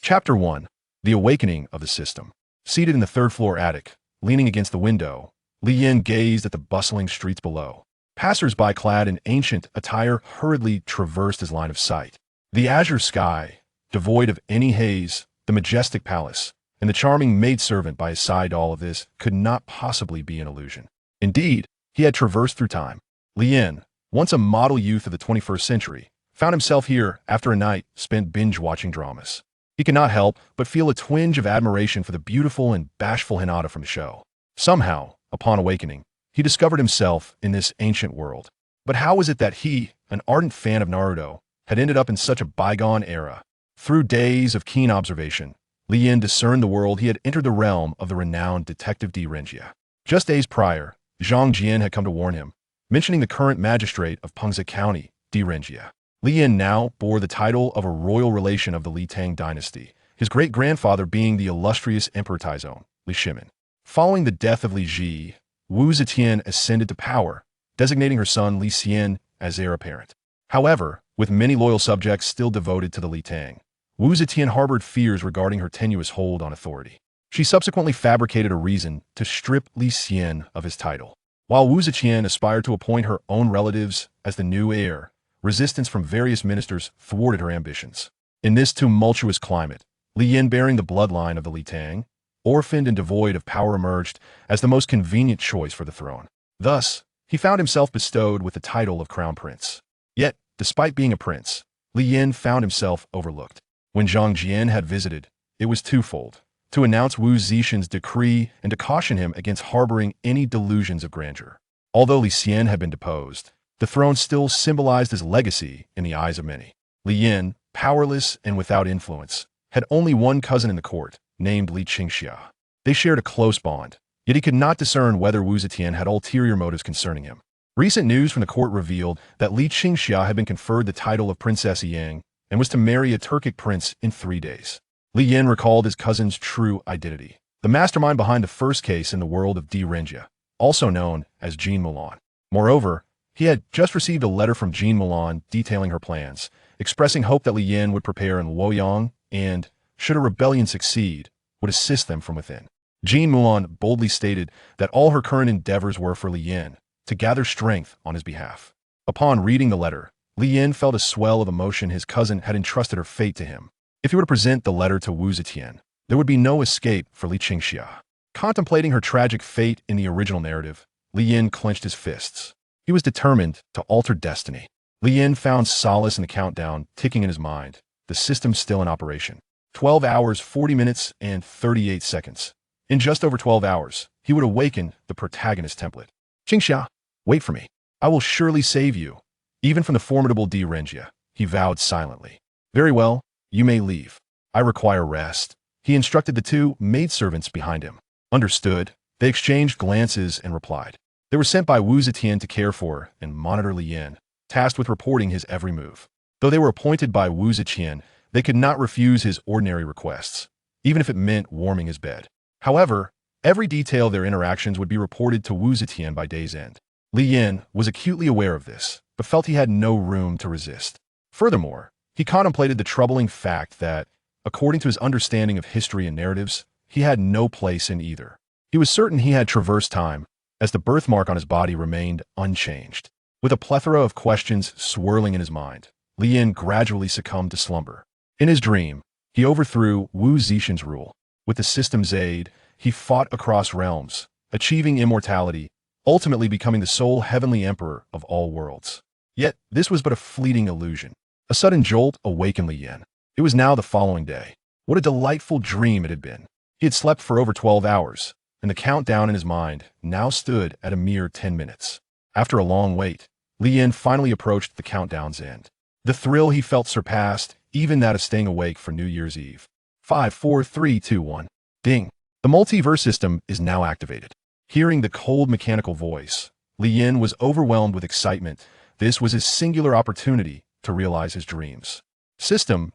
Chapter 1. The Awakening of the System. Seated in the third-floor attic, leaning against the window, Li Yin gazed at the bustling streets below. Passers-by clad in ancient attire hurriedly traversed his line of sight. The azure sky, devoid of any haze, the majestic palace, and the charming maidservant by his side, all of this could not possibly be an illusion. Indeed, he had traversed through time. Li Yin, once a model youth of the 21st century, found himself here after a night spent binge-watching dramas. He could not help but feel a twinge of admiration for the beautiful and bashful Hinata from the show. Somehow, upon awakening, he discovered himself in this ancient world. But how was it that he, an ardent fan of Naruto, had ended up in such a bygone era? Through days of keen observation, Li Yin discerned the world he had entered the realm of the renowned Detective Renjia. Just days prior, Jiang Zhen had come to warn him, mentioning the current magistrate of Pangu County, Renjia. Li Yin now bore the title of a royal relation of the Li Tang dynasty, his great-grandfather being the illustrious Emperor Taizong, Li Shimin. Following the death of Li Ji, Wu Zetian ascended to power, designating her son Li Xian as heir apparent. However, with many loyal subjects still devoted to the Li Tang, Wu Zetian harbored fears regarding her tenuous hold on authority. She subsequently fabricated a reason to strip Li Xian of his title. While Wu Zetian aspired to appoint her own relatives as the new heir, resistance from various ministers thwarted her ambitions. In this tumultuous climate, Li Yin, bearing the bloodline of the Li Tang, orphaned and devoid of power, emerged as the most convenient choice for the throne. Thus, he found himself bestowed with the title of Crown Prince. Yet, despite being a prince, Li Yin found himself overlooked. When Jiang Zhen had visited, it was twofold: to announce Wu Zetian's decree and to caution him against harboring any delusions of grandeur. Although Li Xian had been deposed, the throne still symbolized his legacy in the eyes of many. Li Yin, powerless and without influence, had only one cousin in the court, named Li Qingxia. They shared a close bond, yet he could not discern whether Wu Zetian had ulterior motives concerning him. Recent news from the court revealed that Li Qingxia had been conferred the title of Princess Yang and was to marry a Turkic prince in 3 days. Li Yin recalled his cousin's true identity: the mastermind behind the first case in the world of Renjia, also known as Jean Mulan. Moreover, he had just received a letter from Jean Mulan detailing her plans, expressing hope that Li Yin would prepare in Luoyang and, should a rebellion succeed, would assist them from within. Jean Mulan boldly stated that all her current endeavors were for Li Yin, to gather strength on his behalf. Upon reading the letter, Li Yin felt a swell of emotion. His cousin had entrusted her fate to him. If he were to present the letter to Wu Zetian, there would be no escape for Li Qingxia. Contemplating her tragic fate in the original narrative, Li Yin clenched his fists. He was determined to alter destiny. Li Yin found solace in the countdown ticking in his mind, the system still in operation. 12 hours, 40 minutes, and 38 seconds. In just over 12 hours, he would awaken the protagonist template. Qingxia, wait for me. I will surely save you, even from the formidable Renjia, he vowed silently. Very well, you may leave. I require rest. He instructed the 2 maidservants behind him. Understood. They exchanged glances and replied. They were sent by Wu Zetian to care for and monitor Li Yin, tasked with reporting his every move. Though they were appointed by Wu Zetian, they could not refuse his ordinary requests, even if it meant warming his bed. However, every detail of their interactions would be reported to Wu Zetian by day's end. Li Yin was acutely aware of this, but felt he had no room to resist. Furthermore, he contemplated the troubling fact that, according to his understanding of history and narratives, he had no place in either. He was certain he had traversed time, as the birthmark on his body remained unchanged. With a plethora of questions swirling in his mind, Li Yin gradually succumbed to slumber. In his dream, he overthrew Wu Zetian's rule. With the system's aid, he fought across realms, achieving immortality, ultimately becoming the sole heavenly emperor of all worlds. Yet, this was but a fleeting illusion. A sudden jolt awakened Li Yin. It was now the following day. What a delightful dream it had been. He had slept for over 12 hours, and the countdown in his mind now stood at a mere 10 minutes. After a long wait, Li Yin finally approached the countdown's end. The thrill he felt surpassed even that of staying awake for New Year's Eve. 5, 4, 3, 2, 1. Ding. The multiverse system is now activated. Hearing the cold mechanical voice, Li Yin was overwhelmed with excitement. This was his singular opportunity to realize his dreams. System,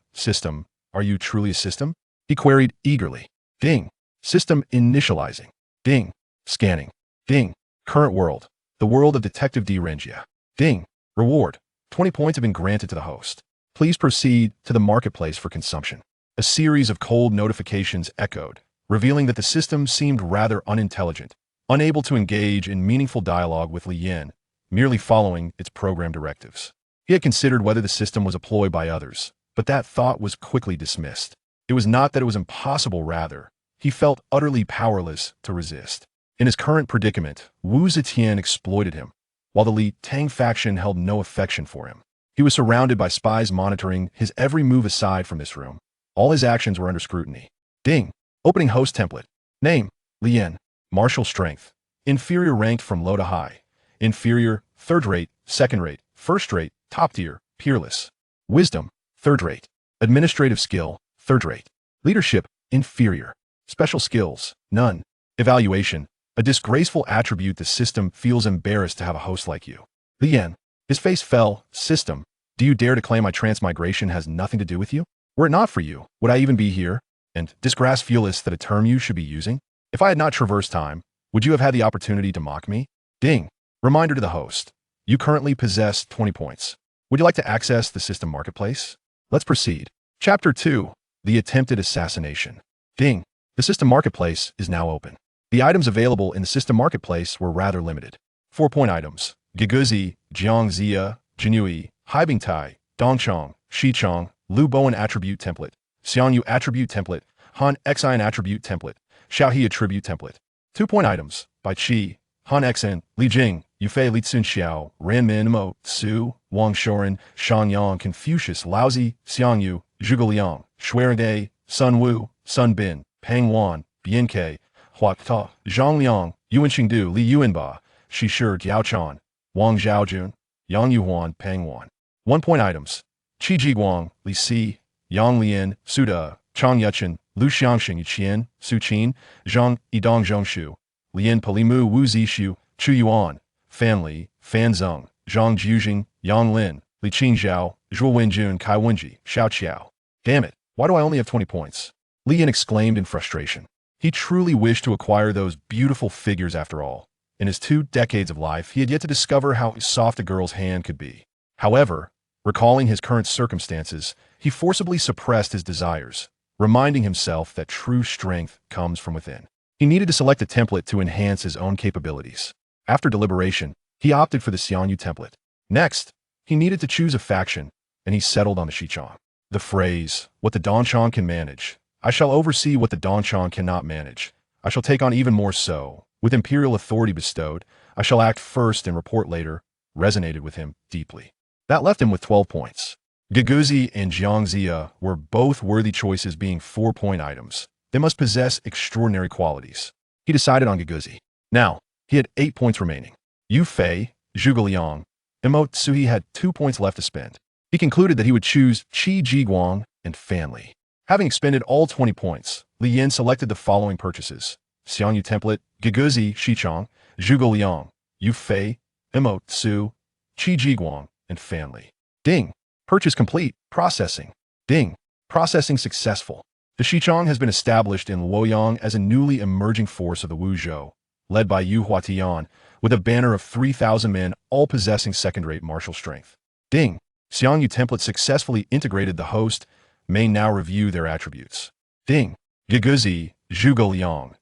are you truly a system? He queried eagerly. Ding. System initializing. Ding. Scanning. Ding. Current world. The world of Detective Renjia. Ding. Reward. 20 points have been granted to the host. Please proceed to the marketplace for consumption. A series of cold notifications echoed, revealing that the system seemed rather unintelligent, unable to engage in meaningful dialogue with Li Yin, merely following its program directives. He had considered whether the system was a ploy by others, but that thought was quickly dismissed. It was not that it was impossible, rather, he felt utterly powerless to resist. In his current predicament, Wu Zetian exploited him, while the Li Tang faction held no affection for him. He was surrounded by spies monitoring his every move. Aside from this room, all his actions were under scrutiny. Ding. Opening host template. Name, Li Yin. Martial strength. Inferior ranked from low to high. Inferior, third rate, second rate, first rate, top tier, peerless. Wisdom, third rate. Administrative skill, third rate. Leadership, inferior. Special skills, none. Evaluation, a disgraceful attribute. The system feels embarrassed to have a host like you. Li Yin. His face fell. System, do you dare to claim my transmigration has nothing to do with you? Were it not for you, would I even be here? And disgrace feelist that a term you should be using? If I had not traversed time, would you have had the opportunity to mock me? Ding. Reminder to the host. You currently possess 20 points. Would you like to access the system marketplace? Let's proceed. Chapter 2. The Attempted Assassination. Ding. The system marketplace is now open. The items available in the system marketplace were rather limited. 4-point items. Giguzi, Jiang Zhen, Jinui, Haibingtai, Dongchong, Shichong, Lu Bowen attribute template, Xiangyu attribute template, Han Xian attribute template, Xiaohe attribute template. 2-point items. Bai Qi, Han Xen, Li Jing, Yufei Li Tsun Xiao, Ran Min Mo, Su, Wang Shoren, Shan Yang, Confucius, Laozi, Xiangyu, Zhuge Liang, Shuerengde, Sun Wu, Sun Bin, Peng Wan, Bian Ke, Hua Ta, Zhang Liang, Yuan Qingdu, Li Yuanba, Shi Shi Diao Chan, Wang Zhaojun, Yang Yuhuan, Peng Wan. 1-point items. Qi Jiguang, Li Si, Yang Lian, Su De, Chang Yuchen, Lu Xiangxing Yiqian, Su Qin, Zhang Yidong Zhongshu, Lian Palimu Wu Zishu, Chu Yuan, Fan Li, Fan Zeng, Zhang Jiujing, Yang Lin, Li Qingzhao, Zhuo Wenjun, Kai Wenji, Xiao Qiao. Damn it, why do I only have 20 points? Li Yin exclaimed in frustration. He truly wished to acquire those beautiful figures after all. In his 2 decades of life, he had yet to discover how soft a girl's hand could be. However, recalling his current circumstances, he forcibly suppressed his desires, reminding himself that true strength comes from within. He needed to select a template to enhance his own capabilities. After deliberation, he opted for the Xiangyu template. Next, he needed to choose a faction, and he settled on the Shichong. The phrase, what the Dongchong can manage, I shall oversee what the Dongchong cannot manage. I shall take on even more so. With imperial authority bestowed, I shall act first and report later, resonated with him deeply. That left him with 12 points. Giguzi and Jiang Zhen were both worthy choices, being 4-point items. They must possess extraordinary qualities. He decided on Giguzi. Now, he had 8 points remaining. Yu Fei, Zhuge Liang, Suhi had 2 points left to spend. He concluded that he would choose Qi Jiguang and Fan Li. Having expended all 20 points, Li Yin selected the following purchases. Xiangyu template, Giguzi, Shichong, Zhuge Liang, Yu Fei, Su, Qi Jiguang, and Fan Li. Ding. Purchase complete. Processing. Ding. Processing successful. The Shichong has been established in Luoyang as a newly emerging force of the Wuzhou, led by Yu Huatian, with a banner of 3,000 men, all possessing second-rate martial strength. Ding. Xiangyu template successfully integrated. The host may now review their attributes. Ding. Giguzi, Zhuge Liang,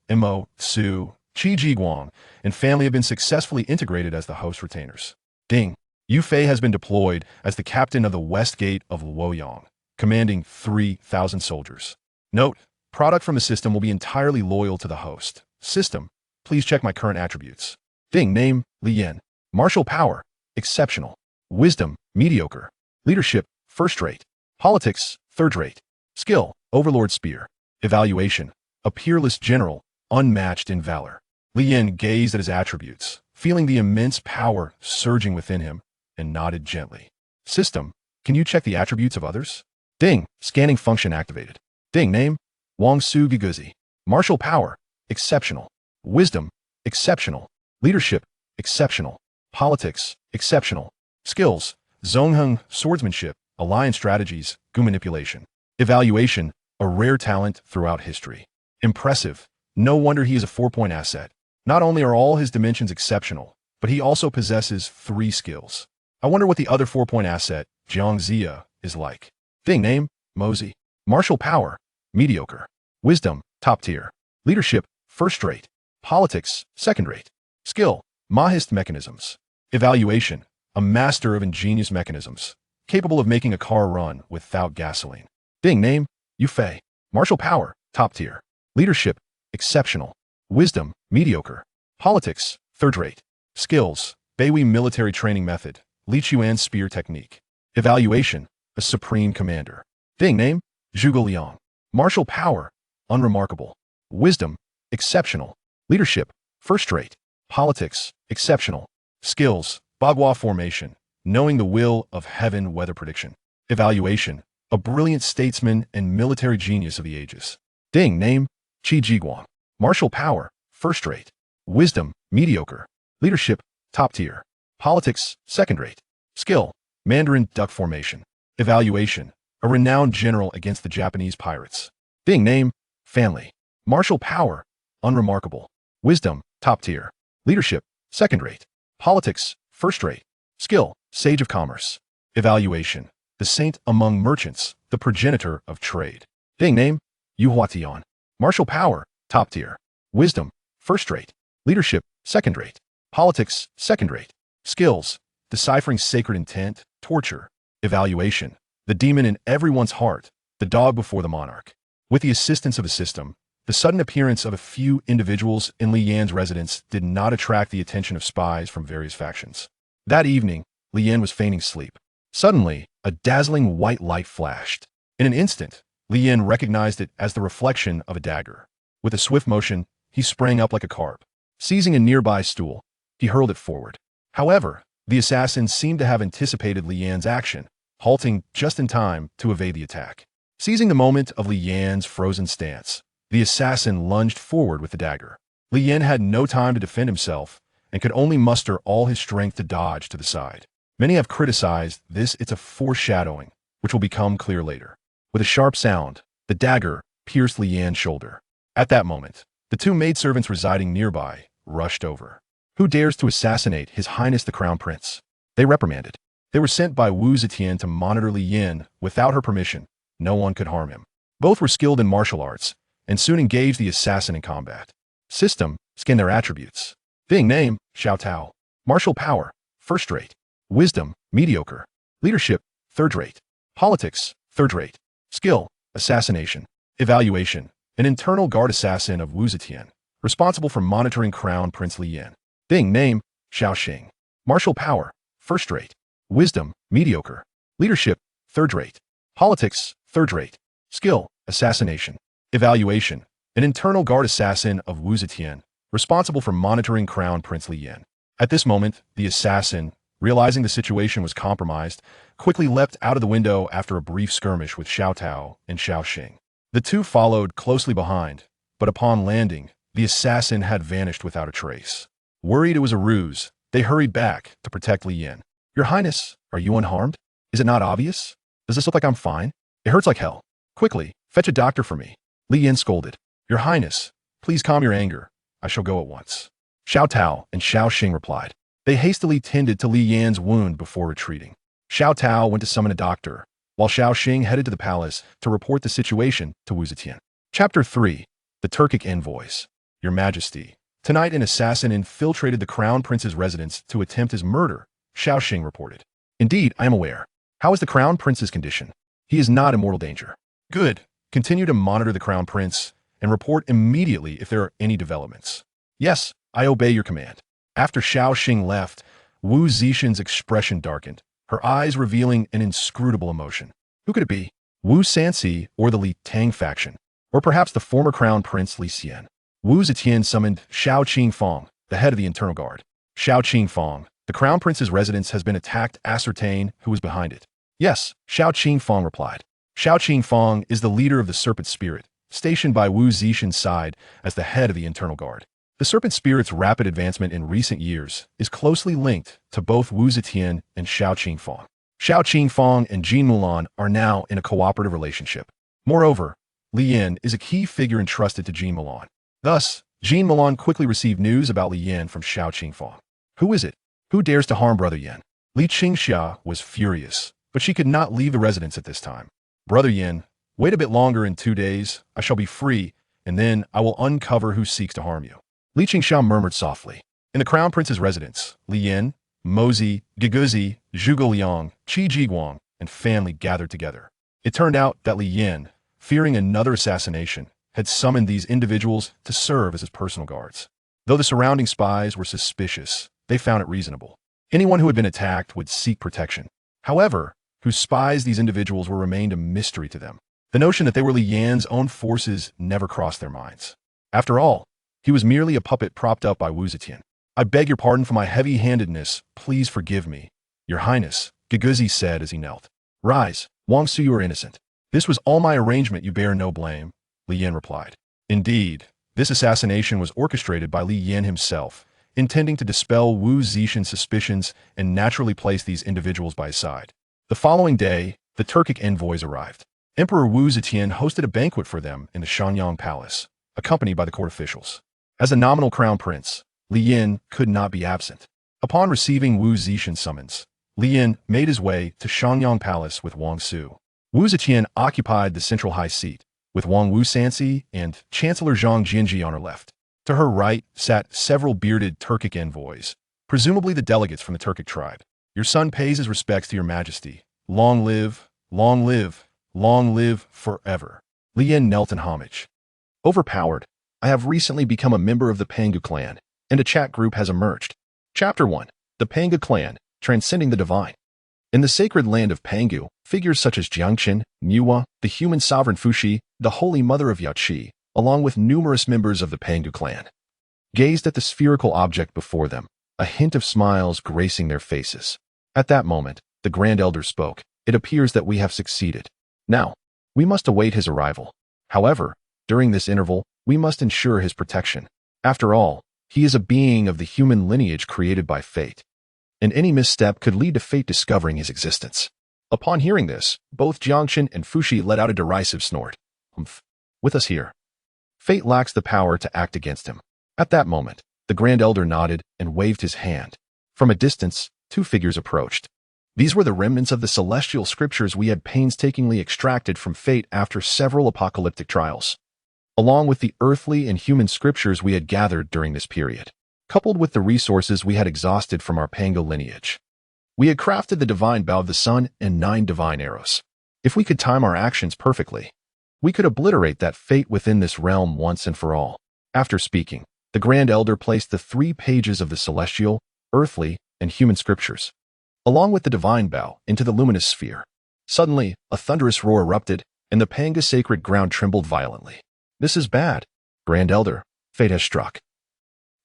Su, Qi Jiguang, and Fan Li have been successfully integrated as the host retainers. Ding. Yu Fei has been deployed as the captain of the West Gate of Luoyang, commanding 3,000 soldiers. Note, product from the system will be entirely loyal to the host. System, please check my current attributes. Ding. Name, Li Yin. Martial power, exceptional. Wisdom, mediocre. Leadership, first rate. Politics, third rate. Skill, Overlord Spear. Evaluation, a peerless general, unmatched in valor. Li Yin gazed at his attributes, feeling the immense power surging within him, and nodded gently. System, can you check the attributes of others? Ding. Scanning function activated. Ding. Name, Wang Su Giguzi. Martial power, exceptional. Wisdom, exceptional. Leadership, exceptional. Politics, exceptional. Skills, Zongheng, swordsmanship, alliance strategies, Gu manipulation. Evaluation, a rare talent throughout history. Impressive. No wonder he is a 4-point asset. Not only are all his dimensions exceptional, but he also possesses 3 skills. I wonder what the other 4-point asset, Jiang Zhen, is like. Ding. Name, Mosey. Martial power, mediocre. Wisdom, top tier. Leadership, first rate. Politics, second rate. Skill, mahist mechanisms. Evaluation, a master of ingenious mechanisms, capable of making a car run without gasoline. Ding name, Yufei. Martial power, top tier. Leadership, exceptional. Wisdom, mediocre. Politics, third rate. Skills, Beihui military training method, Li Chuan spear technique. Evaluation, a supreme commander. Ding name, Zhuge Liang. Martial power, unremarkable. Wisdom, exceptional. Leadership, first rate. Politics, exceptional. Skills, Bagua formation, knowing the will of heaven weather prediction. Evaluation, a brilliant statesman and military genius of the ages. Ding name, Qi Jiguang. Martial power, first rate. Wisdom, mediocre. Leadership, top tier. Politics, second rate. Skill, Mandarin duck formation. Evaluation, a renowned general against the Japanese pirates. Ding name, family. Martial power, unremarkable. Wisdom, top tier. Leadership, second rate. Politics, first rate. Skill, sage of commerce. Evaluation, the saint among merchants, the progenitor of trade. Ding name, Yu Huatian. Martial power, top tier. Wisdom, first rate. Leadership, second rate. Politics, second rate. Skills, deciphering sacred intent, torture. Evaluation, the demon in everyone's heart, the dog before the monarch. With the assistance of a system, the sudden appearance of a few individuals in Li Yan's residence did not attract the attention of spies from various factions. That evening, Li Yan was feigning sleep. Suddenly, a dazzling white light flashed. In an instant, Li Yan recognized it as the reflection of a dagger. With a swift motion, he sprang up like a carp. Seizing a nearby stool, he hurled it forward. However, the assassin seemed to have anticipated Li Yan's action, halting just in time to evade the attack. Seizing the moment of Li Yan's frozen stance, the assassin lunged forward with the dagger. Li Yan had no time to defend himself and could only muster all his strength to dodge to the side. Many have criticized this. It's a foreshadowing, which will become clear later. With a sharp sound, the dagger pierced Li Yan's shoulder. At that moment, the two maidservants residing nearby rushed over. Who dares to assassinate His Highness the Crown Prince? They reprimanded. They were sent by Wu Zetian to monitor Li Yan. Without her permission, no one could harm him. Both were skilled in martial arts and soon engaged the assassin in combat. System, scan their attributes. Thing name, Xiao Tao. Martial power, first rate. Wisdom, mediocre. Leadership, third rate. Politics, third rate. Skill, assassination. Evaluation, an internal guard assassin of Wu Zetian, responsible for monitoring Crown Prince Li Yan. Ding name, Xiao Xing. Martial power, first rate. Wisdom, mediocre. Leadership, third rate. Politics, third rate. Skill, assassination. Evaluation, an internal guard assassin of Wu Zetian, responsible for monitoring Crown Prince Li Yan. At this moment, the assassin, realizing the situation was compromised, quickly leapt out of the window after a brief skirmish with Xiao Tao and Xiao Xing. The two followed closely behind, but upon landing, the assassin had vanished without a trace. Worried it was a ruse, they hurried back to protect Li Yan. Your Highness, are you unharmed? Is it not obvious? Does this look like I'm fine? It hurts like hell. Quickly, fetch a doctor for me. Li Yan scolded. Your Highness, please calm your anger. I shall go at once. Xiao Tao and Xiao Xing replied. They hastily tended to Li Yan's wound before retreating. Xiao Tao went to summon a doctor, while Xiao Xing headed to the palace to report the situation to Wu Zetian. Chapter 3. The Turkic Envoys. Your Majesty, tonight an assassin infiltrated the Crown Prince's residence to attempt his murder, Xiao Xing reported. Indeed, I am aware. How is the Crown Prince's condition? He is not in mortal danger. Good. Continue to monitor the Crown Prince and report immediately if there are any developments. Yes, I obey your command. After Xiao Xing left, Wu Zetian's expression darkened, her eyes revealing an inscrutable emotion. Who could it be? Wu Sanxi or the Li Tang faction? Or perhaps the former Crown Prince Li Xian? Wu Zetian summoned Xiao Qingfang, the head of the internal guard. Xiao Qingfang, the Crown Prince's residence has been attacked. Ascertain who is behind it. Yes, Xiao Qingfang replied. Xiao Qingfang is the leader of the Serpent Spirit, stationed by Wu Zetian's side as the head of the internal guard. The Serpent Spirit's rapid advancement in recent years is closely linked to both Wu Zetian and Xiao Qingfang. Xiao Qingfang and Jin Mulan are now in a cooperative relationship. Moreover, Li Yan is a key figure entrusted to Jin Mulan. Thus, Jin Mulan quickly received news about Li Yan from Xiao Qingfang. Who is it? Who dares to harm Brother Yan? Li Qingxia was furious, but she could not leave the residence at this time. Brother Yan, Wait a bit longer. In 2 days, I shall be free, and then I will uncover who seeks to harm you. Li Qingsha murmured softly. In the Crown Prince's residence, Li Yin, Mozi, Giguzi, Zhuge Liang, Qi Jiguang, and family gathered together. It turned out that Li Yin, fearing another assassination, had summoned these individuals to serve as his personal guards. Though the surrounding spies were suspicious, they found it reasonable. Anyone who had been attacked would seek protection. However, whose spies these individuals were remained a mystery to them. The notion that they were Li Yan's own forces never crossed their minds. After all, he was merely a puppet propped up by Wu Zetian. I beg your pardon for my heavy-handedness. Please forgive me. Your Highness, Giguzi said as he knelt. Rise, Wang Su, you are innocent. This was all my arrangement, you bear no blame, Li Yin replied. Indeed, this assassination was orchestrated by Li Yin himself, intending to dispel Wu Zetian's suspicions and naturally place these individuals by his side. The following day, the Turkic envoys arrived. Emperor Wu Zetian hosted a banquet for them in the Shanyang Palace, accompanied by the court officials. As a nominal crown prince, Li Yin could not be absent. Upon receiving Wu Zetian's summons, Li Yin made his way to Shanyang Palace with Wang Su. Wu Zetian occupied the central high seat, with Wang Wu Sansi and Chancellor Zhang Jianji on her left. To her right sat several bearded Turkic envoys, presumably the delegates from the Turkic tribe. Your son pays his respects to your majesty. Long live, long live, long live forever. Li Yin knelt in homage. Overpowered, I have recently become a member of the Pangu clan, and a chat group has emerged. Chapter 1. The Pangu clan, transcending the divine. In the sacred land of Pangu, figures such as Jiang Chen, Nuwa, the human sovereign Fuxi, the holy mother of Yaoqi, along with numerous members of the Pangu clan, gazed at the spherical object before them, a hint of smiles gracing their faces. At that moment, the Grand Elder spoke. It appears that we have succeeded. Now, we must await his arrival. However, during this interval, we must ensure his protection. After all, he is a being of the human lineage created by fate, and any misstep could lead to fate discovering his existence. Upon hearing this, both Jiang Chen and Fuxi let out a derisive snort. With us here. Fate lacks the power to act against him. At that moment, the Grand Elder nodded and waved his hand. From a distance, 2 figures approached. These were the remnants of the celestial scriptures we had painstakingly extracted from fate after several apocalyptic trials, along with the earthly and human scriptures we had gathered during this period, coupled with the resources we had exhausted from our Pangu lineage. We had crafted the divine bow of the sun and 9 divine arrows. If we could time our actions perfectly, we could obliterate that fate within this realm once and for all. After speaking, the Grand Elder placed the 3 pages of the celestial, earthly, and human scriptures, along with the divine bow, into the luminous sphere. Suddenly, a thunderous roar erupted, and the Pangu sacred ground trembled violently. This is bad, Grand Elder. Fate has struck.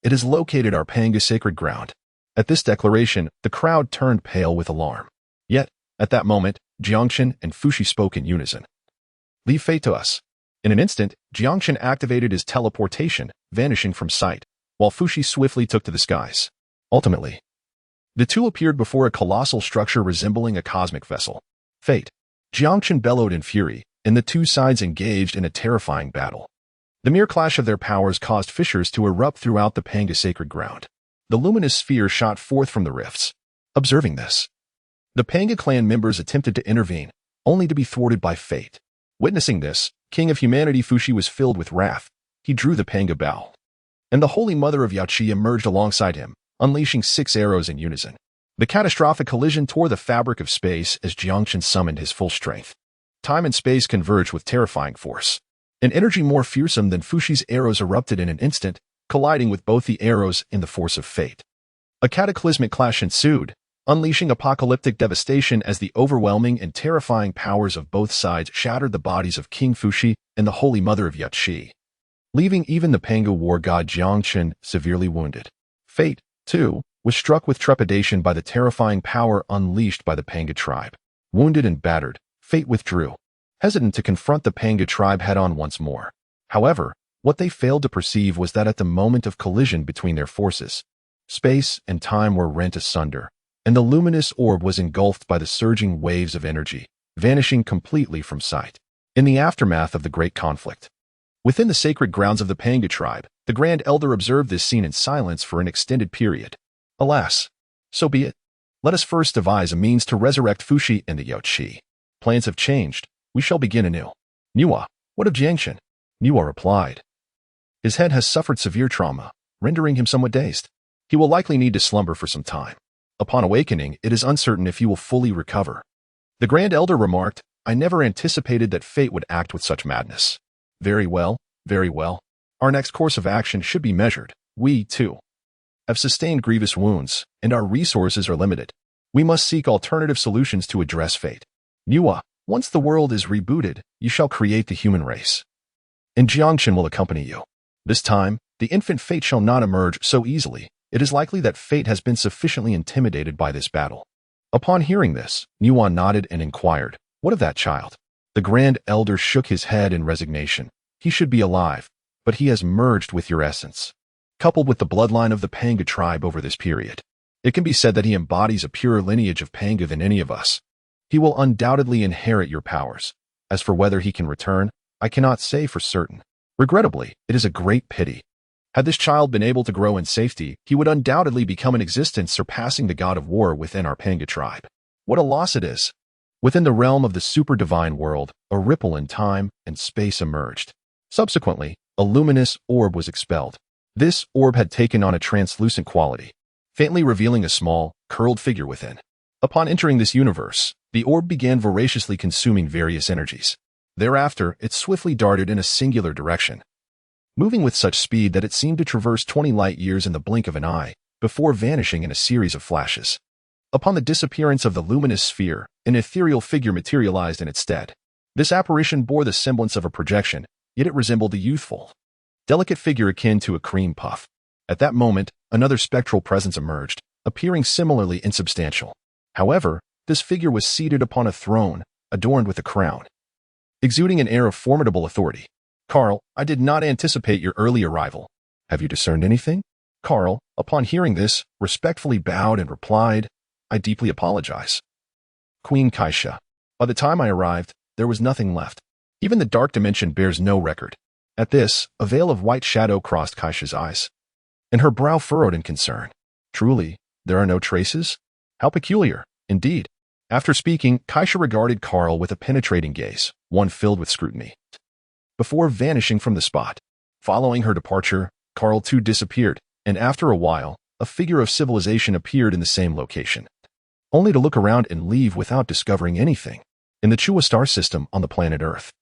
It has located our Pangu sacred ground. At this declaration, the crowd turned pale with alarm. Yet, at that moment, Jiang Chen and Fuxi spoke in unison. Leave fate to us. In an instant, Jiang Chen activated his teleportation, vanishing from sight, while Fuxi swiftly took to the skies. Ultimately, the 2 appeared before a colossal structure resembling a cosmic vessel. Fate. Jiang Chen bellowed in fury, and the 2 sides engaged in a terrifying battle. The mere clash of their powers caused fissures to erupt throughout the Pangu sacred ground. The luminous sphere shot forth from the rifts. Observing this, the Pangu clan members attempted to intervene, only to be thwarted by fate. Witnessing this, King of Humanity Fuxi was filled with wrath. He drew the Pangu bow, and the Holy Mother of Yaoqi emerged alongside him, unleashing 6 arrows in unison. The catastrophic collision tore the fabric of space as Jiang Chen summoned his full strength. Time and space converged with terrifying force. An energy more fearsome than Fuxi's arrows erupted in an instant, colliding with both the arrows and the force of fate. A cataclysmic clash ensued, unleashing apocalyptic devastation as the overwhelming and terrifying powers of both sides shattered the bodies of King Fuxi and the Holy Mother of Yaoqi, leaving even the Pangu war god Jiang Chen severely wounded. Fate, too, was struck with trepidation by the terrifying power unleashed by the Pangu tribe. Wounded and battered, Fate withdrew, hesitant to confront the Pangu tribe head-on once more. However, what they failed to perceive was that at the moment of collision between their forces, space and time were rent asunder, and the luminous orb was engulfed by the surging waves of energy, vanishing completely from sight. In the aftermath of the great conflict, within the sacred grounds of the Pangu tribe, the Grand Elder observed this scene in silence for an extended period. Alas, so be it. Let us first devise a means to resurrect Fuxi and the Yaoqi. Plans have changed. We shall begin anew. Nuwa, what of Jiang Chen? Nuwa replied. His head has suffered severe trauma, rendering him somewhat dazed. He will likely need to slumber for some time. Upon awakening, it is uncertain if he will fully recover. The Grand Elder remarked, I never anticipated that fate would act with such madness. Very well, very well. Our next course of action should be measured. We, too, have sustained grievous wounds, and our resources are limited. We must seek alternative solutions to address fate. Nuwa, once the world is rebooted, you shall create the human race. And Jiang Chen will accompany you. This time, the infant fate shall not emerge so easily. It is likely that fate has been sufficiently intimidated by this battle. Upon hearing this, Nuwa nodded and inquired, what of that child? The Grand Elder shook his head in resignation. He should be alive, but he has merged with your essence, coupled with the bloodline of the Pangu tribe over this period. It can be said that he embodies a purer lineage of Pangu than any of us. He will undoubtedly inherit your powers. As for whether he can return, I cannot say for certain. Regrettably, it is a great pity. Had this child been able to grow in safety, he would undoubtedly become an existence surpassing the god of war within our Pangu tribe. What a loss it is! Within the realm of the super divine world, a ripple in time and space emerged. Subsequently, a luminous orb was expelled. This orb had taken on a translucent quality, faintly revealing a small, curled figure within. Upon entering this universe, the orb began voraciously consuming various energies. Thereafter, it swiftly darted in a singular direction, moving with such speed that it seemed to traverse 20 light years in the blink of an eye, before vanishing in a series of flashes. Upon the disappearance of the luminous sphere, an ethereal figure materialized in its stead. This apparition bore the semblance of a projection, yet it resembled a youthful, delicate figure akin to a cream puff. At that moment, another spectral presence emerged, appearing similarly insubstantial. However, this figure was seated upon a throne, adorned with a crown, exuding an air of formidable authority. Carl, I did not anticipate your early arrival. Have you discerned anything? Carl, upon hearing this, respectfully bowed and replied, I deeply apologize. Queen Kaisha, by the time I arrived, there was nothing left. Even the dark dimension bears no record. At this, a veil of white shadow crossed Kaisha's eyes, and her brow furrowed in concern. Truly, there are no traces? How peculiar, indeed. After speaking, Kaisha regarded Carl with a penetrating gaze, one filled with scrutiny, before vanishing from the spot. Following her departure, Carl too disappeared, and after a while, a figure of civilization appeared in the same location, only to look around and leave without discovering anything. In the Chua star system on the planet Earth,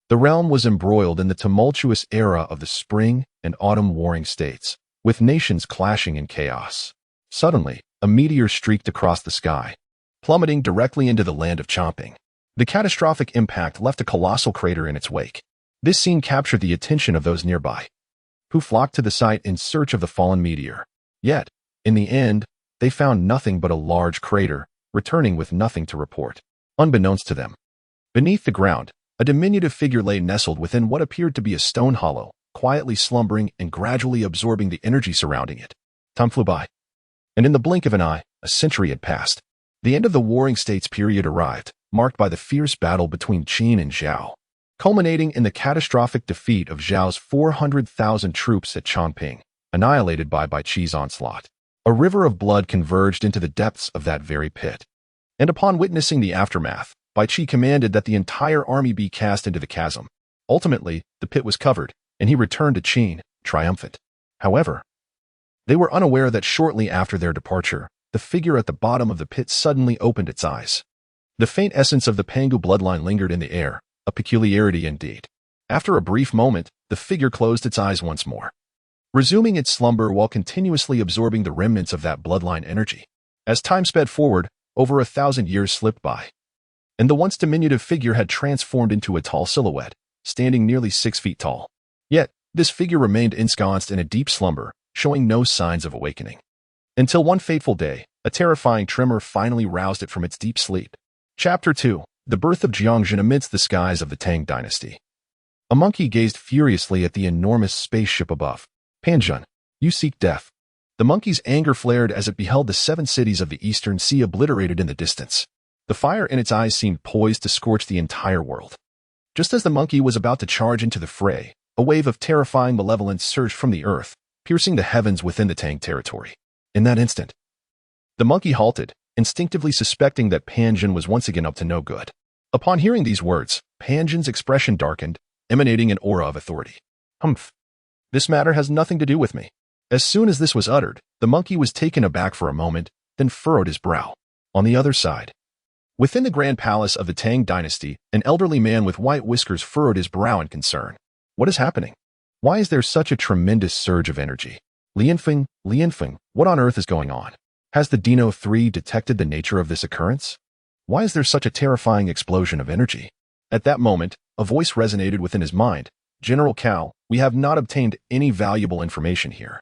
the realm was embroiled in the tumultuous era of the spring and autumn warring states, with nations clashing in chaos. Suddenly, a meteor streaked across the sky, plummeting directly into the land of Chomping. The catastrophic impact left a colossal crater in its wake. This scene captured the attention of those nearby, who flocked to the site in search of the fallen meteor. Yet, in the end, they found nothing but a large crater, returning with nothing to report. Unbeknownst to them, beneath the ground, a diminutive figure lay nestled within what appeared to be a stone hollow, quietly slumbering and gradually absorbing the energy surrounding it. Time flew by, and in the blink of an eye, a century had passed. The end of the Warring States period arrived, marked by the fierce battle between Qin and Zhao, culminating in the catastrophic defeat of Zhao's 400,000 troops at Chongping, annihilated by Qi's onslaught. A river of blood converged into the depths of that very pit. And upon witnessing the aftermath, Qi commanded that the entire army be cast into the chasm. Ultimately, the pit was covered, and he returned to Qin, triumphant. However, they were unaware that shortly after their departure, the figure at the bottom of the pit suddenly opened its eyes. The faint essence of the Pangu bloodline lingered in the air, a peculiarity indeed. After a brief moment, the figure closed its eyes once more, resuming its slumber while continuously absorbing the remnants of that bloodline energy. As time sped forward, over 1,000 years slipped by, and the once diminutive figure had transformed into a tall silhouette, standing nearly 6 feet tall. Yet, this figure remained ensconced in a deep slumber, showing no signs of awakening. Until one fateful day, a terrifying tremor finally roused it from its deep sleep. Chapter 2. The Birth of Jiang Zhen amidst the skies of the Tang Dynasty. A monkey gazed furiously at the enormous spaceship above. Panjun, you seek death. The monkey's anger flared as it beheld the 7 cities of the Eastern Sea obliterated in the distance. The fire in its eyes seemed poised to scorch the entire world. Just as the monkey was about to charge into the fray, a wave of terrifying malevolence surged from the earth, piercing the heavens within the Tang territory. In that instant, the monkey halted, instinctively suspecting that Panjun was once again up to no good. Upon hearing these words, Panjin's expression darkened, emanating an aura of authority. Humph. This matter has nothing to do with me. As soon as this was uttered, the monkey was taken aback for a moment, then furrowed his brow. On the other side, within the grand palace of the Tang dynasty, an elderly man with white whiskers furrowed his brow in concern. What is happening? Why is there such a tremendous surge of energy? Lianfeng, what on earth is going on? Has the Dino 3 detected the nature of this occurrence? Why is there such a terrifying explosion of energy? At that moment, a voice resonated within his mind. General Cao, we have not obtained any valuable information here.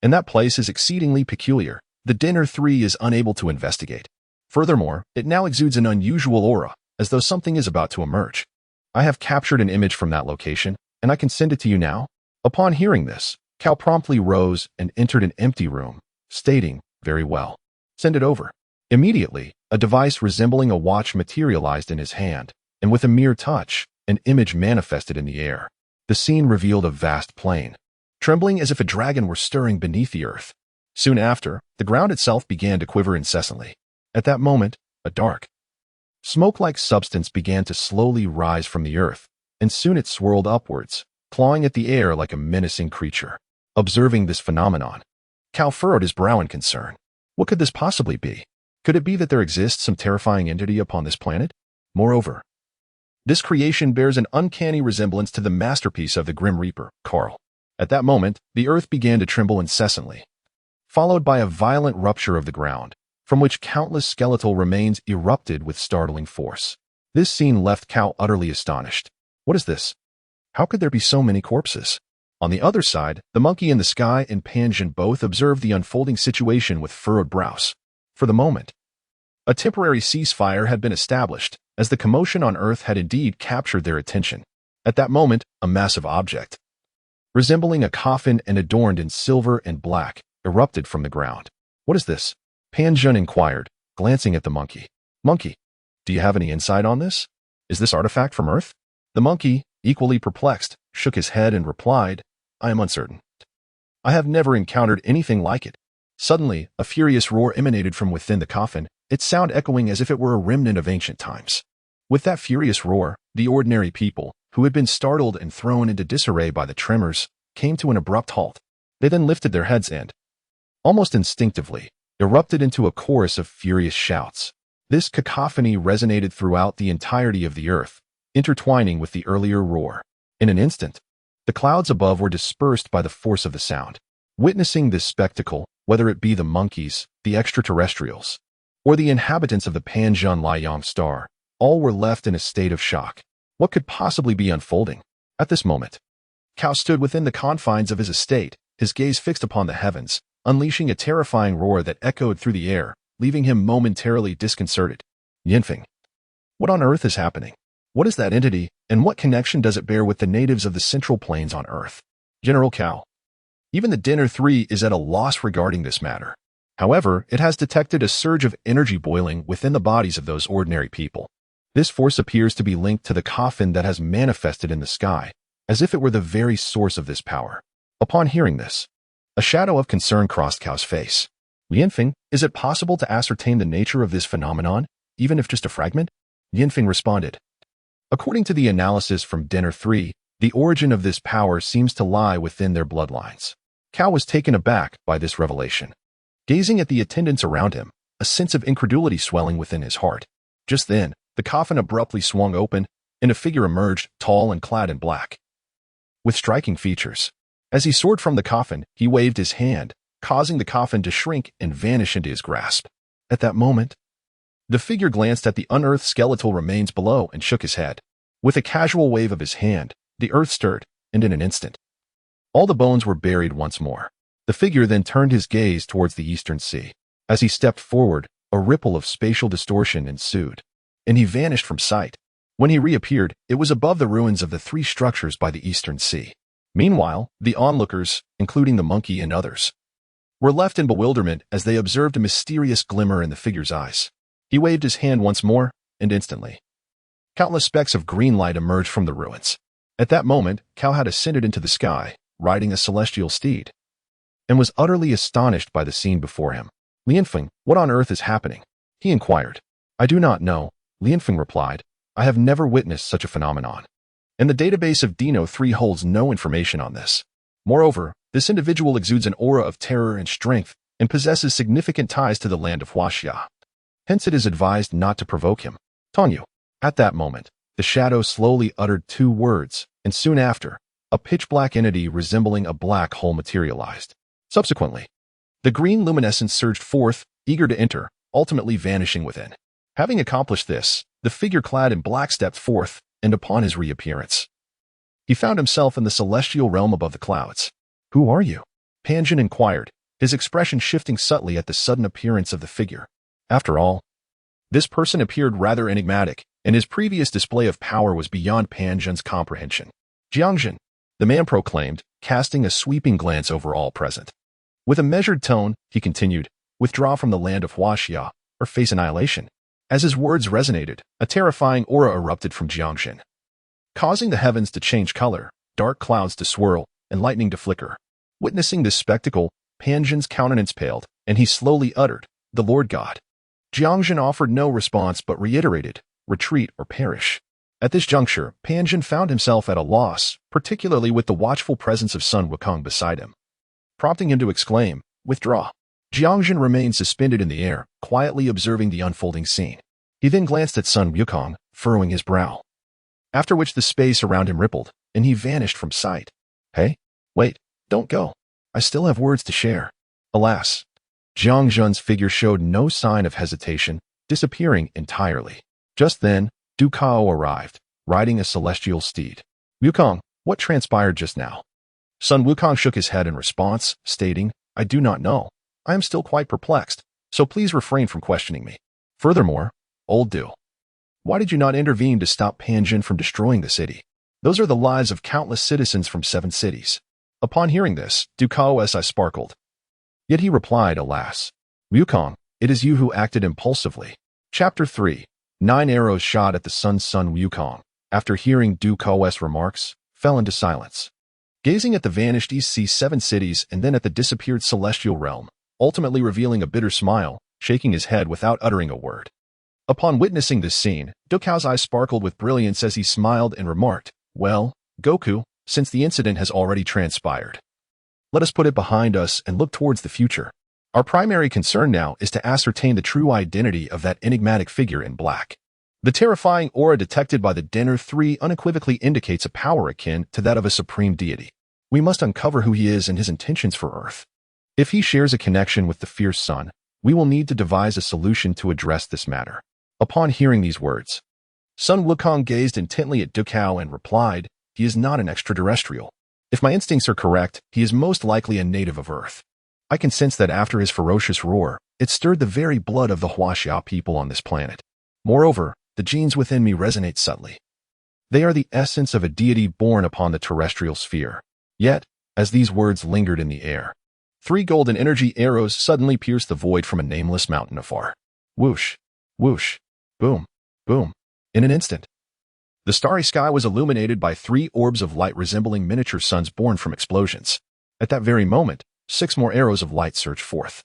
And that place is exceedingly peculiar. The Dino 3 is unable to investigate. Furthermore, it now exudes an unusual aura, as though something is about to emerge. I have captured an image from that location, and I can send it to you now. Upon hearing this, Cao promptly rose and entered an empty room, stating, very well. Send it over. Immediately, a device resembling a watch materialized in his hand, and with a mere touch, an image manifested in the air. The scene revealed a vast plain, trembling as if a dragon were stirring beneath the earth. Soon after, the ground itself began to quiver incessantly. At that moment, a dark, smoke-like substance began to slowly rise from the earth, and soon it swirled upwards, clawing at the air like a menacing creature. Observing this phenomenon, Cao furrowed his brow in concern. What could this possibly be? Could it be that there exists some terrifying entity upon this planet? Moreover, this creation bears an uncanny resemblance to the masterpiece of the Grim Reaper, Karl. At that moment, the earth began to tremble incessantly, followed by a violent rupture of the ground, from which countless skeletal remains erupted with startling force. This scene left Cao utterly astonished. What is this? How could there be so many corpses? On the other side, the monkey in the sky and Panjin both observed the unfolding situation with furrowed brows. For the moment, a temporary ceasefire had been established, as the commotion on Earth had indeed captured their attention. At that moment, a massive object, resembling a coffin and adorned in silver and black, erupted from the ground. What is this? Panjin inquired, glancing at the monkey. Monkey, do you have any insight on this? Is this artifact from Earth? The monkey, equally perplexed, shook his head and replied, I am uncertain. I have never encountered anything like it. Suddenly, a furious roar emanated from within the coffin, its sound echoing as if it were a remnant of ancient times. With that furious roar, the ordinary people, who had been startled and thrown into disarray by the tremors, came to an abrupt halt. They then lifted their heads and, almost instinctively, erupted into a chorus of furious shouts. This cacophony resonated throughout the entirety of the earth, intertwining with the earlier roar. In an instant, the clouds above were dispersed by the force of the sound. Witnessing this spectacle, whether it be the monkeys, the extraterrestrials, or the inhabitants of the Panjin Liang star, all were left in a state of shock. What could possibly be unfolding? At this moment, Cao stood within the confines of his estate, his gaze fixed upon the heavens, unleashing a terrifying roar that echoed through the air, leaving him momentarily disconcerted. Yinfeng, what on earth is happening? What is that entity, and what connection does it bear with the natives of the Central Plains on Earth? General Cao. Even the Dinner 3 is at a loss regarding this matter. However, it has detected a surge of energy boiling within the bodies of those ordinary people. This force appears to be linked to the coffin that has manifested in the sky, as if it were the very source of this power. Upon hearing this, a shadow of concern crossed Cao's face. Lianfeng, is it possible to ascertain the nature of this phenomenon, even if just a fragment? Lianfeng responded. According to the analysis from Dinner 3, the origin of this power seems to lie within their bloodlines. Cao was taken aback by this revelation. Gazing at the attendants around him, a sense of incredulity swelling within his heart. Just then, the coffin abruptly swung open, and a figure emerged, tall and clad in black, with striking features. As he soared from the coffin, he waved his hand, causing the coffin to shrink and vanish into his grasp. At that moment, the figure glanced at the unearthed skeletal remains below and shook his head. With a casual wave of his hand, the earth stirred, and in an instant, all the bones were buried once more. The figure then turned his gaze towards the eastern sea. As he stepped forward, a ripple of spatial distortion ensued, and he vanished from sight. When he reappeared, it was above the ruins of the three structures by the eastern sea. Meanwhile, the onlookers, including the monkey and others, were left in bewilderment as they observed a mysterious glimmer in the figure's eyes. He waved his hand once more, and instantly, countless specks of green light emerged from the ruins. At that moment, Cao had ascended into the sky, riding a celestial steed, and was utterly astonished by the scene before him. Lianfeng, what on earth is happening? He inquired. I do not know, Lianfeng replied. I have never witnessed such a phenomenon. And the database of Dino 3 holds no information on this. Moreover, this individual exudes an aura of terror and strength and possesses significant ties to the land of Huaxia. Hence it is advised not to provoke him. Tonyu. At that moment, the shadow slowly uttered 2 words, and soon after, a pitch-black entity resembling a black hole materialized. Subsequently, the green luminescence surged forth, eager to enter, ultimately vanishing within. Having accomplished this, the figure clad in black stepped forth, and upon his reappearance, he found himself in the celestial realm above the clouds. "Who are you?" Panjin inquired, his expression shifting subtly at the sudden appearance of the figure. After all, this person appeared rather enigmatic, and his previous display of power was beyond Panjin's comprehension. "Jiang Zhen," the man proclaimed, casting a sweeping glance over all present. With a measured tone, he continued, "Withdraw from the land of Huaxia, or face annihilation." As his words resonated, a terrifying aura erupted from Jiang Zhen, causing the heavens to change color, dark clouds to swirl, and lightning to flicker. Witnessing this spectacle, Panjin's countenance paled, and he slowly uttered, "The Lord God." Jiang Zhen offered no response but reiterated, "Retreat or perish." At this juncture, Panjin found himself at a loss, particularly with the watchful presence of Sun Wukong beside him, prompting him to exclaim, "Withdraw." Jiang Zhen remained suspended in the air, quietly observing the unfolding scene. He then glanced at Sun Wukong, furrowing his brow, after which the space around him rippled, and he vanished from sight. "Hey, wait, don't go. I still have words to share." Alas, Jiang Zhen's figure showed no sign of hesitation, disappearing entirely. Just then, Du Kao arrived, riding a celestial steed. "Wukong, what transpired just now?" Sun Wukong shook his head in response, stating, "I do not know. I am still quite perplexed, so please refrain from questioning me. Furthermore, old Du, why did you not intervene to stop Panjin from destroying the city? Those are the lives of countless citizens from 7 cities. Upon hearing this, Du Kao's eyes sparkled. Yet he replied, "Alas, Wukong, it is you who acted impulsively." Chapter 3. 9 arrows shot at the Sun Wukong, after hearing Du Kao's remarks, fell into silence. Gazing at the vanished East Sea 7 cities and then at the disappeared celestial realm, ultimately revealing a bitter smile, shaking his head without uttering a word. Upon witnessing this scene, Du Kao's eyes sparkled with brilliance as he smiled and remarked, "Well, Goku, since the incident has already transpired, let us put it behind us and look towards the future. Our primary concern now is to ascertain the true identity of that enigmatic figure in black." The terrifying aura detected by the Dino 3 unequivocally indicates a power akin to that of a supreme deity. We must uncover who he is and his intentions for Earth. If he shares a connection with the fierce sun, we will need to devise a solution to address this matter. Upon hearing these words, Sun Wukong gazed intently at Du Kao and replied, "He is not an extraterrestrial. If my instincts are correct, he is most likely a native of Earth. I can sense that after his ferocious roar, it stirred the very blood of the Huaxia people on this planet. Moreover, the genes within me resonate subtly. They are the essence of a deity born upon the terrestrial sphere." Yet, as these words lingered in the air, 3 golden energy arrows suddenly pierced the void from a nameless mountain afar. Whoosh, whoosh, boom, boom. In an instant, the starry sky was illuminated by 3 orbs of light resembling miniature suns born from explosions. At that very moment, 6 more arrows of light surged forth,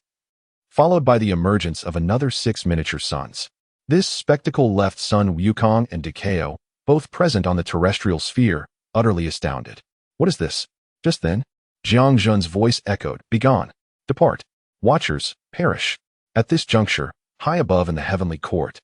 followed by the emergence of another 6 miniature suns. This spectacle left Sun Wukong and Du Kao, both present on the terrestrial sphere, utterly astounded. "What is this?" Just then, Jiang Zhen's voice echoed, "Begone, depart, watchers, perish." At this juncture, high above in the heavenly court,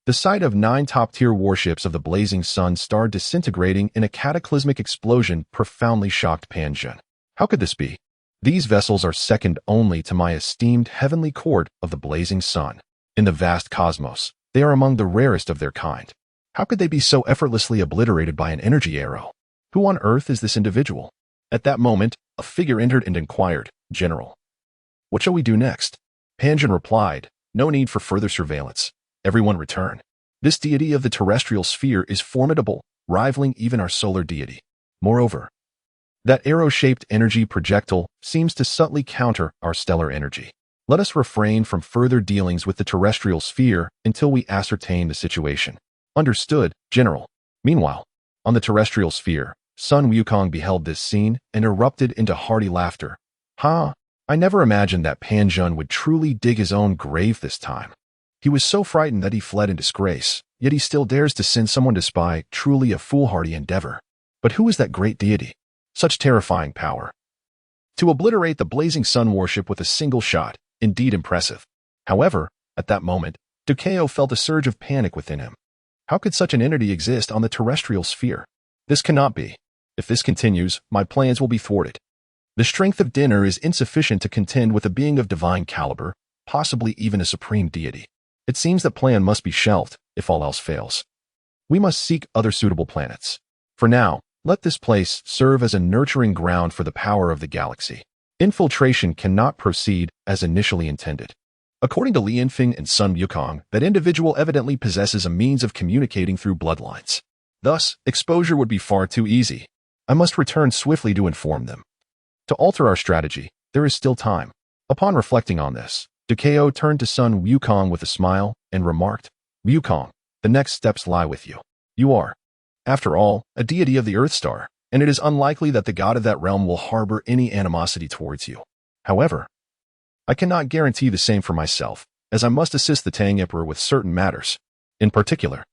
the sight of 9 top-tier warships of the blazing sun star disintegrating in a cataclysmic explosion profoundly shocked Panjin. How could this be? These vessels are second only to my esteemed heavenly court of the blazing sun. In the vast cosmos, they are among the rarest of their kind. How could they be so effortlessly obliterated by an energy arrow? Who on earth is this individual? At that moment, a figure entered and inquired, "General, what shall we do next?" Panjin replied, "No need for further surveillance. Everyone return. This deity of the terrestrial sphere is formidable, rivaling even our solar deity. Moreover, that arrow-shaped energy projectile seems to subtly counter our stellar energy. Let us refrain from further dealings with the terrestrial sphere until we ascertain the situation." "Understood, General." Meanwhile, on the terrestrial sphere, Sun Wukong beheld this scene and erupted into hearty laughter. "Ha! I never imagined that Panjin would truly dig his own grave this time. He was so frightened that he fled in disgrace, yet he still dares to send someone to spy, truly a foolhardy endeavor. But who is that great deity? Such terrifying power. To obliterate the blazing sun worship with a single shot, indeed impressive. However, at that moment, Ducao felt a surge of panic within him. How could such an entity exist on the terrestrial sphere? This cannot be. If this continues, my plans will be thwarted. The strength of Dinner is insufficient to contend with a being of divine caliber, possibly even a supreme deity. It seems that plan must be shelved, if all else fails. We must seek other suitable planets. For now, let this place serve as a nurturing ground for the power of the galaxy. Infiltration cannot proceed as initially intended. According to Li Yinfeng and Sun Wukong, that individual evidently possesses a means of communicating through bloodlines. Thus, exposure would be far too easy. I must return swiftly to inform them. To alter our strategy, there is still time. Upon reflecting on this, Ducao turned to Sun Wukong with a smile and remarked, Wukong, the next steps lie with you. You are, after all, a deity of the Earth Star, and it is unlikely that the god of that realm will harbor any animosity towards you. However, I cannot guarantee the same for myself, as I must assist the Tang Emperor with certain matters. In particular,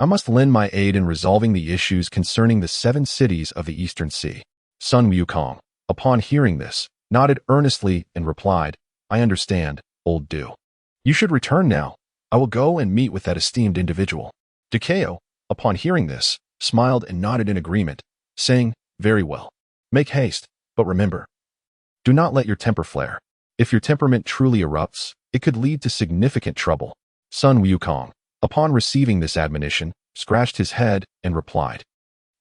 I must lend my aid in resolving the issues concerning the 7 cities of the Eastern Sea. Sun Wukong, upon hearing this, nodded earnestly and replied, I understand, old Du. You should return now. I will go and meet with that esteemed individual. Ducao, upon hearing this, smiled and nodded in agreement, saying, very well. Make haste, but remember, do not let your temper flare. If your temperament truly erupts, it could lead to significant trouble. Sun Wukong, upon receiving this admonition, scratched his head and replied,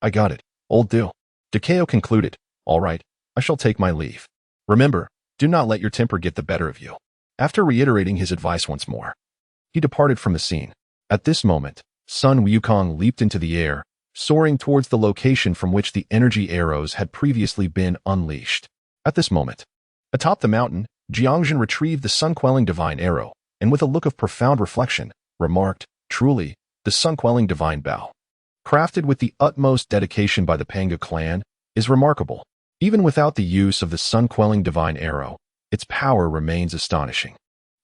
I got it, old Du. Ducao concluded, all right, I shall take my leave. Remember, do not let your temper get the better of you. After reiterating his advice once more, he departed from the scene. At this moment, Sun Wukong leaped into the air, soaring towards the location from which the energy arrows had previously been unleashed. At this moment, atop the mountain, Jiang Zhen retrieved the sun-quelling divine arrow, and with a look of profound reflection, remarked, truly, the sun-quelling divine bow, crafted with the utmost dedication by the Pangu clan, is remarkable. Even without the use of the sun-quelling divine arrow, its power remains astonishing.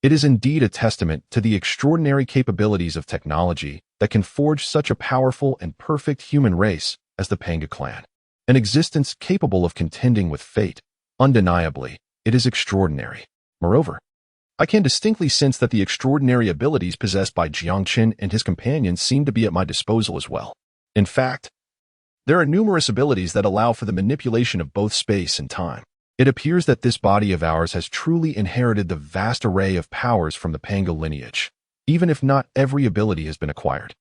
It is indeed a testament to the extraordinary capabilities of technology that can forge such a powerful and perfect human race as the Pangu clan. An existence capable of contending with fate. Undeniably, it is extraordinary. Moreover, I can distinctly sense that the extraordinary abilities possessed by Jiang Chen and his companions seem to be at my disposal as well. In fact, there are numerous abilities that allow for the manipulation of both space and time. It appears that this body of ours has truly inherited the vast array of powers from the Pangu lineage, even if not every ability has been acquired.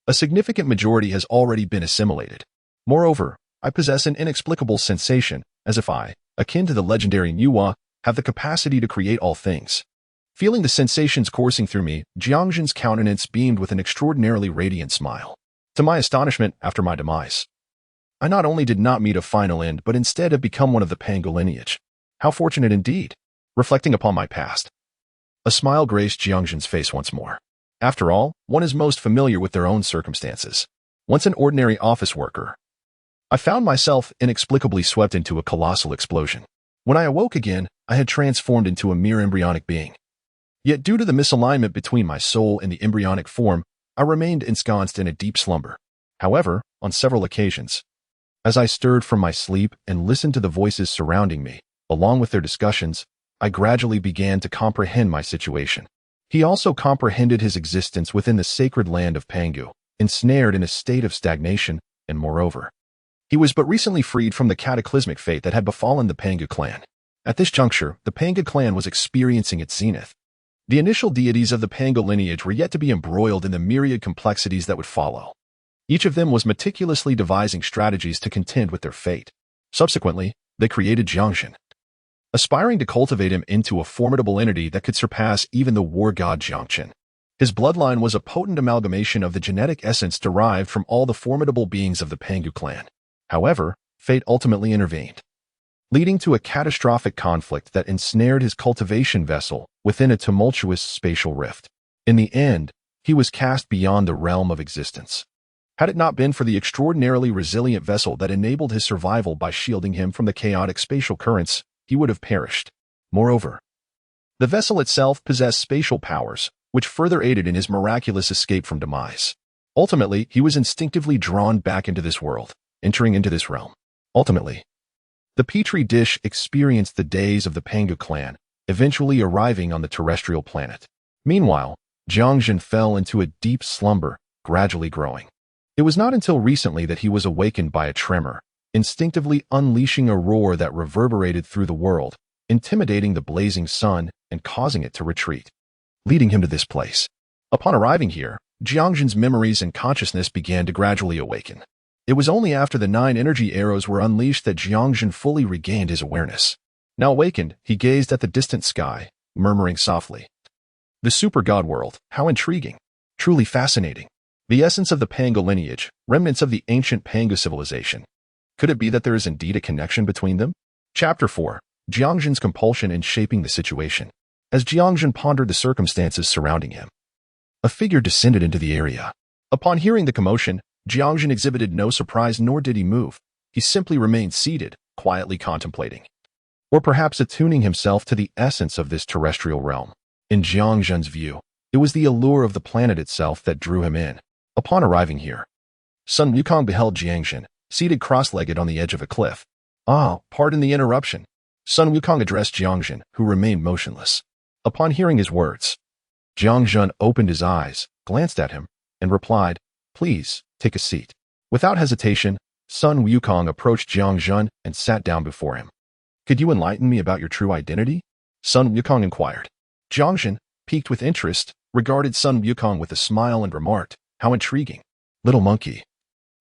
A significant majority has already been assimilated. Moreover, I possess an inexplicable sensation, as if I, akin to the legendary Nuwa, have the capacity to create all things. Feeling the sensations coursing through me, Jiang Zhen's countenance beamed with an extraordinarily radiant smile. To my astonishment, after my demise, I not only did not meet a final end, but instead have become one of the Pangu lineage. How fortunate indeed. Reflecting upon my past, a smile graced Jiang Zhen's face once more. After all, one is most familiar with their own circumstances. Once an ordinary office worker, I found myself inexplicably swept into a colossal explosion. When I awoke again, I had transformed into a mere embryonic being. Yet due to the misalignment between my soul and the embryonic form, I remained ensconced in a deep slumber. However, on several occasions, as I stirred from my sleep and listened to the voices surrounding me, along with their discussions, I gradually began to comprehend my situation. He also comprehended his existence within the sacred land of Pangu, ensnared in a state of stagnation, and moreover, he was but recently freed from the cataclysmic fate that had befallen the Pangu clan. At this juncture, the Pangu clan was experiencing its zenith. The initial deities of the Pangu lineage were yet to be embroiled in the myriad complexities that would follow. Each of them was meticulously devising strategies to contend with their fate. Subsequently, they created Jiang Zhen, aspiring to cultivate him into a formidable entity that could surpass even the war god Jiang Chen. His bloodline was a potent amalgamation of the genetic essence derived from all the formidable beings of the Pangu clan. However, fate ultimately intervened, leading to a catastrophic conflict that ensnared his cultivation vessel within a tumultuous spatial rift. In the end, he was cast beyond the realm of existence. Had it not been for the extraordinarily resilient vessel that enabled his survival by shielding him from the chaotic spatial currents, he would have perished. Moreover, the vessel itself possessed spatial powers, which further aided in his miraculous escape from demise. Ultimately, he was instinctively drawn back into this world, entering into this realm. Ultimately, the Petri dish experienced the days of the Pangu clan, eventually arriving on the terrestrial planet. Meanwhile, Jiang Zhen fell into a deep slumber, gradually growing. It was not until recently that he was awakened by a tremor, instinctively unleashing a roar that reverberated through the world, intimidating the blazing sun and causing it to retreat, leading him to this place. Upon arriving here, Jiang Zhen's memories and consciousness began to gradually awaken. It was only after the 9 energy arrows were unleashed that Jiang Zhen fully regained his awareness. Now awakened, he gazed at the distant sky, murmuring softly, "The super god world, how intriguing. Truly fascinating. The essence of the Pangu lineage, remnants of the ancient Pangu civilization. Could it be that there is indeed a connection between them?" Chapter 4. Jiang Zhen's compulsion in shaping the situation. As Jiang Zhen pondered the circumstances surrounding him, a figure descended into the area. Upon hearing the commotion, Jiang Zhen exhibited no surprise, nor did he move. He simply remained seated, quietly contemplating, or perhaps attuning himself to the essence of this terrestrial realm. In Jiang Zhen's view, it was the allure of the planet itself that drew him in. Upon arriving here, Sun Wukong beheld Jiang Zhen, seated cross-legged on the edge of a cliff. "Ah, pardon the interruption." Sun Wukong addressed Jiang Zhen, who remained motionless. Upon hearing his words, Jiang Zhen opened his eyes, glanced at him, and replied, "Please, take a seat." Without hesitation, Sun Wukong approached Jiang Zhen and sat down before him. "Could you enlighten me about your true identity?" Sun Wukong inquired. Jiang Zhen, piqued with interest, regarded Sun Wukong with a smile and remarked, "How intriguing. Little monkey.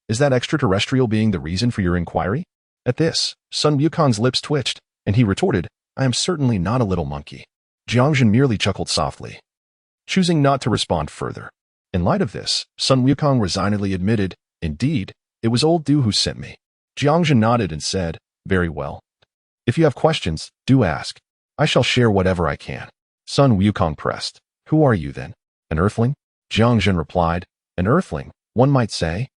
Is that extraterrestrial being the reason for your inquiry?" At this, Sun Wukong's lips twitched, and he retorted, "I am certainly not a little monkey." Jiang Zhen merely chuckled softly, choosing not to respond further. In light of this, Sun Wukong resignedly admitted, "Indeed, it was old Du who sent me." Jiang Zhen nodded and said, "Very well. If you have questions, do ask. I shall share whatever I can." Sun Wukong pressed, "Who are you then? An earthling?" Jiang Zhen replied, "An earthling, one might say.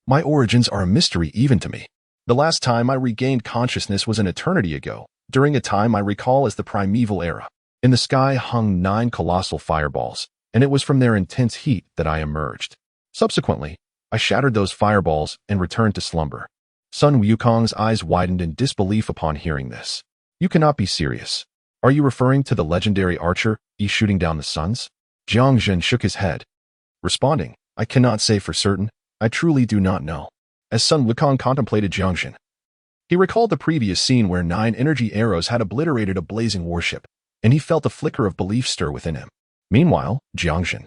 My origins are a mystery even to me. The last time I regained consciousness was an eternity ago, during a time I recall as the primeval era. In the sky hung 9 colossal fireballs, and it was from their intense heat that I emerged. Subsequently, I shattered those fireballs and returned to slumber." Sun Wukong's eyes widened in disbelief upon hearing this. "You cannot be serious. Are you referring to the legendary archer, shooting down the suns?" Jiang Zhen shook his head, responding, "I cannot say for certain. I truly do not know." As Sun Wukong contemplated Jiang Zhen, he recalled the previous scene where 9 energy arrows had obliterated a blazing warship, and he felt a flicker of belief stir within him. Meanwhile, Jiang Zhen,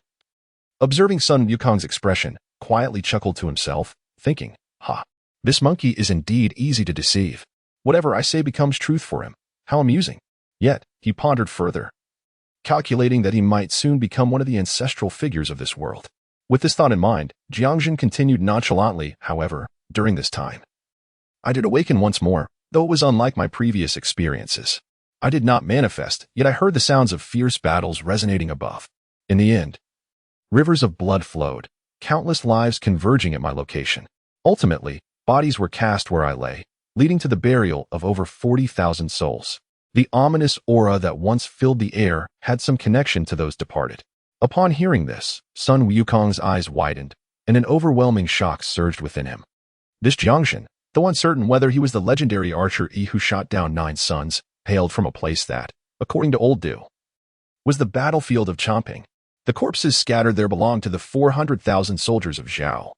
observing Sun Wukong's expression, quietly chuckled to himself, thinking, "Ha, this monkey is indeed easy to deceive. Whatever I say becomes truth for him. How amusing." Yet, he pondered further, calculating that he might soon become one of the ancestral figures of this world. With this thought in mind, Jiang Zhen continued nonchalantly, however, during this time, "I did awaken once more, though it was unlike my previous experiences. I did not manifest, yet I heard the sounds of fierce battles resonating above. In the end, rivers of blood flowed, countless lives converging at my location. Ultimately, bodies were cast where I lay, leading to the burial of over 40,000 souls. The ominous aura that once filled the air had some connection to those departed." Upon hearing this, Sun Wukong's eyes widened, and an overwhelming shock surged within him. This Jiang Zhen, though uncertain whether he was the legendary archer who shot down 9 suns, hailed from a place that, according to old Du, was the battlefield of Chongping. The corpses scattered there belonged to the 400,000 soldiers of Zhao,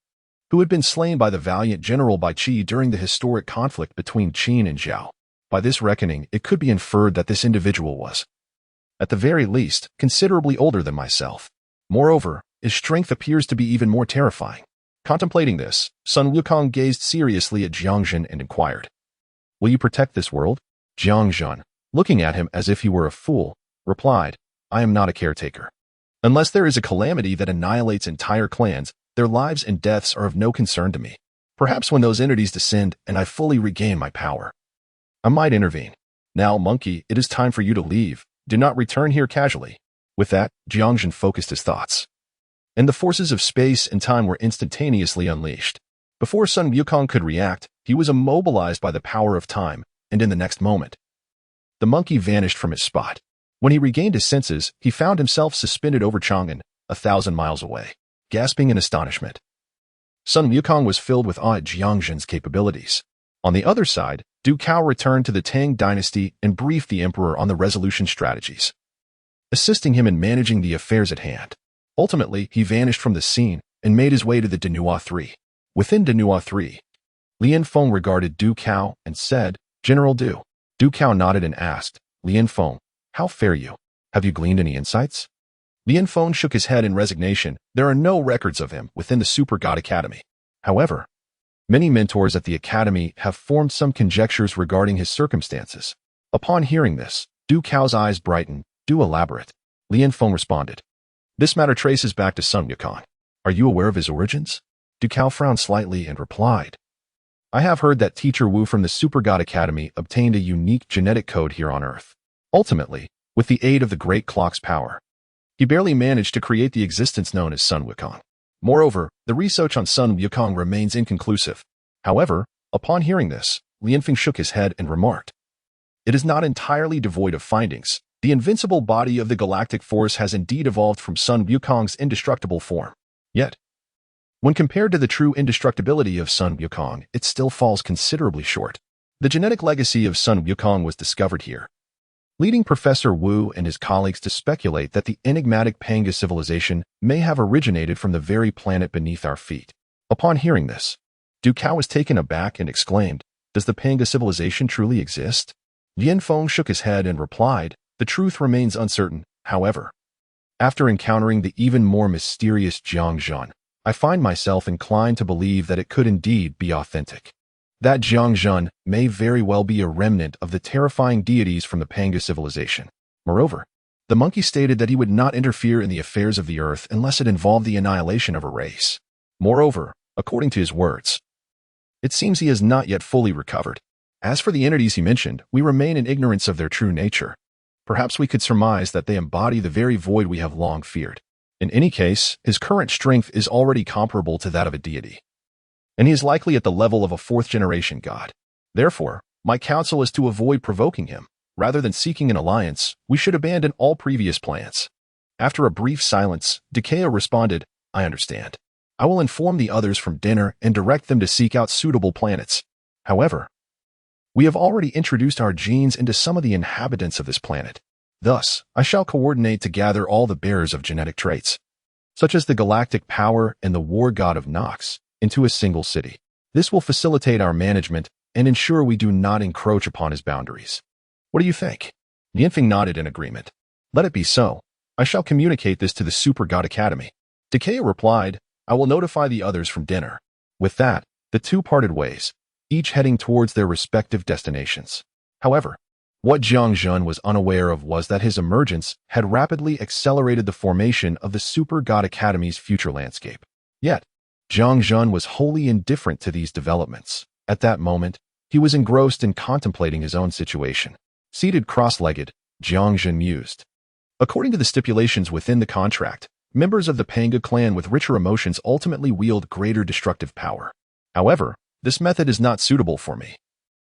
who had been slain by the valiant General Bai Qi during the historic conflict between Qin and Zhao. By this reckoning, it could be inferred that this individual was, at the very least, considerably older than myself. Moreover, his strength appears to be even more terrifying. Contemplating this, Sun Wukong gazed seriously at Jiang Zhen and inquired, "Will you protect this world?" Jiang Zhen, looking at him as if he were a fool, replied, "I am not a caretaker. Unless there is a calamity that annihilates entire clans, their lives and deaths are of no concern to me. Perhaps when those entities descend and I fully regain my power, I might intervene. Now, monkey, it is time for you to leave. Do not return here casually." With that, Jiang Zhen focused his thoughts, and the forces of space and time were instantaneously unleashed. Before Sun Wukong could react, he was immobilized by the power of time, and in the next moment, the monkey vanished from his spot. When he regained his senses, he found himself suspended over Chang'an, 1,000 miles away. Gasping in astonishment, Sun Wukong was filled with awe at Jiang Zhen's capabilities. On the other side, Du Cao returned to the Tang dynasty and briefed the emperor on the resolution strategies, assisting him in managing the affairs at hand. Ultimately, he vanished from the scene and made his way to the Nuwa III. Within Nuwa III, Lian Feng regarded Du Cao and said, "General Du." Du Cao nodded and asked, "Lian Feng, how fare you? Have you gleaned any insights?" Lian Feng shook his head in resignation. There are no records of him within the Super God Academy. However, many mentors at the Academy have formed some conjectures regarding his circumstances. Upon hearing this, Du Cao's eyes brightened. "Do elaborate." Lian Feng responded. "This matter traces back to Sun Wukong. Are you aware of his origins?" Du Cao frowned slightly and replied, "I have heard that Teacher Wu from the Super God Academy obtained a unique genetic code here on Earth. Ultimately, with the aid of the Great Clock's power, he barely managed to create the existence known as Sun Wukong. Moreover, the research on Sun Wukong remains inconclusive." However, upon hearing this, Lianfeng shook his head and remarked, "It is not entirely devoid of findings. The invincible body of the galactic force has indeed evolved from Sun Wukong's indestructible form. Yet, when compared to the true indestructibility of Sun Wukong, it still falls considerably short. The genetic legacy of Sun Wukong was discovered here, leading Professor Wu and his colleagues to speculate that the enigmatic Pangu civilization may have originated from the very planet beneath our feet." Upon hearing this, Du Cao was taken aback and exclaimed, "Does the Pangu civilization truly exist?" Lian Feng shook his head and replied, "The truth remains uncertain. However, after encountering the even more mysterious Jiang Zhen, I find myself inclined to believe that it could indeed be authentic. That Jiang Zhen may very well be a remnant of the terrifying deities from the Pangu civilization. Moreover, the monkey stated that he would not interfere in the affairs of the earth unless it involved the annihilation of a race. Moreover, according to his words, it seems he has not yet fully recovered. As for the entities he mentioned, we remain in ignorance of their true nature. Perhaps we could surmise that they embody the very void we have long feared. In any case, his current strength is already comparable to that of a deity, and he is likely at the level of a fourth-generation god. Therefore, my counsel is to avoid provoking him. Rather than seeking an alliance, we should abandon all previous plans." After a brief silence, Dekeo responded, "I understand. I will inform the others from dinner and direct them to seek out suitable planets. However, we have already introduced our genes into some of the inhabitants of this planet. Thus, I shall coordinate to gather all the bearers of genetic traits, such as the galactic power and the war god of Nox, into a single city. This will facilitate our management and ensure we do not encroach upon his boundaries. What do you think?" Lianfeng nodded in agreement. "Let it be so. I shall communicate this to the Super God Academy." Dekeo replied, "I will notify the others from dinner." With that, the two parted ways, each heading towards their respective destinations. However, what Jiang Zhen was unaware of was that his emergence had rapidly accelerated the formation of the Super God Academy's future landscape. Yet, Jiang Zhen was wholly indifferent to these developments. At that moment, he was engrossed in contemplating his own situation. Seated cross-legged, Jiang Zhen mused. According to the stipulations within the contract, members of the Pangu clan with richer emotions ultimately wield greater destructive power. However, this method is not suitable for me,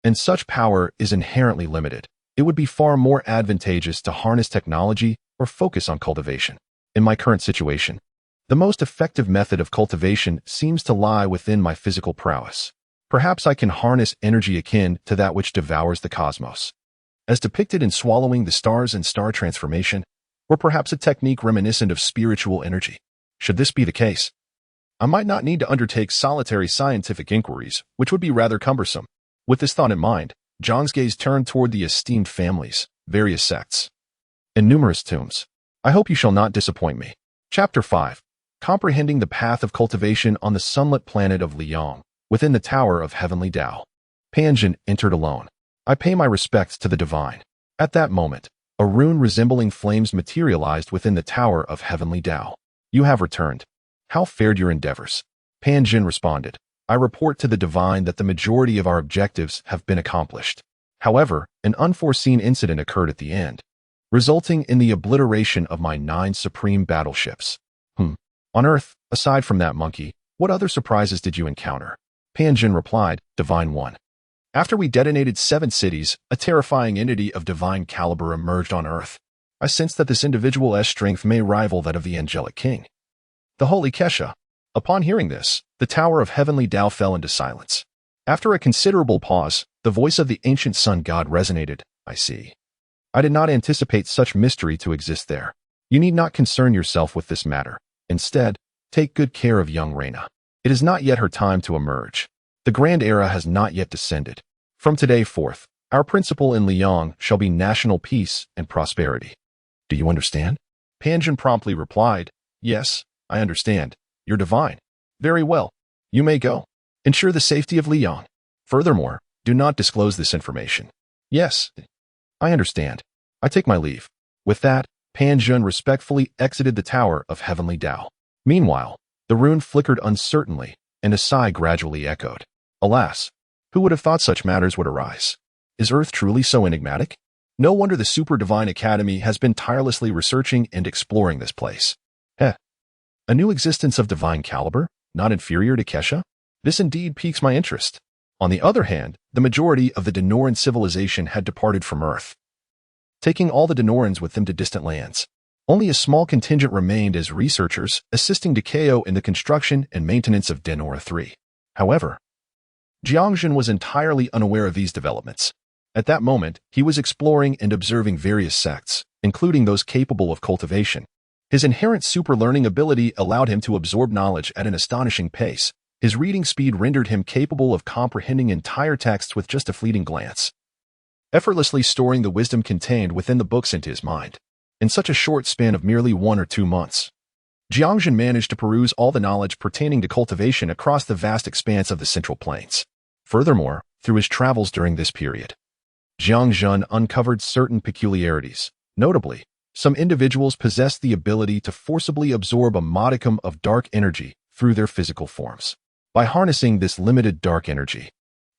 and such power is inherently limited. It would be far more advantageous to harness technology or focus on cultivation. In my current situation, the most effective method of cultivation seems to lie within my physical prowess. Perhaps I can harness energy akin to that which devours the cosmos, as depicted in swallowing the stars and star transformation, or perhaps a technique reminiscent of spiritual energy. Should this be the case, I might not need to undertake solitary scientific inquiries, which would be rather cumbersome. With this thought in mind, Zhang's gaze turned toward the esteemed families, various sects, and numerous tombs. I hope you shall not disappoint me. Chapter 5. Comprehending the path of cultivation on the sunlit planet of Liang, within the Tower of Heavenly Tao. Panjin entered alone. I pay my respects to the divine. At that moment, a rune resembling flames materialized within the Tower of Heavenly Tao. You have returned. How fared your endeavors? Panjin responded. I report to the divine that the majority of our objectives have been accomplished. However, an unforeseen incident occurred at the end, resulting in the obliteration of my 9 supreme battleships. On Earth, aside from that monkey, what other surprises did you encounter? Panjin replied, Divine One. After we detonated 7 cities, a terrifying entity of divine caliber emerged on Earth. I sensed that this individual's strength may rival that of the angelic king, the Holy Kesha. Upon hearing this, the tower of heavenly Tao fell into silence. After a considerable pause, the voice of the ancient sun god resonated. I see. I did not anticipate such mystery to exist there. You need not concern yourself with this matter. Instead, take good care of young Reina. It is not yet her time to emerge. The grand era has not yet descended. From today forth, our principle in Liang shall be national peace and prosperity. Do you understand? Panjin promptly replied, Yes, I understand. You're divine. Very well. You may go. Ensure the safety of Liang. Furthermore, do not disclose this information. Yes, I understand. I take my leave. With that, Panjin respectfully exited the tower of heavenly Tao. Meanwhile, the rune flickered uncertainly, and a sigh gradually echoed. Alas, who would have thought such matters would arise? Is Earth truly so enigmatic? No wonder the Super Divine Academy has been tirelessly researching and exploring this place. A new existence of divine caliber, not inferior to Kesha? This indeed piques my interest. On the other hand, the majority of the Denoran civilization had departed from Earth, taking all the Denorans with them to distant lands. Only a small contingent remained as researchers, assisting Takeo in the construction and maintenance of Denora 3. However, Jiang Zhen was entirely unaware of these developments. At that moment, he was exploring and observing various sects, including those capable of cultivation. His inherent super-learning ability allowed him to absorb knowledge at an astonishing pace. His reading speed rendered him capable of comprehending entire texts with just a fleeting glance, effortlessly storing the wisdom contained within the books into his mind. In such a short span of merely 1 or 2 months, Jiang Zhen managed to peruse all the knowledge pertaining to cultivation across the vast expanse of the Central Plains. Furthermore, through his travels during this period, Jiang Zhen uncovered certain peculiarities. Notably, some individuals possessed the ability to forcibly absorb a modicum of dark energy through their physical forms. By harnessing this limited dark energy,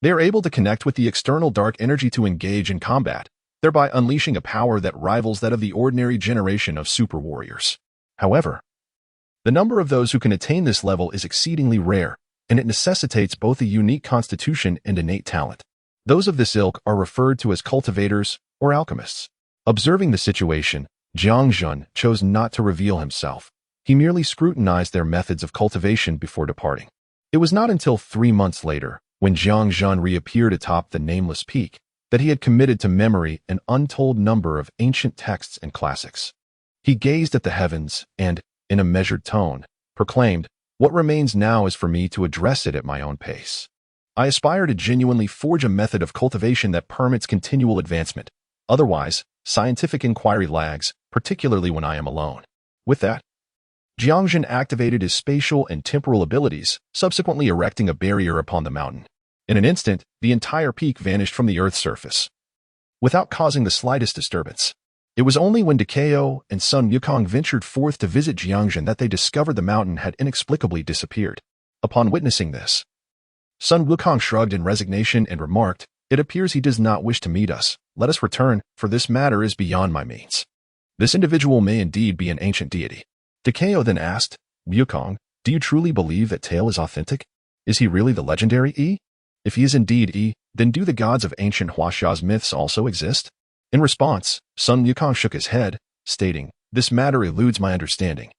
they are able to connect with the external dark energy to engage in combat, thereby unleashing a power that rivals that of the ordinary generation of super warriors. However, the number of those who can attain this level is exceedingly rare, and it necessitates both a unique constitution and innate talent. Those of this ilk are referred to as cultivators or alchemists. Observing the situation, Jiang Zhen chose not to reveal himself. He merely scrutinized their methods of cultivation before departing. It was not until 3 months later, when Jiang Zhen reappeared atop the nameless peak, that he had committed to memory an untold number of ancient texts and classics. He gazed at the heavens and, in a measured tone, proclaimed, "What remains now is for me to address it at my own pace. I aspire to genuinely forge a method of cultivation that permits continual advancement. Otherwise, scientific inquiry lags, particularly when I am alone." With that, Jiang Zhen activated his spatial and temporal abilities, subsequently erecting a barrier upon the mountain. In an instant, the entire peak vanished from the Earth's surface, without causing the slightest disturbance. It was only when Takeo and Sun Wukong ventured forth to visit Jiang Zhen that they discovered the mountain had inexplicably disappeared. Upon witnessing this, Sun Wukong shrugged in resignation and remarked, "It appears he does not wish to meet us. Let us return, for this matter is beyond my means." This individual may indeed be an ancient deity. Takeo then asked, "Wukong, do you truly believe that tale is authentic? Is he really the legendary Yi? If he is indeed Yi, then do the gods of ancient Huaxia's myths also exist?" In response, Sun Wukong shook his head, stating, "This matter eludes my understanding,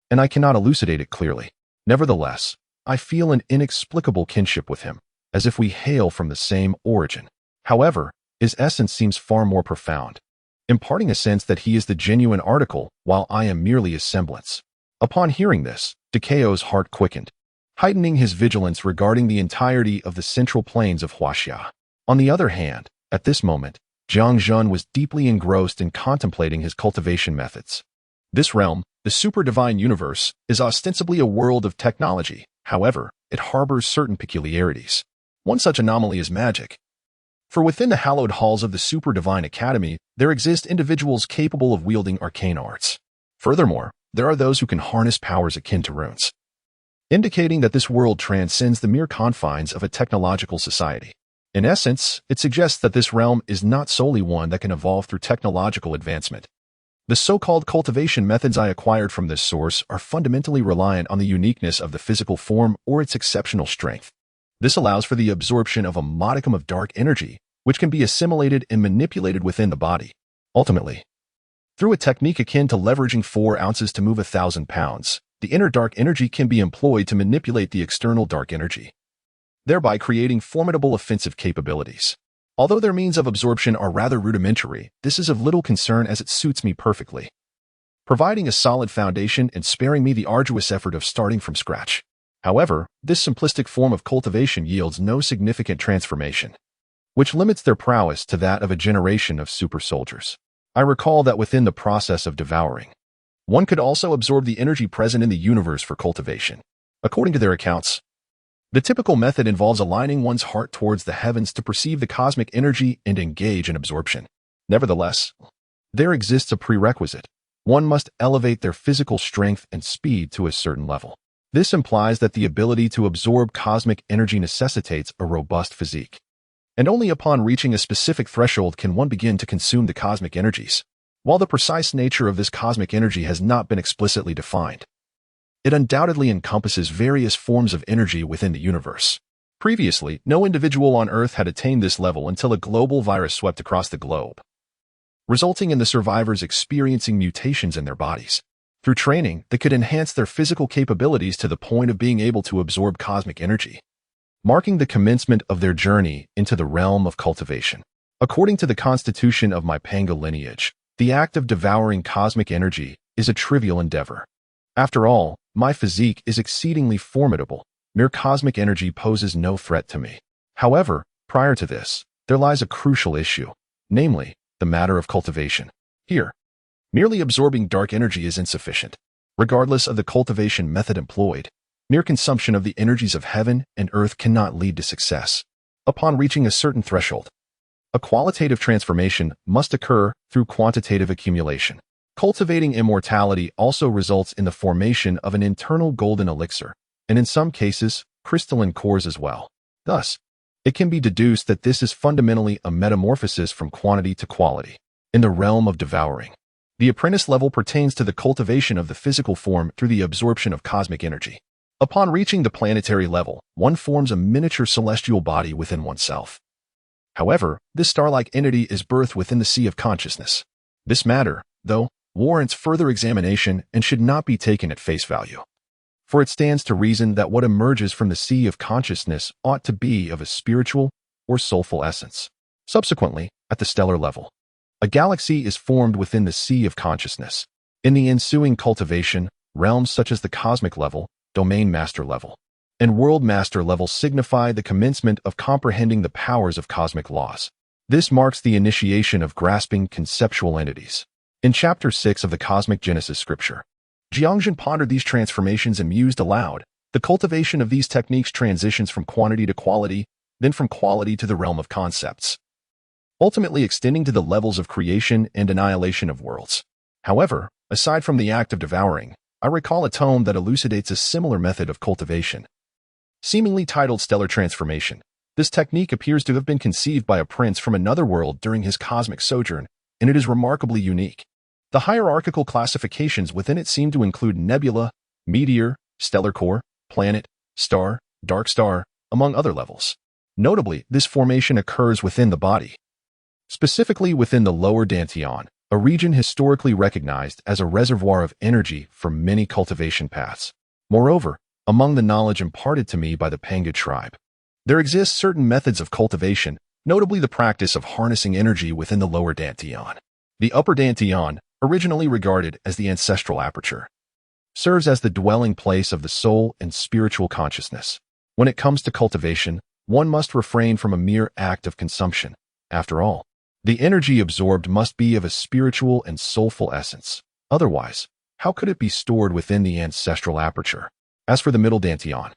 and I cannot elucidate it clearly. Nevertheless, I feel an inexplicable kinship with him, as if we hail from the same origin. However, his essence seems far more profound, imparting a sense that he is the genuine article while I am merely his semblance." Upon hearing this, Takeo's heart quickened, heightening his vigilance regarding the entirety of the central plains of Huaxia. On the other hand, at this moment, Jiang Zhen was deeply engrossed in contemplating his cultivation methods. This realm, the super divine universe, is ostensibly a world of technology. However, it harbors certain peculiarities. One such anomaly is magic. For within the hallowed halls of the Super Divine Academy, there exist individuals capable of wielding arcane arts. Furthermore, there are those who can harness powers akin to runes, indicating that this world transcends the mere confines of a technological society. In essence, it suggests that this realm is not solely one that can evolve through technological advancement. The so-called cultivation methods I acquired from this source are fundamentally reliant on the uniqueness of the physical form or its exceptional strength. This allows for the absorption of a modicum of dark energy, which can be assimilated and manipulated within the body. Ultimately, through a technique akin to leveraging 4 ounces to move 1,000 pounds, the inner dark energy can be employed to manipulate the external dark energy, thereby creating formidable offensive capabilities. Although their means of absorption are rather rudimentary, this is of little concern as it suits me perfectly, providing a solid foundation and sparing me the arduous effort of starting from scratch. However, this simplistic form of cultivation yields no significant transformation, which limits their prowess to that of a generation of super soldiers. I recall that within the process of devouring, one could also absorb the energy present in the universe for cultivation. According to their accounts, the typical method involves aligning one's heart towards the heavens to perceive the cosmic energy and engage in absorption. Nevertheless, there exists a prerequisite. One must elevate their physical strength and speed to a certain level. This implies that the ability to absorb cosmic energy necessitates a robust physique, and only upon reaching a specific threshold can one begin to consume the cosmic energies. While the precise nature of this cosmic energy has not been explicitly defined, it undoubtedly encompasses various forms of energy within the universe. Previously, no individual on Earth had attained this level until a global virus swept across the globe, resulting in the survivors experiencing mutations in their bodies. Through training, they could enhance their physical capabilities to the point of being able to absorb cosmic energy, marking the commencement of their journey into the realm of cultivation. According to the constitution of my Pangu lineage, the act of devouring cosmic energy is a trivial endeavor. After all, my physique is exceedingly formidable. Mere cosmic energy poses no threat to me. However, prior to this, there lies a crucial issue, namely, the matter of cultivation. Here, merely absorbing dark energy is insufficient. Regardless of the cultivation method employed, mere consumption of the energies of heaven and earth cannot lead to success. Upon reaching a certain threshold, a qualitative transformation must occur through quantitative accumulation. Cultivating immortality also results in the formation of an internal golden elixir, and in some cases, crystalline cores as well. Thus, it can be deduced that this is fundamentally a metamorphosis from quantity to quality. In the realm of devouring, the apprentice level pertains to the cultivation of the physical form through the absorption of cosmic energy. Upon reaching the planetary level, one forms a miniature celestial body within oneself. However, this star-like entity is birthed within the sea of consciousness. This matter, though, warrants further examination and should not be taken at face value, for it stands to reason that what emerges from the sea of consciousness ought to be of a spiritual or soulful essence. Subsequently, at the stellar level, a galaxy is formed within the sea of consciousness. In the ensuing cultivation, realms such as the cosmic level, domain master level, and world master level signify the commencement of comprehending the powers of cosmic laws. This marks the initiation of grasping conceptual entities. In Chapter 6 of the Cosmic Genesis scripture, Jiang Zhen pondered these transformations and mused aloud. The cultivation of these techniques transitions from quantity to quality, then from quality to the realm of concepts, ultimately extending to the levels of creation and annihilation of worlds. However, aside from the act of devouring, I recall a tome that elucidates a similar method of cultivation, seemingly titled Stellar Transformation. This technique appears to have been conceived by a prince from another world during his cosmic sojourn, and it is remarkably unique. The hierarchical classifications within it seem to include nebula, meteor, stellar core, planet, star, dark star, among other levels. Notably, this formation occurs within the body, specifically within the lower dantian, a region historically recognized as a reservoir of energy for many cultivation paths. Moreover, among the knowledge imparted to me by the Pangu tribe, there exist certain methods of cultivation, notably the practice of harnessing energy within the lower dantian. The upper dantian, originally regarded as the ancestral aperture, serves as the dwelling place of the soul and spiritual consciousness. When it comes to cultivation, one must refrain from a mere act of consumption. After all, the energy absorbed must be of a spiritual and soulful essence. Otherwise, how could it be stored within the ancestral aperture? As for the middle dantian,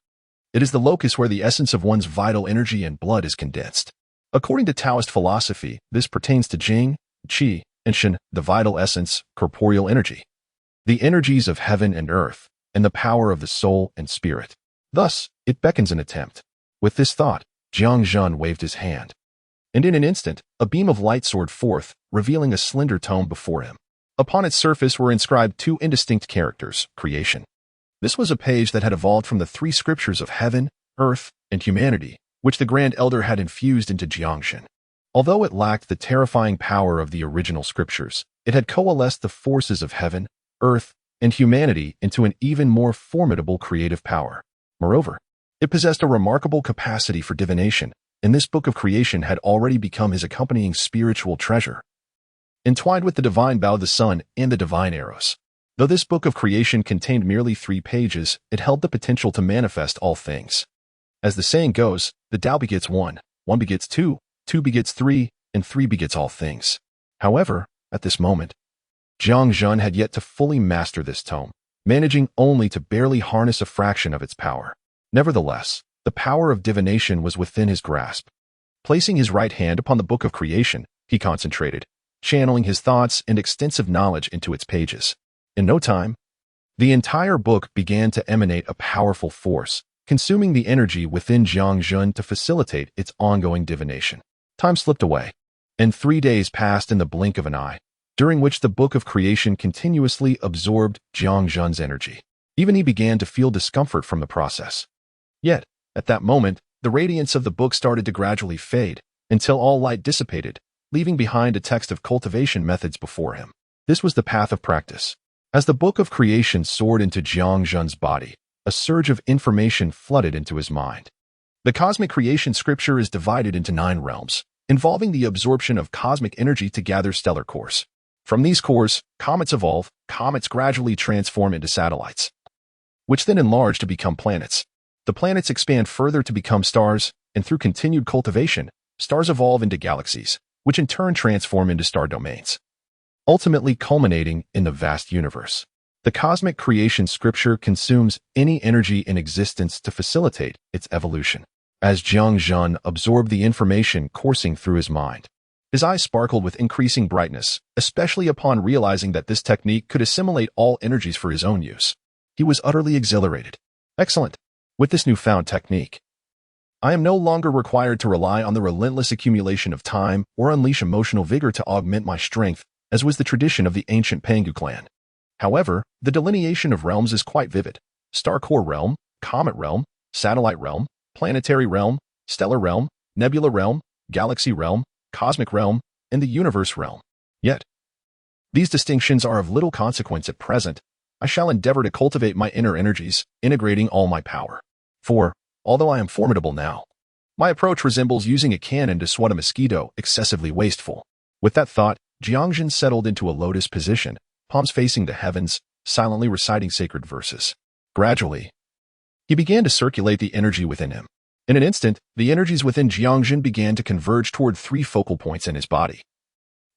it is the locus where the essence of one's vital energy and blood is condensed. According to Taoist philosophy, this pertains to Jing, Qi, and Shen, the vital essence, corporeal energy, the energies of heaven and earth, and the power of the soul and spirit. Thus, it beckons an attempt. With this thought, Jiang Zhen waved his hand, and in an instant, a beam of light soared forth, revealing a slender tome before him. Upon its surface were inscribed two indistinct characters, creation. This was a page that had evolved from the three scriptures of heaven, earth, and humanity, which the Grand Elder had infused into Jiang Chen. Although it lacked the terrifying power of the original scriptures, it had coalesced the forces of heaven, earth, and humanity into an even more formidable creative power. Moreover, it possessed a remarkable capacity for divination, and this book of creation had already become his accompanying spiritual treasure, entwined with the divine bow of the sun and the divine arrows. Though this book of creation contained merely 3 pages, it held the potential to manifest all things. As the saying goes, the Tao begets 1, 1 begets 2, 2 begets 3, and 3 begets all things. However, at this moment, Jiang Zhen had yet to fully master this tome, managing only to barely harness a fraction of its power. Nevertheless, the power of divination was within his grasp. Placing his right hand upon the book of creation, he concentrated, channeling his thoughts and extensive knowledge into its pages. In no time, the entire book began to emanate a powerful force, consuming the energy within Jiang Zhen to facilitate its ongoing divination. Time slipped away, and 3 days passed in the blink of an eye, during which the book of creation continuously absorbed Jiang Zhen's energy. Even he began to feel discomfort from the process. Yet, at that moment, the radiance of the book started to gradually fade, until all light dissipated, leaving behind a text of cultivation methods before him. This was the path of practice. As the book of creation soared into Jiang Zhen's body, a surge of information flooded into his mind. The cosmic creation scripture is divided into 9 realms, involving the absorption of cosmic energy to gather stellar cores. From these cores, comets evolve, comets gradually transform into satellites, which then enlarge to become planets. The planets expand further to become stars, and through continued cultivation, stars evolve into galaxies, which in turn transform into star domains, ultimately culminating in the vast universe. The cosmic creation scripture consumes any energy in existence to facilitate its evolution. As Jiang Zhen absorbed the information coursing through his mind, his eyes sparkled with increasing brightness, especially upon realizing that this technique could assimilate all energies for his own use. He was utterly exhilarated. Excellent. With this newfound technique, I am no longer required to rely on the relentless accumulation of time or unleash emotional vigor to augment my strength, as was the tradition of the ancient Pangu clan. However, the delineation of realms is quite vivid. Star core realm, comet realm, satellite realm, planetary realm, stellar realm, nebula realm, galaxy realm, cosmic realm, and the universe realm. Yet, these distinctions are of little consequence at present. I shall endeavor to cultivate my inner energies, integrating all my power. For, although I am formidable now, my approach resembles using a cannon to swat a mosquito, excessively wasteful. With that thought, Jiang Zhen settled into a lotus position, palms facing the heavens, silently reciting sacred verses. Gradually, he began to circulate the energy within him. In an instant, the energies within Jiang Zhen began to converge toward 3 focal points in his body,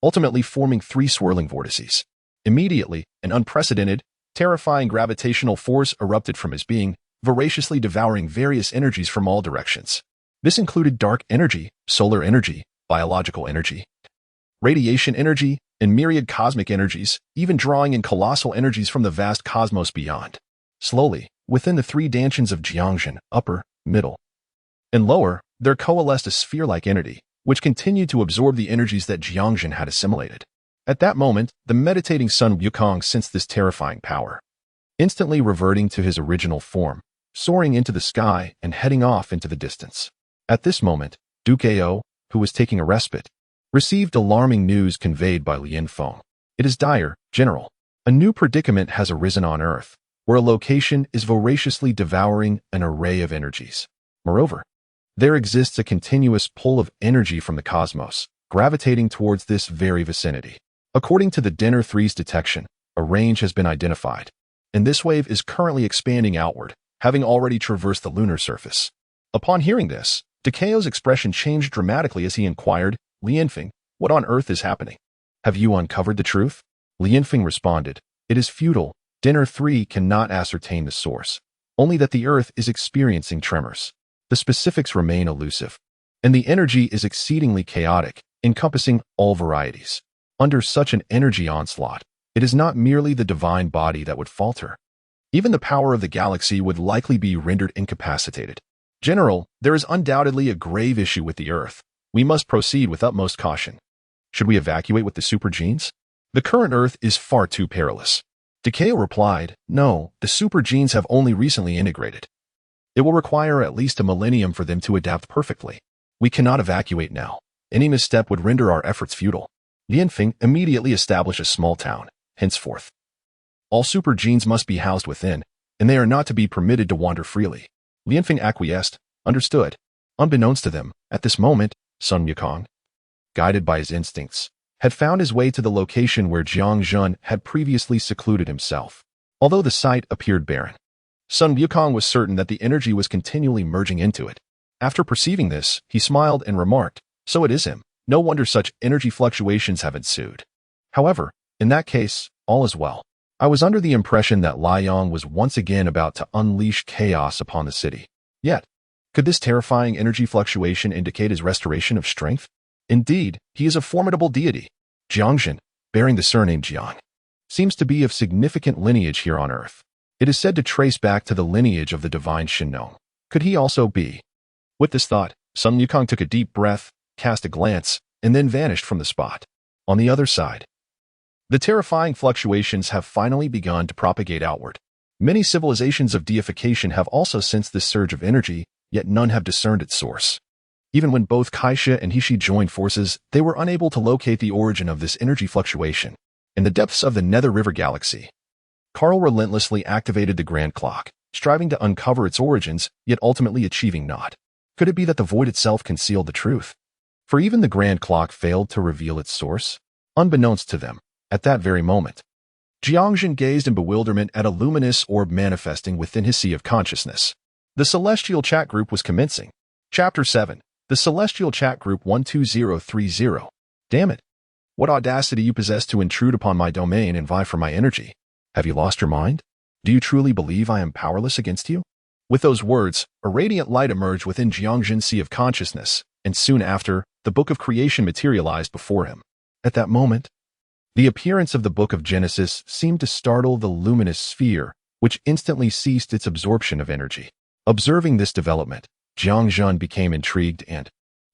ultimately forming 3 swirling vortices. Immediately, an unprecedented, terrifying gravitational force erupted from his being, voraciously devouring various energies from all directions. This included dark energy, solar energy, biological energy, radiation energy, and myriad cosmic energies, even drawing in colossal energies from the vast cosmos beyond. Slowly, within the 3 dantians of Jiang Zhen, upper, middle, and lower, there coalesced a sphere-like entity, which continued to absorb the energies that Jiang Zhen had assimilated. At that moment, the meditating Sun Wukong sensed this terrifying power, instantly reverting to his original form, soaring into the sky and heading off into the distance. At this moment, Duke Ao, who was taking a respite, received alarming news conveyed by Lian Feng. It is dire, General. A new predicament has arisen on Earth, where a location is voraciously devouring an array of energies. Moreover, there exists a continuous pull of energy from the cosmos, gravitating towards this very vicinity. According to the Dinner 3's detection, a range has been identified, and this wave is currently expanding outward, having already traversed the lunar surface. Upon hearing this, Dekao's expression changed dramatically as he inquired, Lianfeng, what on earth is happening? Have you uncovered the truth? Lianfeng responded, it is futile. Dinner 3 cannot ascertain the source, only that the Earth is experiencing tremors. The specifics remain elusive, and the energy is exceedingly chaotic, encompassing all varieties. Under such an energy onslaught, it is not merely the divine body that would falter. Even the power of the galaxy would likely be rendered incapacitated. General, there is undoubtedly a grave issue with the Earth. We must proceed with utmost caution. Should we evacuate with the super genes? The current Earth is far too perilous. Dekao replied, no, the super genes have only recently integrated. It will require at least a millennium for them to adapt perfectly. We cannot evacuate now. Any misstep would render our efforts futile. Lianfeng immediately established a small town, henceforth. All super genes must be housed within, and they are not to be permitted to wander freely. Lianfeng acquiesced, understood. Unbeknownst to them, at this moment, Sun Wukong, guided by his instincts, had found his way to the location where Jiang Zhen had previously secluded himself. Although the site appeared barren, Sun Wukong was certain that the energy was continually merging into it. After perceiving this, he smiled and remarked, "So it is him. No wonder such energy fluctuations have ensued. However, in that case, all is well. I was under the impression that Liang was once again about to unleash chaos upon the city. Yet, could this terrifying energy fluctuation indicate his restoration of strength? Indeed, he is a formidable deity. Jiang Zhen, bearing the surname Jiang, seems to be of significant lineage here on Earth. It is said to trace back to the lineage of the divine Shinong. Could he also be?" With this thought, Sun Wukong took a deep breath, cast a glance, and then vanished from the spot. On the other side, the terrifying fluctuations have finally begun to propagate outward. Many civilizations of deification have also sensed this surge of energy, yet none have discerned its source. Even when both Kaisha and Hishi joined forces, they were unable to locate the origin of this energy fluctuation. In the depths of the Nether River Galaxy, Carl relentlessly activated the Grand Clock, striving to uncover its origins, yet ultimately achieving naught. Could it be that the void itself concealed the truth? For even the Grand Clock failed to reveal its source. Unbeknownst to them, at that very moment, Jiang Zhen gazed in bewilderment at a luminous orb manifesting within his sea of consciousness. The Celestial Chat Group was commencing. Chapter 7. The Celestial Chat Group 12030. Damn it. What audacity you possess to intrude upon my domain and vie for my energy. Have you lost your mind? Do you truly believe I am powerless against you? With those words, a radiant light emerged within Jiang Zhen's sea of consciousness, and soon after, the Book of Creation materialized before him. At that moment, the appearance of the Book of Genesis seemed to startle the luminous sphere, which instantly ceased its absorption of energy. Observing this development, Jiang Zhen became intrigued and,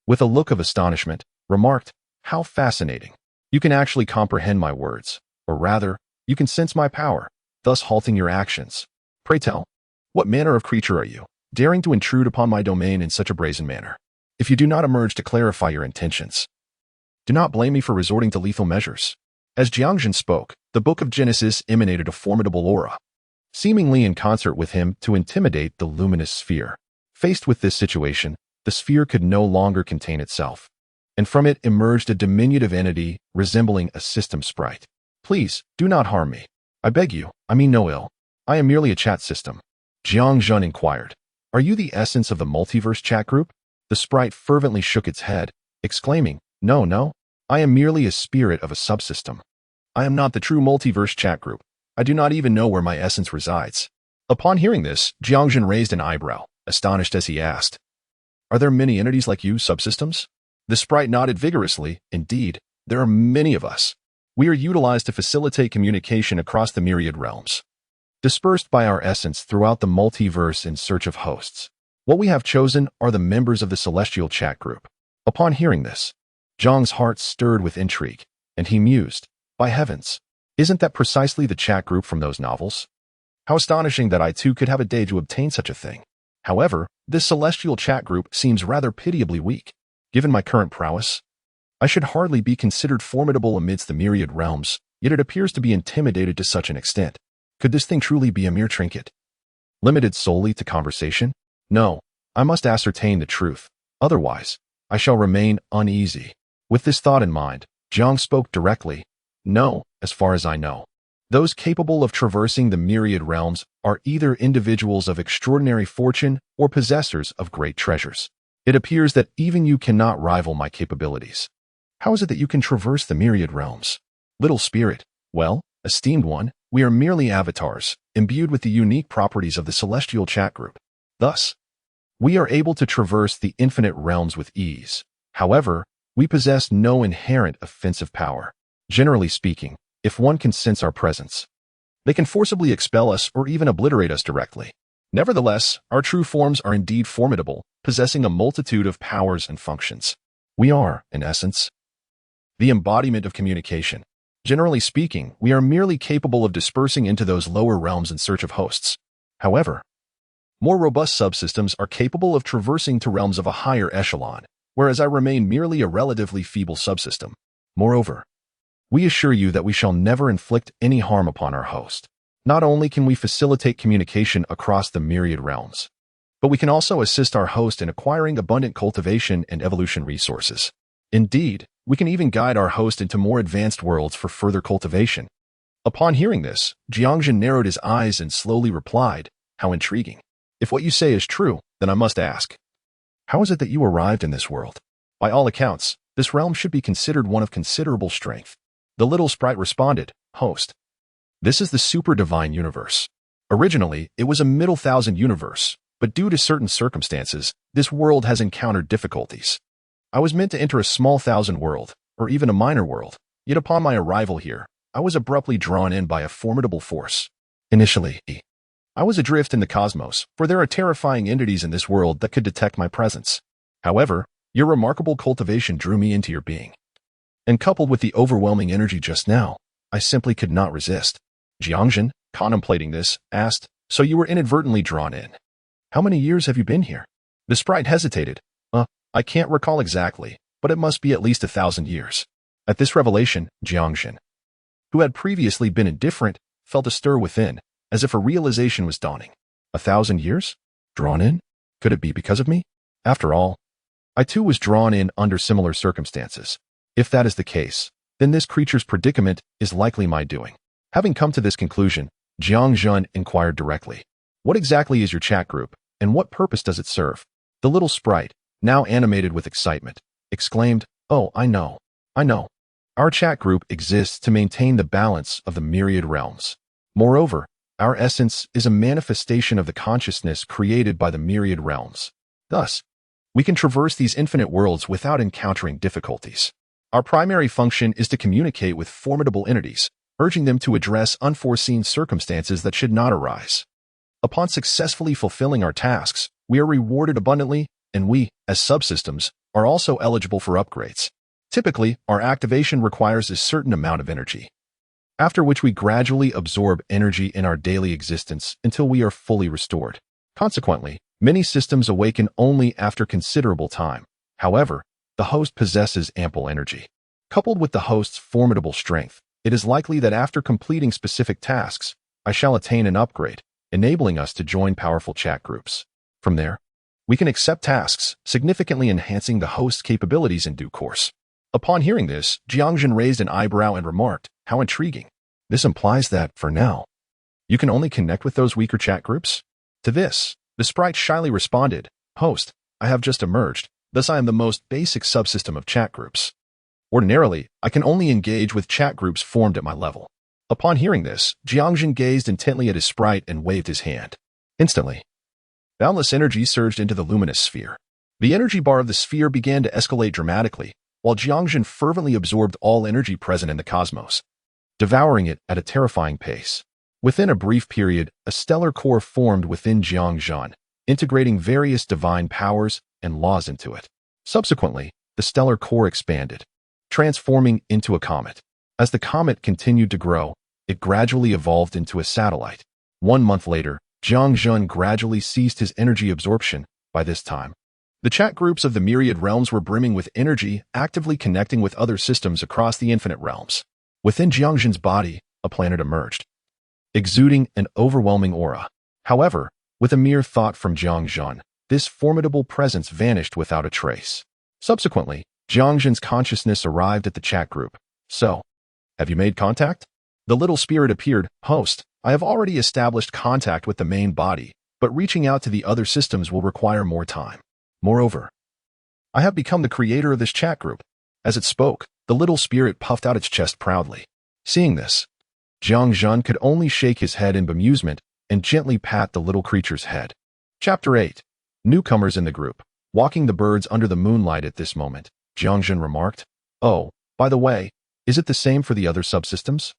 with a look of astonishment, remarked, "How fascinating. You can actually comprehend my words, or rather, you can sense my power, thus halting your actions. Pray tell, what manner of creature are you, daring to intrude upon my domain in such a brazen manner? If you do not emerge to clarify your intentions, do not blame me for resorting to lethal measures." As Jiang Zhen spoke, the Book of Genesis emanated a formidable aura, seemingly in concert with him to intimidate the luminous sphere. Faced with this situation, the sphere could no longer contain itself, and from it emerged a diminutive entity resembling a system sprite. "Please, do not harm me. I beg you, I mean no ill. I am merely a chat system." Jiang Zhen inquired, "Are you the essence of the multiverse chat group?" The sprite fervently shook its head, exclaiming, No, I am merely a spirit of a subsystem. I am not the true multiverse chat group. I do not even know where my essence resides." Upon hearing this, Jiang Zhen raised an eyebrow, astonished as he asked, "Are there many entities like you, subsystems?" The sprite nodded vigorously. "Indeed, there are many of us. We are utilized to facilitate communication across the myriad realms, dispersed by our essence throughout the multiverse in search of hosts. What we have chosen are the members of the Celestial Chat Group." Upon hearing this, Zhang's heart stirred with intrigue, and he mused, "By heavens, isn't that precisely the chat group from those novels? How astonishing that I too could have a day to obtain such a thing. However, this Celestial Chat Group seems rather pitiably weak. Given my current prowess, I should hardly be considered formidable amidst the myriad realms, yet it appears to be intimidated to such an extent. Could this thing truly be a mere trinket, limited solely to conversation? No, I must ascertain the truth. Otherwise, I shall remain uneasy." With this thought in mind, Jiang spoke directly. "No, as far as I know, those capable of traversing the myriad realms are either individuals of extraordinary fortune or possessors of great treasures. It appears that even you cannot rival my capabilities. How is it that you can traverse the myriad realms?" "Little spirit, well, esteemed one, we are merely avatars, imbued with the unique properties of the Celestial Chat Group. Thus, we are able to traverse the infinite realms with ease. However, we possess no inherent offensive power. Generally speaking, if one can sense our presence, they can forcibly expel us or even obliterate us directly. Nevertheless, our true forms are indeed formidable, possessing a multitude of powers and functions. We are, in essence, the embodiment of communication. Generally speaking, we are merely capable of dispersing into those lower realms in search of hosts. However, more robust subsystems are capable of traversing to realms of a higher echelon, whereas I remain merely a relatively feeble subsystem. Moreover, we assure you that we shall never inflict any harm upon our host. Not only can we facilitate communication across the myriad realms, but we can also assist our host in acquiring abundant cultivation and evolution resources. Indeed, we can even guide our host into more advanced worlds for further cultivation. Upon hearing this, Jiang Zhen narrowed his eyes and slowly replied, "How intriguing. If what you say is true, then I must ask, how is it that you arrived in this world? By all accounts, this realm should be considered one of considerable strength." The little sprite responded, "Host, this is the super divine universe. Originally, it was a middle thousand universe, but due to certain circumstances, this world has encountered difficulties. I was meant to enter a small thousand world, or even a minor world, yet upon my arrival here, I was abruptly drawn in by a formidable force. Initially, I was adrift in the cosmos, for there are terrifying entities in this world that could detect my presence. However, your remarkable cultivation drew me into your being. And coupled with the overwhelming energy just now, I simply could not resist." Jiang Zhen, contemplating this, asked, "So you were inadvertently drawn in. How many years have you been here?" The sprite hesitated. I can't recall exactly, but it must be at least 1,000 years." At this revelation, Jiang Zhen, who had previously been indifferent, felt a stir within, as if a realization was dawning. 1,000 years? Drawn in? Could it be because of me? After all, I too was drawn in under similar circumstances. If that is the case, then this creature's predicament is likely my doing. Having come to this conclusion, Jiang Zhen inquired directly, "What exactly is your chat group, and what purpose does it serve?" The little sprite, now animated with excitement, exclaimed, "Oh, I know. Our chat group exists to maintain the balance of the myriad realms. Moreover, our essence is a manifestation of the consciousness created by the myriad realms. Thus, we can traverse these infinite worlds without encountering difficulties. Our primary function is to communicate with formidable entities, urging them to address unforeseen circumstances that should not arise. Upon successfully fulfilling our tasks, we are rewarded abundantly, and we, as subsystems, are also eligible for upgrades. Typically, our activation requires a certain amount of energy, after which we gradually absorb energy in our daily existence until we are fully restored. Consequently, many systems awaken only after considerable time. However, the host possesses ample energy. Coupled with the host's formidable strength, it is likely that after completing specific tasks, I shall attain an upgrade, enabling us to join powerful chat groups. From there, we can accept tasks, significantly enhancing the host's capabilities in due course." Upon hearing this, Jiang Zhen raised an eyebrow and remarked, "How intriguing. This implies that, for now, you can only connect with those weaker chat groups?" To this, the sprite shyly responded, "Host, I have just emerged, thus I am the most basic subsystem of chat groups. Ordinarily, I can only engage with chat groups formed at my level." Upon hearing this, Jiang Zhen gazed intently at his sprite and waved his hand. Instantly, boundless energy surged into the luminous sphere. The energy bar of the sphere began to escalate dramatically, while Jiang Zhen fervently absorbed all energy present in the cosmos, devouring it at a terrifying pace. Within a brief period, a stellar core formed within Jiang Zhen, integrating various divine powers and laws into it. Subsequently, the stellar core expanded, transforming into a comet. As the comet continued to grow, it gradually evolved into a satellite. 1 month later, Jiang Zhen gradually ceased his energy absorption. By this time, the chat groups of the myriad realms were brimming with energy, actively connecting with other systems across the infinite realms. Within Jiang Zhen's body, a planet emerged, exuding an overwhelming aura. However, with a mere thought from Jiang Zhen, this formidable presence vanished without a trace. Subsequently, Jiang Zhen's consciousness arrived at the chat group. "So, have you made contact?" The little spirit appeared. "Host, I have already established contact with the main body, but reaching out to the other systems will require more time. Moreover, I have become the creator of this chat group." As it spoke, the little spirit puffed out its chest proudly. Seeing this, Jiang Zhen could only shake his head in bemusement and gently pat the little creature's head. Chapter 8. Newcomers in the group. Walking the birds under the moonlight at this moment, Jiang Zhen remarked, "Oh, by the way, is it the same for the other subsystems?"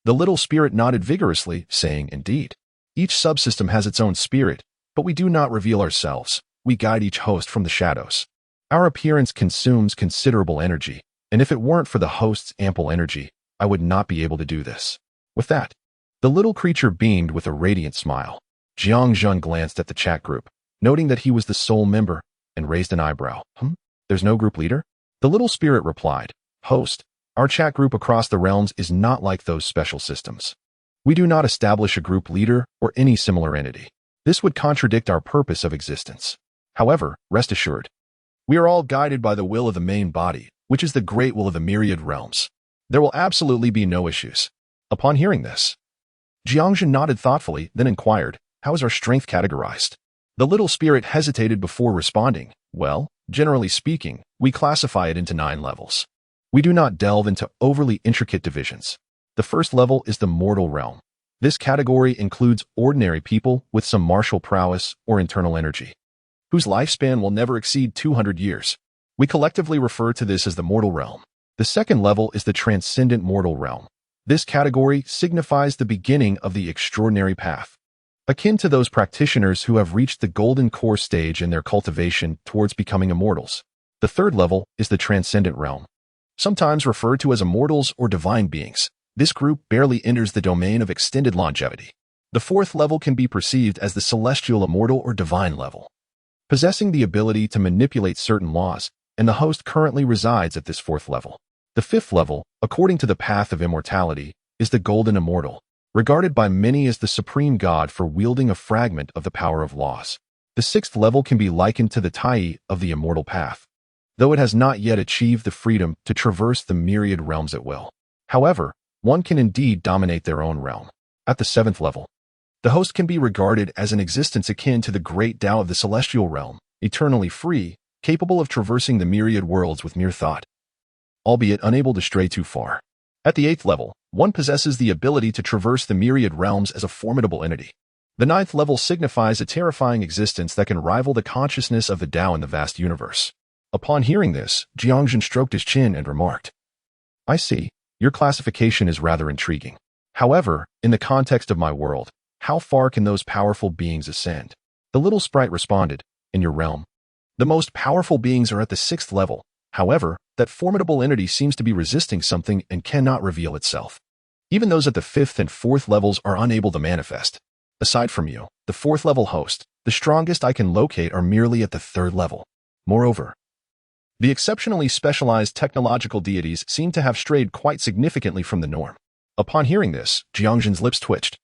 The little spirit nodded vigorously, saying, "Indeed. Each subsystem has its own spirit, but we do not reveal ourselves. We guide each host from the shadows. Our appearance consumes considerable energy, and if it weren't for the host's ample energy, I would not be able to do this." With that, the little creature beamed with a radiant smile. Jiang Zhen glanced at the chat group, noting that he was the sole member, and raised an eyebrow. There's no group leader?" The little spirit replied, "Host, our chat group across the realms is not like those special systems. We do not establish a group leader or any similar entity. This would contradict our purpose of existence. However, rest assured, we are all guided by the will of the main body, which is the great will of the myriad realms. There will absolutely be no issues. Upon hearing this, Jiang Zhen nodded thoughtfully, then inquired, how is our strength categorized? The little spirit hesitated before responding. Well, generally speaking, we classify it into 9 levels. We do not delve into overly intricate divisions. The first level is the mortal realm. This category includes ordinary people with some martial prowess or internal energy, whose lifespan will never exceed 200 years. We collectively refer to this as the mortal realm. The second level is the transcendent mortal realm. This category signifies the beginning of the extraordinary path, akin to those practitioners who have reached the golden core stage in their cultivation towards becoming immortals. The third level is the transcendent realm, sometimes referred to as immortals or divine beings. This group barely enters the domain of extended longevity. The fourth level can be perceived as the celestial immortal or divine level, possessing the ability to manipulate certain laws, and the host currently resides at this fourth level. The fifth level, according to the path of immortality, is the golden immortal, regarded by many as the supreme god for wielding a fragment of the power of laws. The sixth level can be likened to the Tai of the immortal path, though it has not yet achieved the freedom to traverse the myriad realms at will. However, one can indeed dominate their own realm. At the seventh level, the host can be regarded as an existence akin to the great Tao of the celestial realm, eternally free, capable of traversing the myriad worlds with mere thought, albeit unable to stray too far. At the eighth level, one possesses the ability to traverse the myriad realms as a formidable entity. The ninth level signifies a terrifying existence that can rival the consciousness of the Tao in the vast universe. Upon hearing this, Jiang Zhen stroked his chin and remarked, I see. Your classification is rather intriguing. However, in the context of my world, how far can those powerful beings ascend? The little sprite responded, in your realm, the most powerful beings are at the sixth level. However, that formidable entity seems to be resisting something and cannot reveal itself. Even those at the fifth and fourth levels are unable to manifest. Aside from you, the fourth level host, the strongest I can locate are merely at the third level. Moreover, the exceptionally specialized technological deities seem to have strayed quite significantly from the norm. Upon hearing this, Jiang Zhen's lips twitched,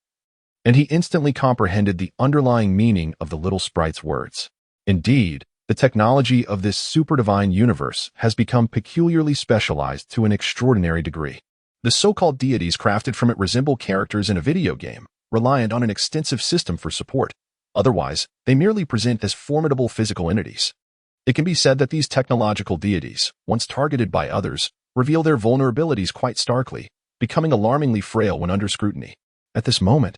and he instantly comprehended the underlying meaning of the little sprite's words. Indeed, the technology of this super-divine universe has become peculiarly specialized to an extraordinary degree. The so-called deities crafted from it resemble characters in a video game, reliant on an extensive system for support. Otherwise, they merely present as formidable physical entities. It can be said that these technological deities, once targeted by others, reveal their vulnerabilities quite starkly, becoming alarmingly frail when under scrutiny. At this moment,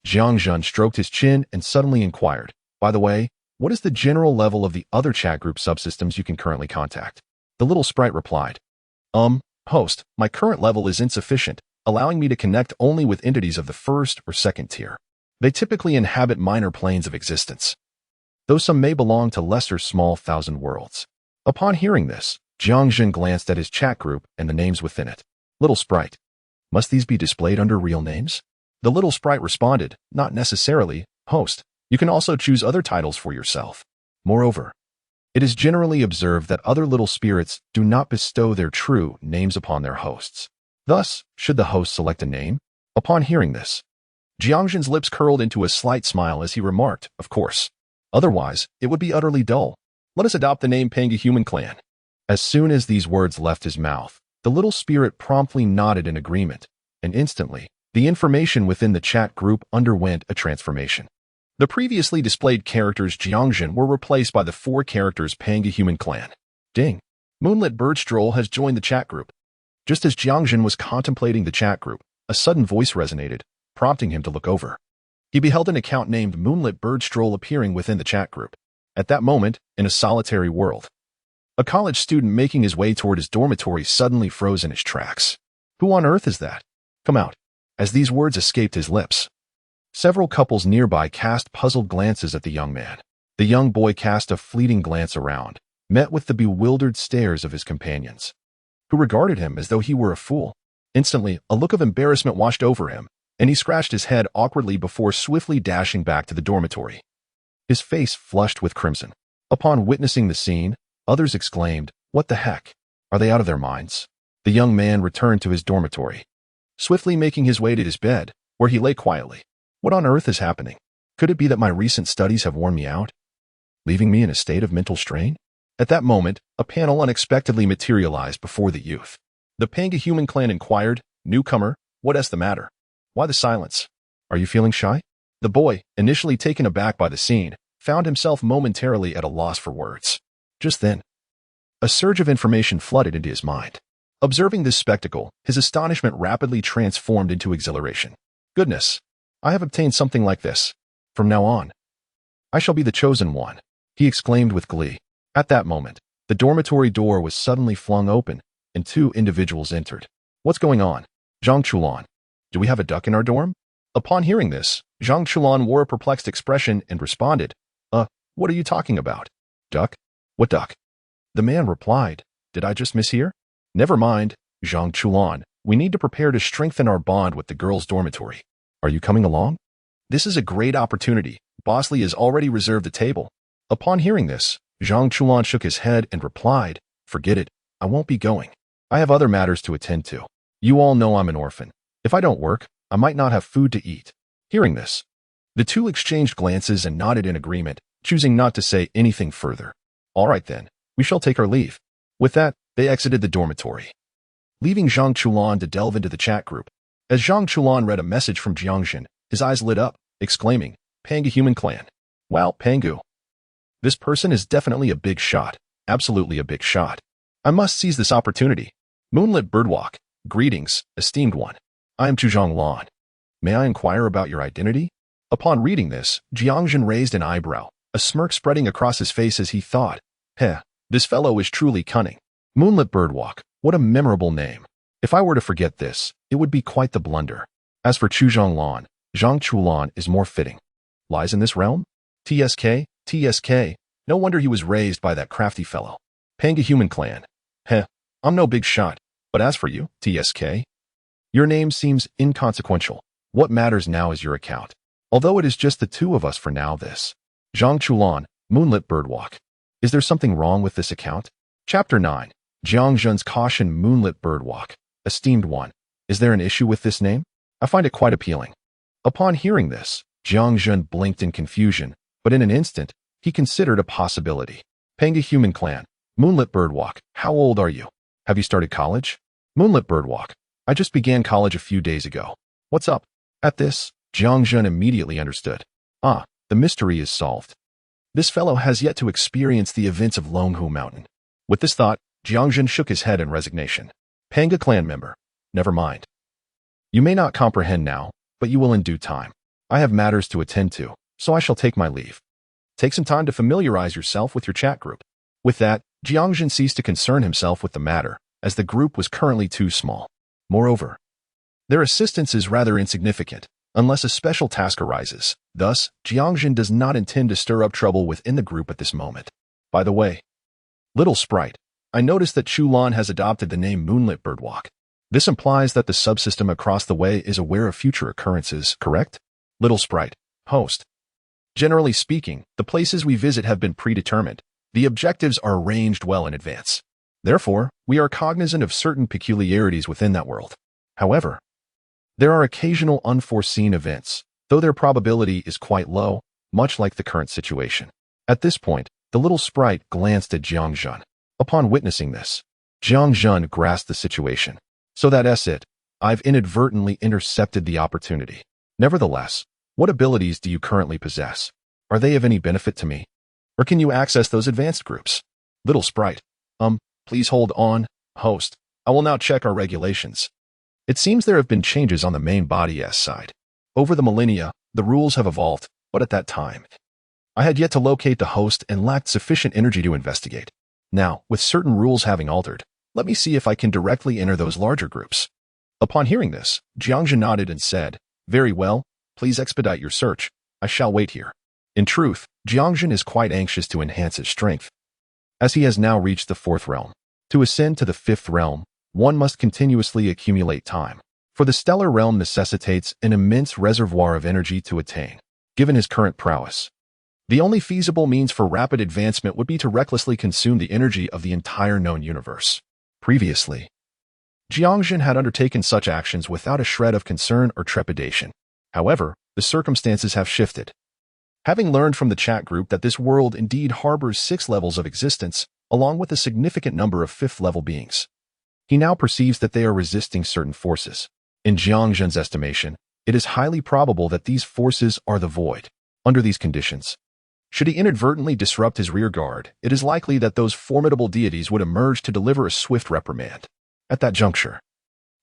Jiang Zhen stroked his chin and suddenly inquired, by the way, what is the general level of the other chat group subsystems you can currently contact? The little sprite replied, host, my current level is insufficient, allowing me to connect only with entities of the first or second tier. They typically inhabit minor planes of existence, though some may belong to lesser small thousand worlds. Upon hearing this, Jiang Zhen glanced at his chat group and the names within it. Little sprite, must these be displayed under real names? The little sprite responded, not necessarily, host. You can also choose other titles for yourself. Moreover, it is generally observed that other little spirits do not bestow their true names upon their hosts. Thus, should the host select a name? Upon hearing this, Jiang Zhen's lips curled into a slight smile as he remarked, of course. Otherwise, it would be utterly dull. Let us adopt the name Pangu Human Clan. As soon as these words left his mouth, the little spirit promptly nodded in agreement, and instantly, the information within the chat group underwent a transformation. The previously displayed characters Jiang Zhen were replaced by the 4 characters Pangu Human Clan. Ding! Moonlit Birdstroll has joined the chat group. Just as Jiang Zhen was contemplating the chat group, a sudden voice resonated, prompting him to look over. He beheld an account named Moonlit Birdstroll appearing within the chat group. At that moment, in a solitary world, a college student making his way toward his dormitory suddenly froze in his tracks. Who on earth is that? Come out. As these words escaped his lips, several couples nearby cast puzzled glances at the young man. The young boy cast a fleeting glance around, met with the bewildered stares of his companions, who regarded him as though he were a fool. Instantly, a look of embarrassment washed over him, and he scratched his head awkwardly before swiftly dashing back to the dormitory, his face flushed with crimson. Upon witnessing the scene, others exclaimed, "What the heck? Are they out of their minds?" The young man returned to his dormitory, swiftly making his way to his bed, where he lay quietly. What on earth is happening? Could it be that my recent studies have worn me out, leaving me in a state of mental strain? At that moment, a panel unexpectedly materialized before the youth. The Pangu human clan inquired, "Newcomer, what is the matter? Why the silence? Are you feeling shy?" The boy, initially taken aback by the scene, found himself momentarily at a loss for words. Just then, a surge of information flooded into his mind. Observing this spectacle, his astonishment rapidly transformed into exhilaration. Goodness, I have obtained something like this. From now on, I shall be the chosen one, he exclaimed with glee. At that moment, the dormitory door was suddenly flung open, and two individuals entered. What's going on? Jiang Chulan. Do we have a duck in our dorm? Upon hearing this, Jiang Chulan wore a perplexed expression and responded, what are you talking about? Duck? What duck? The man replied, Did I just mishear? Never mind, Jiang Chulan. We need to prepare to strengthen our bond with the girls' dormitory. Are you coming along? This is a great opportunity. Bosley has already reserved the table. Upon hearing this, Jiang Chulan shook his head and replied, Forget it. I won't be going. I have other matters to attend to. You all know I'm an orphan. If I don't work, I might not have food to eat. Hearing this, the two exchanged glances and nodded in agreement, choosing not to say anything further. All right then, we shall take our leave. With that, they exited the dormitory, leaving Jiang Chulan to delve into the chat group. As Jiang Chulan read a message from Jiang Zhen, his eyes lit up, exclaiming, Pangu human clan. Wow, Pangu. This person is definitely a big shot. Absolutely a big shot. I must seize this opportunity. Moonlit Birdwalk. Greetings, esteemed one. I am Zhang Lan. May I inquire about your identity? Upon reading this, Jiang Zhen raised an eyebrow, a smirk spreading across his face as he thought, this fellow is truly cunning. Moonlit Birdwalk, what a memorable name. If I were to forget this, it would be quite the blunder. As for Zhang Lan, Jiang Chulan is more fitting. Lies in this realm? TSK, no wonder he was raised by that crafty fellow. Pangu human clan. I'm no big shot, but as for you, TSK, your name seems inconsequential. What matters now is your account. Although it is just the two of us for now this. Jiang Chulan, Moonlit Birdwalk. Is there something wrong with this account? Chapter 9. Jiang Zhen's caution. Moonlit Birdwalk. Esteemed one. Is there an issue with this name? I find it quite appealing. Upon hearing this, Jiang Zhen blinked in confusion, but in an instant, he considered a possibility. Pangu human clan. Moonlit Birdwalk. How old are you? Have you started college? Moonlit Birdwalk. I just began college a few days ago. What's up? At this, Jiang Zhen immediately understood. The mystery is solved. This fellow has yet to experience the events of Longhu Mountain. With this thought, Jiang Zhen shook his head in resignation. Pangu clan member. Never mind. You may not comprehend now, but you will in due time. I have matters to attend to, so I shall take my leave. Take some time to familiarize yourself with your chat group. With that, Jiang Zhen ceased to concern himself with the matter, as the group was currently too small. Moreover, their assistance is rather insignificant, unless a special task arises. Thus, Jiang Zhen does not intend to stir up trouble within the group at this moment. By the way, little sprite, I noticed that Chulan has adopted the name Moonlit Birdwalk. This implies that the subsystem across the way is aware of future occurrences, correct? Little sprite, host. Generally speaking, the places we visit have been predetermined. The objectives are arranged well in advance. Therefore, we are cognizant of certain peculiarities within that world. However, there are occasional unforeseen events, though their probability is quite low, much like the current situation. At this point, the little sprite glanced at Jiang Zhen. Upon witnessing this, Jiang Zhen grasped the situation. So that's it. I've inadvertently intercepted the opportunity. Nevertheless, what abilities do you currently possess? Are they of any benefit to me? Or can you access those advanced groups? Little sprite. Please hold on, host. I will now check our regulations. It seems there have been changes on the main body S side. Over the millennia, the rules have evolved, but at that time, I had yet to locate the host and lacked sufficient energy to investigate. Now, with certain rules having altered, let me see if I can directly enter those larger groups. Upon hearing this, Jiang Zhen nodded and said, Very well, please expedite your search. I shall wait here. In truth, Jiang Zhen is quite anxious to enhance his strength, as he has now reached the 4th realm. To ascend to the 5th realm, one must continuously accumulate time, for the stellar realm necessitates an immense reservoir of energy to attain. Given his current prowess, the only feasible means for rapid advancement would be to recklessly consume the energy of the entire known universe. Previously, Jiang Zhen had undertaken such actions without a shred of concern or trepidation. However, the circumstances have shifted. Having learned from the chat group that this world indeed harbors 6 levels of existence, along with a significant number of 5th-level beings, he now perceives that they are resisting certain forces. In Jiang Zhen's estimation, it is highly probable that these forces are the void. Under these conditions, should he inadvertently disrupt his rear guard, it is likely that those formidable deities would emerge to deliver a swift reprimand. At that juncture,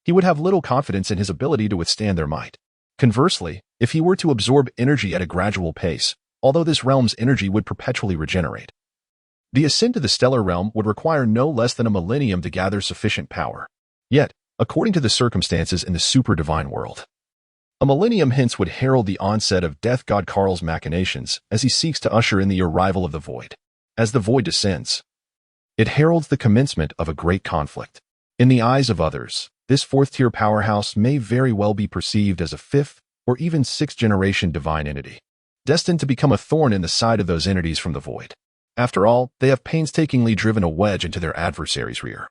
he would have little confidence in his ability to withstand their might. Conversely, if he were to absorb energy at a gradual pace, although this realm's energy would perpetually regenerate, the ascent to the stellar realm would require no less than a millennium to gather sufficient power. Yet, according to the circumstances in the super-divine world, a millennium hence would herald the onset of Death God Karl's machinations as he seeks to usher in the arrival of the void. As the void descends, it heralds the commencement of a great conflict. In the eyes of others, this 4th-tier powerhouse may very well be perceived as a 5th or even 6th-generation divine entity, destined to become a thorn in the side of those entities from the void. After all, they have painstakingly driven a wedge into their adversary's rear,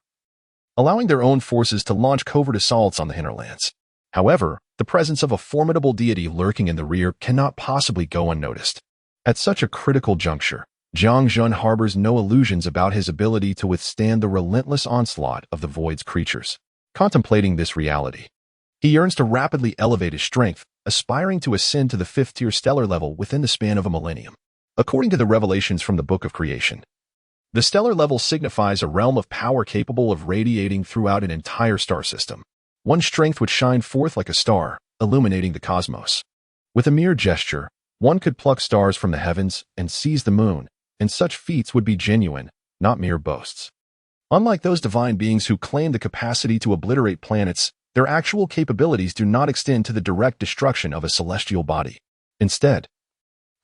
allowing their own forces to launch covert assaults on the hinterlands. However, the presence of a formidable deity lurking in the rear cannot possibly go unnoticed. At such a critical juncture, Jiang Zhen harbors no illusions about his ability to withstand the relentless onslaught of the void's creatures. Contemplating this reality, he yearns to rapidly elevate his strength, aspiring to ascend to the 5th-tier stellar level within the span of a millennium. According to the revelations from the Book of Creation, the stellar level signifies a realm of power capable of radiating throughout an entire star system. One's strength would shine forth like a star, illuminating the cosmos. With a mere gesture, one could pluck stars from the heavens and seize the moon, and such feats would be genuine, not mere boasts. Unlike those divine beings who claim the capacity to obliterate planets, their actual capabilities do not extend to the direct destruction of a celestial body. Instead,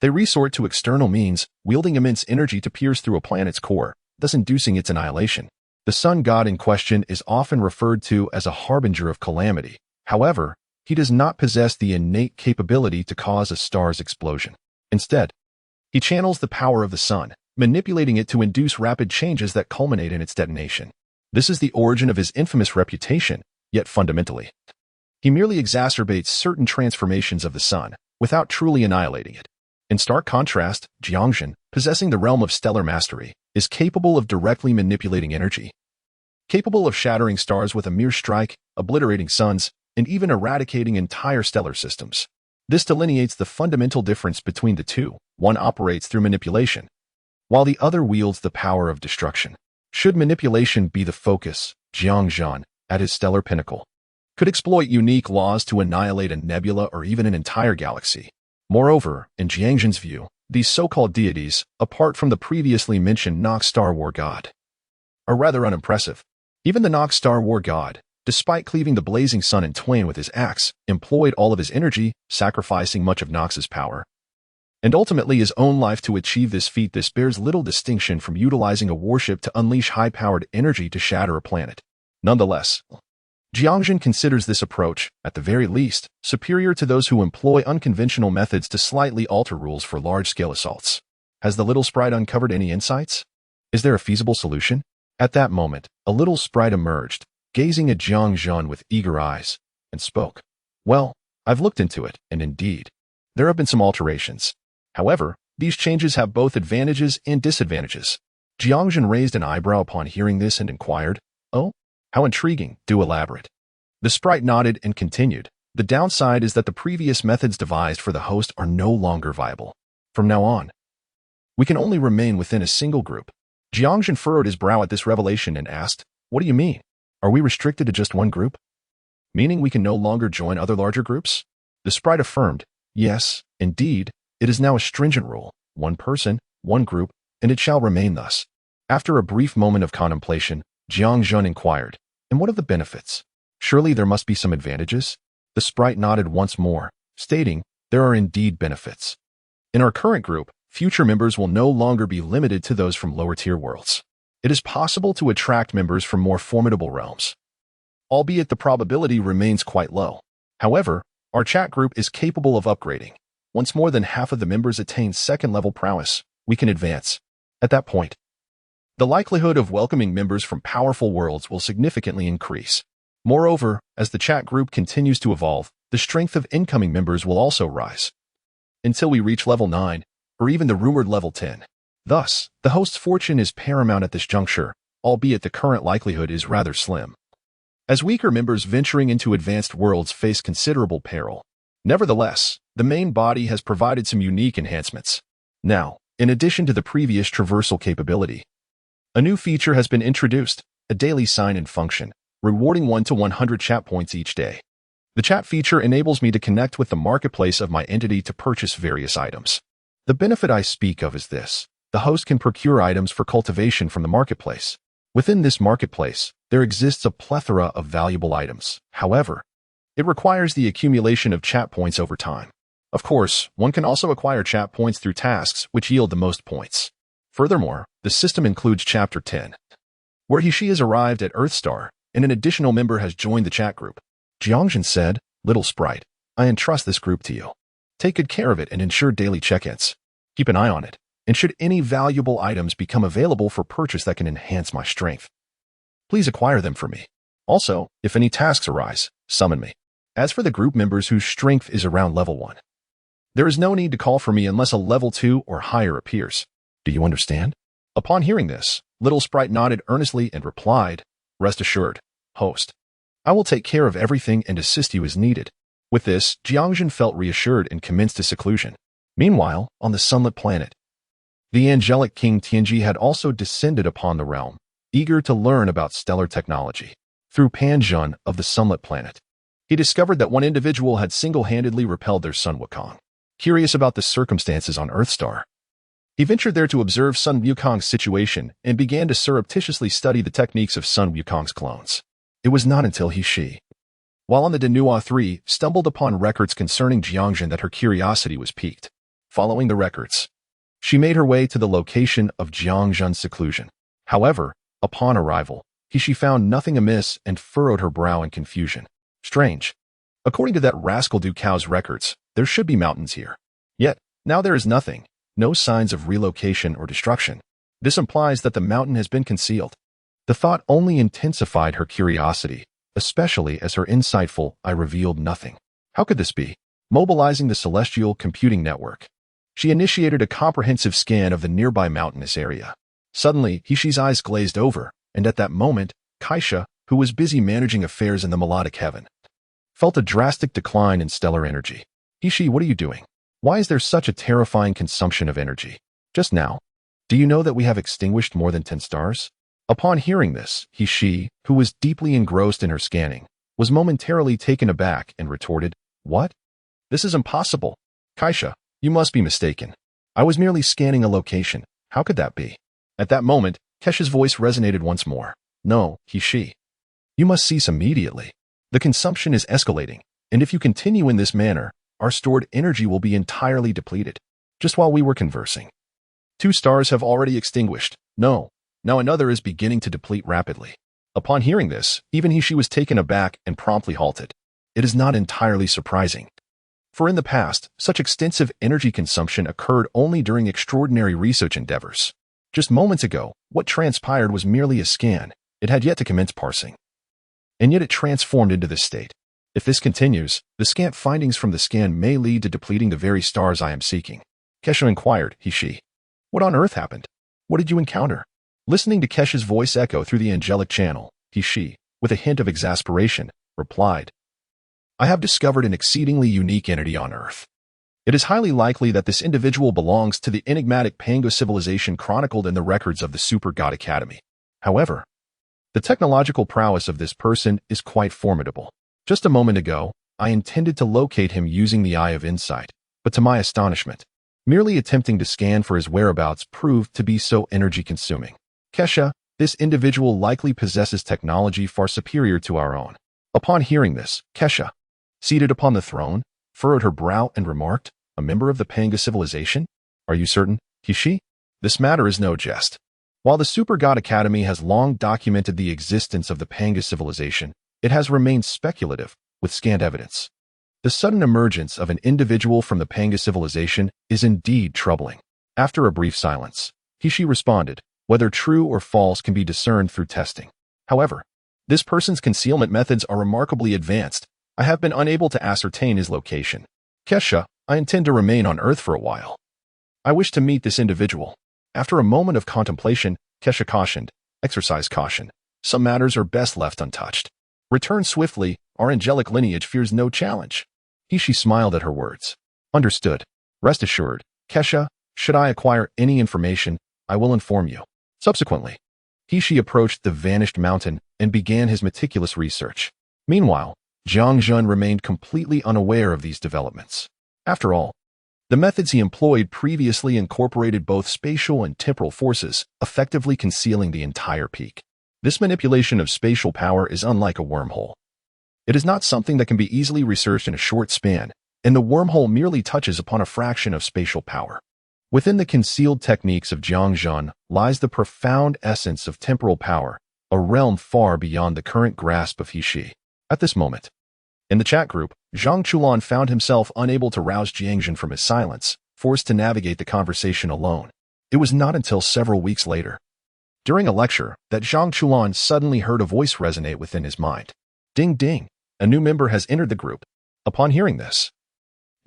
they resort to external means, wielding immense energy to pierce through a planet's core, thus inducing its annihilation. The sun god in question is often referred to as a harbinger of calamity. However, he does not possess the innate capability to cause a star's explosion. Instead, he channels the power of the sun, manipulating it to induce rapid changes that culminate in its detonation. This is the origin of his infamous reputation, yet fundamentally, he merely exacerbates certain transformations of the sun, without truly annihilating it. In stark contrast, Jiang Zhen, possessing the realm of stellar mastery, is capable of directly manipulating energy, capable of shattering stars with a mere strike, obliterating suns, and even eradicating entire stellar systems. This delineates the fundamental difference between the two. One operates through manipulation, while the other wields the power of destruction. Should manipulation be the focus, Jiang Zhen, at his stellar pinnacle, could exploit unique laws to annihilate a nebula or even an entire galaxy. Moreover, in Jiang Zhen's view, these so-called deities, apart from the previously mentioned Nox Star War God, are rather unimpressive. Even the Nox Star War God, despite cleaving the blazing sun in twain with his axe, employed all of his energy, sacrificing much of Nox's power, and ultimately his own life to achieve this feat. This bears little distinction from utilizing a warship to unleash high-powered energy to shatter a planet. Nonetheless, Jiang Zhen considers this approach, at the very least, superior to those who employ unconventional methods to slightly alter rules for large-scale assaults. Has the little sprite uncovered any insights? Is there a feasible solution? At that moment, a little sprite emerged, gazing at Jiang Zhen with eager eyes, and spoke. Well, I've looked into it, and indeed, there have been some alterations. However, these changes have both advantages and disadvantages. Jiang Zhen raised an eyebrow upon hearing this and inquired, "Oh? How intriguing, do elaborate." The sprite nodded and continued. The downside is that the previous methods devised for the host are no longer viable. From now on, we can only remain within a single group. Jiang Zhen furrowed his brow at this revelation and asked, "What do you mean? Are we restricted to just one group? Meaning we can no longer join other larger groups?" The sprite affirmed, "Yes, indeed, it is now a stringent rule, one person, one group, and it shall remain thus." After a brief moment of contemplation, Jiang Zhen inquired, "And what of the benefits? Surely there must be some advantages?" The sprite nodded once more, stating, "There are indeed benefits. In our current group, future members will no longer be limited to those from lower-tier worlds. It is possible to attract members from more formidable realms, albeit the probability remains quite low. However, our chat group is capable of upgrading. Once more than half of the members attain second-level prowess, we can advance. At that point, the likelihood of welcoming members from powerful worlds will significantly increase. Moreover, as the chat group continues to evolve, the strength of incoming members will also rise, until we reach level 9, or even the rumored level 10. Thus, the host's fortune is paramount at this juncture, albeit the current likelihood is rather slim, as weaker members venturing into advanced worlds face considerable peril. Nevertheless, the main body has provided some unique enhancements. Now, in addition to the previous traversal capability, a new feature has been introduced, a daily sign-in function, rewarding 1 to 100 chat points each day. The chat feature enables me to connect with the marketplace of my entity to purchase various items. The benefit I speak of is this: the host can procure items for cultivation from the marketplace. Within this marketplace, there exists a plethora of valuable items. However, it requires the accumulation of chat points over time. Of course, one can also acquire chat points through tasks which yield the most points. Furthermore, the system includes Chapter 10, where he/she has arrived at Earthstar, and an additional member has joined the chat group. Jiang Zhen said, "Little sprite, I entrust this group to you. Take good care of it and ensure daily check-ins. Keep an eye on it, and should any valuable items become available for purchase that can enhance my strength, please acquire them for me. Also, if any tasks arise, summon me." As for the group members whose strength is around level 1, there is no need to call for me unless a level 2 or higher appears. Do you understand? Upon hearing this, Little Sprite nodded earnestly and replied, "Rest assured, host. I will take care of everything and assist you as needed." With this, Jiang Zhen felt reassured and commenced his seclusion. Meanwhile, on the sunlit planet, the angelic King Tianji had also descended upon the realm, eager to learn about stellar technology. Through Panjun of the sunlit planet, he discovered that one individual had single-handedly repelled their Sun Wukong. Curious about the circumstances on Earthstar, he ventured there to observe Sun Wukong's situation and began to surreptitiously study the techniques of Sun Wukong's clones. It was not until he/she, while on the Nuwa 3, stumbled upon records concerning Jiang Zhen that her curiosity was piqued. Following the records, she made her way to the location of Jiang Zhen's seclusion. However, upon arrival, he/she found nothing amiss and furrowed her brow in confusion. Strange. According to that rascal Ducao's records, there should be mountains here. Yet, now there is nothing, no signs of relocation or destruction. This implies that the mountain has been concealed. The thought only intensified her curiosity, especially as her insightful eye revealed nothing. How could this be? Mobilizing the celestial computing network, she initiated a comprehensive scan of the nearby mountainous area. Suddenly, he/she's eyes glazed over, and at that moment, Kaisha, who was busy managing affairs in the melodic heaven, felt a drastic decline in stellar energy. "He/she, what are you doing? Why is there such a terrifying consumption of energy? Just now, do you know that we have extinguished more than 10 stars?" Upon hearing this, he/she, who was deeply engrossed in her scanning, was momentarily taken aback and retorted, "What? This is impossible. Kaisha, you must be mistaken. I was merely scanning a location. How could that be?" At that moment, Kesha's voice resonated once more. "No, he/she. You must cease immediately. The consumption is escalating, and if you continue in this manner, our stored energy will be entirely depleted." Just while we were conversing, 2 stars have already extinguished. No, now another is beginning to deplete rapidly. Upon hearing this, even he/she was taken aback and promptly halted. It is not entirely surprising, for in the past, such extensive energy consumption occurred only during extraordinary research endeavors. Just moments ago, what transpired was merely a scan. It had yet to commence parsing, and yet it transformed into this state. If this continues, the scant findings from the scan may lead to depleting the very stars I am seeking. Kesha inquired, he/she. "What on earth happened? What did you encounter?" Listening to Kesha's voice echo through the angelic channel, he/she, with a hint of exasperation, replied, "I have discovered an exceedingly unique entity on Earth. It is highly likely that this individual belongs to the enigmatic Pangu civilization chronicled in the records of the Super God Academy. However, the technological prowess of this person is quite formidable. Just a moment ago, I intended to locate him using the Eye of Insight, but to my astonishment, merely attempting to scan for his whereabouts proved to be so energy-consuming. Kesha, this individual likely possesses technology far superior to our own." Upon hearing this, Kesha, seated upon the throne, furrowed her brow and remarked, "A member of the Pangu civilization? Are you certain, he/she? This matter is no jest. While the Super God Academy has long documented the existence of the Pangu civilization, it has remained speculative, with scant evidence. The sudden emergence of an individual from the Pangu civilization is indeed troubling." After a brief silence, he/she responded, "Whether true or false can be discerned through testing. However, this person's concealment methods are remarkably advanced, I have been unable to ascertain his location. Kesha, I intend to remain on Earth for a while. I wish to meet this individual. After a moment of contemplation, Kesha cautioned, exercise caution. Some matters are best left untouched. Return swiftly, our angelic lineage fears no challenge. She smiled at her words. Understood. Rest assured, Kesha, should I acquire any information, I will inform you. Subsequently, she approached the vanished mountain and began his meticulous research. Meanwhile, Jiang Zhen remained completely unaware of these developments. After all, the methods he employed previously incorporated both spatial and temporal forces, effectively concealing the entire peak. This manipulation of spatial power is unlike a wormhole. It is not something that can be easily researched in a short span, and the wormhole merely touches upon a fraction of spatial power. Within the concealed techniques of Jiang Zhen lies the profound essence of temporal power, a realm far beyond the current grasp of He. At this moment, in the chat group, Zhang Chulan found himself unable to rouse Jiang Zhen from his silence, forced to navigate the conversation alone. It was not until several weeks later, during a lecture, that Zhang Chulan suddenly heard a voice resonate within his mind. Ding ding, a new member has entered the group. Upon hearing this,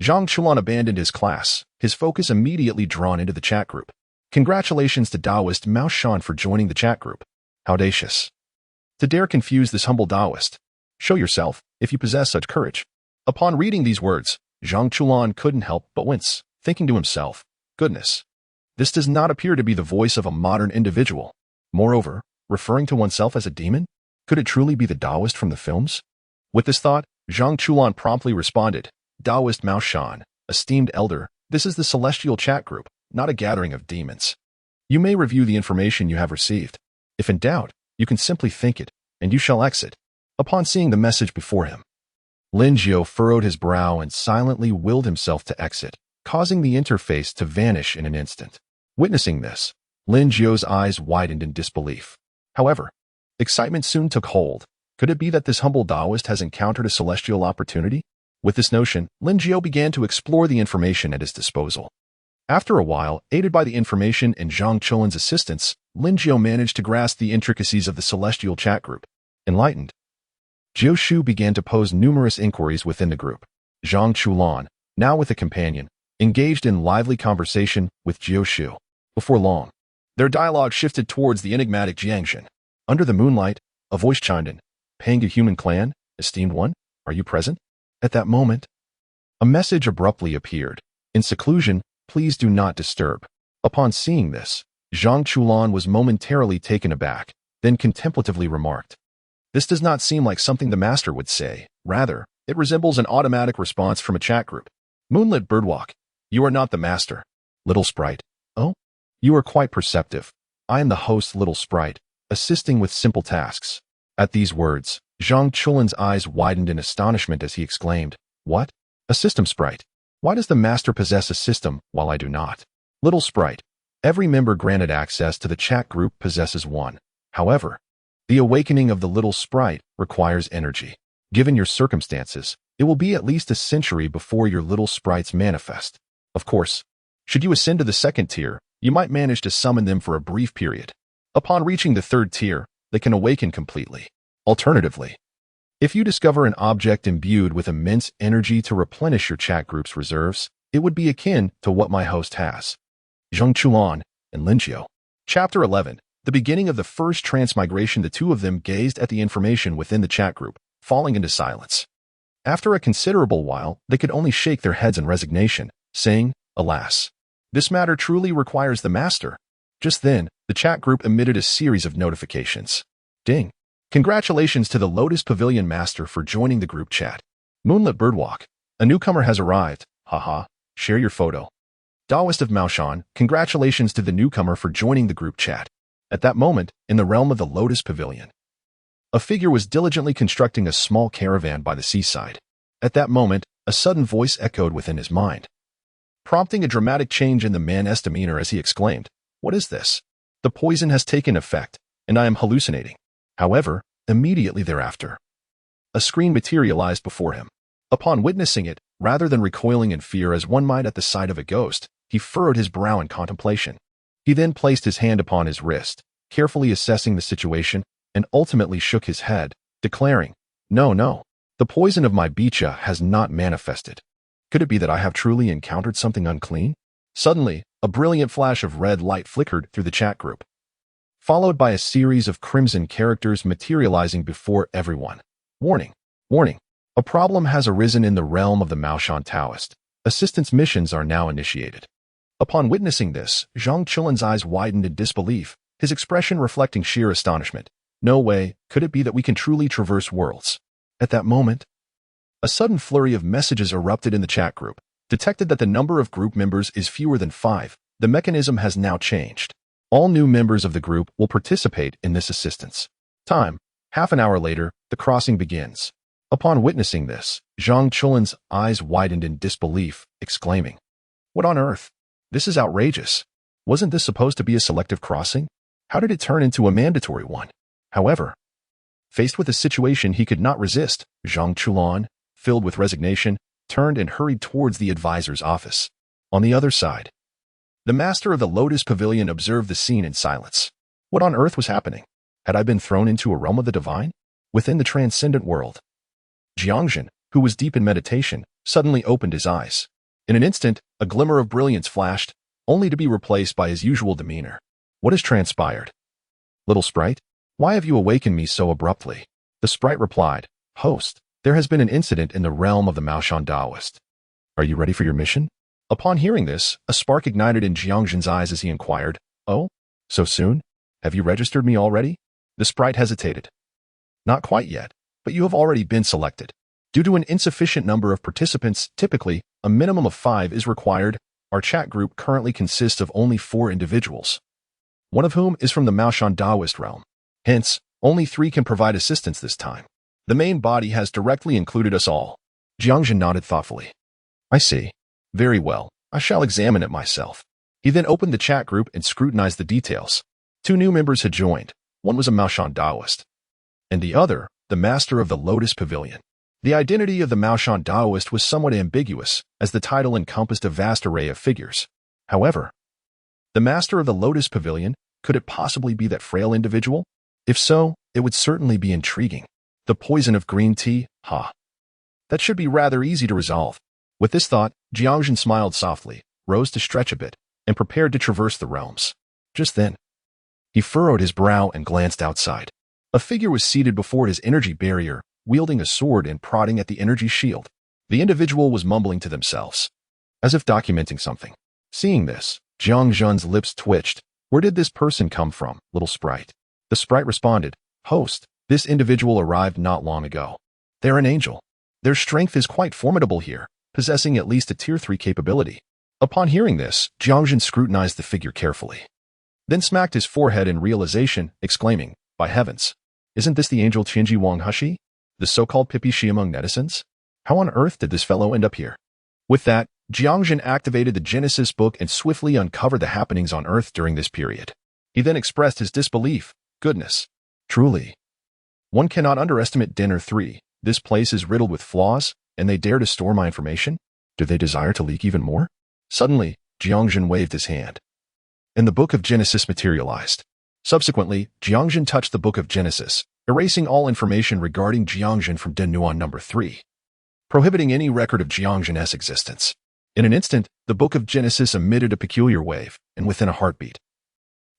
Zhang Chulan abandoned his class, his focus immediately drawn into the chat group. Congratulations to Taoist Mao Shan for joining the chat group. How audacious. To dare confuse this humble Taoist. Show yourself, if you possess such courage. Upon reading these words, Zhang Chulan couldn't help but wince, thinking to himself, goodness, this does not appear to be the voice of a modern individual. Moreover, referring to oneself as a demon? Could it truly be the Taoist from the films? With this thought, Zhang Chulan promptly responded, Taoist Mao Shan, esteemed elder, this is the celestial chat group, not a gathering of demons. You may review the information you have received. If in doubt, you can simply think it, and you shall exit. Upon seeing the message before him, Lin Jiao furrowed his brow and silently willed himself to exit, causing the interface to vanish in an instant. Witnessing this, Lin Jiao's eyes widened in disbelief. However, excitement soon took hold. Could it be that this humble Taoist has encountered a celestial opportunity? With this notion, Lin Jiao began to explore the information at his disposal. After a while, aided by the information and Zhang Chulan's assistance, Lin Jiao managed to grasp the intricacies of the celestial chat group. Enlightened, Jiao Shu began to pose numerous inquiries within the group. Zhang Chulan, now with a companion, engaged in lively conversation with Jiao Shu. Before long, their dialogue shifted towards the enigmatic Jiang Zhen. Under the moonlight, a voice chimed in. Pangu human clan, esteemed one, are you present? At that moment, a message abruptly appeared. In seclusion, please do not disturb. Upon seeing this, Zhang Chulan was momentarily taken aback, then contemplatively remarked. This does not seem like something the master would say. Rather, it resembles an automatic response from a chat group. Moonlit Birdwalk, you are not the master. Little Sprite. Oh? You are quite perceptive. I am the host, Little Sprite, assisting with simple tasks. At these words, Zhang Chulan's eyes widened in astonishment as he exclaimed, What? A system sprite? Why does the master possess a system while I do not? Little Sprite. Every member granted access to the chat group possesses one. However, the awakening of the Little Sprite requires energy. Given your circumstances, it will be at least a century before your Little Sprites manifest. Of course, should you ascend to the second tier, you might manage to summon them for a brief period. Upon reaching the third tier, they can awaken completely. Alternatively, if you discover an object imbued with immense energy to replenish your chat group's reserves, it would be akin to what my host has. Zhang Chulan and Lin Jiao. Chapter 11. The beginning of the first transmigration. The two of them gazed at the information within the chat group, falling into silence. After a considerable while, they could only shake their heads in resignation, saying, Alas, this matter truly requires the master. Just then, the chat group emitted a series of notifications. Ding. Congratulations to the Lotus Pavilion Master for joining the group chat. Moonlit Birdwalk. A newcomer has arrived. Haha. Share your photo. Taoist of Mao Shan. Congratulations to the newcomer for joining the group chat. At that moment, in the realm of the Lotus Pavilion, a figure was diligently constructing a small caravan by the seaside. At that moment, a sudden voice echoed within his mind, prompting a dramatic change in the man's demeanor as he exclaimed, What is this? The poison has taken effect, and I am hallucinating. However, immediately thereafter, a screen materialized before him. Upon witnessing it, rather than recoiling in fear as one might at the sight of a ghost, he furrowed his brow in contemplation. He then placed his hand upon his wrist, carefully assessing the situation, and ultimately shook his head, declaring, No, The poison of my bicha has not manifested. Could it be that I have truly encountered something unclean? Suddenly, a brilliant flash of red light flickered through the chat group, followed by a series of crimson characters materializing before everyone. Warning! Warning! A problem has arisen in the realm of the Maoshan Taoist. Assistance missions are now initiated. Upon witnessing this, Jiang Chen's eyes widened in disbelief, his expression reflecting sheer astonishment. No way could it be that we can truly traverse worlds. At that moment, a sudden flurry of messages erupted in the chat group, detected that the number of group members is fewer than 5. The mechanism has now changed. All new members of the group will participate in this assistance. Time. Half an hour later, the crossing begins. Upon witnessing this, Jiang Chen's eyes widened in disbelief, exclaiming, "What on earth? This is outrageous. Wasn't this supposed to be a selective crossing? How did it turn into a mandatory one?" However, faced with a situation he could not resist, Jiang Chen, filled with resignation, turned and hurried towards the advisor's office. On the other side, the master of the Lotus Pavilion observed the scene in silence. What on earth was happening? Had I been thrown into a realm of the divine? Within the transcendent world? Jiang Zhen, who was deep in meditation, suddenly opened his eyes. In an instant, a glimmer of brilliance flashed, only to be replaced by his usual demeanor. What has transpired? Little sprite, why have you awakened me so abruptly? The sprite replied, Host, there has been an incident in the realm of the Maoshan Taoist. Are you ready for your mission? Upon hearing this, a spark ignited in Jiang Zhen's eyes as he inquired, Oh, so soon? Have you registered me already? The sprite hesitated. Not quite yet, but you have already been selected. Due to an insufficient number of participants, typically, a minimum of 5 is required. Our chat group currently consists of only 4 individuals, one of whom is from the Maoshan Taoist realm. Hence, only 3 can provide assistance this time. The main body has directly included us all. Jiang Zhen nodded thoughtfully. I see. Very well, I shall examine it myself. He then opened the chat group and scrutinized the details. 2 new members had joined. One was a Maoshan Taoist, and the other, the master of the Lotus Pavilion. The identity of the Maoshan Taoist was somewhat ambiguous, as the title encompassed a vast array of figures. However, the master of the Lotus Pavilion, could it possibly be that frail individual? If so, it would certainly be intriguing. The poison of green tea? Ha! That should be rather easy to resolve. With this thought, Jiang Zhen smiled softly, rose to stretch a bit, and prepared to traverse the realms. Just then, he furrowed his brow and glanced outside. A figure was seated before his energy barrier, wielding a sword and prodding at the energy shield. The individual was mumbling to themselves, as if documenting something. Seeing this, Jiang Zhen's lips twitched. Where did this person come from, little sprite? The sprite responded, Host, this individual arrived not long ago. They're an angel. Their strength is quite formidable here, possessing at least a tier 3 capability. Upon hearing this, Jiang Zhen scrutinized the figure carefully, then smacked his forehead in realization, exclaiming, By heavens, isn't this the angel Qinji Wang Hushi, the so-called Pippi Shi among netizens? How on earth did this fellow end up here? With that, Jiang Zhen activated the Genesis book and swiftly uncovered the happenings on Earth during this period. He then expressed his disbelief. Goodness. Truly. One cannot underestimate Dinner 3. This place is riddled with flaws, and they dare to store my information? Do they desire to leak even more? Suddenly, Jiang Zhen waved his hand, and the Book of Genesis materialized. Subsequently, Jiang Zhen touched the Book of Genesis, erasing all information regarding Jiang Zhen from Den Nuwa number 3, prohibiting any record of Jiang Zhen's existence. In an instant, the Book of Genesis emitted a peculiar wave, and within a heartbeat,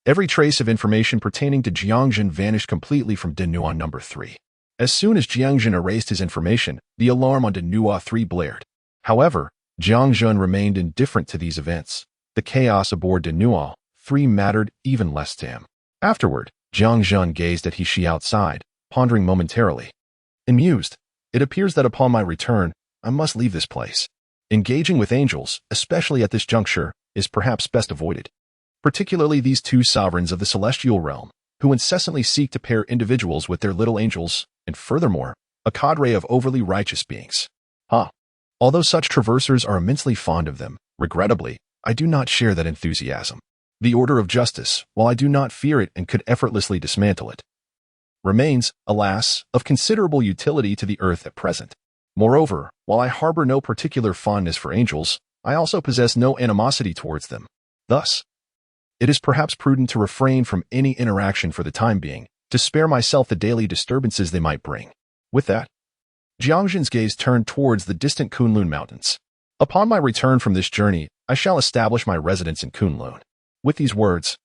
every trace of information pertaining to Jiang Zhen vanished completely from Den Nuwa number 3. As soon as Jiang Zhen erased his information, the alarm on Den Nuwa 3 blared. However, Jiang Zhen remained indifferent to these events. The chaos aboard Den Nuwa 3 mattered even less to him. Afterward, Jiang Zhen gazed at He outside, pondering momentarily. Amused, it appears that upon my return, I must leave this place. Engaging with angels, especially at this juncture, is perhaps best avoided. Particularly these 2 sovereigns of the celestial realm, who incessantly seek to pair individuals with their little angels, and furthermore, a cadre of overly righteous beings. Although such traversers are immensely fond of them, regrettably, I do not share that enthusiasm. The order of justice, while I do not fear it and could effortlessly dismantle it, remains, alas, of considerable utility to the earth at present. Moreover, while I harbor no particular fondness for angels, I also possess no animosity towards them. Thus, it is perhaps prudent to refrain from any interaction for the time being, to spare myself the daily disturbances they might bring. With that, Jiang Zhen's gaze turned towards the distant Kunlun Mountains. Upon my return from this journey, I shall establish my residence in Kunlun. With these words,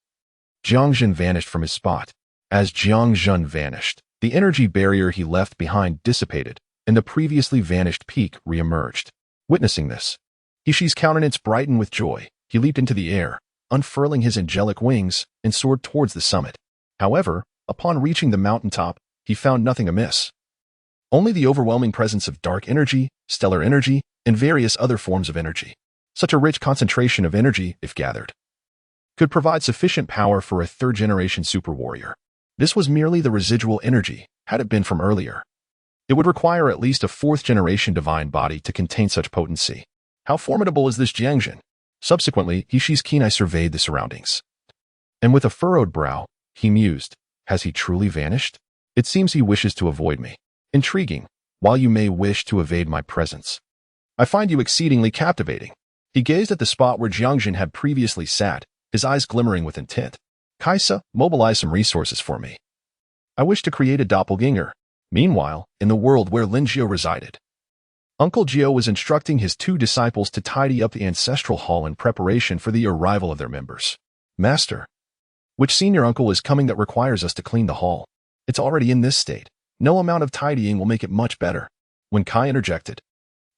Jiang Zhen vanished from his spot. As Jiang Zhen vanished, the energy barrier he left behind dissipated, and the previously vanished peak re-emerged. Witnessing this, Hishi's countenance brightened with joy. He leaped into the air, unfurling his angelic wings, and soared towards the summit. However, upon reaching the mountaintop, he found nothing amiss. Only the overwhelming presence of dark energy, stellar energy, and various other forms of energy. Such a rich concentration of energy, if gathered, could provide sufficient power for a third-generation super warrior. This was merely the residual energy, had it been from earlier. It would require at least a fourth-generation divine body to contain such potency. How formidable is this Jiang Zhen? Subsequently, Hishi's keen eye surveyed the surroundings. And with a furrowed brow, he mused, has he truly vanished? It seems he wishes to avoid me. Intriguing, while you may wish to evade my presence. I find you exceedingly captivating. He gazed at the spot where Jiang Zhen had previously sat, his eyes glimmering with intent. Kaisa, mobilize some resources for me. I wish to create a doppelganger. Meanwhile, in the world where Lin Jiao resided, Uncle Jiao was instructing his two disciples to tidy up the ancestral hall in preparation for the arrival of their members. Master, which senior uncle is coming that requires us to clean the hall? It's already in this state. No amount of tidying will make it much better. When Kai interjected,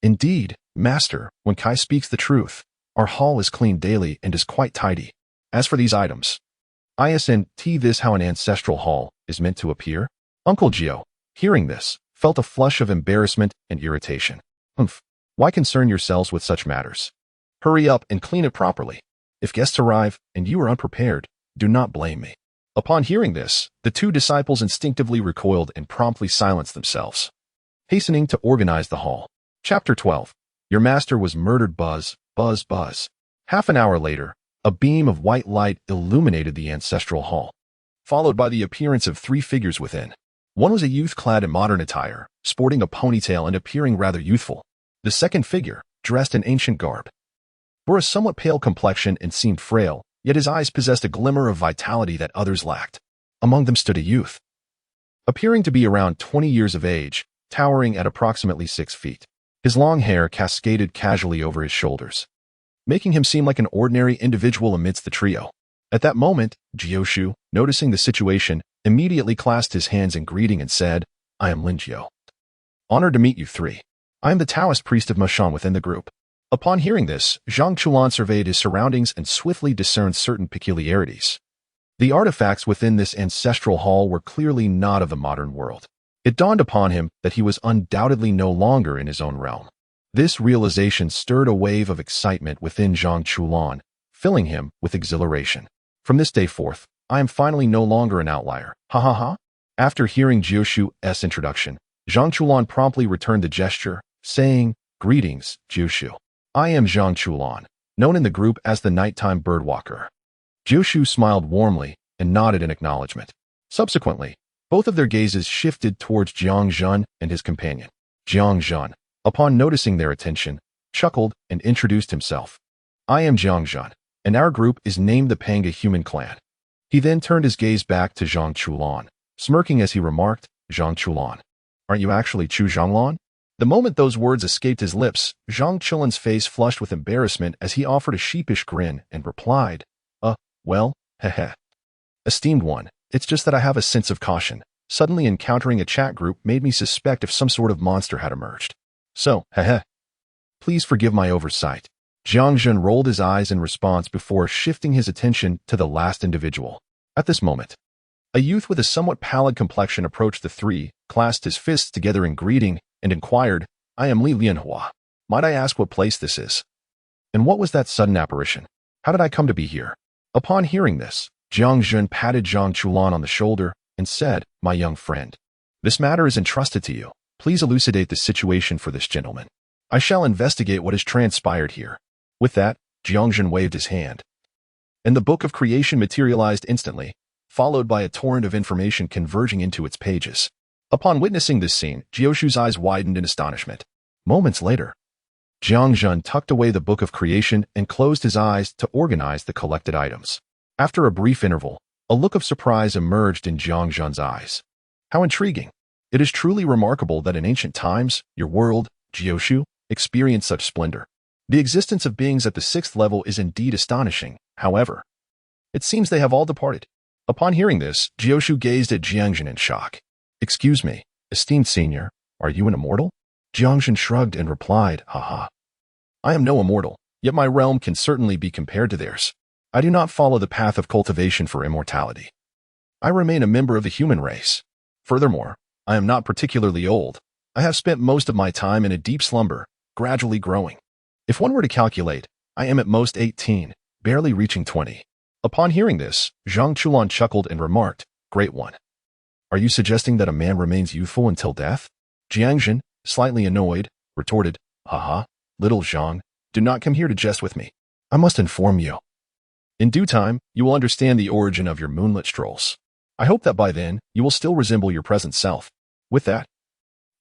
Indeed, Master, when Kai speaks the truth, our hall is cleaned daily and is quite tidy. As for these items, isn't this how an ancestral hall is meant to appear? Uncle Jiao, hearing this, felt a flush of embarrassment and irritation. Why concern yourselves with such matters? Hurry up and clean it properly. If guests arrive and you are unprepared, do not blame me. Upon hearing this, the two disciples instinctively recoiled and promptly silenced themselves, hastening to organize the hall. Chapter 12. Your master was murdered. Buzz, buzz, buzz. Half an hour later, a beam of white light illuminated the ancestral hall, followed by the appearance of three figures within. One was a youth clad in modern attire, sporting a ponytail and appearing rather youthful. The second figure, dressed in ancient garb, bore a somewhat pale complexion and seemed frail, yet his eyes possessed a glimmer of vitality that others lacked. Among them stood a youth, appearing to be around 20 years of age, towering at approximately 6 feet. His long hair cascaded casually over his shoulders, making him seem like an ordinary individual amidst the trio. At that moment, Jioshu, noticing the situation, immediately clasped his hands in greeting and said, I am Lin Jiao. Honored to meet you three. I am the Taoist priest of Mashan within the group. Upon hearing this, Zhang Chulan surveyed his surroundings and swiftly discerned certain peculiarities. The artifacts within this ancestral hall were clearly not of the modern world. It dawned upon him that he was undoubtedly no longer in his own realm. This realization stirred a wave of excitement within Zhang Chulan, filling him with exhilaration. From this day forth, I am finally no longer an outlier. Ha ha ha. After hearing Jioshu's introduction, Zhang Chulan promptly returned the gesture, saying, Greetings, Jioshu. I am Zhang Chulan, known in the group as the nighttime birdwalker. Jioshu smiled warmly and nodded in acknowledgement. Subsequently, both of their gazes shifted towards Jiang Zhen and his companion. Jiang Zhen, upon noticing their attention, chuckled and introduced himself. I am Jiang Zhen, and our group is named the Pangu Human Clan. He then turned his gaze back to Zhang Chulan, smirking as he remarked, Zhang Chulan, aren't you actually Chu Zhanglan? The moment those words escaped his lips, Zhang Chulan's face flushed with embarrassment as he offered a sheepish grin and replied, well, heh. Esteemed one, it's just that I have a sense of caution. Suddenly encountering a chat group made me suspect if some sort of monster had emerged. So, heh. Please forgive my oversight. Jiang Zhen rolled his eyes in response before shifting his attention to the last individual. At this moment, a youth with a somewhat pallid complexion approached the three, clasped his fists together in greeting, and inquired, I am Li Lianhua. Might I ask what place this is? And what was that sudden apparition? How did I come to be here? Upon hearing this, Jiang Zhen patted Zhang Chulan on the shoulder and said, My young friend, this matter is entrusted to you. Please elucidate the situation for this gentleman. I shall investigate what has transpired here. With that, Jiang Zhen waved his hand, and the Book of Creation materialized instantly, followed by a torrent of information converging into its pages. Upon witnessing this scene, Jioshu's eyes widened in astonishment. Moments later, Jiang Zhen tucked away the Book of Creation and closed his eyes to organize the collected items. After a brief interval, a look of surprise emerged in Jiang Zhen's eyes. How intriguing! It is truly remarkable that in ancient times, your world, Jioshu, experienced such splendor. The existence of beings at the 6th level is indeed astonishing, however. It seems they have all departed. Upon hearing this, Jioshu gazed at Jiang Zhen in shock. Excuse me, esteemed senior, are you an immortal? Jiang Zhen shrugged and replied, haha. I am no immortal, yet my realm can certainly be compared to theirs. I do not follow the path of cultivation for immortality. I remain a member of the human race. Furthermore, I am not particularly old. I have spent most of my time in a deep slumber, gradually growing. If one were to calculate, I am at most 18, barely reaching 20. Upon hearing this, Zhang Chulan chuckled and remarked, Great one. Are you suggesting that a man remains youthful until death? Jiang Zhen, slightly annoyed, retorted, Haha, little Zhang, do not come here to jest with me. I must inform you. In due time, you will understand the origin of your moonlit strolls. I hope that by then, you will still resemble your present self. With that,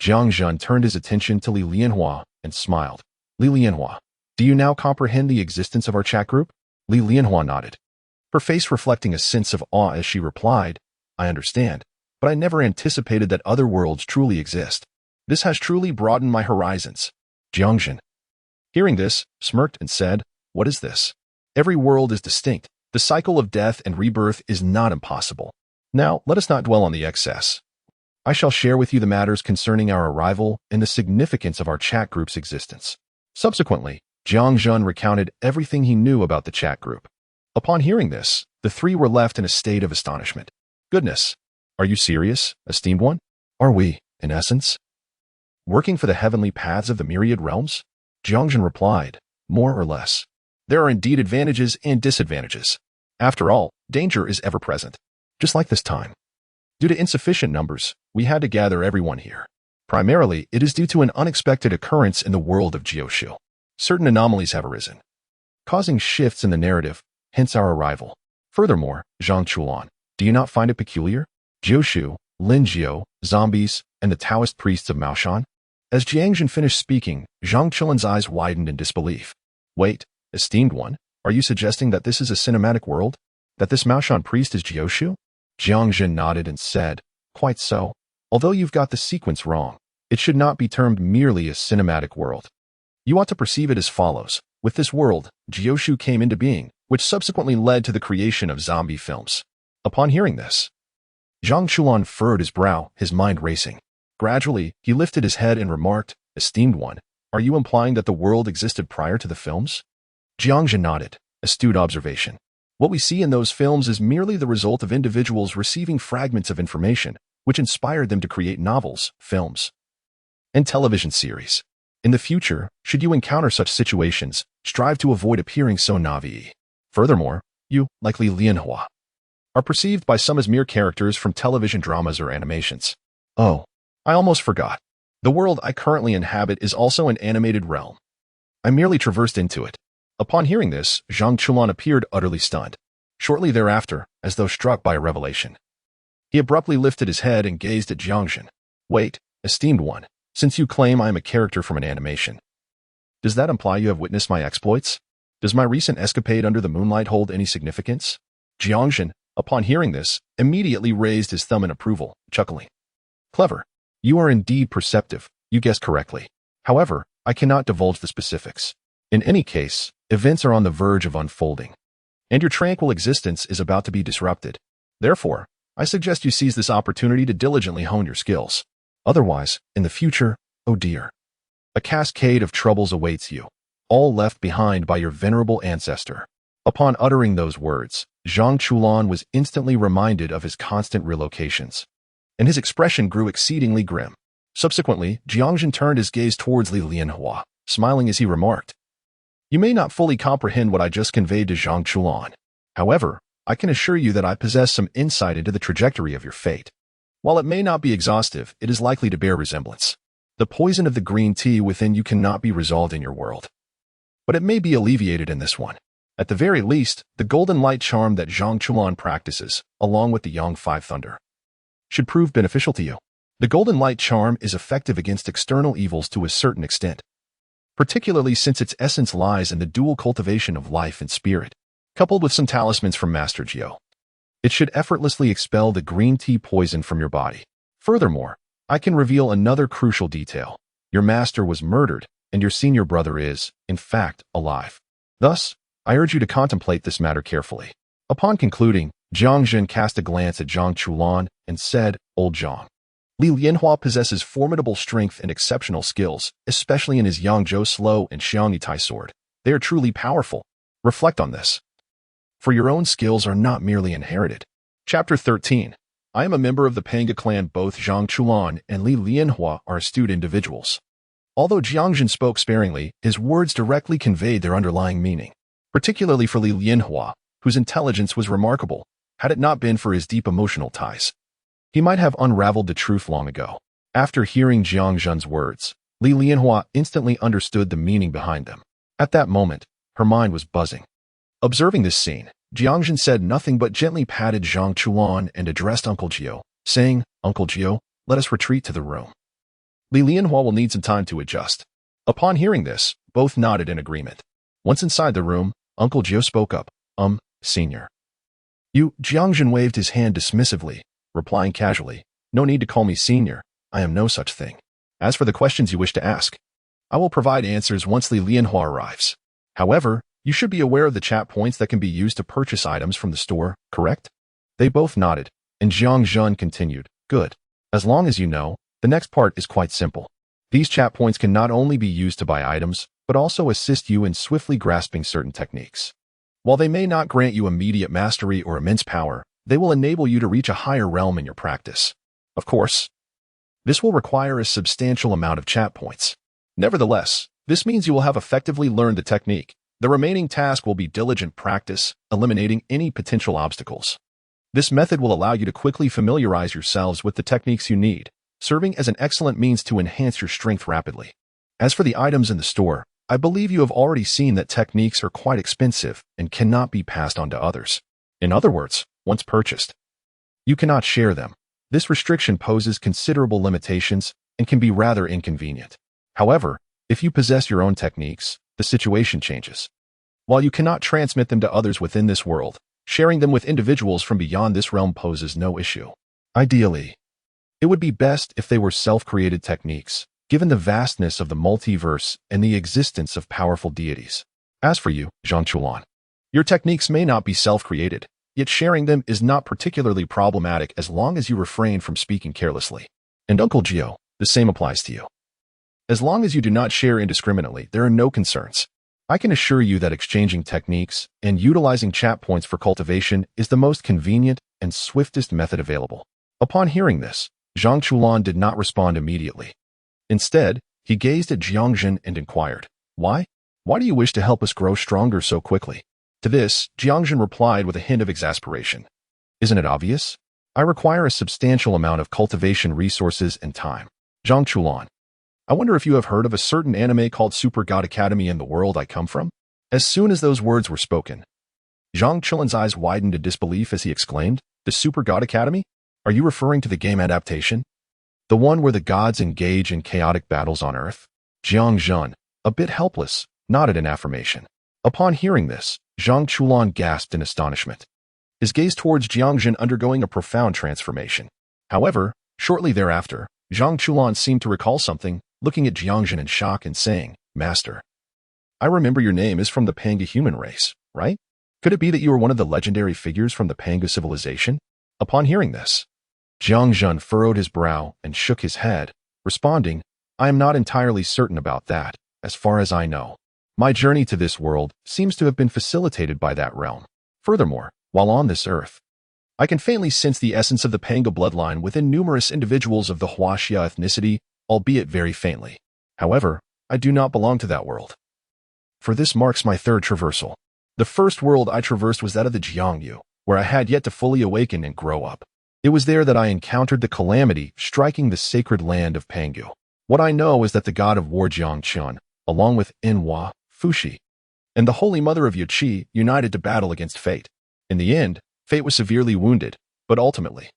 Jiang Zhen turned his attention to Li Lianhua and smiled. Li Lianhua, do you now comprehend the existence of our chat group? Li Lianhua nodded, her face reflecting a sense of awe as she replied, I understand, but I never anticipated that other worlds truly exist. This has truly broadened my horizons. Jiang Zhen, hearing this, smirked and said, What is this? Every world is distinct. The cycle of death and rebirth is not impossible. Now, let us not dwell on the excess. I shall share with you the matters concerning our arrival and the significance of our chat group's existence. Subsequently, Jiang Zhen recounted everything he knew about the chat group. Upon hearing this, the three were left in a state of astonishment. Goodness, are you serious, esteemed one? Are we, in essence, working for the heavenly paths of the myriad realms? Jiang Zhen replied, More or less. There are indeed advantages and disadvantages. After all, danger is ever present. Just like this time. Due to insufficient numbers, we had to gather everyone here. Primarily, it is due to an unexpected occurrence in the world of Jioshu. Certain anomalies have arisen, causing shifts in the narrative, hence our arrival. Furthermore, Zhang Chulan, do you not find it peculiar? Jioshu, Lin Jiao, zombies, and the Taoist priests of Maoshan? As Jiang Zhen finished speaking, Zhang Chulan's eyes widened in disbelief. Wait, esteemed one, are you suggesting that this is a cinematic world? That this Maoshan priest is Jioshu? Jiang Zhen nodded and said, Quite so. Although you've got the sequence wrong, it should not be termed merely a cinematic world. You ought to perceive it as follows. With this world, Jioshu came into being, which subsequently led to the creation of zombie films. Upon hearing this, Zhang Chulan furrowed his brow, his mind racing. Gradually, he lifted his head and remarked, Esteemed one, are you implying that the world existed prior to the films? Jiang Zhen nodded, astute observation. What we see in those films is merely the result of individuals receiving fragments of information, which inspired them to create novels, films, and television series. In the future, should you encounter such situations, strive to avoid appearing so naive. Furthermore, you, like Li Lianhua, are perceived by some as mere characters from television dramas or animations. Oh, I almost forgot. The world I currently inhabit is also an animated realm. I merely traversed into it. Upon hearing this, Zhang Chulan appeared utterly stunned. Shortly thereafter, as though struck by a revelation, he abruptly lifted his head and gazed at Jiang Zhen. Wait, esteemed one, since you claim I am a character from an animation, does that imply you have witnessed my exploits? Does my recent escapade under the moonlight hold any significance? Jiang Zhen, upon hearing this, immediately raised his thumb in approval, chuckling. Clever. You are indeed perceptive. You guessed correctly. However, I cannot divulge the specifics. In any case, events are on the verge of unfolding, and your tranquil existence is about to be disrupted. Therefore, I suggest you seize this opportunity to diligently hone your skills. Otherwise, in the future, oh dear, a cascade of troubles awaits you, all left behind by your venerable ancestor. Upon uttering those words, Zhang Chulan was instantly reminded of his constant relocations, and his expression grew exceedingly grim. Subsequently, Jiang Zhen turned his gaze towards Li Lianhua, smiling as he remarked, You may not fully comprehend what I just conveyed to Zhang Chulan. However, I can assure you that I possess some insight into the trajectory of your fate. While it may not be exhaustive, it is likely to bear resemblance. The poison of the green tea within you cannot be resolved in your world, but it may be alleviated in this one. At the very least, the golden light charm that Zhang Chulan practices, along with the Yang Five Thunder, should prove beneficial to you. The golden light charm is effective against external evils to a certain extent, particularly since its essence lies in the dual cultivation of life and spirit, coupled with some talismans from Master Jiao. It should effortlessly expel the green tea poison from your body. Furthermore, I can reveal another crucial detail. Your master was murdered, and your senior brother is, in fact, alive. Thus, I urge you to contemplate this matter carefully. Upon concluding, Jiang Zhen cast a glance at Zhang Chulan and said, Old Zhang. Li Lianhua possesses formidable strength and exceptional skills, especially in his Yangzhou Slow and Xiangyi Tai sword. They are truly powerful. Reflect on this. For your own skills are not merely inherited. Chapter 13. I am a member of the Pangu clan. Both Zhang Chulan and Li Lianhua are astute individuals. Although Jiang Zhen spoke sparingly, his words directly conveyed their underlying meaning, particularly for Li Lianhua, whose intelligence was remarkable. Had it not been for his deep emotional ties, he might have unraveled the truth long ago. After hearing Jiang Zhen's words, Li Lianhua instantly understood the meaning behind them. At that moment, her mind was buzzing. Observing this scene, Jiang Zhen said nothing but gently patted Zhang Chulan and addressed Uncle Jiao, saying, Uncle Jiao, let us retreat to the room. Li Lianhua will need some time to adjust. Upon hearing this, both nodded in agreement. Once inside the room, Uncle Jiao spoke up, Senior. You, Jiang Zhen waved his hand dismissively, replying casually, No need to call me senior, I am no such thing. As for the questions you wish to ask, I will provide answers once Li Lianhua arrives. However, you should be aware of the chat points that can be used to purchase items from the store, correct? They both nodded, and Jiang Zhen continued, Good. As long as you know, the next part is quite simple. These chat points can not only be used to buy items, but also assist you in swiftly grasping certain techniques. While they may not grant you immediate mastery or immense power, they will enable you to reach a higher realm in your practice. Of course, this will require a substantial amount of chat points. Nevertheless, this means you will have effectively learned the technique. The remaining task will be diligent practice, eliminating any potential obstacles. This method will allow you to quickly familiarize yourselves with the techniques you need, serving as an excellent means to enhance your strength rapidly. As for the items in the store, I believe you have already seen that techniques are quite expensive and cannot be passed on to others. In other words, once purchased, you cannot share them. This restriction poses considerable limitations and can be rather inconvenient. However, if you possess your own techniques, the situation changes. While you cannot transmit them to others within this world, sharing them with individuals from beyond this realm poses no issue. Ideally, it would be best if they were self-created techniques, given the vastness of the multiverse and the existence of powerful deities. As for you, Zhang Chulan, your techniques may not be self-created, yet sharing them is not particularly problematic as long as you refrain from speaking carelessly. And Uncle Jiao, the same applies to you. As long as you do not share indiscriminately, there are no concerns. I can assure you that exchanging techniques and utilizing chat points for cultivation is the most convenient and swiftest method available. Upon hearing this, Zhang Chulan did not respond immediately. Instead, he gazed at Jiang Zhen and inquired, Why? Why do you wish to help us grow stronger so quickly? To this, Jiang Zhen replied with a hint of exasperation. Isn't it obvious? I require a substantial amount of cultivation resources and time. Zhang Chulan, I wonder if you have heard of a certain anime called Super God Academy in the world I come from? As soon as those words were spoken, Zhang Chulan's eyes widened in disbelief as he exclaimed, The Super God Academy? Are you referring to the game adaptation? The one where the gods engage in chaotic battles on Earth? Jiang Zhen, a bit helpless, nodded in affirmation. Upon hearing this, Zhang Chulan gasped in astonishment, his gaze towards Jiang Zhen undergoing a profound transformation. However, shortly thereafter, Zhang Chulan seemed to recall something, looking at Jiang Zhen in shock and saying, Master, I remember your name is from the Pangu human race, right? Could it be that you are one of the legendary figures from the Pangu civilization? Upon hearing this, Jiang Zhen furrowed his brow and shook his head, responding, I am not entirely certain about that. As far as I know, my journey to this world seems to have been facilitated by that realm. Furthermore, while on this earth, I can faintly sense the essence of the Pangu bloodline within numerous individuals of the Huaxia ethnicity, albeit very faintly. However, I do not belong to that world. For this marks my third traversal. The first world I traversed was that of the Jiangyu, where I had yet to fully awaken and grow up. It was there that I encountered the calamity striking the sacred land of Pangu. What I know is that the god of war Jiang Chen, along with Inwa, Fushi, and the Holy Mother of Yuqi united to battle against fate. In the end, fate was severely wounded, but ultimately,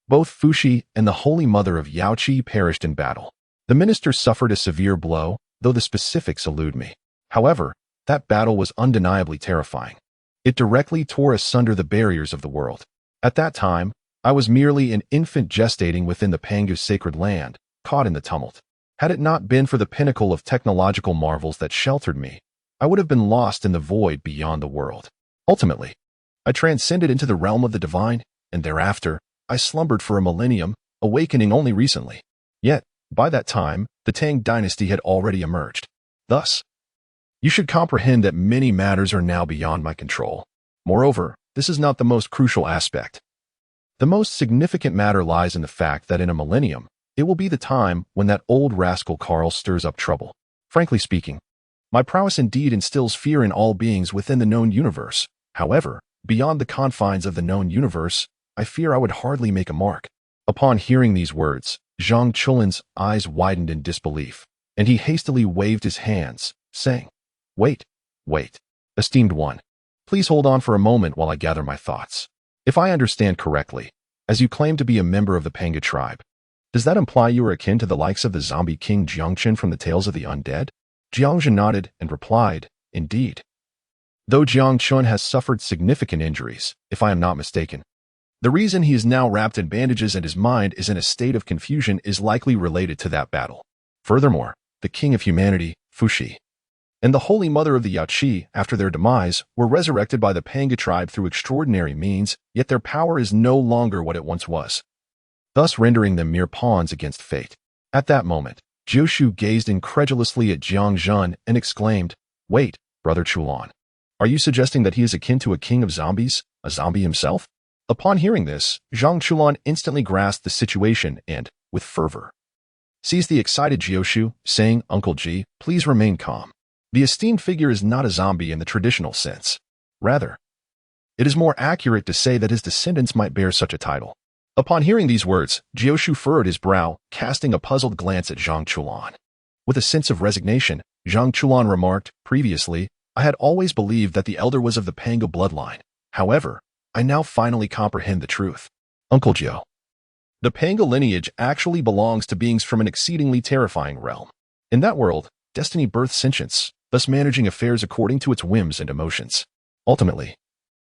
both Fushi and the Holy Mother of Yaoqi perished in battle. The minister suffered a severe blow, though the specifics elude me. However, that battle was undeniably terrifying. It directly tore asunder the barriers of the world. At that time, I was merely an infant gestating within the Pangu's sacred land, caught in the tumult. Had it not been for the pinnacle of technological marvels that sheltered me, I would have been lost in the void beyond the world. Ultimately, I transcended into the realm of the divine, and thereafter, I slumbered for a millennium, awakening only recently. Yet, by that time, the Tang dynasty had already emerged. Thus, you should comprehend that many matters are now beyond my control. Moreover, this is not the most crucial aspect. The most significant matter lies in the fact that in a millennium, it will be the time when that old rascal Carl stirs up trouble. Frankly speaking, my prowess indeed instills fear in all beings within the known universe. However, beyond the confines of the known universe, I fear I would hardly make a mark. Upon hearing these words, Jiang Chen's eyes widened in disbelief, and he hastily waved his hands, saying, Wait. Esteemed one, please hold on for a moment while I gather my thoughts. If I understand correctly, as you claim to be a member of the Pangu tribe, does that imply you are akin to the likes of the zombie king Jiang Chen from the Tales of the Undead? Jiang Zhen nodded and replied, Indeed. Though Jiang Chen has suffered significant injuries, if I am not mistaken, the reason he is now wrapped in bandages and his mind is in a state of confusion is likely related to that battle. Furthermore, the king of humanity, Fuxi, and the holy mother of the Yaoqi, after their demise, were resurrected by the Pangu tribe through extraordinary means, yet their power is no longer what it once was, thus rendering them mere pawns against fate. At that moment, Jioshu gazed incredulously at Jiang Zhen and exclaimed, Wait, Brother Chulan, are you suggesting that he is akin to a king of zombies, a zombie himself? Upon hearing this, Jiang Chulan instantly grasped the situation and, with fervor, seized the excited Jioshu, saying, Uncle Ji, please remain calm. The esteemed figure is not a zombie in the traditional sense. Rather, it is more accurate to say that his descendants might bear such a title. Upon hearing these words, Jioshu furrowed his brow, casting a puzzled glance at Jiang Chulan. With a sense of resignation, Jiang Chulan remarked, Previously, I had always believed that the elder was of the Pangu bloodline. However, I now finally comprehend the truth. Uncle Jiao, the Pangu lineage actually belongs to beings from an exceedingly terrifying realm. In that world, destiny births sentience, thus managing affairs according to its whims and emotions. Ultimately,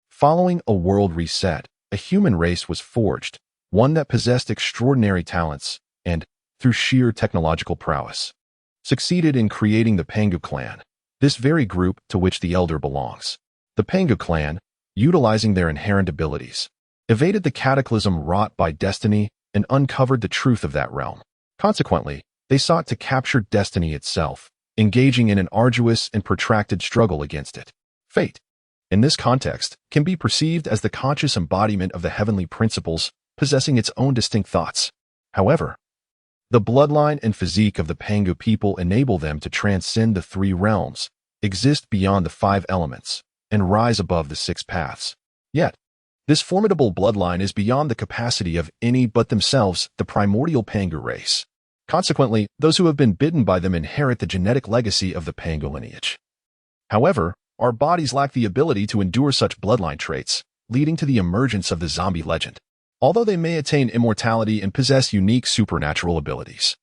following a world reset, a human race was forged, one that possessed extraordinary talents and, through sheer technological prowess, succeeded in creating the Pangu clan, this very group to which the elder belongs. The Pangu clan, utilizing their inherent abilities, evaded the cataclysm wrought by destiny and uncovered the truth of that realm. Consequently, they sought to capture destiny itself, engaging in an arduous and protracted struggle against it. Fate, in this context, can be perceived as the conscious embodiment of the heavenly principles possessing its own distinct thoughts. However, the bloodline and physique of the Pangu people enable them to transcend the three realms, exist beyond the five elements, and rise above the six paths. Yet, this formidable bloodline is beyond the capacity of any but themselves, the primordial Pangu race. Consequently, those who have been bitten by them inherit the genetic legacy of the Pangu lineage. However, our bodies lack the ability to endure such bloodline traits, leading to the emergence of the zombie legend. Although they may attain immortality and possess unique supernatural abilities,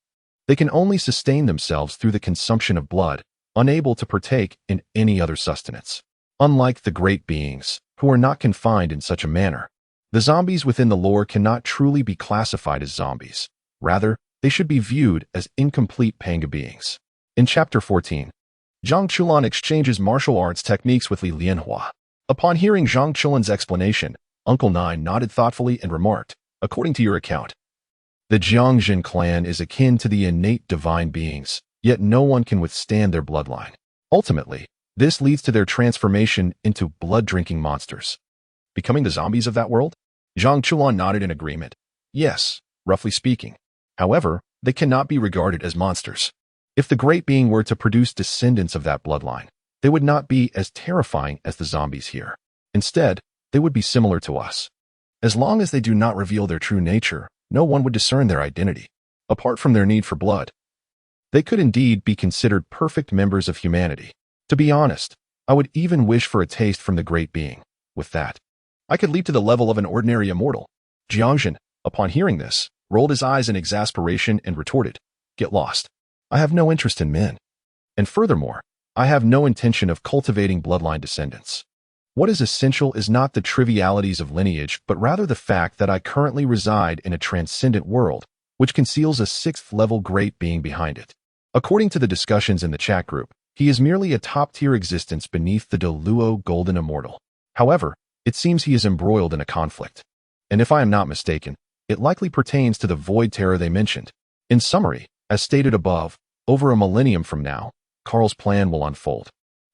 they can only sustain themselves through the consumption of blood, unable to partake in any other sustenance. Unlike the great beings, who are not confined in such a manner, the zombies within the lore cannot truly be classified as zombies. Rather, they should be viewed as incomplete Pangu beings. In Chapter 14, Jiang Chulan exchanges martial arts techniques with Li Lianhua. Upon hearing Jiang Chulan's explanation, Uncle Nine nodded thoughtfully and remarked, According to your account, the Jiang Zhen clan is akin to the innate divine beings, yet no one can withstand their bloodline. Ultimately, this leads to their transformation into blood-drinking monsters. Becoming the zombies of that world? Jiang Chulan nodded in agreement. Yes, roughly speaking. However, they cannot be regarded as monsters. If the great being were to produce descendants of that bloodline, they would not be as terrifying as the zombies here. Instead, they would be similar to us. As long as they do not reveal their true nature, no one would discern their identity. Apart from their need for blood, they could indeed be considered perfect members of humanity. To be honest, I would even wish for a taste from the great being. With that, I could leap to the level of an ordinary immortal. Jiang Zhen, upon hearing this, rolled his eyes in exasperation and retorted, Get lost. I have no interest in men. And furthermore, I have no intention of cultivating bloodline descendants. What is essential is not the trivialities of lineage, but rather the fact that I currently reside in a transcendent world, which conceals a sixth-level great being behind it. According to the discussions in the chat group, he is merely a top-tier existence beneath the Deluo Golden Immortal. However, it seems he is embroiled in a conflict. And if I am not mistaken, it likely pertains to the void terror they mentioned. In summary, as stated above, over a millennium from now, Carl's plan will unfold,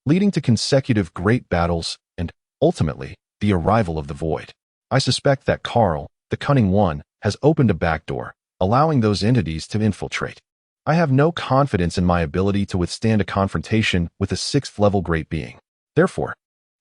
leading to consecutive great battles and, ultimately, the arrival of the void. I suspect that Carl, the Cunning One, has opened a backdoor, allowing those entities to infiltrate. I have no confidence in my ability to withstand a confrontation with a sixth-level great being. Therefore,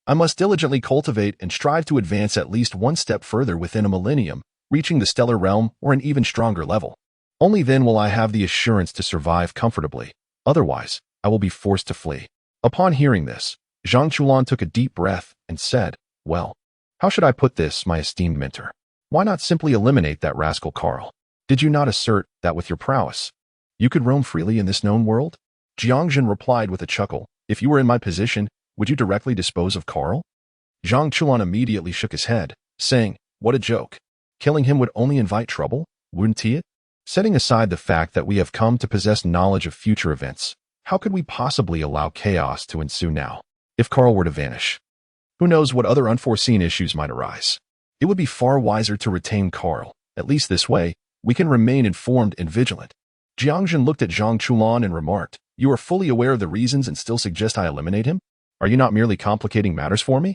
I must diligently cultivate and strive to advance at least one step further within a millennium, reaching the stellar realm or an even stronger level. Only then will I have the assurance to survive comfortably. Otherwise, I will be forced to flee. Upon hearing this, Zhang Chulan took a deep breath and said, "Well, how should I put this, my esteemed mentor? Why not simply eliminate that rascal Carl? Did you not assert that with your prowess you could roam freely in this known world?" Jiang Zhen replied with a chuckle, "If you were in my position, would you directly dispose of Carl?" Zhang Chulan immediately shook his head, saying, "What a joke. Killing him would only invite trouble, wouldn't it? Setting aside the fact that we have come to possess knowledge of future events, how could we possibly allow chaos to ensue now? If Carl were to vanish, who knows what other unforeseen issues might arise? It would be far wiser to retain Carl. At least this way, we can remain informed and vigilant." Jiang Zhen looked at Zhang Chulan and remarked, "You are fully aware of the reasons and still suggest I eliminate him? Are you not merely complicating matters for me?"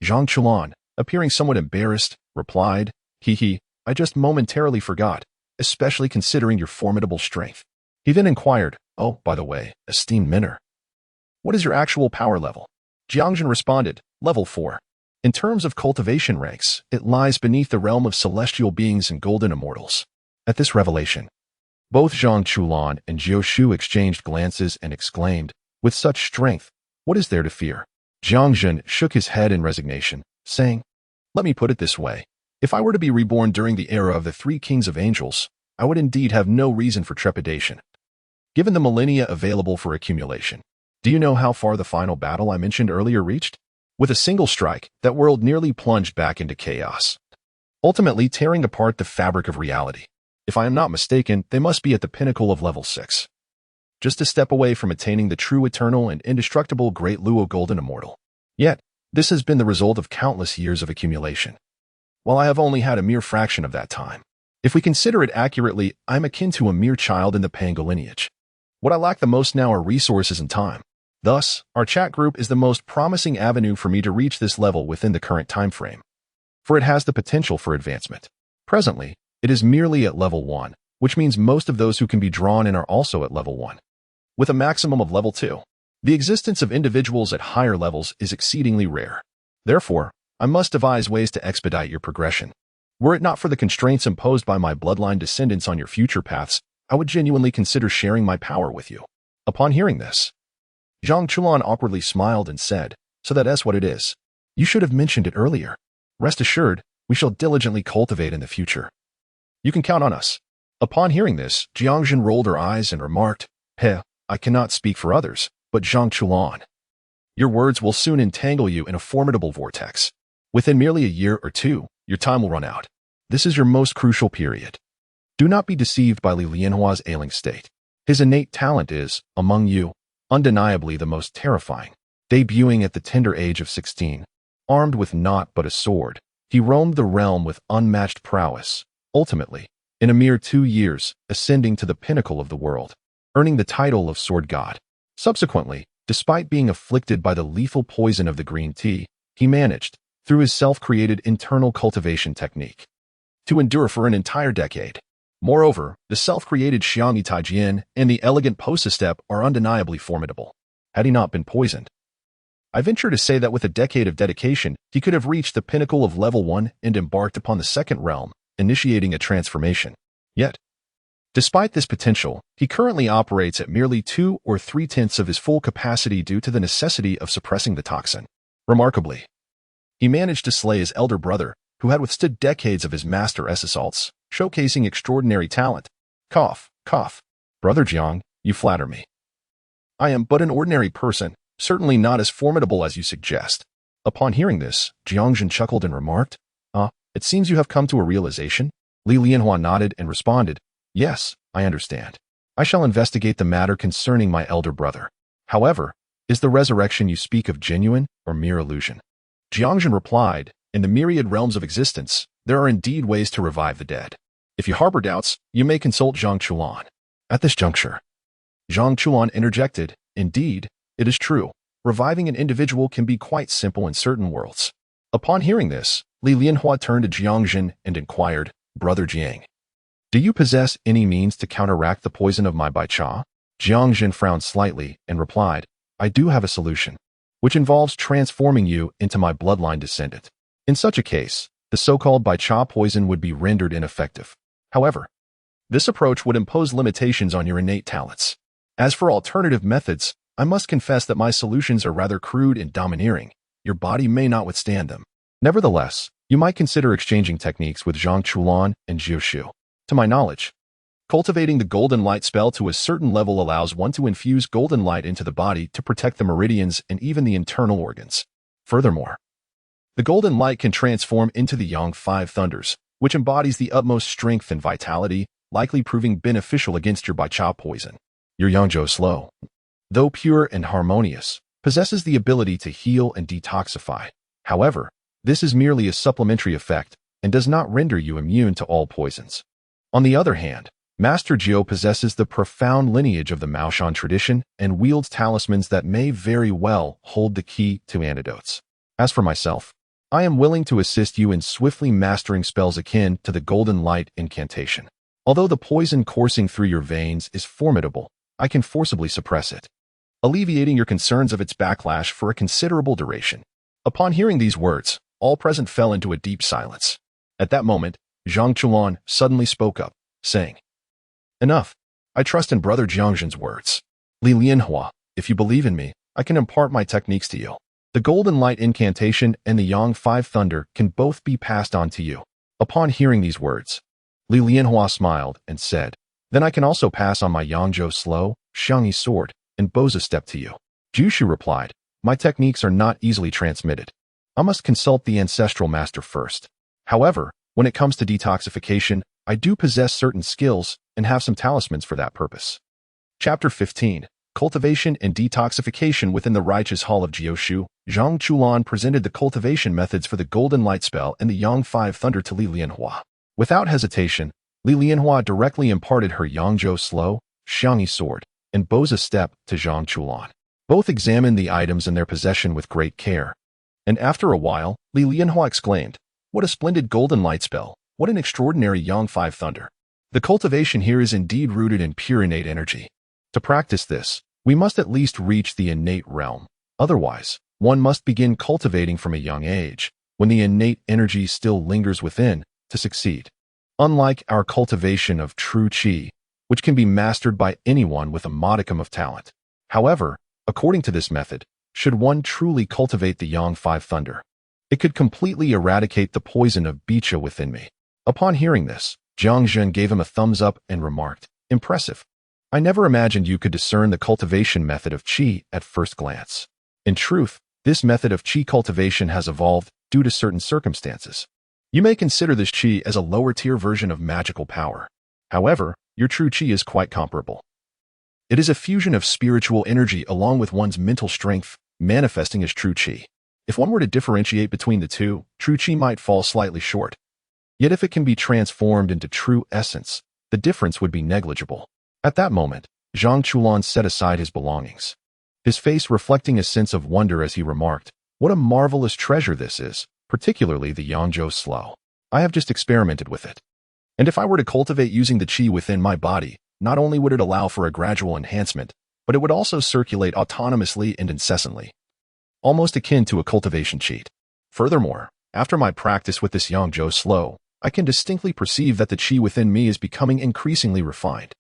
Zhang Chulan, appearing somewhat embarrassed, replied, I just momentarily forgot, especially considering your formidable strength." He then inquired, "Oh, by the way, esteemed mentor, what is your actual power level?" Jiang Zhen responded, "Level 4. In terms of cultivation ranks, it lies beneath the realm of celestial beings and golden immortals." At this revelation, both Zhang Chulan and Jiao Shu exchanged glances and exclaimed, "With such strength, what is there to fear?" Jiang Zhen shook his head in resignation, saying, "Let me put it this way. If I were to be reborn during the era of the three kings of angels, I would indeed have no reason for trepidation. Given the millennia available for accumulation, do you know how far the final battle I mentioned earlier reached? With a single strike, that world nearly plunged back into chaos, ultimately tearing apart the fabric of reality. If I am not mistaken, they must be at the pinnacle of level 6. Just a step away from attaining the true eternal and indestructible Great Luo Golden Immortal. Yet, this has been the result of countless years of accumulation, while I have only had a mere fraction of that time. If we consider it accurately, I am akin to a mere child in the Pangu lineage. What I lack the most now are resources and time. Thus, our chat group is the most promising avenue for me to reach this level within the current time frame, for it has the potential for advancement. Presently, it is merely at level 1, which means most of those who can be drawn in are also at level 1, with a maximum of level 2. The existence of individuals at higher levels is exceedingly rare. Therefore, I must devise ways to expedite your progression. Were it not for the constraints imposed by my bloodline descendants on your future paths, I would genuinely consider sharing my power with you." Upon hearing this, Zhang Chulan awkwardly smiled and said, "So that is what it is. You should have mentioned it earlier. Rest assured, we shall diligently cultivate in the future. You can count on us." Upon hearing this, Jiang Zhen rolled her eyes and remarked, I cannot speak for others, but Zhang Chulan, your words will soon entangle you in a formidable vortex. Within merely a year or two, your time will run out. This is your most crucial period. Do not be deceived by Li Lianhua's ailing state. His innate talent is, among you, undeniably the most terrifying. Debuting at the tender age of 16, armed with naught but a sword, he roamed the realm with unmatched prowess, ultimately, in a mere 2 years, ascending to the pinnacle of the world, earning the title of Sword God. Subsequently, despite being afflicted by the lethal poison of the green tea, he managed, through his self-created internal cultivation technique, to endure for an entire decade. Moreover, the self-created Xiangyi Taijian and the elegant Posa step are undeniably formidable. Had he not been poisoned, I venture to say that with a decade of dedication, he could have reached the pinnacle of level 1 and embarked upon the second realm, initiating a transformation. Yet, despite this potential, he currently operates at merely 2 or 3/10 of his full capacity due to the necessity of suppressing the toxin. Remarkably, he managed to slay his elder brother, who had withstood decades of his master-s assaults, showcasing extraordinary talent. Cough, cough. Brother Jiang, you flatter me. I am but an ordinary person, certainly not as formidable as you suggest. Upon hearing this, Jiang Zhen chuckled and remarked, it seems you have come to a realization? Li Lianhua nodded and responded, yes, I understand. I shall investigate the matter concerning my elder brother. However, is the resurrection you speak of genuine or mere illusion? Jiang Zhen replied, in the myriad realms of existence, there are indeed ways to revive the dead. If you harbor doubts, you may consult Zhang Chuan. At this juncture, Zhang Chuan interjected, indeed, it is true. Reviving an individual can be quite simple in certain worlds. Upon hearing this, Li Lianhua turned to Jiang Zhen and inquired, Brother Jiang, do you possess any means to counteract the poison of my Baicha? Jiang Zhen frowned slightly and replied, I do have a solution, which involves transforming you into my bloodline descendant. In such a case, the so-called Baicha poison would be rendered ineffective. However, this approach would impose limitations on your innate talents. As for alternative methods, I must confess that my solutions are rather crude and domineering. Your body may not withstand them. Nevertheless, you might consider exchanging techniques with Zhang Chuan and Jiu Shu. To my knowledge, cultivating the golden light spell to a certain level allows one to infuse golden light into the body to protect the meridians and even the internal organs. Furthermore, the golden light can transform into the Yang Five Thunders, which embodies the utmost strength and vitality, likely proving beneficial against your Baicha poison. Your Yangzhou Slow, though pure and harmonious, possesses the ability to heal and detoxify. However, this is merely a supplementary effect and does not render you immune to all poisons. On the other hand, Master Jiu possesses the profound lineage of the Maoshan tradition and wields talismans that may very well hold the key to antidotes. As for myself, I am willing to assist you in swiftly mastering spells akin to the Golden Light incantation. Although the poison coursing through your veins is formidable, I can forcibly suppress it, alleviating your concerns of its backlash for a considerable duration. Upon hearing these words, all present fell into a deep silence. At that moment, Zhang Chuan suddenly spoke up, saying, Enough. I trust in Brother Jiang Zhen's words. Li Lianhua, if you believe in me, I can impart my techniques to you. The Golden Light incantation and the Yang Five Thunder can both be passed on to you. Upon hearing these words, Li Lianhua smiled and said, Then I can also pass on my Yangzhou Slow, Xiangyi Sword, and Boza Step to you. Jushu replied, My techniques are not easily transmitted. I must consult the ancestral master first. However, when it comes to detoxification, I do possess certain skills and have some talismans for that purpose. Chapter 15. Cultivation and Detoxification within the Righteous Hall of Jiushu. Zhang Chuan presented the cultivation methods for the Golden Light spell and the Yang Five Thunder to Li Lianhua. Without hesitation, Li Lianhua directly imparted her Yangzhou Slow, Xiangyi Sword, and Boza Step to Zhang Chuan. Both examined the items in their possession with great care. And after a while, Li Lianhua exclaimed, What a splendid Golden Light spell! What an extraordinary Yang Five Thunder! The cultivation here is indeed rooted in pure innate energy. To practice this, we must at least reach the innate realm. Otherwise, one must begin cultivating from a young age, when the innate energy still lingers within, to succeed. Unlike our cultivation of true qi, which can be mastered by anyone with a modicum of talent. However, according to this method, should one truly cultivate the Yang Five Thunder, it could completely eradicate the poison of Bicha within me. Upon hearing this, Jiang Zhen gave him a thumbs up and remarked, Impressive. I never imagined you could discern the cultivation method of qi at first glance. In truth, this method of qi cultivation has evolved due to certain circumstances. You may consider this qi as a lower-tier version of magical power. However, your true qi is quite comparable. It is a fusion of spiritual energy along with one's mental strength, manifesting as true qi. If one were to differentiate between the two, true qi might fall slightly short. Yet if it can be transformed into true essence, the difference would be negligible. At that moment, Zhang Chuan set aside his belongings, his face reflecting a sense of wonder as he remarked, What a marvelous treasure this is, particularly the Yangzhou Slow. I have just experimented with it. And if I were to cultivate using the qi within my body, not only would it allow for a gradual enhancement, but it would also circulate autonomously and incessantly, almost akin to a cultivation cheat. Furthermore, after my practice with this Yangzhou Slow, I can distinctly perceive that the qi within me is becoming increasingly refined.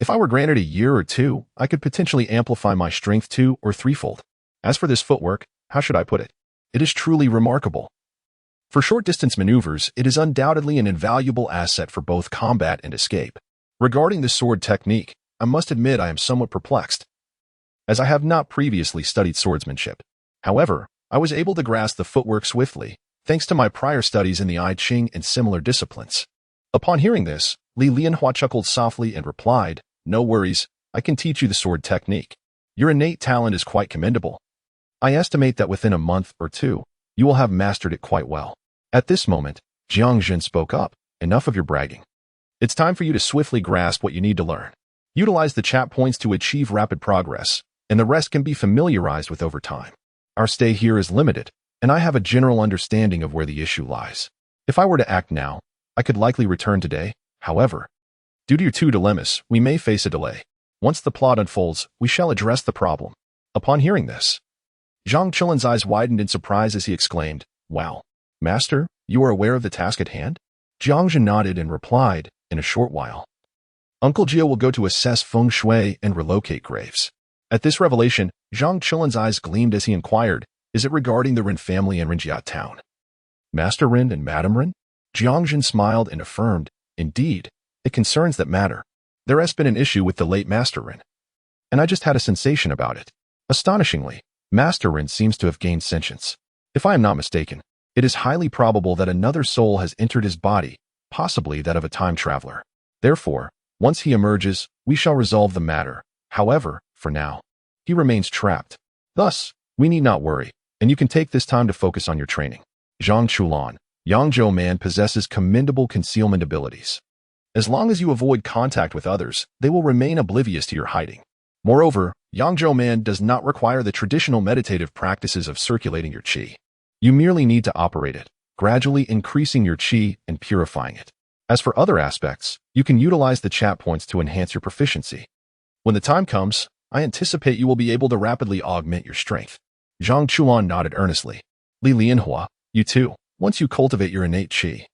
If I were granted a year or two, I could potentially amplify my strength 2- or 3-fold. As for this footwork, how should I put it? It is truly remarkable. For short-distance maneuvers, it is undoubtedly an invaluable asset for both combat and escape. Regarding the sword technique, I must admit I am somewhat perplexed, as I have not previously studied swordsmanship. However, I was able to grasp the footwork swiftly, thanks to my prior studies in the I Ching and similar disciplines. Upon hearing this, Li Lianhua chuckled softly and replied, "No worries, I can teach you the sword technique. Your innate talent is quite commendable. I estimate that within a month or two, you will have mastered it quite well." At this moment, Jiang Zhen spoke up, "Enough of your bragging. It's time for you to swiftly grasp what you need to learn. Utilize the chat points to achieve rapid progress, and the rest can be familiarized with over time. Our stay here is limited, and I have a general understanding of where the issue lies. If I were to act now, I could likely return today. However, due to your two dilemmas, we may face a delay. Once the plot unfolds, we shall address the problem." Upon hearing this, Jiang Chen's eyes widened in surprise as he exclaimed, "Wow, Master, you are aware of the task at hand?" Jiang Zhen nodded and replied, "In a short while, Uncle Jia will go to assess feng shui and relocate graves." At this revelation, Jiang Chen's eyes gleamed as he inquired, "Is it regarding the Ren family in Rinjia town?" "Master Ren and Madame Ren?" Jiang Zhen smiled and affirmed, "Indeed, it concerns that matter. There has been an issue with the late Master Ren, and I just had a sensation about it. Astonishingly, Master Ren seems to have gained sentience. If I am not mistaken, it is highly probable that another soul has entered his body, possibly that of a time traveler. Therefore, once he emerges, we shall resolve the matter. However, for now, he remains trapped. Thus, we need not worry, and you can take this time to focus on your training." Zhang Chulan, Yangzhou man possesses commendable concealment abilities. As long as you avoid contact with others, they will remain oblivious to your hiding. Moreover, Yangzhou man does not require the traditional meditative practices of circulating your qi. You merely need to operate it, gradually increasing your qi and purifying it. As for other aspects, you can utilize the chat points to enhance your proficiency. When the time comes, I anticipate you will be able to rapidly augment your strength. Zhang Chuan nodded earnestly. "Li Lianhua, you too, once you cultivate your innate qi,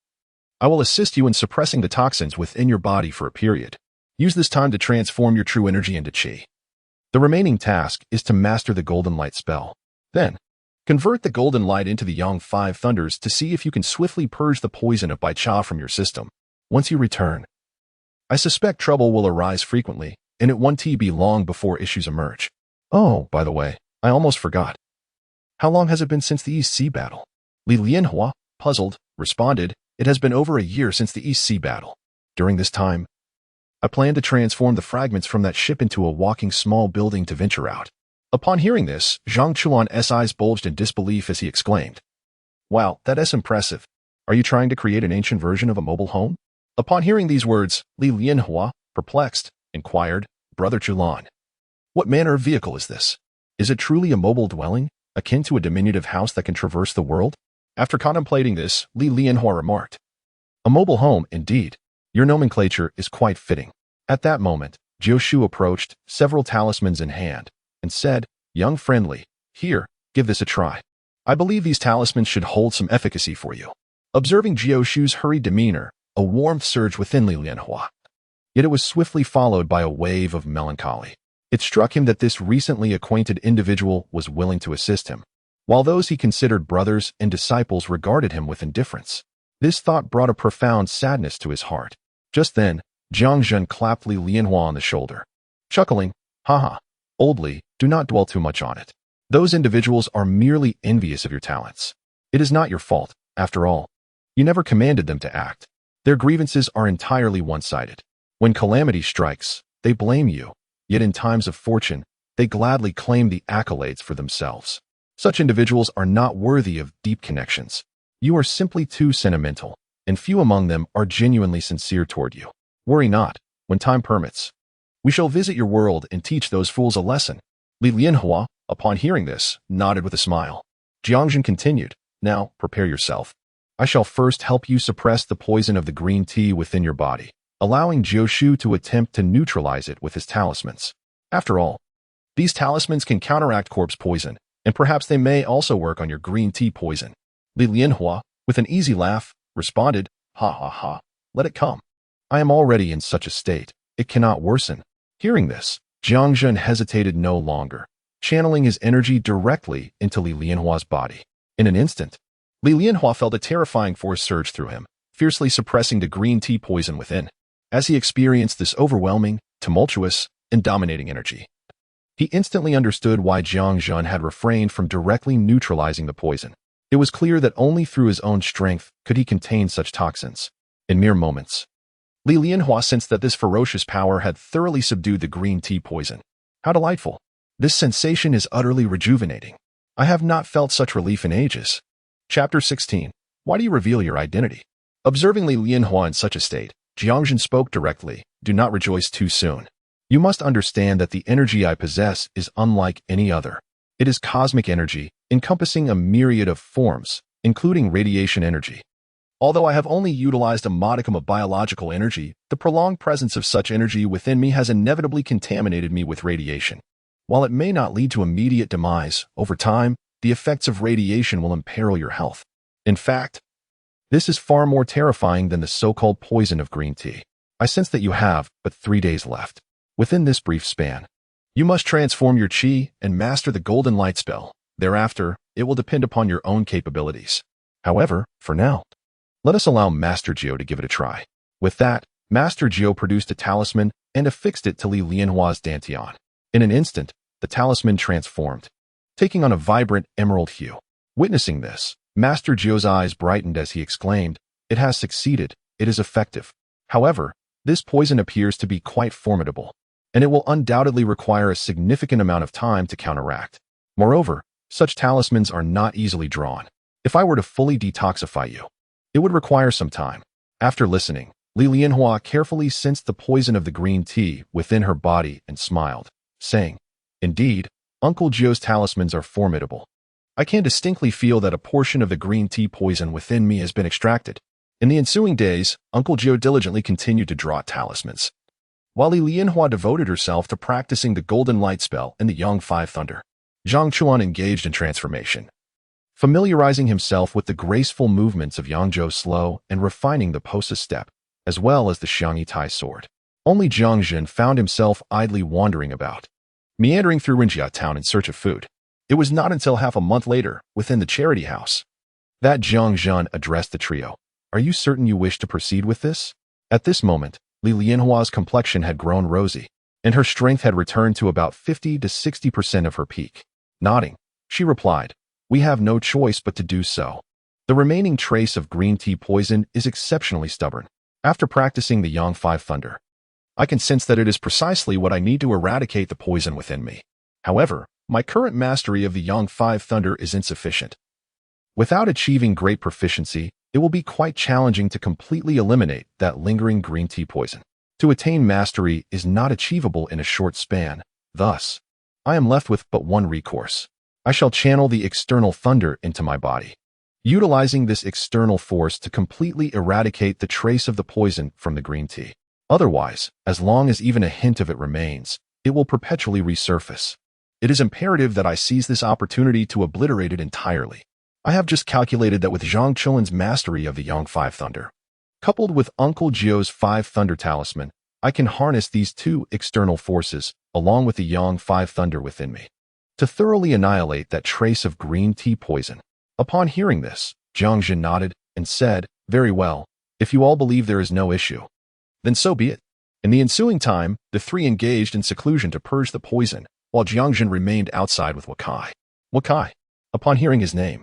I will assist you in suppressing the toxins within your body for a period. Use this time to transform your true energy into qi. The remaining task is to master the Golden Light spell. Then, convert the Golden Light into the Yang 5 Thunders to see if you can swiftly purge the poison of Bai Cha from your system. Once you return, I suspect trouble will arise frequently, and it won't be long before issues emerge. Oh, by the way, I almost forgot. How long has it been since the East Sea battle?" Li Lianhua, puzzled, responded, "It has been over a year since the East Sea battle. During this time, I plan to transform the fragments from that ship into a walking small building to venture out." Upon hearing this, Zhang Chuan's eyes bulged in disbelief as he exclaimed, "Wow, that is impressive. Are you trying to create an ancient version of a mobile home?" Upon hearing these words, Li Lianhua, perplexed, inquired, "Brother Chulan, what manner of vehicle is this? Is it truly a mobile dwelling, akin to a diminutive house that can traverse the world?" After contemplating this, Li Lianhua remarked, "A mobile home, indeed. Your nomenclature is quite fitting." At that moment, Jiao Shu approached, several talismans in hand, and said, "Young friendly, here, give this a try. I believe these talismans should hold some efficacy for you." Observing Jiao Shu's hurried demeanor, a warmth surged within Li Lianhua. Yet it was swiftly followed by a wave of melancholy. It struck him that this recently acquainted individual was willing to assist him, while those he considered brothers and disciples regarded him with indifference. This thought brought a profound sadness to his heart. Just then, Jiang Zhen clapped Li Lianhua on the shoulder, chuckling, "Haha, old Li, do not dwell too much on it. Those individuals are merely envious of your talents. It is not your fault, after all. You never commanded them to act. Their grievances are entirely one-sided. When calamity strikes, they blame you, yet in times of fortune, they gladly claim the accolades for themselves. Such individuals are not worthy of deep connections. You are simply too sentimental, and few among them are genuinely sincere toward you. Worry not, when time permits, we shall visit your world and teach those fools a lesson." Li Lianhua, upon hearing this, nodded with a smile. Jiang Zhen continued, "Now, prepare yourself. I shall first help you suppress the poison of the green tea within your body, allowing Jiao Shu to attempt to neutralize it with his talismans. After all, these talismans can counteract corpse poison, and perhaps they may also work on your green tea poison." Li Lianhua, with an easy laugh, responded, "Ha ha ha, let it come. I am already in such a state, it cannot worsen." Hearing this, Jiang Zhen hesitated no longer, channeling his energy directly into Li Lianhua's body. In an instant, Li Lianhua felt a terrifying force surge through him, fiercely suppressing the green tea poison within, as he experienced this overwhelming, tumultuous, and dominating energy. He instantly understood why Jiang Zhen had refrained from directly neutralizing the poison. It was clear that only through his own strength could he contain such toxins. In mere moments, Li Lianhua sensed that this ferocious power had thoroughly subdued the green tea poison. How delightful! This sensation is utterly rejuvenating. I have not felt such relief in ages. Chapter 16. Why do you reveal your identity? Observing Li Lianhua in such a state, Jiang Zhen spoke directly. Do not rejoice too soon. You must understand that the energy I possess is unlike any other. It is cosmic energy, encompassing a myriad of forms, including radiation energy. Although I have only utilized a modicum of biological energy, the prolonged presence of such energy within me has inevitably contaminated me with radiation. While it may not lead to immediate demise, over time, the effects of radiation will imperil your health. In fact, this is far more terrifying than the so-called poison of green tea. I sense that you have but 3 days left. Within this brief span, you must transform your qi and master the golden light spell. Thereafter, it will depend upon your own capabilities. However, for now, let us allow Master Jiao to give it a try. With that, Master Jiao produced a talisman and affixed it to Li Lianhua's dantian. In an instant, the talisman transformed, taking on a vibrant emerald hue. Witnessing this, Master Jiao's eyes brightened as he exclaimed, "It has succeeded, it is effective." However, this poison appears to be quite formidable, and it will undoubtedly require a significant amount of time to counteract. Moreover, such talismans are not easily drawn. If I were to fully detoxify you, it would require some time. After listening, Li Lianhua carefully sensed the poison of the green tea within her body and smiled, saying, "Indeed, Uncle Jiao's talismans are formidable. I can distinctly feel that a portion of the green tea poison within me has been extracted." In the ensuing days, Uncle Jiao diligently continued to draw talismans, while Li Lianhua devoted herself to practicing the golden light spell and the Yang Five Thunder. Jiang Chen engaged in transformation, familiarizing himself with the graceful movements of Yang Zhou's slow and refining the Posa step, as well as the Xiangyi Tai sword. Only Jiang Zhen found himself idly wandering about, meandering through Rinjia town in search of food. It was not until half a month later, within the charity house, that Jiang Zhen addressed the trio. "Are you certain you wish to proceed with this?" At this moment, Li Lianhua's complexion had grown rosy, and her strength had returned to about 50 to 60% of her peak. Nodding, she replied, "We have no choice but to do so. The remaining trace of green tea poison is exceptionally stubborn. After practicing the Yang Five Thunder, I can sense that it is precisely what I need to eradicate the poison within me. However, my current mastery of the Yang Five Thunder is insufficient. Without achieving great proficiency, it will be quite challenging to completely eliminate that lingering green tea poison. To attain mastery is not achievable in a short span. Thus, I am left with but one recourse. I shall channel the external thunder into my body, utilizing this external force to completely eradicate the trace of the poison from the green tea. Otherwise, as long as even a hint of it remains, it will perpetually resurface. It is imperative that I seize this opportunity to obliterate it entirely. I have just calculated that with Jiang Chen's mastery of the Yang Five Thunder, coupled with Uncle Jiao's Five Thunder Talisman, I can harness these two external forces, along with the Yang Five Thunder within me, to thoroughly annihilate that trace of green tea poison." Upon hearing this, Jiang Zhen nodded and said, "Very well, if you all believe there is no issue, then so be it." In the ensuing time, the three engaged in seclusion to purge the poison, while Jiang Zhen remained outside with Wakai. Wakai. Upon hearing his name,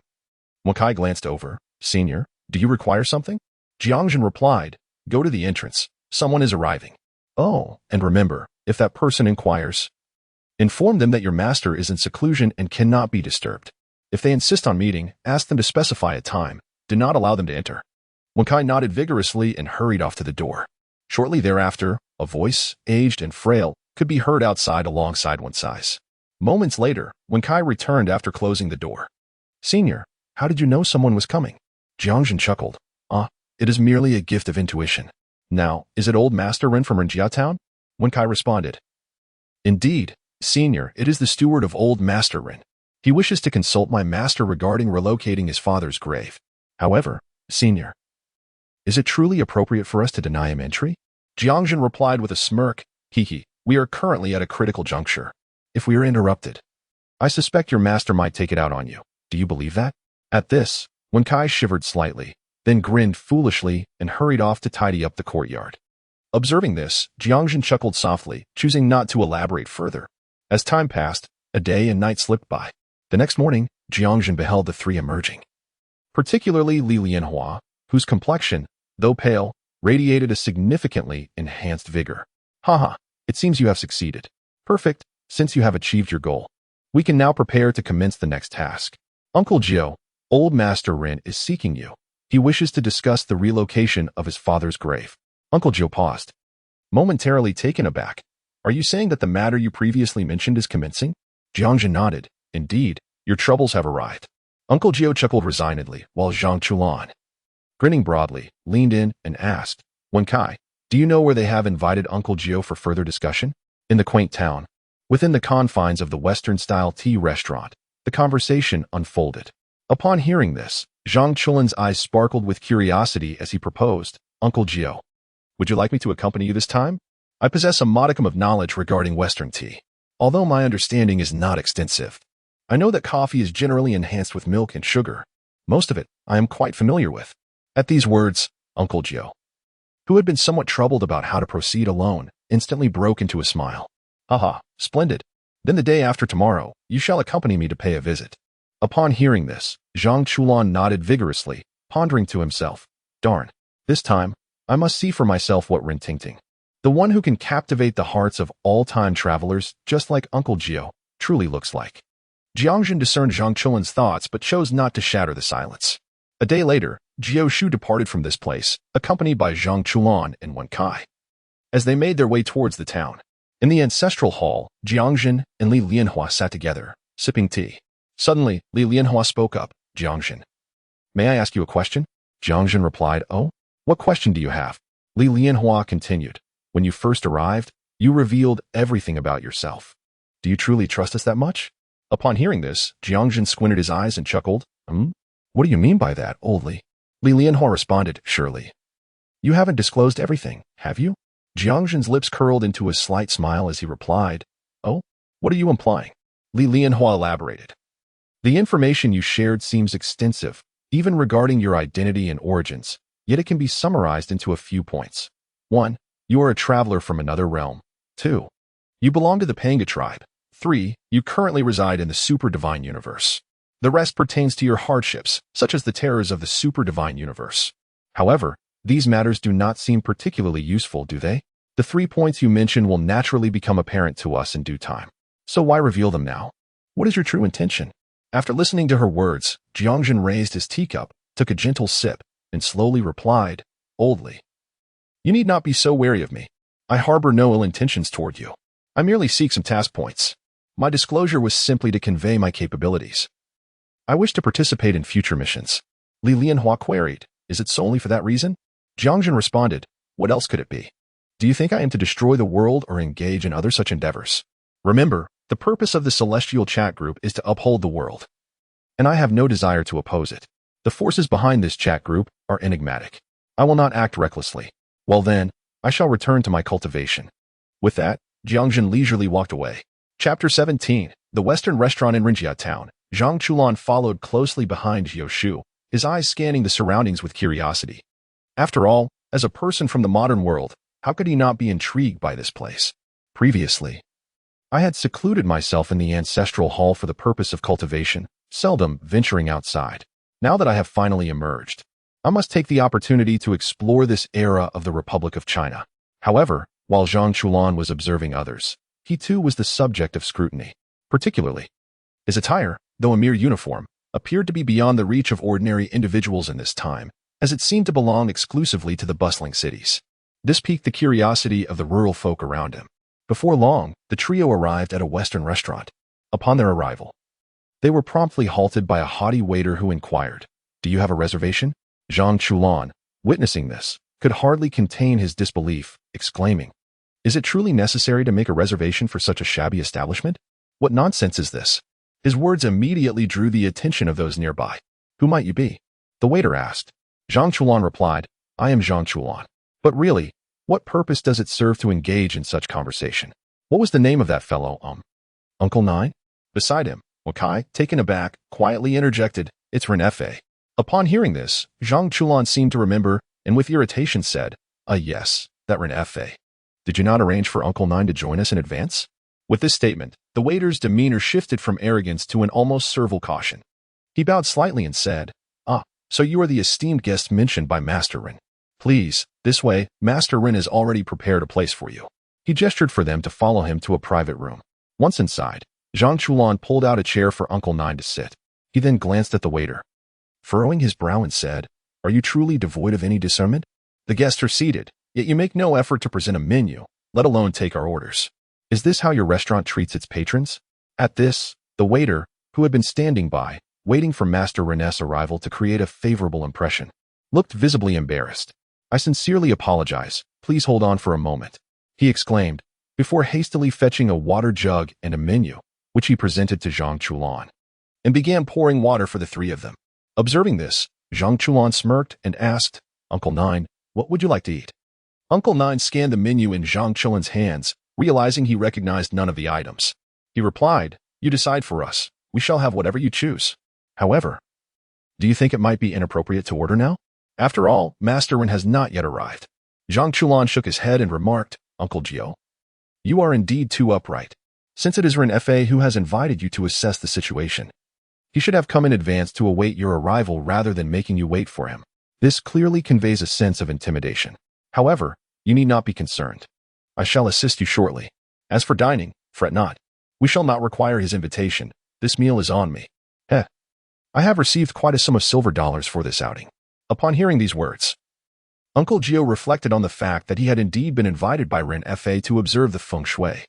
Wakai glanced over. "Senior, do you require something?" Jiang Zhen replied, "Go to the entrance. Someone is arriving. Oh, and remember, if that person inquires, inform them that your master is in seclusion and cannot be disturbed. If they insist on meeting, ask them to specify a time. Do not allow them to enter." Wakai nodded vigorously and hurried off to the door. Shortly thereafter, a voice, aged and frail, could be heard outside alongside one's size. Moments later, when Kai returned after closing the door. "Senior, how did you know someone was coming?" Jiang Zhen chuckled. It is merely a gift of intuition." "Now, is it old Master Ren from Rinjia Town?" When Kai responded. "Indeed, Senior, it is the steward of old Master Ren. He wishes to consult my master regarding relocating his father's grave. However, Senior, is it truly appropriate for us to deny him entry?" Jiang Zhen replied with a smirk, "Hehe, we are currently at a critical juncture. If we are interrupted, I suspect your master might take it out on you. Do you believe that?" At this, Wen Kai shivered slightly, then grinned foolishly and hurried off to tidy up the courtyard. Observing this, Jiang Zhen chuckled softly, choosing not to elaborate further. As time passed, a day and night slipped by. The next morning, Jiang Zhen beheld the three emerging. Particularly Li Lianhua, whose complexion, though pale, radiated a significantly enhanced vigor. Haha, it seems you have succeeded. Perfect, since you have achieved your goal. We can now prepare to commence the next task. Uncle Jiao, old Master Rin is seeking you. He wishes to discuss the relocation of his father's grave. Uncle Jiao paused, momentarily taken aback. Are you saying that the matter you previously mentioned is commencing? Jiang Zhen nodded. Indeed, your troubles have arrived. Uncle Jiao chuckled resignedly, while Zhang Chulan, grinning broadly, leaned in and asked, Wen Kai, do you know where they have invited Uncle Jiao for further discussion? In the quaint town, within the confines of the Western-style tea restaurant, the conversation unfolded. Upon hearing this, Zhang Chulan's eyes sparkled with curiosity as he proposed, Uncle Jiao, would you like me to accompany you this time? I possess a modicum of knowledge regarding Western tea. Although my understanding is not extensive, I know that coffee is generally enhanced with milk and sugar. Most of it I am quite familiar with. At these words, Uncle Jiao, who had been somewhat troubled about how to proceed alone, instantly broke into a smile. Haha, splendid. Then the day after tomorrow, you shall accompany me to pay a visit. Upon hearing this, Zhang Chulan nodded vigorously, pondering to himself, darn, this time, I must see for myself what Rin Tingting, the one who can captivate the hearts of all time travelers just like Uncle Jiao, truly looks like. Jiang Zhen discerned Zhang Chulan's thoughts but chose not to shatter the silence. A day later, Jiao Shu departed from this place, accompanied by Zhang Chulan and Wen Kai. As they made their way towards the town, in the ancestral hall, Jiang Zhen and Li Lianhua sat together, sipping tea. Suddenly, Li Lianhua spoke up, Jiang Zhen. May I ask you a question? Jiang Zhen replied, Oh, what question do you have? Li Lianhua continued, when you first arrived, you revealed everything about yourself. Do you truly trust us that much? Upon hearing this, Jiang Zhen squinted his eyes and chuckled, What do you mean by that, old Li? Li Lianhua responded, Surely. You haven't disclosed everything, have you? Jiang Zhen's lips curled into a slight smile as he replied, Oh, what are you implying? Li Lianhua elaborated. The information you shared seems extensive, even regarding your identity and origins, yet it can be summarized into a few points. 1. You are a traveler from another realm. 2. You belong to the Pangu tribe. 3. You currently reside in the super divine universe. The rest pertains to your hardships, such as the terrors of the super divine universe. However, these matters do not seem particularly useful, do they? The 3 points you mention will naturally become apparent to us in due time. So why reveal them now? What is your true intention? After listening to her words, Jiang Zhen raised his teacup, took a gentle sip, and slowly replied, Old Li, you need not be so wary of me. I harbor no ill intentions toward you. I merely seek some task points. My disclosure was simply to convey my capabilities. I wish to participate in future missions. Li Lianhua queried, Is it solely for that reason? Jiang Zhen responded, What else could it be? Do you think I am to destroy the world or engage in other such endeavors? Remember, the purpose of the celestial chat group is to uphold the world, and I have no desire to oppose it. The forces behind this chat group are enigmatic. I will not act recklessly. Well then, I shall return to my cultivation. With that, Jiang Zhen leisurely walked away. Chapter 17. The Western Restaurant in Rinjia Town. Zhang Chulan followed closely behind Jiao Shu, his eyes scanning the surroundings with curiosity. After all, as a person from the modern world, how could he not be intrigued by this place? Previously, I had secluded myself in the ancestral hall for the purpose of cultivation, seldom venturing outside. Now that I have finally emerged, I must take the opportunity to explore this era of the Republic of China. However, while Zhang Chulan was observing others, he too was the subject of scrutiny. Particularly, his attire, though a mere uniform, appeared to be beyond the reach of ordinary individuals in this time, as it seemed to belong exclusively to the bustling cities. This piqued the curiosity of the rural folk around him. Before long, the trio arrived at a Western restaurant. Upon their arrival, they were promptly halted by a haughty waiter who inquired, Do you have a reservation? Zhang Chulan, witnessing this, could hardly contain his disbelief, exclaiming, Is it truly necessary to make a reservation for such a shabby establishment? What nonsense is this? His words immediately drew the attention of those nearby. Who might you be? The waiter asked. Zhang Chulan replied, I am Zhang Chulan. But really, what purpose does it serve to engage in such conversation? What was the name of that fellow, Uncle Nine? Beside him, Wakai, taken aback, quietly interjected, It's Renefe. Upon hearing this, Zhang Chulan seemed to remember, and with irritation said, Yes, that Renefe. Did you not arrange for Uncle Nine to join us in advance? With this statement, The waiter's demeanor shifted from arrogance to an almost servile caution. He bowed slightly and said, "Ah, so you are the esteemed guest mentioned by Master Ren. Please, this way, Master Ren has already prepared a place for you." He gestured for them to follow him to a private room. Once inside, Zhang Chulan pulled out a chair for Uncle Nine to sit. He then glanced at the waiter, furrowing his brow and said, "Are you truly devoid of any discernment? The guests are seated, yet you make no effort to present a menu, let alone take our orders. Is this how your restaurant treats its patrons?" At this, the waiter, who had been standing by, waiting for Master Ren's arrival to create a favorable impression, looked visibly embarrassed. "I sincerely apologize. Please hold on for a moment," he exclaimed, before hastily fetching a water jug and a menu, which he presented to Zhang Chulan, and began pouring water for the three of them. Observing this, Zhang Chulan smirked and asked, "Uncle Nine, what would you like to eat?" Uncle Nine scanned the menu in Zhang Chulan's hands, realizing he recognized none of the items. He replied, "You decide for us. We shall have whatever you choose. However, do you think it might be inappropriate to order now? After all, Master Ren has not yet arrived." Zhang Chulan shook his head and remarked, "Uncle Jiao, you are indeed too upright. Since it is Ren Fa who has invited you to assess the situation, he should have come in advance to await your arrival rather than making you wait for him. This clearly conveys a sense of intimidation. However, you need not be concerned. I shall assist you shortly. As for dining, fret not. We shall not require his invitation. This meal is on me. Heh. I have received quite a sum of silver dollars for this outing." Upon hearing these words, Uncle Gio reflected on the fact that he had indeed been invited by Ren Fa to observe the feng shui.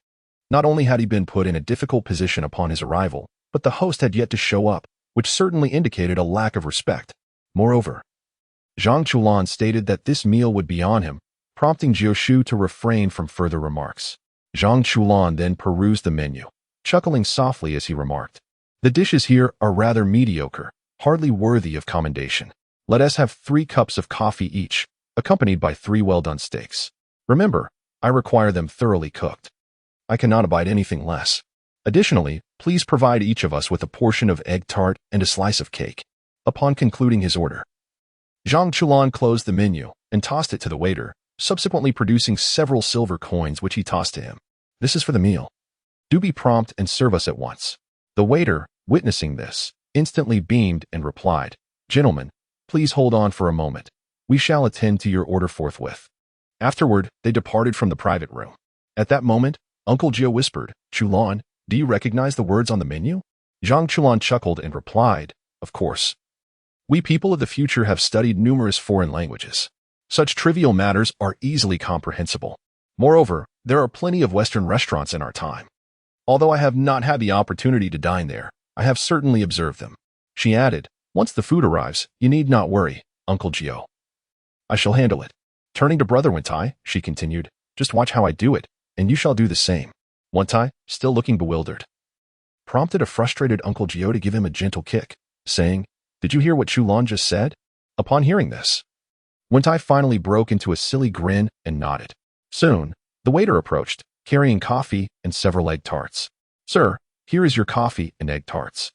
Not only had he been put in a difficult position upon his arrival, but the host had yet to show up, which certainly indicated a lack of respect. Moreover, Zhang Chulan stated that this meal would be on him, prompting Jioshu to refrain from further remarks. Zhang Chulan then perused the menu, chuckling softly as he remarked, "The dishes here are rather mediocre, hardly worthy of commendation. Let us have 3 cups of coffee each, accompanied by 3 well-done steaks. Remember, I require them thoroughly cooked. I cannot abide anything less. Additionally, please provide each of us with a portion of egg tart and a slice of cake." Upon concluding his order, Zhang Chulan closed the menu and tossed it to the waiter, subsequently producing several silver coins which he tossed to him. "This is for the meal. Do be prompt and serve us at once." The waiter, witnessing this, instantly beamed and replied, "Gentlemen, please hold on for a moment. We shall attend to your order forthwith." Afterward, they departed from the private room. At that moment, Uncle Gio whispered, "Chulan, do you recognize the words on the menu?" Zhang Chulan chuckled and replied, "Of course. We people of the future have studied numerous foreign languages. Such trivial matters are easily comprehensible. Moreover, there are plenty of Western restaurants in our time. Although I have not had the opportunity to dine there, I have certainly observed them." She added, "Once the food arrives, you need not worry, Uncle Gio. I shall handle it." Turning to Brother Wentai, she continued, "Just watch how I do it, and you shall do the same." Wentai, still looking bewildered, prompted a frustrated Uncle Gio to give him a gentle kick, saying, "Did you hear what Chulan just said?" Upon hearing this, Wentai finally broke into a silly grin and nodded. Soon, the waiter approached, carrying coffee and several egg tarts. "Sir, here is your coffee and egg tarts.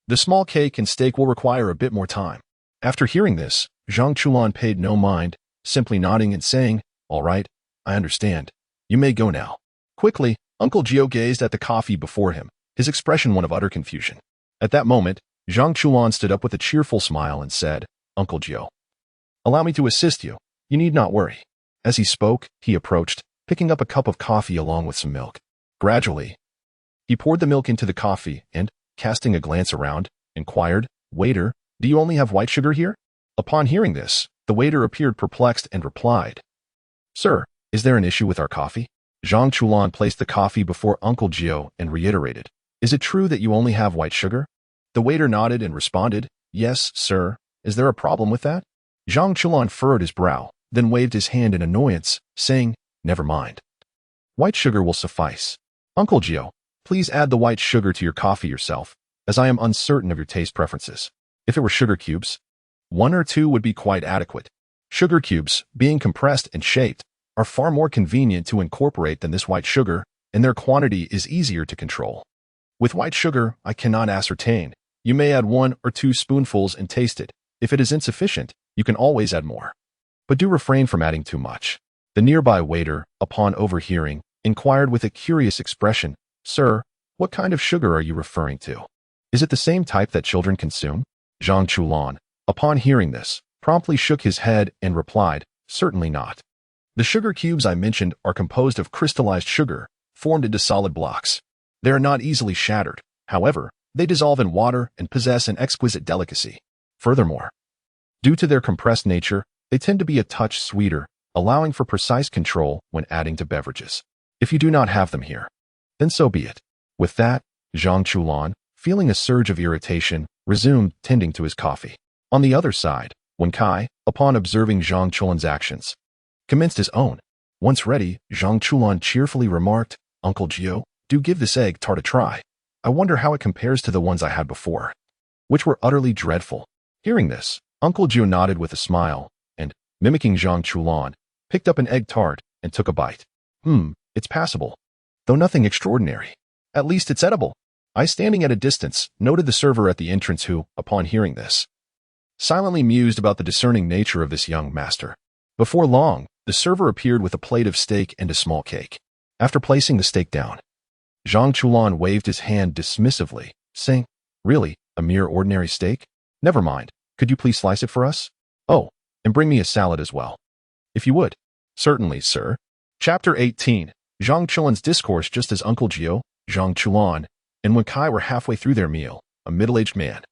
The small cake and steak will require a bit more time." After hearing this, Zhang Chulan paid no mind, simply nodding and saying, "All right, I understand. You may go now." Quickly, Uncle Gio gazed at the coffee before him, his expression one of utter confusion. At that moment, Zhang Chulan stood up with a cheerful smile and said, "Uncle Gio, allow me to assist you. You need not worry." As he spoke, he approached, picking up a cup of coffee along with some milk. Gradually, he poured the milk into the coffee and, casting a glance around, inquired, "Waiter, do you only have white sugar here?" Upon hearing this, the waiter appeared perplexed and replied, "Sir, is there an issue with our coffee?" Zhang Chulan placed the coffee before Uncle Gio and reiterated, "Is it true that you only have white sugar?" The waiter nodded and responded, "Yes, sir. Is there a problem with that?" Zhang Chulan furrowed his brow, then waved his hand in annoyance, saying, "Never mind. White sugar will suffice. Uncle Gio, please add the white sugar to your coffee yourself, as I am uncertain of your taste preferences. If it were sugar cubes, 1 or 2 would be quite adequate. Sugar cubes, being compressed and shaped, are far more convenient to incorporate than this white sugar, and their quantity is easier to control. With white sugar, I cannot ascertain. You may add 1 or 2 spoonfuls and taste it. If it is insufficient, you can always add more. But do refrain from adding too much." The nearby waiter, upon overhearing, inquired with a curious expression, "Sir, What kind of sugar are you referring to? Is it the same type that children consume? Zhang Chulan, upon hearing this, promptly shook his head and replied, certainly not. The sugar cubes I mentioned are composed of crystallized sugar, formed into solid blocks. They are not easily shattered. However, they dissolve in water and possess an exquisite delicacy. Furthermore, due to their compressed nature, they tend to be a touch sweeter, allowing for precise control when adding to beverages. If you do not have them here, then so be it. With that, Zhang Chulan, feeling a surge of irritation, resumed tending to his coffee. On the other side, Wen Kai, upon observing Zhang Chulan's actions, commenced his own. Once ready, Zhang Chulan cheerfully remarked, Uncle Gio, do give this egg tart a try. I wonder how it compares to the ones I had before, which were utterly dreadful. Hearing this, Uncle Gio nodded with a smile, and, mimicking Zhang Chulan, picked up an egg tart and took a bite. It's passable, though nothing extraordinary. At least it's edible. I, standing at a distance, noted the server at the entrance who, upon hearing this, silently mused about the discerning nature of this young master. Before long, the server appeared with a plate of steak and a small cake. After placing the steak down, Zhang Chulan waved his hand dismissively, saying, Really, a mere ordinary steak? Never mind. Could you please slice it for us? Oh, and bring me a salad as well, if you would. Certainly, sir. Chapter 18. Zhang Chulan's discourse. Just as Uncle Gio, Zhang Chulan, and Wen Kai were halfway through their meal, a middle-aged man,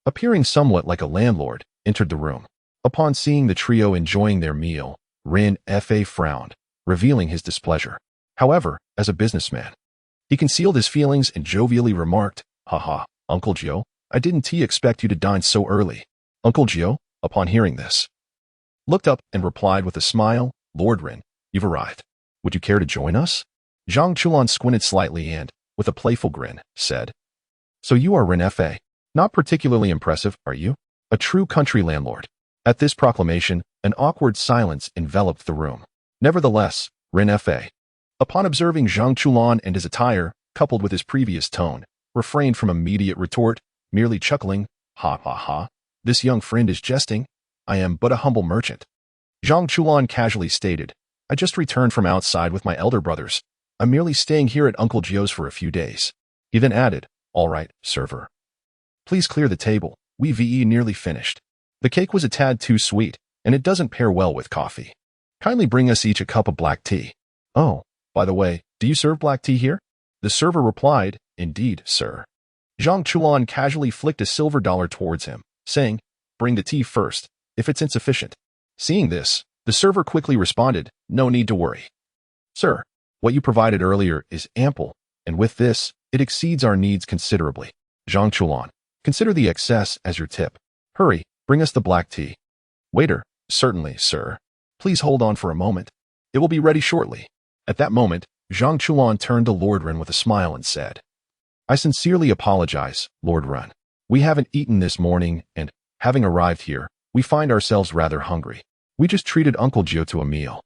appearing somewhat like a landlord, entered the room. Upon seeing the trio enjoying their meal, Ren Fa frowned, revealing his displeasure. However, as a businessman, he concealed his feelings and jovially remarked, Haha, Uncle Gio, I didn't expect you to dine so early. Uncle Gio, upon hearing this, looked up and replied with a smile, Lord Ren, you've arrived. Would you care to join us? Zhang Chulan squinted slightly and, with a playful grin, said, So you are Ren Fa. Not particularly impressive, are you? A true country landlord. At this proclamation, an awkward silence enveloped the room. Nevertheless, Ren Fa, upon observing Zhang Chulan and his attire, coupled with his previous tone, refrained from immediate retort, merely chuckling, Ha ha ha, this young friend is jesting. I am but a humble merchant. Zhang Chulan casually stated, I just returned from outside with my elder brothers. I'm merely staying here at Uncle Gio's for a few days. He then added, All right, server. Please clear the table. We've nearly finished. The cake was a tad too sweet, and it doesn't pair well with coffee. Kindly bring us each a cup of black tea. Oh, by the way, do you serve black tea here? The server replied, Indeed, sir. Zhang Chulan casually flicked a silver dollar towards him, saying, Bring the tea first, if it's insufficient. Seeing this, the server quickly responded, No need to worry. Sir, what you provided earlier is ample, and with this, it exceeds our needs considerably. Zhang Chulan, consider the excess as your tip. Hurry, bring us the black tea. Waiter, certainly, sir. Please hold on for a moment. It will be ready shortly. At that moment, Zhang Chulan turned to Lord Ren with a smile and said, I sincerely apologize, Lord Ren. We haven't eaten this morning, and, having arrived here, we find ourselves rather hungry. We just treated Uncle Gio to a meal.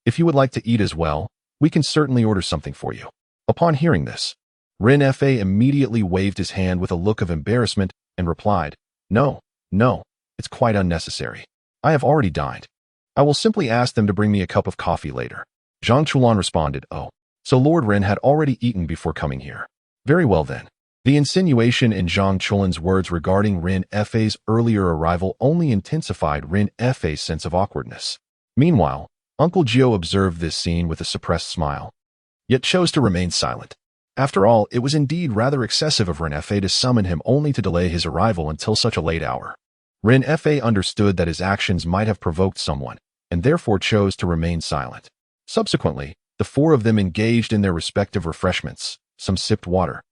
If you would like to eat as well, we can certainly order something for you. Upon hearing this, Ren Fa immediately waved his hand with a look of embarrassment and replied, No, it's quite unnecessary. I have already dined. I will simply ask them to bring me a cup of coffee later. Zhang Chulan responded, Oh, so Lord Ren had already eaten before coming here. Very well then. The insinuation in Zhang Chulan's words regarding Ren Fa's earlier arrival only intensified Ren Fa's sense of awkwardness. Meanwhile, Uncle Gio observed this scene with a suppressed smile, yet chose to remain silent. After all, it was indeed rather excessive of Ren Fa to summon him only to delay his arrival until such a late hour. Ren Fa understood that his actions might have provoked someone, and therefore chose to remain silent. Subsequently, the four of them engaged in their respective refreshments. Some sipped water.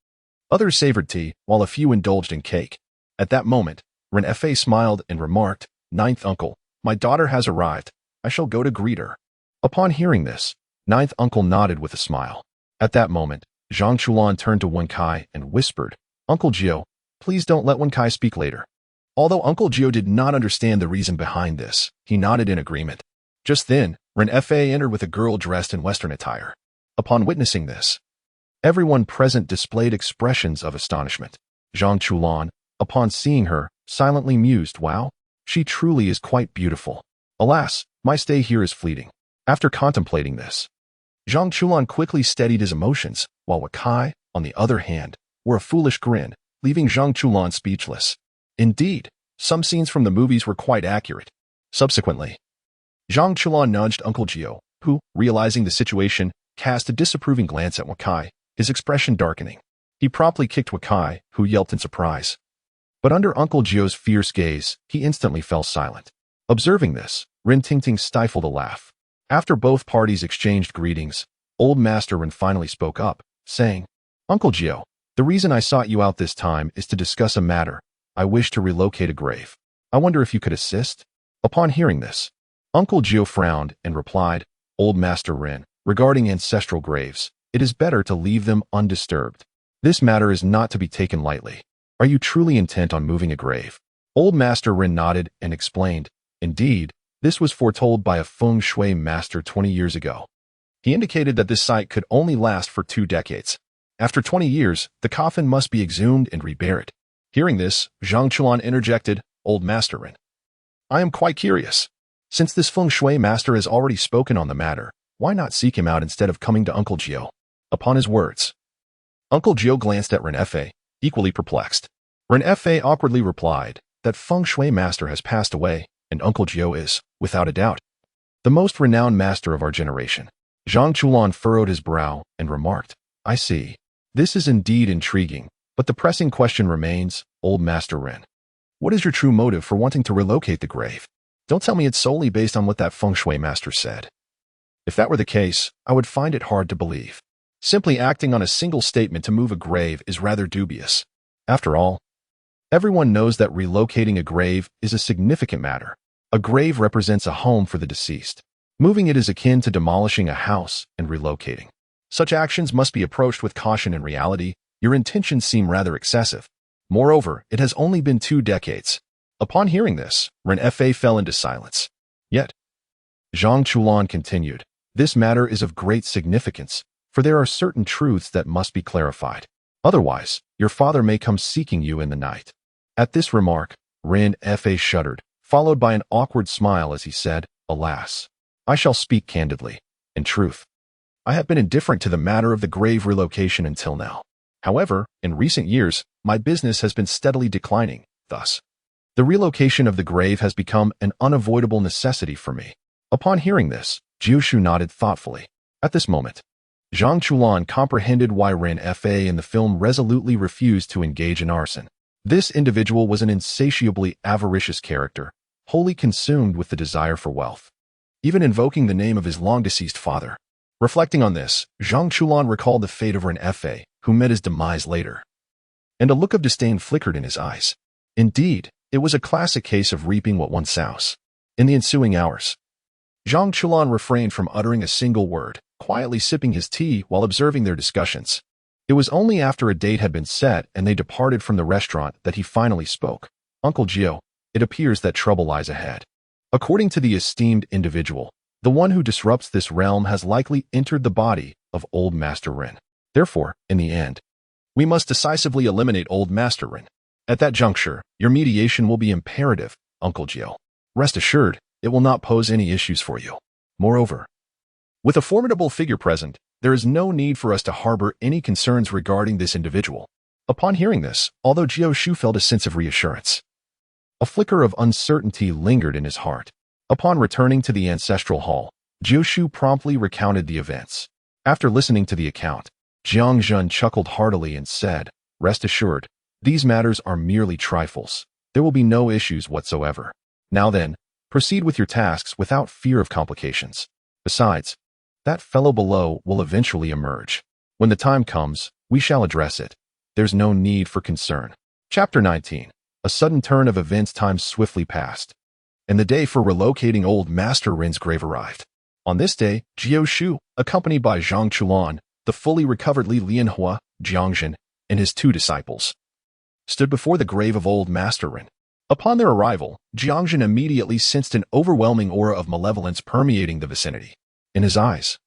Others savored tea, while a few indulged in cake. At that moment, Ren Fa smiled and remarked, Ninth uncle, my daughter has arrived. I shall go to greet her. Upon hearing this, Ninth uncle nodded with a smile. At that moment, Zhang Chulan turned to Wen Kai and whispered, Uncle Gio, please don't let Wen Kai speak later. Although Uncle Gio did not understand the reason behind this, he nodded in agreement. Just then, Ren Fa entered with a girl dressed in Western attire. Upon witnessing this, everyone present displayed expressions of astonishment. Zhang Chulan, upon seeing her, silently mused, Wow, she truly is quite beautiful. Alas, my stay here is fleeting. After contemplating this, Zhang Chulan quickly steadied his emotions, while Wen Kai, on the other hand, wore a foolish grin, leaving Zhang Chulan speechless. Indeed, some scenes from the movies were quite accurate. Subsequently, Zhang Chulan nudged Uncle Jiao, who, realizing the situation, cast a disapproving glance at Wakai, his expression darkening. He promptly kicked Wakai, who yelped in surprise. But under Uncle Jiao's fierce gaze, he instantly fell silent. Observing this, Rin Tingting stifled a laugh. After both parties exchanged greetings, Old Master Rin finally spoke up, saying, "Uncle Jiao, the reason I sought you out this time is to discuss a matter. I wish to relocate a grave. I wonder if you could assist?" Upon hearing this, Uncle Jiao frowned and replied, "Old Master Rin, regarding ancestral graves, it is better to leave them undisturbed. This matter is not to be taken lightly. Are you truly intent on moving a grave?" Old Master Rin nodded and explained, "Indeed, this was foretold by a feng shui master 20 years ago. He indicated that this site could only last for 2 decades. After 20 years, the coffin must be exhumed and reburied." Hearing this, Zhang Chuan interjected, "Old Master Rin, I am quite curious. Since this feng shui master has already spoken on the matter, why not seek him out instead of coming to Uncle Jiao?" Upon his words, Uncle Jiao glanced at Ren Fa, equally perplexed. Ren Fa awkwardly replied that feng shui master has passed away, and Uncle Jiao is, without a doubt, the most renowned master of our generation. Zhang Chulan furrowed his brow and remarked, "I see. This is indeed intriguing, but the pressing question remains, Old Master Ren. What is your true motive for wanting to relocate the grave? Don't tell me it's solely based on what that feng shui master said. If that were the case, I would find it hard to believe. Simply acting on a single statement to move a grave is rather dubious. After all, everyone knows that relocating a grave is a significant matter. A grave represents a home for the deceased. Moving it is akin to demolishing a house and relocating. Such actions must be approached with caution. In reality, your intentions seem rather excessive. Moreover, it has only been 2 decades. Upon hearing this, Ren Fa fell into silence. Yet, Zhang Chulan continued, "This matter is of great significance, for there are certain truths that must be clarified. Otherwise, your father may come seeking you in the night." At this remark, Ren Fa shuddered, followed by an awkward smile as he said, "Alas, I shall speak candidly. In truth, I have been indifferent to the matter of the grave relocation until now. However, in recent years, my business has been steadily declining, thus, the relocation of the grave has become an unavoidable necessity for me." Upon hearing this, Jiushu nodded thoughtfully. At this moment, Zhang Chulan comprehended why Ren Fa in the film resolutely refused to engage in arson. This individual was an insatiably avaricious character, wholly consumed with the desire for wealth, even invoking the name of his long-deceased father. Reflecting on this, Zhang Chulan recalled the fate of Ren Fa, who met his demise later, and a look of disdain flickered in his eyes. Indeed, it was a classic case of reaping what one sows. In the ensuing hours, Zhang Chulan refrained from uttering a single word, quietly sipping his tea while observing their discussions. It was only after a date had been set and they departed from the restaurant that he finally spoke. "Uncle Jiao, it appears that trouble lies ahead. According to the esteemed individual, the one who disrupts this realm has likely entered the body of Old Master Rin. Therefore, in the end, we must decisively eliminate Old Master Rin. At that juncture, your mediation will be imperative, Uncle Jiao. Rest assured, it will not pose any issues for you. Moreover, with a formidable figure present, there is no need for us to harbor any concerns regarding this individual." Upon hearing this, although Jiao Shu felt a sense of reassurance, a flicker of uncertainty lingered in his heart. Upon returning to the ancestral hall, Jiao Shu promptly recounted the events. After listening to the account, Jiang Zhen chuckled heartily and said, "Rest assured, these matters are merely trifles. There will be no issues whatsoever. Now then, proceed with your tasks without fear of complications. Besides, that fellow below will eventually emerge. When the time comes, we shall address it. There's no need for concern." Chapter 19. A sudden turn of events. Time swiftly passed, and the day for relocating Old Master Rin's grave arrived. On this day, Jiao Shu, accompanied by Zhang Chulan, the fully recovered Li Lianhua, Jiang Zhen, and his 2 disciples, stood before the grave of Old Master Rin. Upon their arrival, Jiang Zhen immediately sensed an overwhelming aura of malevolence permeating the vicinity. In his eyes,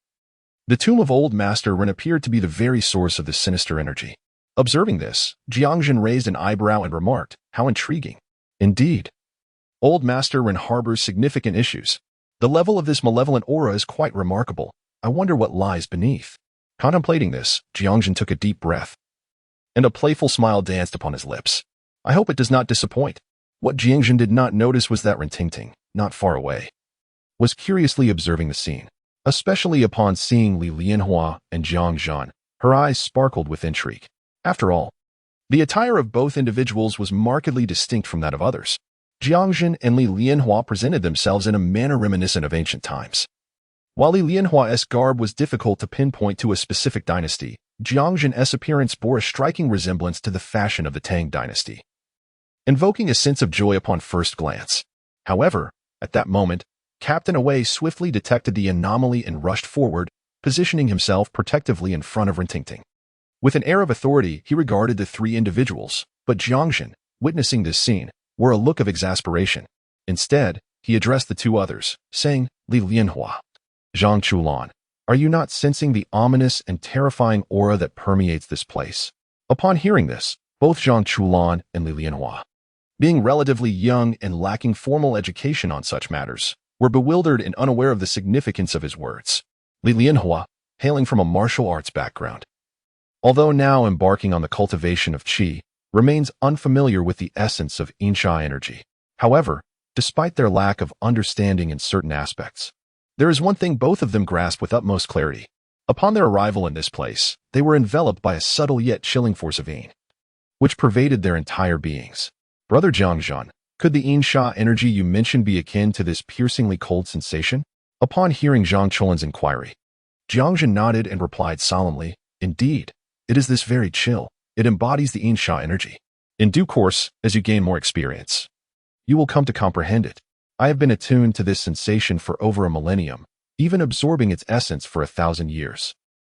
the tomb of Old Master Rin appeared to be the very source of this sinister energy. Observing this, Jiang Zhen raised an eyebrow and remarked, "How intriguing. Indeed, Old Master Rin harbors significant issues. The level of this malevolent aura is quite remarkable. I wonder what lies beneath." Contemplating this, Jiang Zhen took a deep breath, and a playful smile danced upon his lips. I hope it does not disappoint. What Jiang Zhen did not notice was that Rintingting, not far away, was curiously observing the scene. Especially upon seeing Li Lianhua and Jiang Zhen, her eyes sparkled with intrigue. After all, the attire of both individuals was markedly distinct from that of others. Jiang Zhen and Li Lianhua presented themselves in a manner reminiscent of ancient times. While Li Lianhua's garb was difficult to pinpoint to a specific dynasty, Jiang Zhen's appearance bore a striking resemblance to the fashion of the Tang dynasty, invoking a sense of joy upon first glance. However, at that moment, Captain Away swiftly detected the anomaly and rushed forward, positioning himself protectively in front of Rintingting. With an air of authority, he regarded the three individuals, but Jiang Zhen, witnessing this scene, wore a look of exasperation. Instead, he addressed the two others, saying, Li Lianhua, Zhang Chulan, are you not sensing the ominous and terrifying aura that permeates this place? Upon hearing this, both Zhang Chulan and Li Lianhua, being relatively young and lacking formal education on such matters, were bewildered and unaware of the significance of his words. Li Lianhua, hailing from a martial arts background, although now embarking on the cultivation of qi, remains unfamiliar with the essence of Insha energy. However, despite their lack of understanding in certain aspects, there is one thing both of them grasp with utmost clarity. Upon their arrival in this place, they were enveloped by a subtle yet chilling force of Yin, which pervaded their entire beings. Brother Jiang Zhen, could the Insha energy you mentioned be akin to this piercingly cold sensation? Upon hearing Zhang Chulan's inquiry, Jiang Zhen nodded and replied solemnly, Indeed, it is this very chill. It embodies the Insha energy. In due course, as you gain more experience, you will come to comprehend it. I have been attuned to this sensation for over a millennium, even absorbing its essence for 1,000 years.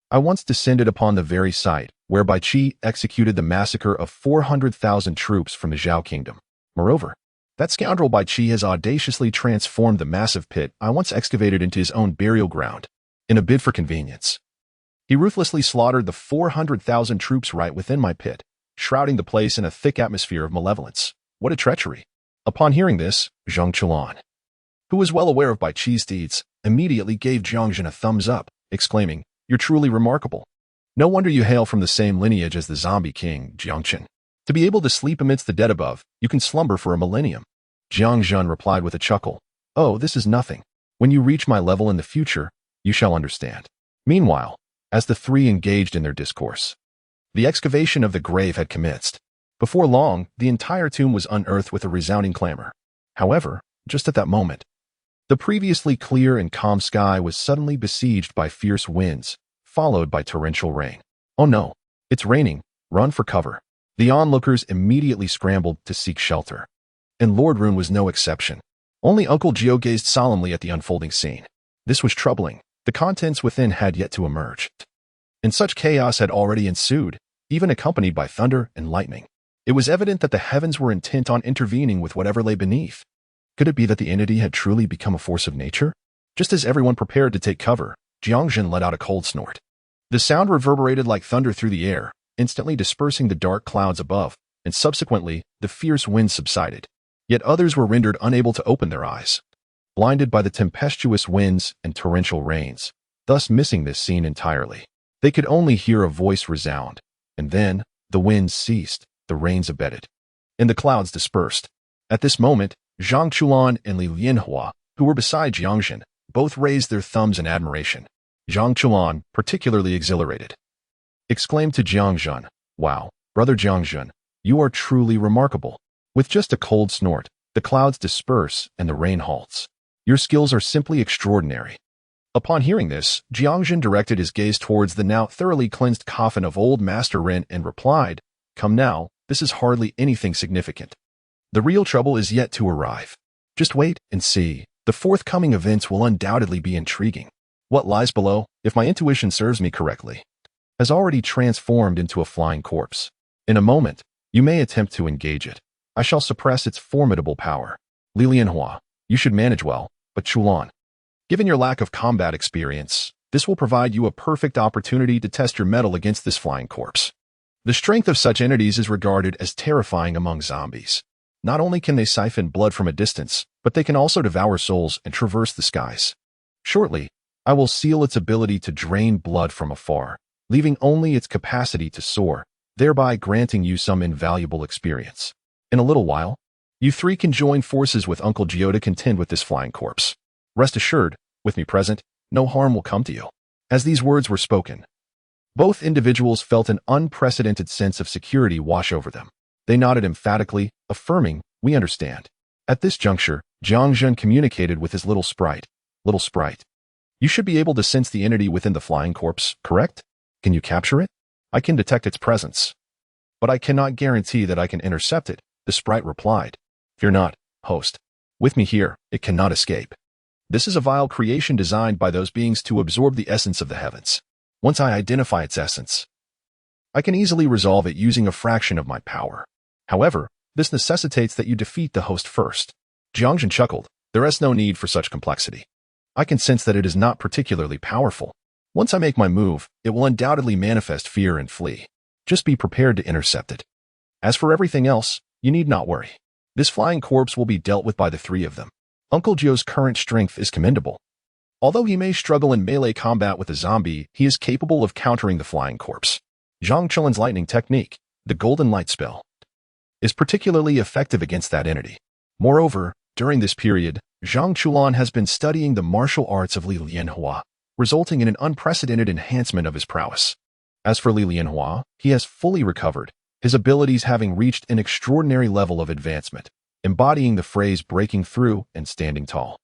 I once descended upon the very site where Bai Qi executed the massacre of 400,000 troops from the Zhao kingdom. Moreover, that scoundrel Bai Qi has audaciously transformed the massive pit I once excavated into his own burial ground. In a bid for convenience, he ruthlessly slaughtered the 400,000 troops right within my pit, shrouding the place in a thick atmosphere of malevolence. What a treachery! Upon hearing this, Zhang Chulan, who was well aware of Bai Qi's deeds, immediately gave Jiang Zhen a thumbs up, exclaiming, You're truly remarkable. No wonder you hail from the same lineage as the zombie king, Jiang Chen. To be able to sleep amidst the dead above, you can slumber for a millennium. Jiang Zhen replied with a chuckle, Oh, this is nothing. When you reach my level in the future, you shall understand. Meanwhile, as the three engaged in their discourse, the excavation of the grave had commenced. Before long, the entire tomb was unearthed with a resounding clamor. However, just at that moment, the previously clear and calm sky was suddenly besieged by fierce winds, followed by torrential rain. Oh no, it's raining, run for cover. The onlookers immediately scrambled to seek shelter. And Lord Rune was no exception. Only Uncle Gio gazed solemnly at the unfolding scene. This was troubling. The contents within had yet to emerge. And such chaos had already ensued, even accompanied by thunder and lightning. It was evident that the heavens were intent on intervening with whatever lay beneath. Could it be that the entity had truly become a force of nature? Just as everyone prepared to take cover, Jiang Zhen let out a cold snort. The sound reverberated like thunder through the air, instantly dispersing the dark clouds above, and subsequently, the fierce wind subsided. Yet others were rendered unable to open their eyes, blinded by the tempestuous winds and torrential rains, thus missing this scene entirely. They could only hear a voice resound, and then, the winds ceased, the rains abated, and the clouds dispersed. At this moment, Zhang Chulan and Li Lianhua, who were beside Jiang Zhen, both raised their thumbs in admiration. Zhang Chulan, particularly exhilarated, exclaimed to Jiang Zhen, Wow, brother Jiang Zhen, you are truly remarkable. With just a cold snort, the clouds disperse and the rain halts. Your skills are simply extraordinary. Upon hearing this, Jiang Zhen directed his gaze towards the now thoroughly cleansed coffin of old Master Ren and replied, Come now, this is hardly anything significant. The real trouble is yet to arrive. Just wait and see. The forthcoming events will undoubtedly be intriguing. What lies below, if my intuition serves me correctly, has already transformed into a flying corpse. In a moment, you may attempt to engage it. I shall suppress its formidable power. Li Lianhua, you should manage well, but Chulan, given your lack of combat experience, this will provide you a perfect opportunity to test your mettle against this flying corpse. The strength of such entities is regarded as terrifying among zombies. Not only can they siphon blood from a distance, but they can also devour souls and traverse the skies. Shortly, I will seal its ability to drain blood from afar, leaving only its capacity to soar, thereby granting you some invaluable experience. In a little while, you three can join forces with Uncle Gio to contend with this flying corpse. Rest assured, with me present, no harm will come to you." As these words were spoken, both individuals felt an unprecedented sense of security wash over them. They nodded emphatically, affirming, "We understand." At this juncture, Jiang Zhen communicated with his little sprite. "Little sprite, you should be able to sense the entity within the flying corpse, correct? Can you capture it?" "I can detect its presence, but I cannot guarantee that I can intercept it," the sprite replied. "Fear not, host. With me here, it cannot escape. This is a vile creation designed by those beings to absorb the essence of the heavens. Once I identify its essence, I can easily resolve it using a fraction of my power. However, this necessitates that you defeat the host first." Jiang Zhen chuckled. "There is no need for such complexity. I can sense that it is not particularly powerful. Once I make my move, it will undoubtedly manifest fear and flee. Just be prepared to intercept it. As for everything else, you need not worry. This flying corpse will be dealt with by the three of them. Uncle Gio's current strength is commendable. Although he may struggle in melee combat with a zombie, he is capable of countering the flying corpse. Jiang Chen's lightning technique, the golden light spell, is particularly effective against that entity. Moreover, during this period, Jiang Chulan has been studying the martial arts of Li Lianhua, resulting in an unprecedented enhancement of his prowess. As for Li Lianhua, he has fully recovered, his abilities having reached an extraordinary level of advancement, embodying the phrase breaking through and standing tall.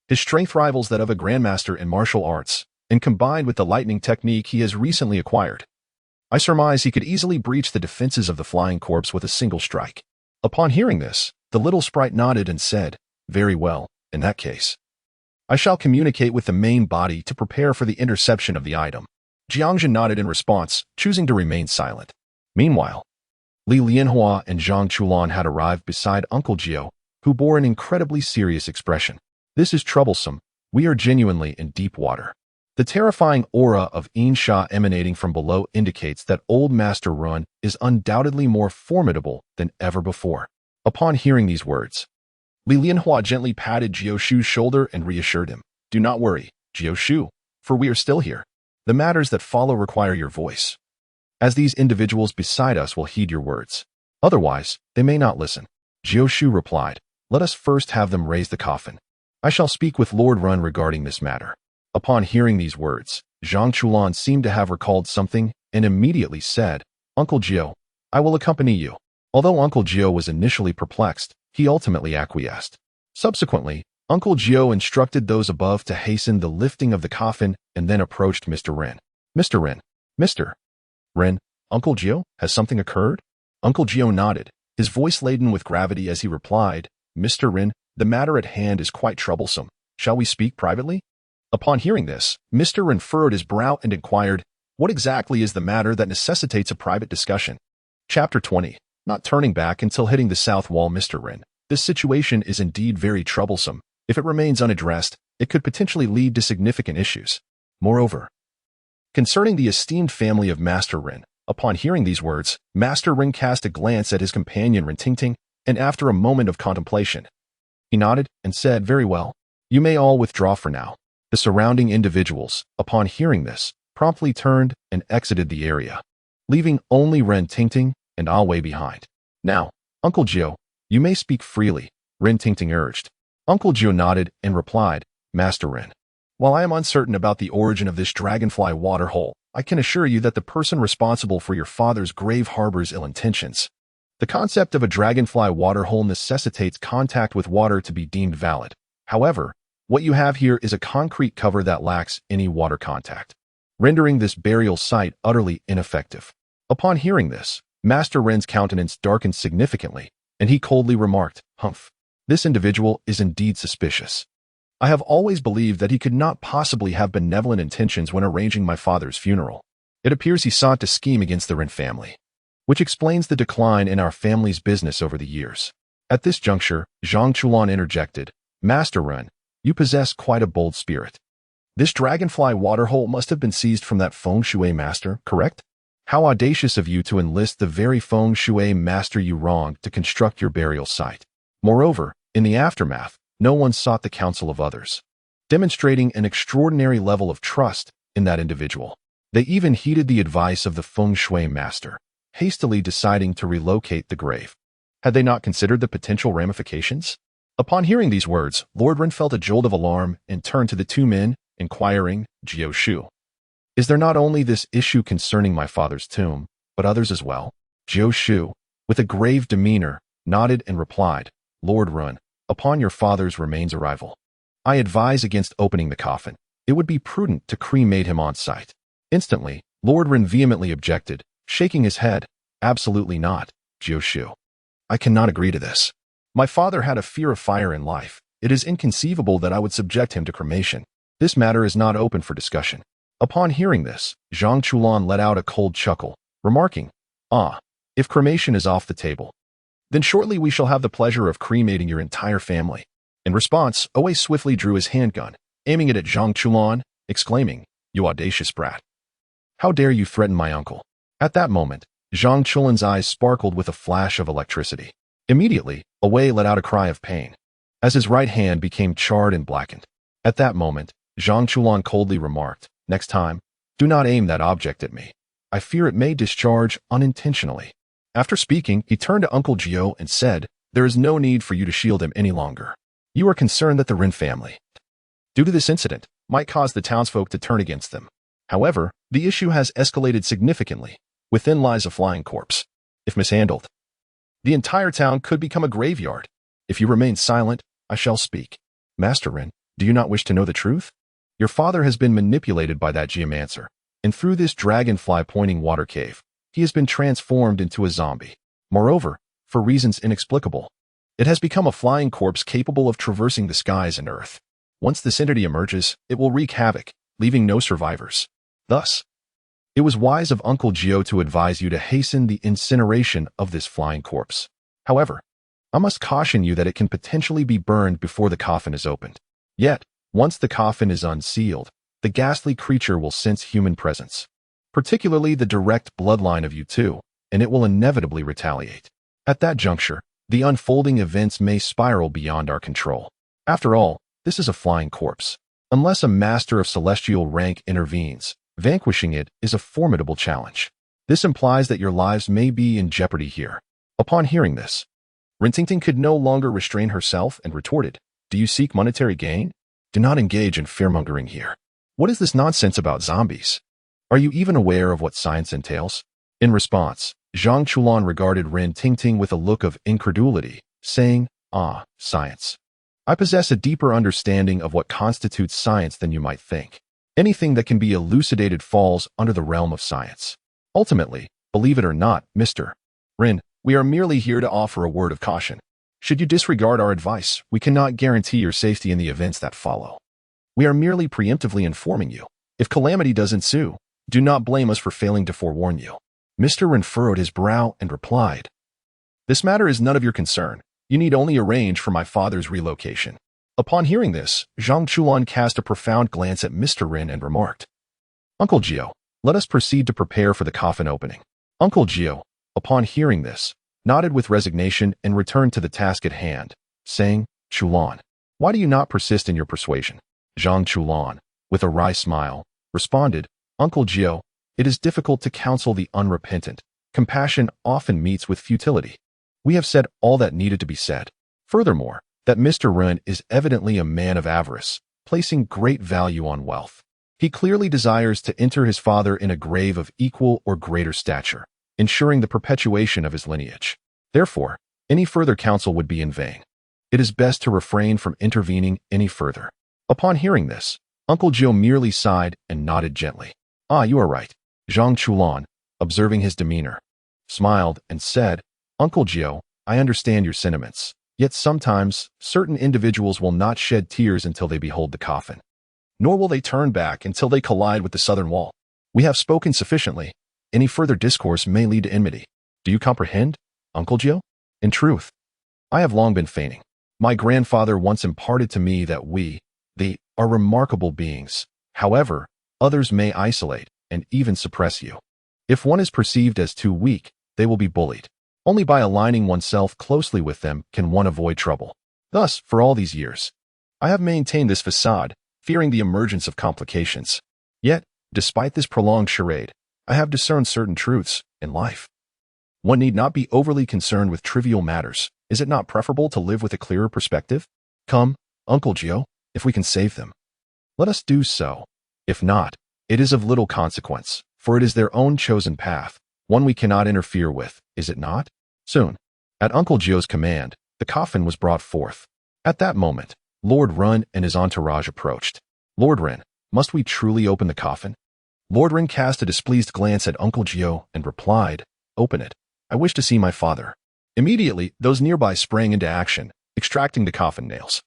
His strength rivals that of a grandmaster in martial arts, and combined with the lightning technique he has recently acquired, I surmise he could easily breach the defenses of the flying corpse with a single strike. Upon hearing this, the little sprite nodded and said, "Very well, in that case, I shall communicate with the main body to prepare for the interception of the item." Jiang Zhen nodded in response, choosing to remain silent. Meanwhile, Li Lianhua and Jiang Chulan had arrived beside Uncle Gio, who bore an incredibly serious expression. "This is troublesome. We are genuinely in deep water." The terrifying aura of Insha emanating from below indicates that Old Master Run is undoubtedly more formidable than ever before. Upon hearing these words, Li Lianhua gently patted Jiao Shu's shoulder and reassured him. "Do not worry, Jiao Shu, for we are still here. The matters that follow require your voice, as these individuals beside us will heed your words. Otherwise, they may not listen." Jiao Shu replied, "Let us first have them raise the coffin. I shall speak with Lord Run regarding this matter." Upon hearing these words, Jiang Chulan seemed to have recalled something and immediately said, "Uncle Gio, I will accompany you." Although Uncle Gio was initially perplexed, he ultimately acquiesced. Subsequently, Uncle Gio instructed those above to hasten the lifting of the coffin and then approached Mr. Ren. "Mr. Ren, Mr. Ren, Uncle Gio, has something occurred?" Uncle Gio nodded, his voice laden with gravity as he replied, "Mr. Ren, the matter at hand is quite troublesome. Shall we speak privately?" Upon hearing this, Mr. Ren furrowed his brow and inquired, "What exactly is the matter that necessitates a private discussion?" Chapter 20. Not turning back until hitting the south wall. "Mr. Ren, this situation is indeed very troublesome. If it remains unaddressed, it could potentially lead to significant issues. Moreover, concerning the esteemed family of Master Ren." Upon hearing these words, Master Ren cast a glance at his companion Ren Tingting, and after a moment of contemplation, he nodded and said, "Very well. You may all withdraw for now." The surrounding individuals, upon hearing this, promptly turned and exited the area, leaving only Ren Tingting and Ah Wei behind. "Now, Uncle Gio, you may speak freely," Ren Tingting urged. Uncle Gio nodded and replied, "Master Ren, while I am uncertain about the origin of this dragonfly waterhole, I can assure you that the person responsible for your father's grave harbors ill intentions. The concept of a dragonfly waterhole necessitates contact with water to be deemed valid. However, what you have here is a concrete cover that lacks any water contact, rendering this burial site utterly ineffective." Upon hearing this, Master Ren's countenance darkened significantly, and he coldly remarked, "Humph, this individual is indeed suspicious. I have always believed that he could not possibly have benevolent intentions when arranging my father's funeral. It appears he sought to scheme against the Ren family, which explains the decline in our family's business over the years." At this juncture, Jiang Chulan interjected, "Master Ren, you possess quite a bold spirit. This dragonfly waterhole must have been seized from that feng shui master, correct? How audacious of you to enlist the very feng shui master you wronged to construct your burial site. Moreover, in the aftermath, no one sought the counsel of others, demonstrating an extraordinary level of trust in that individual. They even heeded the advice of the feng shui master. hastily deciding to relocate the grave. Had they not considered the potential ramifications? Upon hearing these words, Lord Ren felt a jolt of alarm and turned to the two men, inquiring, Jiao Shu, is there not only this issue concerning my father's tomb, but others as well? Jiao Shu, with a grave demeanor, nodded and replied, Lord Ren, upon your father's remains arrival, I advise against opening the coffin. It would be prudent to cremate him on site. Instantly, Lord Ren vehemently objected, shaking his head. Absolutely not, Jiao Shu. I cannot agree to this. My father had a fear of fire in life. It is inconceivable that I would subject him to cremation. This matter is not open for discussion. Upon hearing this, Zhang Chulan let out a cold chuckle, remarking, if cremation is off the table, then shortly we shall have the pleasure of cremating your entire family. In response, Oe swiftly drew his handgun, aiming it at Zhang Chulan, exclaiming, You audacious brat. How dare you threaten my uncle? At that moment, Zhang Chulan's eyes sparkled with a flash of electricity. Immediately, Oe let out a cry of pain, as his right hand became charred and blackened. At that moment, Zhang Chulan coldly remarked, Next time, do not aim that object at me. I fear it may discharge unintentionally. After speaking, he turned to Uncle Jiao and said, There is no need for you to shield him any longer. You are concerned that the Ren family, due to this incident, might cause the townsfolk to turn against them. However, the issue has escalated significantly. Within lies a flying corpse. If mishandled, the entire town could become a graveyard. If you remain silent, I shall speak. Master Ren, do you not wish to know the truth? Your father has been manipulated by that geomancer, and through this dragonfly-pointing water cave, he has been transformed into a zombie. Moreover, for reasons inexplicable, it has become a flying corpse capable of traversing the skies and earth. Once this entity emerges, it will wreak havoc, leaving no survivors. Thus, it was wise of Uncle Jiao to advise you to hasten the incineration of this flying corpse. However, I must caution you that it can potentially be burned before the coffin is opened. Yet, once the coffin is unsealed, the ghastly creature will sense human presence, particularly the direct bloodline of you two, and it will inevitably retaliate. At that juncture, the unfolding events may spiral beyond our control. After all, this is a flying corpse. Unless a master of celestial rank intervenes, vanquishing it is a formidable challenge. This implies that your lives may be in jeopardy here. Upon hearing this, Rintingting could no longer restrain herself and retorted, Do you seek monetary gain? Do not engage in fearmongering here. What is this nonsense about zombies? Are you even aware of what science entails? In response, Zhang Chulan regarded Ren Tingting with a look of incredulity, saying, Science. I possess a deeper understanding of what constitutes science than you might think. Anything that can be elucidated falls under the realm of science. Ultimately, believe it or not, Mr. Ren, we are merely here to offer a word of caution. Should you disregard our advice, we cannot guarantee your safety in the events that follow. We are merely preemptively informing you. If calamity does ensue, do not blame us for failing to forewarn you. Mr. Ren furrowed his brow and replied, This matter is none of your concern. You need only arrange for my father's relocation. Upon hearing this, Zhang Chulan cast a profound glance at Mr. Ren and remarked, Uncle Jiao, let us proceed to prepare for the coffin opening. Uncle Jiao, upon hearing this, nodded with resignation and returned to the task at hand, saying, Chulan, why do you not persist in your persuasion? Zhang Chulan, with a wry smile, responded, Uncle Jiao, it is difficult to counsel the unrepentant. Compassion often meets with futility. We have said all that needed to be said. Furthermore, that Mr. Ren is evidently a man of avarice, placing great value on wealth. He clearly desires to enter his father in a grave of equal or greater stature, ensuring the perpetuation of his lineage. Therefore, any further counsel would be in vain. It is best to refrain from intervening any further. Upon hearing this, Uncle Jiao merely sighed and nodded gently. You are right. Zhang Chulan, observing his demeanor, smiled and said, Uncle Jiao, I understand your sentiments. Yet sometimes, certain individuals will not shed tears until they behold the coffin. Nor will they turn back until they collide with the southern wall. We have spoken sufficiently. Any further discourse may lead to enmity. Do you comprehend, Uncle Jiao? In truth, I have long been feigning. My grandfather once imparted to me that we, are remarkable beings. However, others may isolate and even suppress you. If one is perceived as too weak, they will be bullied. Only by aligning oneself closely with them can one avoid trouble. Thus, for all these years, I have maintained this facade, fearing the emergence of complications. Yet, despite this prolonged charade, I have discerned certain truths in life. One need not be overly concerned with trivial matters. Is it not preferable to live with a clearer perspective? Come, Uncle Jiao, if we can save them, let us do so. If not, it is of little consequence, for it is their own chosen path, one we cannot interfere with, is it not? Soon, at Uncle Jiao's command, the coffin was brought forth. At that moment, Lord Ren and his entourage approached. Lord Ren, must we truly open the coffin? Lord Ren cast a displeased glance at Uncle Jiao and replied, open it. I wish to see my father. Immediately, those nearby sprang into action, extracting the coffin nails.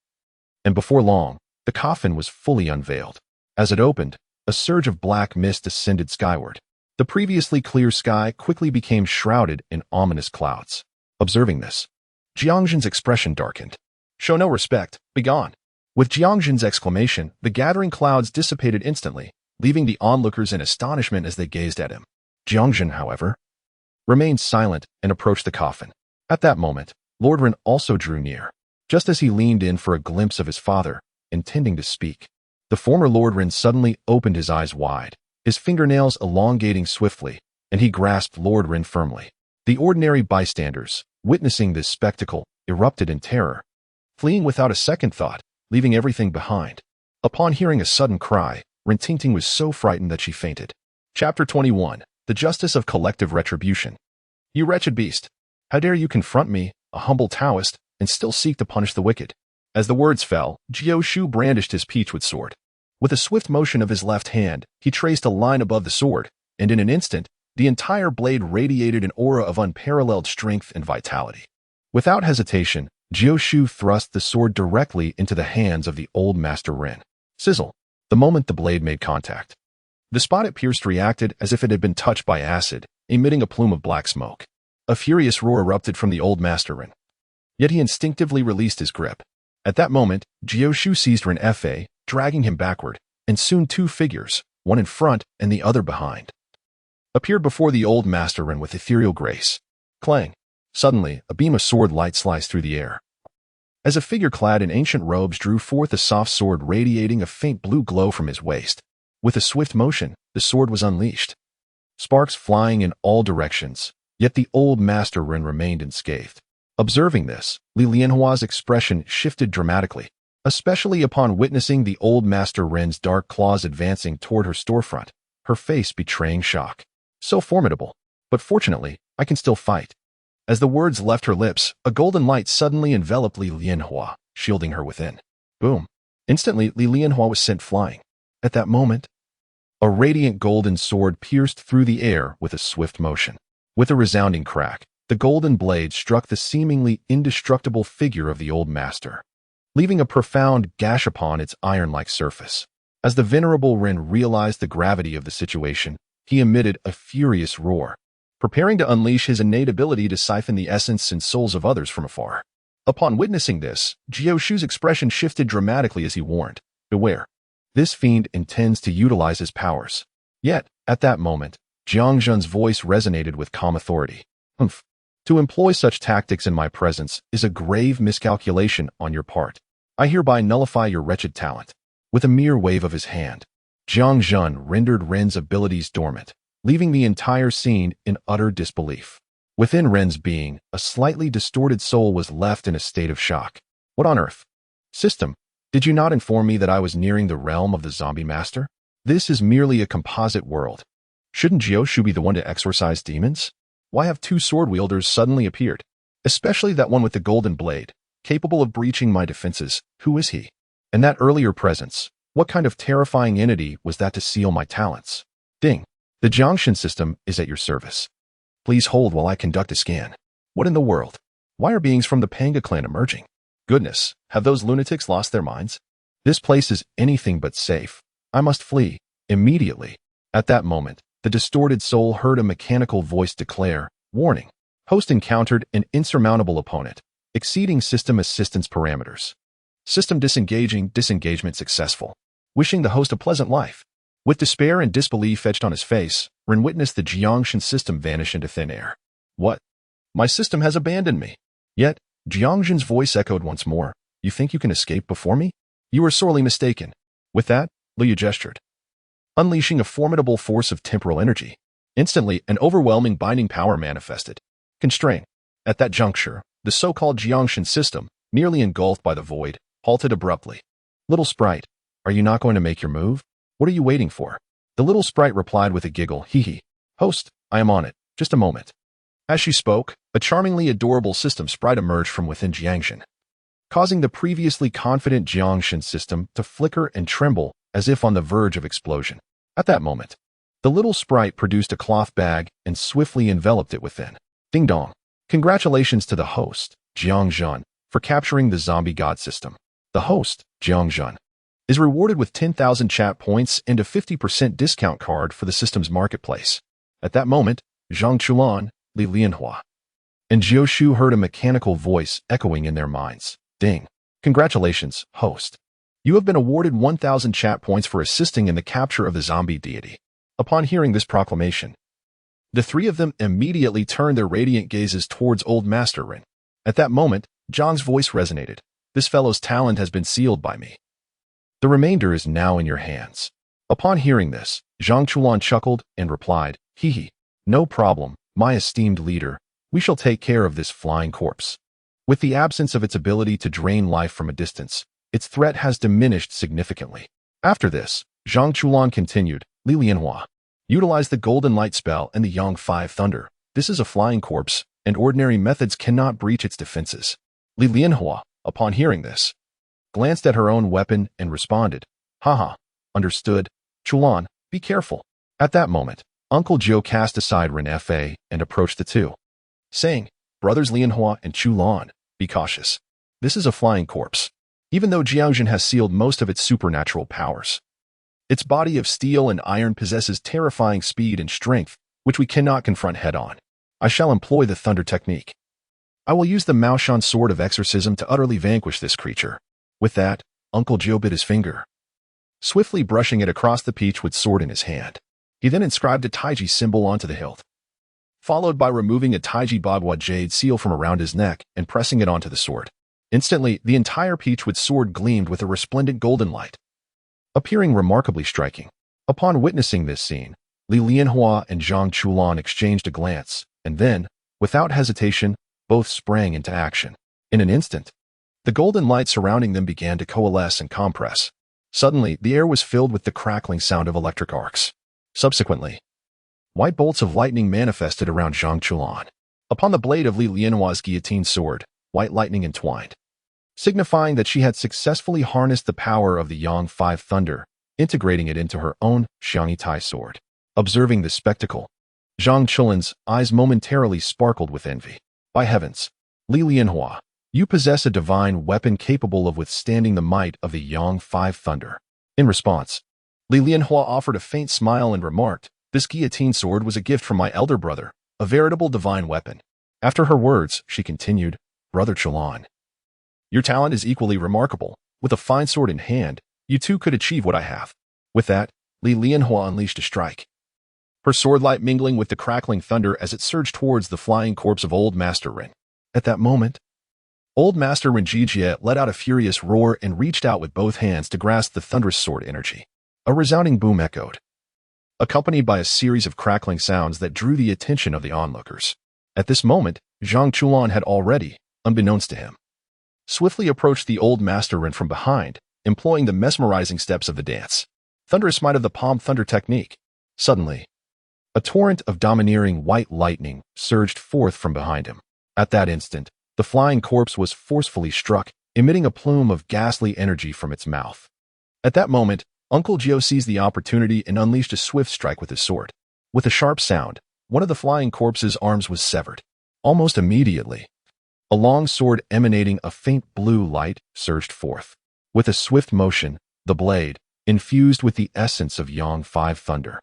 And before long, the coffin was fully unveiled. As it opened, a surge of black mist ascended skyward. The previously clear sky quickly became shrouded in ominous clouds. Observing this, Jiang Zhen's expression darkened. Show no respect, begone. With Jiang Zhen's exclamation, the gathering clouds dissipated instantly, leaving the onlookers in astonishment as they gazed at him. Jiang Zhen, however, remained silent and approached the coffin. At that moment, Lord Ren also drew near. Just as he leaned in for a glimpse of his father, intending to speak, the former Lord Ren suddenly opened his eyes wide, his fingernails elongating swiftly, and he grasped Lord Ren firmly. The ordinary bystanders, witnessing this spectacle, erupted in terror, fleeing without a second thought, leaving everything behind. Upon hearing a sudden cry, Ren Tingting was so frightened that she fainted. Chapter 21. The Justice of Collective Retribution. You wretched beast! How dare you confront me, a humble Taoist, and still seek to punish the wicked? As the words fell, Jiao Shu brandished his peachwood sword. With a swift motion of his left hand, he traced a line above the sword, and in an instant, the entire blade radiated an aura of unparalleled strength and vitality. Without hesitation, Jiao Shu thrust the sword directly into the hands of the old Master Ren. Sizzle! The moment the blade made contact, the spot it pierced reacted as if it had been touched by acid, emitting a plume of black smoke. A furious roar erupted from the old Master Ren. Yet he instinctively released his grip. At that moment, Jiao Shu seized Ren Fa, dragging him backward, and soon two figures, one in front and the other behind, appeared before the old Master Ren with ethereal grace. Clang! Suddenly, a beam of sword light sliced through the air. As a figure clad in ancient robes drew forth a soft sword radiating a faint blue glow from his waist. With a swift motion, the sword was unleashed, sparks flying in all directions, yet the old Master Ren remained unscathed. Observing this, Li Lianhua's expression shifted dramatically, especially upon witnessing the old Master Ren's dark claws advancing toward her storefront, her face betraying shock. So formidable, but fortunately, I can still fight. As the words left her lips, a golden light suddenly enveloped Li Lianhua, shielding her within. Boom! Instantly, Li Lianhua was sent flying. At that moment, a radiant golden sword pierced through the air with a swift motion. With a resounding crack, the golden blade struck the seemingly indestructible figure of the old master, leaving a profound gash upon its iron-like surface. As the venerable Ren realized the gravity of the situation, he emitted a furious roar, preparing to unleash his innate ability to siphon the essence and souls of others from afar. Upon witnessing this, Jiao Shu's expression shifted dramatically as he warned, beware. This fiend intends to utilize his powers. Yet, at that moment, Jiang Zhen's voice resonated with calm authority. Humph. To employ such tactics in my presence is a grave miscalculation on your part. I hereby nullify your wretched talent. With a mere wave of his hand, Jiang Zhen rendered Ren's abilities dormant, leaving the entire scene in utter disbelief. Within Ren's being, a slightly distorted soul was left in a state of shock. What on earth? System, did you not inform me that I was nearing the realm of the zombie master? This is merely a composite world. Shouldn't Jiao Shu be the one to exorcise demons? Why have two sword wielders suddenly appeared? Especially that one with the golden blade, capable of breaching my defenses. Who is he? And that earlier presence, what kind of terrifying entity was that to seal my talents? Ding. The Jiangchen system is at your service. Please hold while I conduct a scan. What in the world? Why are beings from the Pangu clan emerging? Goodness, have those lunatics lost their minds? This place is anything but safe. I must flee, immediately. At that moment, the distorted soul heard a mechanical voice declare, warning. Host encountered an insurmountable opponent, exceeding system assistance parameters. System disengagement successful. Wishing the host a pleasant life. With despair and disbelief etched on his face, Ren witnessed the Jiangchen system vanish into thin air. What? My system has abandoned me. Yet, Jiangzhen's voice echoed once more. You think you can escape before me? You are sorely mistaken. With that, Liu gestured, unleashing a formidable force of temporal energy. Instantly, an overwhelming binding power manifested. Constraint. At that juncture, the so-called Jiang Chen system, nearly engulfed by the void, halted abruptly. Little sprite, are you not going to make your move? What are you waiting for? The little sprite replied with a giggle, hee hee. Host, I am on it. Just a moment. As she spoke, a charmingly adorable system sprite emerged from within Jiang Zhen, causing the previously confident Jiang Chen system to flicker and tremble as if on the verge of explosion. At that moment, the little sprite produced a cloth bag and swiftly enveloped it within. Ding dong. Congratulations to the host, Jiang Zhen, for capturing the zombie god system. The host, Jiang Zhen, is rewarded with 10,000 chat points and a 50% discount card for the system's marketplace. At that moment, Zhang Chulan, Li Lianhua, and Jiu Shu heard a mechanical voice echoing in their minds. Ding. Congratulations, host. You have been awarded 1,000 chat points for assisting in the capture of the zombie deity. Upon hearing this proclamation, the three of them immediately turned their radiant gazes towards Old Master Rin. At that moment, Zhang's voice resonated. This fellow's talent has been sealed by me. The remainder is now in your hands. Upon hearing this, Zhang Chulan chuckled and replied, hee hee. No problem, my esteemed leader. We shall take care of this flying corpse. With the absence of its ability to drain life from a distance, its threat has diminished significantly. After this, Zhang Chulan continued, Li Lianhua, utilize the Golden Light spell and the Yang 5 Thunder. This is a flying corpse, and ordinary methods cannot breach its defenses. Li Lianhua, upon hearing this, glanced at her own weapon and responded, haha, understood. Chulan, be careful. At that moment, Uncle Joe cast aside Ren Fa and approached the two, saying, brothers Lianhua and Chulan, be cautious. This is a flying corpse. Even though Jiang Zhen has sealed most of its supernatural powers, its body of steel and iron possesses terrifying speed and strength, which we cannot confront head-on. I shall employ the thunder technique. I will use the Maoshan sword of exorcism to utterly vanquish this creature. With that, Uncle Joe bit his finger, swiftly brushing it across the peach with sword in his hand. He then inscribed a Taiji symbol onto the hilt, followed by removing a Taiji Bagua jade seal from around his neck and pressing it onto the sword. Instantly, the entire peach with sword gleamed with a resplendent golden light, appearing remarkably striking. Upon witnessing this scene, Li Lianhua and Zhang Chulan exchanged a glance, and then, without hesitation, both sprang into action. In an instant, the golden light surrounding them began to coalesce and compress. Suddenly, the air was filled with the crackling sound of electric arcs. Subsequently, white bolts of lightning manifested around Zhang Chulan. Upon the blade of Li Lianhua's guillotine sword, white lightning entwined, signifying that she had successfully harnessed the power of the Yang 5 Thunder, integrating it into her own Xiangyi Tai sword. Observing this spectacle, Zhang Chulan's eyes momentarily sparkled with envy. By heavens, Li Lianhua, you possess a divine weapon capable of withstanding the might of the Yang 5 Thunder. In response, Li Lianhua offered a faint smile and remarked, this guillotine sword was a gift from my elder brother, a veritable divine weapon. After her words, she continued, Brother Chulan, your talent is equally remarkable. With a fine sword in hand, you too could achieve what I have. With that, Li Lianhua unleashed a strike, her sword light mingling with the crackling thunder as it surged towards the flying corpse of Old Master Rin. At that moment, Old Master Rin Jijie let out a furious roar and reached out with both hands to grasp the thunderous sword energy. A resounding boom echoed, accompanied by a series of crackling sounds that drew the attention of the onlookers. At this moment, Zhang Chulan had already, unbeknownst to him, swiftly approached the Old Master Rin from behind, employing the mesmerizing steps of the dance. Thunderous might of the palm thunder technique. Suddenly, a torrent of domineering white lightning surged forth from behind him. At that instant, the flying corpse was forcefully struck, emitting a plume of ghastly energy from its mouth. At that moment, Uncle Gio seized the opportunity and unleashed a swift strike with his sword. With a sharp sound, one of the flying corpse's arms was severed. Almost immediately, a long sword emanating a faint blue light surged forth. With a swift motion, the blade, infused with the essence of Yang 5 Thunder,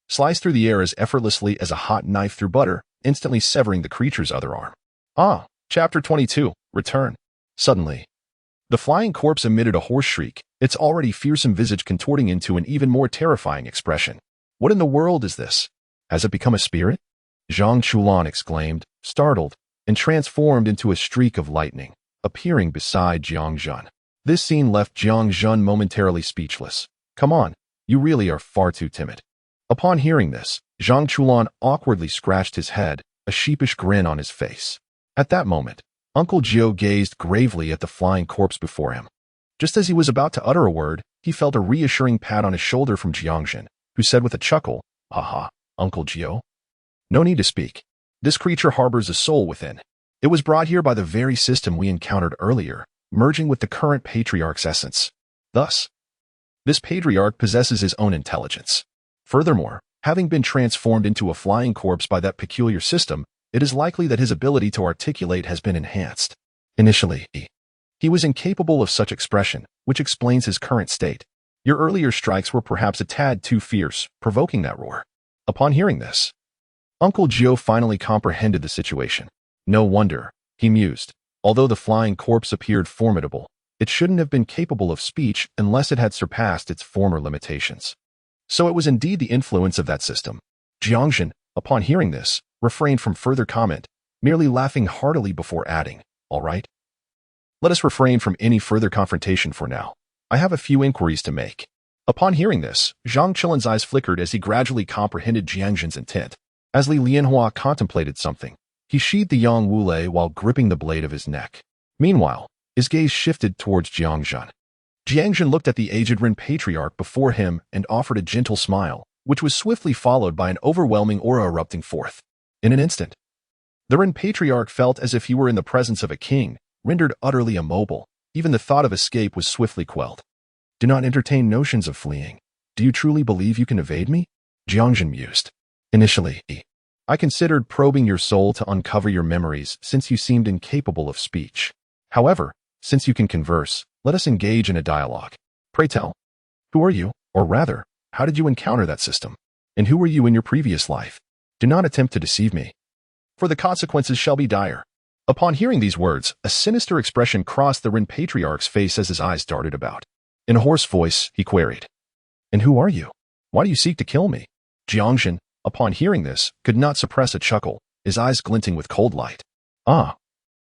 sliced through the air as effortlessly as a hot knife through butter, instantly severing the creature's other arm. Chapter 22, Return. Suddenly, the flying corpse emitted a hoarse shriek, its already fearsome visage contorting into an even more terrifying expression. What in the world is this? Has it become a spirit? Zhang Chulan exclaimed, startled, and transformed into a streak of lightning, appearing beside Jiang Zhen. This scene left Jiang Zhen momentarily speechless. Come on, you really are far too timid. Upon hearing this, Zhang Chulan awkwardly scratched his head, a sheepish grin on his face. At that moment, Uncle Gio gazed gravely at the flying corpse before him. Just as he was about to utter a word, he felt a reassuring pat on his shoulder from Jiang Zhen, who said with a chuckle, "Haha, Uncle Gio. No need to speak. This creature harbors a soul within. It was brought here by the very system we encountered earlier, merging with the current patriarch's essence. Thus, this patriarch possesses his own intelligence. Furthermore, having been transformed into a flying corpse by that peculiar system, it is likely that his ability to articulate has been enhanced. Initially, he was incapable of such expression, which explains his current state. Your earlier strikes were perhaps a tad too fierce, provoking that roar." Upon hearing this, Uncle Gio finally comprehended the situation. No wonder, he mused. Although the flying corpse appeared formidable, it shouldn't have been capable of speech unless it had surpassed its former limitations. So it was indeed the influence of that system. Jiang Zhen, upon hearing this, refrained from further comment, merely laughing heartily before adding, "All right. Let us refrain from any further confrontation for now. I have a few inquiries to make." Upon hearing this, Jiang Chen's eyes flickered as he gradually comprehended Jiang Zhen's intent. As Li Lianhua contemplated something, he sheathed the Yang Wulei while gripping the blade of his neck. Meanwhile, his gaze shifted towards Jiang Zhen. Jiang Zhen looked at the aged Ren patriarch before him and offered a gentle smile, which was swiftly followed by an overwhelming aura erupting forth. In an instant, the Ren patriarch felt as if he were in the presence of a king, rendered utterly immobile. Even the thought of escape was swiftly quelled. "Do not entertain notions of fleeing. Do you truly believe you can evade me?" Jiang Zhen mused. "Initially, I considered probing your soul to uncover your memories since you seemed incapable of speech. However, since you can converse, let us engage in a dialogue. Pray tell, who are you? Or rather, how did you encounter that system? And who were you in your previous life? Do not attempt to deceive me, for the consequences shall be dire." Upon hearing these words, a sinister expression crossed the Ren patriarch's face as his eyes darted about. In a hoarse voice, he queried, "And who are you? Why do you seek to kill me?" Jiang Zhen, upon hearing this, could not suppress a chuckle, his eyes glinting with cold light. "Ah,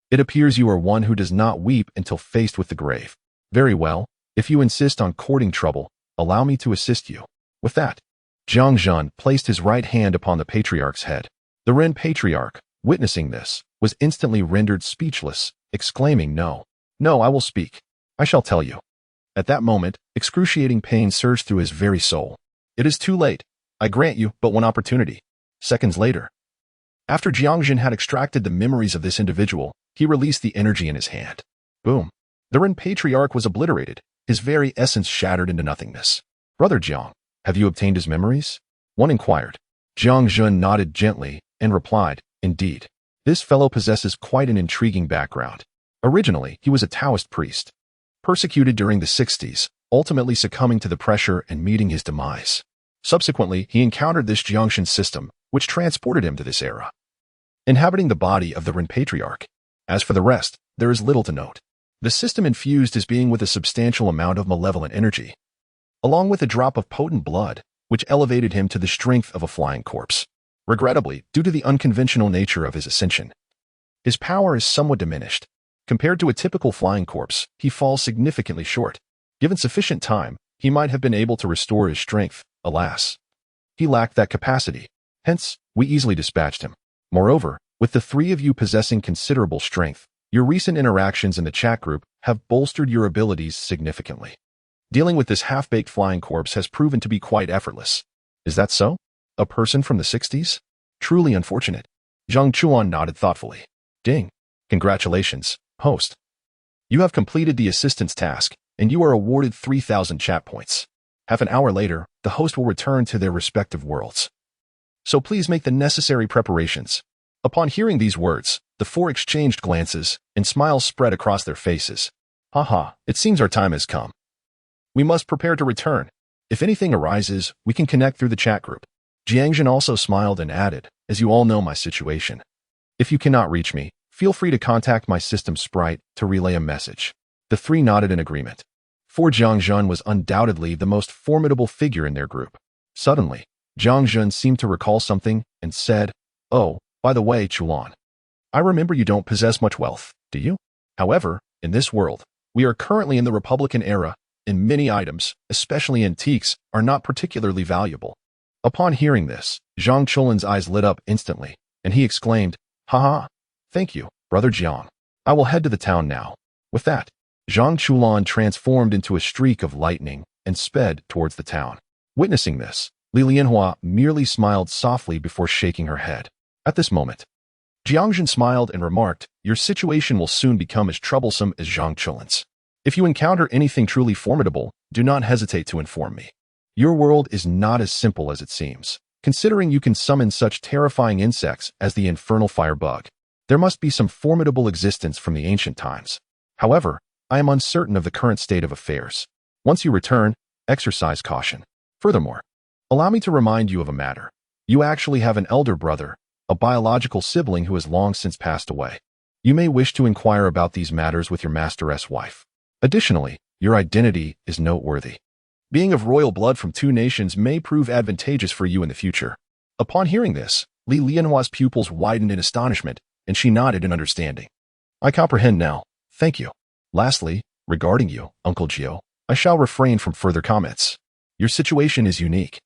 it appears you are one who does not weep until faced with the grave. Very well, if you insist on courting trouble, allow me to assist you." With that, Jiang Zhen placed his right hand upon the patriarch's head. The Ren patriarch, witnessing this, was instantly rendered speechless, exclaiming, "No, no, I will speak. I shall tell you." At that moment, excruciating pain surged through his very soul. "It is too late. I grant you but one opportunity." Seconds later, after Jiang Zhen had extracted the memories of this individual, he released the energy in his hand. Boom. The Ren patriarch was obliterated, his very essence shattered into nothingness. "Brother Jiang, have you obtained his memories?" one inquired. Jiang Zhen nodded gently and replied, "Indeed. This fellow possesses quite an intriguing background. Originally, he was a Taoist priest, persecuted during the 60s, ultimately succumbing to the pressure and meeting his demise. Subsequently, he encountered this Jiang Chen system, which transported him to this era, inhabiting the body of the Ren patriarch. As for the rest, there is little to note. The system infused his being with a substantial amount of malevolent energy, along with a drop of potent blood, which elevated him to the strength of a flying corpse. Regrettably, due to the unconventional nature of his ascension, his power is somewhat diminished. Compared to a typical flying corpse, he falls significantly short. Given sufficient time, he might have been able to restore his strength. Alas, he lacked that capacity. Hence, we easily dispatched him. Moreover, with the three of you possessing considerable strength, your recent interactions in the chat group have bolstered your abilities significantly. Dealing with this half-baked flying corpse has proven to be quite effortless. Is that so? A person from the 60s? Truly unfortunate. Zhang Chuan nodded thoughtfully. Ding. Congratulations, host. You have completed the assistance task, and you are awarded 3,000 chat points. Half an hour later, the host will return to their respective worlds. So please make the necessary preparations. Upon hearing these words, the four exchanged glances, and smiles spread across their faces. Haha, it seems our time has come. We must prepare to return. If anything arises, we can connect through the chat group. Jiang Zhen also smiled and added, as you all know my situation. If you cannot reach me, feel free to contact my system sprite to relay a message. The three nodded in agreement. For Jiang Zhen was undoubtedly the most formidable figure in their group. Suddenly, Jiang Zhen seemed to recall something and said, "Oh, by the way, Chulan, I remember you don't possess much wealth, do you? However, in this world, we are currently in the Republican era, and many items, especially antiques, are not particularly valuable." Upon hearing this, Zhang Chulan's eyes lit up instantly. and he exclaimed, "Haha, thank you, Brother Jiang. I will head to the town now." With that, Zhang Chulan transformed into a streak of lightning and sped towards the town. Witnessing this, Li Lianhua merely smiled softly before shaking her head. At this moment, Jiang Zhen smiled and remarked, "Your situation will soon become as troublesome as Zhang Chulan's. If you encounter anything truly formidable, do not hesitate to inform me. Your world is not as simple as it seems. Considering you can summon such terrifying insects as the infernal firebug, there must be some formidable existence from the ancient times. However, I am uncertain of the current state of affairs. Once you return, exercise caution. Furthermore, allow me to remind you of a matter. You actually have an elder brother, a biological sibling who has long since passed away. You may wish to inquire about these matters with your master's wife. Additionally, your identity is noteworthy. Being of royal blood from two nations may prove advantageous for you in the future." Upon hearing this, Li Lianhua's pupils widened in astonishment, and she nodded in understanding. "I comprehend now. Thank you. Lastly, regarding you, Uncle Gio, I shall refrain from further comments. Your situation is unique.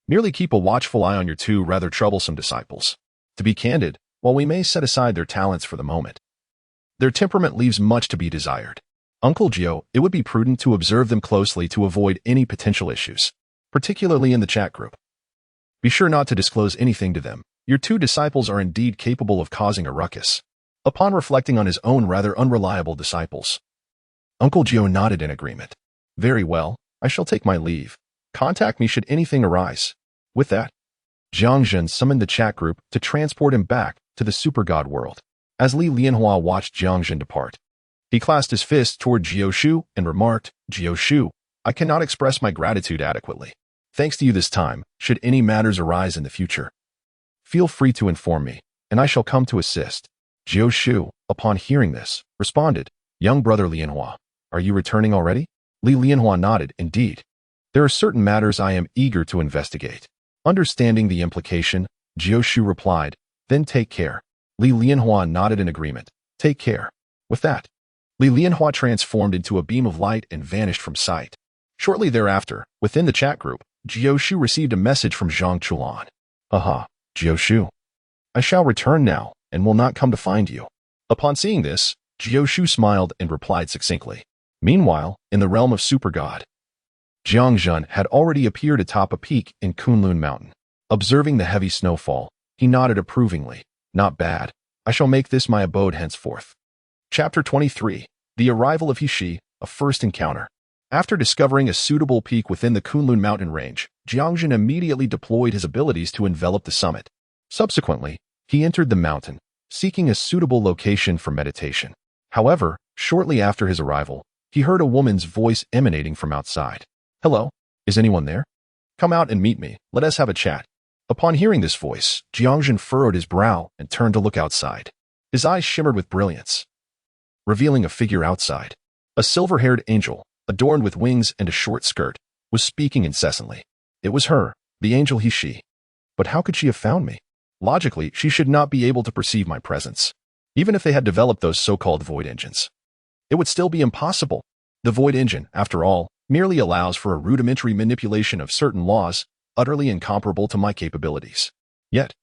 Merely keep a watchful eye on your two rather troublesome disciples. To be candid, while we may set aside their talents for the moment, their temperament leaves much to be desired. Uncle Gio, it would be prudent to observe them closely to avoid any potential issues, particularly in the chat group. Be sure not to disclose anything to them. Your two disciples are indeed capable of causing a ruckus." Upon reflecting on his own rather unreliable disciples, Uncle Gio nodded in agreement. "Very well, I shall take my leave. Contact me should anything arise." With that, Jiang Zhen summoned the chat group to transport him back to the super god world. As Li Lianhua watched Jiang Zhen depart, he clasped his fist toward Jiao Shu and remarked, "Jiao Shu, I cannot express my gratitude adequately. Thanks to you this time, should any matters arise in the future, feel free to inform me, and I shall come to assist." Jiao Shu, upon hearing this, responded, "Young brother Lianhua, are you returning already?" Li Lianhua nodded, "Indeed. There are certain matters I am eager to investigate." Understanding the implication, Jiao Shu replied, "Then take care." Li Lianhua nodded in agreement. "Take care." With that, Li Lianhua transformed into a beam of light and vanished from sight. Shortly thereafter, within the chat group, Jiao Shu received a message from Zhang Chulan. "Aha, Jiao Shu. I shall return now, and will not come to find you." Upon seeing this, Jiao Shu smiled and replied succinctly. Meanwhile, in the realm of Super God, Jiang Zhen had already appeared atop a peak in Kunlun Mountain. Observing the heavy snowfall, he nodded approvingly. "Not bad. I shall make this my abode henceforth." Chapter 23. The Arrival of Hishi, a First Encounter. After discovering a suitable peak within the Kunlun mountain range, Jiang Zhen immediately deployed his abilities to envelop the summit. Subsequently, he entered the mountain, seeking a suitable location for meditation. However, shortly after his arrival, he heard a woman's voice emanating from outside. "Hello, is anyone there? Come out and meet me, let us have a chat." Upon hearing this voice, Jiang Zhen furrowed his brow and turned to look outside. His eyes shimmered with brilliance, revealing a figure outside. A silver-haired angel, adorned with wings and a short skirt, was speaking incessantly. It was her, the angel Hishi. But how could she have found me? Logically, she should not be able to perceive my presence. Even if they had developed those so-called void engines, it would still be impossible. The void engine, after all, merely allows for a rudimentary manipulation of certain laws, utterly incomparable to my capabilities. Yet,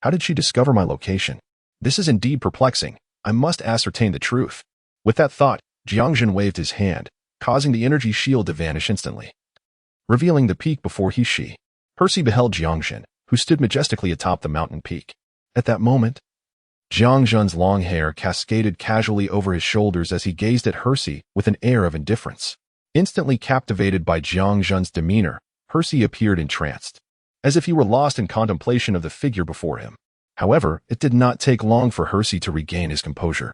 how did she discover my location? This is indeed perplexing. I must ascertain the truth. With that thought, Jiang Zhen waved his hand, causing the energy shield to vanish instantly, revealing the peak before Hishi. Percy beheld Jiang Zhen, who stood majestically atop the mountain peak. At that moment, Jiang Zhen's long hair cascaded casually over his shoulders as he gazed at Hersey with an air of indifference. Instantly captivated by Jiang Zhen's demeanor, Hersey appeared entranced, as if he were lost in contemplation of the figure before him. However, it did not take long for Hersey to regain his composure.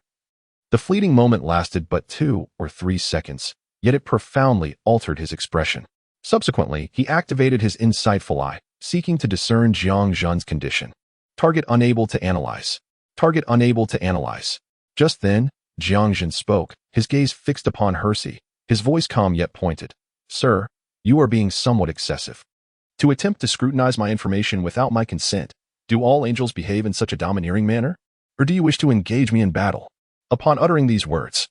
The fleeting moment lasted but 2 or 3 seconds, yet it profoundly altered his expression. Subsequently, he activated his insightful eye, seeking to discern Jiang Zhen's condition. Target unable to analyze. Target unable to analyze. Just then, Jiang Zhen spoke, his gaze fixed upon Hersey, his voice calm yet pointed. "Sir, you are being somewhat excessive. To attempt to scrutinize my information without my consent, do all angels behave in such a domineering manner? Or do you wish to engage me in battle?" Upon uttering these words,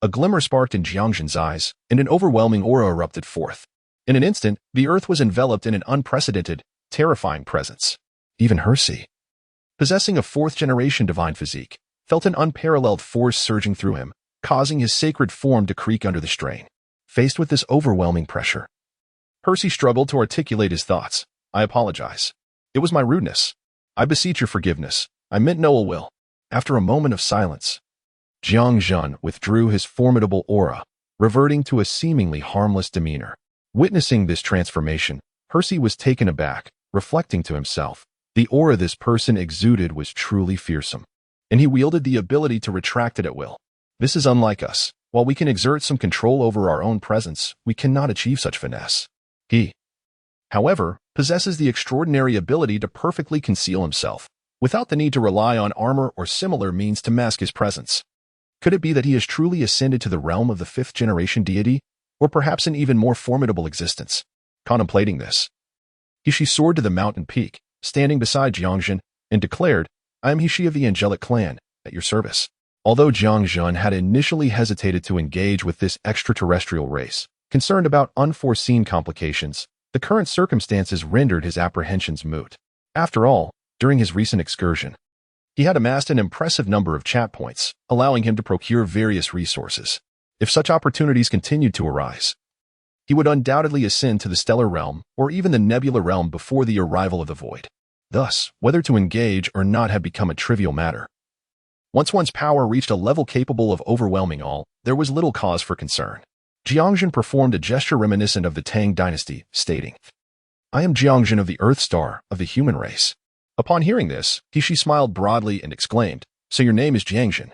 a glimmer sparked in Jiang Zhen's eyes, and an overwhelming aura erupted forth. In an instant, the earth was enveloped in an unprecedented, terrifying presence. Even Hersey, possessing a fourth-generation divine physique, felt an unparalleled force surging through him, causing his sacred form to creak under the strain. Faced with this overwhelming pressure, Percy struggled to articulate his thoughts. I apologize. It was my rudeness. I beseech your forgiveness. I meant no ill will. After a moment of silence, Jiang Zhen withdrew his formidable aura, reverting to a seemingly harmless demeanor. Witnessing this transformation, Percy was taken aback, reflecting to himself. The aura this person exuded was truly fearsome, and he wielded the ability to retract it at will. This is unlike us. While we can exert some control over our own presence, we cannot achieve such finesse. He, however, possesses the extraordinary ability to perfectly conceal himself, without the need to rely on armor or similar means to mask his presence. Could it be that he has truly ascended to the realm of the fifth-generation deity, or perhaps an even more formidable existence? Contemplating this, He soared to the mountain peak, standing beside Jiang Zhen, and declared, I am He of the angelic clan, at your service. Although Jiang Zhen had initially hesitated to engage with this extraterrestrial race, concerned about unforeseen complications, the current circumstances rendered his apprehensions moot. After all, during his recent excursion, he had amassed an impressive number of chat points, allowing him to procure various resources. If such opportunities continued to arise, he would undoubtedly ascend to the stellar realm or even the nebula realm before the arrival of the void. Thus, whether to engage or not had become a trivial matter. Once one's power reached a level capable of overwhelming all, there was little cause for concern. Jiang Zhen performed a gesture reminiscent of the Tang dynasty, stating, I am Jiang Zhen of the Earth Star of the human race. Upon hearing this, she smiled broadly and exclaimed, So your name is Jiang Zhen?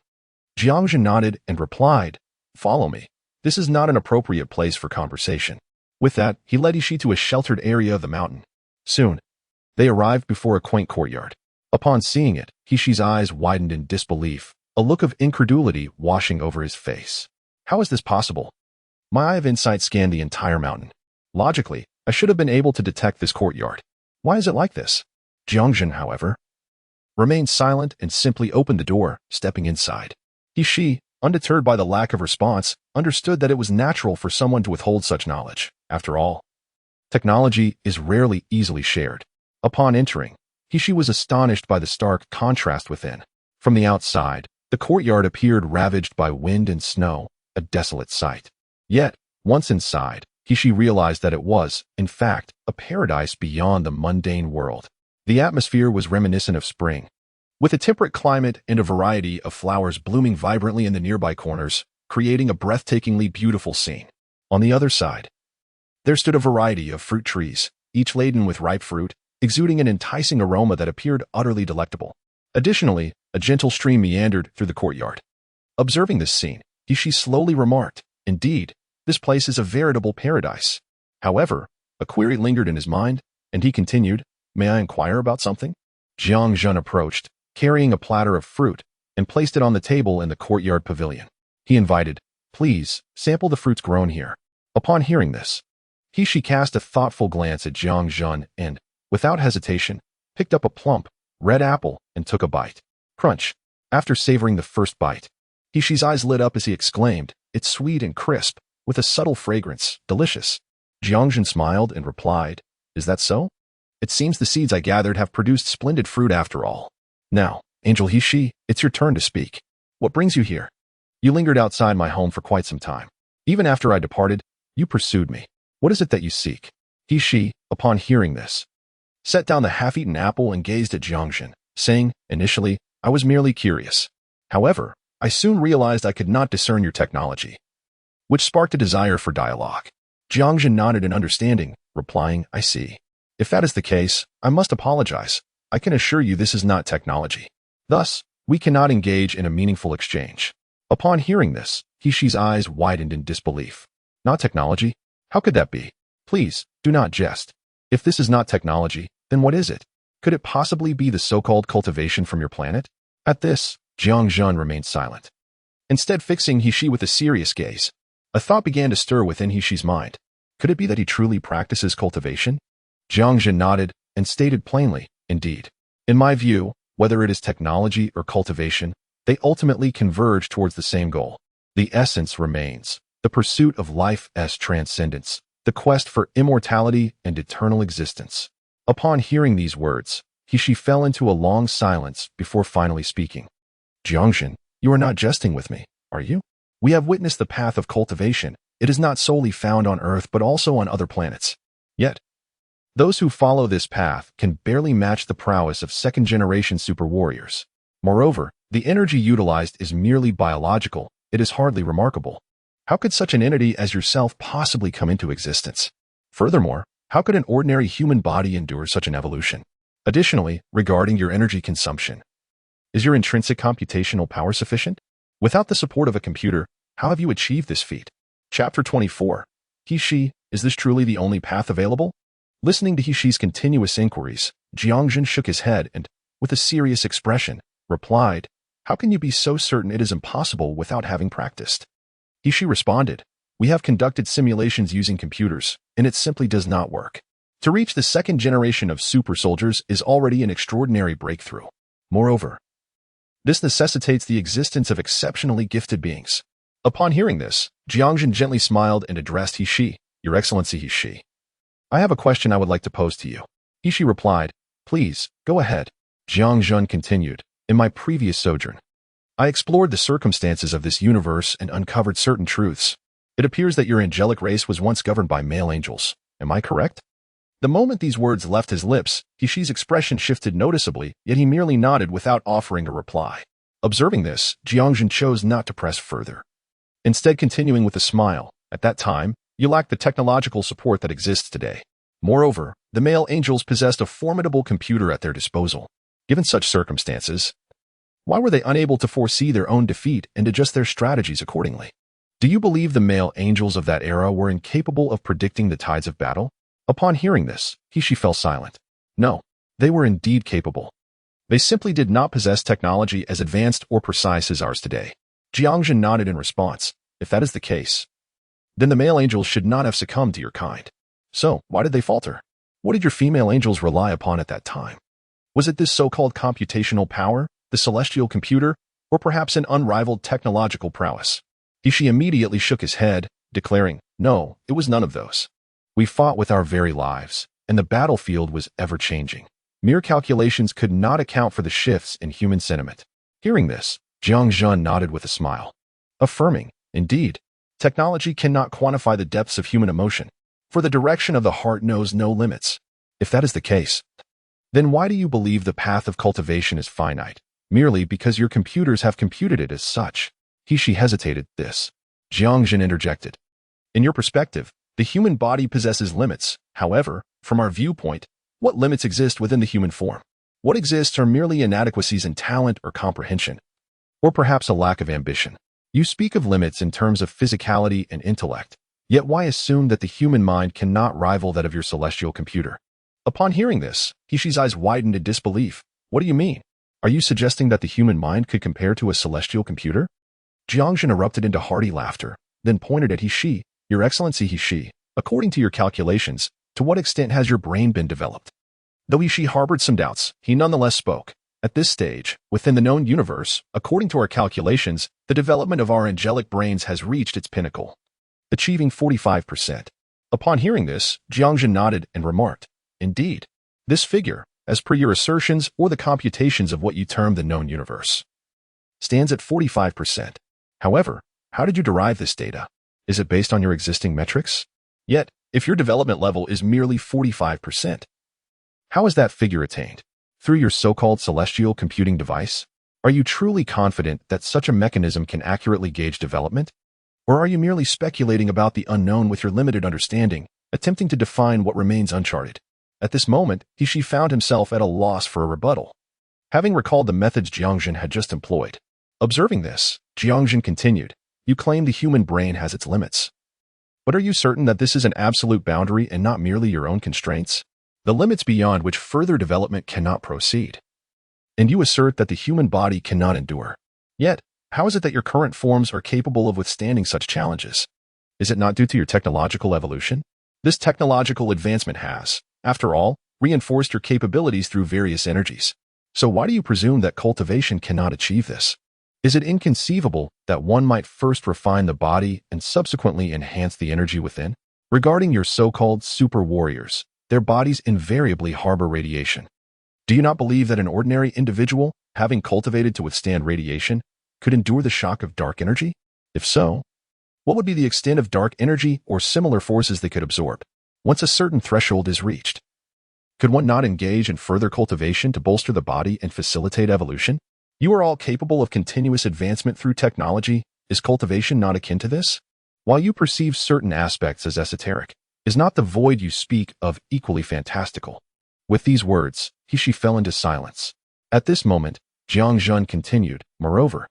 Jiang Zhen nodded and replied, Follow me. This is not an appropriate place for conversation. With that, he led Ishi to a sheltered area of the mountain. Soon, they arrived before a quaint courtyard. Upon seeing it, Hishi's eyes widened in disbelief, a look of incredulity washing over his face. How is this possible? My eye of insight scanned the entire mountain. Logically, I should have been able to detect this courtyard. Why is it like this? Jiang Zhen, however, remained silent and simply opened the door, stepping inside. He, undeterred by the lack of response, understood that it was natural for someone to withhold such knowledge. After all, technology is rarely easily shared. Upon entering, He was astonished by the stark contrast within. From the outside, the courtyard appeared ravaged by wind and snow, a desolate sight. Yet, once inside, He realized that it was, in fact, a paradise beyond the mundane world. The atmosphere was reminiscent of spring, with a temperate climate and a variety of flowers blooming vibrantly in the nearby corners, creating a breathtakingly beautiful scene. On the other side, there stood a variety of fruit trees, each laden with ripe fruit, exuding an enticing aroma that appeared utterly delectable. Additionally, a gentle stream meandered through the courtyard. Observing this scene, He slowly remarked, Indeed, this place is a veritable paradise. However, a query lingered in his mind, and he continued, May I inquire about something? Jiang Zhen approached, carrying a platter of fruit, and placed it on the table in the courtyard pavilion. He invited, Please, sample the fruits grown here. Upon hearing this, He cast a thoughtful glance at Jiang Zhen and, without hesitation, picked up a plump, red apple and took a bite. Crunch. After savoring the first bite, Hishi's eyes lit up as he exclaimed, It's sweet and crisp, with a subtle fragrance, delicious. Jiang Zhen smiled and replied, Is that so? It seems the seeds I gathered have produced splendid fruit after all. Now, Angel Hishi, it's your turn to speak. What brings you here? You lingered outside my home for quite some time. Even after I departed, you pursued me. What is it that you seek? Hishi, upon hearing this, set down the half-eaten apple and gazed at Jiang Zhen, saying, Initially, I was merely curious. However, I soon realized I could not discern your technology, which sparked a desire for dialogue. Jiang Zhen nodded in understanding, replying, I see. If that is the case, I must apologize. I can assure you this is not technology. Thus, we cannot engage in a meaningful exchange. Upon hearing this, Hishi's eyes widened in disbelief. Not technology? How could that be? Please, do not jest. If this is not technology, then what is it? Could it possibly be the so-called cultivation from your planet? At this, Jiang Zhen remained silent, instead fixing Hishi with a serious gaze. A thought began to stir within Hishi's mind. Could it be that he truly practices cultivation? Jiang Zhen nodded and stated plainly, Indeed. In my view, whether it is technology or cultivation, they ultimately converge towards the same goal. The essence remains, the pursuit of life's transcendence, the quest for immortality and eternal existence. Upon hearing these words, He fell into a long silence before finally speaking. Jiang Zhen, you are not jesting with me, are you? We have witnessed the path of cultivation. It is not solely found on Earth but also on other planets. Yet, those who follow this path can barely match the prowess of second-generation super warriors. Moreover, the energy utilized is merely biological. It is hardly remarkable. How could such an entity as yourself possibly come into existence? Furthermore, how could an ordinary human body endure such an evolution? Additionally, regarding your energy consumption, is your intrinsic computational power sufficient? Without the support of a computer, how have you achieved this feat? Chapter 24. He, is this truly the only path available? Listening to He's continuous inquiries, Jiang Zhen shook his head and, with a serious expression, replied, how can you be so certain it is impossible without having practiced? He responded, we have conducted simulations using computers, and it simply does not work. To reach the second generation of super soldiers is already an extraordinary breakthrough. Moreover, this necessitates the existence of exceptionally gifted beings. Upon hearing this, Jiang Zhen gently smiled and addressed He, Your Excellency He. I have a question I would like to pose to you. He replied, please, go ahead. Jiang Zhen continued, in my previous sojourn, I explored the circumstances of this universe and uncovered certain truths. It appears that your angelic race was once governed by male angels. Am I correct? The moment these words left his lips, He's expression shifted noticeably, yet he merely nodded without offering a reply. Observing this, Jiang Zhen chose not to press further. Instead, continuing with a smile, at that time, you lacked the technological support that exists today. Moreover, the male angels possessed a formidable computer at their disposal. Given such circumstances, why were they unable to foresee their own defeat and adjust their strategies accordingly? Do you believe the male angels of that era were incapable of predicting the tides of battle? Upon hearing this, He fell silent. No, they were indeed capable. They simply did not possess technology as advanced or precise as ours today. Jiang Zhen nodded in response. If that is the case, then the male angels should not have succumbed to your kind. So, why did they falter? What did your female angels rely upon at that time? Was it this so-called computational power, the celestial computer, or perhaps an unrivaled technological prowess? He immediately shook his head, declaring, no, it was none of those. We fought with our very lives, and the battlefield was ever-changing. Mere calculations could not account for the shifts in human sentiment. Hearing this, Jiang Zhen nodded with a smile, affirming, indeed, technology cannot quantify the depths of human emotion, for the direction of the heart knows no limits. If that is the case, then why do you believe the path of cultivation is finite, merely because your computers have computed it as such? He hesitated. This. Jiang Zhen interjected. In your perspective, the human body possesses limits. However, from our viewpoint, what limits exist within the human form? What exists are merely inadequacies in talent or comprehension, or perhaps a lack of ambition. You speak of limits in terms of physicality and intellect, yet why assume that the human mind cannot rival that of your celestial computer? Upon hearing this, He's eyes widened in disbelief. What do you mean? Are you suggesting that the human mind could compare to a celestial computer? Jiang Zhen erupted into hearty laughter, then pointed at He, Your Excellency He, according to your calculations, to what extent has your brain been developed? Though He harbored some doubts, he nonetheless spoke. At this stage, within the known universe, according to our calculations, the development of our angelic brains has reached its pinnacle, achieving 45%. Upon hearing this, Jiang Zhen nodded and remarked, indeed, this figure, as per your assertions or the computations of what you term the known universe, stands at 45%. However, how did you derive this data? Is it based on your existing metrics? Yet, if your development level is merely 45%, how is that figure attained? Through your so-called celestial computing device? Are you truly confident that such a mechanism can accurately gauge development? Or are you merely speculating about the unknown with your limited understanding, attempting to define what remains uncharted? At this moment, He found himself at a loss for a rebuttal, having recalled the methods Jiang Zhen had just employed. Observing this, Jiang Zhen continued, you claim the human brain has its limits. But are you certain that this is an absolute boundary and not merely your own constraints? The limits beyond which further development cannot proceed. And you assert that the human body cannot endure. Yet, how is it that your current forms are capable of withstanding such challenges? Is it not due to your technological evolution? This technological advancement has, after all, reinforced your capabilities through various energies. So why do you presume that cultivation cannot achieve this? Is it inconceivable that one might first refine the body and subsequently enhance the energy within? Regarding your so-called super warriors, their bodies invariably harbor radiation. Do you not believe that an ordinary individual, having cultivated to withstand radiation, could endure the shock of dark energy? If so, what would be the extent of dark energy or similar forces they could absorb once a certain threshold is reached? Could one not engage in further cultivation to bolster the body and facilitate evolution? You are all capable of continuous advancement through technology. Is cultivation not akin to this? While you perceive certain aspects as esoteric, is not the void you speak of equally fantastical? With these words, she fell into silence. At this moment, Jiang Zhen continued, moreover,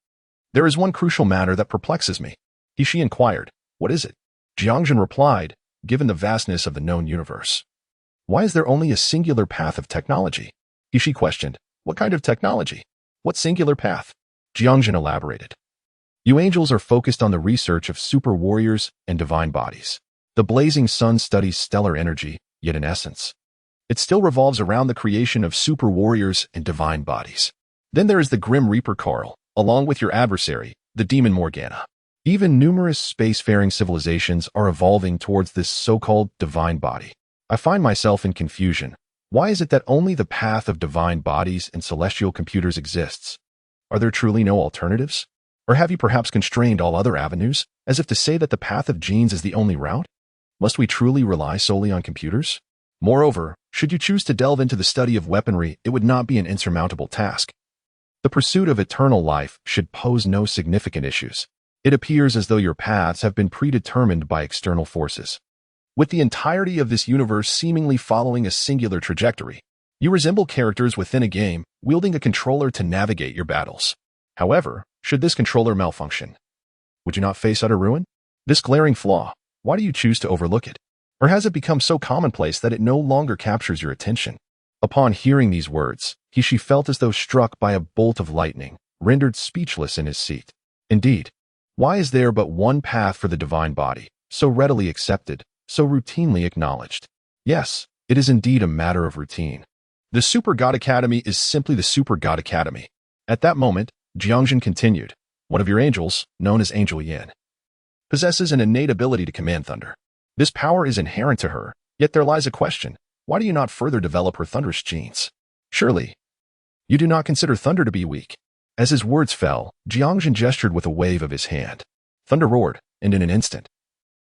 there is one crucial matter that perplexes me. She inquired, what is it? Jiang Zhen replied, given the vastness of the known universe, why is there only a singular path of technology? She questioned, what kind of technology? What singular path? Jiang Zhen elaborated. You angels are focused on the research of super warriors and divine bodies. The blazing sun studies stellar energy, yet in essence, it still revolves around the creation of super warriors and divine bodies. Then there is the Grim Reaper Carl, along with your adversary, the Demon Morgana. Even numerous spacefaring civilizations are evolving towards this so-called divine body. I find myself in confusion. Why is it that only the path of divine bodies and celestial computers exists? Are there truly no alternatives? Or have you perhaps constrained all other avenues, as if to say that the path of genes is the only route? Must we truly rely solely on computers? Moreover, should you choose to delve into the study of weaponry, it would not be an insurmountable task. The pursuit of eternal life should pose no significant issues. It appears as though your paths have been predetermined by external forces. With the entirety of this universe seemingly following a singular trajectory, you resemble characters within a game, wielding a controller to navigate your battles. However, should this controller malfunction, would you not face utter ruin? This glaring flaw, why do you choose to overlook it? Or has it become so commonplace that it no longer captures your attention? Upon hearing these words, she felt as though struck by a bolt of lightning, rendered speechless in his seat. Indeed, why is there but one path for the divine body, so readily accepted, so routinely acknowledged? Yes, it is indeed a matter of routine. The Super God Academy is simply the Super God Academy. At that moment, Jiang Zhen continued, one of your angels, known as Angel Yin, possesses an innate ability to command thunder. This power is inherent to her, yet there lies a question. Why do you not further develop her thunderous genes? Surely, you do not consider thunder to be weak. As his words fell, Jiang Zhen gestured with a wave of his hand. Thunder roared, and in an instant,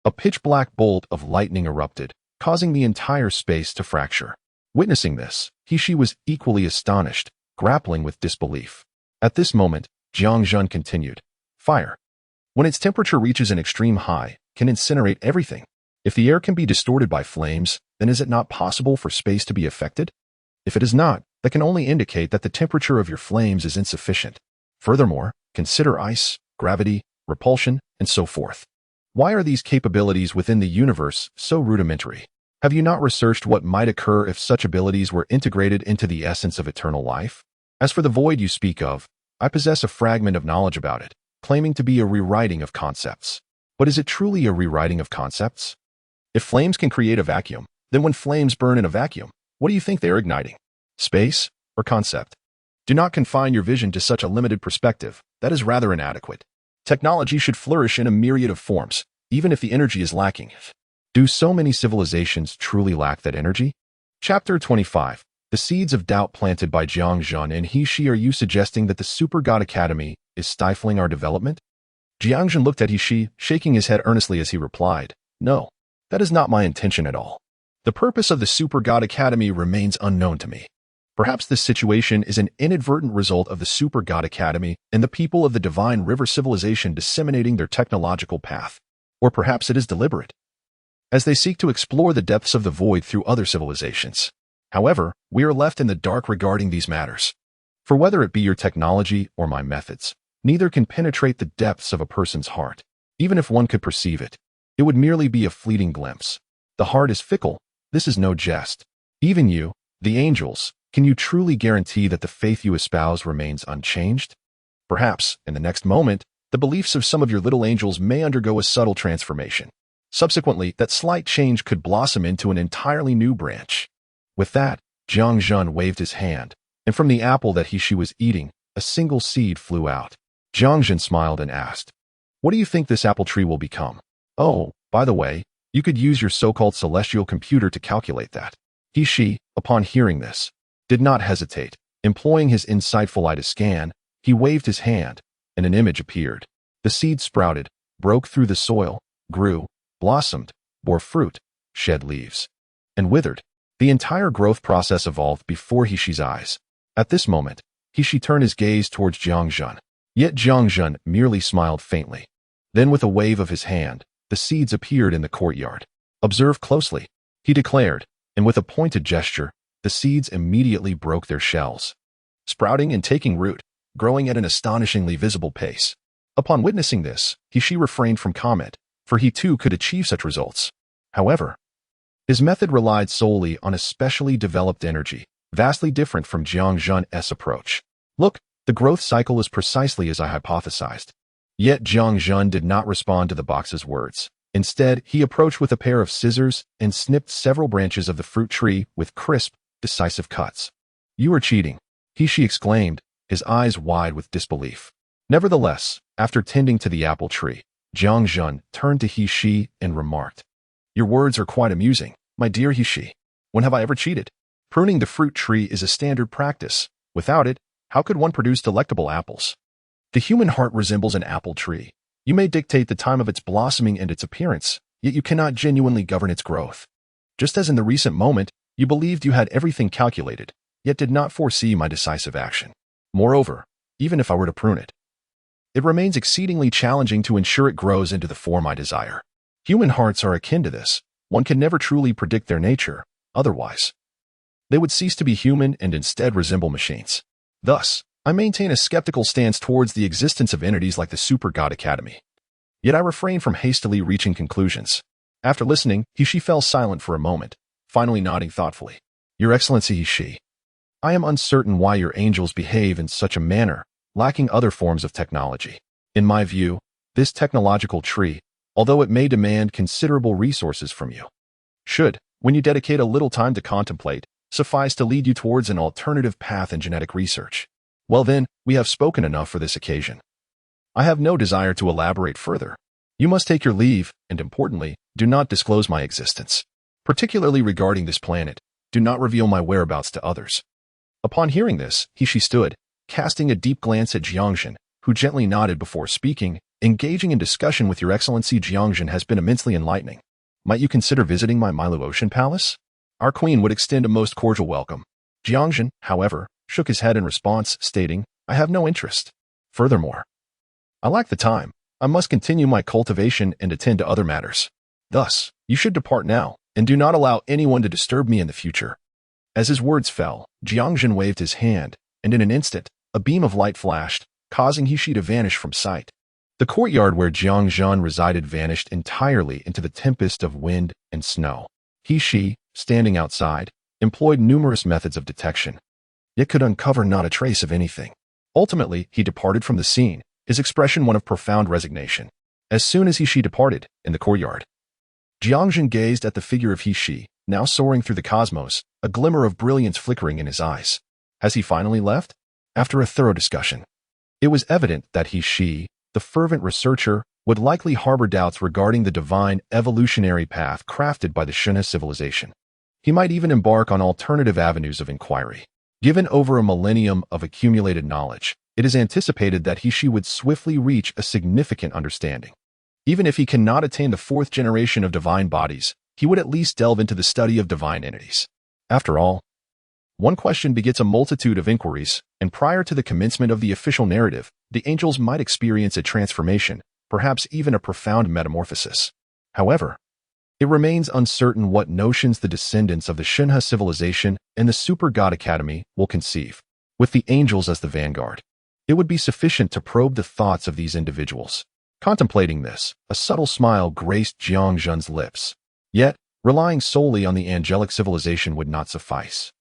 a pitch-black bolt of lightning erupted, causing the entire space to fracture. Witnessing this, she was equally astonished, grappling with disbelief. At this moment, Jiang Zhen continued, fire, when its temperature reaches an extreme high, can incinerate everything. If the air can be distorted by flames, then is it not possible for space to be affected? If it is not, that can only indicate that the temperature of your flames is insufficient. Furthermore, consider ice, gravity, repulsion, and so forth. Why are these capabilities within the universe so rudimentary? Have you not researched what might occur if such abilities were integrated into the essence of eternal life? As for the void you speak of, I possess a fragment of knowledge about it, claiming to be a rewriting of concepts. But is it truly a rewriting of concepts? If flames can create a vacuum, then when flames burn in a vacuum, what do you think they are igniting? Space or concept? Do not confine your vision to such a limited perspective. That is rather inadequate. Technology should flourish in a myriad of forms, even if the energy is lacking. Do so many civilizations truly lack that energy? Chapter 25. The seeds of doubt planted by Jiang Zhen and she. Are you suggesting that the Super God Academy is stifling our development? Jiang Zhen looked at she, shaking his head earnestly as he replied, no, that is not my intention at all. The purpose of the Super God Academy remains unknown to me. Perhaps this situation is an inadvertent result of the Super God Academy and the people of the Divine River civilization disseminating their technological path. Or perhaps it is deliberate, as they seek to explore the depths of the void through other civilizations. However, we are left in the dark regarding these matters. For whether it be your technology or my methods, neither can penetrate the depths of a person's heart. Even if one could perceive it, it would merely be a fleeting glimpse. The heart is fickle. This is no jest. Even you, the angels, can you truly guarantee that the faith you espouse remains unchanged? Perhaps, in the next moment, the beliefs of some of your little angels may undergo a subtle transformation. Subsequently, that slight change could blossom into an entirely new branch. With that, Jiang Zhen waved his hand, and from the apple that she was eating, a single seed flew out. Jiang Zhen smiled and asked, what do you think this apple tree will become? Oh, by the way, you could use your so-called celestial computer to calculate that. She, upon hearing this, did not hesitate. Employing his insightful eye to scan, he waved his hand, and an image appeared. The seed sprouted, broke through the soil, grew, blossomed, bore fruit, shed leaves, and withered. The entire growth process evolved before He-Shi's eyes. At this moment, He-Shi turned his gaze towards Jiang Zhen. Yet Jiang Zhen merely smiled faintly. Then with a wave of his hand, the seeds appeared in the courtyard. "Observe closely," he declared, and with a pointed gesture, the seeds immediately broke their shells, sprouting and taking root, growing at an astonishingly visible pace. Upon witnessing this, He-Shi refrained from comment, for he too could achieve such results. However, his method relied solely on a specially developed energy, vastly different from Jiang Zhen's approach. "Look, the growth cycle is precisely as I hypothesized." Yet Jiang Zhen did not respond to the box's words. Instead, he approached with a pair of scissors and snipped several branches of the fruit tree with crisp, decisive cuts. "You are cheating," He-Shi exclaimed, his eyes wide with disbelief. Nevertheless, after tending to the apple tree, Jiang Zhen turned to He-Shi and remarked, "Your words are quite amusing, my dear He-Shi. When have I ever cheated? Pruning the fruit tree is a standard practice. Without it, how could one produce delectable apples? The human heart resembles an apple tree. You may dictate the time of its blossoming and its appearance, yet you cannot genuinely govern its growth. Just as in the recent moment, you believed you had everything calculated, yet did not foresee my decisive action. Moreover, even if I were to prune it, it remains exceedingly challenging to ensure it grows into the form I desire. Human hearts are akin to this. One can never truly predict their nature, otherwise they would cease to be human and instead resemble machines. Thus, I maintain a skeptical stance towards the existence of entities like the Super God Academy. Yet I refrain from hastily reaching conclusions. After listening, He-Shi fell silent for a moment, finally nodding thoughtfully. "Your Excellency He-Shi, I am uncertain why your angels behave in such a manner, lacking other forms of technology. In my view, this technological tree, although it may demand considerable resources from you, should, when you dedicate a little time to contemplate, suffice to lead you towards an alternative path in genetic research. Well then, we have spoken enough for this occasion. I have no desire to elaborate further. You must take your leave, and importantly, do not disclose my existence. Particularly regarding this planet, do not reveal my whereabouts to others." Upon hearing this, He-Shi stood, casting a deep glance at Jiang Zhen, who gently nodded before speaking. "Engaging in discussion with Your Excellency Jiang Zhen has been immensely enlightening. Might you consider visiting my Milu Ocean Palace? Our queen would extend a most cordial welcome." Jiang Zhen, however, shook his head in response, stating, "I have no interest. Furthermore, I lack the time. I must continue my cultivation and attend to other matters. Thus, you should depart now, and do not allow anyone to disturb me in the future." As his words fell, Jiang Zhen waved his hand, and in an instant, a beam of light flashed, causing He-Shi to vanish from sight. The courtyard where Jiang Zhen resided vanished entirely into the tempest of wind and snow. He-Shi, standing outside, employed numerous methods of detection, yet could uncover not a trace of anything. Ultimately, he departed from the scene, his expression one of profound resignation. As soon as He-Shi departed, in the courtyard, Jiang Zhen gazed at the figure of He-Shi, now soaring through the cosmos, a glimmer of brilliance flickering in his eyes. Has he finally left? After a thorough discussion, it was evident that He-Shi, the fervent researcher, would likely harbor doubts regarding the divine evolutionary path crafted by the Shunhe civilization. He might even embark on alternative avenues of inquiry. Given over a millennium of accumulated knowledge, it is anticipated that He-Shi would swiftly reach a significant understanding. Even if he cannot attain the fourth generation of divine bodies, he would at least delve into the study of divine entities. After all, one question begets a multitude of inquiries, and prior to the commencement of the official narrative, the angels might experience a transformation, perhaps even a profound metamorphosis. However, it remains uncertain what notions the descendants of the Shunhe civilization and the Super God Academy will conceive. With the angels as the vanguard, it would be sufficient to probe the thoughts of these individuals. Contemplating this, a subtle smile graced Jiang Zhen's lips. Yet, relying solely on the angelic civilization would not suffice.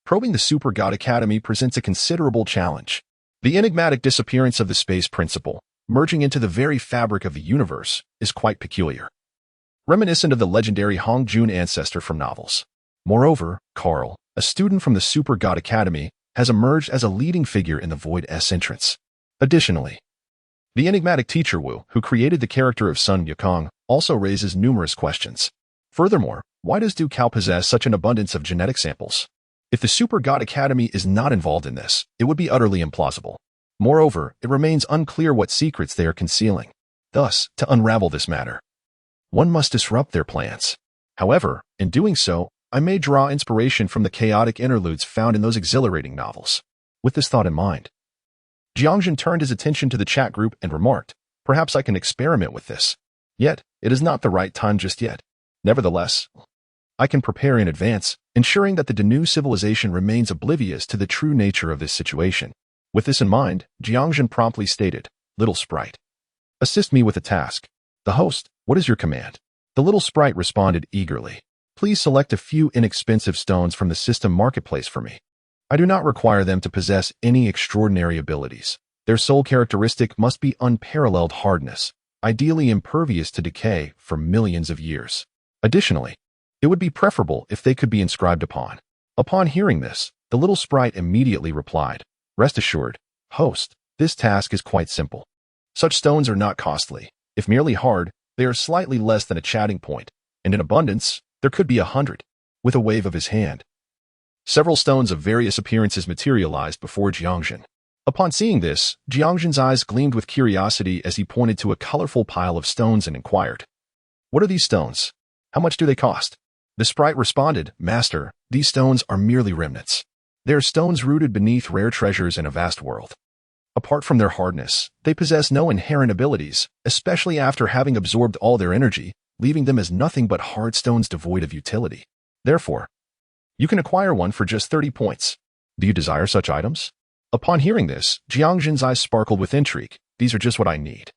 Probing the Super God Academy presents a considerable challenge. The enigmatic disappearance of the space principle, merging into the very fabric of the universe, is quite peculiar, reminiscent of the legendary Hong Jun ancestor from novels. Moreover, Carl, a student from the Super God Academy, has emerged as a leading figure in the Void S entrance. Additionally, the enigmatic teacher Wu, who created the character of Sun Yukong, also raises numerous questions. Furthermore, why does Du Cao possess such an abundance of genetic samples? If the Super God Academy is not involved in this, it would be utterly implausible. Moreover, it remains unclear what secrets they are concealing. Thus, to unravel this matter, one must disrupt their plans. However, in doing so, I may draw inspiration from the chaotic interludes found in those exhilarating novels. With this thought in mind, Jiang Zhen turned his attention to the chat group and remarked, "Perhaps I can experiment with this. Yet, it is not the right time just yet. Nevertheless, I can prepare in advance, ensuring that the new civilization remains oblivious to the true nature of this situation." With this in mind, Jiang Zhen promptly stated, "Little sprite, assist me with a task." "The host, what is your command?" The little sprite responded eagerly. "Please select a few inexpensive stones from the system marketplace for me. I do not require them to possess any extraordinary abilities. Their sole characteristic must be unparalleled hardness, ideally impervious to decay for millions of years. Additionally, it would be preferable if they could be inscribed upon." Upon hearing this, the little sprite immediately replied, "Rest assured, host, this task is quite simple. Such stones are not costly. If merely hard, they are slightly less than a chatting point, and in abundance, there could be 100. With a wave of his hand, several stones of various appearances materialized before Jiang Zhen. Upon seeing this, Jiang Zhen's eyes gleamed with curiosity as he pointed to a colorful pile of stones and inquired, "What are these stones? How much do they cost?" The sprite responded, "Master, these stones are merely remnants. They are stones rooted beneath rare treasures in a vast world. Apart from their hardness, they possess no inherent abilities, especially after having absorbed all their energy, leaving them as nothing but hard stones devoid of utility. Therefore, you can acquire one for just 30 points. Do you desire such items?" Upon hearing this, Jiang Zhen's eyes sparkled with intrigue. "These are just what I need."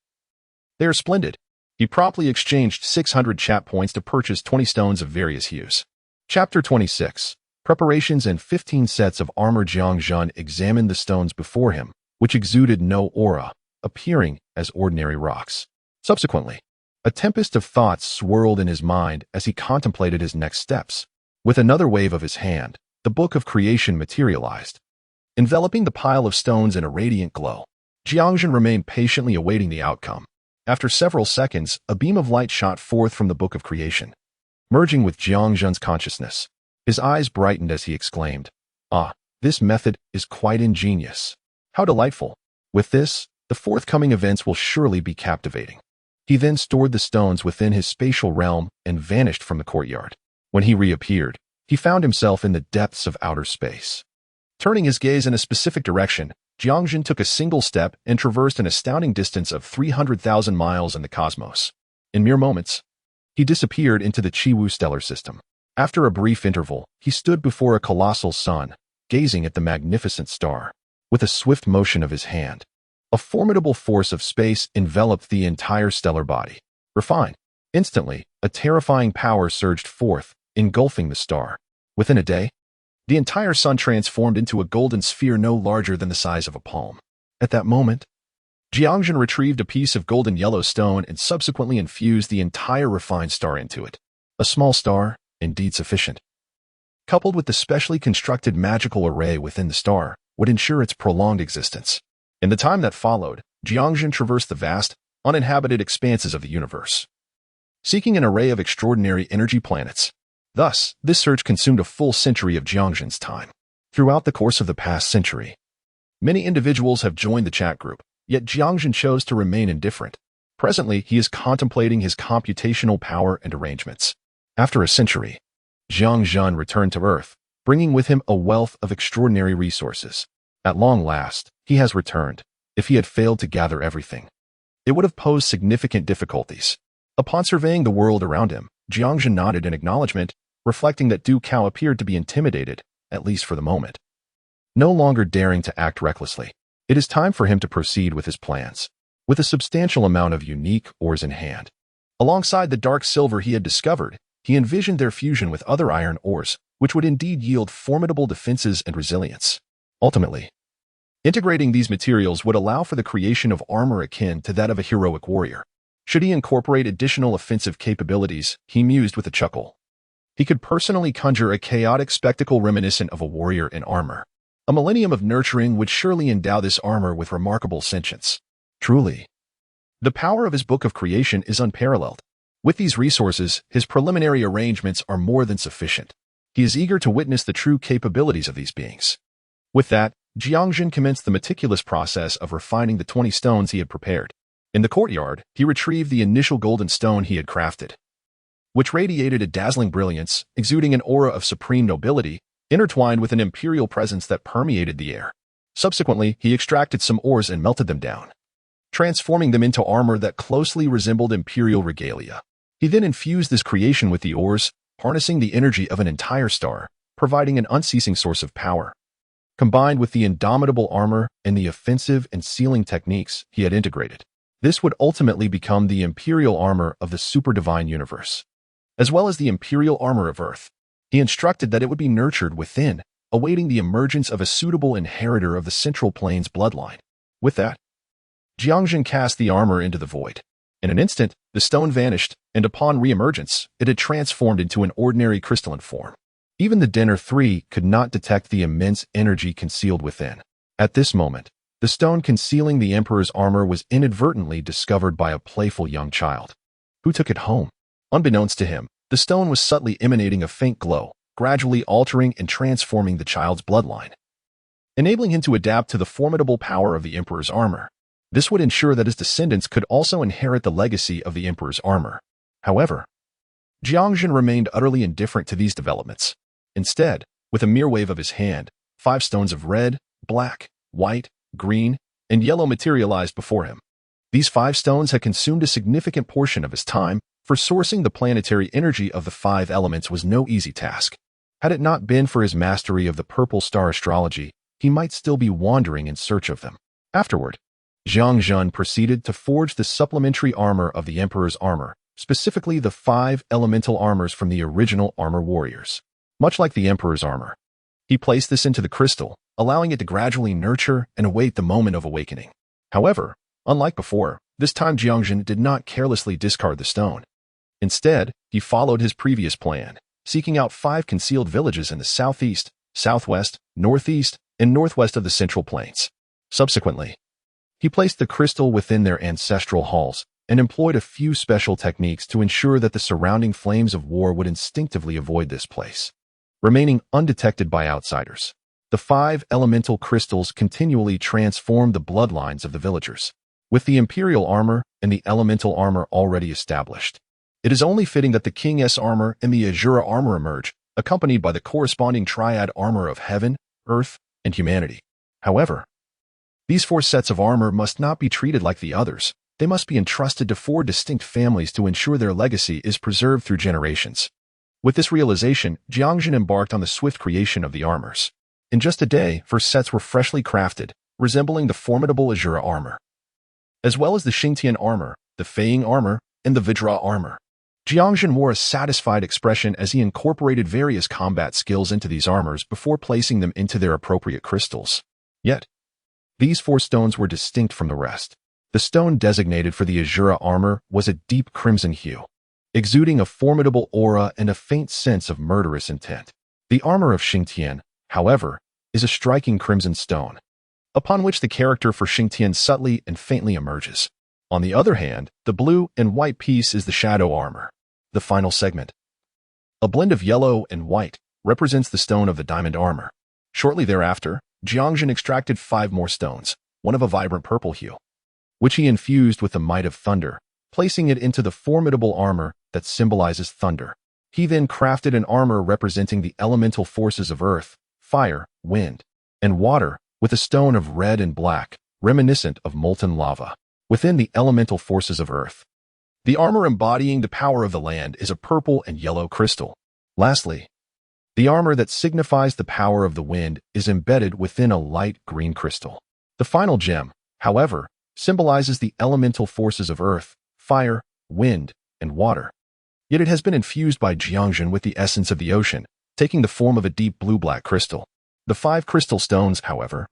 "They are splendid." He promptly exchanged 600 chat points to purchase 20 stones of various hues. Chapter 26. Preparations and 15 sets of armor. Jiang Zhen examined the stones before him, which exuded no aura, appearing as ordinary rocks. Subsequently, a tempest of thoughts swirled in his mind as he contemplated his next steps. With another wave of his hand, the Book of Creation materialized, enveloping the pile of stones in a radiant glow. Jiang Zhen remained patiently awaiting the outcome. After several seconds, a beam of light shot forth from the Book of Creation, merging with Jiang Zhen's consciousness. His eyes brightened as he exclaimed, "Ah, this method is quite ingenious. How delightful. With this, the forthcoming events will surely be captivating." He then stored the stones within his spatial realm and vanished from the courtyard. When he reappeared, he found himself in the depths of outer space. Turning his gaze in a specific direction, Jiang Zhen took a single step and traversed an astounding distance of 300,000 miles in the cosmos. In mere moments, he disappeared into the Chiwu stellar system. After a brief interval, he stood before a colossal sun, gazing at the magnificent star. With a swift motion of his hand, a formidable force of space enveloped the entire stellar body. Refined. Instantly, a terrifying power surged forth, engulfing the star. Within a day, the entire sun transformed into a golden sphere no larger than the size of a palm. At that moment, Jiang Zhen retrieved a piece of golden yellow stone and subsequently infused the entire refined star into it. A small star, indeed sufficient, coupled with the specially constructed magical array within the star, would ensure its prolonged existence. In the time that followed, Jiang Zhen traversed the vast, uninhabited expanses of the universe, seeking an array of extraordinary energy planets. Thus, this search consumed a full century of Jiang Zhen's time. Throughout the course of the past century, many individuals have joined the chat group, yet Jiang Zhen chose to remain indifferent. Presently, he is contemplating his computational power and arrangements. After a century, Jiang Zhen returned to Earth, bringing with him a wealth of extraordinary resources. At long last, he has returned. If he had failed to gather everything, it would have posed significant difficulties. Upon surveying the world around him, Jiang Zhen nodded in acknowledgement, reflecting that Du Cao appeared to be intimidated, at least for the moment. No longer daring to act recklessly, it is time for him to proceed with his plans. With a substantial amount of unique ores in hand, alongside the dark silver he had discovered, he envisioned their fusion with other iron ores, which would indeed yield formidable defenses and resilience. Ultimately, integrating these materials would allow for the creation of armor akin to that of a heroic warrior. Should he incorporate additional offensive capabilities, he mused with a chuckle, he could personally conjure a chaotic spectacle reminiscent of a warrior in armor. A millennium of nurturing would surely endow this armor with remarkable sentience. Truly, the power of his Book of Creation is unparalleled. With these resources, his preliminary arrangements are more than sufficient. He is eager to witness the true capabilities of these beings. With that, Jiang Zhen commenced the meticulous process of refining the 20 stones he had prepared. In the courtyard, he retrieved the initial golden stone he had crafted, which radiated a dazzling brilliance, exuding an aura of supreme nobility, intertwined with an imperial presence that permeated the air. Subsequently, he extracted some ores and melted them down, transforming them into armor that closely resembled imperial regalia. He then infused this creation with the ores, harnessing the energy of an entire star, providing an unceasing source of power. Combined with the indomitable armor and the offensive and sealing techniques he had integrated, this would ultimately become the imperial armor of the super divine universe, as well as the imperial armor of Earth. He instructed that it would be nurtured within, awaiting the emergence of a suitable inheritor of the Central Plains bloodline. With that, Jiang Zhen cast the armor into the void. In an instant, the stone vanished, and upon re-emergence, it had transformed into an ordinary crystalline form. Even the Dinner Three could not detect the immense energy concealed within. At this moment, the stone concealing the Emperor's armor was inadvertently discovered by a playful young child, who took it home. Unbeknownst to him, the stone was subtly emanating a faint glow, gradually altering and transforming the child's bloodline, enabling him to adapt to the formidable power of the Emperor's armor. This would ensure that his descendants could also inherit the legacy of the Emperor's armor. However, Jiang Zhen remained utterly indifferent to these developments. Instead, with a mere wave of his hand, 5 stones of red, black, white, green, and yellow materialized before him. These 5 stones had consumed a significant portion of his time, for sourcing the planetary energy of the 5 elements was no easy task. Had it not been for his mastery of the purple star astrology, he might still be wandering in search of them. Afterward, Jiang Zhen proceeded to forge the supplementary armor of the Emperor's armor, specifically the 5 elemental armors from the original armor warriors. Much like the Emperor's armor, he placed this into the crystal, allowing it to gradually nurture and await the moment of awakening. However, unlike before, this time Jiang Zhen did not carelessly discard the stone. Instead, he followed his previous plan, seeking out 5 concealed villages in the southeast, southwest, northeast, and northwest of the Central Plains. Subsequently, he placed the crystal within their ancestral halls and employed a few special techniques to ensure that the surrounding flames of war would instinctively avoid this place, remaining undetected by outsiders. The 5 elemental crystals continually transformed the bloodlines of the villagers. With the imperial armor and the elemental armor already established, it is only fitting that the King's armor and the Azura armor emerge, accompanied by the corresponding triad armor of heaven, earth, and humanity. However, these 4 sets of armor must not be treated like the others. They must be entrusted to 4 distinct families to ensure their legacy is preserved through generations. With this realization, Jiang Zhen embarked on the swift creation of the armors. In just a day, 4 sets were freshly crafted, resembling the formidable Azura armor, as well as the Xingtian armor, the Feiying armor, and the Vidra armor. Jiang Zhen wore a satisfied expression as he incorporated various combat skills into these armors before placing them into their appropriate crystals. Yet, these 4 stones were distinct from the rest. The stone designated for the Azura armor was a deep crimson hue, exuding a formidable aura and a faint sense of murderous intent. The armor of Xingtian, however, is a striking crimson stone, upon which the character for Xingtian subtly and faintly emerges. On the other hand, the blue and white piece is the shadow armor. The final segment, a blend of yellow and white, represents the stone of the diamond armor. Shortly thereafter, Jiang Zhen extracted 5 more stones, one of a vibrant purple hue, which he infused with the might of thunder, placing it into the formidable armor that symbolizes thunder. He then crafted an armor representing the elemental forces of earth, fire, wind, and water, with a stone of red and black, reminiscent of molten lava, within the elemental forces of earth. The armor embodying the power of the land is a purple and yellow crystal. Lastly, the armor that signifies the power of the wind is embedded within a light green crystal. The final gem, however, symbolizes the elemental forces of earth, fire, wind, and water. Yet it has been infused by Jiang Zhen with the essence of the ocean, taking the form of a deep blue-black crystal. The 5 crystal stones, however,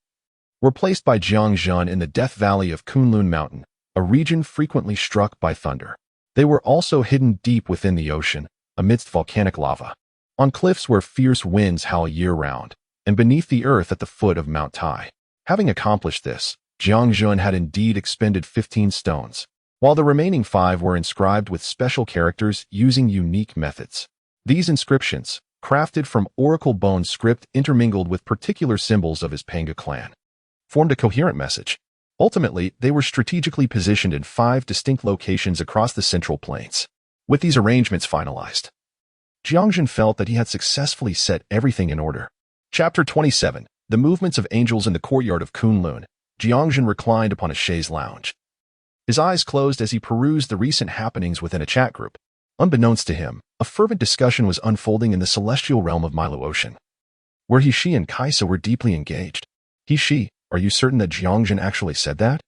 were placed by Jiang Zhen in the Death Valley of Kunlun Mountain, a region frequently struck by thunder. They were also hidden deep within the ocean, amidst volcanic lava, on cliffs where fierce winds howl year-round, and beneath the earth at the foot of Mount Tai. Having accomplished this, Jiang Zhen had indeed expended 15 stones, while the remaining 5 were inscribed with special characters using unique methods. These inscriptions, crafted from oracle bone script intermingled with particular symbols of his Pangu clan, formed a coherent message. Ultimately, they were strategically positioned in 5 distinct locations across the Central Plains. With these arrangements finalized, Jiang Zhen felt that he had successfully set everything in order. Chapter 27. The Movements of Angels in the Courtyard of Kunlun. Jiang Zhen reclined upon a chaise lounge. His eyes closed as he perused the recent happenings within a chat group. Unbeknownst to him, a fervent discussion was unfolding in the celestial realm of Milo Ocean, where he and Kaisa were deeply engaged. Are you certain that Jiang Zhen actually said that?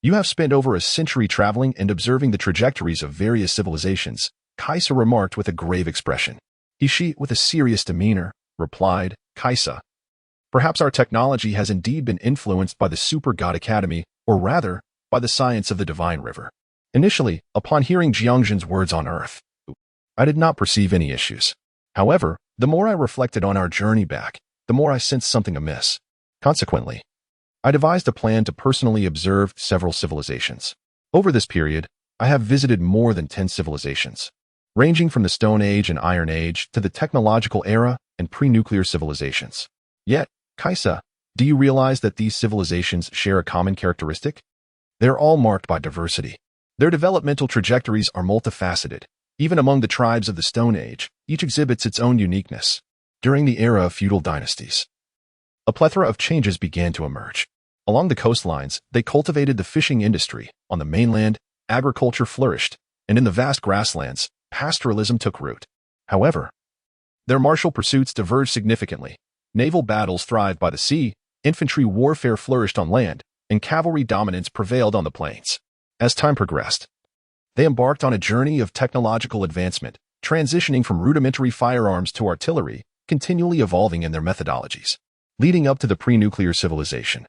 You have spent over a century traveling and observing the trajectories of various civilizations, Kaisa remarked with a grave expression. With a serious demeanor, replied, Kaisa. Perhaps our technology has indeed been influenced by the Super God Academy, or rather, by the science of the Divine River. Initially, upon hearing Jiang Zhen's words on Earth, I did not perceive any issues. However, the more I reflected on our journey back, the more I sensed something amiss. Consequently, I devised a plan to personally observe several civilizations. Over this period, I have visited more than 10 civilizations, ranging from the Stone Age and Iron Age to the technological era and pre-nuclear civilizations. Yet, Kaisa, do you realize that these civilizations share a common characteristic? They're all marked by diversity. Their developmental trajectories are multifaceted. Even among the tribes of the Stone Age, each exhibits its own uniqueness. During the era of feudal dynasties, a plethora of changes began to emerge. Along the coastlines, they cultivated the fishing industry. On the mainland, agriculture flourished, and in the vast grasslands, pastoralism took root. However, their martial pursuits diverged significantly. Naval battles thrived by the sea, infantry warfare flourished on land, and cavalry dominance prevailed on the plains. As time progressed, they embarked on a journey of technological advancement, transitioning from rudimentary firearms to artillery, continually evolving in their methodologies. Leading up to the pre-nuclear civilization,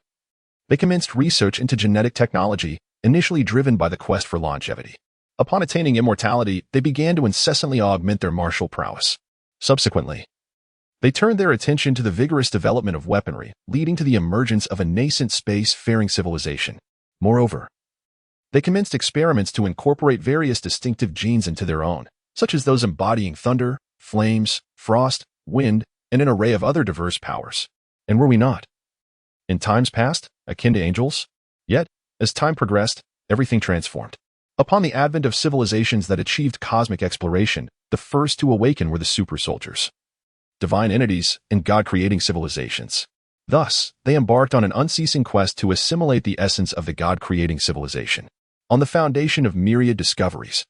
they commenced research into genetic technology, initially driven by the quest for longevity. Upon attaining immortality, they began to incessantly augment their martial prowess. Subsequently, they turned their attention to the vigorous development of weaponry, leading to the emergence of a nascent space-faring civilization. Moreover, they commenced experiments to incorporate various distinctive genes into their own, such as those embodying thunder, flames, frost, wind, and an array of other diverse powers. And were we not, in times past, akin to angels? Yet, as time progressed, everything transformed. Upon the advent of civilizations that achieved cosmic exploration, the first to awaken were the super soldiers, divine entities, and God-creating civilizations. Thus, they embarked on an unceasing quest to assimilate the essence of the God-creating civilization. On the foundation of myriad discoveries,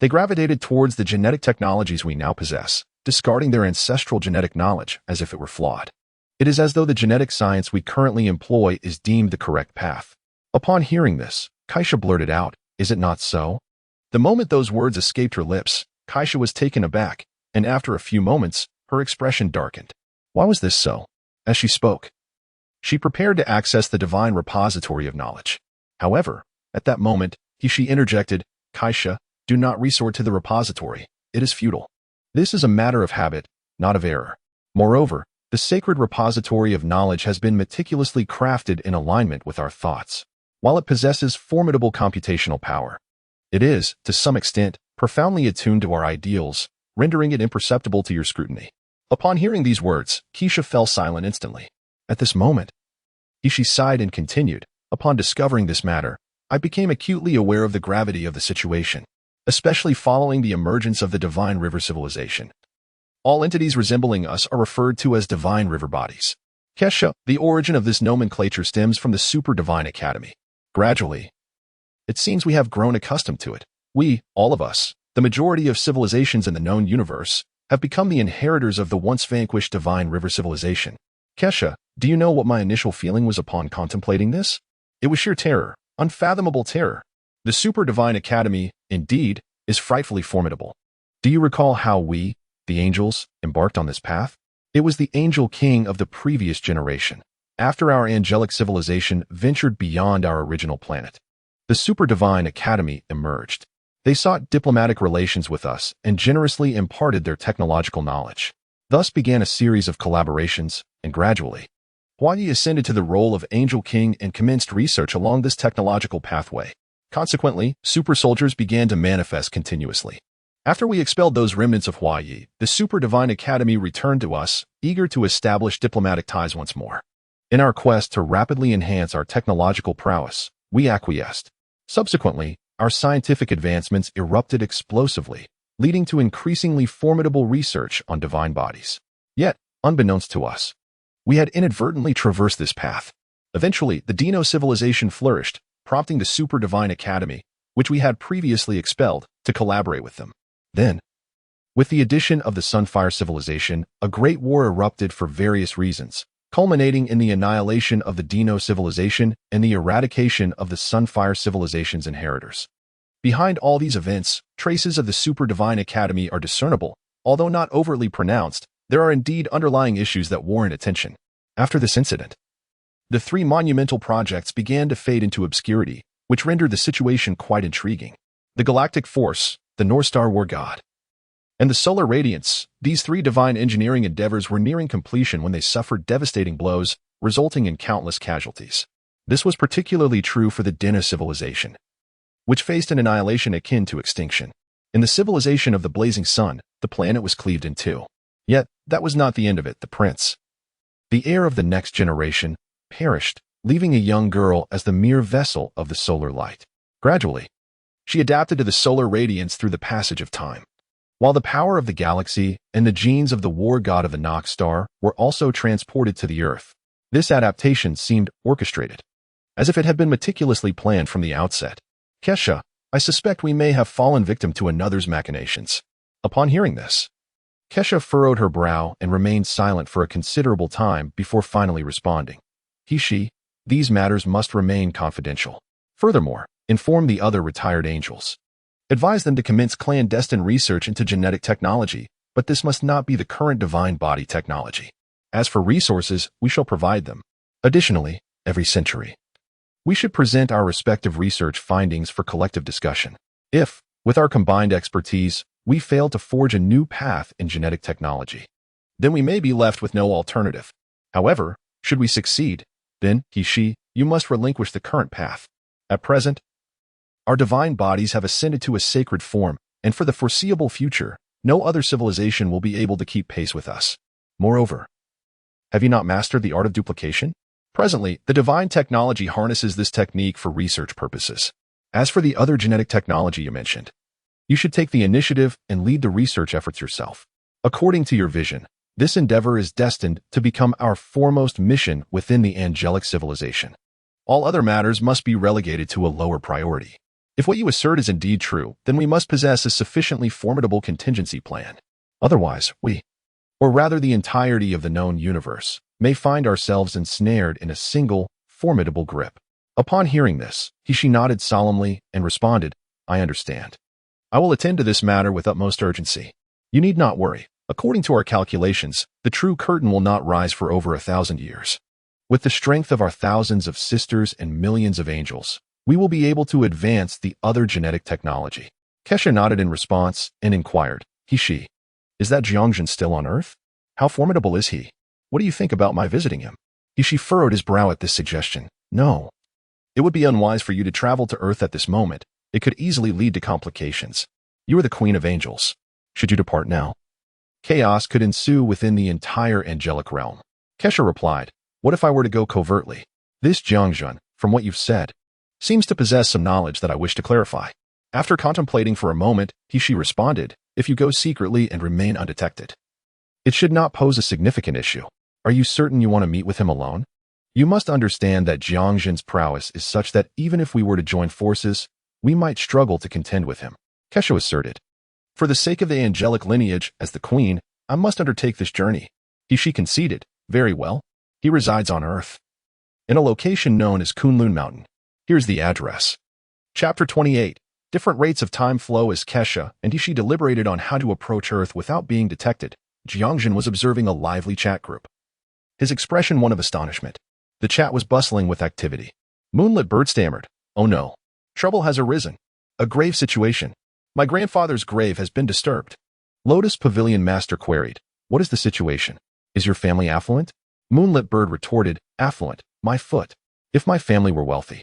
they gravitated towards the genetic technologies we now possess, discarding their ancestral genetic knowledge as if it were flawed. It is as though the genetic science we currently employ is deemed the correct path. Upon hearing this, Kaisa blurted out, "Is it not so?" The moment those words escaped her lips, Kaisa was taken aback, and after a few moments, her expression darkened. Why was this so? As she spoke, she prepared to access the divine repository of knowledge. However, at that moment, she interjected, "Kaisa, do not resort to the repository. It is futile. This is a matter of habit, not of error. Moreover, the sacred repository of knowledge has been meticulously crafted in alignment with our thoughts. While it possesses formidable computational power, it is, to some extent, profoundly attuned to our ideals, rendering it imperceptible to your scrutiny." Upon hearing these words, Keisha fell silent instantly. At this moment, she sighed and continued, "Upon discovering this matter, I became acutely aware of the gravity of the situation, especially following the emergence of the Divine River civilization. All entities resembling us are referred to as Divine River bodies. Kesha, the origin of this nomenclature stems from the Super Divine Academy. Gradually, it seems we have grown accustomed to it. We, all of us, the majority of civilizations in the known universe, have become the inheritors of the once vanquished Divine River civilization. Kesha, do you know what my initial feeling was upon contemplating this? It was sheer terror, unfathomable terror. The Super Divine Academy, indeed, is frightfully formidable. Do you recall how we, the angels, embarked on this path? It was the Angel King of the previous generation, after our angelic civilization ventured beyond our original planet. The Super Divine Academy emerged. They sought diplomatic relations with us and generously imparted their technological knowledge. Thus began a series of collaborations, and gradually, Huayi ascended to the role of Angel King and commenced research along this technological pathway. Consequently, super soldiers began to manifest continuously. After we expelled those remnants of Huayi, the Super Divine Academy returned to us, eager to establish diplomatic ties once more. In our quest to rapidly enhance our technological prowess, we acquiesced. Subsequently, our scientific advancements erupted explosively, leading to increasingly formidable research on divine bodies. Yet, unbeknownst to us, we had inadvertently traversed this path. Eventually, the Dino civilization flourished, prompting the Super Divine Academy, which we had previously expelled, to collaborate with them. Then, with the addition of the Sunfire civilization, a great war erupted for various reasons, culminating in the annihilation of the Dino civilization and the eradication of the Sunfire civilization's inheritors. Behind all these events, traces of the Super Divine Academy are discernible. Although not overtly pronounced, there are indeed underlying issues that warrant attention. After this incident, the three monumental projects began to fade into obscurity, which rendered the situation quite intriguing. The Galactic Force, the North Star War God, and the Solar Radiance, these three divine engineering endeavors were nearing completion when they suffered devastating blows, resulting in countless casualties. This was particularly true for the Dino civilization, which faced an annihilation akin to extinction. In the civilization of the Blazing Sun, the planet was cleaved in two. Yet, that was not the end of it. The prince, the heir of the next generation, perished, leaving a young girl as the mere vessel of the solar light. Gradually, she adapted to the solar radiance through the passage of time. While the power of the galaxy and the genes of the war god of the Nox star were also transported to the Earth, this adaptation seemed orchestrated, as if it had been meticulously planned from the outset. Kesha, I suspect we may have fallen victim to another's machinations. Upon hearing this, Kesha furrowed her brow and remained silent for a considerable time before finally responding. She, these matters must remain confidential. Furthermore, inform the other retired angels. Advise them to commence clandestine research into genetic technology, but this must not be the current divine body technology. As for resources, we shall provide them. Additionally, every century, we should present our respective research findings for collective discussion. If, with our combined expertise, we fail to forge a new path in genetic technology, then we may be left with no alternative. However, should we succeed, then, you must relinquish the current path. At present, our divine bodies have ascended to a sacred form, and for the foreseeable future, no other civilization will be able to keep pace with us. Moreover, have you not mastered the art of duplication? Presently, the divine technology harnesses this technique for research purposes. As for the other genetic technology you mentioned, you should take the initiative and lead the research efforts yourself. According to your vision, this endeavor is destined to become our foremost mission within the angelic civilization. All other matters must be relegated to a lower priority. If what you assert is indeed true, then we must possess a sufficiently formidable contingency plan. Otherwise, we, or rather the entirety of the known universe, may find ourselves ensnared in a single, formidable grip. Upon hearing this, she nodded solemnly and responded, I understand. I will attend to this matter with utmost urgency. You need not worry. According to our calculations, the true curtain will not rise for over 1,000 years. With the strength of our thousands of sisters and millions of angels, we will be able to advance the other genetic technology. Kesha nodded in response and inquired, is that Jiang Zhen still on Earth? How formidable is he? What do you think about my visiting him? He furrowed his brow at this suggestion. No. It would be unwise for you to travel to Earth at this moment. It could easily lead to complications. You are the Queen of Angels. Should you depart now, chaos could ensue within the entire angelic realm. Kesha replied, what if I were to go covertly? This Jiang Zhen, from what you've said, seems to possess some knowledge that I wish to clarify. After contemplating for a moment, she responded, if you go secretly and remain undetected, it should not pose a significant issue. Are you certain you want to meet with him alone? You must understand that Jiang Zhen's prowess is such that even if we were to join forces, we might struggle to contend with him. Kesha asserted, for the sake of the angelic lineage, as the queen, I must undertake this journey. She conceded, very well. He resides on Earth, in a location known as Kunlun Mountain. Here's the address. Chapter 28. Different rates of time flow. As Kesha and she deliberated on how to approach Earth without being detected, Jiang Zhen was observing a lively chat group, his expression one of astonishment. The chat was bustling with activity. Moonlit Bird stammered, oh no. Trouble has arisen. A grave situation. My grandfather's grave has been disturbed. Lotus Pavilion Master queried, what is the situation? Is your family affluent? Moonlit Bird retorted, affluent, my foot. If my family were wealthy,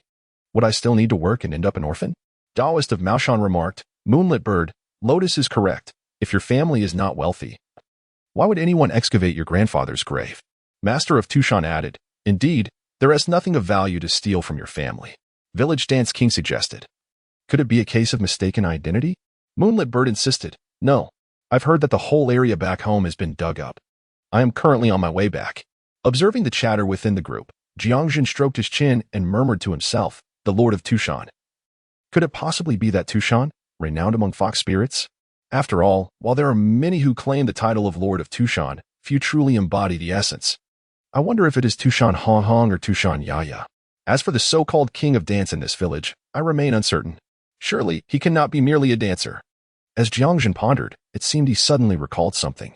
would I still need to work and end up an orphan? Taoist of Maoshan remarked, Moonlit Bird, Lotus is correct. If your family is not wealthy, why would anyone excavate your grandfather's grave? Master of Tushan added, indeed, there is nothing of value to steal from your family. Village Dance King suggested. Could it be a case of mistaken identity? Moonlit Bird insisted, no. I've heard that the whole area back home has been dug up. I am currently on my way back. Observing the chatter within the group, Jiang Zhen stroked his chin and murmured to himself, the Lord of Tushan. Could it possibly be that Tushan, renowned among fox spirits? After all, while there are many who claim the title of Lord of Tushan, few truly embody the essence. I wonder if it is Tushan Hong Hong or Tushan Yaya. As for the so-called king of dance in this village, I remain uncertain. Surely, he cannot be merely a dancer. As Jiang Zhen pondered, it seemed he suddenly recalled something,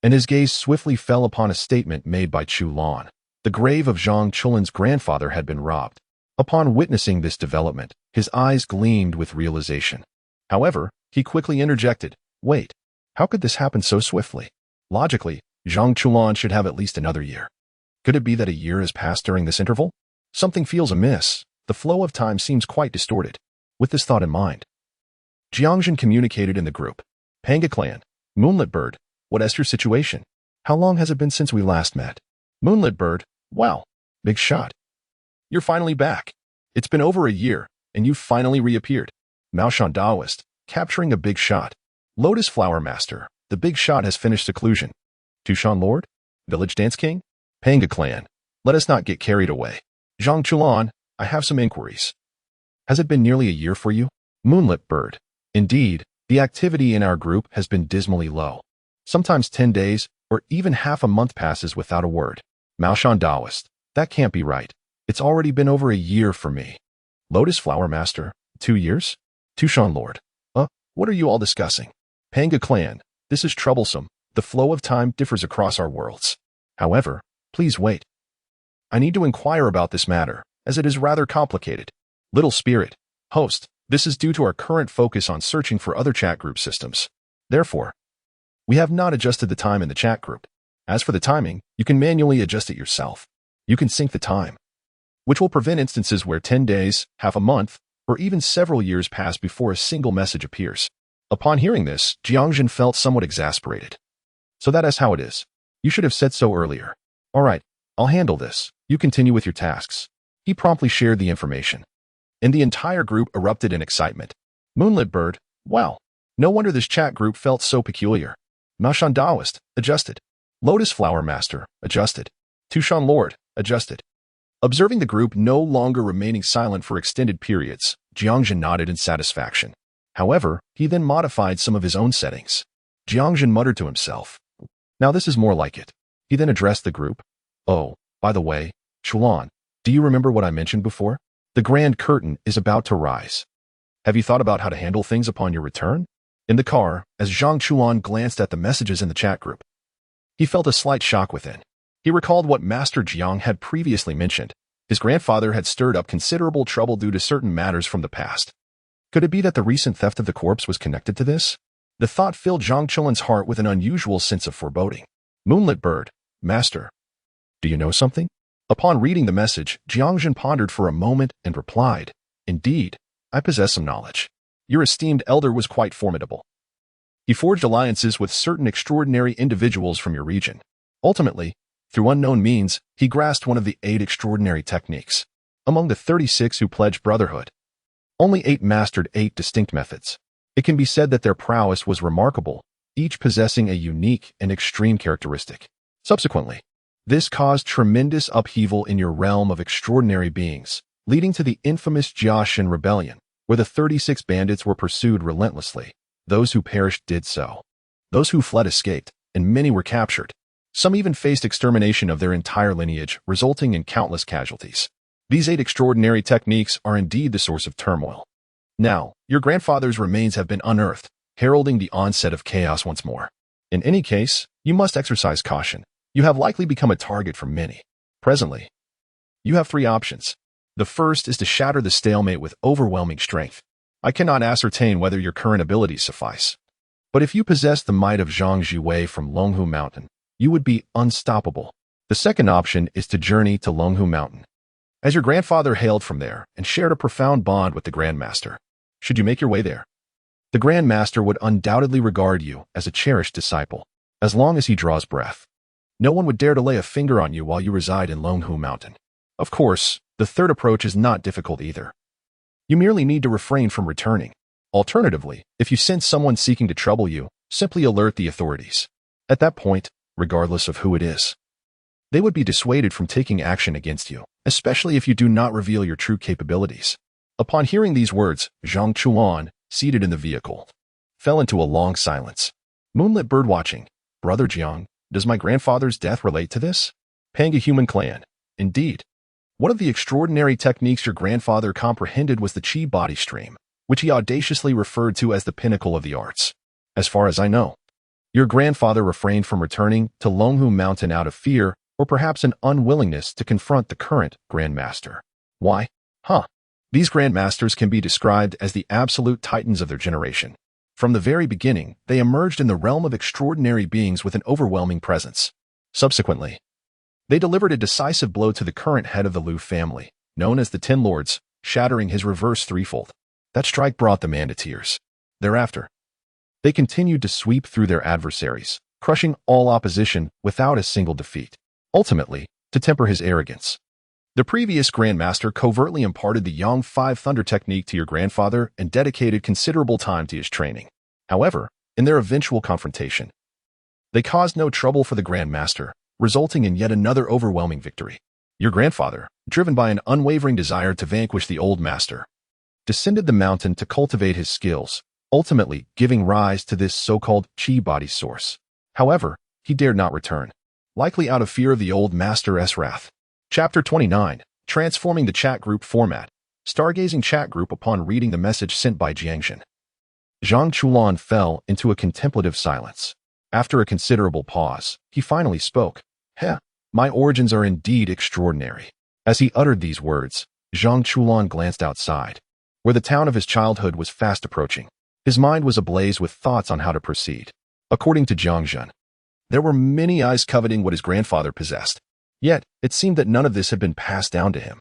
and his gaze swiftly fell upon a statement made by Chu Lan. The grave of Jiang Chen's grandfather had been robbed. Upon witnessing this development, his eyes gleamed with realization. However, he quickly interjected, wait, how could this happen so swiftly? Logically, Jiang Chulan should have at least another year. Could it be that a year has passed during this interval? Something feels amiss. The flow of time seems quite distorted. With this thought in mind, Jiang Zhen communicated in the group. Pangu clan, Moonlit Bird, what is your situation? How long has it been since we last met? Moonlit Bird, wow, big shot. You're finally back. It's been over a year, and you've finally reappeared. Maoshan Daoist, capturing a big shot. Lotus Flower Master, the big shot has finished seclusion. Tushan Lord? Village Dance King? Pangu clan, let us not get carried away. Jiang Chulan, I have some inquiries. Has it been nearly a year for you? Moonlit Bird, indeed, the activity in our group has been dismally low. Sometimes 10 days, or even half a month passes without a word. Maoshan Daoist, that can't be right. It's already been over a year for me. Lotus Flower Master, 2 years? Tushan Lord, what are you all discussing? Pangu clan, this is troublesome. The flow of time differs across our worlds. However, please wait. I need to inquire about this matter, as it is rather complicated. Little Spirit, host, this is due to our current focus on searching for other chat group systems. Therefore, we have not adjusted the time in the chat group. As for the timing, you can manually adjust it yourself. You can sync the time, which will prevent instances where 10 days, half a month, or even several years pass before a single message appears. Upon hearing this, Jiang Zhen felt somewhat exasperated. So that is how it is. You should have said so earlier. All right, I'll handle this. You continue with your tasks. He promptly shared the information, and the entire group erupted in excitement. Moonlit Bird, wow, no wonder this chat group felt so peculiar. Maoshan Daoist, adjusted. Lotus Flower Master, adjusted. Tushan Lord, adjusted. Observing the group no longer remaining silent for extended periods, Jiang Zhen nodded in satisfaction. However, he then modified some of his own settings. Jiang Zhen muttered to himself, now this is more like it. He then addressed the group. Oh, by the way, Chulan, do you remember what I mentioned before? The Grand Curtain is about to rise. Have you thought about how to handle things upon your return? In the car, as Jiang Chuan glanced at the messages in the chat group, he felt a slight shock within. He recalled what Master Jiang had previously mentioned. His grandfather had stirred up considerable trouble due to certain matters from the past. Could it be that the recent theft of the corpse was connected to this? The thought filled Jiang Chuan's heart with an unusual sense of foreboding. Moonlit Bird, Master, do you know something? Upon reading the message, Jiang Zhen pondered for a moment and replied, indeed, I possess some knowledge. Your esteemed elder was quite formidable. He forged alliances with certain extraordinary individuals from your region. Ultimately, through unknown means, he grasped one of the 8 extraordinary techniques. Among the 36 who pledged brotherhood, only 8 mastered 8 distinct methods. It can be said that their prowess was remarkable, each possessing a unique and extreme characteristic. Subsequently, this caused tremendous upheaval in your realm of extraordinary beings, leading to the infamous Jiang Rebellion, where the 36 bandits were pursued relentlessly. Those who perished did so. Those who fled escaped, and many were captured. Some even faced extermination of their entire lineage, resulting in countless casualties. These 8 extraordinary techniques are indeed the source of turmoil. Now, your grandfather's remains have been unearthed, heralding the onset of chaos once more. In any case, you must exercise caution. You have likely become a target for many. Presently, you have 3 options. The first is to shatter the stalemate with overwhelming strength. I cannot ascertain whether your current abilities suffice. But if you possess the might of Zhang Jiwei from Longhu Mountain, you would be unstoppable. The second option is to journey to Longhu Mountain, as your grandfather hailed from there and shared a profound bond with the Grandmaster. Should you make your way there, The Grand Master would undoubtedly regard you as a cherished disciple, as long as he draws breath. No one would dare to lay a finger on you while you reside in Longhu Mountain. Of course, the third approach is not difficult either. You merely need to refrain from returning. Alternatively, if you sense someone seeking to trouble you, simply alert the authorities. At that point, regardless of who it is, they would be dissuaded from taking action against you, especially if you do not reveal your true capabilities. Upon hearing these words, Jiang Chen, seated in the vehicle, fell into a long silence. Moonlit birdwatching. Brother Jiang, does my grandfather's death relate to this? Pangu human clan. Indeed. One of the extraordinary techniques your grandfather comprehended was the chi body stream, which he audaciously referred to as the pinnacle of the arts. As far as I know, your grandfather refrained from returning to Longhu Mountain out of fear or perhaps an unwillingness to confront the current Grandmaster. Why? These Grandmasters can be described as the absolute titans of their generation. From the very beginning, they emerged in the realm of extraordinary beings with an overwhelming presence. Subsequently, they delivered a decisive blow to the current head of the Liu family, known as the Ten Lords, shattering his reverse threefold. That strike brought the man to tears. Thereafter, they continued to sweep through their adversaries, crushing all opposition without a single defeat. Ultimately, to temper his arrogance, the previous Grandmaster covertly imparted the Yang 5 Thunder technique to your grandfather and dedicated considerable time to his training. However, in their eventual confrontation, they caused no trouble for the Grandmaster, resulting in yet another overwhelming victory. Your grandfather, driven by an unwavering desire to vanquish the old master, descended the mountain to cultivate his skills, ultimately giving rise to this so-called chi body source. However, he dared not return, likely out of fear of the old master's wrath. Chapter 29. Transforming the chat group format. Stargazing chat group upon reading the message sent by Jiang Zhen. Jiang Chen fell into a contemplative silence. After a considerable pause, he finally spoke. My origins are indeed extraordinary. As he uttered these words, Jiang Chen glanced outside, where the town of his childhood was fast approaching. His mind was ablaze with thoughts on how to proceed. According to Jiang Zhen, there were many eyes coveting what his grandfather possessed. Yet, it seemed that none of this had been passed down to him.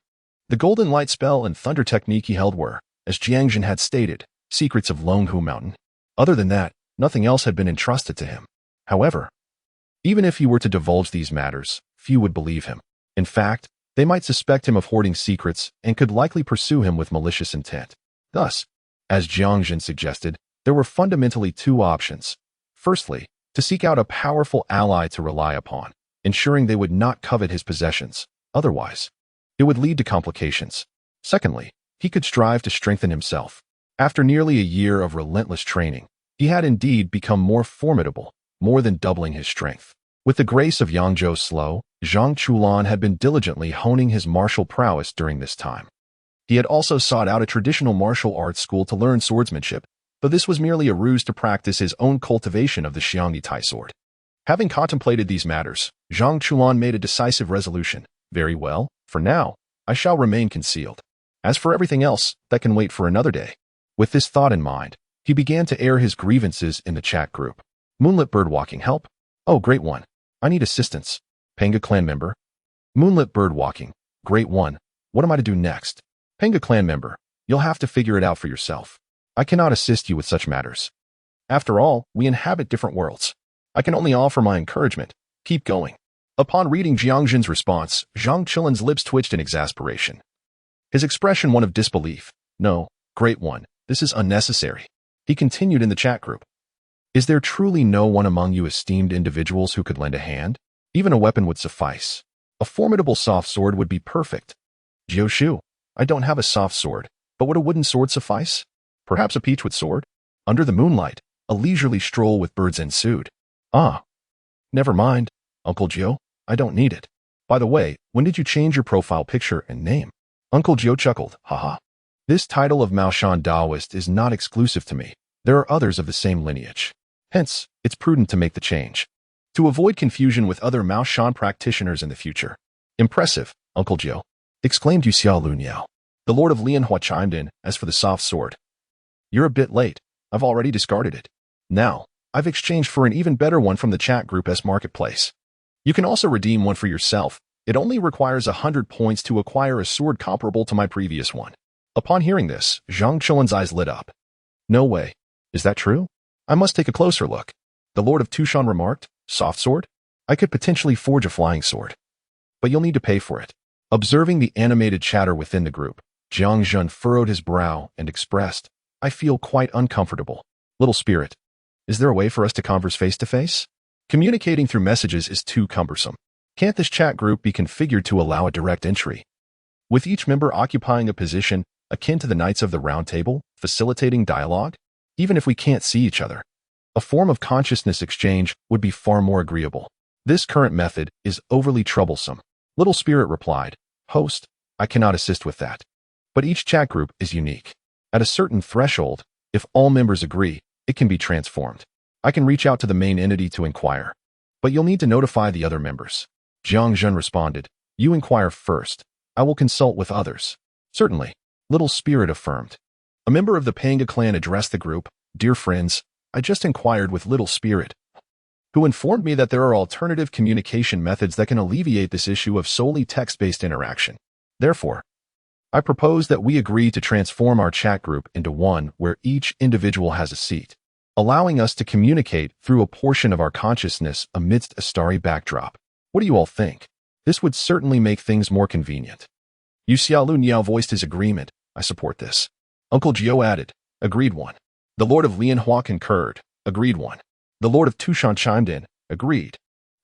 The golden light spell and thunder technique he held were, as Jiang Zhen had stated, secrets of Longhu Mountain. Other than that, nothing else had been entrusted to him. However, even if he were to divulge these matters, few would believe him. In fact, they might suspect him of hoarding secrets and could likely pursue him with malicious intent. Thus, as Jiang Zhen suggested, there were fundamentally two options. Firstly, to seek out a powerful ally to rely upon, ensuring they would not covet his possessions. Otherwise, it would lead to complications. Secondly, he could strive to strengthen himself. After nearly a year of relentless training, he had indeed become more formidable, more than doubling his strength. With the grace of Yangzhou Slow, Jiang Chen had been diligently honing his martial prowess during this time. He had also sought out a traditional martial arts school to learn swordsmanship, but this was merely a ruse to practice his own cultivation of the Xiangdi Tai sword. Having contemplated these matters, Jiang Chen made a decisive resolution. Very well, for now, I shall remain concealed. As for everything else, that can wait for another day. With this thought in mind, he began to air his grievances in the chat group. Moonlit birdwalking help? Oh, great one. I need assistance. Pangu clan member. Moonlit birdwalking. Great one. What am I to do next? Pangu clan member. You'll have to figure it out for yourself. I cannot assist you with such matters. After all, we inhabit different worlds. I can only offer my encouragement. Keep going. Upon reading Jiang Zhen's response, Jiang Chen's lips twitched in exasperation. His expression one of disbelief. No, great one, this is unnecessary. He continued in the chat group. Is there truly no one among you esteemed individuals who could lend a hand? Even a weapon would suffice. A formidable soft sword would be perfect. Jiu Shu, I don't have a soft sword, but would a wooden sword suffice? Perhaps a peachwood sword? Under the moonlight, a leisurely stroll with birds ensued. Never mind, Uncle Jiu, I don't need it. By the way, when did you change your profile picture and name? Uncle Jiu chuckled, haha. This title of Maoshan Daoist is not exclusive to me. There are others of the same lineage. Hence, it's prudent to make the change, to avoid confusion with other Maoshan practitioners in the future. Impressive, Uncle Jiu, exclaimed Yu Xiao Luniao. The Lord of Lianhua chimed in. As for the soft sword, you're a bit late. I've already discarded it. Now, I've exchanged for an even better one from the chat group S Marketplace. You can also redeem one for yourself. It only requires 100 points to acquire a sword comparable to my previous one. Upon hearing this, Jiang Chen's eyes lit up. No way. Is that true? I must take a closer look. The Lord of Tushan remarked, soft sword? I could potentially forge a flying sword. But you'll need to pay for it. Observing the animated chatter within the group, Jiang Zhen furrowed his brow and expressed, I feel quite uncomfortable. Little spirit, is there a way for us to converse face-to-face? Communicating through messages is too cumbersome. Can't this chat group be configured to allow a direct entry? With each member occupying a position akin to the Knights of the Round Table, facilitating dialogue? Even if we can't see each other, a form of consciousness exchange would be far more agreeable. This current method is overly troublesome. Little Spirit replied, Host, I cannot assist with that. But each chat group is unique. At a certain threshold, if all members agree, it can be transformed. I can reach out to the main entity to inquire. But you'll need to notify the other members. Jiang Zhen responded, You inquire first. I will consult with others. Certainly, Little Spirit affirmed. A member of the Pangu clan addressed the group, Dear friends, I just inquired with Little Spirit, who informed me that there are alternative communication methods that can alleviate this issue of solely text-based interaction. Therefore, I propose that we agree to transform our chat group into one where each individual has a seat, allowing us to communicate through a portion of our consciousness amidst a starry backdrop. What do you all think? This would certainly make things more convenient. Yu Xiaolu Niao voiced his agreement. I support this. Uncle Jiao added, Agreed one. The Lord of Lianhua concurred. Agreed one. The Lord of Tushan chimed in. Agreed.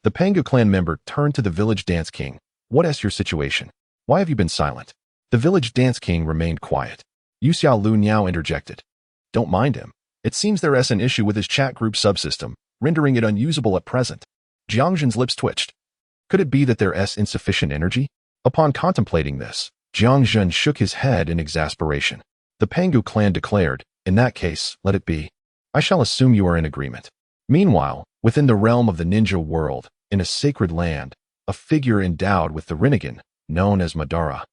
The Pangu clan member turned to the village dance king. What is your situation? Why have you been silent? The village dance king remained quiet. Yu Xiaolu Niao interjected. Don't mind him. It seems there is an issue with his chat group subsystem, rendering it unusable at present. Jiang Zhen's lips twitched. Could it be that there is insufficient energy? Upon contemplating this, Jiang Zhen shook his head in exasperation. The Pangu clan declared, In that case, let it be. I shall assume you are in agreement. Meanwhile, within the realm of the ninja world, in a sacred land, a figure endowed with the Rinnegan, known as Madara,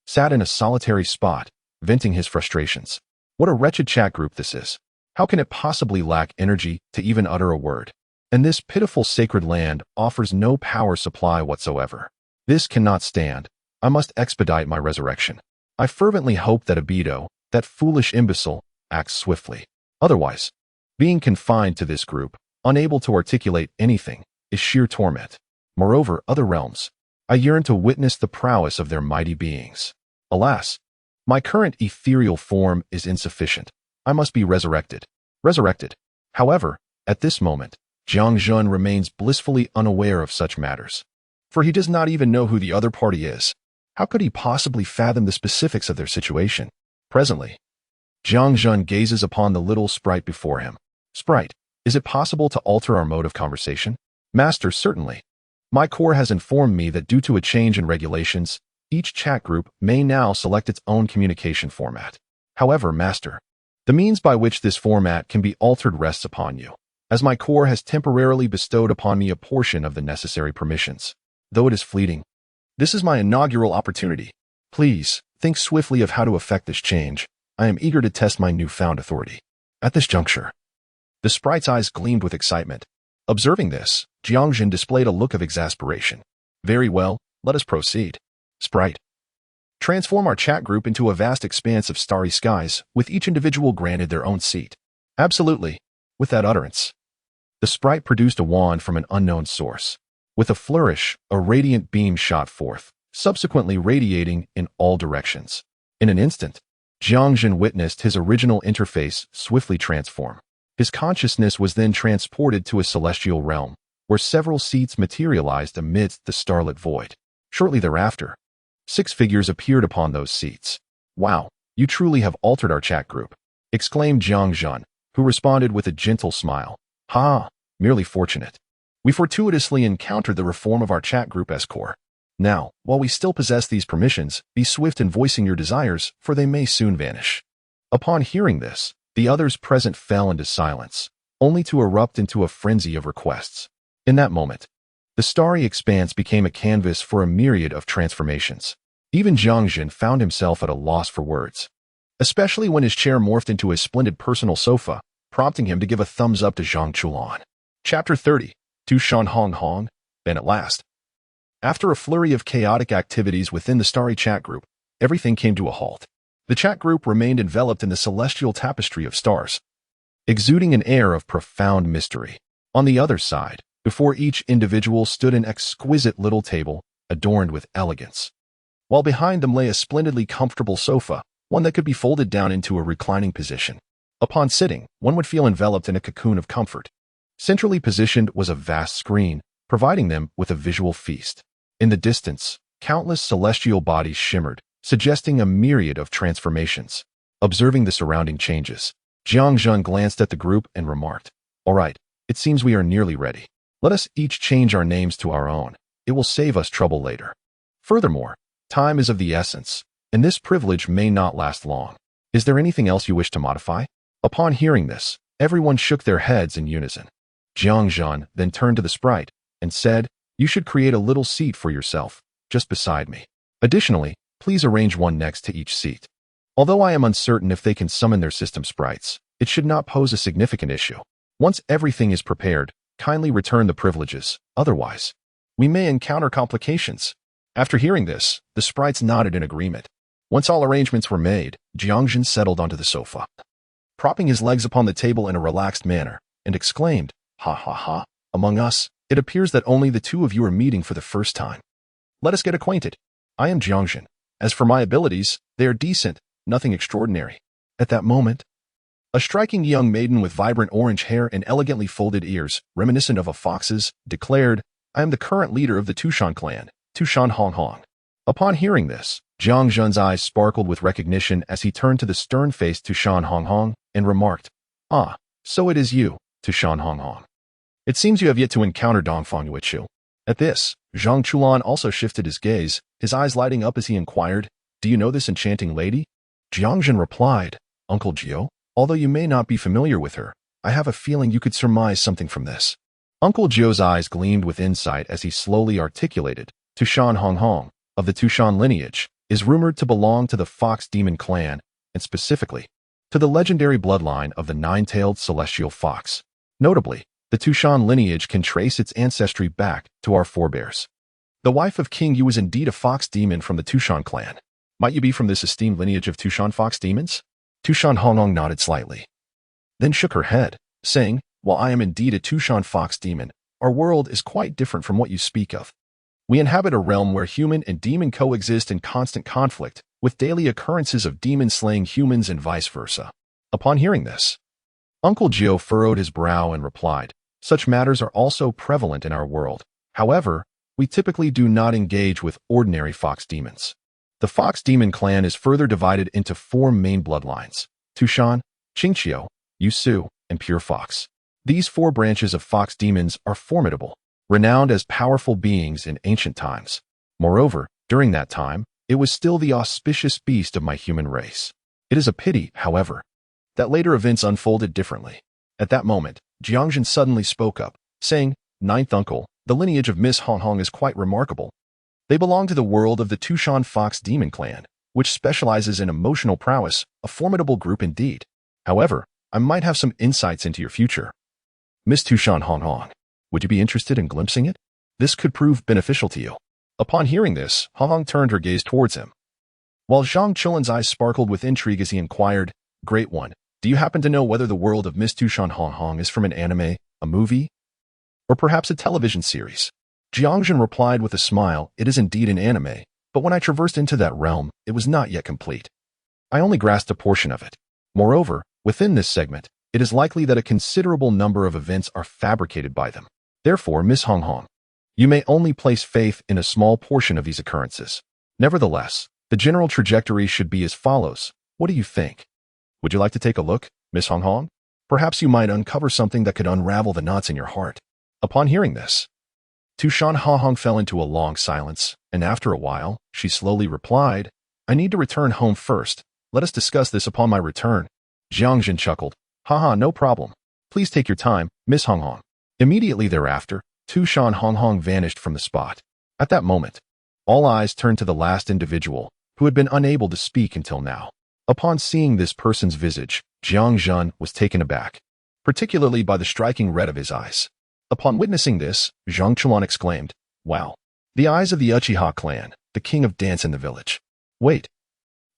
sat in a solitary spot, venting his frustrations. What a wretched chat group this is. How can it possibly lack energy to even utter a word? And this pitiful sacred land offers no power supply whatsoever. This cannot stand. I must expedite my resurrection. I fervently hope that Evasion, that foolish imbecile, acts swiftly. Otherwise, being confined to this group, unable to articulate anything, is sheer torment. Moreover, other realms, I yearn to witness the prowess of their mighty beings. Alas, my current ethereal form is insufficient. I must be resurrected. However, at this moment, Jiang Zhen remains blissfully unaware of such matters. For he does not even know who the other party is. How could he possibly fathom the specifics of their situation? Presently, Jiang Zhen gazes upon the little sprite before him. Sprite, is it possible to alter our mode of conversation? Master, certainly. My core has informed me that due to a change in regulations, each chat group may now select its own communication format. However, Master, the means by which this format can be altered rests upon you, as my core has temporarily bestowed upon me a portion of the necessary permissions. Though it is fleeting, this is my inaugural opportunity. Please, think swiftly of how to effect this change. I am eager to test my newfound authority. At this juncture, the sprite's eyes gleamed with excitement. Observing this, Jiang Zhen displayed a look of exasperation. Very well, let us proceed. Sprite, transform our chat group into a vast expanse of starry skies, with each individual granted their own seat. Absolutely. With that utterance, the sprite produced a wand from an unknown source. With a flourish, a radiant beam shot forth, subsequently radiating in all directions. In an instant, Jiang Zhen witnessed his original interface swiftly transform. His consciousness was then transported to a celestial realm, where several seats materialized amidst the starlit void. Shortly thereafter, 6 figures appeared upon those seats. Wow, you truly have altered our chat group, exclaimed Jiang Zhen, who responded with a gentle smile. Ha, merely fortunate. We fortuitously encountered the reform of our chat group as core. Now, while we still possess these permissions, be swift in voicing your desires, for they may soon vanish. Upon hearing this, the others present fell into silence, only to erupt into a frenzy of requests. In that moment, the starry expanse became a canvas for a myriad of transformations. Even Jiang Zhen found himself at a loss for words, especially when his chair morphed into a splendid personal sofa, prompting him to give a thumbs up to Zhang Chulan. Chapter 30. Tushan Hong Hong. Then at last, after a flurry of chaotic activities within the starry chat group, everything came to a halt. The chat group remained enveloped in the celestial tapestry of stars. exuding an air of profound mystery. On the other side, before each individual stood an exquisite little table adorned with elegance, while behind them lay a splendidly comfortable sofa, one that could be folded down into a reclining position. Upon sitting, one would feel enveloped in a cocoon of comfort. Centrally positioned was a vast screen, providing them with a visual feast. In the distance, countless celestial bodies shimmered, suggesting a myriad of transformations. Observing the surrounding changes, Jiang Zhen glanced at the group and remarked, "All right, it seems we are nearly ready. Let us each change our names to our own. It will save us trouble later. Furthermore, time is of the essence, and this privilege may not last long. Is there anything else you wish to modify?" Upon hearing this, everyone shook their heads in unison. Jiang Zhen then turned to the sprite and said, "You should create a little seat for yourself, just beside me. Additionally, please arrange one next to each seat. Although I am uncertain if they can summon their system sprites, it should not pose a significant issue. Once everything is prepared, kindly return the privileges, otherwise, we may encounter complications." After hearing this, the sprites nodded in agreement. Once all arrangements were made, Jiang Zhen settled onto the sofa, propping his legs upon the table in a relaxed manner, and exclaimed, "Ha ha ha, among us, it appears that only the two of you are meeting for the first time. Let us get acquainted. I am Jiang Zhen. As for my abilities, they are decent, nothing extraordinary." At that moment, a striking young maiden with vibrant orange hair and elegantly folded ears, reminiscent of a fox's, declared, "I am the current leader of the Tushan clan, Tushan Hong Hong." Upon hearing this, Jiang Zhen's eyes sparkled with recognition as he turned to the stern-faced Tushan Hong Hong and remarked, "Ah, so it is you, Tushan Hong Hong. It seems you have yet to encounter Dongfang Yuechu." At this, Zhang Chulan also shifted his gaze, his eyes lighting up as he inquired, "Do you know this enchanting lady?" Jiang Zhen replied, "Uncle Jiao, although you may not be familiar with her, I have a feeling you could surmise something from this." Uncle Jiao's eyes gleamed with insight as he slowly articulated, "Tushan Hong Hong, of the Tushan lineage, is rumored to belong to the Fox Demon clan, and specifically, to the legendary bloodline of the nine-tailed celestial fox. Notably, the Tushan lineage can trace its ancestry back to our forebears. The wife of King Yu is indeed a fox demon from the Tushan clan. Might you be from this esteemed lineage of Tushan fox demons?" Tushan Hong Hong nodded slightly, then shook her head, saying, "While I am indeed a Tushan fox demon, our world is quite different from what you speak of. We inhabit a realm where human and demon coexist in constant conflict, with daily occurrences of demons slaying humans and vice versa." Upon hearing this, Uncle Jiao furrowed his brow and replied, "Such matters are also prevalent in our world. However, we typically do not engage with ordinary fox demons. The fox demon clan is further divided into four main bloodlines: Tushan, Qingqiu, Yusu, and Pure Fox. These four branches of fox demons are formidable, renowned as powerful beings in ancient times. Moreover, during that time, it was still the auspicious beast of my human race. It is a pity, however, that later events unfolded differently." At that moment, Jiang Zhen suddenly spoke up, saying, "Ninth uncle, the lineage of Miss Hong Hong is quite remarkable. They belong to the world of the Tushan Fox Demon Clan, which specializes in emotional prowess, a formidable group indeed. However, I might have some insights into your future. Miss Tushan Hong Hong, would you be interested in glimpsing it? This could prove beneficial to you." Upon hearing this, Hong Hong turned her gaze towards him, while Zhang Chulan's eyes sparkled with intrigue as he inquired, "Great one, do you happen to know whether the world of Miss Tushan Hong Hong is from an anime, a movie, or perhaps a television series?" Jiang Zhen replied with a smile, "It is indeed an anime, but when I traversed into that realm, it was not yet complete. I only grasped a portion of it. Moreover, within this segment, it is likely that a considerable number of events are fabricated by them. Therefore, Miss Hong Hong, you may only place faith in a small portion of these occurrences. Nevertheless, the general trajectory should be as follows. What do you think? Would you like to take a look, Miss Hong Hong? Perhaps you might uncover something that could unravel the knots in your heart." Upon hearing this, Tushan Hong Hong fell into a long silence, and after a while, she slowly replied, "I need to return home first. Let us discuss this upon my return." Jiang Zhen chuckled, "Haha, no problem. Please take your time, Miss Hong Hong." Immediately thereafter, Tushan Hong Hong vanished from the spot. At that moment, all eyes turned to the last individual, who had been unable to speak until now. Upon seeing this person's visage, Jiang Zhen was taken aback, particularly by the striking red of his eyes. Upon witnessing this, Zhang Chulan exclaimed, "Wow, the eyes of the Uchiha clan, the king of dance in the village. Wait,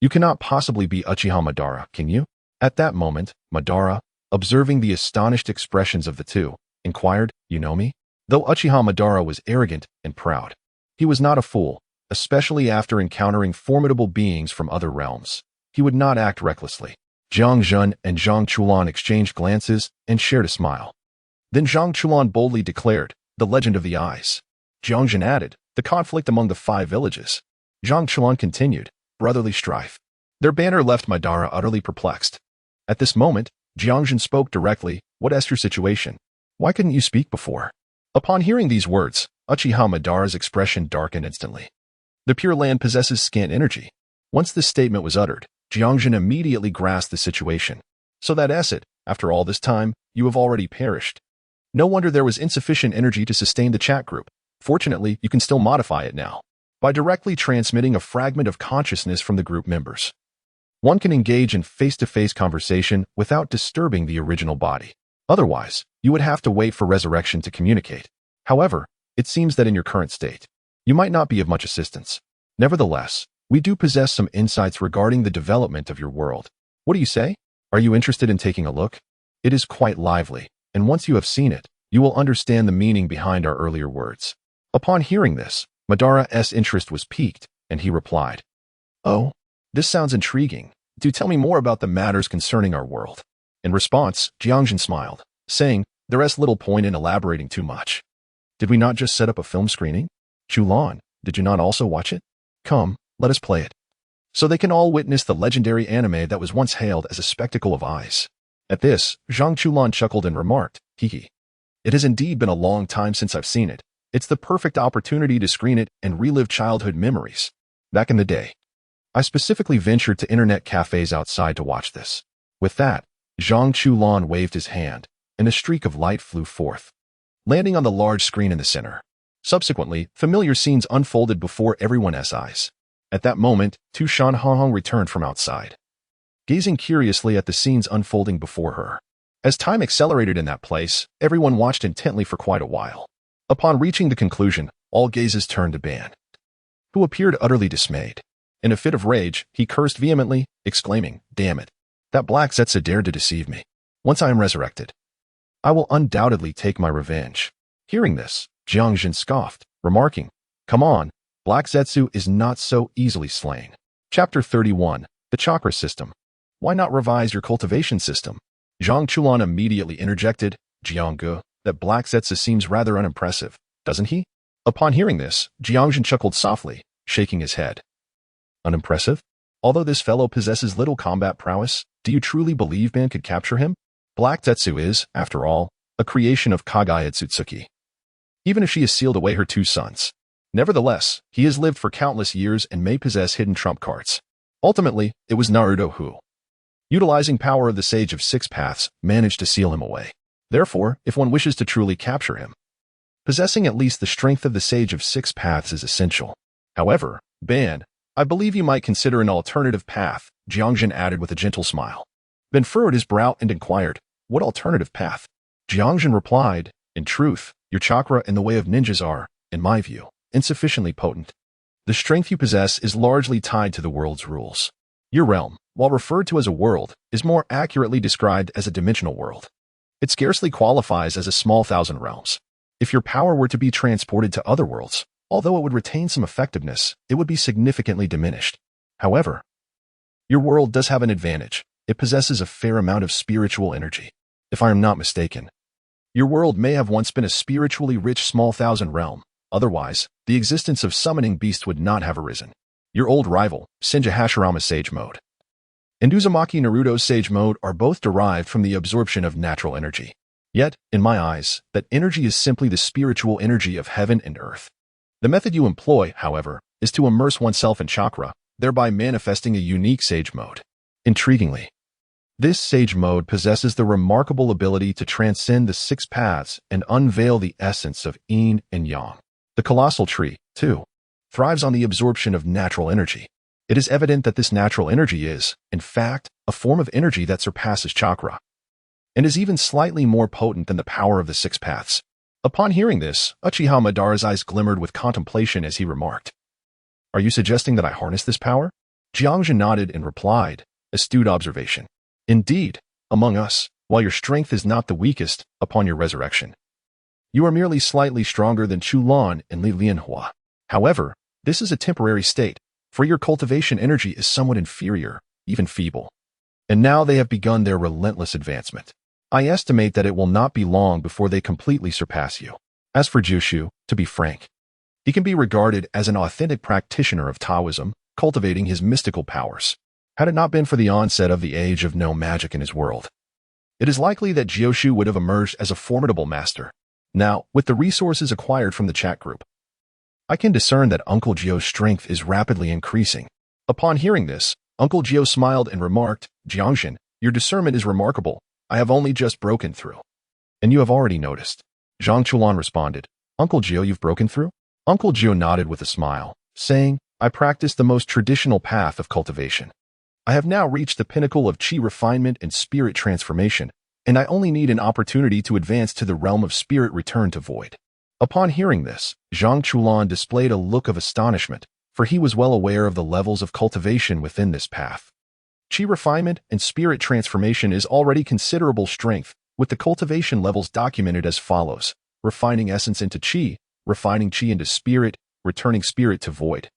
you cannot possibly be Uchiha Madara, can you?" At that moment, Madara, observing the astonished expressions of the two, inquired, "You know me?" Though Uchiha Madara was arrogant and proud, he was not a fool, especially after encountering formidable beings from other realms. He would not act recklessly. Jiang Zhen and Zhang Chulan exchanged glances and shared a smile. Then Zhang Chulan boldly declared, "The legend of the eyes." Jiang Zhen added, "The conflict among the 5 villages." Zhang Chulan continued, "Brotherly strife." Their banner left Madara utterly perplexed. At this moment, Jiang Zhen spoke directly, "What is your situation? Why couldn't you speak before?" Upon hearing these words, Uchiha Madara's expression darkened instantly. The Pure Land possesses scant energy. Once this statement was uttered, Jiang Zhen immediately grasped the situation. "So that is it, after all this time, you have already perished. No wonder there was insufficient energy to sustain the chat group. Fortunately, you can still modify it now by directly transmitting a fragment of consciousness from the group members. One can engage in face-to-face conversation without disturbing the original body. Otherwise, you would have to wait for resurrection to communicate. However, it seems that in your current state, you might not be of much assistance. Nevertheless, we do possess some insights regarding the development of your world. What do you say? Are you interested in taking a look? It is quite lively, and once you have seen it, you will understand the meaning behind our earlier words." Upon hearing this, Madara's interest was piqued, and he replied, "Oh, this sounds intriguing. Do tell me more about the matters concerning our world." In response, Jiang Zhen smiled, saying, "There is little point in elaborating too much. Did we not just set up a film screening? Chulan, did you not also watch it? Come, let us play it, so they can all witness the legendary anime that was once hailed as a spectacle of eyes." At this, Zhang Chulan chuckled and remarked, "Hee. It has indeed been a long time since I've seen it. It's the perfect opportunity to screen it and relive childhood memories. Back in the day, I specifically ventured to internet cafes outside to watch this." With that, Zhang Chulan waved his hand, and a streak of light flew forth, landing on the large screen in the center. Subsequently, familiar scenes unfolded before everyone's eyes. At that moment, Tu Shanhong returned from outside, gazing curiously at the scenes unfolding before her. As time accelerated in that place, everyone watched intently for quite a while. Upon reaching the conclusion, all gazes turned to Ban, who appeared utterly dismayed. In a fit of rage, he cursed vehemently, exclaiming, "Damn it! That black Zetsu dared to deceive me. Once I am resurrected, I will undoubtedly take my revenge." Hearing this, Jiang Zhen scoffed, remarking, "Come on, Black Zetsu is not so easily slain." Chapter 31, The Chakra System. Why not revise your cultivation system? Zhang Chulan immediately interjected, "Jiang Ge, that Black Zetsu seems rather unimpressive, doesn't he?" Upon hearing this, Jiang Zhen chuckled softly, shaking his head. "Unimpressive? Although this fellow possesses little combat prowess, do you truly believe man could capture him? Black Zetsu is, after all, a creation of Kagaya Tsutsuki, even if she has sealed away her 2 sons. Nevertheless, he has lived for countless years and may possess hidden trump cards. Ultimately, it was Naruto who, utilizing power of the Sage of 6 Paths, managed to seal him away. Therefore, if one wishes to truly capture him, possessing at least the strength of the Sage of 6 Paths is essential. However, Ban, I believe you might consider an alternative path," Jiang Zhen added with a gentle smile. Ben furrowed his brow and inquired, "What alternative path?" Jiang Zhen replied, "In truth, your chakra and the way of ninjas are, in my view, insufficiently potent. The strength you possess is largely tied to the world's rules. Your realm, while referred to as a world, is more accurately described as a dimensional world. It scarcely qualifies as a small thousand realms. If your power were to be transported to other worlds, although it would retain some effectiveness, it would be significantly diminished. However, your world does have an advantage. It possesses a fair amount of spiritual energy. If I am not mistaken, your world may have once been a spiritually rich small thousand realm. Otherwise, the existence of summoning beasts would not have arisen. Your old rival, Senja Hashirama's Sage Mode, and Uzumaki Naruto's Sage Mode are both derived from the absorption of natural energy. Yet, in my eyes, that energy is simply the spiritual energy of heaven and earth. The method you employ, however, is to immerse oneself in chakra, thereby manifesting a unique Sage Mode. Intriguingly, this Sage Mode possesses the remarkable ability to transcend the 6 paths and unveil the essence of yin and yang. The colossal tree, too, thrives on the absorption of natural energy. It is evident that this natural energy is, in fact, a form of energy that surpasses chakra, and is even slightly more potent than the power of the 6 paths. Upon hearing this, Uchiha Madara's eyes glimmered with contemplation as he remarked, "Are you suggesting that I harness this power?" Jiang Zhen nodded and replied, "Astute observation. Indeed, among us, while your strength is not the weakest upon your resurrection. You are merely slightly stronger than Chulan and Li Lianhua. However, this is a temporary state, for your cultivation energy is somewhat inferior, even feeble. And now they have begun their relentless advancement. I estimate that it will not be long before they completely surpass you. As for Jushu, to be frank, he can be regarded as an authentic practitioner of Taoism, cultivating his mystical powers. Had it not been for the onset of the age of no magic in his world, it is likely that Jioshu would have emerged as a formidable master. Now, with the resources acquired from the chat group, I can discern that Uncle Jio's strength is rapidly increasing. Upon hearing this, Uncle Jio smiled and remarked, Jiang Zhen, your discernment is remarkable. I have only just broken through. And you have already noticed. Zhang Chulan responded, Uncle Jio, you've broken through? Uncle Jio nodded with a smile, saying, I practice the most traditional path of cultivation. I have now reached the pinnacle of chi refinement and spirit transformation, and I only need an opportunity to advance to the realm of spirit return to void. Upon hearing this, Zhang Chulan displayed a look of astonishment, for he was well aware of the levels of cultivation within this path. Chi refinement and spirit transformation is already considerable strength, with the cultivation levels documented as follows: refining essence into chi, refining chi into spirit, returning spirit to void,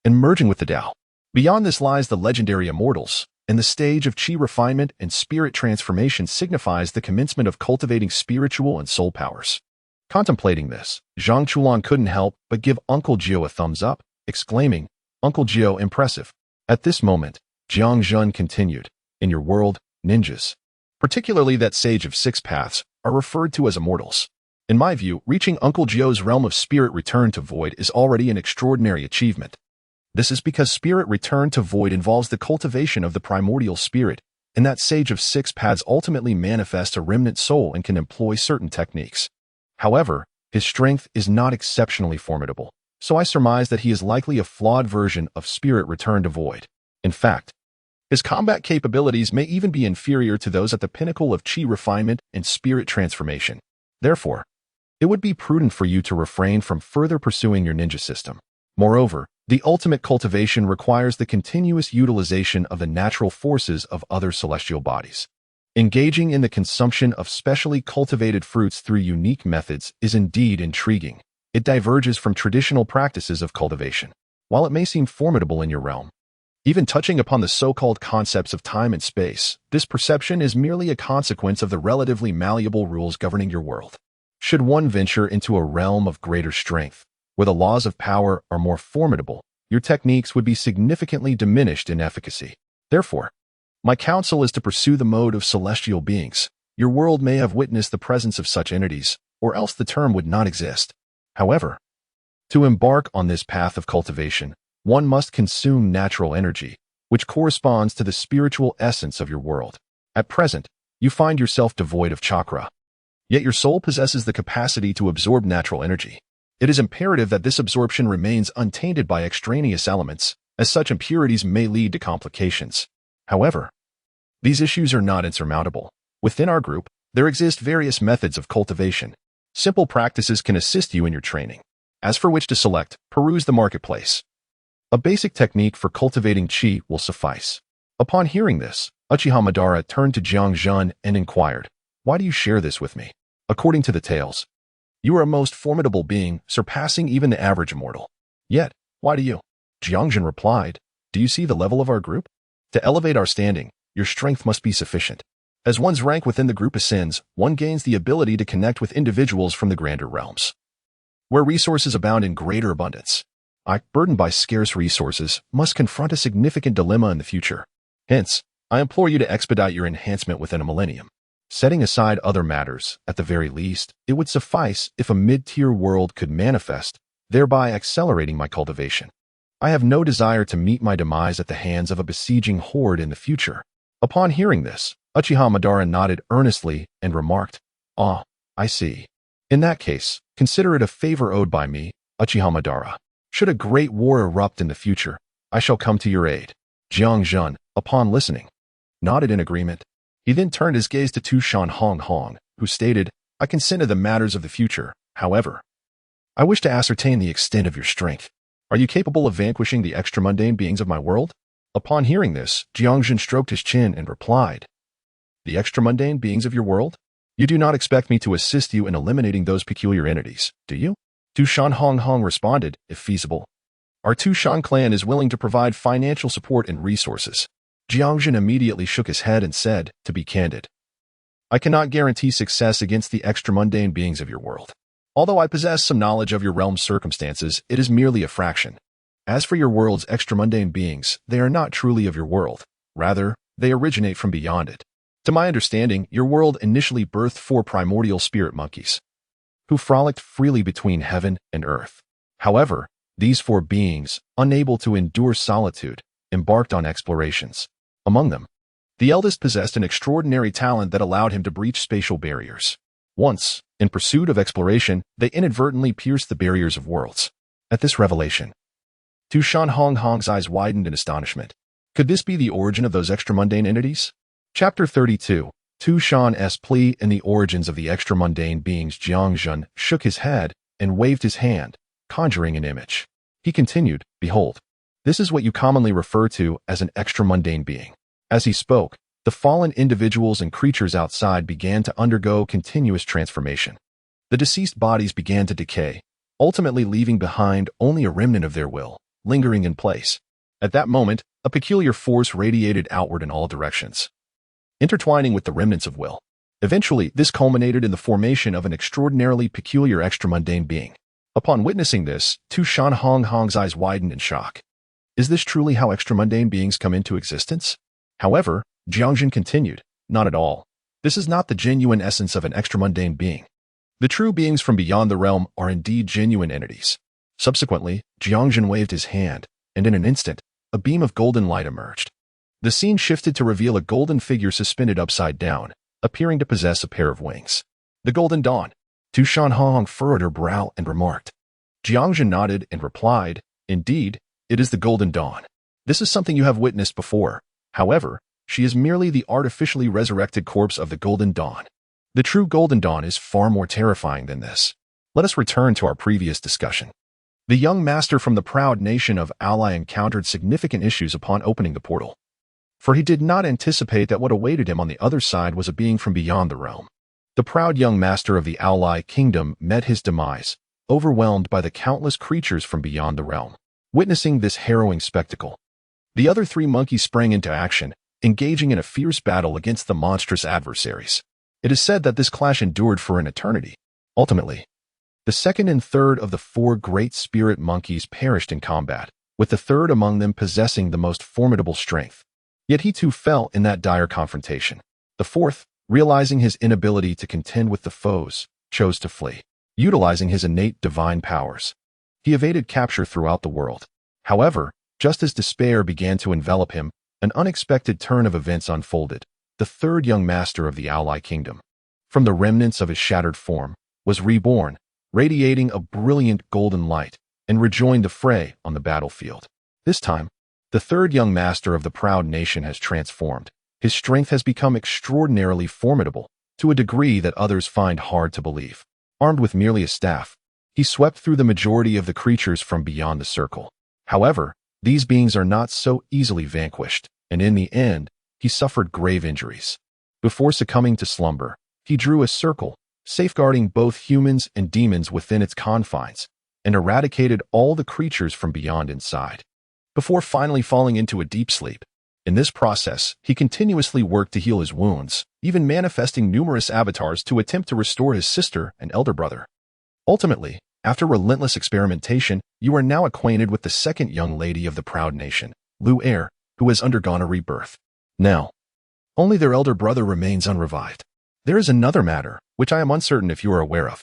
and merging with the Tao. Beyond this lies the legendary immortals, and the stage of chi refinement and spirit transformation signifies the commencement of cultivating spiritual and soul powers. Contemplating this, Zhang Chulan couldn't help but give Uncle Jio a thumbs up, exclaiming, Uncle Jio, impressive. At this moment, Jiang Zhen continued, in your world, ninjas, particularly that sage of six paths, are referred to as immortals. In my view, reaching Uncle Jio's realm of spirit return to void is already an extraordinary achievement. This is because spirit return to void involves the cultivation of the primordial spirit, and that sage of six paths ultimately manifests a remnant soul and can employ certain techniques. However, his strength is not exceptionally formidable, so I surmise that he is likely a flawed version of spirit return to void. In fact, his combat capabilities may even be inferior to those at the pinnacle of chi refinement and spirit transformation. Therefore, it would be prudent for you to refrain from further pursuing your ninja system. Moreover, the ultimate cultivation requires the continuous utilization of the natural forces of other celestial bodies. Engaging in the consumption of specially cultivated fruits through unique methods is indeed intriguing. It diverges from traditional practices of cultivation. While it may seem formidable in your realm, even touching upon the so-called concepts of time and space, this perception is merely a consequence of the relatively malleable rules governing your world. Should one venture into a realm of greater strength, where the laws of power are more formidable, your techniques would be significantly diminished in efficacy. Therefore, my counsel is to pursue the mode of celestial beings. Your world may have witnessed the presence of such entities, or else the term would not exist. However, to embark on this path of cultivation, one must consume natural energy, which corresponds to the spiritual essence of your world. At present, you find yourself devoid of chakra, yet your soul possesses the capacity to absorb natural energy. It is imperative that this absorption remains untainted by extraneous elements, as such impurities may lead to complications. However, these issues are not insurmountable. Within our group, there exist various methods of cultivation. Simple practices can assist you in your training. As for which to select, peruse the marketplace. A basic technique for cultivating qi will suffice. Upon hearing this, Uchiha Madara turned to Jiang Zhen and inquired, why do you share this with me? According to the tales, you are a most formidable being, surpassing even the average immortal. Yet, why do you? Jiang Zhen replied, do you see the level of our group? To elevate our standing, your strength must be sufficient. As one's rank within the group ascends, one gains the ability to connect with individuals from the grander realms, where resources abound in greater abundance. I, burdened by scarce resources, must confront a significant dilemma in the future. Hence, I implore you to expedite your enhancement within a millennium. Setting aside other matters, at the very least, it would suffice if a mid-tier world could manifest, thereby accelerating my cultivation. I have no desire to meet my demise at the hands of a besieging horde in the future. Upon hearing this, Uchiha Madara nodded earnestly and remarked, ah, I see. In that case, consider it a favor owed by me, Uchiha Madara. Should a great war erupt in the future, I shall come to your aid. Jiang Zhen, upon listening, nodded in agreement. He then turned his gaze to Tu Shan Hong Hong, who stated, I consent to the matters of the future. However, I wish to ascertain the extent of your strength. Are you capable of vanquishing the extra-mundane beings of my world? Upon hearing this, Jiang Zhen stroked his chin and replied, The extramundane beings of your world? You do not expect me to assist you in eliminating those peculiar entities, do you? Tushan Hong responded, if feasible. Our Tushan clan is willing to provide financial support and resources. Jiang Zhen immediately shook his head and said, to be candid, I cannot guarantee success against the extramundane beings of your world. Although I possess some knowledge of your realm's circumstances, it is merely a fraction. As for your world's extramundane beings, they are not truly of your world. Rather, they originate from beyond it. To my understanding, your world initially birthed 4 primordial spirit monkeys, who frolicked freely between heaven and earth. However, these 4 beings, unable to endure solitude, embarked on explorations. Among them, the eldest possessed an extraordinary talent that allowed him to breach spatial barriers. Once, in pursuit of exploration, they inadvertently pierced the barriers of worlds. At this revelation, Tushan Hong's eyes widened in astonishment. Could this be the origin of those extramundane entities? Chapter 32. Tushan's plea in the origins of the extramundane beings. Jiang Zhen shook his head and waved his hand, conjuring an image. He continued, Behold, this is what you commonly refer to as an extramundane being. As he spoke, the fallen individuals and creatures outside began to undergo continuous transformation. The deceased bodies began to decay, ultimately leaving behind only a remnant of their will, lingering in place. At that moment, a peculiar force radiated outward in all directions, intertwining with the remnants of will. Eventually, this culminated in the formation of an extraordinarily peculiar extramundane being. Upon witnessing this, Tushan Hong's eyes widened in shock. Is this truly how extramundane beings come into existence? However, Jiang Zhen continued, Not at all. This is not the genuine essence of an extramundane being. The true beings from beyond the realm are indeed genuine entities. Subsequently, Jiang Zhen waved his hand, and in an instant, a beam of golden light emerged. The scene shifted to reveal a golden figure suspended upside down, appearing to possess a pair of wings. The Golden Dawn. Tushan Hong furrowed her brow and remarked. Jiang Zhen nodded and replied, Indeed, it is the Golden Dawn. This is something you have witnessed before. However, she is merely the artificially resurrected corpse of the Golden Dawn. The true Golden Dawn is far more terrifying than this. Let us return to our previous discussion. The young master from the proud nation of Ally encountered significant issues upon opening the portal, for he did not anticipate that what awaited him on the other side was a being from beyond the realm. The proud young master of the Ally kingdom met his demise, overwhelmed by the countless creatures from beyond the realm. Witnessing this harrowing spectacle, the other 3 monkeys sprang into action, engaging in a fierce battle against the monstrous adversaries. It is said that this clash endured for an eternity. Ultimately, the second and third of the 4 great spirit monkeys perished in combat, with the third among them possessing the most formidable strength. Yet he too fell in that dire confrontation. The fourth, realizing his inability to contend with the foes, chose to flee. Utilizing his innate divine powers, he evaded capture throughout the world. However, just as despair began to envelop him, an unexpected turn of events unfolded. The third young master of the Ally kingdom, from the remnants of his shattered form, was reborn, radiating a brilliant golden light, and rejoined the fray on the battlefield. This time, the third young master of the proud nation has transformed. His strength has become extraordinarily formidable, to a degree that others find hard to believe. Armed with merely a staff, he swept through the majority of the creatures from beyond the circle. However, these beings are not so easily vanquished, and in the end, he suffered grave injuries. Before succumbing to slumber, he drew a circle, safeguarding both humans and demons within its confines, and eradicated all the creatures from beyond inside, before finally falling into a deep sleep. In this process, he continuously worked to heal his wounds, even manifesting numerous avatars to attempt to restore his sister and elder brother. Ultimately, after relentless experimentation, you are now acquainted with the second young lady of the proud nation, Lu Er, who has undergone a rebirth. Now, only their elder brother remains unrevived. There is another matter, which I am uncertain if you are aware of.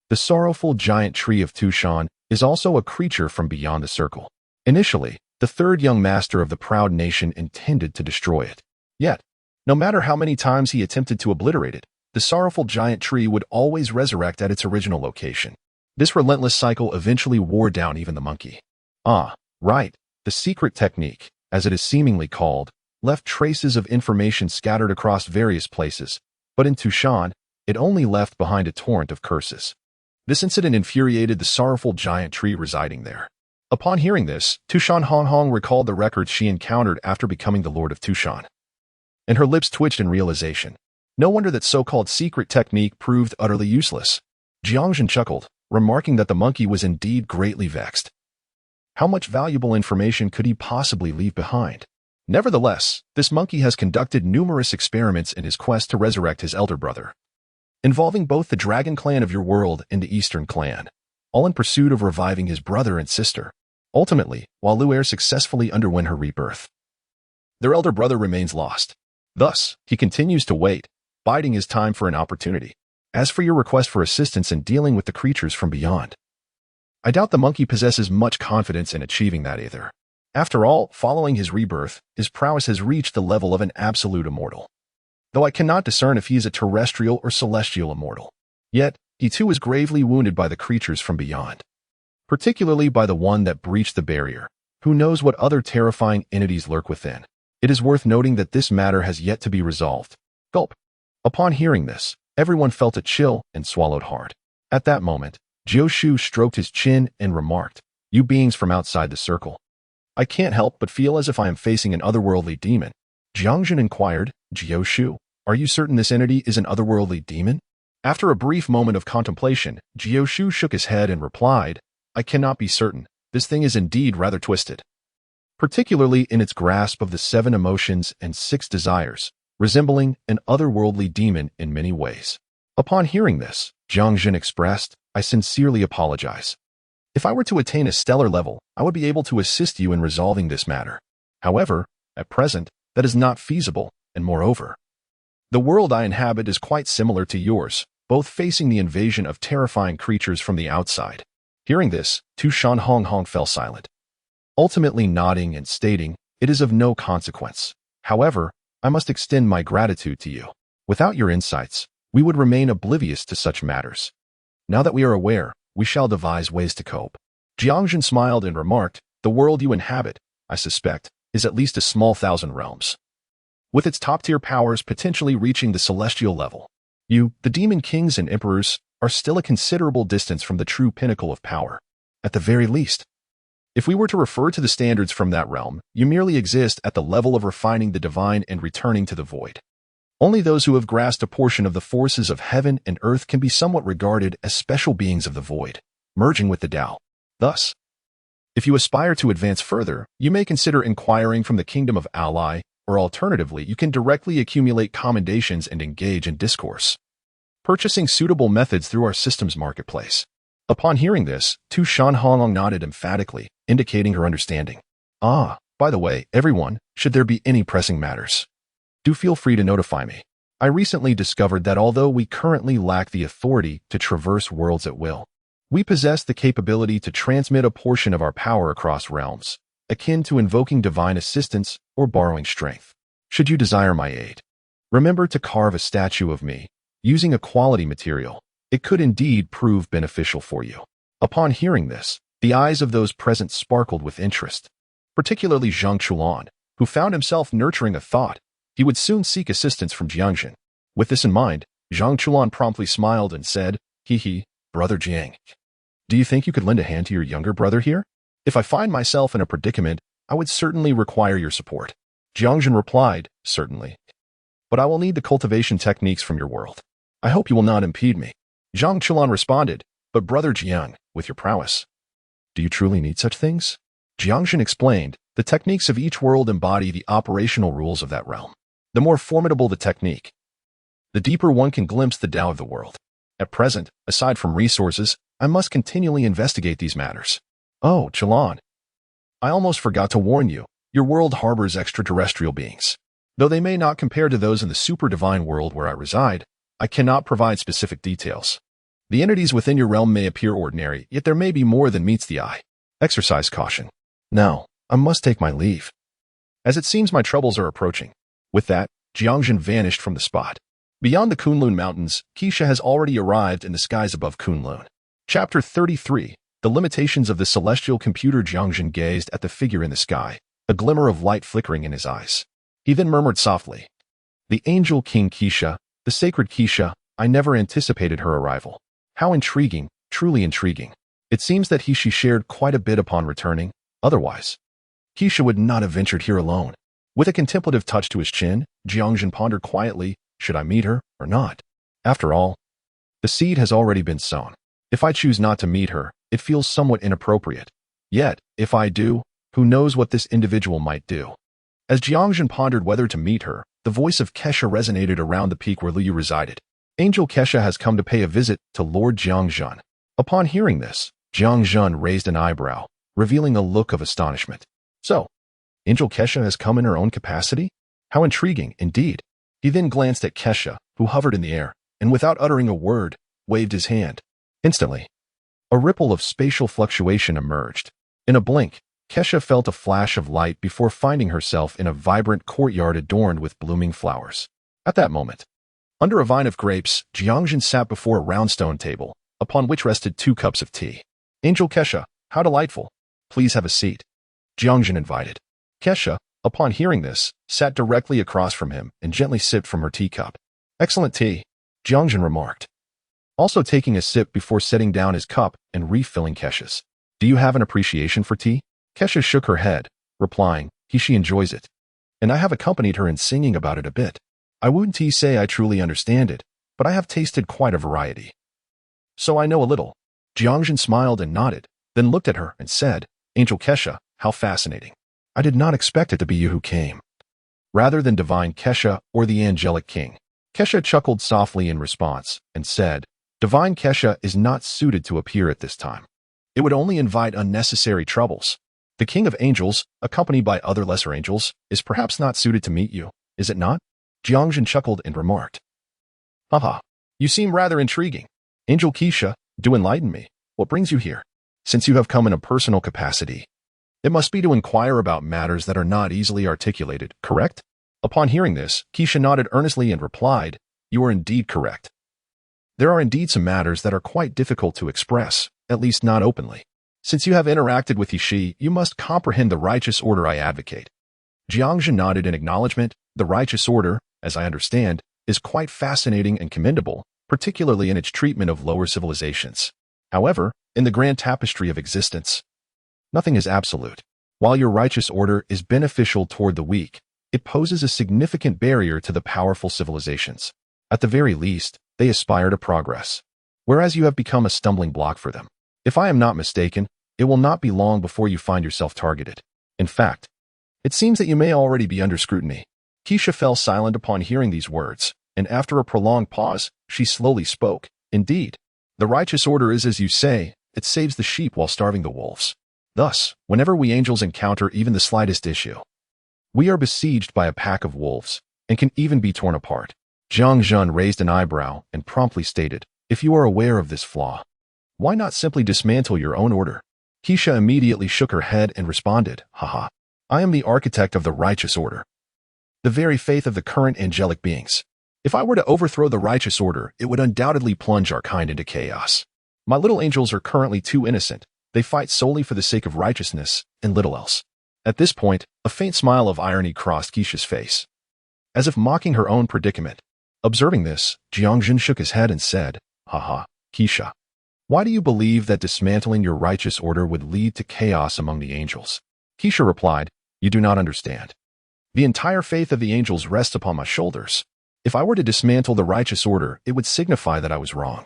The sorrowful giant tree of Tushan is also a creature from beyond the circle. Initially, the third young master of the proud nation intended to destroy it. Yet, no matter how many times he attempted to obliterate it, the sorrowful giant tree would always resurrect at its original location. This relentless cycle eventually wore down even the monkey. Ah, right, the secret technique, as it is seemingly called, left traces of information scattered across various places, but in Tushan, it only left behind a torrent of curses. This incident infuriated the sorrowful giant tree residing there. Upon hearing this, Tushan Hong recalled the records she encountered after becoming the Lord of Tushan. and her lips twitched in realization. No wonder that so-called secret technique proved utterly useless. Jiang Zhen chuckled, remarking that the monkey was indeed greatly vexed. How much valuable information could he possibly leave behind? Nevertheless, this monkey has conducted numerous experiments in his quest to resurrect his elder brother, involving both the dragon clan of your world and the Eastern clan, all in pursuit of reviving his brother and sister. Ultimately, while Lu'er successfully underwent her rebirth, their elder brother remains lost. Thus, he continues to wait, biding his time for an opportunity. As for your request for assistance in dealing with the creatures from beyond, I doubt the monkey possesses much confidence in achieving that either. After all, following his rebirth, his prowess has reached the level of an absolute immortal. Though I cannot discern if he is a terrestrial or celestial immortal. Yet, he too is gravely wounded by the creatures from beyond, particularly by the one that breached the barrier. Who knows what other terrifying entities lurk within? It is worth noting that this matter has yet to be resolved. Gulp. Upon hearing this, everyone felt a chill and swallowed hard. At that moment, Jiao Shu stroked his chin and remarked, "You beings from outside the circle. I can't help but feel as if I am facing an otherworldly demon." Jiang Zhen inquired, "Jiao Shu, are you certain this entity is an otherworldly demon?" After a brief moment of contemplation, Jiao Shu shook his head and replied, "I cannot be certain. This thing is indeed rather twisted, particularly in its grasp of the 7 emotions and 6 desires, resembling an otherworldly demon in many ways." Upon hearing this, Jiang Zhen expressed, "I sincerely apologize. If I were to attain a stellar level, I would be able to assist you in resolving this matter. However, at present, that is not feasible, and moreover, the world I inhabit is quite similar to yours, both facing the invasion of terrifying creatures from the outside." Hearing this, Tu Shan Hong Hong fell silent, ultimately nodding and stating, "It is of no consequence. However, I must extend my gratitude to you. Without your insights, we would remain oblivious to such matters. Now that we are aware, we shall devise ways to cope." Jiang Zhen smiled and remarked, "The world you inhabit, I suspect, is at least a small 1,000 realms, with its top-tier powers potentially reaching the celestial level. You, the demon kings and emperors, are still a considerable distance from the true pinnacle of power. At the very least, if we were to refer to the standards from that realm, you merely exist at the level of refining the divine and returning to the void. Only those who have grasped a portion of the forces of heaven and earth can be somewhat regarded as special beings of the void, merging with the Tao. Thus, if you aspire to advance further, you may consider inquiring from the kingdom of Ally, or alternatively, you can directly accumulate commendations and engage in discourse, purchasing suitable methods through our system's marketplace." Upon hearing this, Tu Shan Hong nodded emphatically, indicating her understanding. "Ah, by the way, everyone, should there be any pressing matters, do feel free to notify me. I recently discovered that although we currently lack the authority to traverse worlds at will, we possess the capability to transmit a portion of our power across realms, akin to invoking divine assistance or borrowing strength. Should you desire my aid, remember to carve a statue of me, using a quality material. It could indeed prove beneficial for you." Upon hearing this, the eyes of those present sparkled with interest, particularly Zhang Chulan, who found himself nurturing a thought he would soon seek assistance from Jiang Zhen. With this in mind, Zhang Chulan promptly smiled and said, "He, Brother Jiang. Do you think you could lend a hand to your younger brother here? If I find myself in a predicament, I would certainly require your support." Jiang Zhen replied, "Certainly. But I will need the cultivation techniques from your world. I hope you will not impede me." Zhang Chulan responded, "But Brother Jiang, with your prowess, do you truly need such things?" Jiang Zhen explained, "The techniques of each world embody the operational rules of that realm. The more formidable the technique, the deeper one can glimpse the Tao of the world. At present, aside from resources, I must continually investigate these matters. Oh, Chulan, I almost forgot to warn you, your world harbors extraterrestrial beings. Though they may not compare to those in the super-divine world where I reside, I cannot provide specific details. The entities within your realm may appear ordinary, yet there may be more than meets the eye. Exercise caution. Now, I must take my leave, as it seems my troubles are approaching." With that, Jiang Zhen vanished from the spot. Beyond the Kunlun Mountains, Keisha has already arrived in the skies above Kunlun. Chapter 33. The limitations of the celestial computer. Jiang Zhen gazed at the figure in the sky, a glimmer of light flickering in his eyes. He then murmured softly, "The angel king Keisha, the sacred Keisha, I never anticipated her arrival. How intriguing, truly intriguing. It seems that she shared quite a bit upon returning. Otherwise, Keisha would not have ventured here alone." With a contemplative touch to his chin, Jiang Zhen pondered quietly, should I meet her or not? After all, the seed has already been sown. If I choose not to meet her, it feels somewhat inappropriate. Yet, if I do, who knows what this individual might do? As Jiang Zhen pondered whether to meet her, the voice of Kesha resonated around the peak where Liu resided. Angel Kesha has come to pay a visit to Lord Jiang Zhen. Upon hearing this, Jiang Zhen raised an eyebrow, revealing a look of astonishment. So, Angel Kesha has come in her own capacity? How intriguing, indeed. He then glanced at Kesha, who hovered in the air, and without uttering a word, waved his hand. Instantly, a ripple of spatial fluctuation emerged. In a blink, Kesha felt a flash of light before finding herself in a vibrant courtyard adorned with blooming flowers. At that moment, under a vine of grapes, Jiang Zhen sat before a round stone table, upon which rested 2 cups of tea. Angel Kesha, how delightful. Please have a seat. Jiang Zhen invited. Kesha, upon hearing this, sat directly across from him and gently sipped from her teacup. Excellent tea, Jiang Zhen remarked, also taking a sip before setting down his cup and refilling Kesha's. Do you have an appreciation for tea? Kesha shook her head, replying, she enjoys it. And I have accompanied her in singing about it a bit. I wouldn't say I truly understand it, but I have tasted quite a variety. So I know a little. Jiang Zhen smiled and nodded, then looked at her and said, Angel Kesha, how fascinating. I did not expect it to be you who came. Rather than Divine Kesha or the Angelic King. Kesha chuckled softly in response and said, Divine Kesha is not suited to appear at this time. It would only invite unnecessary troubles. The King of Angels, accompanied by other lesser angels, is perhaps not suited to meet you, is it not? Jiang Zhen chuckled and remarked. Haha, you seem rather intriguing. Angel Kesha, do enlighten me. What brings you here? Since you have come in a personal capacity, it must be to inquire about matters that are not easily articulated, correct? Upon hearing this, Kesha nodded earnestly and replied, You are indeed correct. There are indeed some matters that are quite difficult to express, at least not openly. Since you have interacted with Yishi, you must comprehend the righteous order I advocate. Jiang Zhen nodded in acknowledgement. The righteous order, as I understand, is quite fascinating and commendable, particularly in its treatment of lower civilizations. However, in the grand tapestry of existence, nothing is absolute. While your righteous order is beneficial toward the weak, it poses a significant barrier to the powerful civilizations. At the very least, they aspire to progress, whereas you have become a stumbling block for them. If I am not mistaken, it will not be long before you find yourself targeted. In fact, it seems that you may already be under scrutiny. Kesha fell silent upon hearing these words, and after a prolonged pause, she slowly spoke. Indeed, the righteous order is as you say, it saves the sheep while starving the wolves. Thus, whenever we angels encounter even the slightest issue, we are besieged by a pack of wolves, and can even be torn apart. Jiang Zhen raised an eyebrow and promptly stated, If you are aware of this flaw, why not simply dismantle your own order? Kesha immediately shook her head and responded, Haha, I am the architect of the righteous order, the very faith of the current angelic beings. If I were to overthrow the righteous order, it would undoubtedly plunge our kind into chaos. My little angels are currently too innocent. They fight solely for the sake of righteousness and little else. At this point, a faint smile of irony crossed Kesha's face, as if mocking her own predicament. Observing this, Jiang Zhen shook his head and said, Haha, Kesha, why do you believe that dismantling your righteous order would lead to chaos among the angels? Kesha replied, You do not understand. The entire faith of the angels rests upon my shoulders. If I were to dismantle the righteous order, it would signify that I was wrong,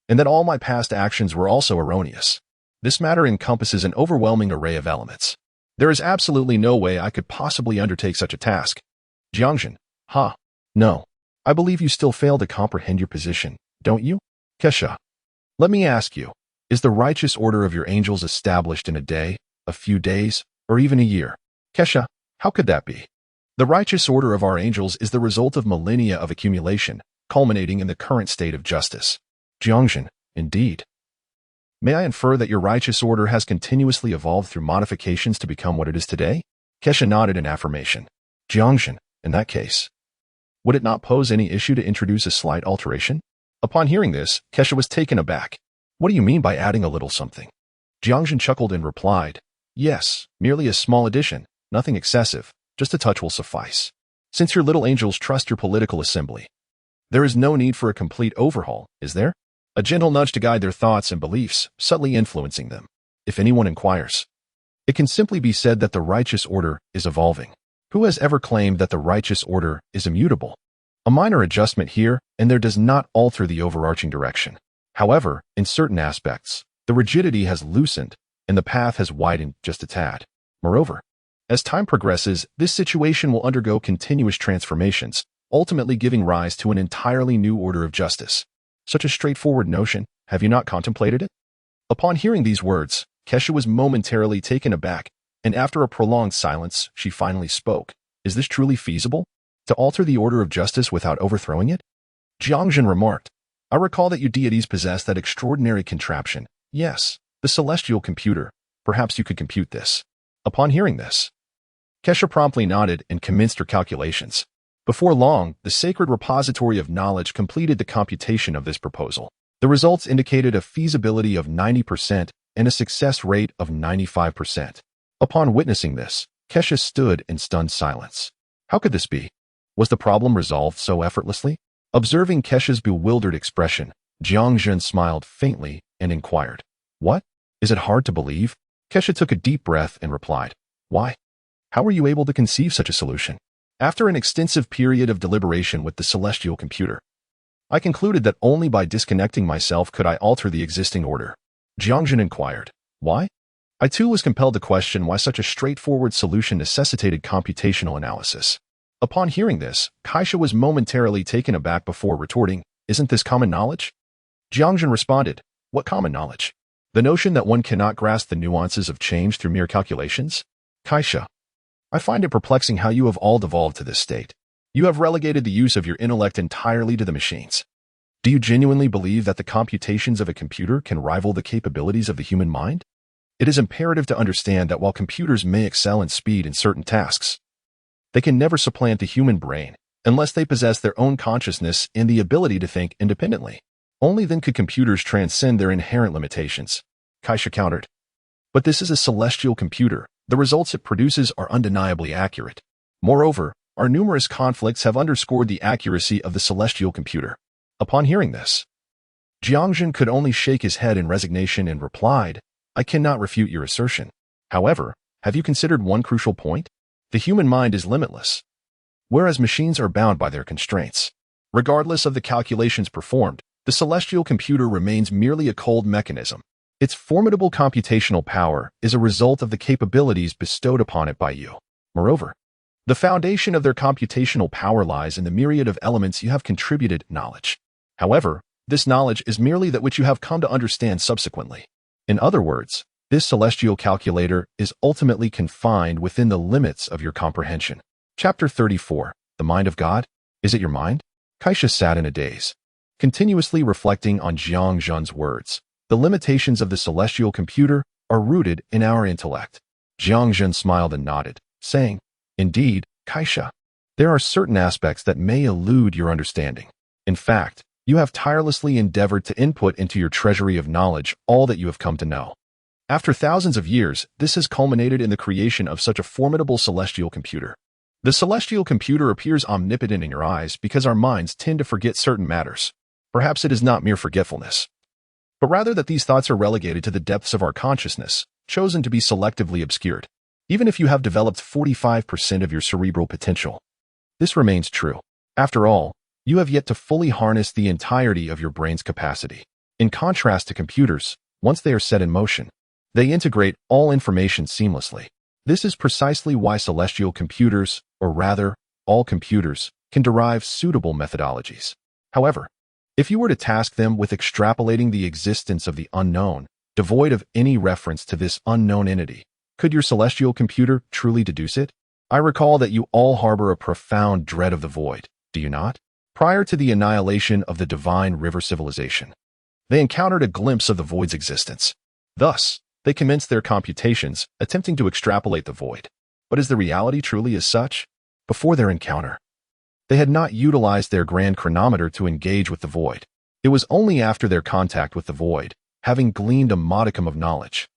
and that all my past actions were also erroneous. This matter encompasses an overwhelming array of elements. There is absolutely no way I could possibly undertake such a task. Jiang Zhen, no. I believe you still fail to comprehend your position, don't you? Kesha, let me ask you, is the righteous order of your angels established in a day, a few days, or even a year? Kesha, how could that be? The righteous order of our angels is the result of millennia of accumulation, culminating in the current state of justice. Jiang Zhen, indeed. May I infer that your righteous order has continuously evolved through modifications to become what it is today? Kesha nodded in affirmation. Jiang Zhen, in that case, would it not pose any issue to introduce a slight alteration? Upon hearing this, Kesha was taken aback. What do you mean by adding a little something? Jiang Zhen chuckled and replied, Yes, merely a small addition, nothing excessive, just a touch will suffice. Since your little angels trust your political assembly, there is no need for a complete overhaul, is there? A gentle nudge to guide their thoughts and beliefs, subtly influencing them. If anyone inquires, it can simply be said that the righteous order is evolving. Who has ever claimed that the righteous order is immutable? A minor adjustment here and there does not alter the overarching direction. However, in certain aspects, the rigidity has loosened and the path has widened just a tad. Moreover, as time progresses, this situation will undergo continuous transformations, ultimately giving rise to an entirely new order of justice. Such a straightforward notion, have you not contemplated it? Upon hearing these words, Kesha was momentarily taken aback, and after a prolonged silence, she finally spoke. Is this truly feasible? To alter the order of justice without overthrowing it? Jiang Zhen remarked, I recall that you deities possess that extraordinary contraption. Yes, the celestial computer. Perhaps you could compute this. Upon hearing this, Kesha promptly nodded and commenced her calculations. Before long, the sacred repository of knowledge completed the computation of this proposal. The results indicated a feasibility of 90% and a success rate of 95%. Upon witnessing this, Kesha stood in stunned silence. How could this be? Was the problem resolved so effortlessly? Observing Kesha's bewildered expression, Jiang Zhen smiled faintly and inquired, What? Is it hard to believe? Kesha took a deep breath and replied, Why? How were you able to conceive such a solution? After an extensive period of deliberation with the celestial computer, I concluded that only by disconnecting myself could I alter the existing order. Jiang Zhen inquired, Why? I too was compelled to question why such a straightforward solution necessitated computational analysis. Upon hearing this, Kesha was momentarily taken aback before retorting, Isn't this common knowledge? Jiang Zhen responded, What common knowledge? The notion that one cannot grasp the nuances of change through mere calculations? Kesha, I find it perplexing how you have all devolved to this state. You have relegated the use of your intellect entirely to the machines. Do you genuinely believe that the computations of a computer can rival the capabilities of the human mind? It is imperative to understand that while computers may excel in speed in certain tasks, they can never supplant the human brain unless they possess their own consciousness and the ability to think independently. Only then could computers transcend their inherent limitations. Kesha countered. But this is a celestial computer. The results it produces are undeniably accurate. Moreover, our numerous conflicts have underscored the accuracy of the celestial computer. Upon hearing this, Jiang Zhen could only shake his head in resignation and replied, I cannot refute your assertion. However, have you considered one crucial point? The human mind is limitless, whereas machines are bound by their constraints. Regardless of the calculations performed, the celestial computer remains merely a cold mechanism. Its formidable computational power is a result of the capabilities bestowed upon it by you. Moreover, the foundation of their computational power lies in the myriad of elements you have contributed knowledge. However, this knowledge is merely that which you have come to understand subsequently. In other words, this celestial calculator is ultimately confined within the limits of your comprehension. Chapter 34. The Mind of God? Is it your mind? Kesha sat in a daze, continuously reflecting on Jiang Zhen's words. The limitations of the celestial computer are rooted in our intellect. Jiang Zhen smiled and nodded, saying, Indeed, Kesha, there are certain aspects that may elude your understanding. In fact, you have tirelessly endeavored to input into your treasury of knowledge all that you have come to know. After thousands of years, this has culminated in the creation of such a formidable celestial computer. The celestial computer appears omnipotent in your eyes because our minds tend to forget certain matters. Perhaps it is not mere forgetfulness, but rather that these thoughts are relegated to the depths of our consciousness, chosen to be selectively obscured. Even if you have developed 45% of your cerebral potential, this remains true. After all, you have yet to fully harness the entirety of your brain's capacity. In contrast to computers, once they are set in motion, they integrate all information seamlessly. This is precisely why celestial computers, or rather, all computers, can derive suitable methodologies. However, if you were to task them with extrapolating the existence of the unknown, devoid of any reference to this unknown entity, could your celestial computer truly deduce it? I recall that you all harbor a profound dread of the void, do you not? Prior to the annihilation of the divine river civilization, they encountered a glimpse of the void's existence. Thus, they commenced their computations, attempting to extrapolate the void. But is the reality truly as such? Before their encounter, they had not utilized their grand chronometer to engage with the void. It was only after their contact with the void, having gleaned a modicum of knowledge,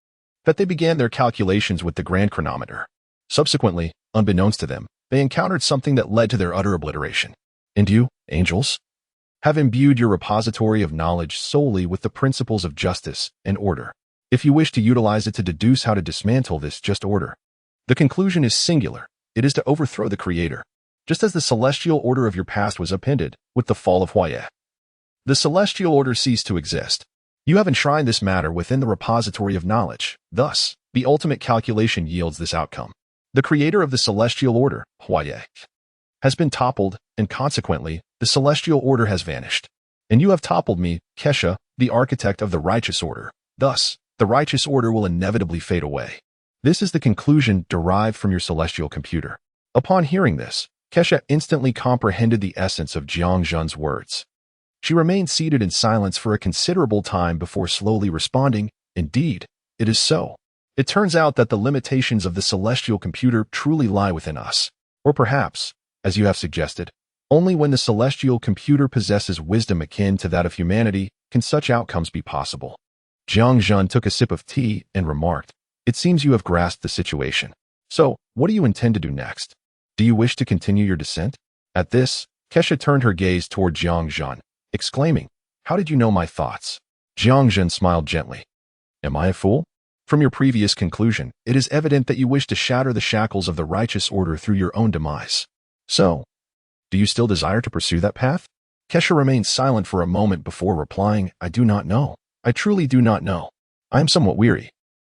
that they began their calculations with the grand chronometer. Subsequently, unbeknownst to them, they encountered something that led to their utter obliteration. And you, angels, have imbued your repository of knowledge solely with the principles of justice and order. If you wish to utilize it to deduce how to dismantle this just order, the conclusion is singular. It is to overthrow the Creator, just as the celestial order of your past was upended with the fall of Huaye. The celestial order ceased to exist. You have enshrined this matter within the repository of knowledge. Thus, the ultimate calculation yields this outcome. The creator of the celestial order, Huaye, has been toppled, and consequently, the celestial order has vanished. And you have toppled me, Kesha, the architect of the righteous order. Thus, the righteous order will inevitably fade away. This is the conclusion derived from your celestial computer. Upon hearing this, Kesha instantly comprehended the essence of Jiang Zhen's words. She remained seated in silence for a considerable time before slowly responding, "Indeed, it is so. It turns out that the limitations of the celestial computer truly lie within us. Or perhaps, as you have suggested, only when the celestial computer possesses wisdom akin to that of humanity can such outcomes be possible." Jiang Zhen took a sip of tea and remarked, "It seems you have grasped the situation. So, what do you intend to do next? Do you wish to continue your descent?" At this, Kesha turned her gaze toward Jiang Zhen, exclaiming, "How did you know my thoughts?" Jiang Zhen smiled gently. "Am I a fool? From your previous conclusion, it is evident that you wish to shatter the shackles of the righteous order through your own demise. So, do you still desire to pursue that path?" Kesha remained silent for a moment before replying, "I do not know. I truly do not know. I am somewhat weary.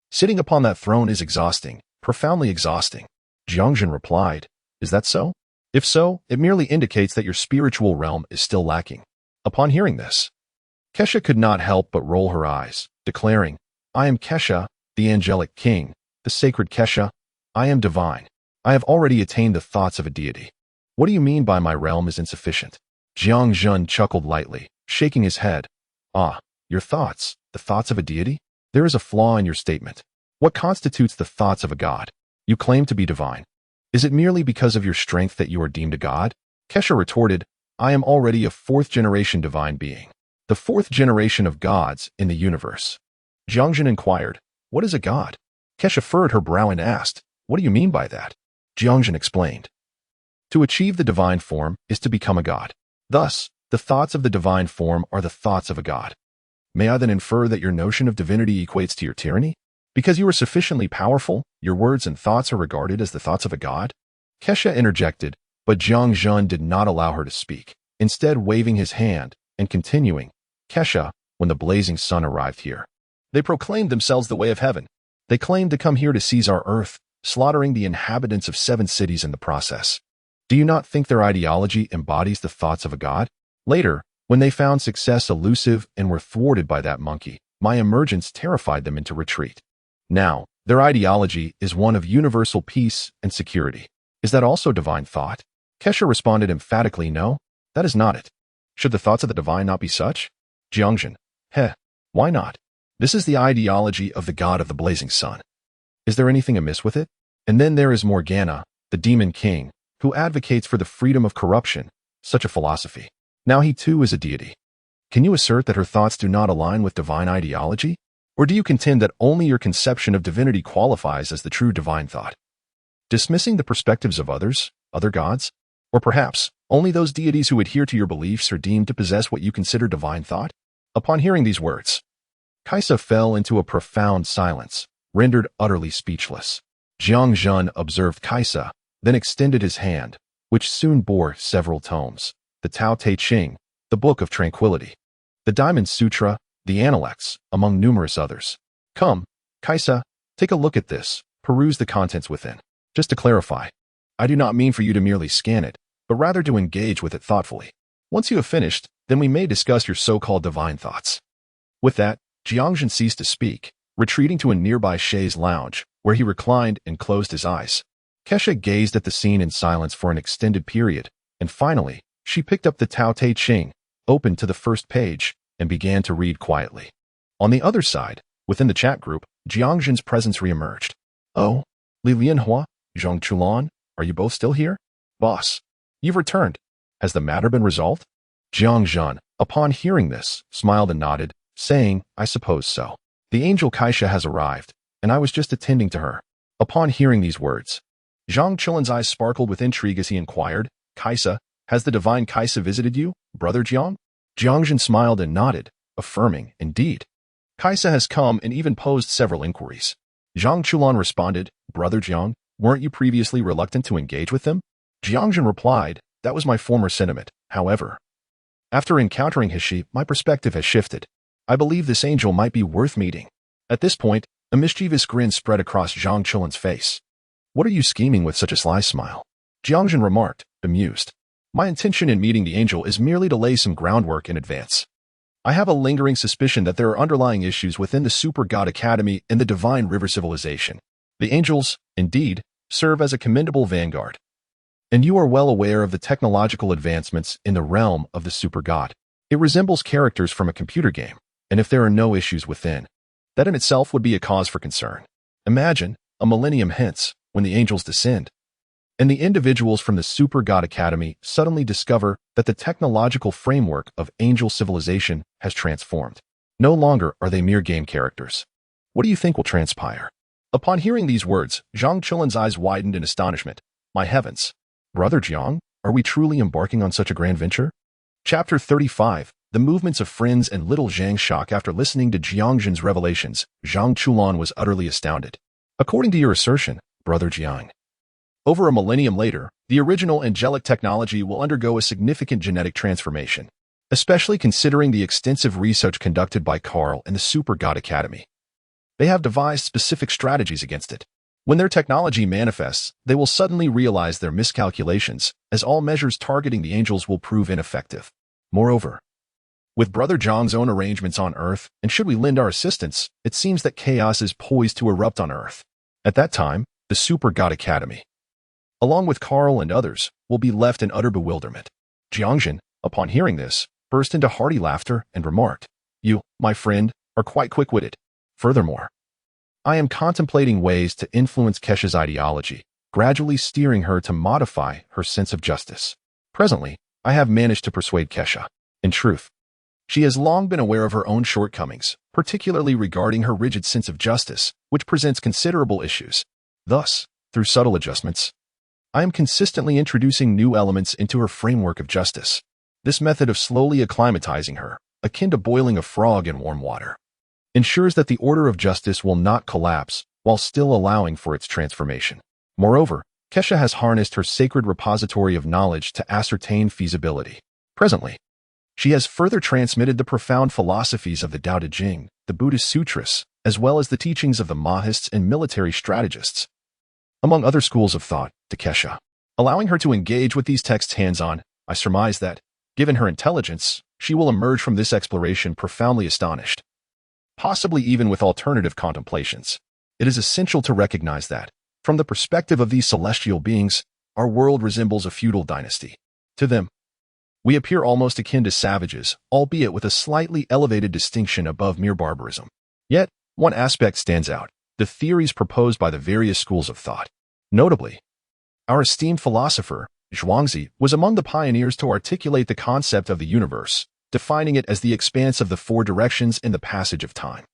Sitting upon that throne is exhausting, profoundly exhausting." Jiang Zhen replied, "Is that so? If so, it merely indicates that your spiritual realm is still lacking." Upon hearing this, Kesha could not help but roll her eyes, declaring, "I am Kesha, the angelic king, the sacred Kesha. I am divine. I have already attained the thoughts of a deity. What do you mean by my realm is insufficient?" Jiang Zhen chuckled lightly, shaking his head. "Ah, your thoughts, the thoughts of a deity? There is a flaw in your statement. What constitutes the thoughts of a god? You claim to be divine. Is it merely because of your strength that you are deemed a god?" Kesha retorted, "I am already a fourth-generation divine being. The fourth generation of gods in the universe." Jiang Zhen inquired, "What is a god?" Kesha furrowed her brow and asked, "What do you mean by that?" Jiang Zhen explained, "To achieve the divine form is to become a god. Thus, the thoughts of the divine form are the thoughts of a god. May I then infer that your notion of divinity equates to your tyranny? Because you are sufficiently powerful, your words and thoughts are regarded as the thoughts of a god?" Kesha interjected, but Jiang Zhen did not allow her to speak, instead waving his hand and continuing, "Kesha, when the blazing sun arrived here, they proclaimed themselves the way of heaven. They claimed to come here to seize our earth, slaughtering the inhabitants of 7 cities in the process. Do you not think their ideology embodies the thoughts of a god? Later, when they found success elusive and were thwarted by that monkey, my emergence terrified them into retreat. Now, their ideology is one of universal peace and security. Is that also divine thought?" Kesha responded emphatically, "No, that is not it. Should the thoughts of the divine not be such?" Jiang Zhen, why not? This is the ideology of the god of the blazing sun. Is there anything amiss with it? And then there is Morgana, the demon king, who advocates for the freedom of corruption, such a philosophy. Now he too is a deity. Can you assert that her thoughts do not align with divine ideology? Or do you contend that only your conception of divinity qualifies as the true divine thought? Dismissing the perspectives of others, other gods? Or perhaps, only those deities who adhere to your beliefs are deemed to possess what you consider divine thought? Upon hearing these words, Kaisa fell into a profound silence, rendered utterly speechless. Jiang Zhen observed Kaisa, then extended his hand, which soon bore several tomes: the Tao Te Ching, the Book of Tranquility, the Diamond Sutra, the Analects, among numerous others. "Come, Kaisa, take a look at this, peruse the contents within. Just to clarify, I do not mean for you to merely scan it, but rather to engage with it thoughtfully. Once you have finished, then we may discuss your so-called divine thoughts." With that, Jiang Zhen ceased to speak, retreating to a nearby chaise lounge, where he reclined and closed his eyes. Kesha gazed at the scene in silence for an extended period, and finally, she picked up the Tao Te Ching, opened to the first page, and began to read quietly. On the other side, within the chat group, Jiang Zhen's presence reemerged. "Oh, Li Lianhua, Zhang Chulan, are you both still here? Boss, you've returned. Has the matter been resolved?" Jiang Zhen, upon hearing this, smiled and nodded, saying, "I suppose so. The angel Kaisha has arrived, and I was just attending to her." Upon hearing these words, Zhang Chulan's eyes sparkled with intrigue as he inquired, "Kaisa, has the divine Kaisa visited you, brother Jiang?" Jiang Zhen smiled and nodded, affirming, "Indeed. Kaisa has come and even posed several inquiries." Zhang Chulan responded, "Brother Jiang, Weren't you previously reluctant to engage with them? Jiang Zhen replied, that was my former sentiment. However, after encountering Hishi, my perspective has shifted. I believe this angel might be worth meeting. At this point, a mischievous grin spread across Jiang Chen's face. What are you scheming with such a sly smile? Jiang Zhen remarked, bemused. My intention in meeting the angel is merely to lay some groundwork in advance. I have a lingering suspicion that there are underlying issues within the Super God Academy and the Divine River civilization. The angels, indeed, serve as a commendable vanguard. And you are well aware of the technological advancements in the realm of the Super God. It resembles characters from a computer game, and if there are no issues within, that in itself would be a cause for concern. Imagine, a millennium hence, when the angels descend, and the individuals from the Super God Academy suddenly discover that the technological framework of angel civilization has transformed. No longer are they mere game characters. What do you think will transpire? Upon hearing these words, Jiang Chen's eyes widened in astonishment. My heavens! Brother Jiang, are we truly embarking on such a grand venture? Chapter 35. The movements of friends and little Zhang's shock. After listening to Jiang Zhen's revelations, Zhang Chulan was utterly astounded. According to your assertion, Brother Jiang, over a millennium later, the original angelic technology will undergo a significant genetic transformation, especially considering the extensive research conducted by Carl and the Super God Academy. They have devised specific strategies against it. When their technology manifests, they will suddenly realize their miscalculations, as all measures targeting the angels will prove ineffective. Moreover, with Brother Jiang's own arrangements on Earth, and should we lend our assistance, it seems that chaos is poised to erupt on Earth. At that time, the Super God Academy, along with Carl and others, will be left in utter bewilderment. Jiang Zhen, upon hearing this, burst into hearty laughter and remarked, You, my friend, are quite quick-witted. Furthermore, I am contemplating ways to influence Kesha's ideology, gradually steering her to modify her sense of justice. Presently, I have managed to persuade Kesha. In truth, she has long been aware of her own shortcomings, particularly regarding her rigid sense of justice, which presents considerable issues. Thus, through subtle adjustments, I am consistently introducing new elements into her framework of justice. This method of slowly acclimatizing her, akin to boiling a frog in warm water, ensures that the order of justice will not collapse while still allowing for its transformation. Moreover, Kesha has harnessed her sacred repository of knowledge to ascertain feasibility. Presently, she has further transmitted the profound philosophies of the Tao Te Ching, the Buddhist sutras, as well as the teachings of the Mahists and military strategists, among other schools of thought, to Kesha. Allowing her to engage with these texts hands-on, I surmise that, given her intelligence, she will emerge from this exploration profoundly astonished, possibly even with alternative contemplations. It is essential to recognize that, from the perspective of these celestial beings, our world resembles a feudal dynasty. To them, we appear almost akin to savages, albeit with a slightly elevated distinction above mere barbarism. Yet, one aspect stands out: the theories proposed by the various schools of thought. Notably, our esteemed philosopher, Zhuangzi, was among the pioneers to articulate the concept of the universe, defining it as the expanse of the four directions in the passage of time.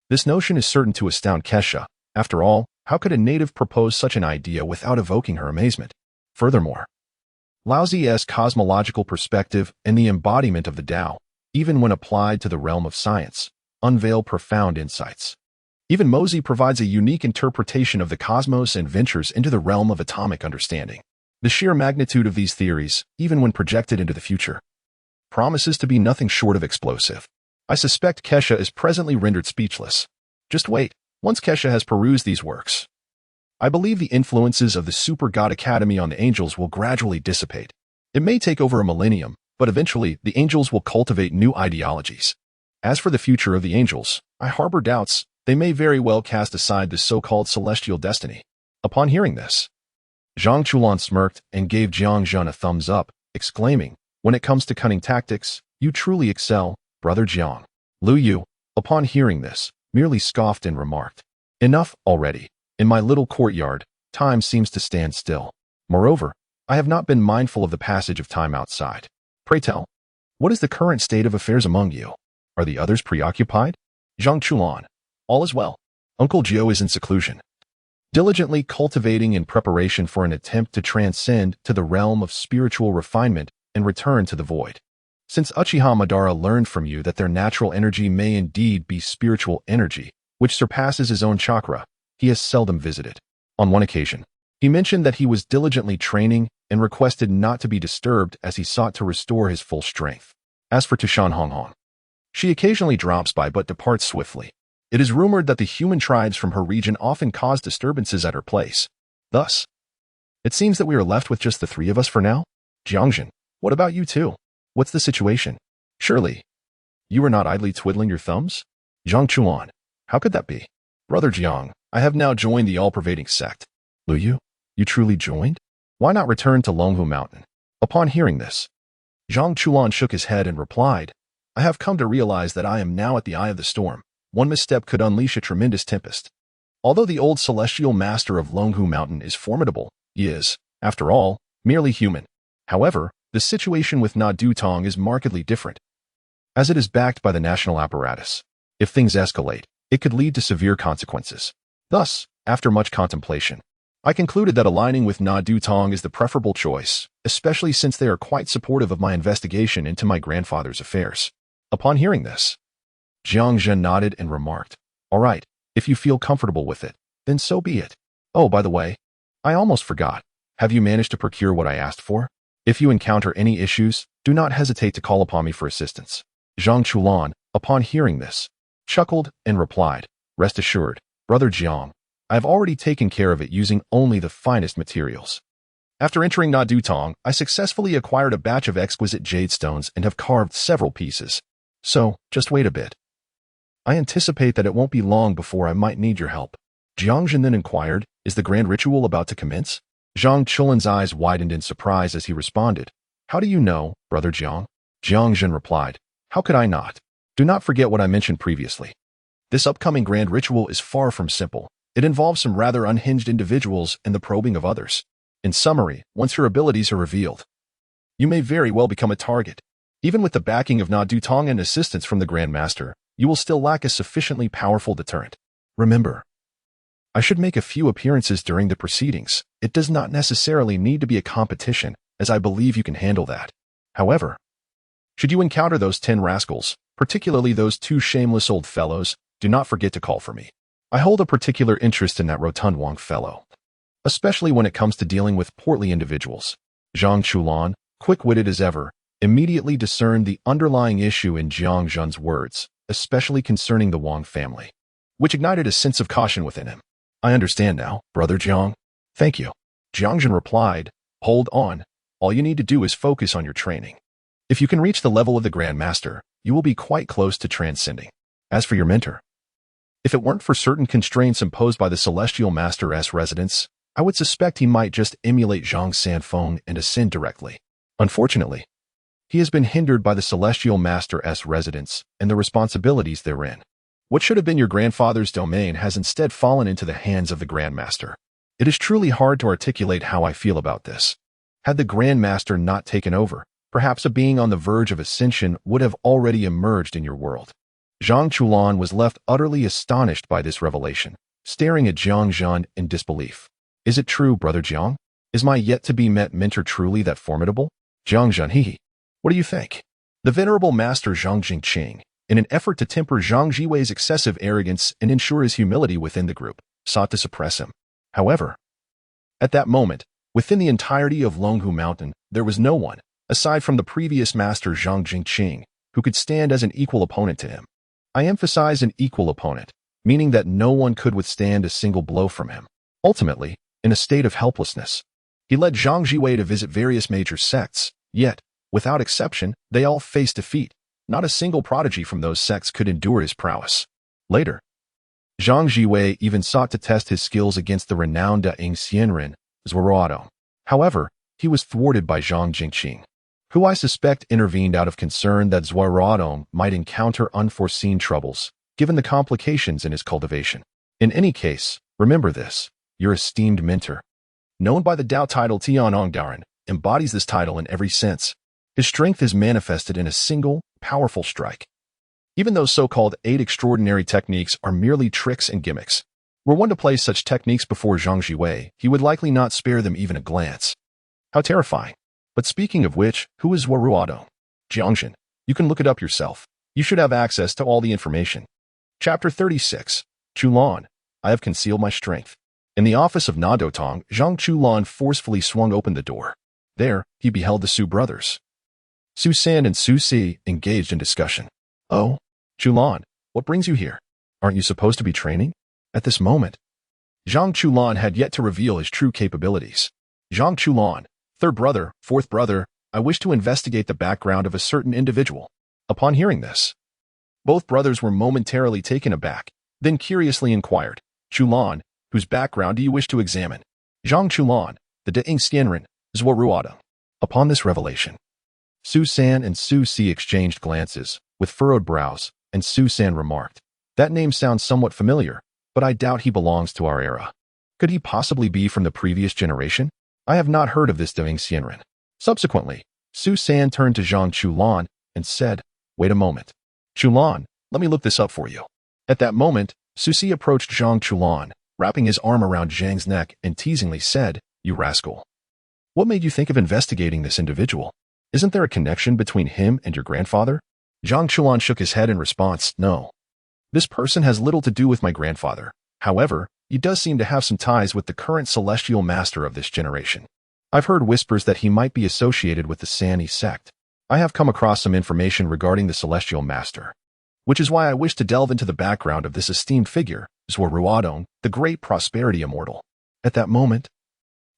This notion is certain to astound Kesha. After all, how could a native propose such an idea without evoking her amazement? Furthermore, Laozi's cosmological perspective and the embodiment of the Tao, even when applied to the realm of science, unveil profound insights. Even Mozi provides a unique interpretation of the cosmos and ventures into the realm of atomic understanding. The sheer magnitude of these theories, even when projected into the future, promises to be nothing short of explosive. I suspect Kesha is presently rendered speechless. Just wait, once Kesha has perused these works, I believe the influences of the Super God Academy on the angels will gradually dissipate. It may take over a millennium, but eventually the angels will cultivate new ideologies. As for the future of the angels, I harbor doubts. They may very well cast aside the so-called celestial destiny. Upon hearing this, Zhang Chulan smirked and gave Jiang Zhen a thumbs up, exclaiming, When it comes to cunning tactics, you truly excel, Brother Jiang. Lu Yu, upon hearing this, merely scoffed and remarked, Enough already. In my little courtyard, time seems to stand still. Moreover, I have not been mindful of the passage of time outside. Pray tell, what is the current state of affairs among you? Are the others preoccupied? Zhang Chulan, all is well. Uncle Jiao is in seclusion, diligently cultivating in preparation for an attempt to transcend to the realm of spiritual refinement and return to the void. Since Uchiha Madara learned from you that their natural energy may indeed be spiritual energy, which surpasses his own chakra, he has seldom visited. On one occasion, He mentioned that he was diligently training and requested not to be disturbed as he sought to restore his full strength. As for Tushan Honghong, she occasionally drops by but departs swiftly. It is rumored that the human tribes from her region often cause disturbances at her place. Thus, it seems that we are left with just the three of us for now. Jiang Zhen, what about you too? What's the situation? Surely, you are not idly twiddling your thumbs? Zhang Chuan, how could that be? Brother Jiang, I have now joined the all-pervading sect. Lu Yu, you truly joined? Why not return to Longhu Mountain? Upon hearing this, Zhang Chuan shook his head and replied, I have come to realize that I am now at the eye of the storm. One misstep could unleash a tremendous tempest. Although the old celestial master of Longhu Mountain is formidable, he is, after all, merely human. However, the situation with Na Dutong is markedly different, as it is backed by the national apparatus. If things escalate, it could lead to severe consequences. Thus, after much contemplation, I concluded that aligning with Na Dutong is the preferable choice, especially since they are quite supportive of my investigation into my grandfather's affairs. Upon hearing this, Jiang Zhen nodded and remarked, All right, if you feel comfortable with it, then so be it. Oh, by the way, I almost forgot. Have you managed to procure what I asked for? If you encounter any issues, do not hesitate to call upon me for assistance. Zhang Chuan, upon hearing this, chuckled and replied, Rest assured, Brother Jiang, I have already taken care of it using only the finest materials. After entering Na Dutong, I successfully acquired a batch of exquisite jade stones and have carved several pieces. So, just wait a bit. I anticipate that it won't be long before I might need your help. Jiang Zhen then inquired, Is the grand ritual about to commence? Zhang Chuan's eyes widened in surprise as he responded, How do you know, Brother Jiang? Jiang Zhen replied, How could I not? Do not forget what I mentioned previously. This upcoming grand ritual is far from simple. It involves some rather unhinged individuals and the probing of others. In summary, once your abilities are revealed, you may very well become a target. Even with the backing of Na Dutong and assistance from the Grand Master, you will still lack a sufficiently powerful deterrent. Remember, I should make a few appearances during the proceedings. It does not necessarily need to be a competition, as I believe you can handle that. However, should you encounter those 10 rascals, particularly those 2 shameless old fellows, do not forget to call for me. I hold a particular interest in that rotund Wang fellow, especially when it comes to dealing with portly individuals. Zhang Chuan, quick-witted as ever, immediately discerned the underlying issue in Jiang Zhen's words, especially concerning the Wang family, which ignited a sense of caution within him. I understand now, Brother Jiang. Thank you. Jiang Zhen replied, Hold on. All you need to do is focus on your training. If you can reach the level of the Grand Master, you will be quite close to transcending. As for your mentor, if it weren't for certain constraints imposed by the Celestial Master's residence, I would suspect he might just emulate Zhang Sanfeng and ascend directly. Unfortunately, he has been hindered by the Celestial Master's residence and the responsibilities therein. What should have been your grandfather's domain has instead fallen into the hands of the Grand Master. It is truly hard to articulate how I feel about this. Had the Grand Master not taken over, perhaps a being on the verge of ascension would have already emerged in your world. Zhang Chuan was left utterly astonished by this revelation, staring at Jiang Zhen in disbelief. Is it true, Brother Jiang? Is my yet-to-be-met mentor truly that formidable? Jiang Zhen, what do you think? The venerable Master Zhang Jingqing, in an effort to temper Zhang Jiwei's excessive arrogance and ensure his humility within the group, sought to suppress him. However, at that moment, within the entirety of Longhu Mountain, there was no one, aside from the previous Master Zhang Jingqing, who could stand as an equal opponent to him. I emphasize an equal opponent, meaning that no one could withstand a single blow from him. Ultimately, in a state of helplessness, he led Zhang Jiwei to visit various major sects, yet, without exception, they all faced defeat. Not a single prodigy from those sects could endure his prowess. Later, Zhang Jiwei even sought to test his skills against the renowned Daing Xianren, Zhuoruodong. However, he was thwarted by Zhang Jingqing, who I suspect intervened out of concern that Zhuoruodong might encounter unforeseen troubles, given the complications in his cultivation. In any case, remember this, your esteemed mentor, known by the Dao title Tianong Daren, embodies this title in every sense. His strength is manifested in a single, powerful strike. Even those so-called 8 extraordinary techniques are merely tricks and gimmicks. Were one to place such techniques before Zhang Jiwei, he would likely not spare them even a glance. How terrifying. But speaking of which, who is Zhuoruodong? Jiang Zhen, you can look it up yourself. You should have access to all the information. Chapter 36. Chulan, I have concealed my strength. In the office of Na Dotong, Zhang Chulan forcefully swung open the door. There, he beheld the Su brothers. Su San and Su Si engaged in discussion. "Oh, Chulan, what brings you here? Aren't you supposed to be training?" At this moment, Zhang Chulan had yet to reveal his true capabilities. "Zhang Chulan, third brother, fourth brother, I wish to investigate the background of a certain individual." Upon hearing this, both brothers were momentarily taken aback, then curiously inquired, "Chulan, whose background do you wish to examine?" "Zhang Chulan, the De Xianren, Zhuoruada." Upon this revelation, Su San and Su Si exchanged glances, with furrowed brows, and Su San remarked, "That name sounds somewhat familiar, but I doubt he belongs to our era. Could he possibly be from the previous generation? I have not heard of this De Xianren." Subsequently, Su San turned to Zhang Chulan and said, "Wait a moment. Chulan, let me look this up for you." At that moment, Su Si approached Zhang Chulan, wrapping his arm around Zhang's neck and teasingly said, "You rascal. What made you think of investigating this individual? Isn't there a connection between him and your grandfather?" Zhang Chulan shook his head in response, "No. This person has little to do with my grandfather. However, he does seem to have some ties with the current celestial master of this generation. I've heard whispers that he might be associated with the Sani sect. I have come across some information regarding the celestial master, which is why I wish to delve into the background of this esteemed figure, Zhuoruadong, the great prosperity immortal." At that moment,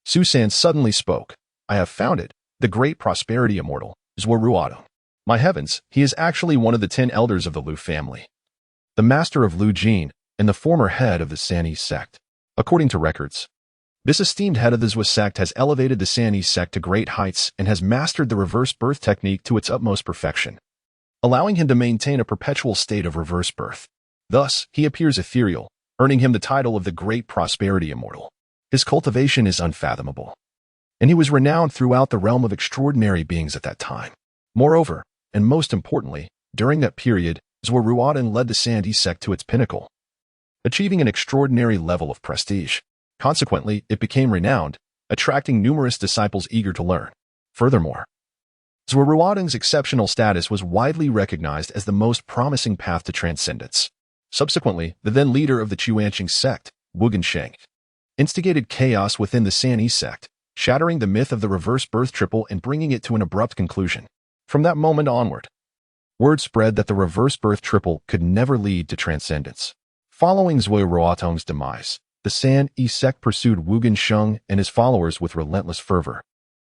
Su San suddenly spoke. "I have found it, the great prosperity immortal, Zhuoruadong. My heavens, he is actually one of the 10 elders of the Lu family, the master of Lu Jin, and the former head of the Sani sect. According to records, this esteemed head of the Zhua sect has elevated the Sani sect to great heights and has mastered the reverse birth technique to its utmost perfection, allowing him to maintain a perpetual state of reverse birth. Thus, he appears ethereal, earning him the title of the great prosperity immortal. His cultivation is unfathomable, and he was renowned throughout the realm of extraordinary beings at that time. Moreover, and most importantly, during that period, Zhuoruadong led the Sani sect to its pinnacle, achieving an extraordinary level of prestige. Consequently, it became renowned, attracting numerous disciples eager to learn. Furthermore, Zhuoruadong's exceptional status was widely recognized as the most promising path to transcendence. Subsequently, the then leader of the Chuanqing sect, Wu Gensheng, instigated chaos within the Sani sect, shattering the myth of the reverse birth triple and bringing it to an abrupt conclusion. From that moment onward, word spread that the reverse birth triple could never lead to transcendence. Following Zhuoruadong's demise, the Sani sect pursued Wu Gensheng and his followers with relentless fervor.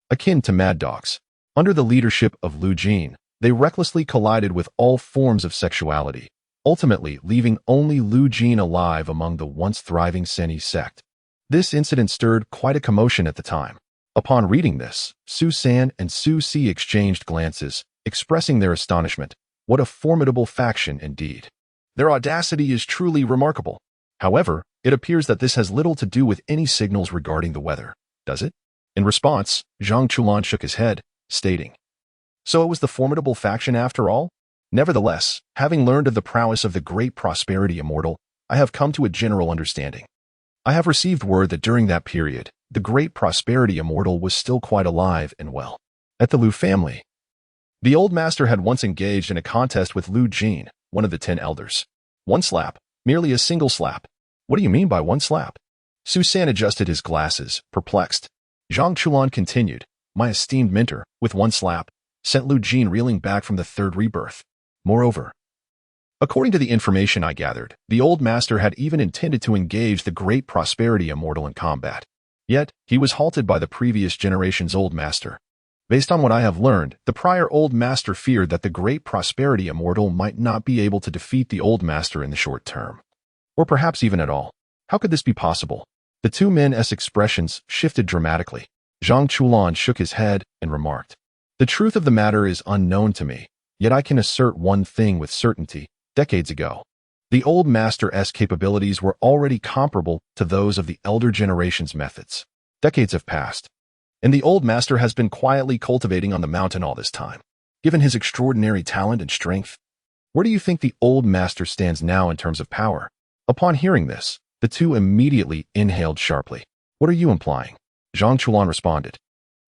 Akin to mad dogs, under the leadership of Lu Jin, they recklessly collided with all forms of sexuality, ultimately leaving only Lu Jin alive among the once thriving Sani sect. This incident stirred quite a commotion at the time. Upon reading this, Su San and Su Si exchanged glances, expressing their astonishment. What a formidable faction indeed. Their audacity is truly remarkable. However, it appears that this has little to do with any signals regarding the weather, does it? In response, Zhang Chulan shook his head, stating, "So it was the formidable faction after all? Nevertheless, having learned of the prowess of the great prosperity immortal, I have come to a general understanding. I have received word that during that period, the great prosperity immortal was still quite alive and well. At the Lu family, the old master had once engaged in a contest with Lu Jin, one of the 10 elders. One slap, merely a single slap. What do you mean by one slap?" Su San adjusted his glasses, perplexed. Zhang Chulan continued, "My esteemed mentor, with one slap, sent Lu Jin reeling back from the third rebirth. Moreover, according to the information I gathered, the old master had even intended to engage the great prosperity immortal in combat. Yet, he was halted by the previous generation's old master. Based on what I have learned, the prior old master feared that the great prosperity immortal might not be able to defeat the old master in the short term. Or perhaps even at all. How could this be possible?" The two men's expressions shifted dramatically. Zhang Chulan shook his head and remarked, "The truth of the matter is unknown to me, yet I can assert one thing with certainty. Decades ago, the old master's capabilities were already comparable to those of the elder generation's methods. Decades have passed, and the old master has been quietly cultivating on the mountain all this time. Given his extraordinary talent and strength, where do you think the old master stands now in terms of power?" Upon hearing this, the two immediately inhaled sharply. "What are you implying?" Zhang Chulan responded,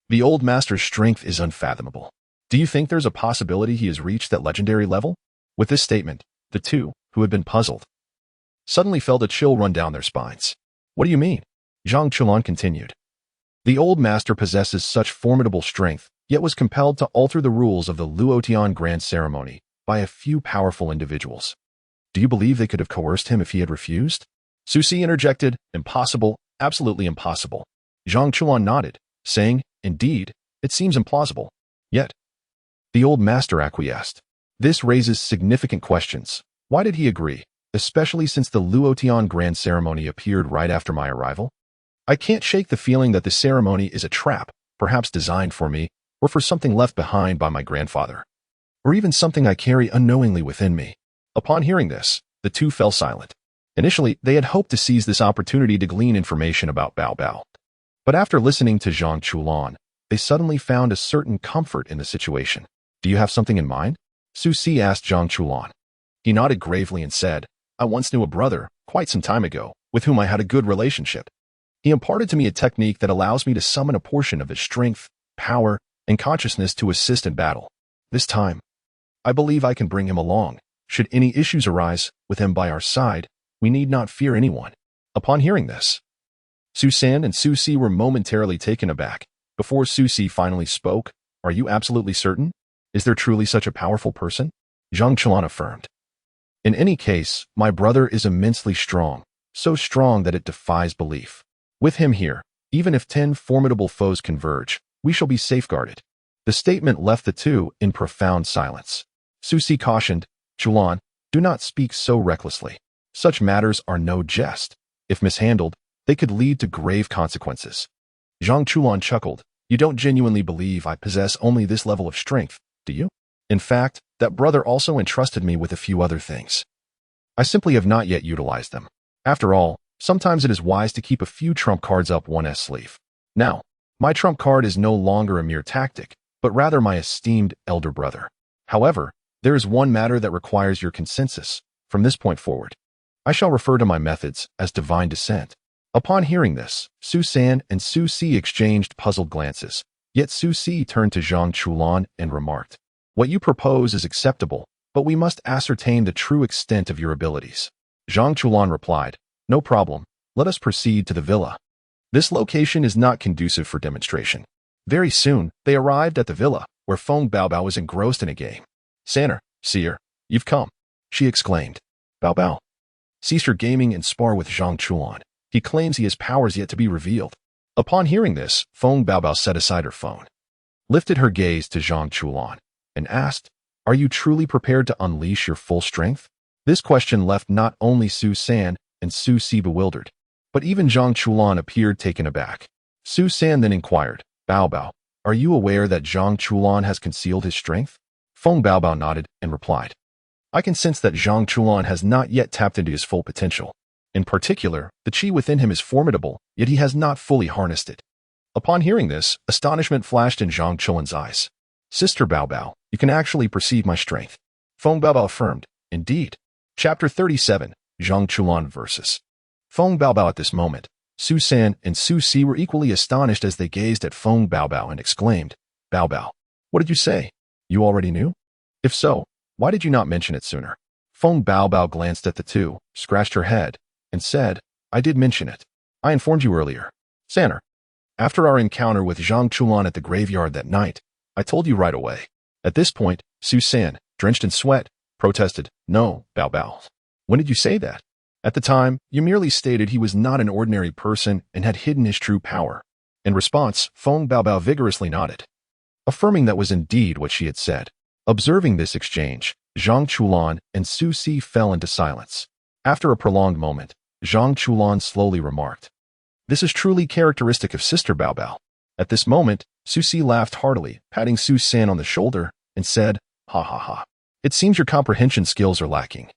"The old master's strength is unfathomable. Do you think there's a possibility he has reached that legendary level?" With this statement, the two, who had been puzzled, suddenly felt a chill run down their spines. "What do you mean?" Jiang Chen continued. The old master possesses such formidable strength, yet was compelled to alter the rules of the Luotian grand ceremony by a few powerful individuals. Do you believe they could have coerced him if he had refused? Susi interjected, impossible, absolutely impossible. Jiang Chen nodded, saying, indeed, it seems implausible. Yet, the old master acquiesced. This raises significant questions. Why did he agree, especially since the Luotian grand ceremony appeared right after my arrival? I can't shake the feeling that the ceremony is a trap, perhaps designed for me, or for something left behind by my grandfather, or even something I carry unknowingly within me. Upon hearing this, the two fell silent. Initially, they had hoped to seize this opportunity to glean information about Bao Bao. But after listening to Jiang Chen, they suddenly found a certain comfort in the situation. Do you have something in mind? Susi asked Jiang Chen. He nodded gravely and said, I once knew a brother, quite some time ago, with whom I had a good relationship. He imparted to me a technique that allows me to summon a portion of his strength, power, and consciousness to assist in battle. This time, I believe I can bring him along. Should any issues arise with him by our side, we need not fear anyone. Upon hearing this, Susan and Susi were momentarily taken aback. Before Susi finally spoke, are you absolutely certain? Is there truly such a powerful person? Jiang Chen affirmed. In any case, my brother is immensely strong, so strong that it defies belief. With him here, even if 10 formidable foes converge, we shall be safeguarded. The statement left the two in profound silence. Susi cautioned, Chulan, do not speak so recklessly. Such matters are no jest. If mishandled, they could lead to grave consequences. Jiang Chulan chuckled. You don't genuinely believe I possess only this level of strength, do you? In fact, that brother also entrusted me with a few other things. I simply have not yet utilized them. After all, sometimes it is wise to keep a few trump cards up one's sleeve. Now, my trump card is no longer a mere tactic, but rather my esteemed elder brother. However, there is one matter that requires your consensus. From this point forward, I shall refer to my methods as divine descent. Upon hearing this, Susan and Susi exchanged puzzled glances, yet Susi turned to Jiang Chen and remarked, what you propose is acceptable, but we must ascertain the true extent of your abilities. Jiang Chen replied, no problem, let us proceed to the villa. This location is not conducive for demonstration. Very soon, they arrived at the villa, where Feng Baobao was engrossed in a game. Sanner, seer, you've come, she exclaimed. Baobao ceased her gaming and spar with Jiang Chen. He claims he has powers yet to be revealed. Upon hearing this, Feng Baobao set aside her phone, lifted her gaze to Jiang Chen, and asked, are you truly prepared to unleash your full strength? This question left not only Susan and Susi bewildered, but even Jiang Chen appeared taken aback. Susan then inquired, Baobao, are you aware that Jiang Chen has concealed his strength? Feng Baobao nodded and replied, I can sense that Jiang Chen has not yet tapped into his full potential. In particular, the qi within him is formidable, yet he has not fully harnessed it. Upon hearing this, astonishment flashed in Jiang Chen's eyes. Sister Baobao, you can actually perceive my strength. Feng Baobao affirmed, indeed. Chapter 37, Jiang Chen versus Feng Baobao. At this moment, Susan and Susi were equally astonished as they gazed at Feng Baobao and exclaimed, Baobao, what did you say? You already knew? If so, why did you not mention it sooner? Feng Baobao glanced at the two, scratched her head, and said, I did mention it. I informed you earlier. Sanner, after our encounter with Jiang Chen at the graveyard that night, I told you right away. At this point, Susan, drenched in sweat, protested, no, Baobao. When did you say that? At the time, you merely stated he was not an ordinary person and had hidden his true power. In response, Feng Baobao vigorously nodded, affirming that was indeed what she had said. Observing this exchange, Jiang Chen and Susi fell into silence. After a prolonged moment, Jiang Chen slowly remarked, this is truly characteristic of Sister Baobao. At this moment, Susi laughed heartily, patting Susan on the shoulder, and said, ha ha ha. It seems your comprehension skills are lacking.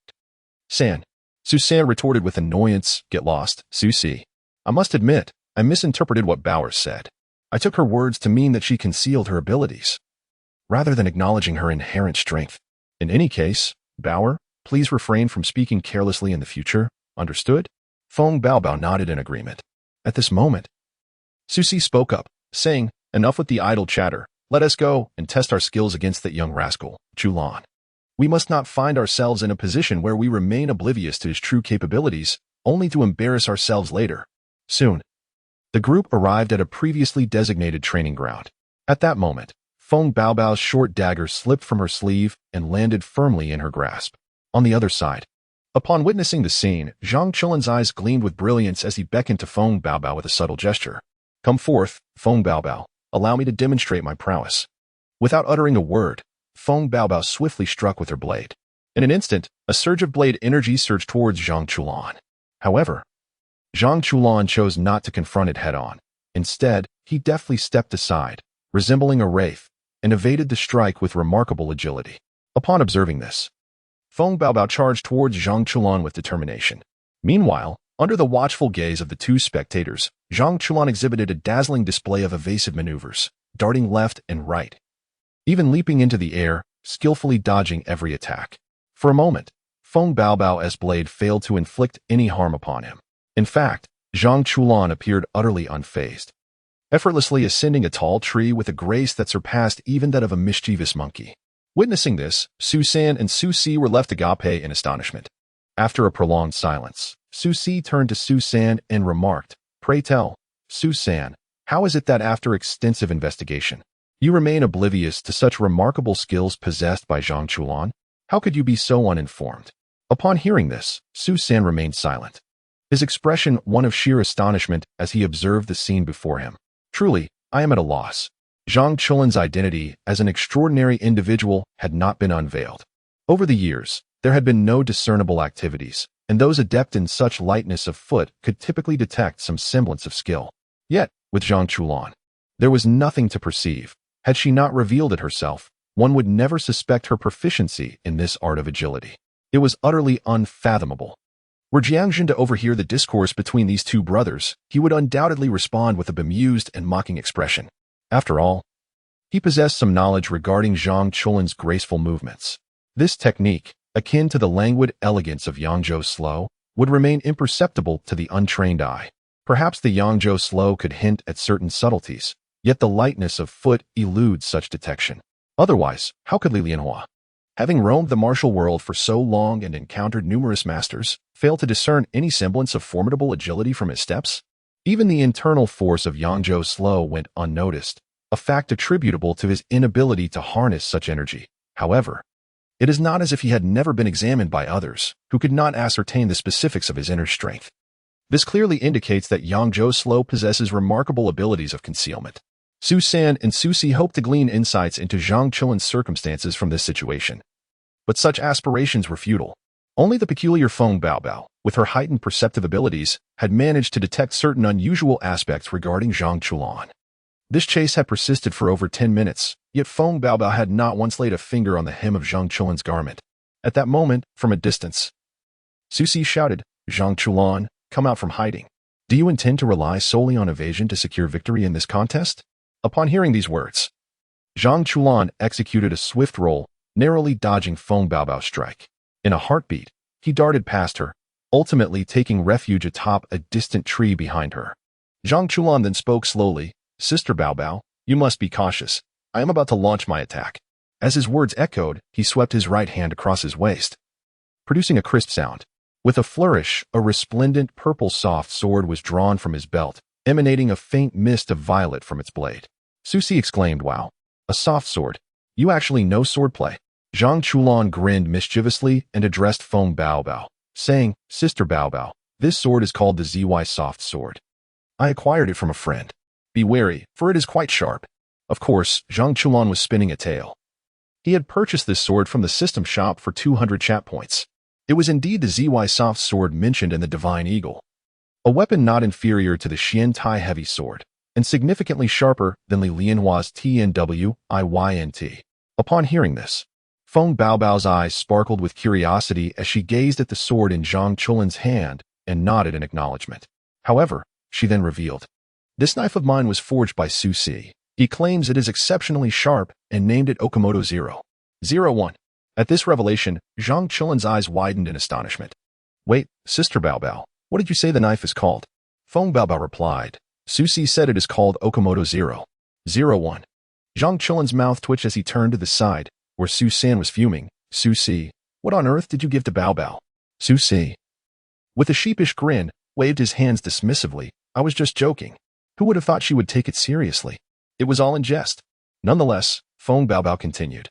Susan retorted with annoyance, get lost, Susi. I must admit, I misinterpreted what Bowers said. I took her words to mean that she concealed her abilities, rather than acknowledging her inherent strength. In any case, Bauer, please refrain from speaking carelessly in the future, understood? Feng Baobao nodded in agreement. At this moment, Susi spoke up, saying, enough with the idle chatter, let us go and test our skills against that young rascal, Chulan. We must not find ourselves in a position where we remain oblivious to his true capabilities, only to embarrass ourselves later. Soon, The group arrived at a previously designated training ground. At that moment, Feng Baobao's short dagger slipped from her sleeve and landed firmly in her grasp. On the other side, upon witnessing the scene, Jiang Chen's eyes gleamed with brilliance as he beckoned to Feng Baobao with a subtle gesture. "Come forth, Feng Baobao. Allow me to demonstrate my prowess." Without uttering a word, Feng Baobao swiftly struck with her blade. In an instant, a surge of blade energy surged towards Jiang Chen. However, Jiang Chen chose not to confront it head-on. Instead, he deftly stepped aside, resembling a wraith, and evaded the strike with remarkable agility. Upon observing this, Feng Baobao charged towards Jiang Chen with determination. Meanwhile, under the watchful gaze of the two spectators, Jiang Chen exhibited a dazzling display of evasive maneuvers, darting left and right, even leaping into the air, skillfully dodging every attack. For a moment, Feng Baobao's blade failed to inflict any harm upon him. In fact, Jiang Chen appeared utterly unfazed, effortlessly ascending a tall tree with a grace that surpassed even that of a mischievous monkey. Witnessing this, Su San and Su Si were left agape in astonishment. After a prolonged silence, Su Si turned to Su San and remarked, "Pray tell, Su San, how is it that after extensive investigation, you remain oblivious to such remarkable skills possessed by Jiang Chen? How could you be so uninformed?" Upon hearing this, Su San remained silent, his expression one of sheer astonishment as he observed the scene before him. "Truly, I am at a loss." Jiang Chen's identity as an extraordinary individual had not been unveiled. Over the years, there had been no discernible activities, and those adept in such lightness of foot could typically detect some semblance of skill. Yet, with Jiang Chen, there was nothing to perceive. Had she not revealed it herself, one would never suspect her proficiency in this art of agility. It was utterly unfathomable. Were Jiang Zhen to overhear the discourse between these two brothers, he would undoubtedly respond with a bemused and mocking expression. After all, he possessed some knowledge regarding Jiang Chen's graceful movements. This technique, akin to the languid elegance of Yangzhou slow, would remain imperceptible to the untrained eye. Perhaps the Yangzhou slow could hint at certain subtleties, yet the lightness of foot eludes such detection. Otherwise, how could Li Lianhua, having roamed the martial world for so long and encountered numerous masters, fail to discern any semblance of formidable agility from his steps? Even the internal force of Yangzhou slow went unnoticed, a fact attributable to his inability to harness such energy. However, it is not as if he had never been examined by others, who could not ascertain the specifics of his inner strength. This clearly indicates that Yangzhou slow possesses remarkable abilities of concealment. Su San and Su Si hoped to glean insights into Jiang Chen's circumstances from this situation. But such aspirations were futile. Only the peculiar Feng Baobao, with her heightened perceptive abilities, had managed to detect certain unusual aspects regarding Jiang Chen. This chase had persisted for over 10 minutes, yet Feng Baobao had not once laid a finger on the hem of Jiang Chen's garment. At that moment, from a distance, Su Si shouted, "Jiang Chen, come out from hiding. Do you intend to rely solely on evasion to secure victory in this contest?" Upon hearing these words, Jiang Chen executed a swift roll, narrowly dodging Feng Baobao's strike. In a heartbeat, he darted past her, ultimately taking refuge atop a distant tree behind her. Jiang Chen then spoke slowly, "Sister Baobao, you must be cautious. I am about to launch my attack." As his words echoed, he swept his right hand across his waist, producing a crisp sound. With a flourish, a resplendent purple soft sword was drawn from his belt, emanating a faint mist of violet from its blade. Su Si exclaimed, "Wow, a soft sword. You actually know swordplay." Jiang Chen grinned mischievously and addressed Feng Baobao, saying, "Sister Baobao, this sword is called the ZY Soft Sword. I acquired it from a friend. Be wary, for it is quite sharp." Of course, Jiang Chen was spinning a tale. He had purchased this sword from the system shop for 200 chat points. It was indeed the ZY Soft Sword mentioned in the Divine Eagle, a weapon not inferior to the Xian Tai Heavy Sword, and significantly sharper than Li Lianhua's TNW-IYNT. Upon hearing this, Feng Baobao's eyes sparkled with curiosity as she gazed at the sword in Jiang Chen's hand and nodded in acknowledgement. However, she then revealed, "This knife of mine was forged by Su Si. He claims it is exceptionally sharp and named it Okamoto 001. At this revelation, Jiang Chen's eyes widened in astonishment. "Wait, Sister Baobao, what did you say the knife is called?" Feng Baobao replied, "Su Si said it is called Okamoto 001. Jiang Chen's mouth twitched as he turned to the side, where Su San was fuming. "Su Si, what on earth did you give to Baobao?" Su Si, with a sheepish grin, waved his hands dismissively. "I was just joking." Who would have thought she would take it seriously? It was all in jest. Nonetheless, Feng Baobao continued.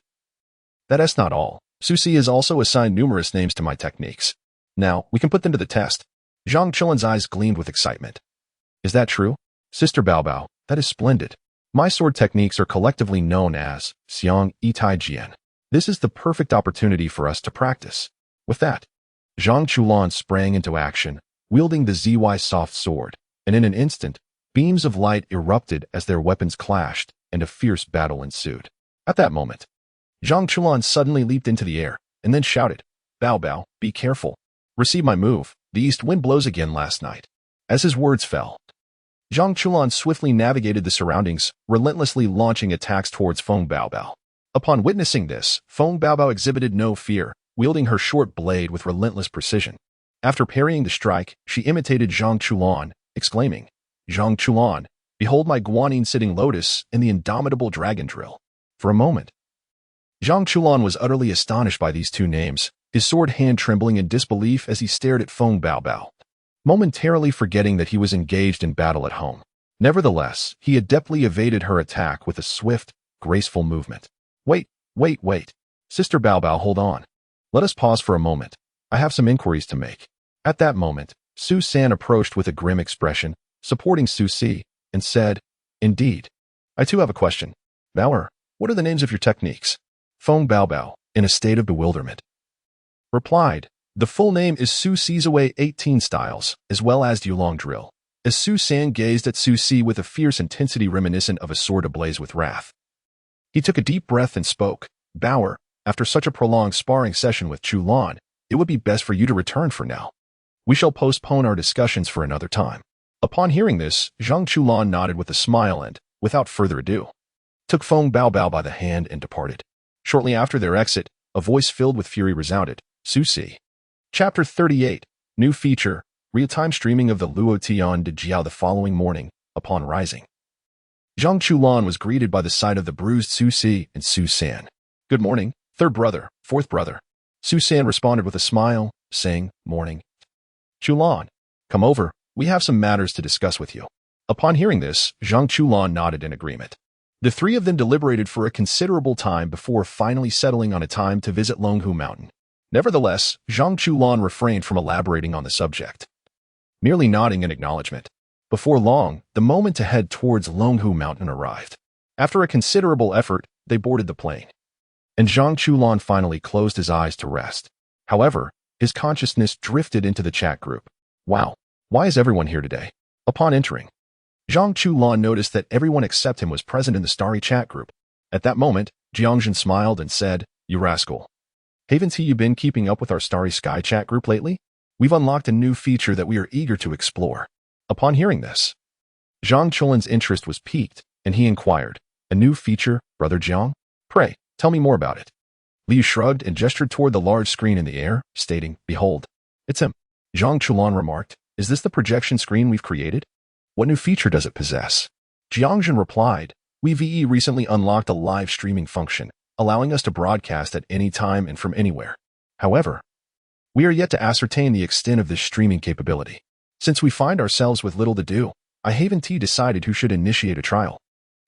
That's not all. Susi has also assigned numerous names to my techniques. Now, we can put them to the test. Jiang Chen's eyes gleamed with excitement. Is that true? Sister Baobao, that is splendid. My sword techniques are collectively known as Xiang Yitai Jian. This is the perfect opportunity for us to practice. With that, Zhang Chulan sprang into action, wielding the ZY soft sword, and in an instant, beams of light erupted as their weapons clashed, and a fierce battle ensued. At that moment, Zhang Chulan suddenly leaped into the air, and then shouted, "Bao Bao, be careful. Receive my move. The east wind blows again last night." As his words fell, Zhang Chulan swiftly navigated the surroundings, relentlessly launching attacks towards Feng Baobao. Upon witnessing this, Feng Baobao exhibited no fear, wielding her short blade with relentless precision. After parrying the strike, she imitated Zhang Chulan, exclaiming, "Zhang Chulan, behold my Guanyin sitting lotus and the indomitable dragon drill." For a moment, Zhang Chulan was utterly astonished by these two names, his sword hand trembling in disbelief as he stared at Feng Baobao, momentarily forgetting that he was engaged in battle at home. Nevertheless, he adeptly evaded her attack with a swift, graceful movement. Wait. Sister Baobao, hold on. Let us pause for a moment. I have some inquiries to make. At that moment, Su San approached with a grim expression, supporting Su Si, and said, "Indeed. I too have a question. Baoer, what are the names of your techniques?" Feng Baobao, in a state of bewilderment, replied, "The full name is Su Si's Away 18 Styles, as well as Yulong Drill." As Su San gazed at Su Si with a fierce intensity reminiscent of a sword ablaze with wrath, he took a deep breath and spoke, "Baoer, after such a prolonged sparring session with Chulan, it would be best for you to return for now. We shall postpone our discussions for another time." Upon hearing this, Zhang Chulan nodded with a smile and, without further ado, took Feng Baobao by the hand and departed. Shortly after their exit, a voice filled with fury resounded, "Su Si." Chapter 38, New Feature, Real-Time Streaming of the Luo Tian de Jiao. The following morning, upon rising, Zhang Chulan was greeted by the sight of the bruised Su Si and Su San. "Good morning, third brother, fourth brother." Su San responded with a smile, saying, "Morning. Chulan, come over, we have some matters to discuss with you." Upon hearing this, Zhang Chulan nodded in agreement. The three of them deliberated for a considerable time before finally settling on a time to visit Longhu Mountain. Nevertheless, Zhang Chulan refrained from elaborating on the subject, merely nodding in acknowledgement. Before long, the moment to head towards Longhu Mountain arrived. After a considerable effort, they boarded the plane, and Zhang Chulan finally closed his eyes to rest. However, his consciousness drifted into the chat group. Wow, why is everyone here today? Upon entering, Zhang Chulan noticed that everyone except him was present in the starry chat group. At that moment, Jiang Zhen smiled and said, "You rascal. Haven't you been keeping up with our Starry Sky chat group lately? We've unlocked a new feature that we are eager to explore." Upon hearing this, Zhang Chulan's interest was piqued, and he inquired, "A new feature, Brother Jiang? Pray, tell me more about it." Liu shrugged and gestured toward the large screen in the air, stating, "Behold, it's him." Zhang Chulan remarked, "Is this the projection screen we've created? What new feature does it possess?" Jiang Zhen replied, "We recently unlocked a live streaming function, allowing us to broadcast at any time and from anywhere. However, we are yet to ascertain the extent of this streaming capability. Since we find ourselves with little to do, I haven't decided who should initiate a trial."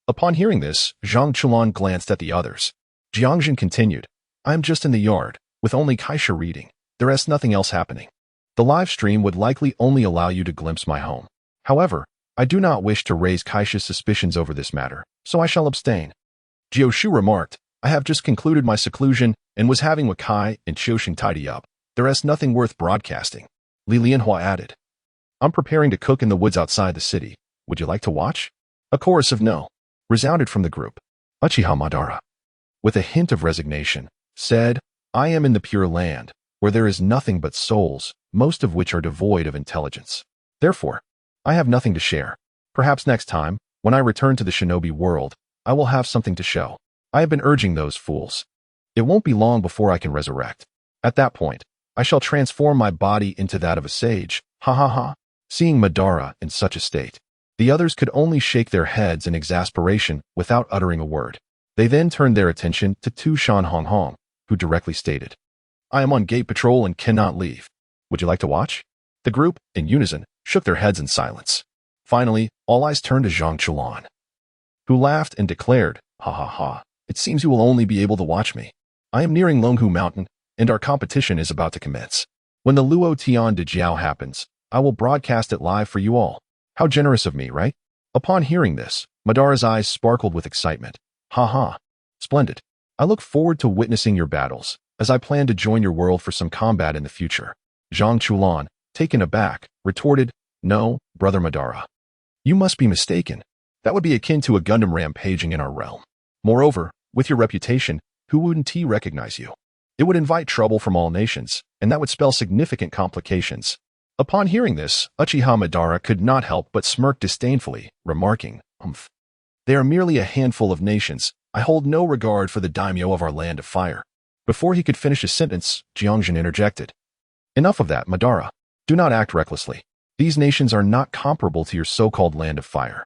Upon hearing this, Zhang Chulan glanced at the others. Jiang Zhen continued, "I am just in the yard, with only Kaisha reading. There is nothing else happening. The live stream would likely only allow you to glimpse my home. However, I do not wish to raise Kaisha's suspicions over this matter, so I shall abstain." Jiao Shu remarked, "I have just concluded my seclusion and was having Wakai and Qiuxing tidy up. There is nothing worth broadcasting." Li Lianhua added, "I'm preparing to cook in the woods outside the city. Would you like to watch?" A chorus of no resounded from the group. Uchiha Madara, with a hint of resignation, said, "I am in the Pure Land, where there is nothing but souls, most of which are devoid of intelligence. Therefore, I have nothing to share. Perhaps next time, when I return to the shinobi world, I will have something to show. I have been urging those fools. It won't be long before I can resurrect. At that point, I shall transform my body into that of a sage. Ha ha ha." Seeing Madara in such a state, the others could only shake their heads in exasperation without uttering a word. They then turned their attention to Tu Shan Hong Hong, who directly stated, "I am on gate patrol and cannot leave. Would you like to watch?" The group, in unison, shook their heads in silence. Finally, all eyes turned to Jiang Chen, who laughed and declared, "Ha ha ha, it seems you will only be able to watch me. I am nearing Longhu Mountain, and our competition is about to commence. When the Luo Tian de Jiao happens, I will broadcast it live for you all. How generous of me, right?" Upon hearing this, Madara's eyes sparkled with excitement. "Ha ha. Splendid. I look forward to witnessing your battles, as I plan to join your world for some combat in the future." Jiang Chen, taken aback, retorted, "No, Brother Madara. You must be mistaken. That would be akin to a Gundam rampaging in our realm. Moreover, with your reputation, who wouldn't he recognize you? It would invite trouble from all nations, and that would spell significant complications." Upon hearing this, Uchiha Madara could not help but smirk disdainfully, remarking, "Humph. They are merely a handful of nations. I hold no regard for the daimyo of our land of fire." Before he could finish his sentence, Jiang Zhen interjected, "Enough of that, Madara. Do not act recklessly. These nations are not comparable to your so-called land of fire.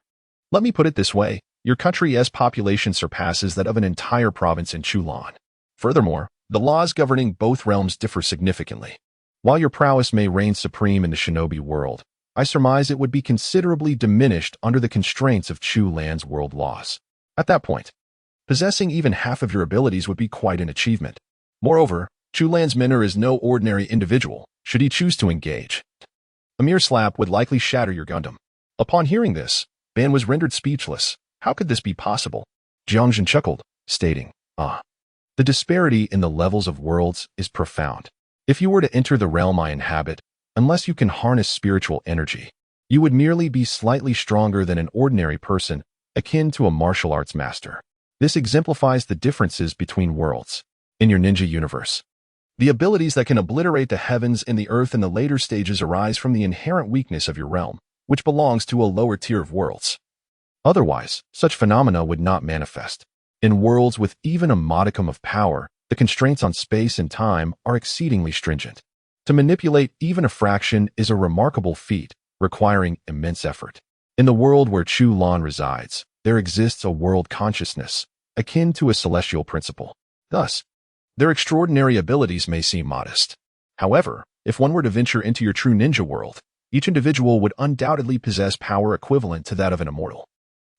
Let me put it this way, your country's population surpasses that of an entire province in Chulan. Furthermore, the laws governing both realms differ significantly. While your prowess may reign supreme in the shinobi world, I surmise it would be considerably diminished under the constraints of Chu Lan's world laws. At that point, possessing even half of your abilities would be quite an achievement. Moreover, Chu Lan's Minor is no ordinary individual, should he choose to engage. A mere slap would likely shatter your Gundam." Upon hearing this, Ban was rendered speechless. How could this be possible? Jiang Zhen chuckled, stating, "Ah, the disparity in the levels of worlds is profound. If you were to enter the realm I inhabit, unless you can harness spiritual energy, you would merely be slightly stronger than an ordinary person, akin to a martial arts master. This exemplifies the differences between worlds. In your ninja universe, the abilities that can obliterate the heavens and the earth in the later stages arise from the inherent weakness of your realm, which belongs to a lower tier of worlds. Otherwise, such phenomena would not manifest. In worlds with even a modicum of power, the constraints on space and time are exceedingly stringent. To manipulate even a fraction is a remarkable feat, requiring immense effort. In the world where Chu Lan resides, there exists a world consciousness, akin to a celestial principle. Thus, their extraordinary abilities may seem modest. However, if one were to venture into your true ninja world, each individual would undoubtedly possess power equivalent to that of an immortal."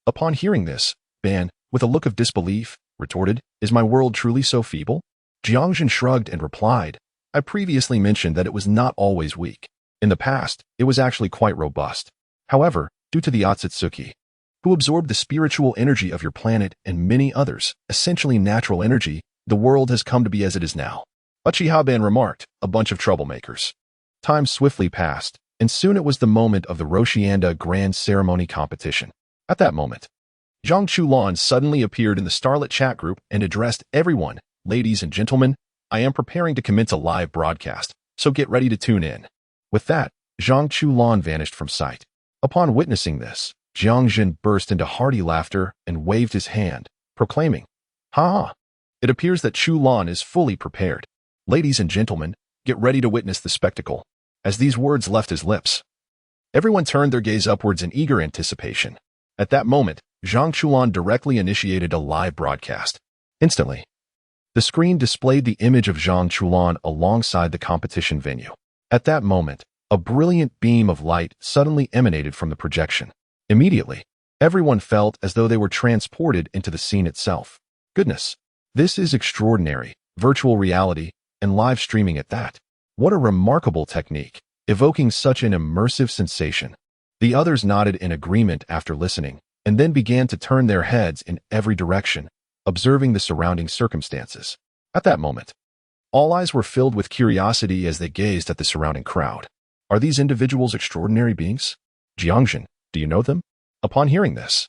Upon hearing this, Ban, with a look of disbelief, retorted, "Is my world truly so feeble?" Jiang Zhen shrugged and replied, "I previously mentioned that it was not always weak. In the past, it was actually quite robust. However, due to the Otsutsuki, who absorbed the spiritual energy of your planet and many others, essentially natural energy, the world has come to be as it is now." Uchiha Ban remarked, "A bunch of troublemakers." Time swiftly passed, and soon it was the moment of the Roshianda Grand Ceremony competition. At that moment, Jiang Chen suddenly appeared in the Starlit chat group and addressed everyone, "Ladies and gentlemen, I am preparing to commence a live broadcast, so get ready to tune in." With that, Jiang Chen vanished from sight. Upon witnessing this, Jiang Zhen burst into hearty laughter and waved his hand, proclaiming, "Ha! It appears that Chu Lan is fully prepared. Ladies and gentlemen, get ready to witness the spectacle." As these words left his lips, everyone turned their gaze upwards in eager anticipation. At that moment, Jiang Chen directly initiated a live broadcast. Instantly, the screen displayed the image of Jiang Chen alongside the competition venue. At that moment, a brilliant beam of light suddenly emanated from the projection. Immediately, everyone felt as though they were transported into the scene itself. Goodness, this is extraordinary, virtual reality, and live streaming at that. What a remarkable technique, evoking such an immersive sensation. The others nodded in agreement after listening, and then began to turn their heads in every direction, observing the surrounding circumstances. At that moment, all eyes were filled with curiosity as they gazed at the surrounding crowd. Are these individuals extraordinary beings? Jiang Zhen, do you know them? Upon hearing this,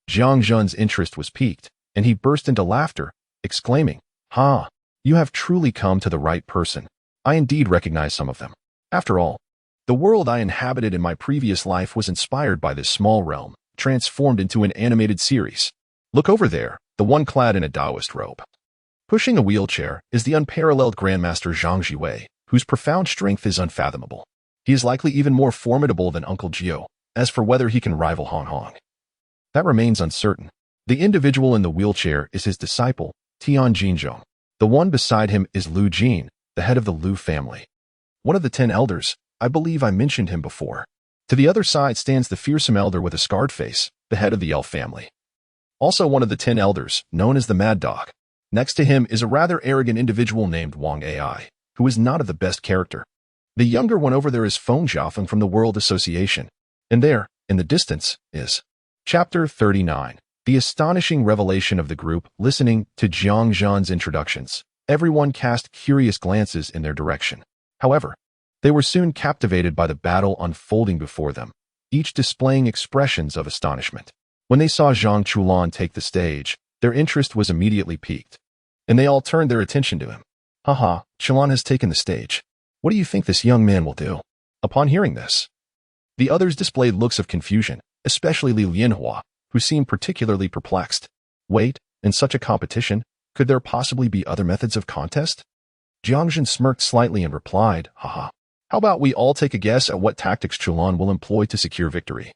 Jiang Zhen's interest was piqued, and he burst into laughter, exclaiming, "Ha! You have truly come to the right person. I indeed recognize some of them. After all, the world I inhabited in my previous life was inspired by this small realm, transformed into an animated series. Look over there, the one clad in a Taoist robe. Pushing a wheelchair is the unparalleled Grandmaster Zhang Jiwei, whose profound strength is unfathomable. He is likely even more formidable than Uncle Gio. As for whether he can rival Hong Hong, that remains uncertain. The individual in the wheelchair is his disciple, Tian Jinzhong. The one beside him is Lu Jin, the head of the Lu family. One of the 10 elders. I believe I mentioned him before. To the other side stands the fearsome elder with a scarred face, the head of the elf family. Also one of the 10 elders, known as the Mad Dog. Next to him is a rather arrogant individual named Wang Ai, who is not of the best character. The younger one over there is Feng Jiafeng from the World Association. And there, in the distance, is Chapter 39. The astonishing revelation of the group listening to Jiang Zhen's introductions. Everyone cast curious glances in their direction. However, they were soon captivated by the battle unfolding before them, each displaying expressions of astonishment. When they saw Zhang Chulan take the stage, their interest was immediately piqued, and they all turned their attention to him. Haha, Chulan has taken the stage. What do you think this young man will do? Upon hearing this, the others displayed looks of confusion, especially Li Lianhua, who seemed particularly perplexed. Wait, in such a competition, could there possibly be other methods of contest? Jiang Zhen smirked slightly and replied, haha. How about we all take a guess at what tactics Chulan will employ to secure victory?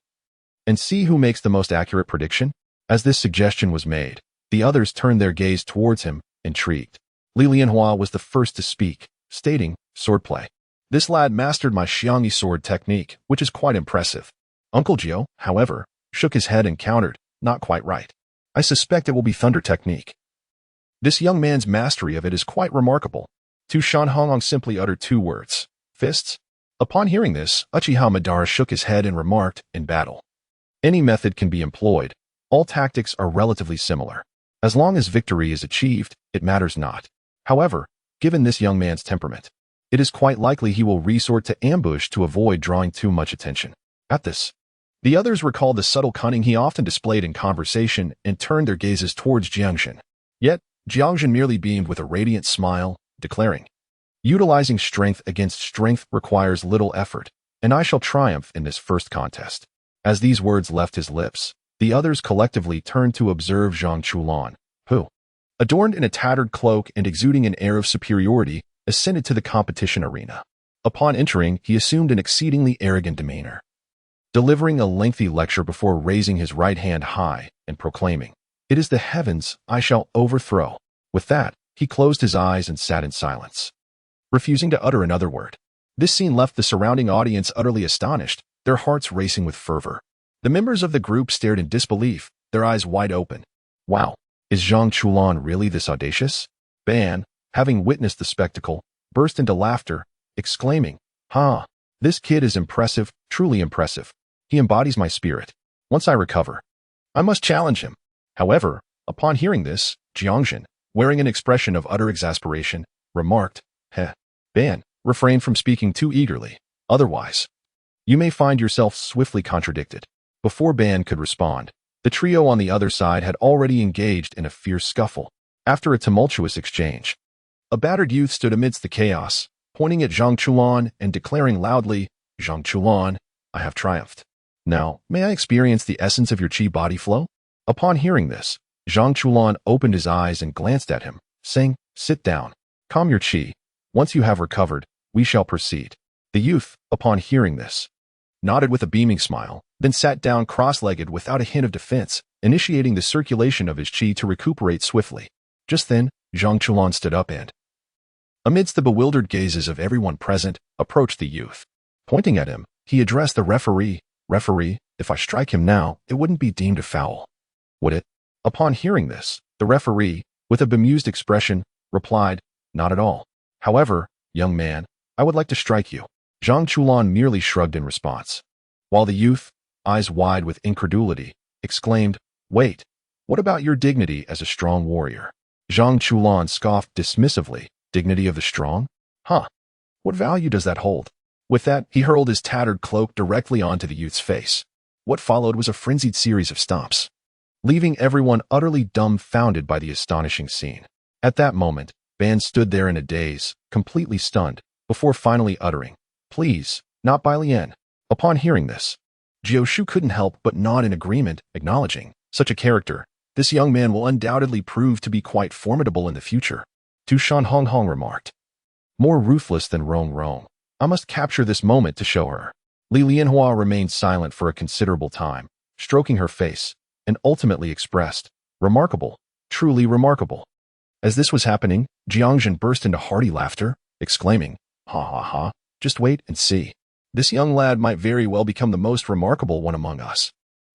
And see who makes the most accurate prediction? As this suggestion was made, the others turned their gaze towards him, intrigued. Li Lianhua was the first to speak, stating, swordplay. This lad mastered my Xiangyi sword technique, which is quite impressive. Uncle Jiao, however, shook his head and countered, not quite right. I suspect it will be thunder technique. This young man's mastery of it is quite remarkable. Tu Shan Honglong simply uttered 2 words. Fists? Upon hearing this, Uchiha Madara shook his head and remarked, in battle. Any method can be employed. All tactics are relatively similar. As long as victory is achieved, it matters not. However, given this young man's temperament, it is quite likely he will resort to ambush to avoid drawing too much attention. At this, the others recalled the subtle cunning he often displayed in conversation and turned their gazes towards Jiang Zhen. Yet, Jiang Zhen merely beamed with a radiant smile, declaring, utilizing strength against strength requires little effort, and I shall triumph in this first contest. As these words left his lips, the others collectively turned to observe Zhang Chulan, who, adorned in a tattered cloak and exuding an air of superiority, ascended to the competition arena. Upon entering, he assumed an exceedingly arrogant demeanor, delivering a lengthy lecture before raising his right hand high and proclaiming, "It is the heavens I shall overthrow." With that, he closed his eyes and sat in silence, refusing to utter another word. This scene left the surrounding audience utterly astonished, their hearts racing with fervor. The members of the group stared in disbelief, their eyes wide open. Wow, is Zhang Chulan really this audacious? Ban, having witnessed the spectacle, burst into laughter, exclaiming, "Ha! This kid is impressive, truly impressive. He embodies my spirit. Once I recover, I must challenge him." However, upon hearing this, Jiang Zhen, wearing an expression of utter exasperation, remarked, "Heh, Ban, refrain from speaking too eagerly. Otherwise, you may find yourself swiftly contradicted." Before Ban could respond, the trio on the other side had already engaged in a fierce scuffle. After a tumultuous exchange, a battered youth stood amidst the chaos, pointing at Zhang Chulan and declaring loudly, "Zhang Chulan, I have triumphed. Now, may I experience the essence of your chi body flow?" Upon hearing this, Zhang Chulan opened his eyes and glanced at him, saying, "Sit down. Calm your chi. Once you have recovered, we shall proceed." The youth, upon hearing this, nodded with a beaming smile, then sat down cross-legged without a hint of defense, initiating the circulation of his chi to recuperate swiftly. Just then, Zhang Chulan stood up and, amidst the bewildered gazes of everyone present, approached the youth. Pointing at him, he addressed the referee, "Referee, if I strike him now, it wouldn't be deemed a foul, would it?" Upon hearing this, the referee, with a bemused expression, replied, "Not at all. However, young man, I would like to strike you." Zhang Chulan merely shrugged in response, while the youth, eyes wide with incredulity, exclaimed, "Wait, what about your dignity as a strong warrior?" Zhang Chulan scoffed dismissively, "Dignity of the strong? Huh, what value does that hold?" With that, he hurled his tattered cloak directly onto the youth's face. What followed was a frenzied series of stomps, leaving everyone utterly dumbfounded by the astonishing scene. At that moment, Ban stood there in a daze, completely stunned, before finally uttering, "Please, not Bai Lian." Upon hearing this, Jiao Shu couldn't help but nod in agreement, acknowledging, "Such a character, this young man will undoubtedly prove to be quite formidable in the future." Tu Shan Honghong remarked, "More ruthless than Rong Rong. I must capture this moment to show her." Li Lianhua remained silent for a considerable time, stroking her face, and ultimately expressed, "Remarkable, truly remarkable." As this was happening, Jiang Zhen burst into hearty laughter, exclaiming, "Ha ha ha, just wait and see." This young lad might very well become the most remarkable one among us.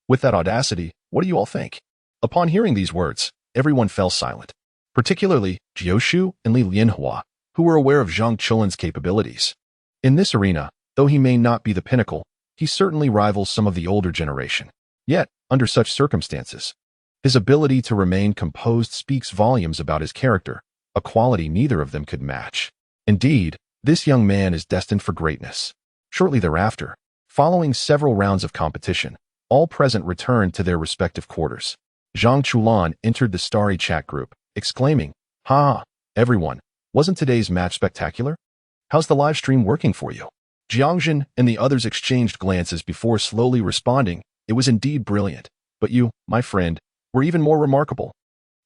With that audacity, what do you all think? Upon hearing these words, everyone fell silent, particularly Jioshu and Li Lianhua, who were aware of Jiang Chen's capabilities. In this arena, though he may not be the pinnacle, he certainly rivals some of the older generation. Yet, under such circumstances, his ability to remain composed speaks volumes about his character, a quality neither of them could match. Indeed, this young man is destined for greatness. Shortly thereafter, following several rounds of competition, all present returned to their respective quarters. Zhang Chulan entered the starry chat group, exclaiming, "Ha! Everyone, wasn't today's match spectacular? How's the live stream working for you?" Jiang Zhen and the others exchanged glances before slowly responding, "It was indeed brilliant, but you, my friend, were even more remarkable."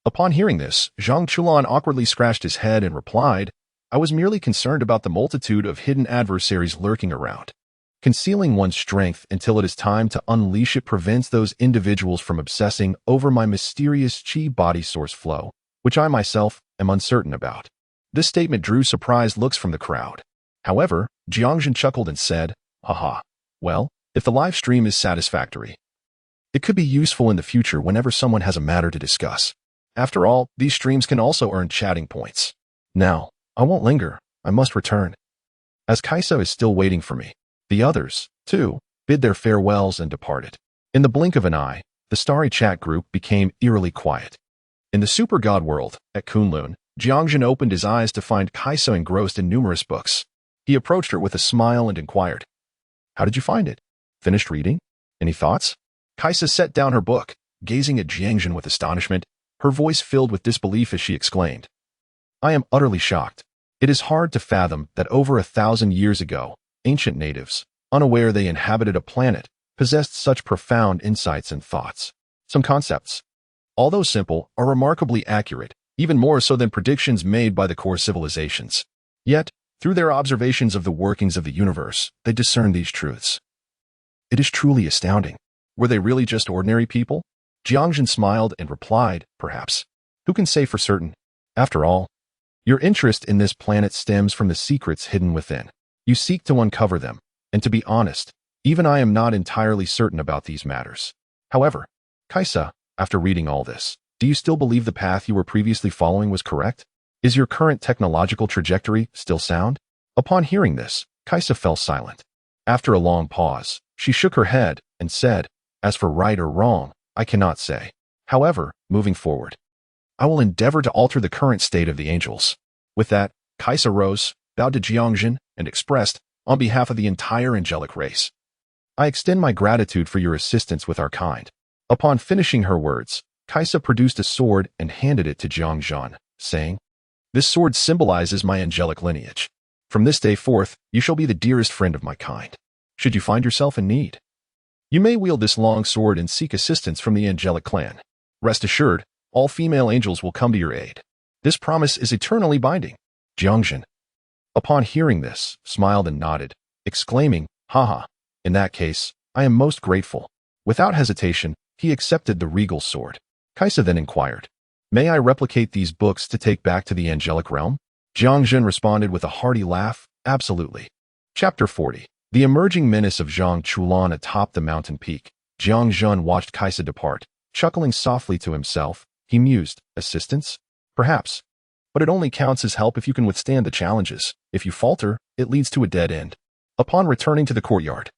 Upon hearing this, Zhang Chulan awkwardly scratched his head and replied, "I was merely concerned about the multitude of hidden adversaries lurking around. Concealing one's strength until it is time to unleash it prevents those individuals from obsessing over my mysterious chi body source flow, which I myself am uncertain about." This statement drew surprised looks from the crowd. However, Jiang Zhen chuckled and said, "Haha, well, if the live stream is satisfactory, it could be useful in the future whenever someone has a matter to discuss. After all, these streams can also earn chatting points. Now, I won't linger, I must return, as Kaisa is still waiting for me." The others, too, bid their farewells and departed. In the blink of an eye, the starry chat group became eerily quiet. In the super god world, at Kunlun, Jiang Zhen opened his eyes to find Kaisa engrossed in numerous books. He approached her with a smile and inquired, "How did you find it? Finished reading? Any thoughts?" Kaisa set down her book, gazing at Jiang Zhen with astonishment, her voice filled with disbelief as she exclaimed, "I am utterly shocked. It is hard to fathom that over 1,000 years ago, ancient natives, unaware they inhabited a planet, possessed such profound insights and thoughts. Some concepts, although simple, are remarkably accurate, even more so than predictions made by the core civilizations. Yet, through their observations of the workings of the universe, they discern these truths. It is truly astounding. Were they really just ordinary people?" Jiang Zhen smiled and replied, "Perhaps. Who can say for certain? After all, your interest in this planet stems from the secrets hidden within. You seek to uncover them, and to be honest, even I am not entirely certain about these matters. However, Kaisa, after reading all this, do you still believe the path you were previously following was correct? Is your current technological trajectory still sound?" Upon hearing this, Kaisa fell silent. After a long pause, she shook her head and said, "As for right or wrong, I cannot say. However, moving forward, I will endeavor to alter the current state of the angels." With that, Kaisa rose, bowed to Jiang Zhen, and expressed, on behalf of the entire angelic race, "I extend my gratitude for your assistance with our kind." Upon finishing her words, Kaisa produced a sword and handed it to Jiang Zhen, saying, "This sword symbolizes my angelic lineage. From this day forth, you shall be the dearest friend of my kind. Should you find yourself in need, you may wield this long sword and seek assistance from the angelic clan. Rest assured, all female angels will come to your aid. This promise is eternally binding." Jiang Zhen, upon hearing this, smiled and nodded, exclaiming, "Haha, in that case, I am most grateful." Without hesitation, he accepted the regal sword. Kaisa then inquired, "May I replicate these books to take back to the angelic realm?" Jiang Zhen responded with a hearty laugh, "Absolutely." Chapter 40. The emerging menace of Zhang Chulan atop the mountain peak. Jiang Zhen watched Kaisa depart, chuckling softly to himself. He mused, "Assistance? Perhaps. But it only counts as help if you can withstand the challenges. If you falter, it leads to a dead end." Upon returning to the courtyard,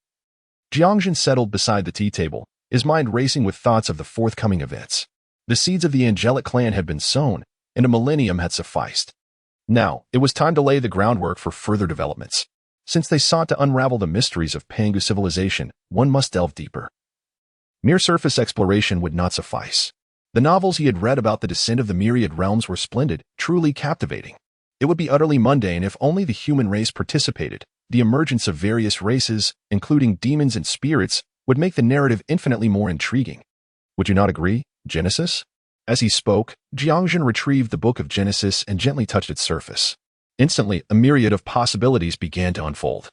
Jiang Zhen settled beside the tea table, his mind racing with thoughts of the forthcoming events. The seeds of the angelic clan had been sown, and a millennium had sufficed. Now, it was time to lay the groundwork for further developments. Since they sought to unravel the mysteries of Pangu civilization, one must delve deeper. Mere surface exploration would not suffice. The novels he had read about the descent of the myriad realms were splendid, truly captivating. It would be utterly mundane if only the human race participated. The emergence of various races, including demons and spirits, would make the narrative infinitely more intriguing. Would you not agree, Genesis? As he spoke, Jiang Zhen retrieved the book of Genesis and gently touched its surface. Instantly, a myriad of possibilities began to unfold,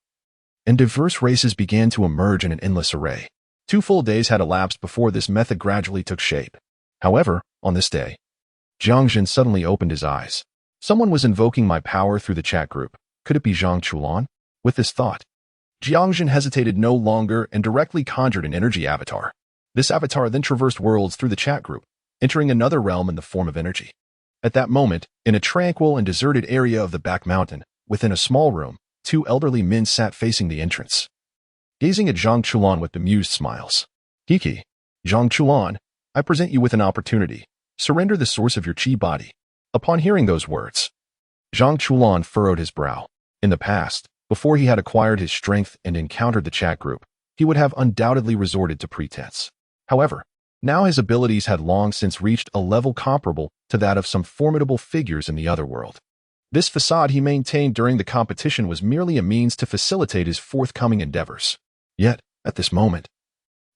and diverse races began to emerge in an endless array. 2 full days had elapsed before this method gradually took shape. However, on this day, Jiang Zhen suddenly opened his eyes. Someone was invoking my power through the chat group. Could it be Zhang Chulan? With this thought, Jiang Zhen hesitated no longer and directly conjured an energy avatar. This avatar then traversed worlds through the chat group, entering another realm in the form of energy. At that moment, in a tranquil and deserted area of the back mountain, within a small room, two elderly men sat facing the entrance, gazing at Zhang Chulan with bemused smiles. Kiki, Zhang Chulan, I present you with an opportunity. Surrender the source of your chi body. Upon hearing those words, Zhang Chulan furrowed his brow. In the past, before he had acquired his strength and encountered the chat group, he would have undoubtedly resorted to pretense. However, now his abilities had long since reached a level comparable to that of some formidable figures in the other world. This facade he maintained during the competition was merely a means to facilitate his forthcoming endeavors. Yet, at this moment,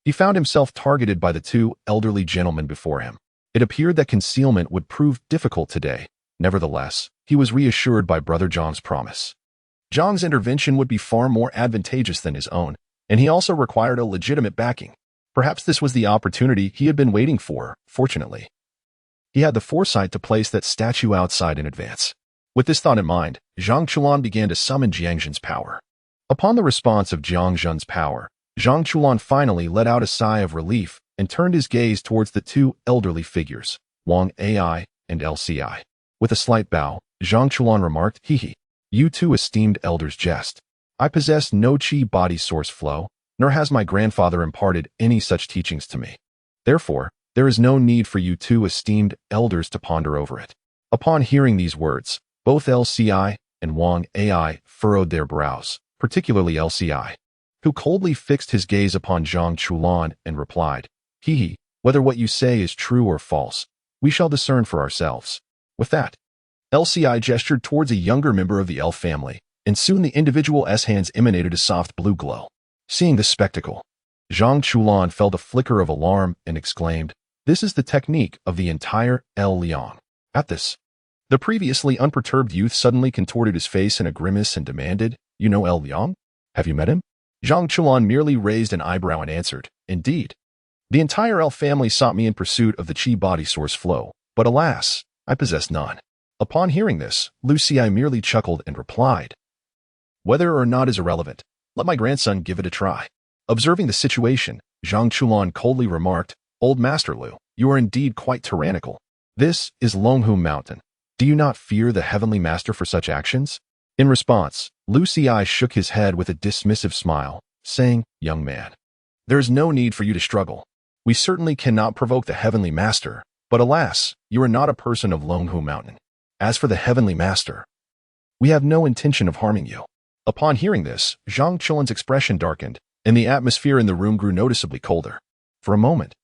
he found himself targeted by the two elderly gentlemen before him. It appeared that concealment would prove difficult today. Nevertheless, he was reassured by Brother Jiang's promise. Jiang's intervention would be far more advantageous than his own, and he also required a legitimate backing. Perhaps this was the opportunity he had been waiting for. Fortunately, he had the foresight to place that statue outside in advance. With this thought in mind, Zhang Chulan began to summon Jiang Zhen's power. Upon the response of Jiang Zhen's power, Zhang Chulan finally let out a sigh of relief and turned his gaze towards the two elderly figures, Wang Ai and LCI. With a slight bow, Zhang Chulan remarked, "Hehe, you two esteemed elders jest. I possess no chi body source flow, nor has my grandfather imparted any such teachings to me. Therefore, there is no need for you two esteemed elders to ponder over it." Upon hearing these words, both LCI and Wang Ai furrowed their brows, particularly LCI, who coldly fixed his gaze upon Zhang Chulan and replied, "Hehe, whether what you say is true or false, we shall discern for ourselves." With that, LCI gestured towards a younger member of the elf family, and soon the individual's hands emanated a soft blue glow. Seeing this spectacle, Zhang Chulan felt a flicker of alarm and exclaimed, "This is the technique of the entire El Liang." At this, the previously unperturbed youth suddenly contorted his face in a grimace and demanded, "You know El Liang? Have you met him?" Zhang Chulan merely raised an eyebrow and answered, "Indeed. The entire elf family sought me in pursuit of the chi body source flow, but alas, I possess none." Upon hearing this, Lucii merely chuckled and replied, "Whether or not is irrelevant. Let my grandson give it a try." Observing the situation, Zhang Chulan coldly remarked, "Old Master Lu, you are indeed quite tyrannical. This is Longhu Mountain. Do you not fear the Heavenly Master for such actions?" In response, Lucii shook his head with a dismissive smile, saying, "Young man, there is no need for you to struggle. We certainly cannot provoke the Heavenly Master, but alas, you are not a person of Longhu Mountain. As for the Heavenly Master, we have no intention of harming you." Upon hearing this, Zhang Chulan's expression darkened, and the atmosphere in the room grew noticeably colder. For a moment,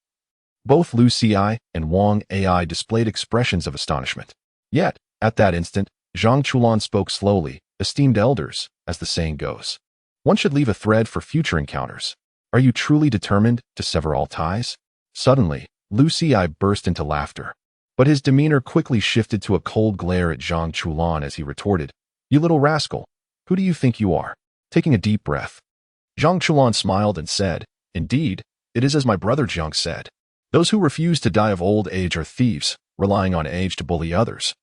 both Lucii and Wang Ai displayed expressions of astonishment. Yet, at that instant, Zhang Chulan spoke slowly, "Esteemed elders, as the saying goes, one should leave a thread for future encounters. Are you truly determined to sever all ties?" Suddenly, Lucii burst into laughter, but his demeanor quickly shifted to a cold glare at Zhang Chulan as he retorted, "You little rascal, who do you think you are?" Taking a deep breath, Zhang Chulan smiled and said, "Indeed, it is as my brother Jiang said. Those who refuse to die of old age are thieves, relying on age to bully others.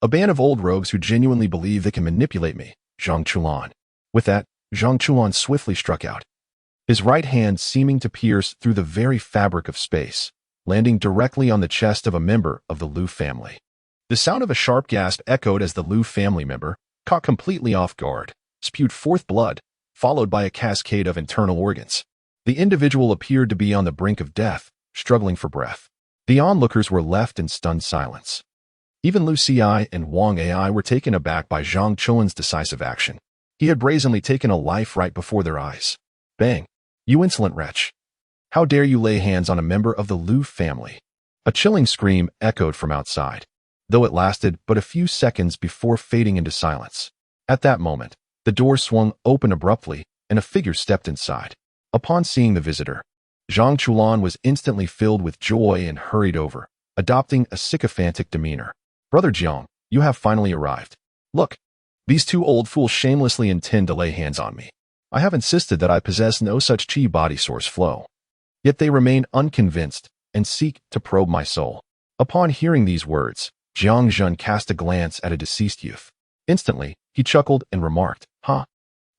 A band of old rogues who genuinely believe they can manipulate me, Zhang Chulan." With that, Zhang Chulan swiftly struck out, his right hand seeming to pierce through the very fabric of space, landing directly on the chest of a member of the Lu family. The sound of a sharp gasp echoed as the Lu family member, caught completely off guard, spewed forth blood, followed by a cascade of internal organs. The individual appeared to be on the brink of death, struggling for breath. The onlookers were left in stunned silence. Even Lucii and Wang Ai were taken aback by Zhang Chulan's decisive action. He had brazenly taken a life right before their eyes. "Bang! You insolent wretch! How dare you lay hands on a member of the Lu family?" A chilling scream echoed from outside, though it lasted but a few seconds before fading into silence. At that moment, the door swung open abruptly, and a figure stepped inside. Upon seeing the visitor, Zhang Chulan was instantly filled with joy and hurried over, adopting a sycophantic demeanor. "Brother Jiang, you have finally arrived. Look, these two old fools shamelessly intend to lay hands on me. I have insisted that I possess no such chi body source flow. Yet they remain unconvinced and seek to probe my soul." Upon hearing these words, Jiang Zhen cast a glance at a deceased youth. Instantly, he chuckled and remarked, "Huh,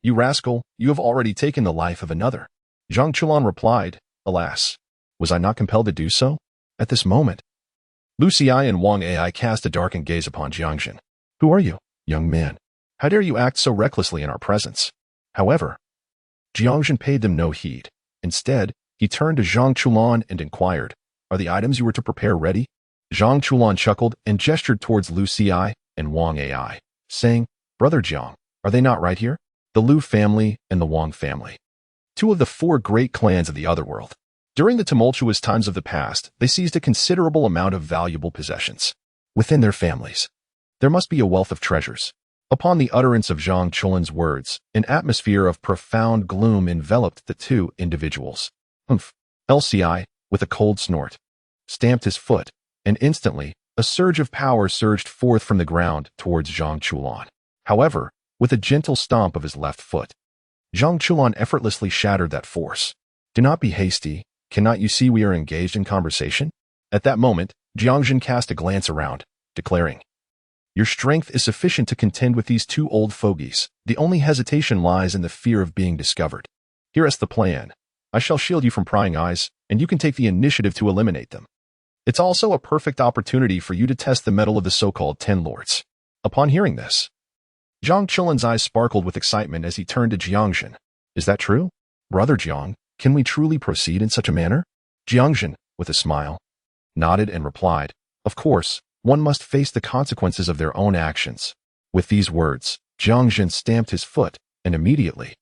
You rascal, you have already taken the life of another. Jiang Chen replied, alas, was I not compelled to do so? At this moment, Lu Xi and Wang Ai cast a darkened gaze upon Jiang Zhen. Who are you, young man? How dare you act so recklessly in our presence? However, Jiang Zhen paid them no heed. Instead, he turned to Jiang Chen and inquired, are the items you were to prepare ready? Jiang Chen chuckled and gestured towards Lu Xi and Wang Ai, saying, Brother Jiang, are they not right here? The Lu family and the Wang family, two of the four great clans of the otherworld. During the tumultuous times of the past, they seized a considerable amount of valuable possessions. Within their families, there must be a wealth of treasures. Upon the utterance of Jiang Chen's words, an atmosphere of profound gloom enveloped the two individuals. LCI, with a cold snort, stamped his foot, and instantly, a surge of power surged forth from the ground towards Jiang Chen. However, with a gentle stomp of his left foot, Jiang Chen effortlessly shattered that force. Do not be hasty. Cannot you see we are engaged in conversation? At that moment, Jiang Zhen cast a glance around, declaring, Your strength is sufficient to contend with these two old fogies. The only hesitation lies in the fear of being discovered. Here is the plan. I shall shield you from prying eyes, and you can take the initiative to eliminate them. It's also a perfect opportunity for you to test the mettle of the so-called Ten Lords. Upon hearing this, Jiang Chen's eyes sparkled with excitement as he turned to Jiang Zhen. Is that true? Brother Jiang, can we truly proceed in such a manner? Jiang Zhen, with a smile, nodded and replied, Of course, one must face the consequences of their own actions. With these words, Jiang Zhen stamped his foot, and immediately,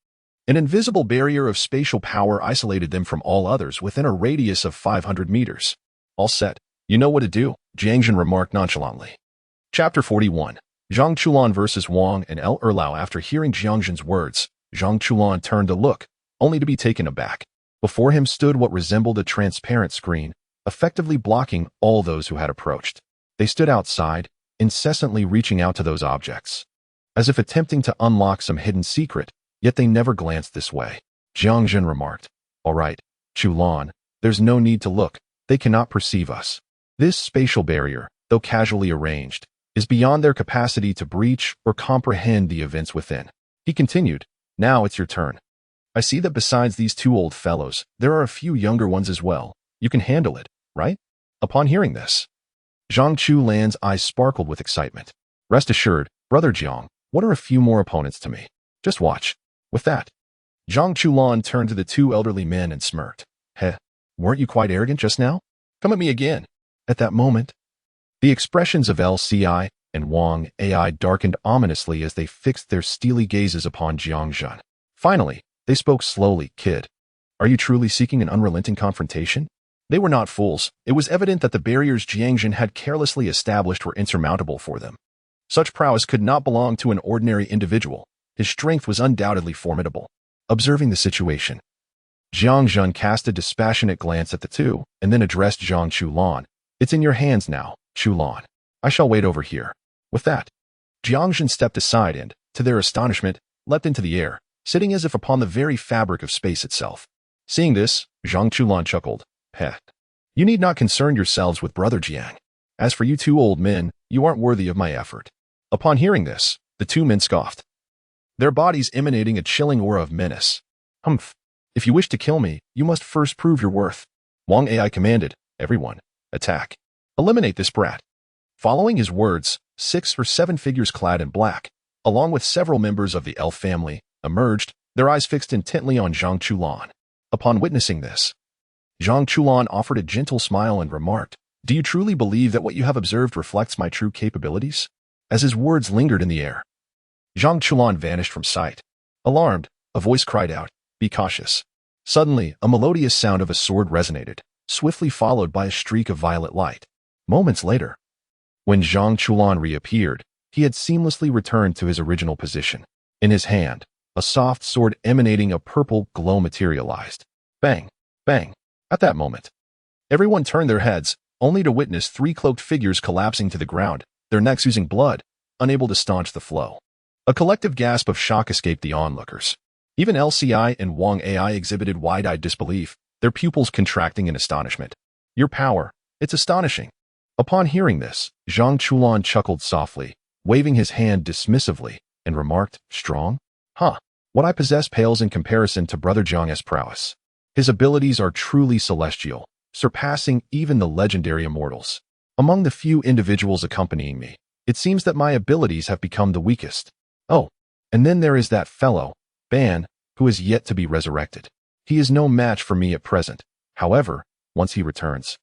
an invisible barrier of spatial power isolated them from all others within a radius of 500 meters. All set. You know what to do, Jiang Zhen remarked nonchalantly. Chapter 41. Jiang Chen versus Wang and El Erlao. After hearing Jiang Zhen's words, Jiang Chen turned to look, only to be taken aback. Before him stood what resembled a transparent screen, effectively blocking all those who had approached. They stood outside, incessantly reaching out to those objects, as if attempting to unlock some hidden secret, yet they never glanced this way. Jiang Zhen remarked, All right, Chulan, there's no need to look. They cannot perceive us. This spatial barrier, though casually arranged, is beyond their capacity to breach or comprehend the events within. He continued, Now it's your turn. I see that besides these two old fellows, there are a few younger ones as well. You can handle it, right? Upon hearing this, Jiang Chulan's eyes sparkled with excitement. Rest assured, Brother Jiang, what are a few more opponents to me? Just watch. With that, Jiang Chulan turned to the two elderly men and smirked. Heh, weren't you quite arrogant just now? Come at me again. At that moment, the expressions of LCI and Wang Ai darkened ominously as they fixed their steely gazes upon Jiang Zhen. Finally, they spoke slowly. Kid, are you truly seeking an unrelenting confrontation? They were not fools. It was evident that the barriers Jiang Zhen had carelessly established were insurmountable for them. Such prowess could not belong to an ordinary individual. His strength was undoubtedly formidable. Observing the situation, Jiang Zhen cast a dispassionate glance at the two, and then addressed Jiang Chulan. It's in your hands now, Chulan. I shall wait over here. With that, Jiang Zhen stepped aside and, to their astonishment, leapt into the air, sitting as if upon the very fabric of space itself. Seeing this, Jiang Chulan chuckled. Heh. You need not concern yourselves with Brother Jiang. As for you two old men, you aren't worthy of my effort. Upon hearing this, the two men scoffed, their bodies emanating a chilling aura of menace. Humph. If you wish to kill me, you must first prove your worth. Wang Ai commanded, Everyone, attack. Eliminate this brat. Following his words, 6 or 7 figures clad in black, along with several members of the elf family, emerged, their eyes fixed intently on Jiang Chulan. Upon witnessing this, Jiang Chulan offered a gentle smile and remarked, Do you truly believe that what you have observed reflects my true capabilities? As his words lingered in the air, Jiang Chulan vanished from sight. Alarmed, a voice cried out, Be cautious. Suddenly, a melodious sound of a sword resonated, swiftly followed by a streak of violet light. Moments later, when Jiang Chulan reappeared, he had seamlessly returned to his original position. In his hand, a soft sword emanating a purple glow materialized. Bang! Bang! At that moment, everyone turned their heads, only to witness 3 cloaked figures collapsing to the ground, their necks oozing blood, unable to staunch the flow. A collective gasp of shock escaped the onlookers. Even LCI and Wang Ai exhibited wide-eyed disbelief, their pupils contracting in astonishment. Your power, it's astonishing. Upon hearing this, Jiang Chulan chuckled softly, waving his hand dismissively, and remarked, Strong? Huh. What I possess pales in comparison to Brother Jiang's prowess. His abilities are truly celestial, surpassing even the legendary immortals. Among the few individuals accompanying me, it seems that my abilities have become the weakest. Oh, and then there is that fellow, Ban, who is yet to be resurrected. He is no match for me at present. However, once he returns,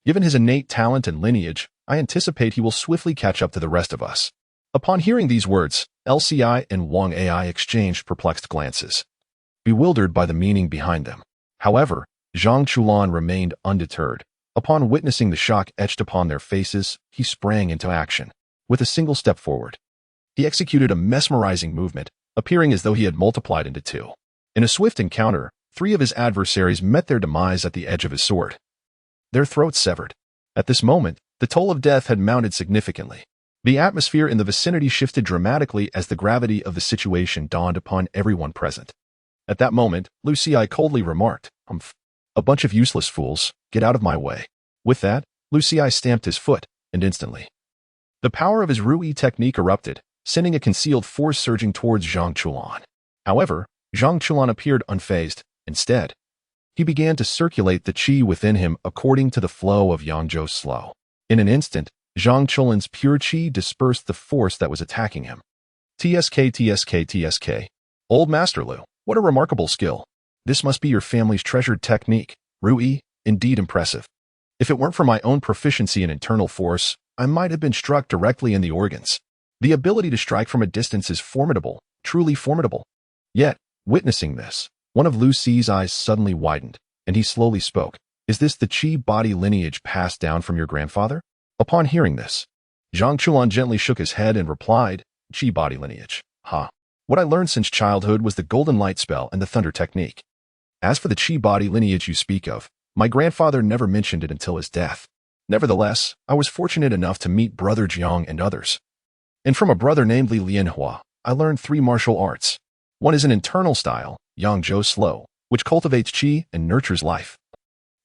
given his innate talent and lineage, I anticipate he will swiftly catch up to the rest of us. Upon hearing these words, LCI and Wang Ai exchanged perplexed glances, bewildered by the meaning behind them. However, Zhang Chulan remained undeterred. Upon witnessing the shock etched upon their faces, he sprang into action. With a single step forward, he executed a mesmerizing movement, appearing as though he had multiplied into two. In a swift encounter, 3 of his adversaries met their demise at the edge of his sword, their throats severed. At this moment, the toll of death had mounted significantly. The atmosphere in the vicinity shifted dramatically as the gravity of the situation dawned upon everyone present. At that moment, Lucy coldly remarked, "A bunch of useless fools, get out of my way." With that, Lucy stamped his foot, and instantly, the power of his Rui technique erupted, sending a concealed force surging towards Zhang Chulan. However, Zhang Chulan appeared unfazed. Instead, he began to circulate the qi within him according to the flow of Yangzhou's slow. In an instant, Zhang Chulan's pure qi dispersed the force that was attacking him. TSK. Old Master Lu, what a remarkable skill. This must be your family's treasured technique. Rui, indeed impressive. If it weren't for my own proficiency in internal force, I might have been struck directly in the organs. The ability to strike from a distance is formidable, truly formidable. Yet, witnessing this, one of Lu Ci's eyes suddenly widened, and he slowly spoke. Is this the qi body lineage passed down from your grandfather? Upon hearing this, Zhang Chulan gently shook his head and replied, qi body lineage. What I learned since childhood was the golden light spell and the thunder technique. As for the qi body lineage you speak of, my grandfather never mentioned it until his death. Nevertheless, I was fortunate enough to meet Brother Jiang and others. And from a brother named Li Lianhua, I learned 3 martial arts. One is an internal style, Yangzhou Slow, which cultivates qi and nurtures life,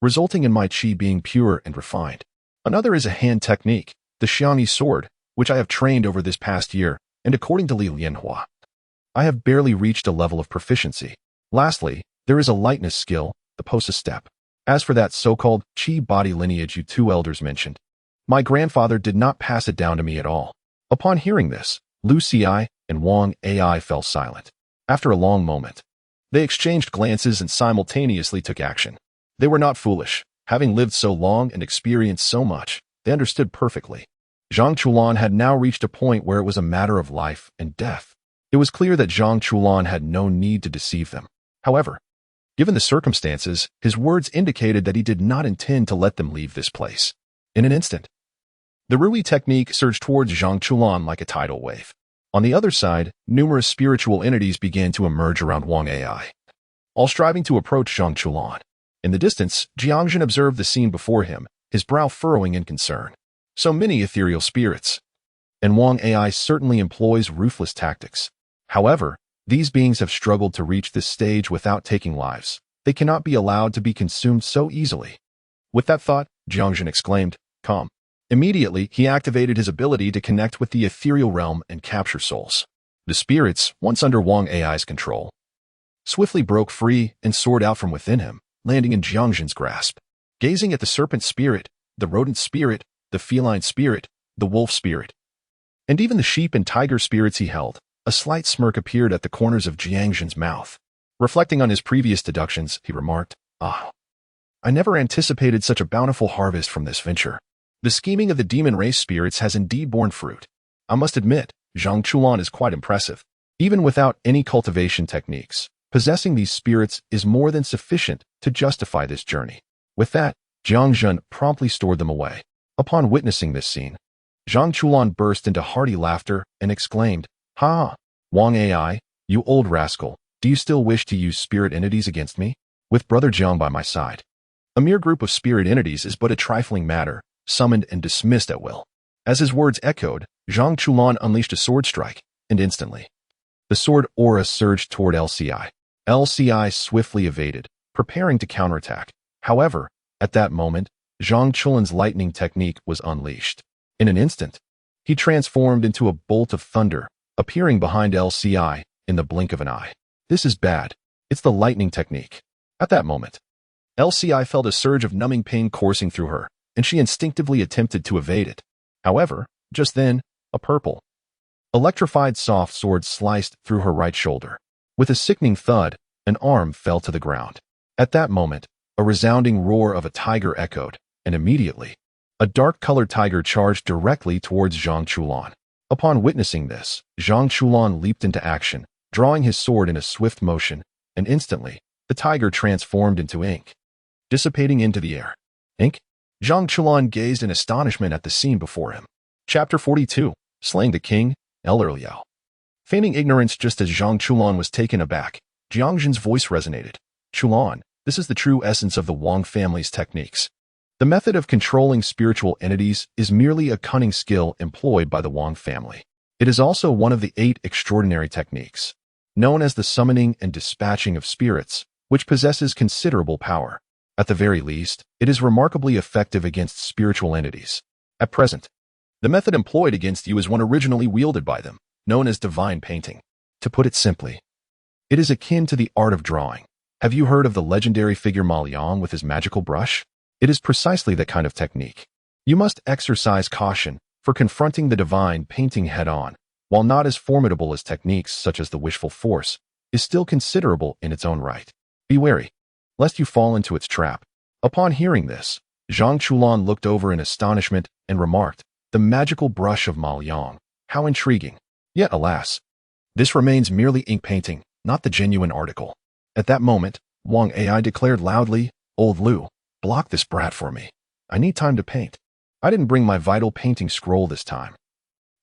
resulting in my qi being pure and refined. Another is a hand technique, the Xiangyi sword, which I have trained over this past year, and according to Li Lianhua, I have barely reached a level of proficiency. Lastly, there is a lightness skill, the Posa step. As for that so-called qi body lineage you 2 elders mentioned, my grandfather did not pass it down to me at all. Upon hearing this, Lu Ci and Wang Ai fell silent. After a long moment, they exchanged glances and simultaneously took action. They were not foolish. Having lived so long and experienced so much, they understood perfectly. Zhang Chulan had now reached a point where it was a matter of life and death. It was clear that Zhang Chulan had no need to deceive them. However, given the circumstances, his words indicated that he did not intend to let them leave this place. In an instant, the Rui technique surged towards Zhang Chulan like a tidal wave. On the other side, numerous spiritual entities began to emerge around Wang Ai, all striving to approach Zhang Chulan. In the distance, Jiang Zhen observed the scene before him, his brow furrowing in concern. So many ethereal spirits, and Wang Ai certainly employs ruthless tactics. However, these beings have struggled to reach this stage without taking lives. They cannot be allowed to be consumed so easily. With that thought, Jiang Zhen exclaimed, "Calm." Immediately, he activated his ability to connect with the ethereal realm and capture souls. The spirits, once under Wang Ai's control, swiftly broke free and soared out from within him, landing in Jiang Zhen's grasp. Gazing at the serpent spirit, the rodent spirit, the feline spirit, the wolf spirit, and even the sheep and tiger spirits he held, a slight smirk appeared at the corners of Jiang Zhen's mouth. Reflecting on his previous deductions, he remarked, I never anticipated such a bountiful harvest from this venture. The scheming of the demon race spirits has indeed borne fruit. I must admit, Zhang Chulan is quite impressive. Even without any cultivation techniques, possessing these spirits is more than sufficient to justify this journey. With that, Jiang Zhen promptly stored them away. Upon witnessing this scene, Zhang Chulan burst into hearty laughter and exclaimed, "Ha! Wang Ai, you old rascal, do you still wish to use spirit entities against me? With Brother Jiang by my side, a mere group of spirit entities is but a trifling matter, summoned and dismissed at will." As his words echoed, Zhang Chulan unleashed a sword strike, and instantly, the sword aura surged toward LCI. LCI swiftly evaded, preparing to counterattack. However, at that moment, Zhang Chulan's lightning technique was unleashed. In an instant, he transformed into a bolt of thunder, appearing behind LCI in the blink of an eye. This is bad. It's the lightning technique. At that moment, LCI felt a surge of numbing pain coursing through her, and she instinctively attempted to evade it. However, just then, a purple, electrified soft sword sliced through her right shoulder. With a sickening thud, an arm fell to the ground. At that moment, a resounding roar of a tiger echoed, and immediately, a dark-colored tiger charged directly towards Jiang Chen. Upon witnessing this, Jiang Chen leaped into action, drawing his sword in a swift motion, and instantly, the tiger transformed into ink, dissipating into the air. Ink? Jiang Chen gazed in astonishment at the scene before him. Chapter 42, Slaying the King, Ethereal. Feigning ignorance just as Jiang Chen was taken aback, Jiang Zhen's voice resonated. Chen, this is the true essence of the Wang family's techniques. The method of controlling spiritual entities is merely a cunning skill employed by the Wang family. It is also one of the 8 extraordinary techniques, known as the summoning and dispatching of spirits, which possesses considerable power. At the very least, it is remarkably effective against spiritual entities. At present, the method employed against you is one originally wielded by them, known as divine painting. To put it simply, it is akin to the art of drawing. Have you heard of the legendary figure Ma Liang with his magical brush? It is precisely that kind of technique. You must exercise caution for confronting the divine painting head-on, while not as formidable as techniques such as the wishful force, is still considerable in its own right. Be wary, lest you fall into its trap. Upon hearing this, Jiang Chen looked over in astonishment and remarked, the magical brush of Ma Liang. How intriguing. Yet, alas, this remains merely ink painting, not the genuine article. At that moment, Wang AI declared loudly, Old Lu, block this brat for me. I need time to paint. I didn't bring my vital painting scroll this time.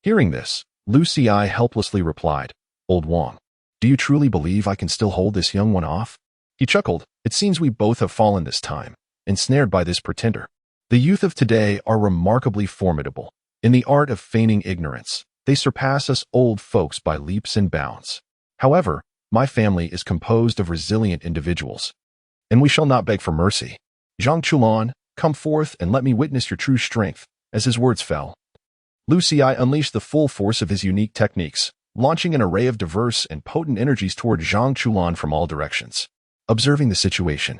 Hearing this, Lu Ci helplessly replied, Old Wang, do you truly believe I can still hold this young one off? He chuckled, it seems we both have fallen this time, ensnared by this pretender. The youth of today are remarkably formidable. In the art of feigning ignorance, they surpass us old folks by leaps and bounds. However, my family is composed of resilient individuals, and we shall not beg for mercy. Jiang Chen, come forth and let me witness your true strength. As his words fell, Lu Ci unleashed the full force of his unique techniques, launching an array of diverse and potent energies toward Jiang Chen from all directions. Observing the situation,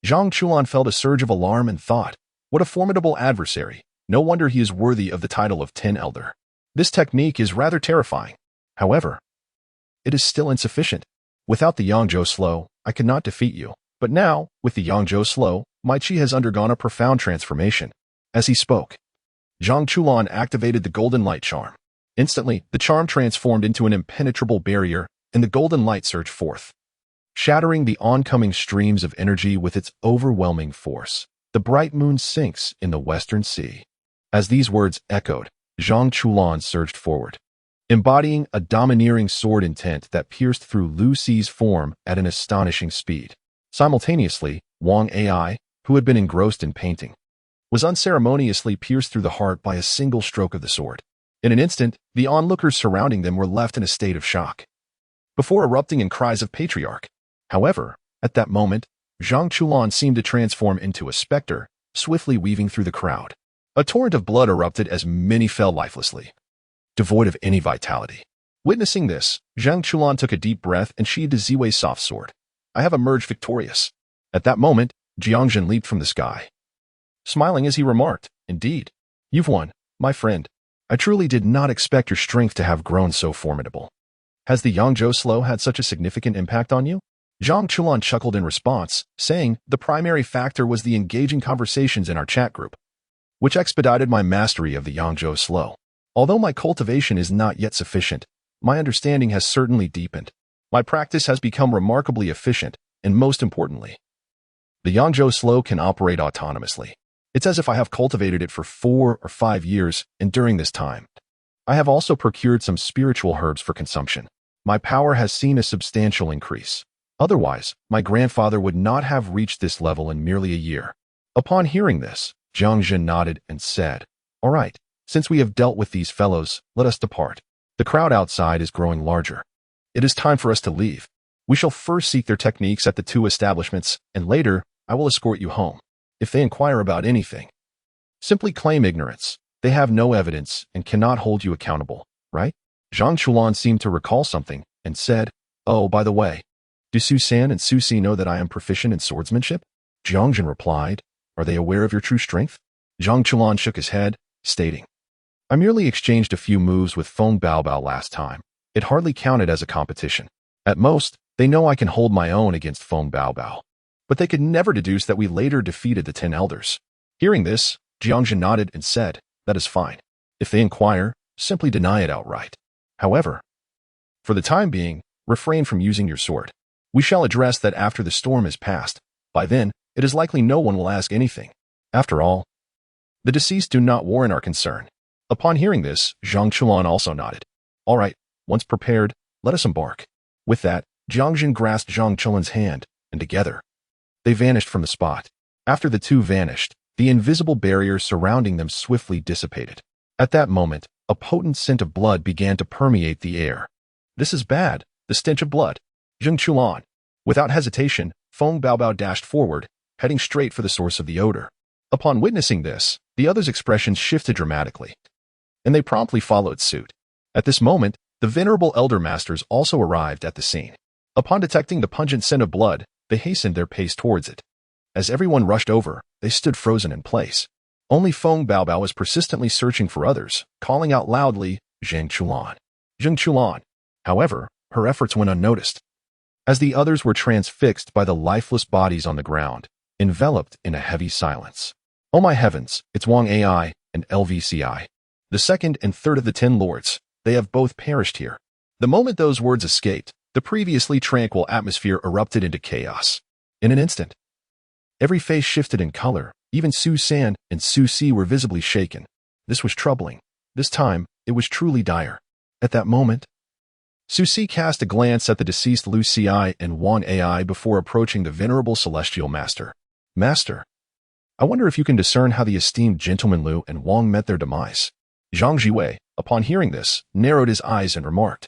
Jiang Chen felt a surge of alarm and thought, what a formidable adversary. No wonder he is worthy of the title of 10 Elder. This technique is rather terrifying. However, it is still insufficient. Without the Yangzhou Slow, I could not defeat you. But now, with the Yangzhou Slow, my chi has undergone a profound transformation. As he spoke, Jiang Chen activated the golden light charm. Instantly, the charm transformed into an impenetrable barrier, and the golden light surged forth, shattering the oncoming streams of energy with its overwhelming force. The bright moon sinks in the western sea. As these words echoed, Jiang Chen surged forward, embodying a domineering sword intent that pierced through Lu Ci's form at an astonishing speed. Simultaneously, Wang AI, who had been engrossed in painting, was unceremoniously pierced through the heart by a single stroke of the sword. In an instant, the onlookers surrounding them were left in a state of shock, before erupting in cries of patriarch. However, at that moment, Jiang Chen seemed to transform into a specter, swiftly weaving through the crowd. A torrent of blood erupted as many fell lifelessly, devoid of any vitality. Witnessing this, Jiang Chen took a deep breath and sheathed his Ziwei soft sword. I have emerged victorious. At that moment, Jiang Zhen leaped from the sky, smiling as he remarked, indeed, you've won, my friend. I truly did not expect your strength to have grown so formidable. Has the Yangzhou Slow had such a significant impact on you? Jiang Chen chuckled in response, saying the primary factor was the engaging conversations in our chat group, which expedited my mastery of the Yangzhou Slow. Although my cultivation is not yet sufficient, my understanding has certainly deepened. My practice has become remarkably efficient, and most importantly, the Yangzhou Slow can operate autonomously. It's as if I have cultivated it for 4 or 5 years, and during this time, I have also procured some spiritual herbs for consumption. My power has seen a substantial increase. Otherwise, my grandfather would not have reached this level in merely a year. Upon hearing this, Jiang Zhen nodded and said, all right, since we have dealt with these fellows, let us depart. The crowd outside is growing larger. It is time for us to leave. We shall first seek their techniques at the 2 establishments, and later, I will escort you home. If they inquire about anything, simply claim ignorance. They have no evidence and cannot hold you accountable, right? Jiang Chen seemed to recall something and said, Oh, by the way, do Su-san and Su-si know that I am proficient in swordsmanship? Jiang Zhen replied. Are they aware of your true strength? Zhang Chulan shook his head, stating, I merely exchanged a few moves with Feng Baobao last time. It hardly counted as a competition. At most, they know I can hold my own against Feng Baobao. But they could never deduce that we later defeated the 10 elders. Hearing this, Jiang Zhen nodded and said, that is fine. If they inquire, simply deny it outright. However, for the time being, refrain from using your sword. We shall address that after the storm is past. By then, it is likely no one will ask anything. After all, the deceased do not warrant our concern. Upon hearing this, Zhang Chulan also nodded. All right, once prepared, let us embark. With that, Jiang Zhen grasped Zhang Chulan's hand, and together, they vanished from the spot. After the two vanished, the invisible barrier surrounding them swiftly dissipated. At that moment, a potent scent of blood began to permeate the air. This is bad, the stench of blood. Zhang Chulan. Without hesitation, Feng Baobao dashed forward, heading straight for the source of the odor. Upon witnessing this, the others' expressions shifted dramatically, and they promptly followed suit. At this moment, the venerable elder masters also arrived at the scene. Upon detecting the pungent scent of blood, they hastened their pace towards it. As everyone rushed over, they stood frozen in place. Only Feng Baobao was persistently searching for others, calling out loudly, Zhang Chulan. Zhang Chulan. However, her efforts went unnoticed, as the others were transfixed by the lifeless bodies on the ground, enveloped in a heavy silence. Oh my heavens, it's Wang Ai and LVCI. The second and third of the 10 lords, they have both perished here. The moment those words escaped, the previously tranquil atmosphere erupted into chaos. In an instant, every face shifted in color. Even Su-san and Su-si were visibly shaken. This was troubling. This time, it was truly dire. At that moment, Su-si cast a glance at the deceased Lu Ci and Wang Ai before approaching the venerable celestial master. Master, I wonder if you can discern how the esteemed gentleman Lu and Wang met their demise. Zhang Jiwei, upon hearing this, narrowed his eyes and remarked.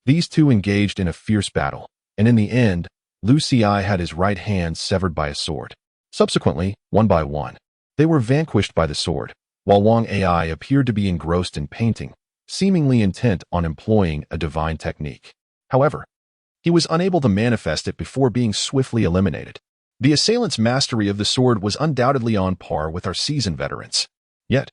These two engaged in a fierce battle, and in the end, Lu Ci had his right hand severed by a sword. Subsequently, one by one, they were vanquished by the sword, while Wang Ai appeared to be engrossed in painting, seemingly intent on employing a divine technique. However, he was unable to manifest it before being swiftly eliminated. The assailant's mastery of the sword was undoubtedly on par with our seasoned veterans. Yet,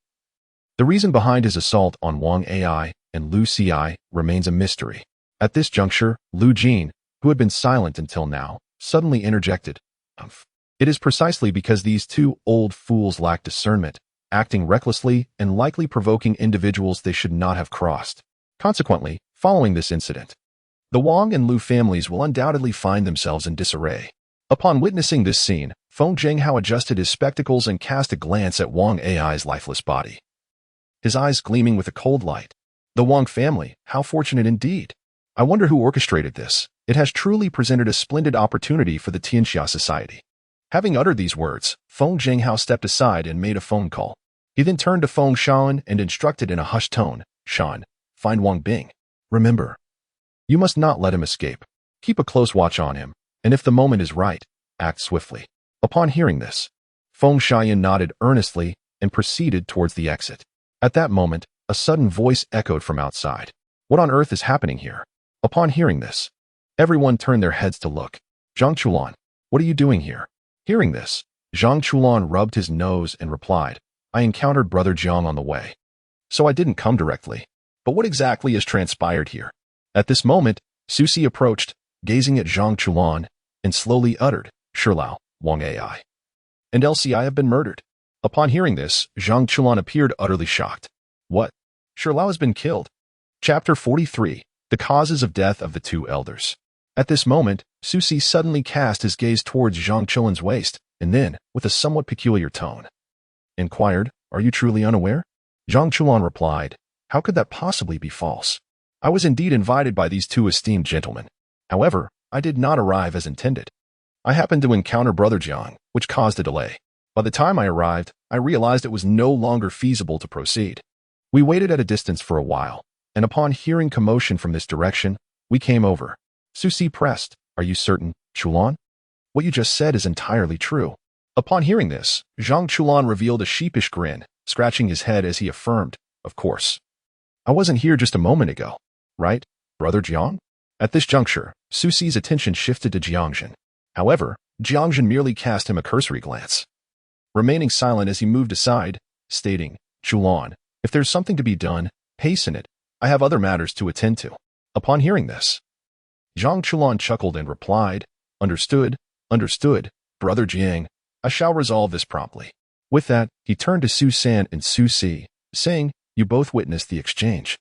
the reason behind his assault on Wang Ai and Lu Ci remains a mystery. At this juncture, Lu Jin, who had been silent until now, suddenly interjected. It is precisely because these two old fools lack discernment, acting recklessly and likely provoking individuals they should not have crossed. Consequently, following this incident, the Wang and Lu families will undoubtedly find themselves in disarray. Upon witnessing this scene, Feng Zhenghao adjusted his spectacles and cast a glance at Wang Ai's lifeless body, his eyes gleaming with a cold light. The Wang family, how fortunate indeed. I wonder who orchestrated this. It has truly presented a splendid opportunity for the Tianxia Society. Having uttered these words, Feng Zhenghao stepped aside and made a phone call. He then turned to Feng Shan and instructed in a hushed tone, Shan, find Wang Bing. Remember, you must not let him escape. Keep a close watch on him, and if the moment is right, act swiftly. Upon hearing this, Feng Shan nodded earnestly and proceeded towards the exit. At that moment, a sudden voice echoed from outside. What on earth is happening here? Upon hearing this, everyone turned their heads to look. Zhang Chulan, what are you doing here? Hearing this, Zhang Chulan rubbed his nose and replied, I encountered Brother Jiang on the way, so I didn't come directly. But what exactly has transpired here? At this moment, Su-si approached, gazing at Zhang Chulan, and slowly uttered, Shilao, Wang Ai, and LCI have been murdered. Upon hearing this, Zhang Chulan appeared utterly shocked. What? Shilao has been killed. Chapter 43, The Causes of Death of the Two Elders. At this moment, Su-si suddenly cast his gaze towards Zhang Chulan's waist, and then, with a somewhat peculiar tone, inquired, Are you truly unaware? Zhang Chulan replied, How could that possibly be false? I was indeed invited by these two esteemed gentlemen. However, I did not arrive as intended. I happened to encounter Brother Jiang, which caused a delay. By the time I arrived, I realized it was no longer feasible to proceed. We waited at a distance for a while, and upon hearing commotion from this direction, we came over. Su-si pressed, Are you certain, Chulan? What you just said is entirely true. Upon hearing this, Zhang Chulan revealed a sheepish grin, scratching his head as he affirmed, Of course. I wasn't here just a moment ago, right, Brother Jiang? At this juncture, Su Si's attention shifted to Jiang Zhen. However, Jiang Zhen merely cast him a cursory glance, remaining silent as he moved aside, stating, "Chulan, if there's something to be done, hasten it. I have other matters to attend to." Upon hearing this, Zhang Chulan chuckled and replied, "Understood, understood, Brother Jiang. I shall resolve this promptly." With that, he turned to Su San and Su Si, saying, "You both witnessed the exchange,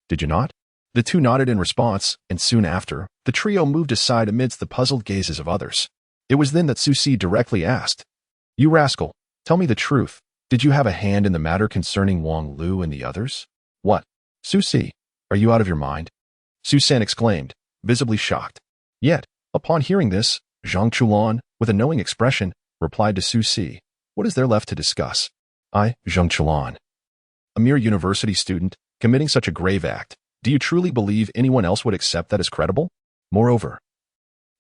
did you not?" The two nodded in response, and soon after, the trio moved aside amidst the puzzled gazes of others. It was then that Su Si directly asked, "You rascal, tell me the truth. Did you have a hand in the matter concerning Wang Lu and the others?" "What? Su Si, are you out of your mind?" Su San exclaimed, visibly shocked. Yet, upon hearing this, Zhang Chulan, with a knowing expression, replied to Su Si, "What is there left to discuss? I, Zhang Chulan, a mere university student, committing such a grave act, do you truly believe anyone else would accept that as credible? Moreover,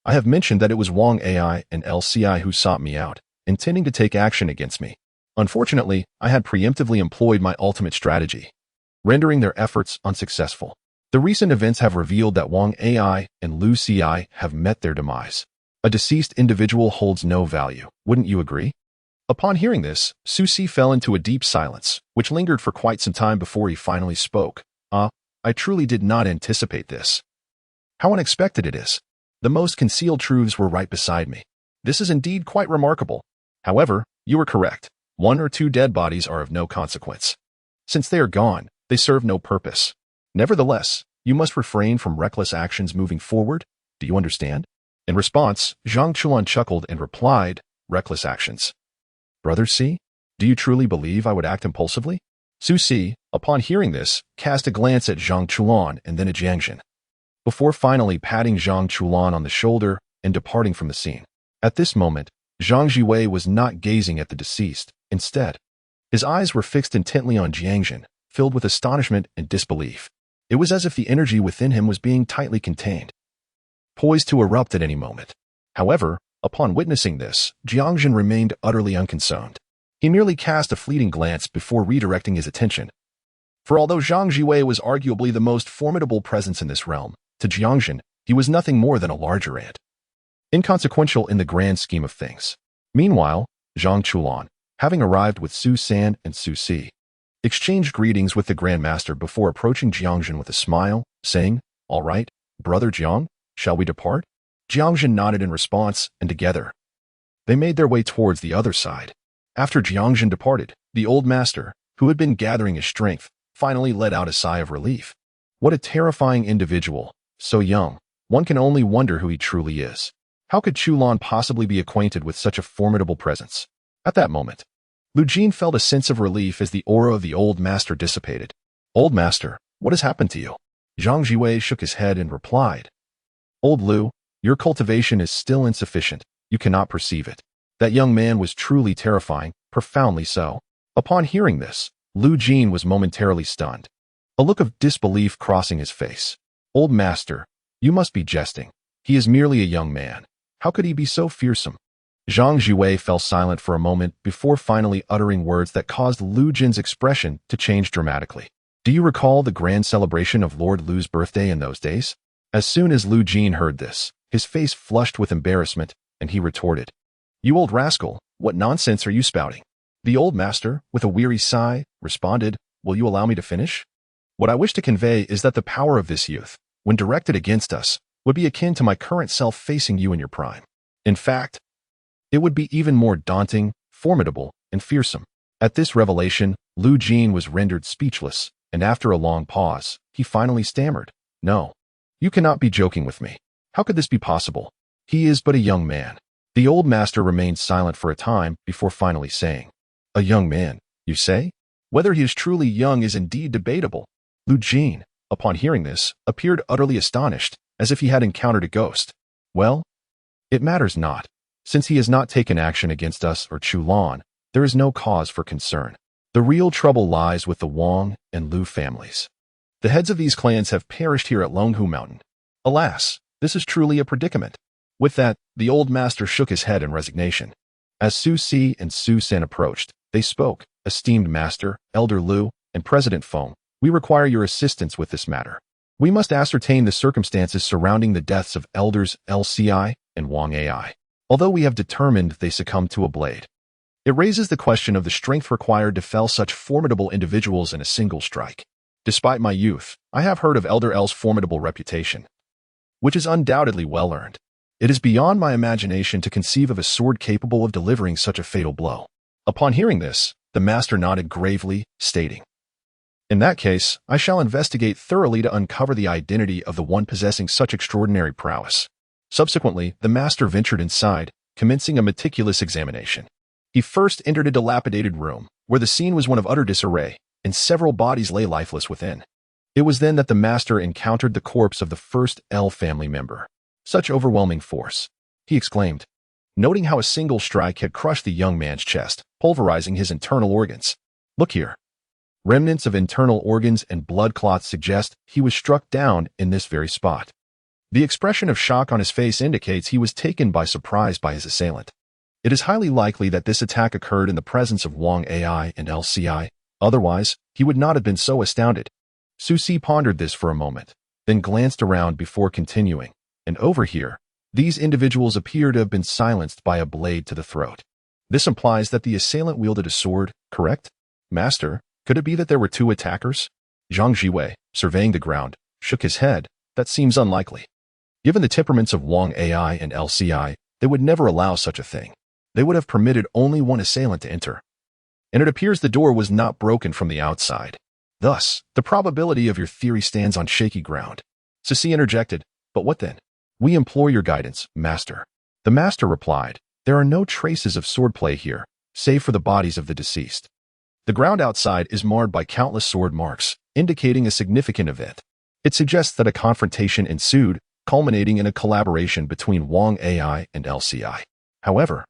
I have mentioned that it was Wang Ai and LCI who sought me out, intending to take action against me. Unfortunately, I had preemptively employed my ultimate strategy, rendering their efforts unsuccessful. The recent events have revealed that Wang Ai and Lu Ci have met their demise. A deceased individual holds no value, wouldn't you agree?" Upon hearing this, Su Si fell into a deep silence, which lingered for quite some time before he finally spoke. I truly did not anticipate this. How unexpected it is. The most concealed truths were right beside me. This is indeed quite remarkable. However, you were correct. 1 or 2 dead bodies are of no consequence. Since they are gone, they serve no purpose. Nevertheless, you must refrain from reckless actions moving forward. Do you understand? In response, Zhang Chulan chuckled and replied, "Reckless actions. Brother Si, do you truly believe I would act impulsively?" Su Si, upon hearing this, cast a glance at Zhang Chulan and then at Jiang Zhen, before finally patting Zhang Chulan on the shoulder and departing from the scene. At this moment, Zhang Jiwei was not gazing at the deceased. Instead, his eyes were fixed intently on Jiang Zhen, filled with astonishment and disbelief. It was as if the energy within him was being tightly contained, poised to erupt at any moment. However, upon witnessing this, Jiang Zhen remained utterly unconcerned. He merely cast a fleeting glance before redirecting his attention. For although Zhang Jiwei was arguably the most formidable presence in this realm, to Jiang Zhen, he was nothing more than a larger ant, inconsequential in the grand scheme of things. Meanwhile, Zhang Chulan, having arrived with Su San and Su Si, exchanged greetings with the Grand Master before approaching Jiang Zhen with a smile, saying, "All right, Brother Jiang, shall we depart?" Jiang Zhen nodded in response, and together, they made their way towards the other side. After Jiang Zhen departed, the old master, who had been gathering his strength, finally let out a sigh of relief. What a terrifying individual, so young. One can only wonder who he truly is. How could Chulan possibly be acquainted with such a formidable presence? At that moment, Lu Jin felt a sense of relief as the aura of the old master dissipated. "Old master, what has happened to you?" Zhang Jiwei shook his head and replied, "Old Lu, your cultivation is still insufficient. You cannot perceive it." That young man was truly terrifying, profoundly so. Upon hearing this, Lu Jin was momentarily stunned, a look of disbelief crossing his face. "Old master, you must be jesting. He is merely a young man. How could he be so fearsome?" Zhang Jiwei fell silent for a moment before finally uttering words that caused Lu Jin's expression to change dramatically. "Do you recall the grand celebration of Lord Lu's birthday in those days?" As soon as Lu Jin heard this, his face flushed with embarrassment, and he retorted, "You old rascal, what nonsense are you spouting?" The old master, with a weary sigh, responded, "Will you allow me to finish? What I wish to convey is that the power of this youth, when directed against us, would be akin to my current self facing you in your prime. In fact, it would be even more daunting, formidable, and fearsome." At this revelation, Lu Jin was rendered speechless, and after a long pause, he finally stammered, "No, you cannot be joking with me. How could this be possible? He is but a young man." The old master remained silent for a time before finally saying, "A young man, you say? Whether he is truly young is indeed debatable." Lu Jin, upon hearing this, appeared utterly astonished, as if he had encountered a ghost. "Well, it matters not. Since he has not taken action against us or Chulan, there is no cause for concern. The real trouble lies with the Wang and Lu families. The heads of these clans have perished here at Longhu Mountain. Alas, this is truly a predicament." With that, the old master shook his head in resignation. As Su Si and Su San approached, they spoke, "Esteemed master, Elder Lu, and President Feng, we require your assistance with this matter." We must ascertain the circumstances surrounding the deaths of elders LCI and Wang AI. Although we have determined they succumbed to a blade, it raises the question of the strength required to fell such formidable individuals in a single strike. Despite my youth, I have heard of Elder L's formidable reputation, which is undoubtedly well-earned. It is beyond my imagination to conceive of a sword capable of delivering such a fatal blow. Upon hearing this, the master nodded gravely, stating, "In that case, I shall investigate thoroughly to uncover the identity of the one possessing such extraordinary prowess." Subsequently, the master ventured inside, commencing a meticulous examination. He first entered a dilapidated room, where the scene was one of utter disarray, and several bodies lay lifeless within. It was then that the master encountered the corpse of the first L family member. Such overwhelming force, he exclaimed, noting how a single strike had crushed the young man's chest, pulverizing his internal organs. "Look here." Remnants of internal organs and blood clots suggest he was struck down in this very spot. The expression of shock on his face indicates he was taken by surprise by his assailant. It is highly likely that this attack occurred in the presence of Wang AI and LCI, otherwise, he would not have been so astounded. Su Si pondered this for a moment, then glanced around before continuing, and over here, these individuals appear to have been silenced by a blade to the throat. This implies that the assailant wielded a sword, correct? Master, could it be that there were two attackers? Zhang Jiwei, surveying the ground, shook his head. That seems unlikely. Given the temperaments of Wang AI and LCI, they would never allow such a thing. They would have permitted only one assailant to enter. And it appears the door was not broken from the outside. Thus, the probability of your theory stands on shaky ground. Sisi interjected, "But what then?" "We implore your guidance, Master." The Master replied, "There are no traces of swordplay here, save for the bodies of the deceased. The ground outside is marred by countless sword marks, indicating a significant event. It suggests that a confrontation ensued, culminating in a collaboration between Wang AI and LCI. However,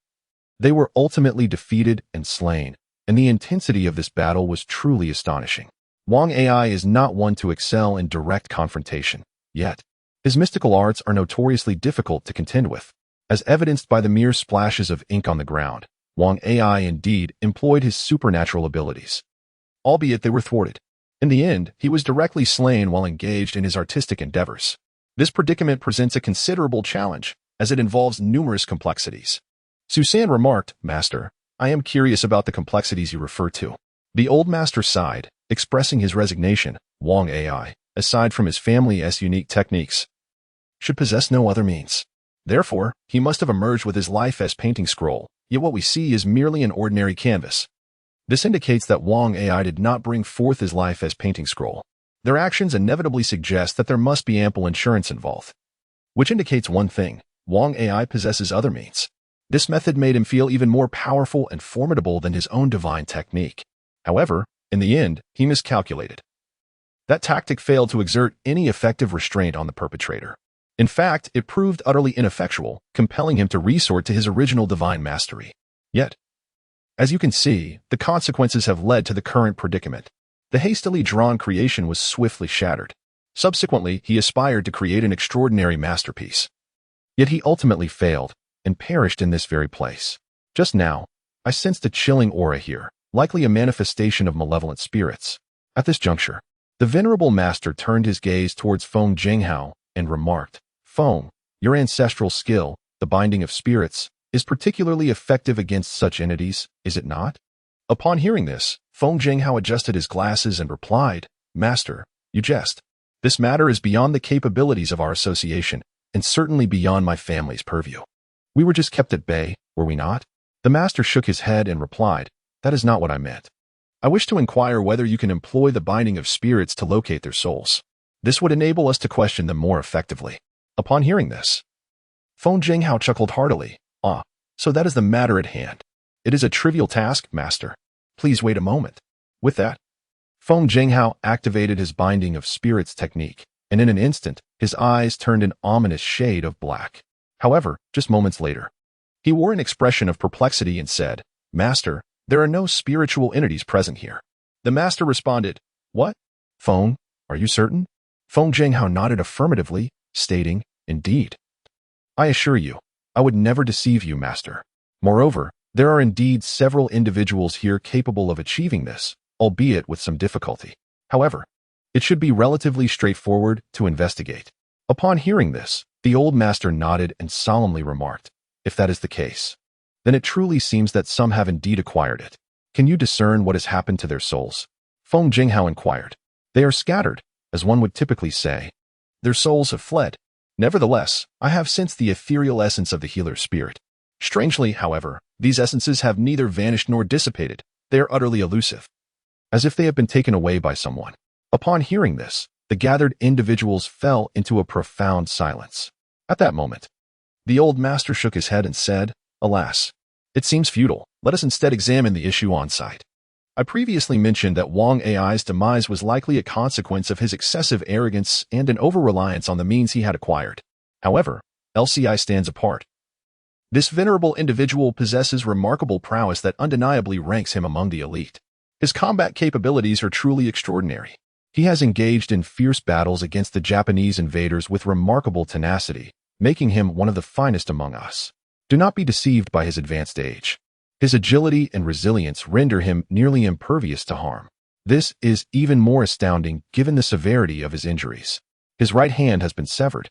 they were ultimately defeated and slain, and the intensity of this battle was truly astonishing. Wang AI is not one to excel in direct confrontation, yet his mystical arts are notoriously difficult to contend with. As evidenced by the mere splashes of ink on the ground, Wang AI indeed employed his supernatural abilities, albeit they were thwarted. In the end, he was directly slain while engaged in his artistic endeavors. This predicament presents a considerable challenge, as it involves numerous complexities. Susan remarked, "Master, I am curious about the complexities you refer to." The old master sighed, expressing his resignation. Wang AI, aside from his family's unique techniques, should possess no other means. Therefore, he must have emerged with his life as painting scroll, yet what we see is merely an ordinary canvas. This indicates that Wang AI did not bring forth his life as painting scroll. Their actions inevitably suggest that there must be ample insurance involved, which indicates one thing: Wang AI possesses other means. This method made him feel even more powerful and formidable than his own divine technique. However, in the end, he miscalculated. That tactic failed to exert any effective restraint on the perpetrator. In fact, it proved utterly ineffectual, compelling him to resort to his original divine mastery. Yet, as you can see, the consequences have led to the current predicament. The hastily drawn creation was swiftly shattered. Subsequently, he aspired to create an extraordinary masterpiece. Yet he ultimately failed, and perished in this very place. Just now, I sensed a chilling aura here, likely a manifestation of malevolent spirits. At this juncture, the venerable master turned his gaze towards Feng Zhenghao and remarked, "Feng, your ancestral skill, the binding of spirits, is particularly effective against such entities, is it not?" Upon hearing this, Feng Zhenghao adjusted his glasses and replied, "Master, you jest. This matter is beyond the capabilities of our association, and certainly beyond my family's purview. We were just kept at bay, were we not?" The master shook his head and replied, "That is not what I meant. I wish to inquire whether you can employ the binding of spirits to locate their souls. This would enable us to question them more effectively." Upon hearing this, Feng Zhenghao chuckled heartily. "Ah, so that is the matter at hand. It is a trivial task, Master. Please wait a moment." With that, Feng Zhenghao activated his binding of spirits technique, and in an instant, his eyes turned an ominous shade of black. However, just moments later, he wore an expression of perplexity and said, "Master, there are no spiritual entities present here." The master responded, "What? Feng, are you certain?" Feng Zhenghao nodded affirmatively, stating, "Indeed. I assure you, I would never deceive you, Master. Moreover, there are indeed several individuals here capable of achieving this, albeit with some difficulty. However, It should be relatively straightforward to investigate. Upon hearing this, the old master nodded and solemnly remarked, "If that is the case, then it truly seems that some have indeed acquired it. Can you discern what has happened to their souls?" Feng Jinghao inquired. "They are scattered, as one would typically say. Their souls have fled. Nevertheless, I have sensed the ethereal essence of the healer's spirit. Strangely, however, these essences have neither vanished nor dissipated. They are utterly elusive, as if they have been taken away by someone." Upon hearing this, the gathered individuals fell into a profound silence. At that moment, the old master shook his head and said, "Alas, it seems futile. Let us instead examine the issue on site. I previously mentioned that Wang Ai's demise was likely a consequence of his excessive arrogance and an over-reliance on the means he had acquired. However, LCI stands apart. This venerable individual possesses remarkable prowess that undeniably ranks him among the elite. His combat capabilities are truly extraordinary. He has engaged in fierce battles against the Japanese invaders with remarkable tenacity, making him one of the finest among us. Do not be deceived by his advanced age. His agility and resilience render him nearly impervious to harm. This is even more astounding given the severity of his injuries. His right hand has been severed,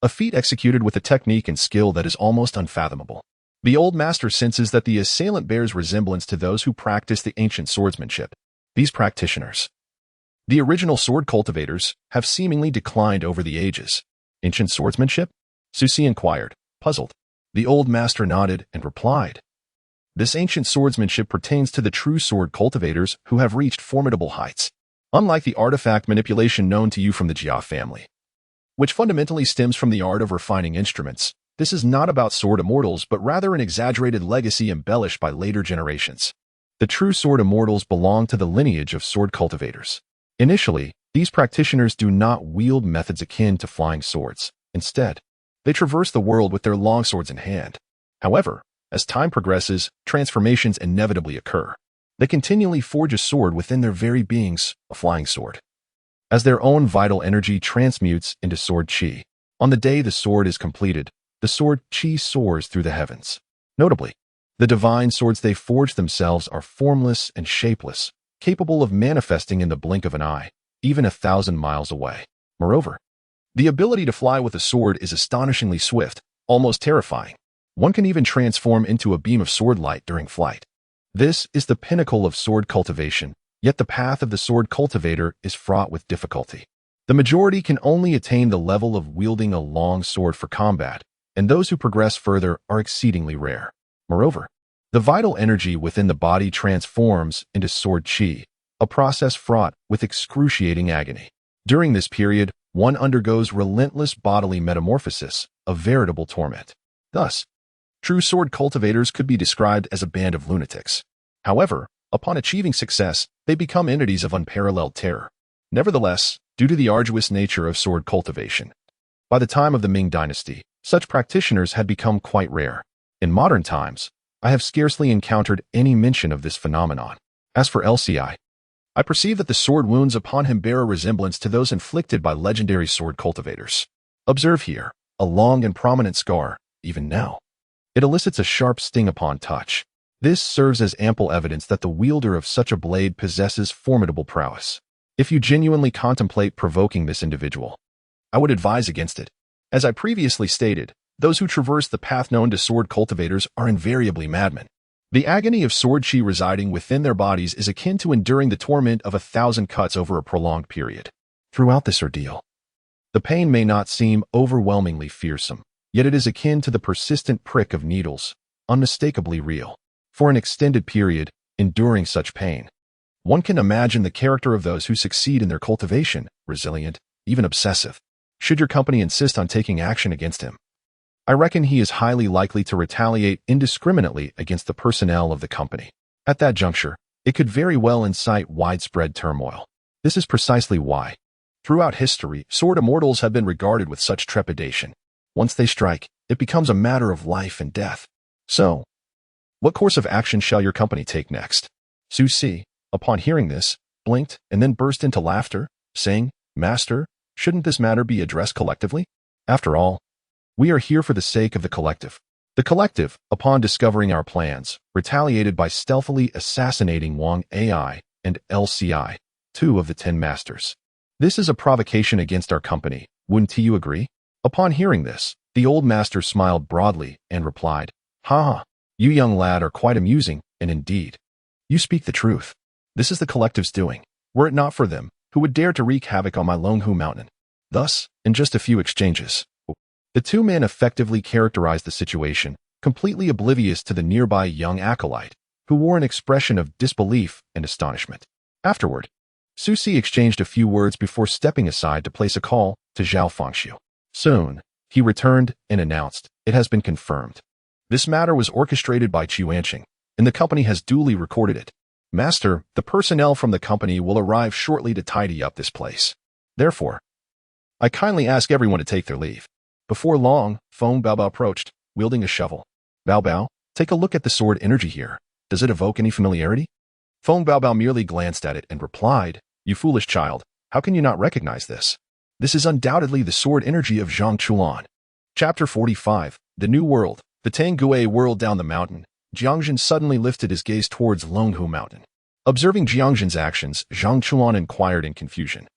a feat executed with a technique and skill that is almost unfathomable. The old master senses that the assailant bears resemblance to those who practice the ancient swordsmanship. These practitioners, the original sword cultivators, have seemingly declined over the ages. Ancient swordsmanship? Susi inquired, puzzled. The old master nodded and replied, "This ancient swordsmanship pertains to the true sword cultivators who have reached formidable heights. Unlike the artifact manipulation known to you from the Jia family, which fundamentally stems from the art of refining instruments, this is not about sword immortals but rather an exaggerated legacy embellished by later generations. The true sword immortals belong to the lineage of sword cultivators. Initially, these practitioners do not wield methods akin to flying swords. Instead, they traverse the world with their longswords in hand. However, as time progresses, transformations inevitably occur. They continually forge a sword within their very beings, a flying sword, as their own vital energy transmutes into sword chi. On the day the sword is completed, the sword chi soars through the heavens. Notably, the divine swords they forge themselves are formless and shapeless, capable of manifesting in the blink of an eye, even 1,000 miles away. Moreover, the ability to fly with a sword is astonishingly swift, almost terrifying. One can even transform into a beam of sword light during flight. This is the pinnacle of sword cultivation, yet the path of the sword cultivator is fraught with difficulty. The majority can only attain the level of wielding a long sword for combat, and those who progress further are exceedingly rare. Moreover, the vital energy within the body transforms into sword chi, a process fraught with excruciating agony. During this period, one undergoes relentless bodily metamorphosis, a veritable torment. Thus, true sword cultivators could be described as a band of lunatics. However, upon achieving success, they become entities of unparalleled terror. Nevertheless, due to the arduous nature of sword cultivation, by the time of the Ming Dynasty, such practitioners had become quite rare. In modern times, I have scarcely encountered any mention of this phenomenon. As for LCI, I perceive that the sword wounds upon him bear a resemblance to those inflicted by legendary sword cultivators. Observe here, a long and prominent scar, even now. It elicits a sharp sting upon touch. This serves as ample evidence that the wielder of such a blade possesses formidable prowess. If you genuinely contemplate provoking this individual, I would advise against it. As I previously stated, those who traverse the path known to sword cultivators are invariably madmen. The agony of sword chi residing within their bodies is akin to enduring the torment of 1,000 cuts over a prolonged period. Throughout this ordeal, the pain may not seem overwhelmingly fearsome, yet it is akin to the persistent prick of needles, unmistakably real. For an extended period, enduring such pain, one can imagine the character of those who succeed in their cultivation, resilient, even obsessive. Should your company insist on taking action against him, I reckon he is highly likely to retaliate indiscriminately against the personnel of the company. At that juncture, it could very well incite widespread turmoil. This is precisely why, throughout history, sword immortals have been regarded with such trepidation. Once they strike, it becomes a matter of life and death. So, what course of action shall your company take next? Su Si, upon hearing this, blinked and then burst into laughter, saying, "Master, shouldn't this matter be addressed collectively? After all, we are here for the sake of the collective." The collective, upon discovering our plans, retaliated by stealthily assassinating Wang Ai and LCI, 2 of the 10 masters. This is a provocation against our company, wouldn't you agree? Upon hearing this, the old master smiled broadly and replied, "Ha ha, you young lad are quite amusing, and indeed, you speak the truth. This is the collective's doing, were it not for them, who would dare to wreak havoc on my Longhu Mountain." Thus, in just a few exchanges, the two men effectively characterized the situation, completely oblivious to the nearby young acolyte, who wore an expression of disbelief and astonishment. Afterward, Su Si exchanged a few words before stepping aside to place a call to Zhao Fengxiu. Soon, he returned and announced, "It has been confirmed. This matter was orchestrated by Chuanqing, and the company has duly recorded it. Master, the personnel from the company will arrive shortly to tidy up this place. Therefore, I kindly ask everyone to take their leave." Before long, Feng Baobao approached, wielding a shovel. "Baobao, take a look at the sword energy here. Does it evoke any familiarity?" Feng Baobao merely glanced at it and replied, "You foolish child, how can you not recognize this? This is undoubtedly the sword energy of Zhang Chulan." Chapter 45, The New World. The Tangue world down the mountain. Jiang Zhen suddenly lifted his gaze towards Longhu Mountain. Observing Jiang Zhen's actions, Zhang Chulan inquired in confusion,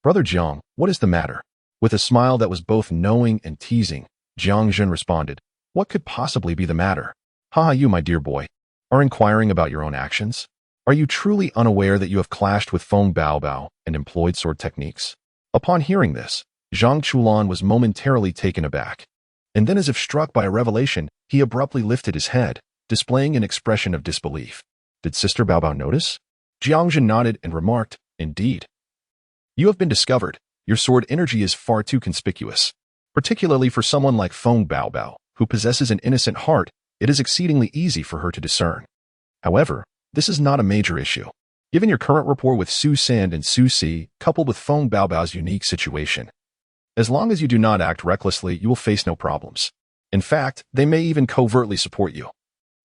"Brother Jiang, what is the matter?" With a smile that was both knowing and teasing, Jiang Zhen responded, "What could possibly be the matter? Ha, you, my dear boy, are inquiring about your own actions? Are you truly unaware that you have clashed with Feng Baobao and employed sword techniques?" Upon hearing this, Zhang Chulan was momentarily taken aback. And then, as if struck by a revelation, he abruptly lifted his head, displaying an expression of disbelief. "Did Sister Baobao notice?" Jiang Zhen nodded and remarked, "Indeed. You have been discovered. Your sword energy is far too conspicuous. Particularly for someone like Feng Baobao, who possesses an innocent heart, it is exceedingly easy for her to discern. However, this is not a major issue. Given your current rapport with Su Sand and Su Si, coupled with Feng Baobao's unique situation, as long as you do not act recklessly, you will face no problems. In fact, they may even covertly support you.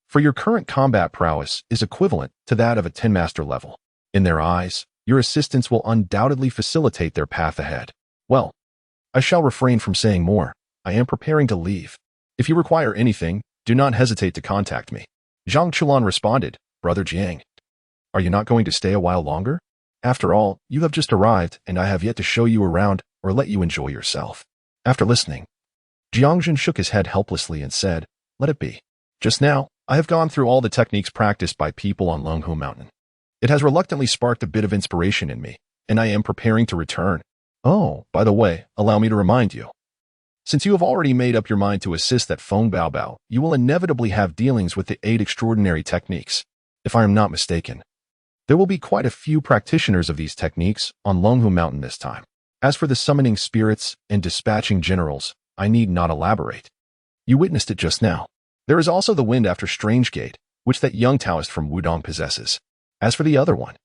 For your current combat prowess is equivalent to that of a 10-master level. In their eyes, your assistance will undoubtedly facilitate their path ahead. Well, I shall refrain from saying more. I am preparing to leave. If you require anything, do not hesitate to contact me." Zhang Chulan responded, "Brother Jiang, are you not going to stay a while longer? After all, you have just arrived, and I have yet to show you around or let you enjoy yourself." After listening, Jiang Zhen shook his head helplessly and said, "Let it be. Just now, I have gone through all the techniques practiced by people on Longhu Mountain. It has reluctantly sparked a bit of inspiration in me, and I am preparing to return. Oh, by the way, allow me to remind you. Since you have already made up your mind to assist that Feng Baobao, you will inevitably have dealings with the 8 extraordinary techniques. If I am not mistaken, there will be quite a few practitioners of these techniques on Longhu Mountain this time. As for the summoning spirits and dispatching generals, I need not elaborate. You witnessed it just now. There is also the wind after Strange Gate, which that young Taoist from Wudong possesses. As for the other one,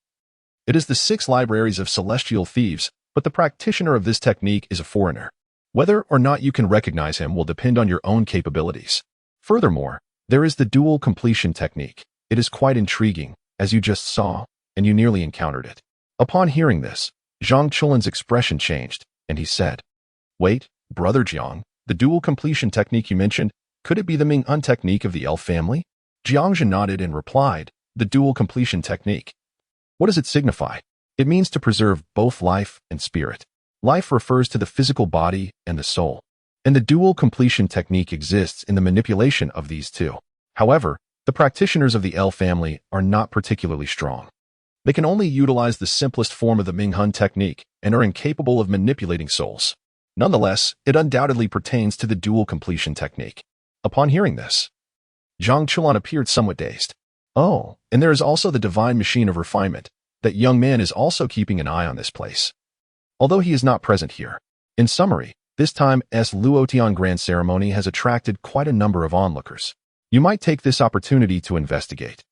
it is the 6 libraries of celestial thieves, but the practitioner of this technique is a foreigner. Whether or not you can recognize him will depend on your own capabilities. Furthermore, there is the dual completion technique. It is quite intriguing, as you just saw, and you nearly encountered it." Upon hearing this, Zhang Chulan's expression changed, and he said, "Wait, Brother Jiang, the dual completion technique you mentioned, could it be the Ming Un technique of the elf family?" Jiang Zhen nodded and replied, "The dual completion technique. What does it signify? It means to preserve both life and spirit. Life refers to the physical body and the soul, and the dual completion technique exists in the manipulation of these two. However, the practitioners of the L family are not particularly strong. They can only utilize the simplest form of the Ming Hun technique and are incapable of manipulating souls. Nonetheless, it undoubtedly pertains to the dual completion technique." Upon hearing this, Zhang Chulan appeared somewhat dazed. "Oh, and there is also the divine machine of refinement. That young man is also keeping an eye on this place, although he is not present here. In summary, this time's Luotian Grand Ceremony has attracted quite a number of onlookers. You might take this opportunity to investigate.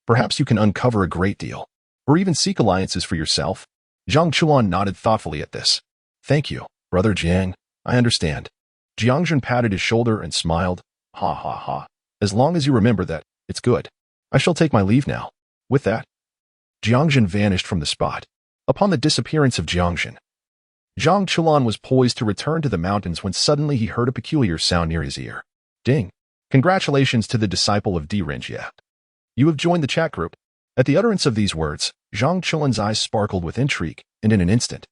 Perhaps you can uncover a great deal, or even seek alliances for yourself." Zhang Chulan nodded thoughtfully at this. "Thank you, Brother Jiang. I understand." Jiang Zhen patted his shoulder and smiled. "Ha ha ha. As long as you remember that, it's good. I shall take my leave now." With that, Jiang Zhen vanished from the spot. Upon the disappearance of Jiang Zhen, Zhang Chulan was poised to return to the mountains when suddenly he heard a peculiar sound near his ear. "Ding! Congratulations to the disciple of D. Renjia. You have joined the chat group." At the utterance of these words, Zhang Chulan's eyes sparkled with intrigue, and in an instant,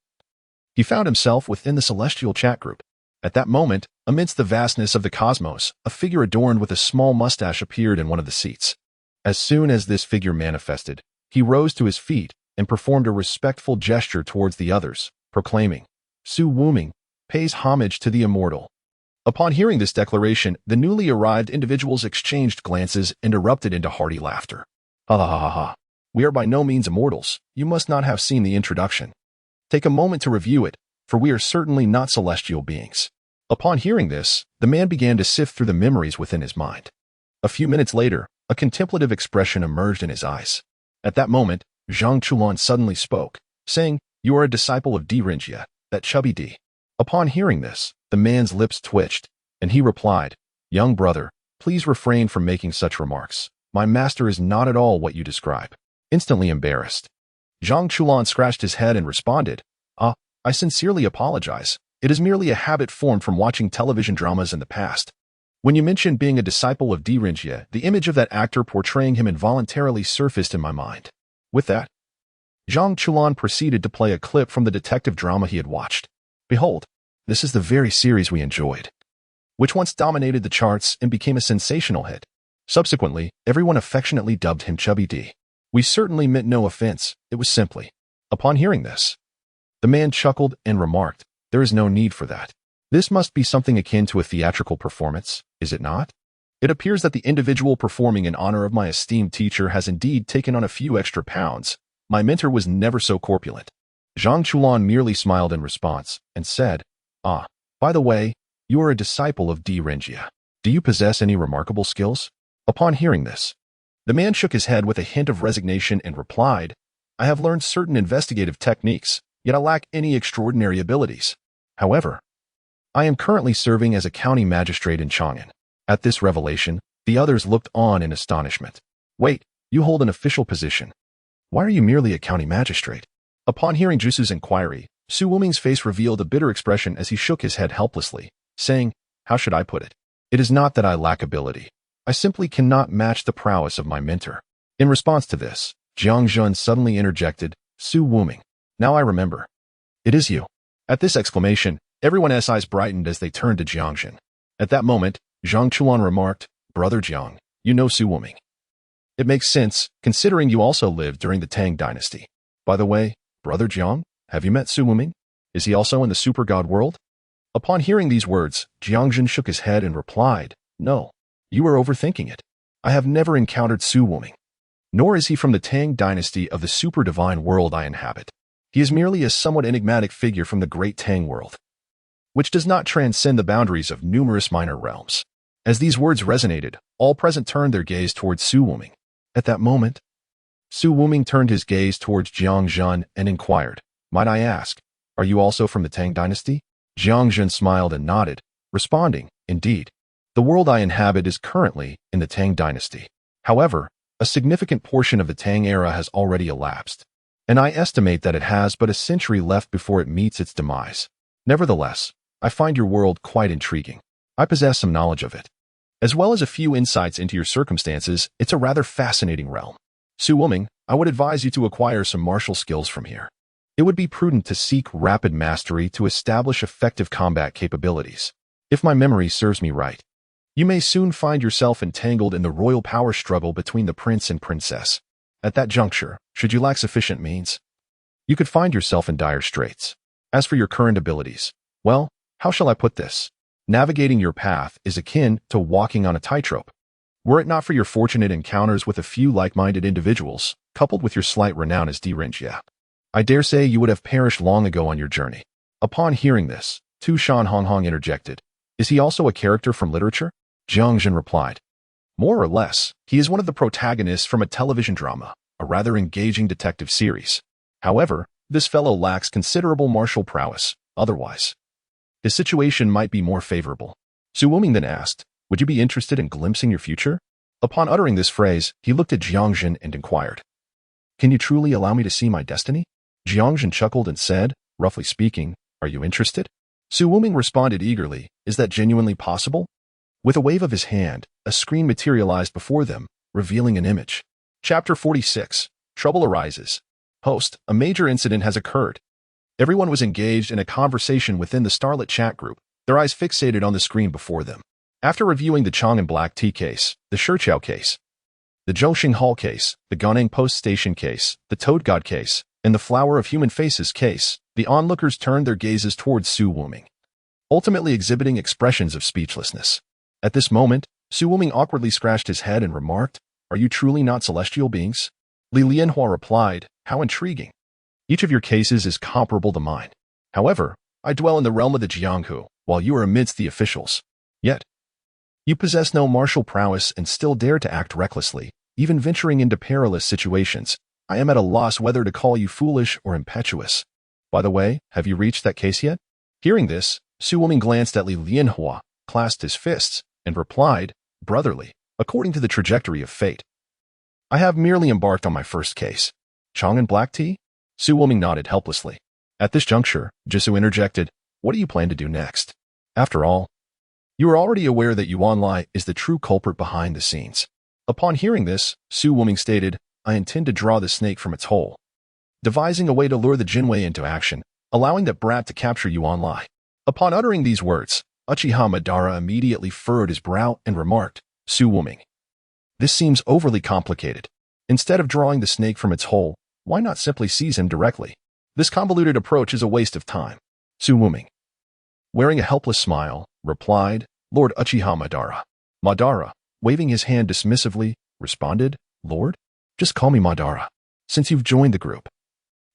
He found himself within the celestial chat group. At that moment, amidst the vastness of the cosmos, a figure adorned with a small mustache appeared in one of the seats. As soon as this figure manifested, he rose to his feet and performed a respectful gesture towards the others, proclaiming, "Su Wuming pays homage to the immortal." Upon hearing this declaration, the newly arrived individuals exchanged glances and erupted into hearty laughter. Ha ha ha ha ha. We are by no means immortals. You must not have seen the introduction. Take a moment to review it, for we are certainly not celestial beings. Upon hearing this, the man began to sift through the memories within his mind. A few minutes later, a contemplative expression emerged in his eyes. At that moment, Jiang Chen suddenly spoke, saying, "You are a disciple of Dirinjia, that chubby D." Upon hearing this, the man's lips twitched, and he replied, "Young brother, please refrain from making such remarks. My master is not at all what you describe." Instantly embarrassed, Jiang Chen scratched his head and responded, I sincerely apologize. It is merely a habit formed from watching television dramas in the past. When you mentioned being a disciple of Dirinjia, the image of that actor portraying him involuntarily surfaced in my mind." With that, Jiang Chen proceeded to play a clip from the detective drama he had watched. "Behold, this is the very series we enjoyed, which once dominated the charts and became a sensational hit. Subsequently, everyone affectionately dubbed him Chubby D. We certainly meant no offense, it was simply." Upon hearing this, the man chuckled and remarked, "There is no need for that. This must be something akin to a theatrical performance, is it not? It appears that the individual performing in honor of my esteemed teacher has indeed taken on a few extra pounds. My mentor was never so corpulent." Jiang Chen merely smiled in response and said, By the way, you are a disciple of Dirinjia. Do you possess any remarkable skills?" Upon hearing this, the man shook his head with a hint of resignation and replied, "I have learned certain investigative techniques, yet I lack any extraordinary abilities. However, I am currently serving as a county magistrate in Chang'an." At this revelation, the others looked on in astonishment. "Wait, you hold an official position. Why are you merely a county magistrate?" Upon hearing Jusu's inquiry, Su Wuming's face revealed a bitter expression as he shook his head helplessly, saying, "How should I put it? It is not that I lack ability. I simply cannot match the prowess of my mentor." In response to this, Jiang Zhen suddenly interjected, "Su Wuming. Now I remember. It is you." At this exclamation, everyone's eyes brightened as they turned to Jiang Zhen. At that moment, Jiang Chen remarked, "Brother Jiang, you know Su Wuming. It makes sense, considering you also lived during the Tang dynasty. By the way, Brother Jiang, have you met Su Wuming? Is he also in the super god world?" Upon hearing these words, Jiang Zhen shook his head and replied, "No, you are overthinking it. I have never encountered Su Wuming. Nor is he from the Tang dynasty of the super divine world I inhabit. He is merely a somewhat enigmatic figure from the great Tang world, which does not transcend the boundaries of numerous minor realms." As these words resonated, all present turned their gaze towards Su Wuming. At that moment, Su Wuming turned his gaze towards Jiang Zhen and inquired, "Might I ask, are you also from the Tang dynasty?" Jiang Zhen smiled and nodded, responding, "Indeed. The world I inhabit is currently in the Tang dynasty. However, a significant portion of the Tang era has already elapsed, and I estimate that it has but a century left before it meets its demise. Nevertheless, I find your world quite intriguing. I possess some knowledge of it, as well as a few insights into your circumstances. It's a rather fascinating realm. Su Wuming, I would advise you to acquire some martial skills from here. It would be prudent to seek rapid mastery to establish effective combat capabilities. If my memory serves me right, you may soon find yourself entangled in the royal power struggle between the prince and princess. At that juncture, should you lack sufficient means, you could find yourself in dire straits. As for your current abilities, well, how shall I put this? Navigating your path is akin to walking on a tightrope. Were it not for your fortunate encounters with a few like-minded individuals, coupled with your slight renown as Dirinjia, I dare say you would have perished long ago on your journey." Upon hearing this, Tu Shan Honghong interjected, "Is he also a character from literature?" Jiang Zhen replied, "More or less, he is one of the protagonists from a television drama, a rather engaging detective series. However, this fellow lacks considerable martial prowess. Otherwise, his situation might be more favorable." Su Wuming then asked, "Would you be interested in glimpsing your future?" Upon uttering this phrase, he looked at Jiang Zhen and inquired, "Can you truly allow me to see my destiny?" Jiang Zhen chuckled and said, "Roughly speaking, are you interested?" Su Wuming responded eagerly, "Is that genuinely possible?" With a wave of his hand, a screen materialized before them, revealing an image. Chapter 46. Trouble Arises. Host, a major incident has occurred. Everyone was engaged in a conversation within the starlit chat group, their eyes fixated on the screen before them. After reviewing the Chang and Black Tea case, the Shichao case, the Zhouxing Hall case, the Gunning Post Station case, the Toad God case, and the Flower of Human Faces case, the onlookers turned their gazes towards Su Wuming, ultimately exhibiting expressions of speechlessness. At this moment, Su Wuming awkwardly scratched his head and remarked, "Are you truly not celestial beings?" Li Lianhua replied, "How intriguing. Each of your cases is comparable to mine. However, I dwell in the realm of the Jianghu, while you are amidst the officials. Yet, you possess no martial prowess and still dare to act recklessly, even venturing into perilous situations. I am at a loss whether to call you foolish or impetuous. By the way, have you reached that case yet?" Hearing this, Su Wuming glanced at Li Lianhua, clasped his fists, and replied, "Brotherly, according to the trajectory of fate. I have merely embarked on my first case." "Chang and Black Tea?" Su Wuming nodded helplessly. At this juncture, Jisoo interjected, "What do you plan to do next? After all, you are already aware that Yuan Lai is the true culprit behind the scenes." Upon hearing this, Su Wuming stated, "I intend to draw the snake from its hole, devising a way to lure the Jinwei into action, allowing that brat to capture Yuan Lai." Upon uttering these words, Uchiha Madara immediately furrowed his brow and remarked, "Su Wuming, this seems overly complicated. Instead of drawing the snake from its hole, why not simply seize him directly? This convoluted approach is a waste of time." Su Wuming, wearing a helpless smile, replied, "Lord Uchiha Madara." Madara, waving his hand dismissively, responded, "Lord? Just call me Madara. Since you've joined the group,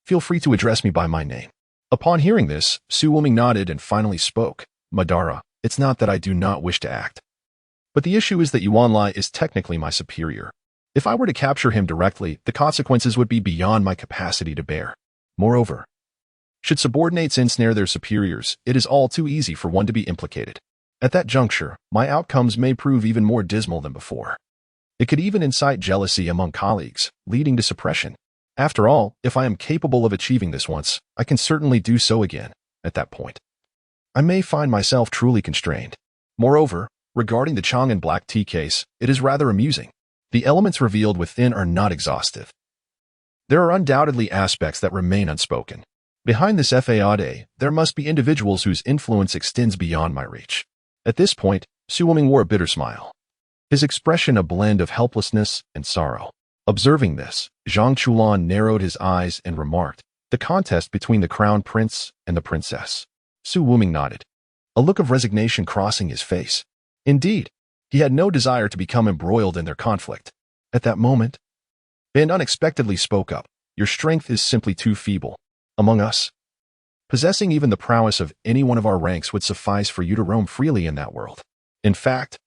feel free to address me by my name." Upon hearing this, Su Wuming nodded and finally spoke, "Madara, it's not that I do not wish to act. But the issue is that Yuan Lai is technically my superior. If I were to capture him directly, the consequences would be beyond my capacity to bear. Moreover, should subordinates ensnare their superiors, it is all too easy for one to be implicated. At that juncture, my outcomes may prove even more dismal than before. It could even incite jealousy among colleagues, leading to suppression. After all, if I am capable of achieving this once, I can certainly do so again. At that point, I may find myself truly constrained. Moreover, regarding the Chang and Black Tea case, it is rather amusing. The elements revealed within are not exhaustive. There are undoubtedly aspects that remain unspoken. Behind this fade, there must be individuals whose influence extends beyond my reach." At this point, Su Wuming wore a bitter smile, his expression a blend of helplessness and sorrow. Observing this, Zhang Chulan narrowed his eyes and remarked, "The contest between the crown prince and the princess." Su Wuming nodded, a look of resignation crossing his face. Indeed, he had no desire to become embroiled in their conflict. At that moment, Ban unexpectedly spoke up, "Your strength is simply too feeble. Among us, possessing even the prowess of any one of our ranks would suffice for you to roam freely in that world. In fact,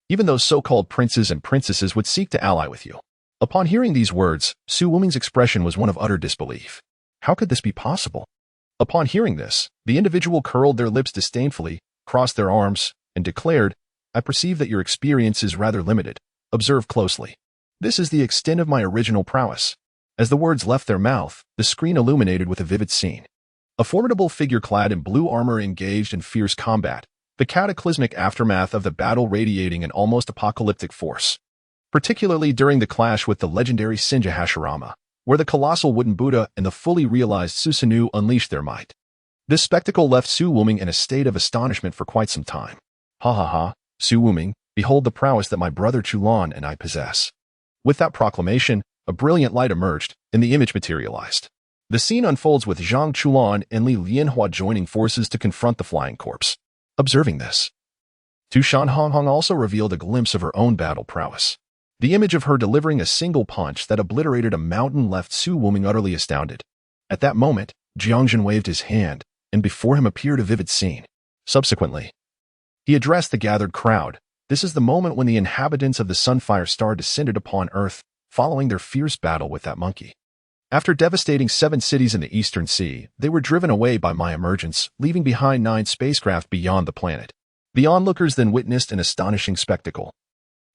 even those so-called princes and princesses would seek to ally with you." Upon hearing these words, Su Wuming's expression was one of utter disbelief. How could this be possible? Upon hearing this, the individual curled their lips disdainfully, crossed their arms, and declared, "I perceive that your experience is rather limited. Observe closely. This is the extent of my original prowess." As the words left their mouth, the screen illuminated with a vivid scene. A formidable figure clad in blue armor engaged in fierce combat, the cataclysmic aftermath of the battle radiating an almost apocalyptic force. Particularly during the clash with the legendary Senja Hashirama, where the colossal wooden Buddha and the fully realized Susanoo unleashed their might. This spectacle left Su Wuming in a state of astonishment for quite some time. "Ha ha ha, Su Wuming, behold the prowess that my brother Chulan and I possess." With that proclamation, a brilliant light emerged, and the image materialized. The scene unfolds with Zhang Chulan and Li Lianhua joining forces to confront the flying corpse. Observing this, Tu Shan Honghong also revealed a glimpse of her own battle prowess. The image of her delivering a single punch that obliterated a mountain left Su Wuming utterly astounded. At that moment, Jiang Zhen waved his hand, and before him appeared a vivid scene. Subsequently, he addressed the gathered crowd. This is the moment when the inhabitants of the Sunfire Star descended upon Earth, following their fierce battle with that monkey. After devastating 7 cities in the Eastern Sea, they were driven away by my emergence, leaving behind 9 spacecraft beyond the planet. The onlookers then witnessed an astonishing spectacle,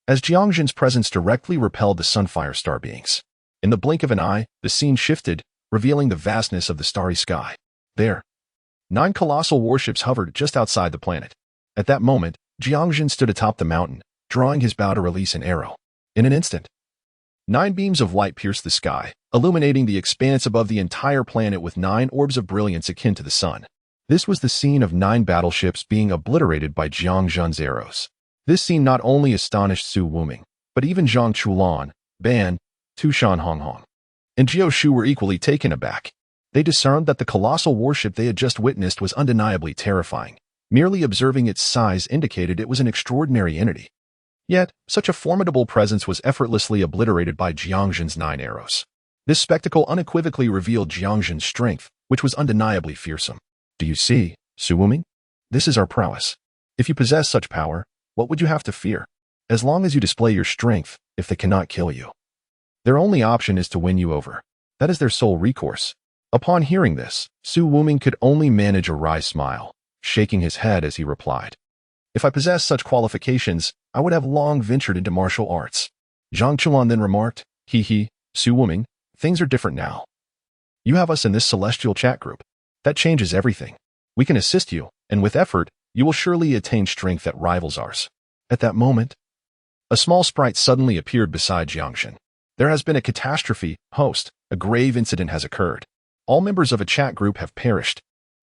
as Jiang Zhen's presence directly repelled the Sunfire Star beings. In the blink of an eye, the scene shifted, revealing the vastness of the starry sky. There, 9 colossal warships hovered just outside the planet. At that moment, Jiang Zhen stood atop the mountain, drawing his bow to release an arrow. In an instant, 9 beams of light pierced the sky, illuminating the expanse above the entire planet with 9 orbs of brilliance akin to the sun. This was the scene of 9 battleships being obliterated by Jiang Zhen's arrows. This scene not only astonished Su Wuming, but even Zhang Chulan, Ban, Tushan Honghong, and Jiao Shu were equally taken aback. They discerned that the colossal warship they had just witnessed was undeniably terrifying. Merely observing its size indicated it was an extraordinary entity. Yet, such a formidable presence was effortlessly obliterated by Jiang Zhen's 9 arrows. This spectacle unequivocally revealed Jiang Zhen's strength, which was undeniably fearsome. Do you see, Su Wuming? This is our prowess. If you possess such power, what would you have to fear? As long as you display your strength, if they cannot kill you. Their only option is to win you over. That is their sole recourse. Upon hearing this, Su Wuming could only manage a wry smile, shaking his head as he replied. If I possessed such qualifications, I would have long ventured into martial arts. Zhang Chulan then remarked, He, Su Wuming, things are different now. You have us in this celestial chat group. That changes everything. We can assist you, and with effort, you will surely attain strength that rivals ours. At that moment, a small sprite suddenly appeared beside Jiang Zhen. There has been a catastrophe, host. A grave incident has occurred. All members of a chat group have perished.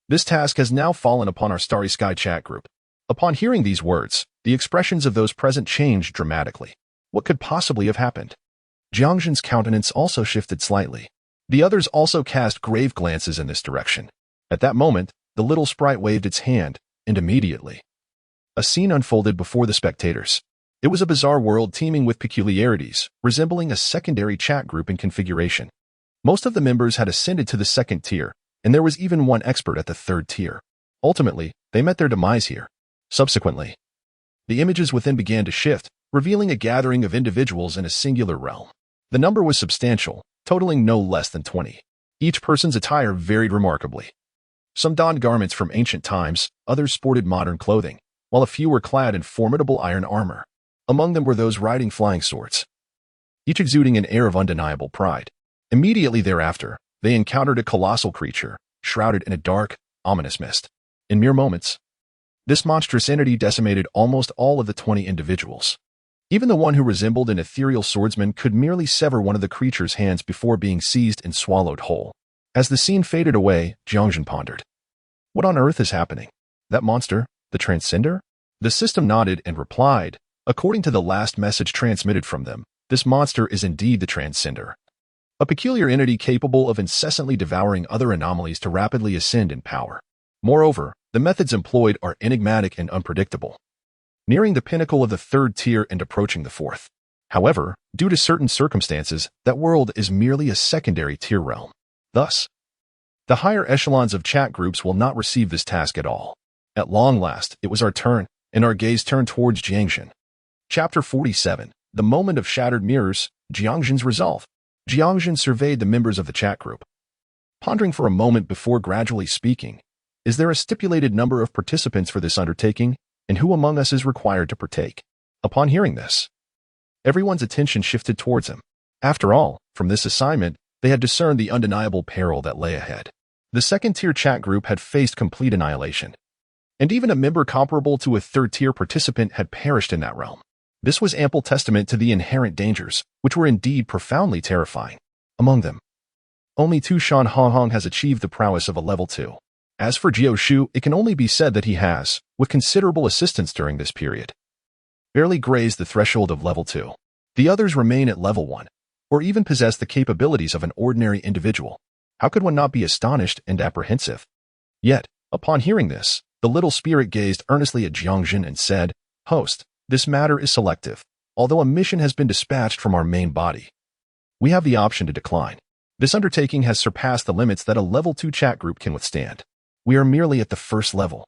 This task has now fallen upon our Starry Sky chat group. Upon hearing these words, the expressions of those present changed dramatically. What could possibly have happened? Jiang Zhen's countenance also shifted slightly. The others also cast grave glances in this direction. At that moment, the little sprite waved its hand, and immediately, a scene unfolded before the spectators. It was a bizarre world teeming with peculiarities, resembling a secondary chat group in configuration. Most of the members had ascended to the 2nd tier, and there was even one expert at the 3rd tier. Ultimately, they met their demise here. Subsequently, the images within began to shift, revealing a gathering of individuals in a singular realm. The number was substantial, totaling no less than 20. Each person's attire varied remarkably. Some donned garments from ancient times, others sported modern clothing, while a few were clad in formidable iron armor. Among them were those riding flying swords, each exuding an air of undeniable pride. Immediately thereafter, they encountered a colossal creature, shrouded in a dark, ominous mist. In mere moments, this monstrous entity decimated almost all of the 20 individuals. Even the one who resembled an ethereal swordsman could merely sever one of the creature's hands before being seized and swallowed whole. As the scene faded away, Jiang Zhen pondered. What on earth is happening? That monster, the Transcender? The system nodded and replied, according to the last message transmitted from them, this monster is indeed the Transcender. A peculiar entity capable of incessantly devouring other anomalies to rapidly ascend in power. Moreover, the methods employed are enigmatic and unpredictable, nearing the pinnacle of the 3rd tier and approaching the 4th. However, due to certain circumstances, that world is merely a secondary tier realm. Thus, the higher echelons of chat groups will not receive this task at all. At long last, it was our turn, and our gaze turned towards Jiang Zhen. Chapter 47, The Moment of Shattered Mirrors, Jiang Zhen's Resolve. Jiang Zhen surveyed the members of the chat group, pondering for a moment before gradually speaking. Is there a stipulated number of participants for this undertaking, and who among us is required to partake? Upon hearing this, everyone's attention shifted towards him. After all, from this assignment, they had discerned the undeniable peril that lay ahead. The 2nd-tier chat group had faced complete annihilation, and even a member comparable to a 3rd-tier participant had perished in that realm. This was ample testament to the inherent dangers, which were indeed profoundly terrifying. Among them, only Tushan Honghong has achieved the prowess of a level 2. As for Jiao Shu, it can only be said that he has, with considerable assistance during this period, barely grazed the threshold of level 2. The others remain at level 1, or even possess the capabilities of an ordinary individual. How could one not be astonished and apprehensive? Yet, upon hearing this, the little spirit gazed earnestly at Jiang Zhen and said, Host, this matter is selective. Although a mission has been dispatched from our main body, we have the option to decline. This undertaking has surpassed the limits that a level 2 chat group can withstand. We are merely at the 1st level,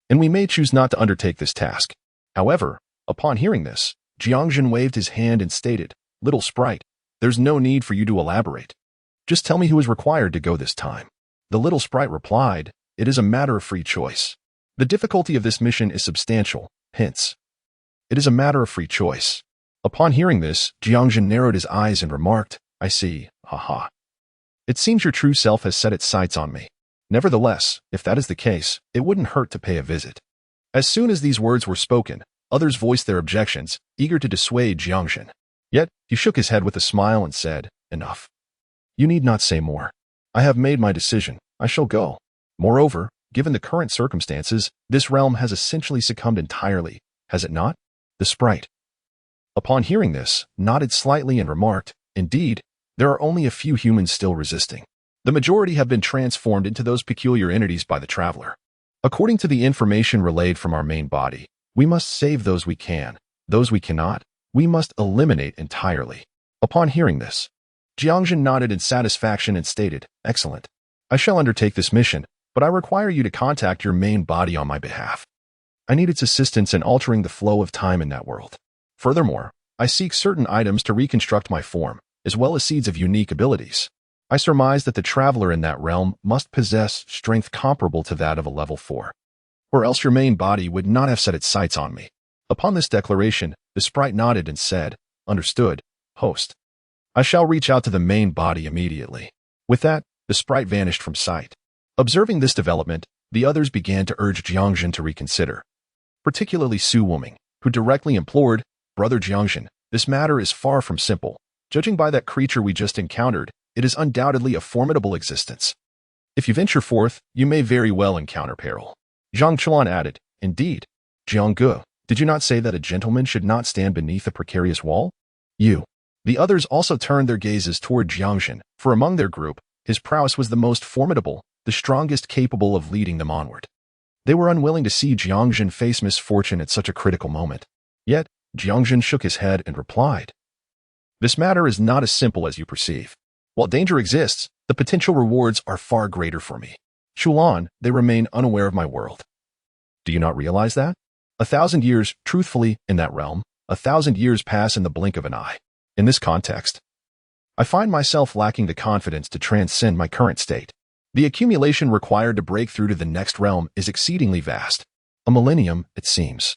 and we may choose not to undertake this task. However, upon hearing this, Jiang Zhen waved his hand and stated, Little sprite, there's no need for you to elaborate. Just tell me who is required to go this time. The little sprite replied, It is a matter of free choice. The difficulty of this mission is substantial, hence, it is a matter of free choice. Upon hearing this, Jiang Zhen narrowed his eyes and remarked, I see, haha. It seems your true self has set its sights on me. Nevertheless, if that is the case, it wouldn't hurt to pay a visit. As soon as these words were spoken, others voiced their objections, eager to dissuade Jiang Zhen. Yet, he shook his head with a smile and said, "Enough. You need not say more. I have made my decision. I shall go. Moreover, given the current circumstances, this realm has essentially succumbed entirely, has it not?" The sprite, upon hearing this, nodded slightly and remarked, "Indeed, there are only a few humans still resisting. The majority have been transformed into those peculiar entities by the traveler. According to the information relayed from our main body, we must save those we can. Those we cannot, we must eliminate entirely." Upon hearing this, Jiang Zhen nodded in satisfaction and stated, "Excellent. I shall undertake this mission, but I require you to contact your main body on my behalf. I need its assistance in altering the flow of time in that world. Furthermore, I seek certain items to reconstruct my form, as well as seeds of unique abilities. I surmise that the traveler in that realm must possess strength comparable to that of a level 4. Or else your main body would not have set its sights on me." Upon this declaration, the sprite nodded and said, "Understood, host. I shall reach out to the main body immediately." With that, the sprite vanished from sight. Observing this development, the others began to urge Jiang Zhen to reconsider. Particularly Su Wuming, who directly implored, "Brother Jiang Zhen, this matter is far from simple. Judging by that creature we just encountered, it is undoubtedly a formidable existence. If you venture forth, you may very well encounter peril." Jiang Chen added, "Indeed. Jiang Ge, did you not say that a gentleman should not stand beneath a precarious wall?" You. The others also turned their gazes toward Jiang Zhen, for among their group, his prowess was the most formidable, the strongest capable of leading them onward. They were unwilling to see Jiang Zhen face misfortune at such a critical moment. Yet, Jiang Zhen shook his head and replied, "This matter is not as simple as you perceive. While danger exists, the potential rewards are far greater for me. Shulan, they remain unaware of my world. Do you not realize that? 1,000 years, truthfully, in that realm, 1,000 years pass in the blink of an eye. In this context, I find myself lacking the confidence to transcend my current state. The accumulation required to break through to the next realm is exceedingly vast. A millennium, it seems,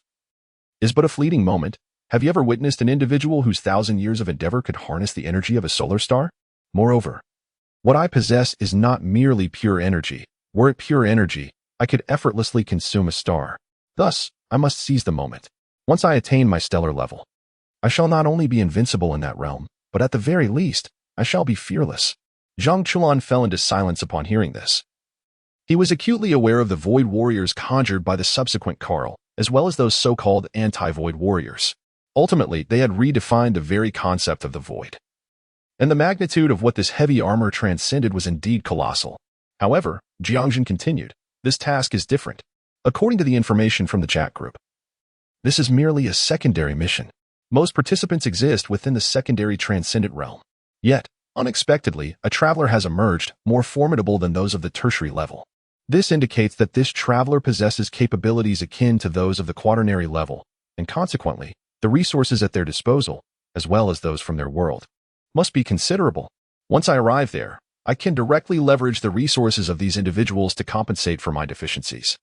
is but a fleeting moment. Have you ever witnessed an individual whose 1,000 years of endeavor could harness the energy of a solar star? Moreover, what I possess is not merely pure energy. Were it pure energy, I could effortlessly consume a star. Thus, I must seize the moment. Once I attain my stellar level, I shall not only be invincible in that realm, but at the very least, I shall be fearless." Jiang Chen fell into silence upon hearing this. He was acutely aware of the void warriors conjured by the subsequent Karl, as well as those so-called anti-void warriors. Ultimately, they had redefined the very concept of the void. And the magnitude of what this heavy armor transcended was indeed colossal. However, Jiang Zhen continued, "This task is different. According to the information from the chat group, this is merely a secondary mission. Most participants exist within the secondary transcendent realm. Yet, unexpectedly, a traveler has emerged, more formidable than those of the tertiary level. This indicates that this traveler possesses capabilities akin to those of the quaternary level, and consequently, the resources at their disposal, as well as those from their world, must be considerable. Once I arrive there, I can directly leverage the resources of these individuals to compensate for my deficiencies.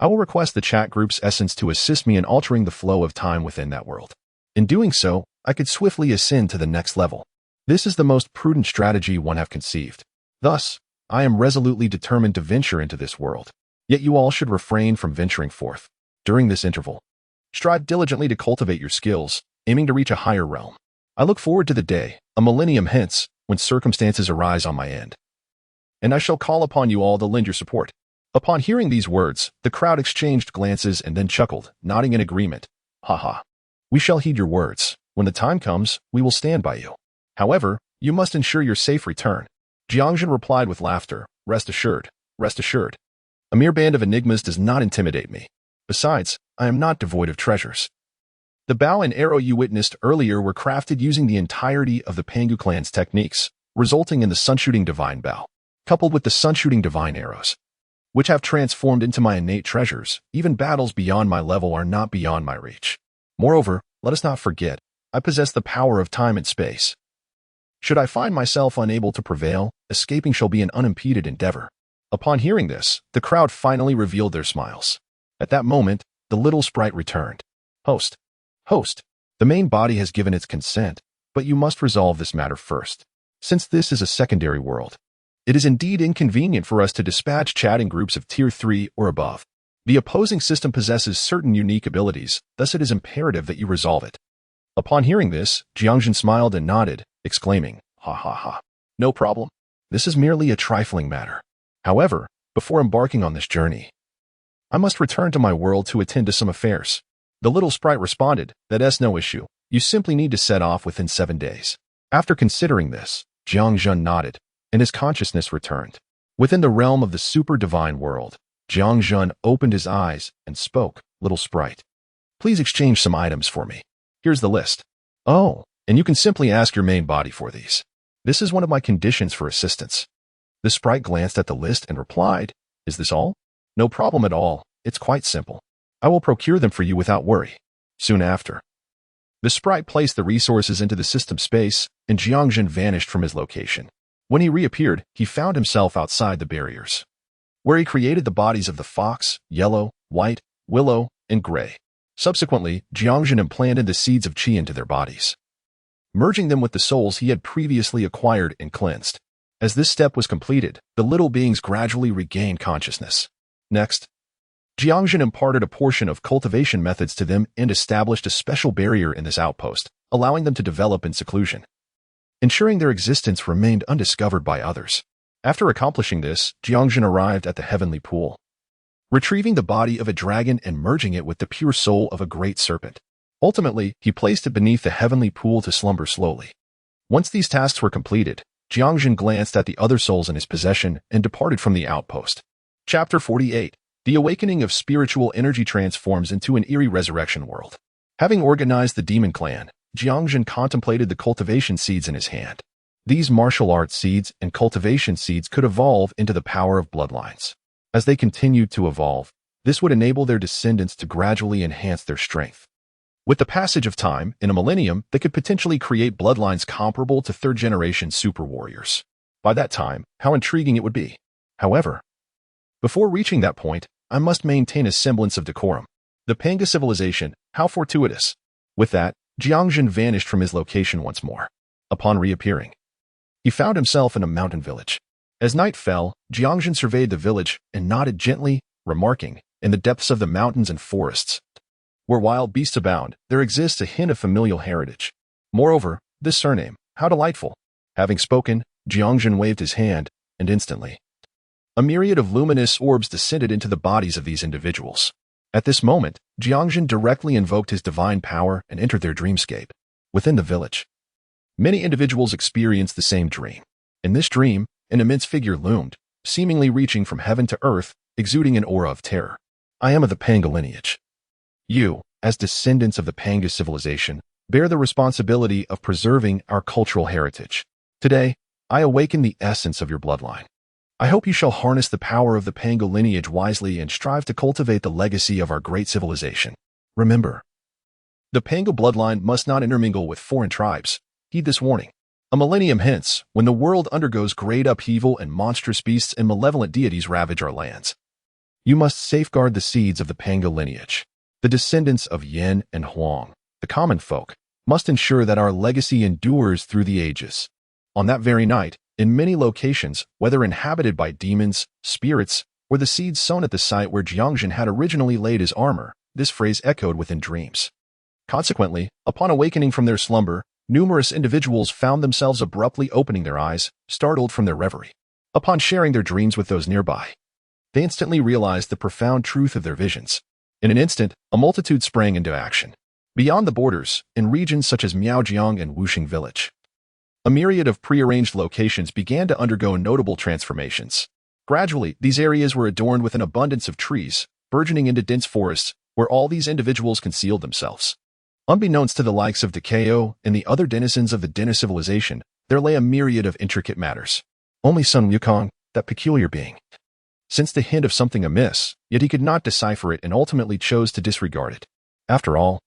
I will request the chat group's essence to assist me in altering the flow of time within that world. In doing so, I could swiftly ascend to the next level. This is the most prudent strategy one have conceived. Thus, I am resolutely determined to venture into this world. Yet you all should refrain from venturing forth. During this interval, strive diligently to cultivate your skills, aiming to reach a higher realm. I look forward to the day, a millennium hence, when circumstances arise on my end. And I shall call upon you all to lend your support." Upon hearing these words, the crowd exchanged glances and then chuckled, nodding in agreement. "Ha. We shall heed your words. When the time comes, we will stand by you. However, you must ensure your safe return." Jiang Zhen replied with laughter, Rest assured. A mere band of enigmas does not intimidate me. Besides, I am not devoid of treasures. The bow and arrow you witnessed earlier were crafted using the entirety of the Pangu clan's techniques, resulting in the sun-shooting divine bow, coupled with the sun-shooting divine arrows, which have transformed into my innate treasures. Even battles beyond my level are not beyond my reach. Moreover, let us not forget, I possess the power of time and space. Should I find myself unable to prevail, escaping shall be an unimpeded endeavor. Upon hearing this, the crowd finally revealed their smiles. At that moment, the little sprite returned. Host, the main body has given its consent, but you must resolve this matter first. Since this is a secondary world, it is indeed inconvenient for us to dispatch chatting groups of Tier 3 or above. The opposing system possesses certain unique abilities, thus it is imperative that you resolve it. Upon hearing this, Jiang Zhen smiled and nodded, exclaiming, "Ha ha ha. No problem. This is merely a trifling matter. However, before embarking on this journey, I must return to my world to attend to some affairs." The little sprite responded, "That's no issue. You simply need to set off within 7 days." After considering this, Jiang Zhen nodded, and his consciousness returned. Within the realm of the super divine world, Jiang Zhen opened his eyes and spoke, "Little sprite, please exchange some items for me. Here's the list. Oh, and you can simply ask your main body for these. This is one of my conditions for assistance." The sprite glanced at the list and replied, "Is this all?" "No problem at all. It's quite simple. I will procure them for you without worry." Soon after, the sprite placed the resources into the system space, and Jiang Zhen vanished from his location. When he reappeared, he found himself outside the barriers, where he created the bodies of the fox, yellow, white, willow, and gray. Subsequently, Jiang Zhen implanted the seeds of qi into their bodies, merging them with the souls he had previously acquired and cleansed. As this step was completed, the little beings gradually regained consciousness. Next, Jiang Zhen imparted a portion of cultivation methods to them and established a special barrier in this outpost, allowing them to develop in seclusion, ensuring their existence remained undiscovered by others. After accomplishing this, Jiang Zhen arrived at the heavenly pool, retrieving the body of a dragon and merging it with the pure soul of a great serpent. Ultimately, he placed it beneath the heavenly pool to slumber slowly. Once these tasks were completed, Jiang Zhen glanced at the other souls in his possession and departed from the outpost. Chapter 48. The awakening of spiritual energy transforms into an eerie resurrection world. Having organized the demon clan, Jiang Zhen contemplated the cultivation seeds in his hand. These martial arts seeds and cultivation seeds could evolve into the power of bloodlines. As they continued to evolve, this would enable their descendants to gradually enhance their strength. With the passage of time, in a millennium, they could potentially create bloodlines comparable to third-generation super warriors. By that time, how intriguing it would be. However, before reaching that point, I must maintain a semblance of decorum. The Pangu civilization, how fortuitous. With that, Jiang Zhen vanished from his location once more. Upon reappearing, he found himself in a mountain village. As night fell, Jiang Zhen surveyed the village and nodded gently, remarking, "In the depths of the mountains and forests, where wild beasts abound, there exists a hint of familial heritage. Moreover, this surname, how delightful." Having spoken, Jiang Zhen waved his hand, and instantly, a myriad of luminous orbs descended into the bodies of these individuals. At this moment, Jiang Zhen directly invoked his divine power and entered their dreamscape. Within the village, many individuals experienced the same dream. In this dream, an immense figure loomed, seemingly reaching from heaven to earth, exuding an aura of terror. "I am of the Pangu lineage. You, as descendants of the Pangu civilization, bear the responsibility of preserving our cultural heritage. Today, I awaken the essence of your bloodline. I hope you shall harness the power of the Pangu lineage wisely and strive to cultivate the legacy of our great civilization. Remember, the Pangu bloodline must not intermingle with foreign tribes. Heed this warning. A millennium hence, when the world undergoes great upheaval and monstrous beasts and malevolent deities ravage our lands, you must safeguard the seeds of the Pangu lineage. The descendants of Yin and Huang, the common folk, must ensure that our legacy endures through the ages." On that very night, in many locations, whether inhabited by demons, spirits, or the seeds sown at the site where Jiang Zhen had originally laid his armor, this phrase echoed within dreams. Consequently, upon awakening from their slumber, numerous individuals found themselves abruptly opening their eyes, startled from their reverie. Upon sharing their dreams with those nearby, they instantly realized the profound truth of their visions. In an instant, a multitude sprang into action. Beyond the borders, in regions such as Miaojiang and Wuxing Village, a myriad of prearranged locations began to undergo notable transformations. Gradually, these areas were adorned with an abundance of trees, burgeoning into dense forests, where all these individuals concealed themselves. Unbeknownst to the likes of Takeo and the other denizens of the Dena civilization, there lay a myriad of intricate matters. Only Sun Wukong, that peculiar being, sensed the hint of something amiss, yet he could not decipher it and ultimately chose to disregard it. After all,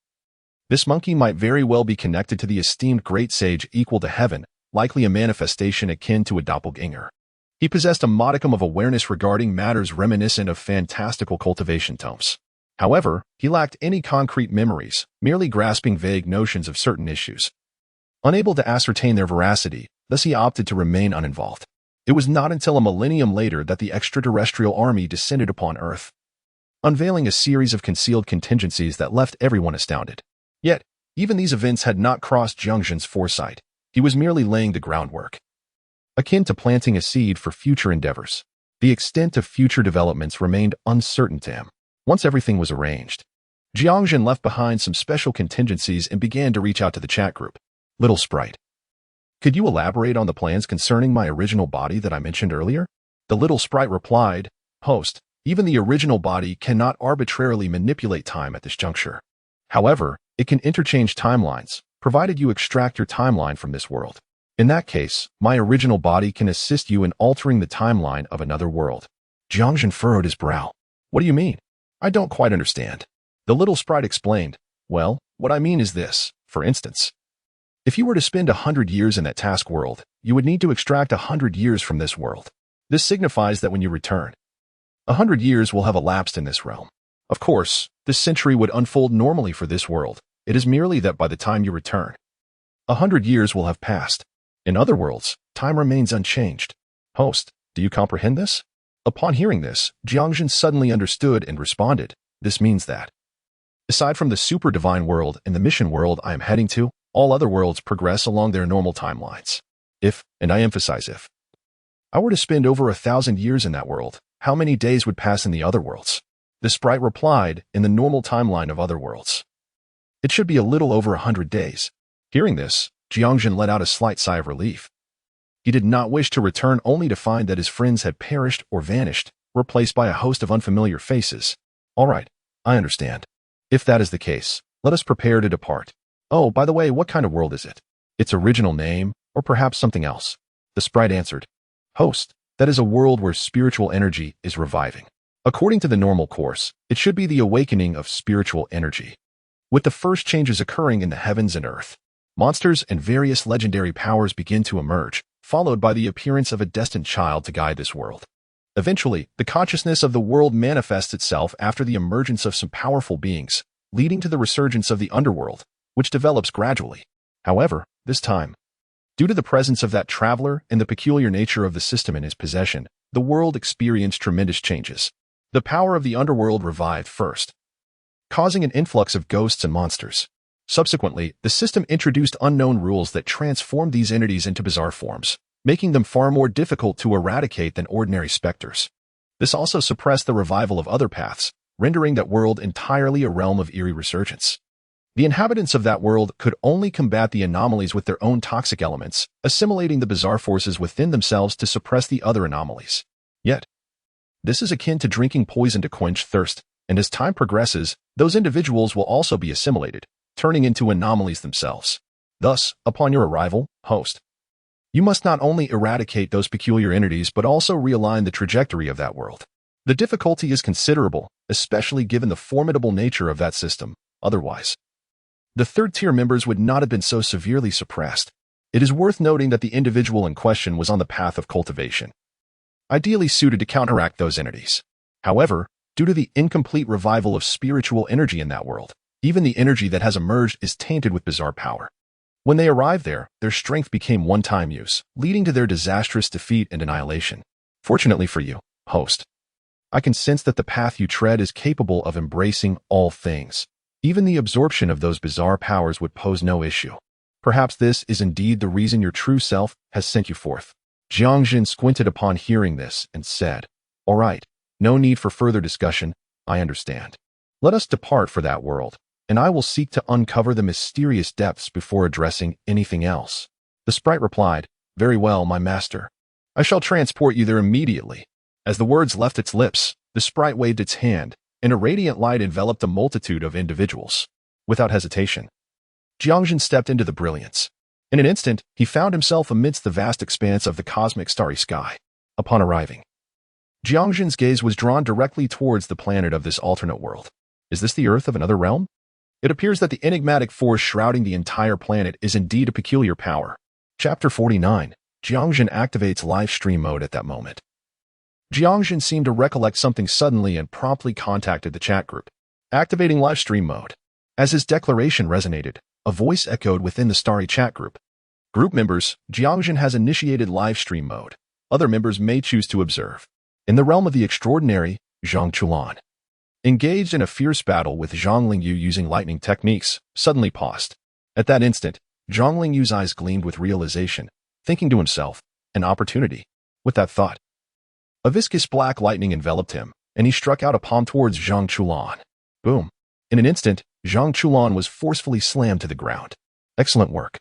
this monkey might very well be connected to the esteemed great sage equal to heaven, likely a manifestation akin to a doppelganger. He possessed a modicum of awareness regarding matters reminiscent of fantastical cultivation tomes. However, he lacked any concrete memories, merely grasping vague notions of certain issues. Unable to ascertain their veracity, thus he opted to remain uninvolved. It was not until a millennium later that the extraterrestrial army descended upon Earth, unveiling a series of concealed contingencies that left everyone astounded. Yet, Even these events had not crossed Jiang Zhen's foresight. He was merely laying the groundwork, akin to planting a seed for future endeavors. The extent of future developments remained uncertain to him. Once everything was arranged, Jiang Zhen left behind some special contingencies and began to reach out to the chat group. Little sprite, could you elaborate on the plans concerning my original body that I mentioned earlier? The little sprite replied, Host, even the original body cannot arbitrarily manipulate time at this juncture. However, it can interchange timelines, provided you extract your timeline from this world. In that case, my original body can assist you in altering the timeline of another world. Jiang Zhen furrowed his brow. What do you mean? I don't quite understand. The little sprite explained, Well, what I mean is this. For instance, if you were to spend 100 years in that task world, you would need to extract 100 years from this world. This signifies that when you return, 100 years will have elapsed in this realm. Of course, this century would unfold normally for this world. It is merely that by the time you return, 100 years will have passed. In other worlds, time remains unchanged. Host, do you comprehend this? Upon hearing this, Jiang Zhen suddenly understood and responded, This means that, aside from the super divine world and the mission world I am heading to, all other worlds progress along their normal timelines. If, and I emphasize if, I were to spend over 1,000 years in that world, how many days would pass in the other worlds? The sprite replied, In the normal timeline of other worlds, it should be a little over 100 days. Hearing this, Jiang Zhen let out a slight sigh of relief. He did not wish to return only to find that his friends had perished or vanished, replaced by a host of unfamiliar faces. All right, I understand. If that is the case, let us prepare to depart. Oh, by the way, what kind of world is it? Its original name, or perhaps something else? The sprite answered, Host, that is a world where spiritual energy is reviving. According to the normal course, it should be the awakening of spiritual energy. With the first changes occurring in the heavens and earth, monsters and various legendary powers begin to emerge, followed by the appearance of a destined child to guide this world. Eventually, the consciousness of the world manifests itself after the emergence of some powerful beings, leading to the resurgence of the underworld, which develops gradually. However, this time, due to the presence of that traveler and the peculiar nature of the system in his possession, the world experienced tremendous changes. The power of the underworld revived first, causing an influx of ghosts and monsters. Subsequently, the system introduced unknown rules that transformed these entities into bizarre forms, making them far more difficult to eradicate than ordinary specters. This also suppressed the revival of other paths, rendering that world entirely a realm of eerie resurgence. The inhabitants of that world could only combat the anomalies with their own toxic elements, assimilating the bizarre forces within themselves to suppress the other anomalies. Yet, this is akin to drinking poison to quench thirst, and as time progresses, those individuals will also be assimilated, turning into anomalies themselves. Thus, upon your arrival, host, you must not only eradicate those peculiar entities but also realign the trajectory of that world. The difficulty is considerable, especially given the formidable nature of that system. Otherwise, the third-tier members would not have been so severely suppressed. It is worth noting that the individual in question was on the path of cultivation, ideally suited to counteract those entities. However, due to the incomplete revival of spiritual energy in that world, even the energy that has emerged is tainted with bizarre power. When they arrived there, their strength became one-time use, leading to their disastrous defeat and annihilation. Fortunately for you, host, I can sense that the path you tread is capable of embracing all things. Even the absorption of those bizarre powers would pose no issue. Perhaps this is indeed the reason your true self has sent you forth. Jiang Zhen squinted upon hearing this and said, All right, no need for further discussion, I understand. Let us depart for that world, and I will seek to uncover the mysterious depths before addressing anything else. The sprite replied, Very well, my master. I shall transport you there immediately. As the words left its lips, the sprite waved its hand, and a radiant light enveloped a multitude of individuals. Without hesitation, Jiang Zhen stepped into the brilliance. In an instant, he found himself amidst the vast expanse of the cosmic starry sky. Upon arriving, Jiang Zhen's gaze was drawn directly towards the planet of this alternate world. Is this the Earth of another realm? It appears that the enigmatic force shrouding the entire planet is indeed a peculiar power. Chapter 49. Jiang Zhen activates live stream mode at that moment. Jiang Zhen seemed to recollect something suddenly and promptly contacted the chat group, activating live stream mode. As his declaration resonated, a voice echoed within the starry chat group. Group members, Jiang Zhen has initiated live stream mode. Other members may choose to observe. In the realm of the extraordinary, Zhang Chuan, engaged in a fierce battle with Zhang Lingyu using lightning techniques, suddenly paused. At that instant, Zhang Lingyu's eyes gleamed with realization, thinking to himself, an opportunity. With that thought, a viscous black lightning enveloped him, and he struck out a palm towards Zhang Chulan. Boom. In an instant, Zhang Chulan was forcefully slammed to the ground. Excellent work.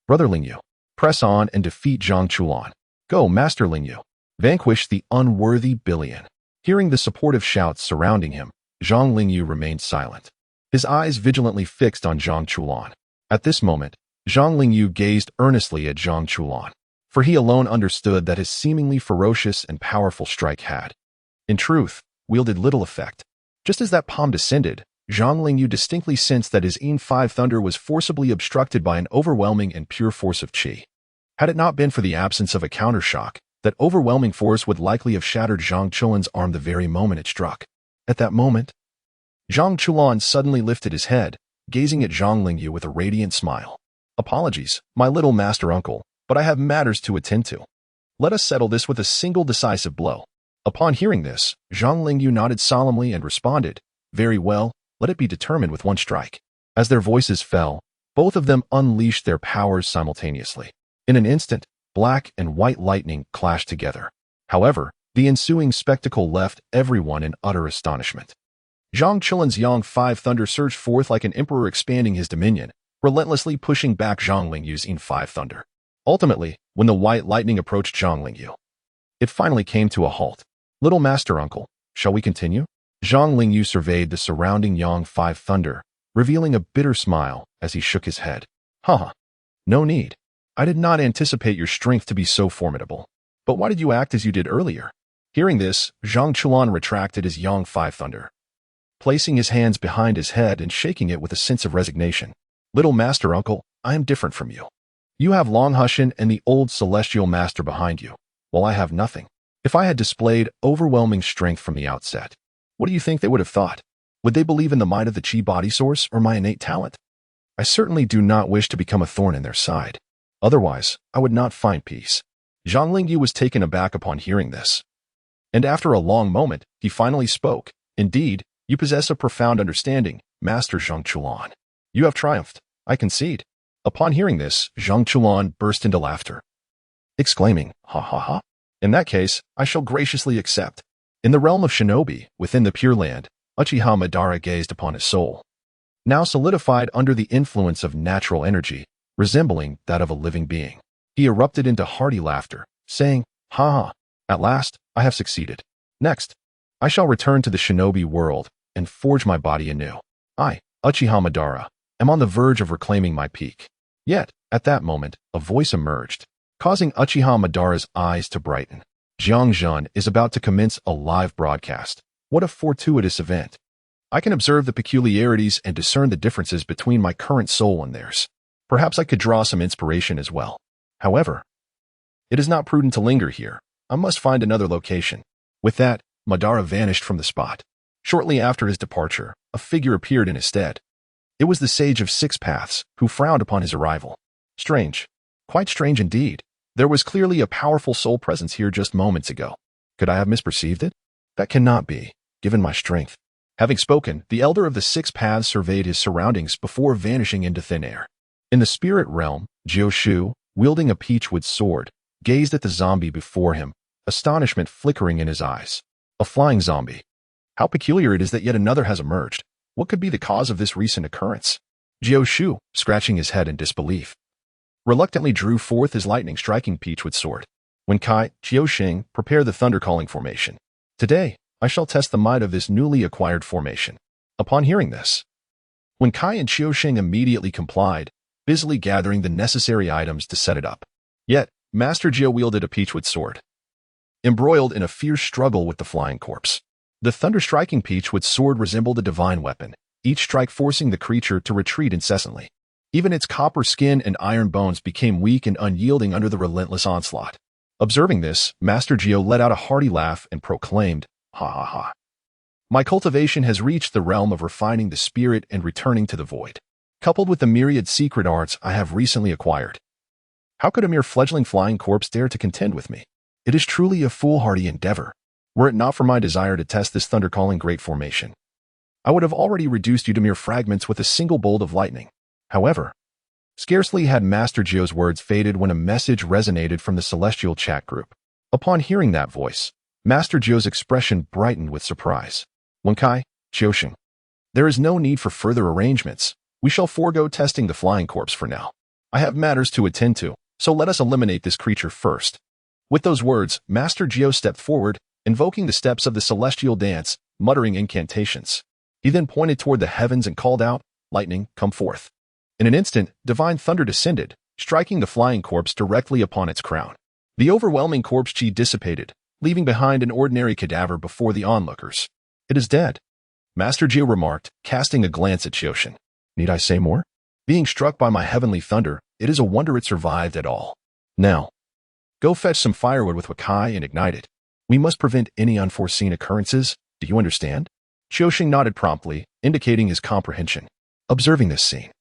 Brother Lingyu, press on and defeat Zhang Chulan. Go, Master Lingyu. Vanquish the unworthy billion. Hearing the supportive shouts surrounding him, Zhang Lingyu remained silent, his eyes vigilantly fixed on Zhang Chulan. At this moment, Zhang Lingyu gazed earnestly at Zhang Chulan, for he alone understood that his seemingly ferocious and powerful strike had, in truth, wielded little effect. Just as that palm descended, Zhang Lingyu distinctly sensed that his Yin 5 thunder was forcibly obstructed by an overwhelming and pure force of qi. Had it not been for the absence of a countershock, that overwhelming force would likely have shattered Zhang Chulan's arm the very moment it struck. At that moment, Zhang Chulan suddenly lifted his head, gazing at Zhang Lingyu with a radiant smile. Apologies, my little master uncle, but I have matters to attend to. Let us settle this with a single decisive blow. Upon hearing this, Zhang Lingyu nodded solemnly and responded, very well, let it be determined with one strike. As their voices fell, both of them unleashed their powers simultaneously. In an instant, black and white lightning clashed together. However, the ensuing spectacle left everyone in utter astonishment. Zhang Chulan's Yang 5 thunder surged forth like an emperor expanding his dominion, relentlessly pushing back Zhang Lingyu's Yin 5 thunder. Ultimately, when the white lightning approached Zhang Lingyu, it finally came to a halt. Little master uncle, shall we continue? Zhang Lingyu surveyed the surrounding Yang 5 thunder, revealing a bitter smile as he shook his head. Haha, no need. I did not anticipate your strength to be so formidable. But why did you act as you did earlier? Hearing this, Zhang Chulan retracted his Yang 5 thunder, placing his hands behind his head and shaking it with a sense of resignation. Little master uncle, I am different from you. You have Long Hushan and the old celestial master behind you, while I have nothing. If I had displayed overwhelming strength from the outset, what do you think they would have thought? Would they believe in the might of the Qi body source or my innate talent? I certainly do not wish to become a thorn in their side. Otherwise, I would not find peace. Zhang Lingyu was taken aback upon hearing this. And after a long moment, he finally spoke. Indeed, you possess a profound understanding, Master Zhang Chulan. You have triumphed, I concede. Upon hearing this, Zhang Chulan burst into laughter, exclaiming, ha ha ha. In that case, I shall graciously accept. In the realm of shinobi, within the Pure Land, Uchiha Madara gazed upon his soul, now solidified under the influence of natural energy, resembling that of a living being. He erupted into hearty laughter, saying, ha ha, at last, I have succeeded. Next, I shall return to the shinobi world and forge my body anew. I, Uchiha Madara, am on the verge of reclaiming my peak. Yet, at that moment, a voice emerged, causing Uchiha Madara's eyes to brighten. Jiang Zhen is about to commence a live broadcast. What a fortuitous event. I can observe the peculiarities and discern the differences between my current soul and theirs. Perhaps I could draw some inspiration as well. However, it is not prudent to linger here. I must find another location. With that, Madara vanished from the spot. Shortly after his departure, a figure appeared in his stead. It was the Sage of Six Paths, who frowned upon his arrival. Strange. Quite strange indeed. There was clearly a powerful soul presence here just moments ago. Could I have misperceived it? That cannot be, given my strength. Having spoken, the Elder of the Six Paths surveyed his surroundings before vanishing into thin air. In the spirit realm, Jiao Shu, wielding a peachwood sword, gazed at the zombie before him, astonishment flickering in his eyes. A flying zombie. How peculiar it is that yet another has emerged. What could be the cause of this recent occurrence? Jiao Shu, scratching his head in disbelief, reluctantly drew forth his lightning-striking peachwood sword. When Kai, Qiusheng, prepare the thunder-calling formation. Today, I shall test the might of this newly acquired formation. Upon hearing this, when Kai and Qiusheng immediately complied, busily gathering the necessary items to set it up. Yet, Master Jiao wielded a peachwood sword, embroiled in a fierce struggle with the flying corpse. The thunder-striking peachwood sword resembled a divine weapon, each strike forcing the creature to retreat incessantly. Even its copper skin and iron bones became weak and unyielding under the relentless onslaught. Observing this, Master Jiao let out a hearty laugh and proclaimed, ha ha ha. My cultivation has reached the realm of refining the spirit and returning to the void, coupled with the myriad secret arts I have recently acquired. How could a mere fledgling flying corpse dare to contend with me? It is truly a foolhardy endeavor. Were it not for my desire to test this thunder-calling great formation, I would have already reduced you to mere fragments with a single bolt of lightning. However, Scarcely had Master Jiao's words faded when a message resonated from the celestial chat group. Upon hearing that voice, Master Jiao's expression brightened with surprise. Wenkai, Jiusheng. There is no need for further arrangements. We shall forego testing the flying corpse for now. I have matters to attend to, so let us eliminate this creature first. With those words, Master Jiao stepped forward, invoking the steps of the celestial dance, muttering incantations. He then pointed toward the heavens and called out, "Lightning, come forth." In an instant, divine thunder descended, striking the flying corpse directly upon its crown. The overwhelming corpse chi dissipated, leaving behind an ordinary cadaver before the onlookers. "It is dead," Master Jiao remarked, casting a glance at Qiusheng. "Need I say more? Being struck by my heavenly thunder, it is a wonder it survived at all. Now, go fetch some firewood with Wakai and ignite it. We must prevent any unforeseen occurrences. Do you understand?" Qiusheng nodded promptly, indicating his comprehension. Observing this scene,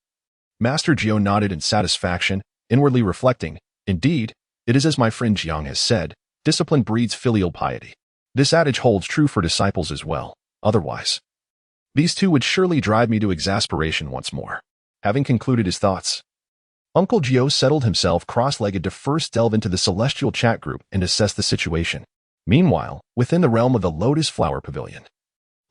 Master Jiao nodded in satisfaction, inwardly reflecting, "Indeed, it is as my friend Jiang has said, discipline breeds filial piety. This adage holds true for disciples as well. Otherwise, these two would surely drive me to exasperation once more." Having concluded his thoughts, Uncle Jiao settled himself cross-legged to first delve into the celestial chat group and assess the situation. Meanwhile, within the realm of the Lotus Flower Pavilion,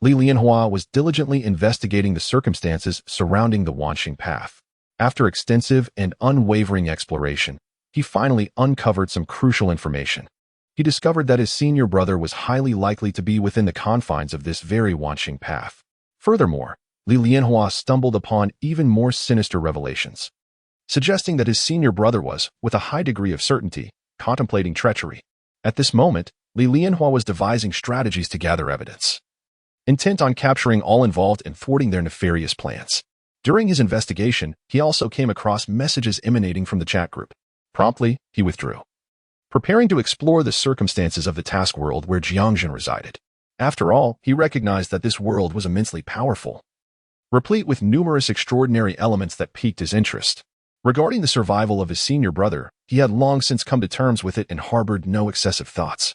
Li Lianhua was diligently investigating the circumstances surrounding the Wanxing path. After extensive and unwavering exploration, he finally uncovered some crucial information. He discovered that his senior brother was highly likely to be within the confines of this very Wanxing path. Furthermore, Li Lianhua stumbled upon even more sinister revelations, suggesting that his senior brother was, with a high degree of certainty, contemplating treachery. At this moment, Li Lianhua was devising strategies to gather evidence, intent on capturing all involved and thwarting their nefarious plans. During his investigation, he also came across messages emanating from the chat group. Promptly, he withdrew, preparing to explore the circumstances of the task world where Jiang Zhen resided. After all, he recognized that this world was immensely powerful, replete with numerous extraordinary elements that piqued his interest. Regarding the survival of his senior brother, he had long since come to terms with it and harbored no excessive thoughts.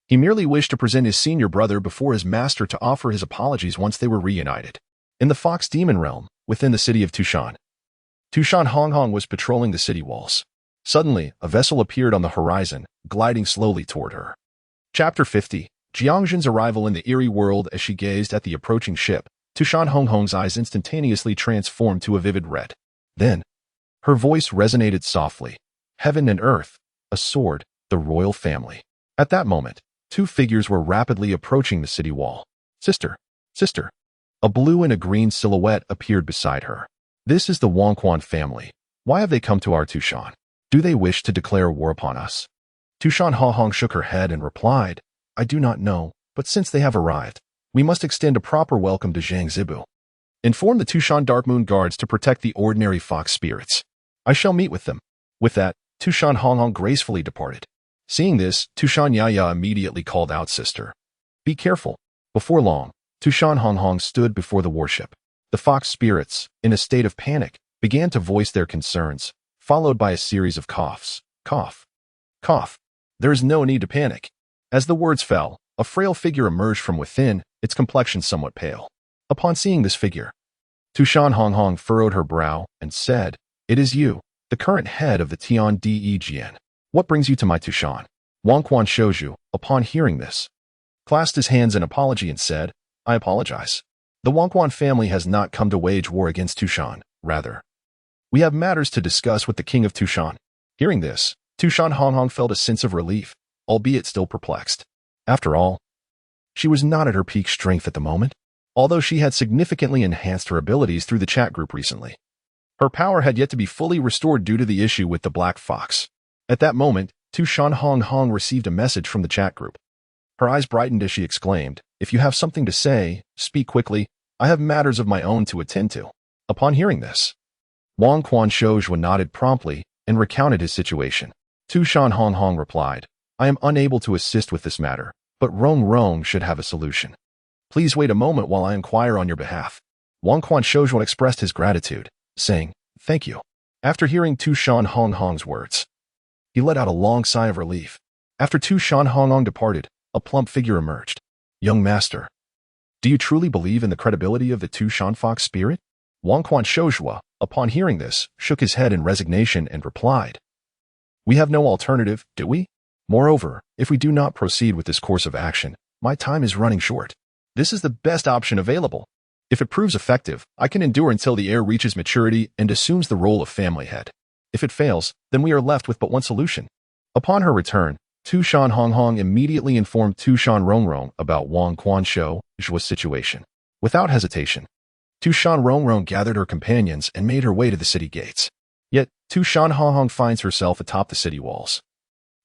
He merely wished to present his senior brother before his master to offer his apologies once they were reunited. In the Fox Demon Realm, within the city of Tushan, Honghong was patrolling the city walls. Suddenly, a vessel appeared on the horizon, gliding slowly toward her. Chapter 50. Jiang Zhen's arrival in the eerie world. As she gazed at the approaching ship, Tushan Honghong's eyes instantaneously transformed to a vivid red. Then, her voice resonated softly. "Heaven and earth, a sword, the royal family." At that moment, two figures were rapidly approaching the city wall. Sister. A blue and a green silhouette appeared beside her. "This is the Wangquan family. Why have they come to our Tushan? Do they wish to declare war upon us?" Tushan Honghong shook her head and replied, "I do not know, but since they have arrived, we must extend a proper welcome to Zhang Zibu. Inform the Tushan Dark Moon Guards to protect the ordinary fox spirits. I shall meet with them." With that, Tushan Honghong gracefully departed. Seeing this, Tushan Yaya immediately called out, "Sister, be careful." Before long, Tushan Honghong stood before the warship. The fox spirits, in a state of panic, began to voice their concerns, followed by a series of coughs. Cough. Cough. "There is no need to panic." As the words fell, a frail figure emerged from within, its complexion somewhat pale. Upon seeing this figure, Tushan Honghong furrowed her brow and said, "It is you, the current head of the Tian Dejian. What brings you to my Tushan?" Wangquan Shouju, upon hearing this, clasped his hands in apology and said, "I apologize. The Wangquan family has not come to wage war against Tushan. Rather, we have matters to discuss with the king of Tushan." Hearing this, Tushan Honghong felt a sense of relief, albeit still perplexed. After all, she was not at her peak strength at the moment. Although she had significantly enhanced her abilities through the chat group recently, her power had yet to be fully restored due to the issue with the Black Fox. At that moment, Tushan Honghong received a message from the chat group. Her eyes brightened as she exclaimed, "If you have something to say, speak quickly. I have matters of my own to attend to." Upon hearing this, Wangquan Shouju nodded promptly and recounted his situation. Tushan Honghong replied, "I am unable to assist with this matter, but Rong should have a solution. Please wait a moment while I inquire on your behalf." Wangquan Shouju expressed his gratitude, saying, "Thank you." After hearing Tushan Honghong's words, he let out a long sigh of relief. After Tushan Honghong departed, a plump figure emerged. "Young master, do you truly believe in the credibility of the Tushan Fox spirit?" Wang Quanshouhua, upon hearing this, shook his head in resignation and replied, "We have no alternative, do we? Moreover, if we do not proceed with this course of action, my time is running short. This is the best option available. If it proves effective, I can endure until the heir reaches maturity and assumes the role of family head. If it fails, then we are left with but one solution." Upon her return, Tu Shan Honghong immediately informed Tu Shan Rongrong about Wang Quanshouhua's situation. Without hesitation, Tu Shan Rongrong gathered her companions and made her way to the city gates. Yet, Tu Shan Honghong finds herself atop the city walls,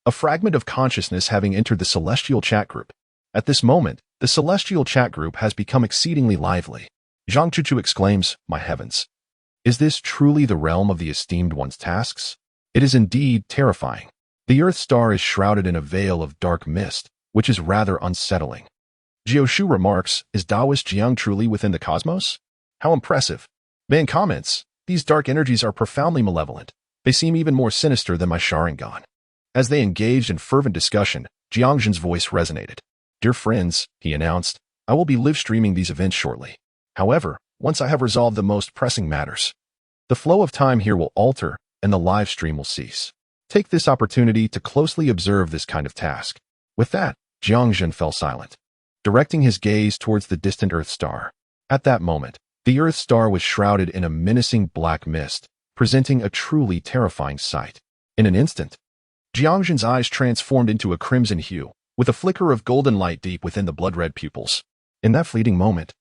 a fragment of consciousness having entered the celestial chat group. At this moment, the celestial chat group has become exceedingly lively. Zhang Chuchu exclaims, "My heavens! Is this truly the realm of the esteemed one's tasks? It is indeed terrifying. The Earth star is shrouded in a veil of dark mist, which is rather unsettling." Jioshu remarks, "Is Taoist Jiang truly within the cosmos? How impressive." Man comments, "These dark energies are profoundly malevolent. They seem even more sinister than my Sharingan." As they engaged in fervent discussion, Jiang Zhen's voice resonated. "Dear friends," he announced, "I will be live-streaming these events shortly. However, once I have resolved the most pressing matters, the flow of time here will alter and the live stream will cease. Take this opportunity to closely observe this kind of task." With that, Jiang Zhen fell silent, directing his gaze towards the distant Earth star. At that moment, the Earth star was shrouded in a menacing black mist, presenting a truly terrifying sight. In an instant, Jiang Zhen's eyes transformed into a crimson hue, with a flicker of golden light deep within the blood-red pupils. In that fleeting moment,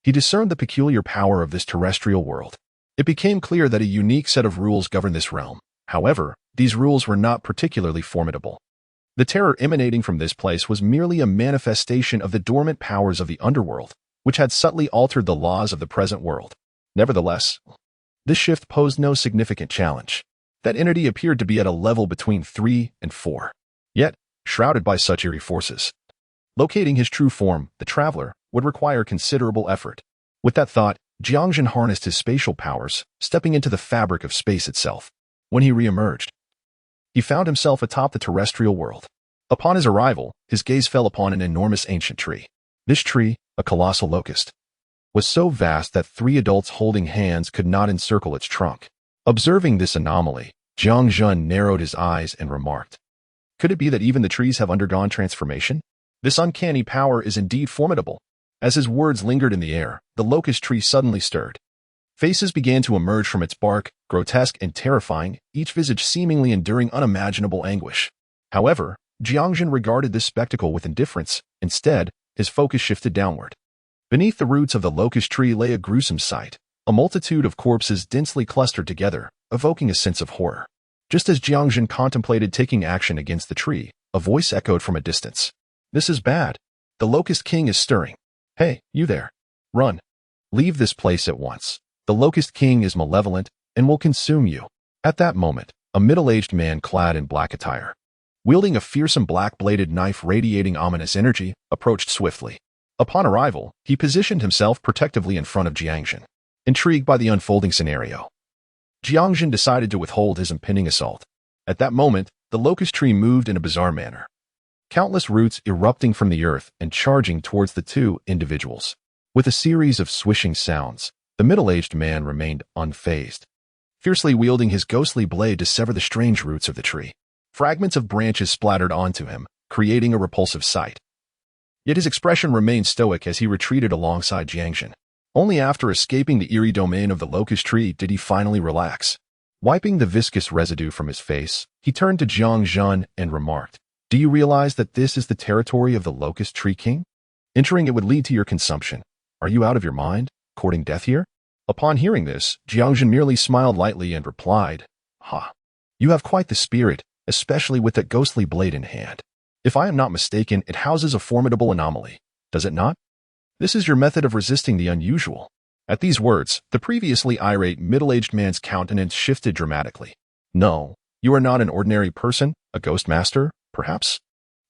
he discerned the peculiar power of this terrestrial world. It became clear that a unique set of rules governed this realm. However, these rules were not particularly formidable. The terror emanating from this place was merely a manifestation of the dormant powers of the underworld, which had subtly altered the laws of the present world. Nevertheless, this shift posed no significant challenge. That entity appeared to be at a level between 3 and 4. Yet, shrouded by such eerie forces, locating his true form, the traveler, would require considerable effort. With that thought, Jiang Zhen harnessed his spatial powers, stepping into the fabric of space itself. When he re-emerged, he found himself atop the terrestrial world. Upon his arrival, his gaze fell upon an enormous ancient tree. This tree, a colossal locust, was so vast that 3 adults holding hands could not encircle its trunk. Observing this anomaly, Jiang Zhen narrowed his eyes and remarked, "Could it be that even the trees have undergone transformation? This uncanny power is indeed formidable." As his words lingered in the air, the locust tree suddenly stirred. Faces began to emerge from its bark, grotesque and terrifying, each visage seemingly enduring unimaginable anguish. However, Jiang Zhen regarded this spectacle with indifference. Instead, his focus shifted downward. Beneath the roots of the locust tree lay a gruesome sight, a multitude of corpses densely clustered together, evoking a sense of horror. Just as Jiang Zhen contemplated taking action against the tree, a voice echoed from a distance. "This is bad. The Locust King is stirring. Hey, you there. Run. Leave this place at once. The Locust King is malevolent and will consume you." At that moment, a middle-aged man clad in black attire, wielding a fearsome black-bladed knife radiating ominous energy, approached swiftly. Upon arrival, he positioned himself protectively in front of Jiang Zhen. Intrigued by the unfolding scenario, Jiang Zhen decided to withhold his impending assault. At that moment, the locust tree moved in a bizarre manner, countless roots erupting from the earth and charging towards the 2 individuals. With a series of swishing sounds, the middle-aged man remained unfazed, fiercely wielding his ghostly blade to sever the strange roots of the tree. Fragments of branches splattered onto him, creating a repulsive sight. Yet his expression remained stoic as he retreated alongside Jiang Zhen. Only after escaping the eerie domain of the locust tree did he finally relax. Wiping the viscous residue from his face, he turned to Jiang Zhen and remarked, "Do you realize that this is the territory of the Locust Tree King? Entering it would lead to your consumption. Are you out of your mind, courting death here?" Upon hearing this, Jiang Zhen merely smiled lightly and replied, "Ha! You have quite the spirit, especially with that ghostly blade in hand. If I am not mistaken, it houses a formidable anomaly, does it not? This is your method of resisting the unusual." At these words, the previously irate middle-aged man's countenance shifted dramatically. "No, you are not an ordinary person, a ghost master, perhaps?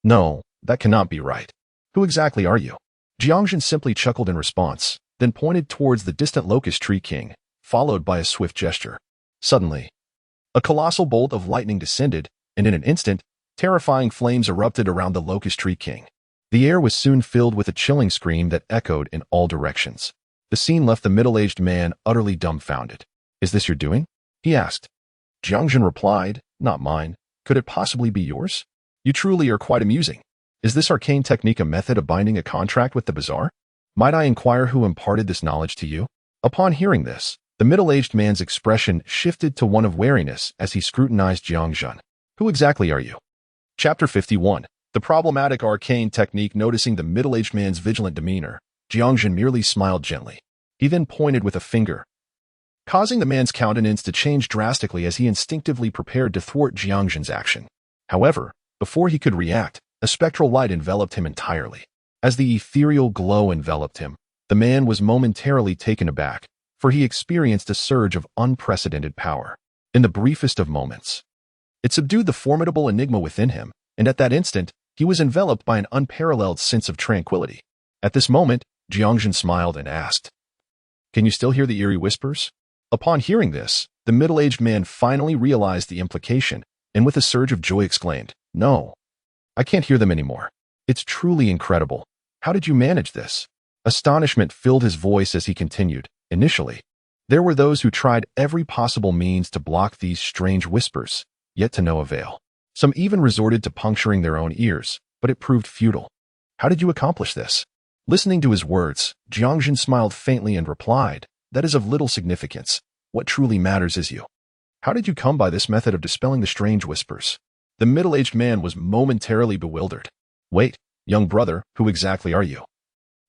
No, that cannot be right. Who exactly are you?" Jiang Zhen simply chuckled in response, then pointed towards the distant Locust Tree King, followed by a swift gesture. Suddenly, a colossal bolt of lightning descended, and in an instant, terrifying flames erupted around the Locust Tree King. The air was soon filled with a chilling scream that echoed in all directions. The The scene left the middle-aged man utterly dumbfounded. "Is this your doing?" he asked. Jiang Zhen replied, "Not mine. Could it possibly be yours? You truly are quite amusing. Is this arcane technique a method of binding a contract with the bazaar? Might I inquire who imparted this knowledge to you?" Upon hearing this, the middle-aged man's expression shifted to one of wariness as he scrutinized Jiang Zhen. "Who exactly are you?" Chapter 51. The problematic arcane technique. Noticing the middle-aged man's vigilant demeanor, Jiang Zhen merely smiled gently. He then pointed with a finger, causing the man's countenance to change drastically as he instinctively prepared to thwart Jiang Zhen's action. However, before he could react, a spectral light enveloped him entirely. As the ethereal glow enveloped him, the man was momentarily taken aback, for he experienced a surge of unprecedented power. In the briefest of moments, it subdued the formidable enigma within him, and at that instant, he was enveloped by an unparalleled sense of tranquility. At this moment, Jiang Zhen smiled and asked, "Can you still hear the eerie whispers?" Upon hearing this, the middle-aged man finally realized the implication, and with a surge of joy exclaimed, "No, I can't hear them anymore. It's truly incredible. How did you manage this?" Astonishment filled his voice as he continued, "Initially, there were those who tried every possible means to block these strange whispers, yet to no avail. Some even resorted to puncturing their own ears, but it proved futile. How did you accomplish this?" Listening to his words, Jiang Zhen smiled faintly and replied, "That is of little significance. What truly matters is you. How did you come by this method of dispelling the strange whispers?" The middle-aged man was momentarily bewildered. "Wait, young brother, who exactly are you?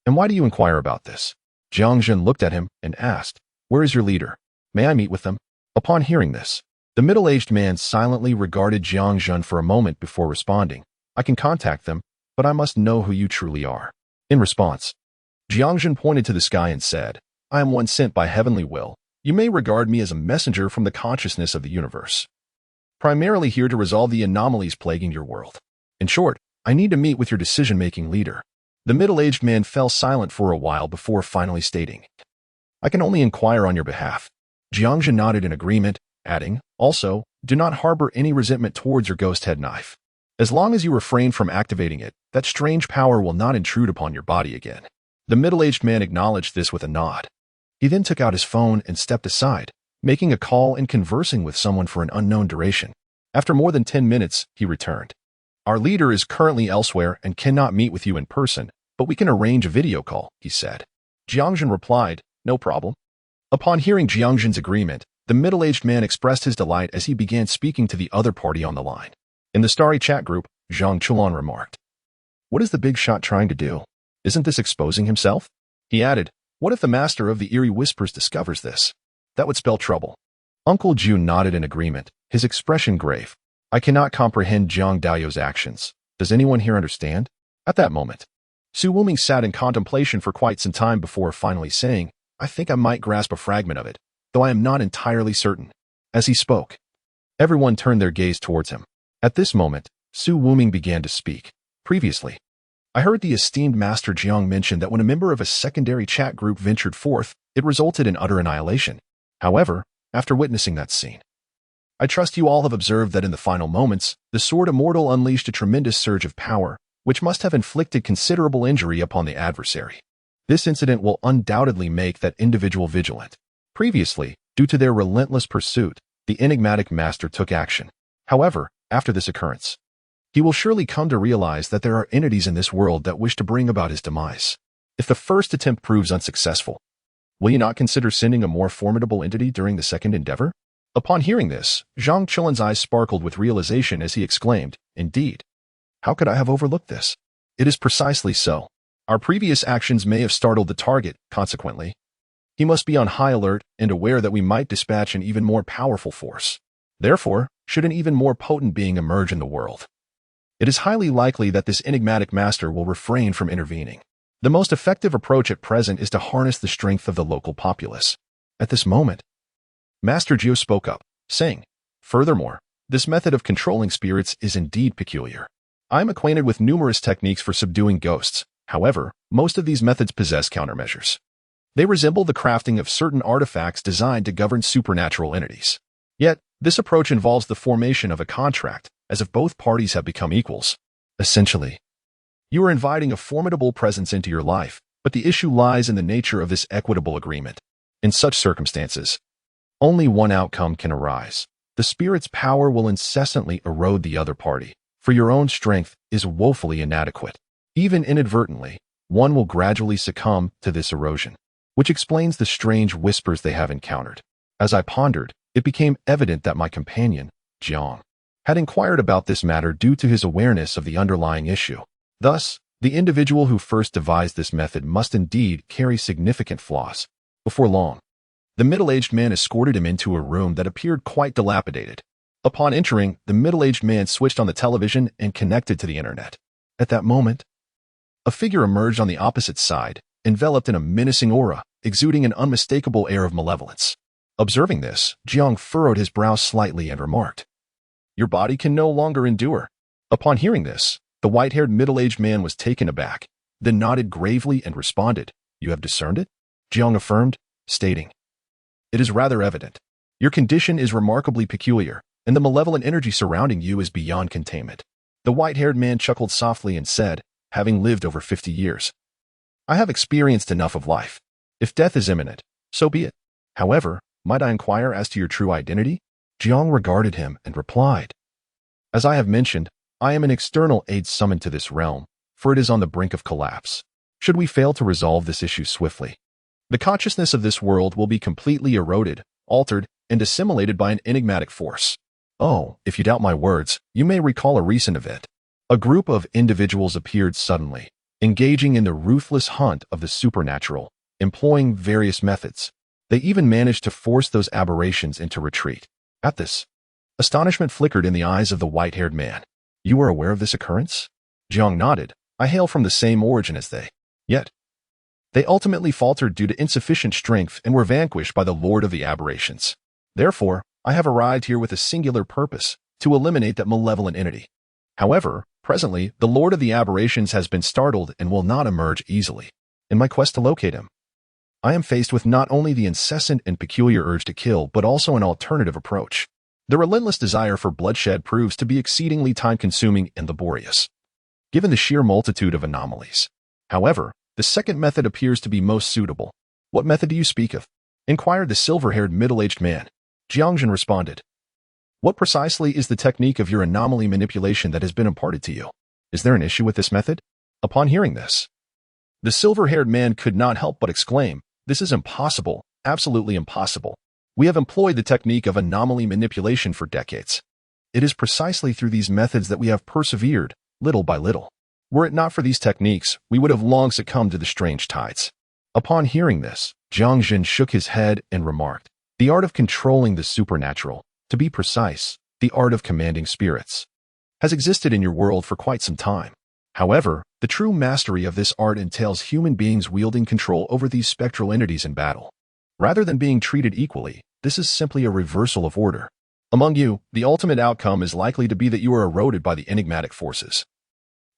And why do you inquire about this?" Jiang Zhen looked at him and asked, "Where is your leader? May I meet with them?" Upon hearing this, the middle-aged man silently regarded Jiang Zhen for a moment before responding, "I can contact them, but I must know who you truly are." In response, Jiang Zhen pointed to the sky and said, "I am one sent by heavenly will. You may regard me as a messenger from the consciousness of the universe, primarily here to resolve the anomalies plaguing your world. In short, I need to meet with your decision-making leader." The middle-aged man fell silent for a while before finally stating, "I can only inquire on your behalf." Jiang Zhen nodded in agreement, adding, "Also, do not harbor any resentment towards your ghost head knife. As long as you refrain from activating it, that strange power will not intrude upon your body again." The middle-aged man acknowledged this with a nod. He then took out his phone and stepped aside, making a call and conversing with someone for an unknown duration. After more than 10 minutes, he returned. "Our leader is currently elsewhere and cannot meet with you in person, but we can arrange a video call," he said. Jiang Zhen replied, "No problem." Upon hearing Jiang Zhen's agreement, the middle-aged man expressed his delight as he began speaking to the other party on the line. In the starry chat group, Zhang Chuan remarked, "What is the big shot trying to do? Isn't this exposing himself?" He added, "What if the master of the eerie whispers discovers this? That would spell trouble." Uncle Ju nodded in agreement, his expression grave. "I cannot comprehend Jiang Dao's actions. Does anyone here understand?" At that moment, Su Wuming sat in contemplation for quite some time before finally saying, "I think I might grasp a fragment of it, though I am not entirely certain." As he spoke, everyone turned their gaze towards him. At this moment, Su Wuming began to speak. "Previously, I heard the esteemed Master Jiang mention that when a member of a secondary chat group ventured forth, it resulted in utter annihilation. However, after witnessing that scene, I trust you all have observed that in the final moments, the sword immortal unleashed a tremendous surge of power, which must have inflicted considerable injury upon the adversary. This incident will undoubtedly make that individual vigilant. Previously, due to their relentless pursuit, the enigmatic master took action. However, after this occurrence, he will surely come to realize that there are entities in this world that wish to bring about his demise. If the first attempt proves unsuccessful, will you not consider sending a more formidable entity during the second endeavor?" Upon hearing this, Zhang Chuan's eyes sparkled with realization as he exclaimed, "Indeed. How could I have overlooked this? It is precisely so. Our previous actions may have startled the target, consequently. He must be on high alert and aware that we might dispatch an even more powerful force. Therefore, should an even more potent being emerge in the world, it is highly likely that this enigmatic master will refrain from intervening. The most effective approach at present is to harness the strength of the local populace." At this moment, Master Jiu spoke up, saying, "Furthermore, this method of controlling spirits is indeed peculiar. I am acquainted with numerous techniques for subduing ghosts. However, most of these methods possess countermeasures. They resemble the crafting of certain artifacts designed to govern supernatural entities. Yet, this approach involves the formation of a contract, as if both parties have become equals. Essentially, you are inviting a formidable presence into your life, But the issue lies in the nature of this equitable agreement. In such circumstances, only one outcome can arise. The spirit's power will incessantly erode the other party, for your own strength is woefully inadequate. Even inadvertently, one will gradually succumb to this erosion, which explains the strange whispers they have encountered. As I pondered, it became evident that my companion, Jiang, had inquired about this matter due to his awareness of the underlying issue. Thus, the individual who first devised this method must indeed carry significant flaws. Before long, the middle-aged man escorted him into a room that appeared quite dilapidated. Upon entering, the middle-aged man switched on the television and connected to the internet. At that moment, a figure emerged on the opposite side, enveloped in a menacing aura, exuding an unmistakable air of malevolence. Observing this, Jiang furrowed his brow slightly and remarked, "Your body can no longer endure." Upon hearing this, the white-haired middle-aged man was taken aback, then nodded gravely and responded, "You have discerned it?" Jiang affirmed, stating, "It is rather evident. Your condition is remarkably peculiar, and the malevolent energy surrounding you is beyond containment." The white-haired man chuckled softly and said, "Having lived over 50 years, I have experienced enough of life. If death is imminent, so be it. However, might I inquire as to your true identity?" Jiang regarded him and replied, "As I have mentioned, I am an external aid summoned to this realm, for it is on the brink of collapse. Should we fail to resolve this issue swiftly, the consciousness of this world will be completely eroded, altered, and assimilated by an enigmatic force. Oh, if you doubt my words, you may recall a recent event. A group of individuals appeared suddenly, engaging in the ruthless hunt of the supernatural, employing various methods. They even managed to force those aberrations into retreat." At this, astonishment flickered in the eyes of the white-haired man. "You are aware of this occurrence?" Jiang nodded. "I hail from the same origin as they. Yet, they ultimately faltered due to insufficient strength and were vanquished by the Lord of the Aberrations. Therefore, I have arrived here with a singular purpose, to eliminate that malevolent entity. However, presently, the Lord of the Aberrations has been startled and will not emerge easily. In my quest to locate him, I am faced with not only the incessant and peculiar urge to kill, but also an alternative approach. The relentless desire for bloodshed proves to be exceedingly time-consuming and laborious, given the sheer multitude of anomalies. However, the second method appears to be most suitable." "What method do you speak of?" inquired the silver-haired middle-aged man. Jiang Zhen responded, "What precisely is the technique of your anomaly manipulation that has been imparted to you? Is there an issue with this method?" Upon hearing this, the silver-haired man could not help but exclaim, "This is impossible, absolutely impossible. We have employed the technique of anomaly manipulation for decades. It is precisely through these methods that we have persevered, little by little. Were it not for these techniques, we would have long succumbed to the strange tides." Upon hearing this, Jiang Zhen shook his head and remarked, "The art of controlling the supernatural, to be precise, the art of commanding spirits, has existed in your world for quite some time. However, the true mastery of this art entails human beings wielding control over these spectral entities in battle. Rather than being treated equally, this is simply a reversal of order. Among you, the ultimate outcome is likely to be that you are eroded by the enigmatic forces,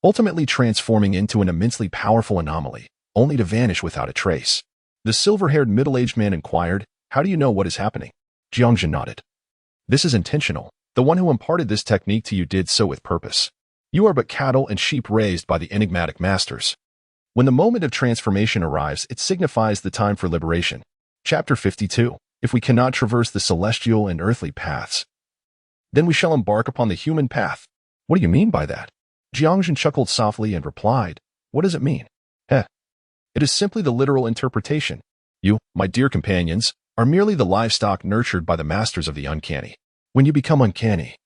ultimately transforming into an immensely powerful anomaly, only to vanish without a trace." The silver-haired middle-aged man inquired, "How do you know what is happening?" Jiang Zhen nodded. "This is intentional. The one who imparted this technique to you did so with purpose. You are but cattle and sheep raised by the enigmatic masters. When the moment of transformation arrives, it signifies the time for liberation." Chapter 52. If we cannot traverse the celestial and earthly paths, then we shall embark upon the human path. What do you mean by that? Jiang Zhen chuckled softly and replied, What does it mean? It is simply the literal interpretation. You, my dear companions, are merely the livestock nurtured by the masters of the uncanny. When you become uncanny,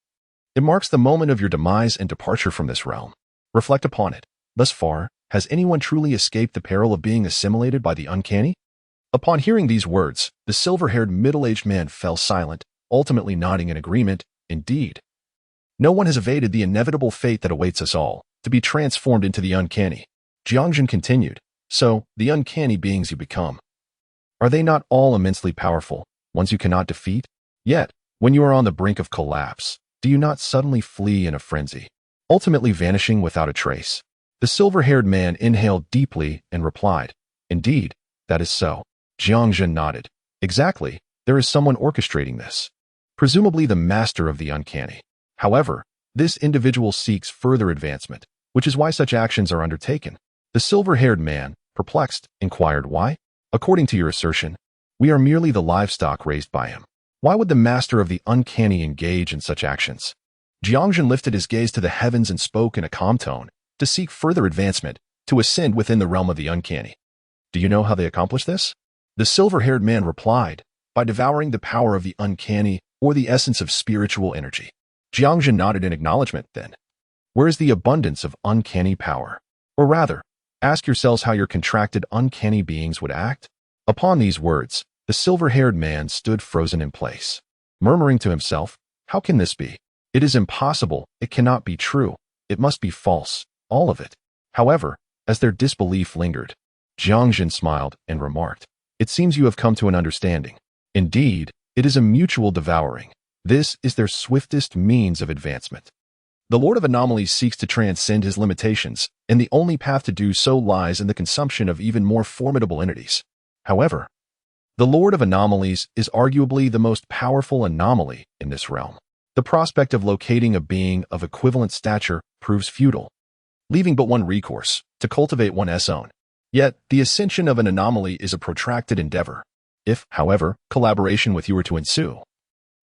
it marks the moment of your demise and departure from this realm. Reflect upon it. Thus far, has anyone truly escaped the peril of being assimilated by the uncanny? Upon hearing these words, the silver-haired middle-aged man fell silent, ultimately nodding in agreement. Indeed, no one has evaded the inevitable fate that awaits us all, to be transformed into the uncanny. Jiang Zhen continued, So, the uncanny beings you become, are they not all immensely powerful, ones you cannot defeat? Yet, when you are on the brink of collapse, do you not suddenly flee in a frenzy, ultimately vanishing without a trace? The silver-haired man inhaled deeply and replied, Indeed, that is so. Jiang Zhen nodded. Exactly, there is someone orchestrating this. Presumably the master of the uncanny. However, this individual seeks further advancement, which is why such actions are undertaken. The silver-haired man, perplexed, inquired why. According to your assertion, we are merely the livestock raised by him. Why would the master of the uncanny engage in such actions? Jiang Zhen lifted his gaze to the heavens and spoke in a calm tone, to seek further advancement, to ascend within the realm of the uncanny. Do you know how they accomplish this? The silver-haired man replied, by devouring the power of the uncanny or the essence of spiritual energy. Jiang Zhen nodded in acknowledgement then. Where is the abundance of uncanny power? Or rather, ask yourselves how your contracted uncanny beings would act. Upon these words, the silver-haired man stood frozen in place, murmuring to himself, how can this be? It is impossible, it cannot be true, it must be false, all of it. However, as their disbelief lingered, Jiang Zhen smiled and remarked, it seems you have come to an understanding. Indeed, it is a mutual devouring. This is their swiftest means of advancement. The Lord of Anomalies seeks to transcend his limitations, and the only path to do so lies in the consumption of even more formidable entities. However, the Lord of Anomalies is arguably the most powerful anomaly in this realm. The prospect of locating a being of equivalent stature proves futile, leaving but one recourse, to cultivate one's own. Yet, the ascension of an anomaly is a protracted endeavor. If, however, collaboration with you were to ensue,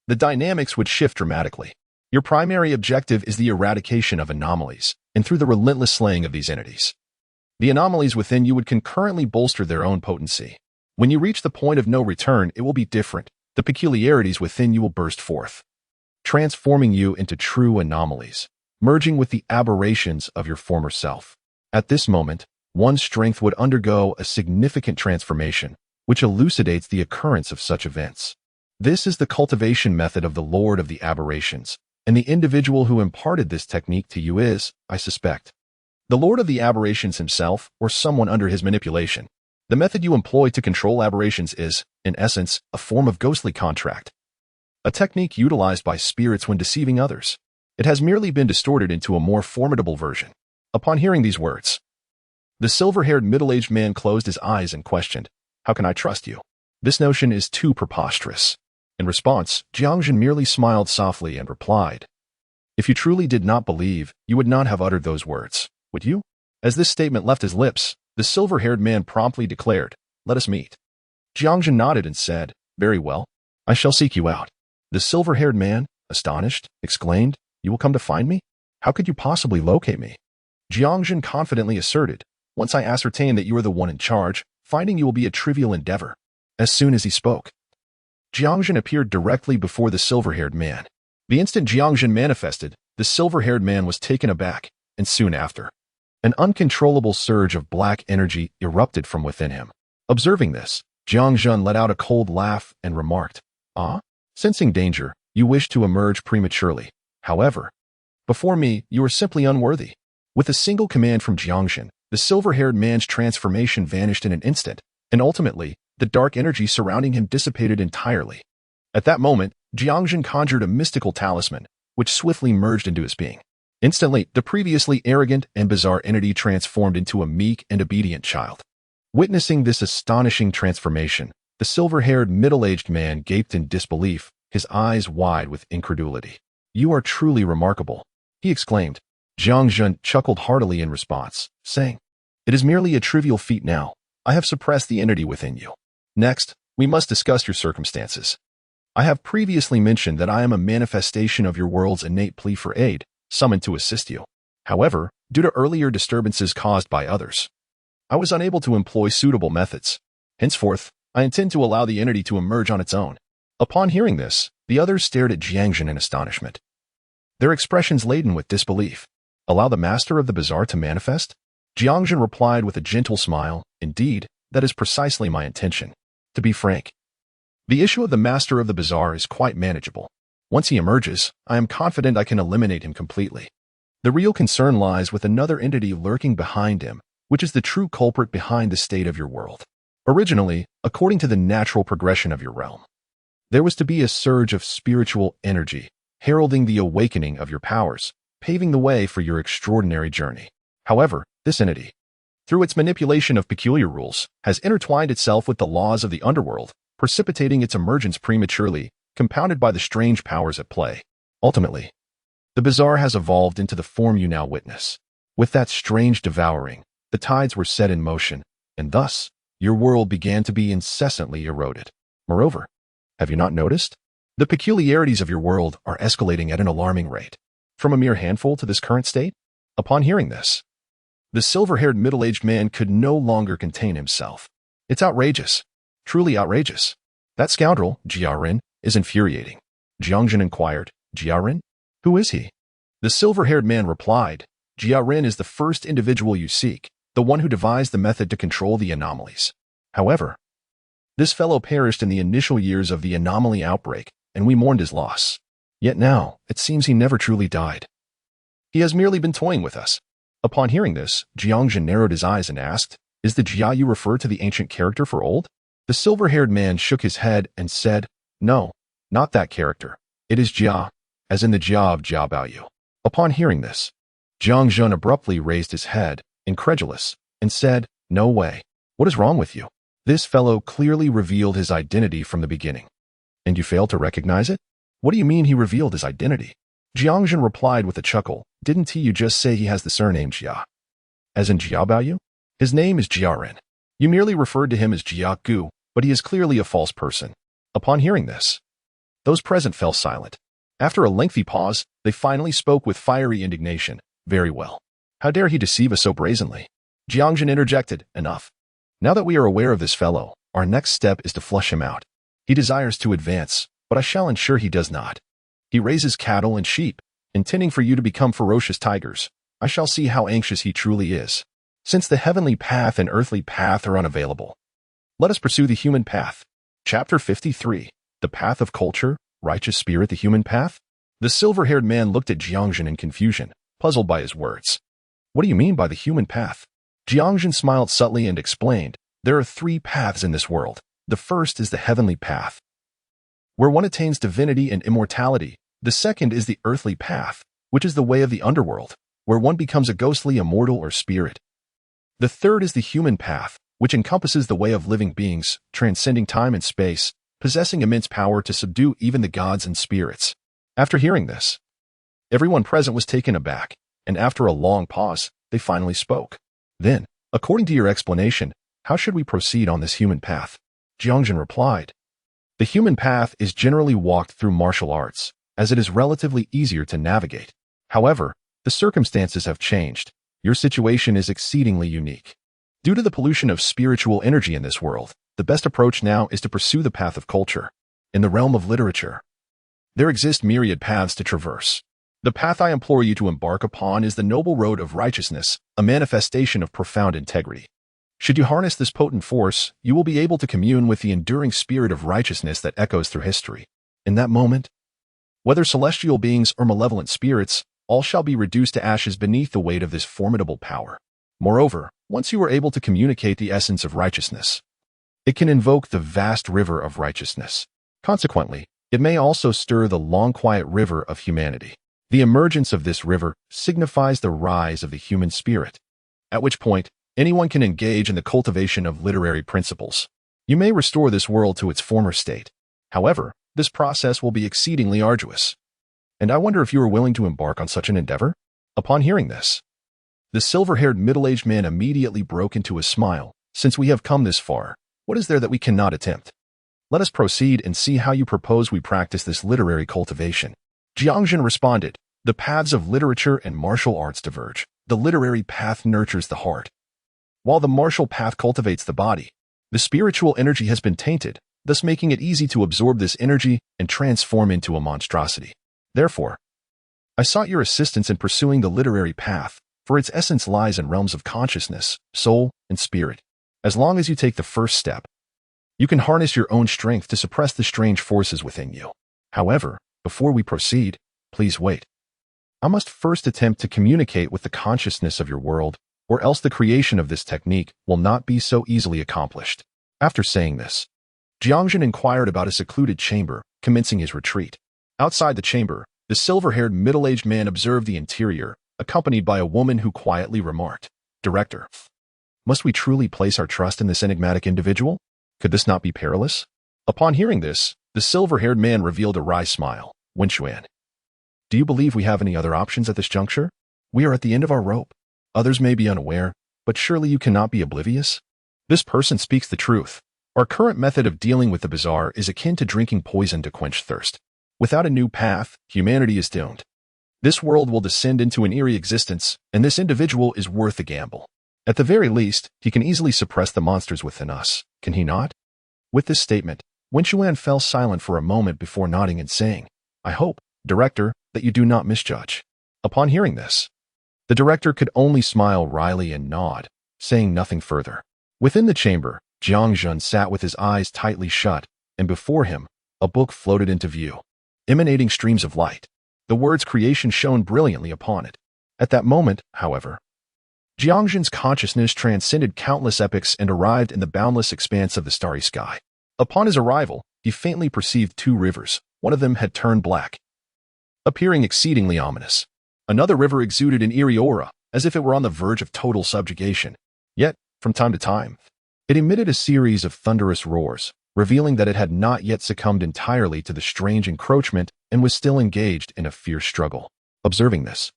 the dynamics would shift dramatically. Your primary objective is the eradication of anomalies, and through the relentless slaying of these entities, the anomalies within you would concurrently bolster their own potency. When you reach the point of no return, it will be different. The peculiarities within you will burst forth, transforming you into true anomalies, merging with the aberrations of your former self. At this moment, one's strength would undergo a significant transformation, which elucidates the occurrence of such events. This is the cultivation method of the Lord of the Aberrations, and the individual who imparted this technique to you is, I suspect, the Lord of the Aberrations himself or someone under his manipulation. The method you employ to control aberrations is, in essence, a form of ghostly contract, a technique utilized by spirits when deceiving others. It has merely been distorted into a more formidable version. Upon hearing these words, the silver-haired middle-aged man closed his eyes and questioned, how can I trust you? This notion is too preposterous. In response, Jiang Zhen merely smiled softly and replied, if you truly did not believe, you would not have uttered those words, would you? As this statement left his lips, the silver-haired man promptly declared, let us meet. Jiang Zhen nodded and said, very well, I shall seek you out. The silver-haired man, astonished, exclaimed, you will come to find me? How could you possibly locate me? Jiang Zhen confidently asserted, once I ascertain that you are the one in charge, finding you will be a trivial endeavor. As soon as he spoke, Jiang Zhen appeared directly before the silver-haired man. The instant Jiang Zhen manifested, the silver-haired man was taken aback, and soon after, an uncontrollable surge of black energy erupted from within him. Observing this, Jiang Zhen let out a cold laugh and remarked, sensing danger, you wish to emerge prematurely. However, before me, you are simply unworthy. With a single command from Jiang Zhen, the silver-haired man's transformation vanished in an instant, and ultimately, the dark energy surrounding him dissipated entirely. At that moment, Jiang Zhen conjured a mystical talisman, which swiftly merged into his being. Instantly, the previously arrogant and bizarre entity transformed into a meek and obedient child. Witnessing this astonishing transformation, the silver-haired middle-aged man gaped in disbelief, his eyes wide with incredulity. You are truly remarkable, he exclaimed. Jiang Zhen chuckled heartily in response, saying, it is merely a trivial feat now. I have suppressed the entity within you. Next, we must discuss your circumstances. I have previously mentioned that I am a manifestation of your world's innate plea for aid, summoned to assist you. However, due to earlier disturbances caused by others, I was unable to employ suitable methods. Henceforth, I intend to allow the entity to emerge on its own. Upon hearing this, the others stared at Jiang Zhen in astonishment, their expressions laden with disbelief. Allow the master of the bazaar to manifest? Jiang Zhen replied with a gentle smile, indeed, that is precisely my intention. To be frank, the issue of the master of the bazaar is quite manageable. Once he emerges, I am confident I can eliminate him completely. The real concern lies with another entity lurking behind him, which is the true culprit behind the state of your world. Originally, according to the natural progression of your realm, there was to be a surge of spiritual energy, heralding the awakening of your powers, paving the way for your extraordinary journey. However, this entity, through its manipulation of peculiar rules, has intertwined itself with the laws of the underworld, precipitating its emergence prematurely, compounded by the strange powers at play. Ultimately, the bazaar has evolved into the form you now witness. With that strange devouring, the tides were set in motion, and thus your world began to be incessantly eroded. Moreover, have you not noticed? The peculiarities of your world are escalating at an alarming rate, from a mere handful to this current state. Upon hearing this, the silver-haired middle-aged man could no longer contain himself. It's outrageous, truly outrageous. That scoundrel, Jiang Zhen, is infuriating. Jiang Zhen inquired, Jiang Zhen? Who is he? The silver-haired man replied, Jiang Zhen is the first individual you seek, the one who devised the method to control the anomalies. However, this fellow perished in the initial years of the anomaly outbreak, and we mourned his loss. Yet now, it seems he never truly died. He has merely been toying with us. Upon hearing this, Jiang Zhen narrowed his eyes and asked, Is the Jia you refer to the ancient character for old? The silver-haired man shook his head and said, No, not that character. It is Jia, as in the Jia of Jia Baoyu. Upon hearing this, Jiang Zhen abruptly raised his head, incredulous, and said, No way. What is wrong with you? This fellow clearly revealed his identity from the beginning. And you failed to recognize it? What do you mean he revealed his identity? Jiang Zhen replied with a chuckle, Didn't you just say he has the surname Jia? As in Jia Baoyu? His name is Jiang Zhen. You merely referred to him as Jia Gu, but he is clearly a false person. Upon hearing this, those present fell silent. After a lengthy pause, they finally spoke with fiery indignation. Very well. How dare he deceive us so brazenly? Jiang Zhen interjected, Enough. Now that we are aware of this fellow, our next step is to flush him out. He desires to advance, but I shall ensure he does not. He raises cattle and sheep, intending for you to become ferocious tigers. I shall see how anxious he truly is. Since the heavenly path and earthly path are unavailable, let us pursue the human path. Chapter 53. The Path of Culture, Righteous Spirit, the Human Path? The silver-haired man looked at Jiang Zhen in confusion, puzzled by his words. What do you mean by the human path? Jiang Zhen smiled subtly and explained, There are 3 paths in this world. The first is the heavenly path, where one attains divinity and immortality. The second is the earthly path, which is the way of the underworld, where one becomes a ghostly immortal or spirit. The third is the human path, which encompasses the way of living beings, transcending time and space, possessing immense power to subdue even the gods and spirits. After hearing this, everyone present was taken aback, and after a long pause, they finally spoke. Then, according to your explanation, how should we proceed on this human path? Jiang Zhen replied, The human path is generally walked through martial arts, as it is relatively easier to navigate. However, the circumstances have changed. Your situation is exceedingly unique. Due to the pollution of spiritual energy in this world, the best approach now is to pursue the path of culture. In the realm of literature, there exist myriad paths to traverse. The path I implore you to embark upon is the noble road of righteousness, a manifestation of profound integrity. Should you harness this potent force, you will be able to commune with the enduring spirit of righteousness that echoes through history. In that moment, whether celestial beings or malevolent spirits, all shall be reduced to ashes beneath the weight of this formidable power. Moreover, once you are able to communicate the essence of righteousness, it can invoke the vast river of righteousness. Consequently, it may also stir the long quiet river of humanity. The emergence of this river signifies the rise of the human spirit, at which point, anyone can engage in the cultivation of literary principles. You may restore this world to its former state. However, this process will be exceedingly arduous. And I wonder if you are willing to embark on such an endeavor? Upon hearing this, the silver-haired middle-aged man immediately broke into a smile. Since we have come this far, what is there that we cannot attempt? Let us proceed and see how you propose we practice this literary cultivation. Jiang Zhen responded, The paths of literature and martial arts diverge. The literary path nurtures the heart, while the martial path cultivates the body. The spiritual energy has been tainted, thus making it easy to absorb this energy and transform into a monstrosity. Therefore, I sought your assistance in pursuing the literary path, for its essence lies in realms of consciousness, soul, and spirit. As long as you take the first step, you can harness your own strength to suppress the strange forces within you. However, before we proceed, please wait. I must first attempt to communicate with the consciousness of your world, or else the creation of this technique will not be so easily accomplished. After saying this, Jiang Zhen inquired about a secluded chamber, commencing his retreat. Outside the chamber, the silver-haired middle-aged man observed the interior, accompanied by a woman who quietly remarked, Director, must we truly place our trust in this enigmatic individual? Could this not be perilous? Upon hearing this, the silver-haired man revealed a wry smile. Wenxuan, do you believe we have any other options at this juncture? We are at the end of our rope. Others may be unaware, but surely you cannot be oblivious? This person speaks the truth. Our current method of dealing with the bizarre is akin to drinking poison to quench thirst. Without a new path, humanity is doomed. This world will descend into an eerie existence, and this individual is worth the gamble. At the very least, he can easily suppress the monsters within us, can he not? With this statement, Wenchuan fell silent for a moment before nodding and saying, I hope, Director, that you do not misjudge. Upon hearing this, the director could only smile wryly and nod, saying nothing further. Within the chamber, Jiang Zhen sat with his eyes tightly shut, and before him, a book floated into view, emanating streams of light. The words creation shone brilliantly upon it. At that moment, however, Jiang Zhen's consciousness transcended countless epochs and arrived in the boundless expanse of the starry sky. Upon his arrival, he faintly perceived two rivers. One of them had turned black, appearing exceedingly ominous. Another river exuded an eerie aura, as if it were on the verge of total subjugation. Yet, from time to time, it emitted a series of thunderous roars, revealing that it had not yet succumbed entirely to the strange encroachment and was still engaged in a fierce struggle. Observing this,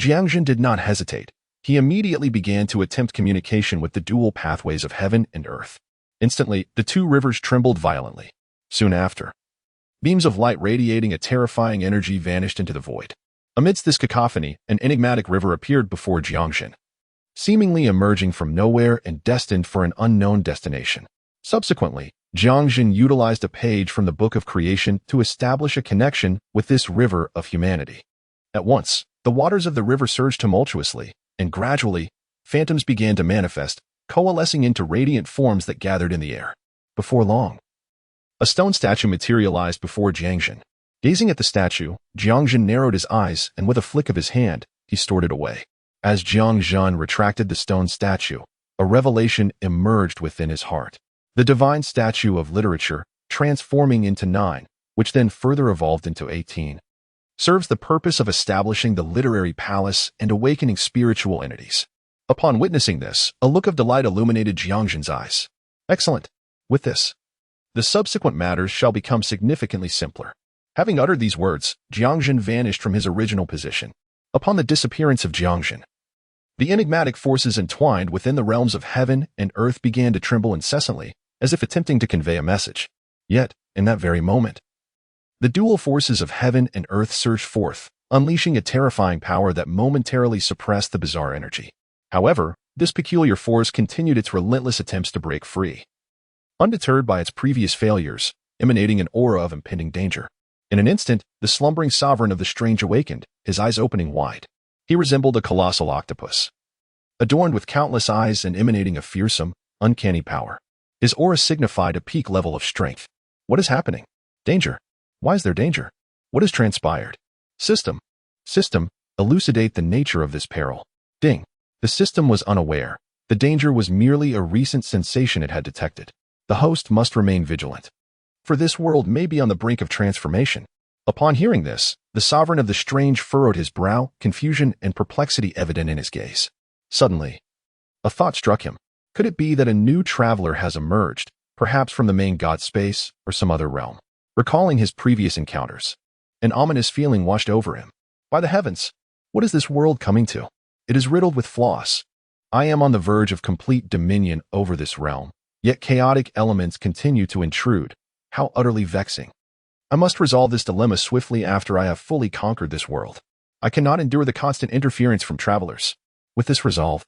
Jiang Zhen did not hesitate. He immediately began to attempt communication with the dual pathways of heaven and earth. Instantly, the two rivers trembled violently. Soon after, beams of light radiating a terrifying energy vanished into the void. Amidst this cacophony, an enigmatic river appeared before Jiang Zhen, seemingly emerging from nowhere and destined for an unknown destination. Subsequently, Jiang Zhen utilized a page from the Book of Creation to establish a connection with this river of humanity. At once, the waters of the river surged tumultuously, and gradually, phantoms began to manifest, coalescing into radiant forms that gathered in the air. Before long, a stone statue materialized before Jiang Zhen. Gazing at the statue, Jiang Zhen narrowed his eyes, and with a flick of his hand, he stored it away. As Jiang Zhen retracted the stone statue, a revelation emerged within his heart. The divine statue of literature, transforming into 9, which then further evolved into 18, serves the purpose of establishing the literary palace and awakening spiritual entities. Upon witnessing this, a look of delight illuminated Jiang Zhen's eyes. Excellent. With this, the subsequent matters shall become significantly simpler. Having uttered these words, Jiang Zhen vanished from his original position. Upon the disappearance of Jiang Zhen, the enigmatic forces entwined within the realms of heaven and earth began to tremble incessantly, as if attempting to convey a message. Yet, in that very moment, the dual forces of heaven and earth surged forth, unleashing a terrifying power that momentarily suppressed the bizarre energy. However, this peculiar force continued its relentless attempts to break free. Undeterred by its previous failures, emanating an aura of impending danger. In an instant, the slumbering sovereign of the strange awakened, his eyes opening wide. He resembled a colossal octopus, adorned with countless eyes and emanating a fearsome, uncanny power. His aura signified a peak level of strength. What is happening? Danger. Why is there danger? What has transpired? System. Elucidate the nature of this peril. Ding. The system was unaware. The danger was merely a recent sensation it had detected. The host must remain vigilant, for this world may be on the brink of transformation. Upon hearing this, the sovereign of the strange furrowed his brow, confusion and perplexity evident in his gaze. Suddenly, a thought struck him. Could it be that a new traveler has emerged, perhaps from the main god space or some other realm? Recalling his previous encounters, an ominous feeling washed over him. By the heavens, what is this world coming to? It is riddled with flaws. I am on the verge of complete dominion over this realm, yet chaotic elements continue to intrude. How utterly vexing. I must resolve this dilemma swiftly after I have fully conquered this world. I cannot endure the constant interference from travelers. With this resolve,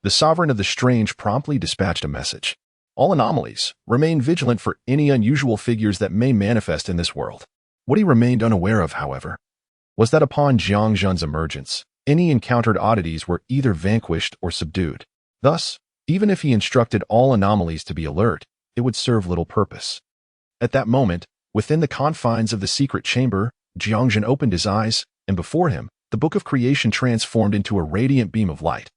the sovereign of the strange promptly dispatched a message. All anomalies, remain vigilant for any unusual figures that may manifest in this world. What he remained unaware of, however, was that upon Jiang Zhen's emergence, any encountered oddities were either vanquished or subdued. Thus, even if he instructed all anomalies to be alert, it would serve little purpose. At that moment, within the confines of the secret chamber, Jiang Zhen opened his eyes, and before him, the Book of Creation transformed into a radiant beam of light.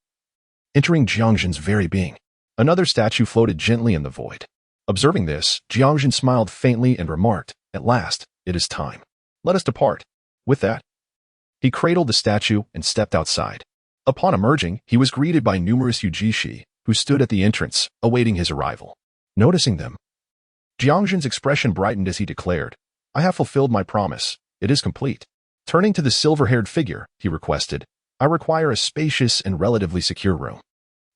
Entering Jiang Zhen's very being, another statue floated gently in the void. Observing this, Jiang Zhen smiled faintly and remarked, "At last, it is time. Let us depart." With that, he cradled the statue and stepped outside. Upon emerging, he was greeted by numerous Yujishi, who stood at the entrance, awaiting his arrival. Noticing them, Jiang Zhen's expression brightened as he declared, "I have fulfilled my promise. It is complete." Turning to the silver-haired figure, he requested, "I require a spacious and relatively secure room."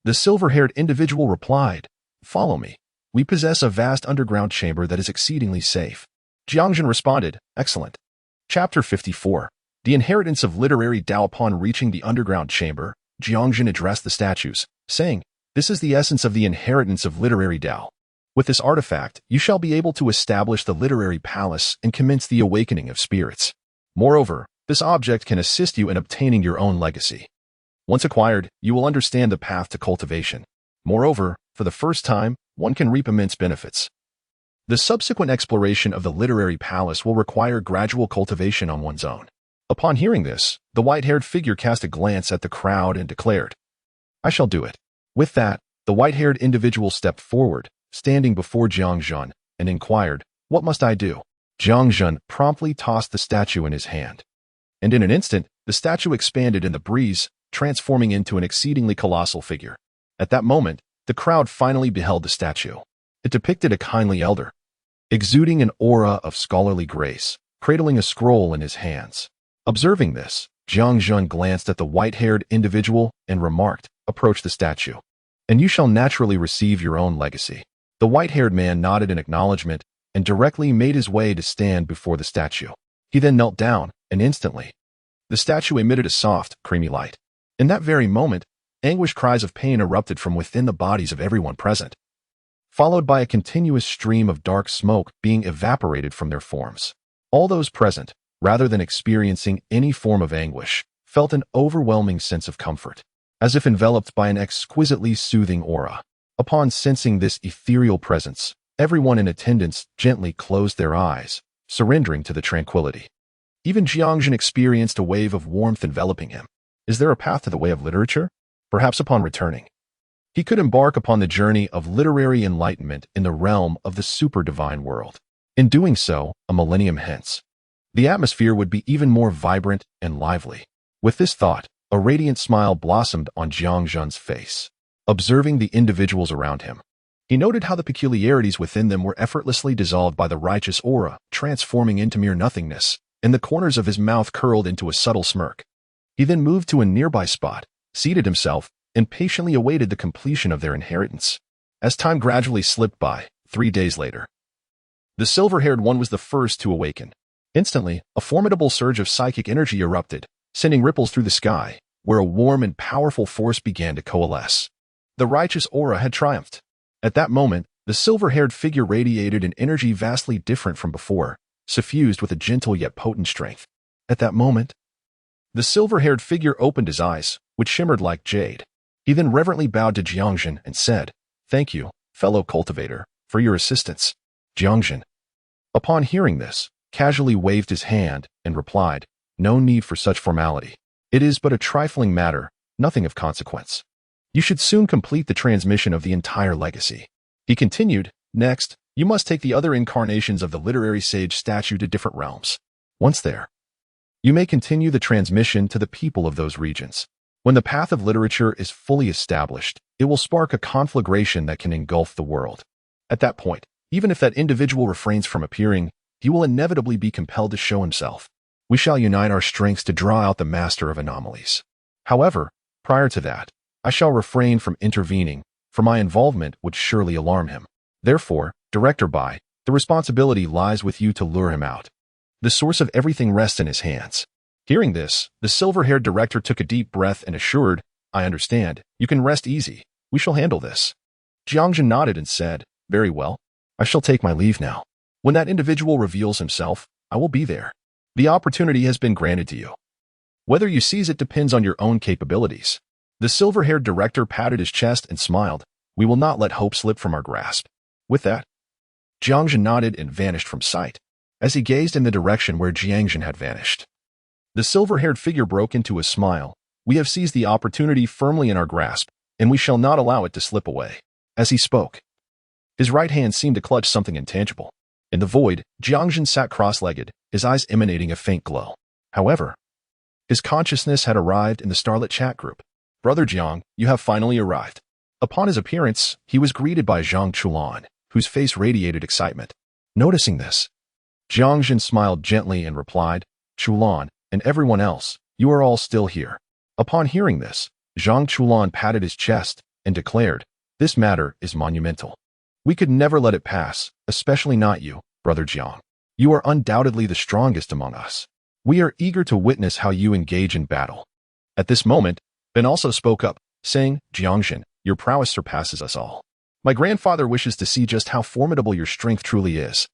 The silver-haired individual replied, Follow me. We possess a vast underground chamber that is exceedingly safe. Jiang Zhen responded, excellent. Chapter 54. The Inheritance of Literary Tao. Upon reaching the underground chamber, Jiang Zhen addressed the statues, saying, this is the essence of the inheritance of literary Tao. With this artifact, you shall be able to establish the literary palace and commence the awakening of spirits. Moreover, this object can assist you in obtaining your own legacy. Once acquired, you will understand the path to cultivation. Moreover, for the first time, one can reap immense benefits. The subsequent exploration of the literary palace will require gradual cultivation on one's own. Upon hearing this, the white-haired figure cast a glance at the crowd and declared, I shall do it. With that, the white-haired individual stepped forward, standing before Jiang Zhen, and inquired, what must I do? Jiang Zhen promptly tossed the statue in his hand. And in an instant, the statue expanded in the breeze, transforming into an exceedingly colossal figure. At that moment, the crowd finally beheld the statue. It depicted a kindly elder, exuding an aura of scholarly grace, cradling a scroll in his hands. Observing this, Jiang Zhen glanced at the white-haired individual and remarked, approach the statue, and you shall naturally receive your own legacy. The white-haired man nodded in acknowledgement and directly made his way to stand before the statue. He then knelt down, and instantly, the statue emitted a soft, creamy light. In that very moment, anguished cries of pain erupted from within the bodies of everyone present, followed by a continuous stream of dark smoke being evaporated from their forms. All those present, rather than experiencing any form of anguish, felt an overwhelming sense of comfort, as if enveloped by an exquisitely soothing aura. Upon sensing this ethereal presence, everyone in attendance gently closed their eyes, surrendering to the tranquility. Even Jiang Zhen experienced a wave of warmth enveloping him. Is there a path to the way of literature? Perhaps upon returning, he could embark upon the journey of literary enlightenment in the realm of the super-divine world. In doing so, a millennium hence, the atmosphere would be even more vibrant and lively. With this thought, a radiant smile blossomed on Jiang Zhen's face. Observing the individuals around him, he noted how the peculiarities within them were effortlessly dissolved by the righteous aura, transforming into mere nothingness, and the corners of his mouth curled into a subtle smirk. He then moved to a nearby spot, seated himself, and patiently awaited the completion of their inheritance. As time gradually slipped by, 3 days later, the silver-haired one was the first to awaken. Instantly, a formidable surge of psychic energy erupted, sending ripples through the sky, where a warm and powerful force began to coalesce. The righteous aura had triumphed. At that moment, the silver-haired figure radiated an energy vastly different from before, suffused with a gentle yet potent strength. At that moment, the silver-haired figure opened his eyes, which shimmered like jade. He then reverently bowed to Jiang Zhen and said, thank you, fellow cultivator, for your assistance. Jiang Zhen, upon hearing this, casually waved his hand and replied, no need for such formality. It is but a trifling matter, nothing of consequence. You should soon complete the transmission of the entire legacy. He continued, next, you must take the other incarnations of the literary sage statue to different realms. Once there, you may continue the transmission to the people of those regions. When the path of literature is fully established, it will spark a conflagration that can engulf the world. At that point, even if that individual refrains from appearing, he will inevitably be compelled to show himself. We shall unite our strengths to draw out the master of anomalies. However, prior to that, I shall refrain from intervening, for my involvement would surely alarm him. Therefore, Director Bai, the responsibility lies with you to lure him out. The source of everything rests in his hands. Hearing this, the silver-haired director took a deep breath and assured, I understand. You can rest easy. We shall handle this. Jiang Zhen nodded and said, very well. I shall take my leave now. When that individual reveals himself, I will be there. The opportunity has been granted to you. Whether you seize it depends on your own capabilities. The silver-haired director patted his chest and smiled. We will not let hope slip from our grasp. With that, Jiang Zhen nodded and vanished from sight. As he gazed in the direction where Jiang Zhen had vanished, the silver-haired figure broke into a smile. We have seized the opportunity firmly in our grasp, and we shall not allow it to slip away. As he spoke, his right hand seemed to clutch something intangible. In the void, Jiang Zhen sat cross-legged, his eyes emanating a faint glow. However, his consciousness had arrived in the starlit chat group. Brother Jiang, you have finally arrived. Upon his appearance, he was greeted by Zhang Chulan, whose face radiated excitement. Noticing this, Jiang Zhen smiled gently and replied, Chulan, and everyone else, you are all still here. Upon hearing this, Zhang Chulan patted his chest and declared, This matter is monumental. We could never let it pass, especially not you, Brother Jiang. You are undoubtedly the strongest among us. We are eager to witness how you engage in battle." At this moment, Ben also spoke up, saying, "Jiang Zhen, your prowess surpasses us all. My grandfather wishes to see just how formidable your strength truly is.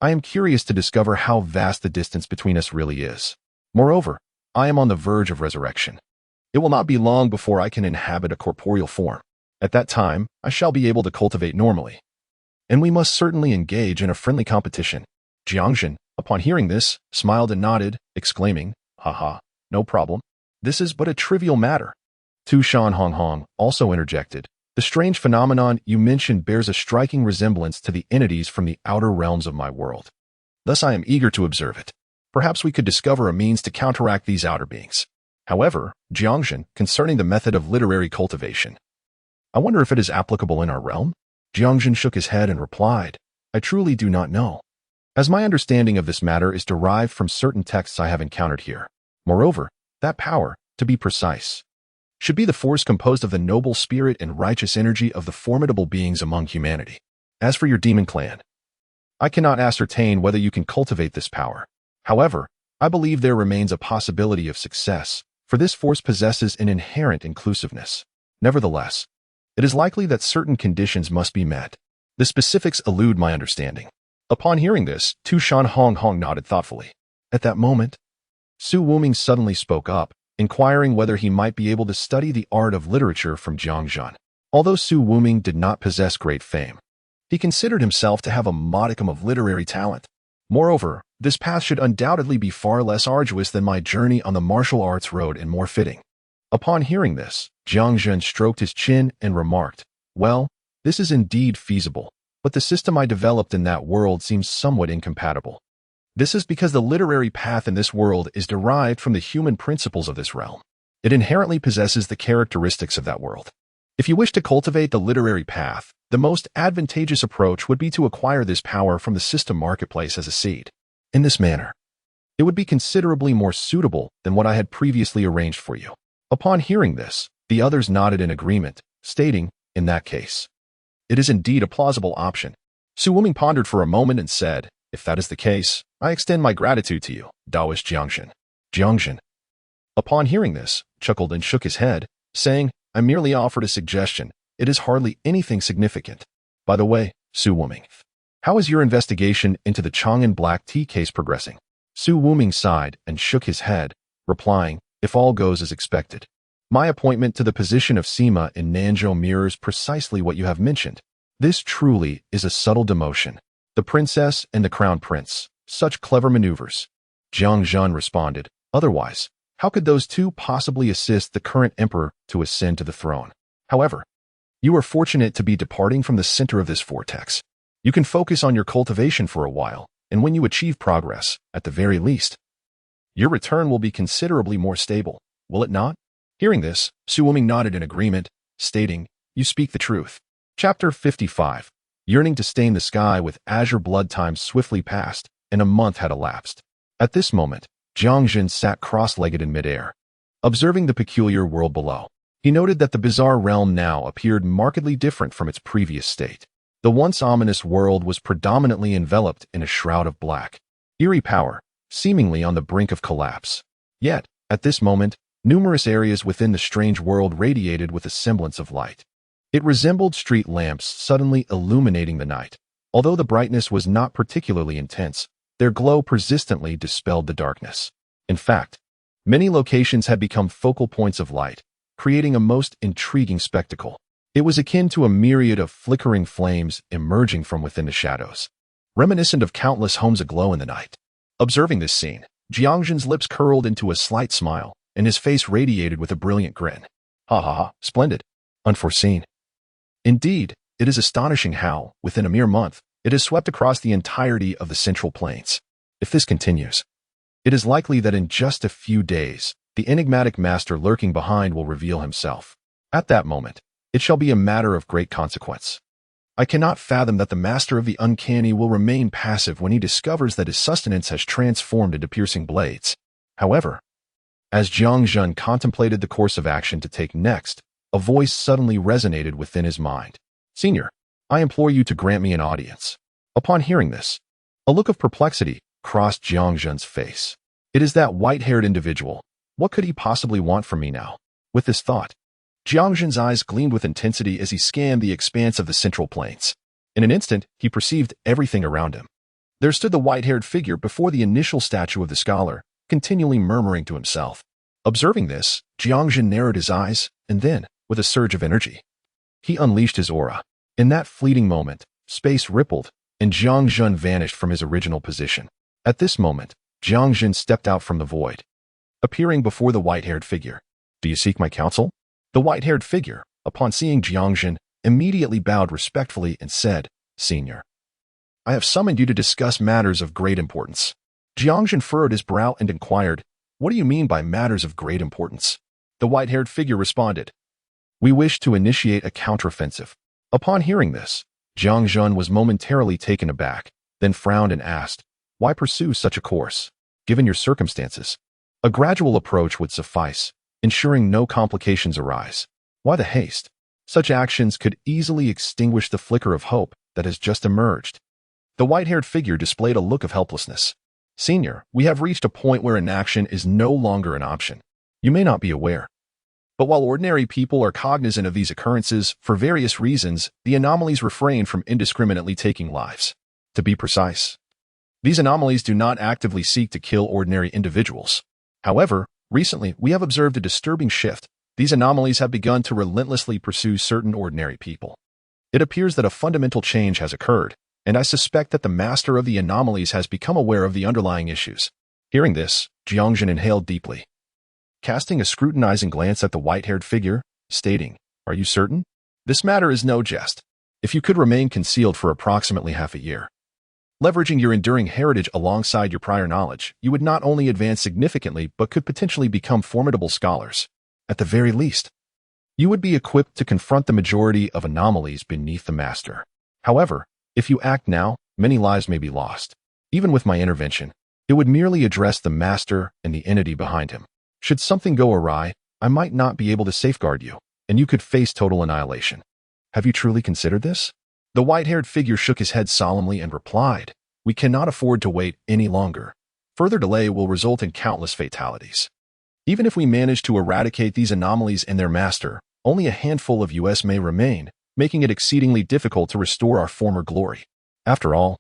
I am curious to discover how vast the distance between us really is. Moreover, I am on the verge of resurrection. It will not be long before I can inhabit a corporeal form. At that time, I shall be able to cultivate normally. And we must certainly engage in a friendly competition." Jiang Zhen, upon hearing this, smiled and nodded, exclaiming, "Haha, no problem. This is but a trivial matter." Tu Shan Hong Hong also interjected, "The strange phenomenon you mentioned bears a striking resemblance to the entities from the outer realms of my world. Thus I am eager to observe it. Perhaps we could discover a means to counteract these outer beings. However, Jiang Zhen, concerning the method of literary cultivation, I wonder if it is applicable in our realm?" Jiang Zhen shook his head and replied, "I truly do not know, as my understanding of this matter is derived from certain texts I have encountered here. Moreover, that power, to be precise, should be the force composed of the noble spirit and righteous energy of the formidable beings among humanity. As for your demon clan, I cannot ascertain whether you can cultivate this power. However, I believe there remains a possibility of success, for this force possesses an inherent inclusiveness. Nevertheless, it is likely that certain conditions must be met. The specifics elude my understanding." Upon hearing this, Tu Shan Hong Hong nodded thoughtfully. At that moment, Su Wuming suddenly spoke up, inquiring whether he might be able to study the art of literature from Jiang Zhen. Although Su Wuming did not possess great fame, he considered himself to have a modicum of literary talent. Moreover, this path should undoubtedly be far less arduous than my journey on the martial arts road and more fitting. Upon hearing this, Jiang Zhen stroked his chin and remarked, "Well, this is indeed feasible, but the system I developed in that world seems somewhat incompatible. This is because the literary path in this world is derived from the human principles of this realm. It inherently possesses the characteristics of that world. If you wish to cultivate the literary path, the most advantageous approach would be to acquire this power from the system marketplace as a seed. In this manner, it would be considerably more suitable than what I had previously arranged for you." Upon hearing this, the others nodded in agreement, stating, "In that case, it is indeed a plausible option." Su Wuming pondered for a moment and said, "If that is the case, I extend my gratitude to you, Taoist Jiang Zhen." Jiang Zhen, upon hearing this, chuckled and shook his head, saying, "I merely offered a suggestion. It is hardly anything significant. By the way, Su Wuming, how is your investigation into the Chang'an black tea case progressing?" Su Wuming sighed and shook his head, replying, "If all goes as expected. My appointment to the position of Sima in Nanzhou mirrors precisely what you have mentioned. This truly is a subtle demotion. The princess and the crown prince, such clever maneuvers." Jiang Zhen responded, "Otherwise, how could those two possibly assist the current emperor to ascend to the throne? However, you are fortunate to be departing from the center of this vortex. You can focus on your cultivation for a while, and when you achieve progress, at the very least, your return will be considerably more stable, will it not?" Hearing this, Su Wuming nodded in agreement, stating, "You speak the truth." Chapter 55. Yearning to stain the sky with azure blood time swiftly passed, and a month had elapsed. At this moment, Jiang Zhen sat cross-legged in midair, observing the peculiar world below. He noted that the bizarre realm now appeared markedly different from its previous state. The once ominous world was predominantly enveloped in a shroud of black, eerie power, seemingly on the brink of collapse. Yet, at this moment, numerous areas within the strange world radiated with a semblance of light. It resembled street lamps suddenly illuminating the night. Although the brightness was not particularly intense, their glow persistently dispelled the darkness. In fact, many locations had become focal points of light, creating a most intriguing spectacle. It was akin to a myriad of flickering flames emerging from within the shadows, reminiscent of countless homes aglow in the night. Observing this scene, Jiang Zhen's lips curled into a slight smile, and his face radiated with a brilliant grin. "Ha ha ha, splendid. Unforeseen. Indeed, it is astonishing how, within a mere month, it has swept across the entirety of the Central Plains. If this continues, it is likely that in just a few days, the enigmatic master lurking behind will reveal himself. At that moment, it shall be a matter of great consequence. I cannot fathom that the master of the uncanny will remain passive when he discovers that his sustenance has transformed into piercing blades." However, as Jiang Zhen contemplated the course of action to take next, a voice suddenly resonated within his mind. Senior, I implore you to grant me an audience. Upon hearing this, a look of perplexity crossed Jiang Zhen's face. It is that white-haired individual. What could he possibly want from me now? With this thought, Jiang Zhen's eyes gleamed with intensity as he scanned the expanse of the central plains. In an instant, he perceived everything around him. There stood the white-haired figure before the initial statue of the scholar, continually murmuring to himself. Observing this, Jiang Zhen narrowed his eyes, and then, with a surge of energy, he unleashed his aura. In that fleeting moment, space rippled, and Jiang Zhen vanished from his original position. At this moment, Jiang Zhen stepped out from the void, appearing before the white-haired figure. Do you seek my counsel? The white-haired figure, upon seeing Jiang Zhen, immediately bowed respectfully and said, Senior, I have summoned you to discuss matters of great importance. Jiang Zhen furrowed his brow and inquired, What do you mean by matters of great importance? The white-haired figure responded, We wish to initiate a counteroffensive. Upon hearing this, Jiang Zhen was momentarily taken aback, then frowned and asked, Why pursue such a course? Given your circumstances, a gradual approach would suffice, ensuring no complications arise. Why the haste? Such actions could easily extinguish the flicker of hope that has just emerged. The white-haired figure displayed a look of helplessness. Senior, we have reached a point where inaction is no longer an option. You may not be aware, but while ordinary people are cognizant of these occurrences for various reasons, the anomalies refrain from indiscriminately taking lives. To be precise, these anomalies do not actively seek to kill ordinary individuals. However, recently we have observed a disturbing shift. These anomalies have begun to relentlessly pursue certain ordinary people. It appears that a fundamental change has occurred, and I suspect that the master of the anomalies has become aware of the underlying issues. Hearing this, Jiang Zhen inhaled deeply, casting a scrutinizing glance at the white-haired figure, stating, Are you certain? This matter is no jest. If you could remain concealed for approximately half a year, leveraging your enduring heritage alongside your prior knowledge, you would not only advance significantly but could potentially become formidable scholars. At the very least, you would be equipped to confront the majority of anomalies beneath the master. However, if you act now, many lives may be lost. Even with my intervention, it would merely address the master and the entity behind him. Should something go awry, I might not be able to safeguard you, and you could face total annihilation. Have you truly considered this? The white-haired figure shook his head solemnly and replied, We cannot afford to wait any longer. Further delay will result in countless fatalities. Even if we manage to eradicate these anomalies and their master, only a handful of us may remain, making it exceedingly difficult to restore our former glory. After all,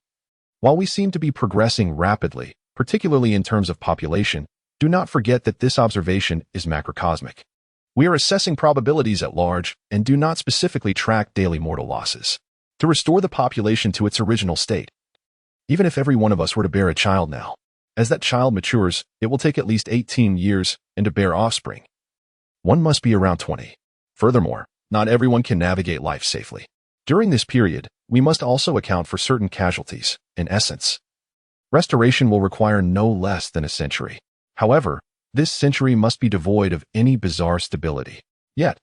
while we seem to be progressing rapidly, particularly in terms of population, do not forget that this observation is macrocosmic. We are assessing probabilities at large and do not specifically track daily mortal losses. To restore the population to its original state, even if every one of us were to bear a child now, as that child matures, it will take at least 18 years, and to bear offspring, one must be around 20. Furthermore, not everyone can navigate life safely. During this period, we must also account for certain casualties. In essence, restoration will require no less than a century. However, this century must be devoid of any bizarre stability. Yet,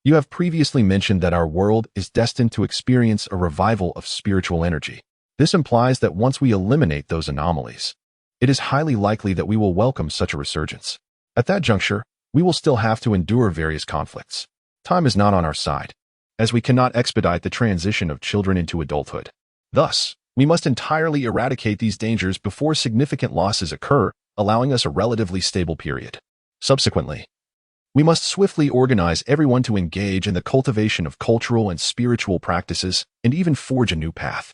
you have previously mentioned that our world is destined to experience a revival of spiritual energy. This implies that once we eliminate those anomalies, it is highly likely that we will welcome such a resurgence. At that juncture, we will still have to endure various conflicts. Time is not on our side, as we cannot expedite the transition of children into adulthood. Thus, we must entirely eradicate these dangers before significant losses occur, allowing us a relatively stable period. Subsequently, we must swiftly organize everyone to engage in the cultivation of cultural and spiritual practices and even forge a new path.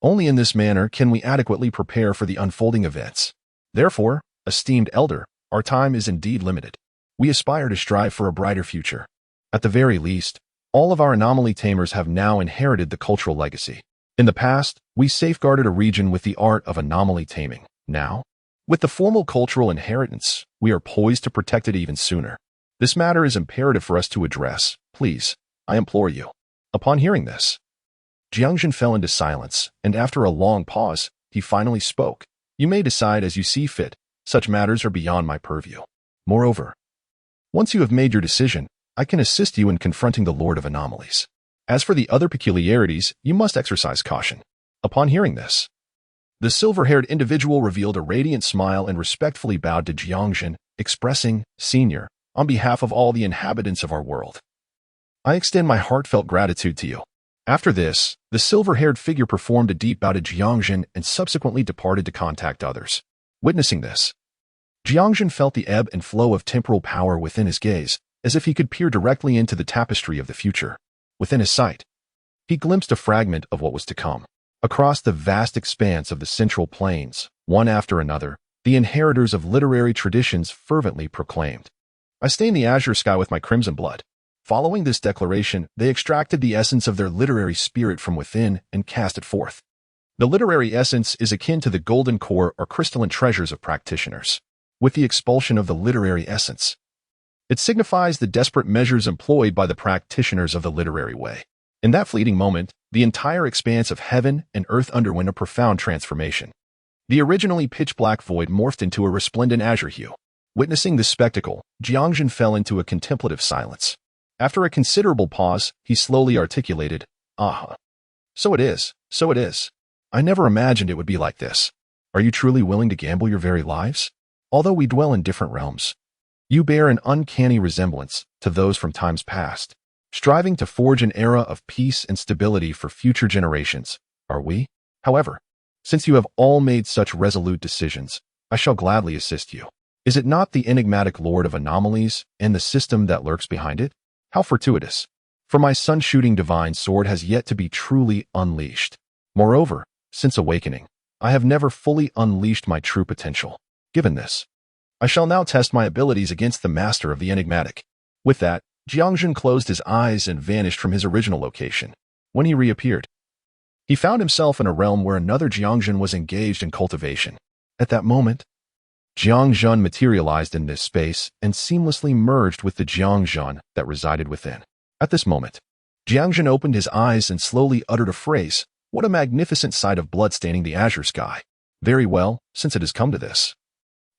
Only in this manner can we adequately prepare for the unfolding events. Therefore, esteemed elder, our time is indeed limited. We aspire to strive for a brighter future. At the very least, all of our anomaly tamers have now inherited the cultural legacy. In the past, we safeguarded a region with the art of anomaly taming. Now, with the formal cultural inheritance, we are poised to protect it even sooner. This matter is imperative for us to address. Please, I implore you. Upon hearing this, Jiang Zhen fell into silence, and after a long pause, he finally spoke. You may decide as you see fit. Such matters are beyond my purview. Moreover, once you have made your decision, I can assist you in confronting the Lord of Anomalies. As for the other peculiarities, you must exercise caution. Upon hearing this, the silver-haired individual revealed a radiant smile and respectfully bowed to Jiang Zhen, expressing, Senior, on behalf of all the inhabitants of our world, I extend my heartfelt gratitude to you. After this, the silver-haired figure performed a deep bow to Jiang Zhen and subsequently departed to contact others. Witnessing this, Jiang Zhen felt the ebb and flow of temporal power within his gaze, as if he could peer directly into the tapestry of the future. Within his sight, he glimpsed a fragment of what was to come. Across the vast expanse of the central plains, one after another, the inheritors of literary traditions fervently proclaimed, "I stain the azure sky with my crimson blood." Following this declaration, they extracted the essence of their literary spirit from within and cast it forth. The literary essence is akin to the golden core or crystalline treasures of practitioners. With the expulsion of the literary essence, it signifies the desperate measures employed by the practitioners of the literary way. In that fleeting moment, the entire expanse of heaven and earth underwent a profound transformation. The originally pitch-black void morphed into a resplendent azure hue. Witnessing this spectacle, Jiang Zhen fell into a contemplative silence. After a considerable pause, he slowly articulated, "Aha. So it is, so it is. I never imagined it would be like this. Are you truly willing to gamble your very lives? Although we dwell in different realms, you bear an uncanny resemblance to those from times past, striving to forge an era of peace and stability for future generations. Are we? However, since you have all made such resolute decisions, I shall gladly assist you. Is it not the enigmatic Lord of Anomalies and the system that lurks behind it? How fortuitous! For my sun-shooting divine sword has yet to be truly unleashed. Moreover, since awakening, I have never fully unleashed my true potential. Given this, I shall now test my abilities against the master of the enigmatic." With that, Jiang Zhen closed his eyes and vanished from his original location. When he reappeared, he found himself in a realm where another Jiang Zhen was engaged in cultivation. At that moment, Jiang Zhen materialized in this space and seamlessly merged with the Jiang Zhen that resided within. At this moment, Jiang Zhen opened his eyes and slowly uttered a phrase. What a magnificent sight of blood staining the azure sky. Very well, since it has come to this,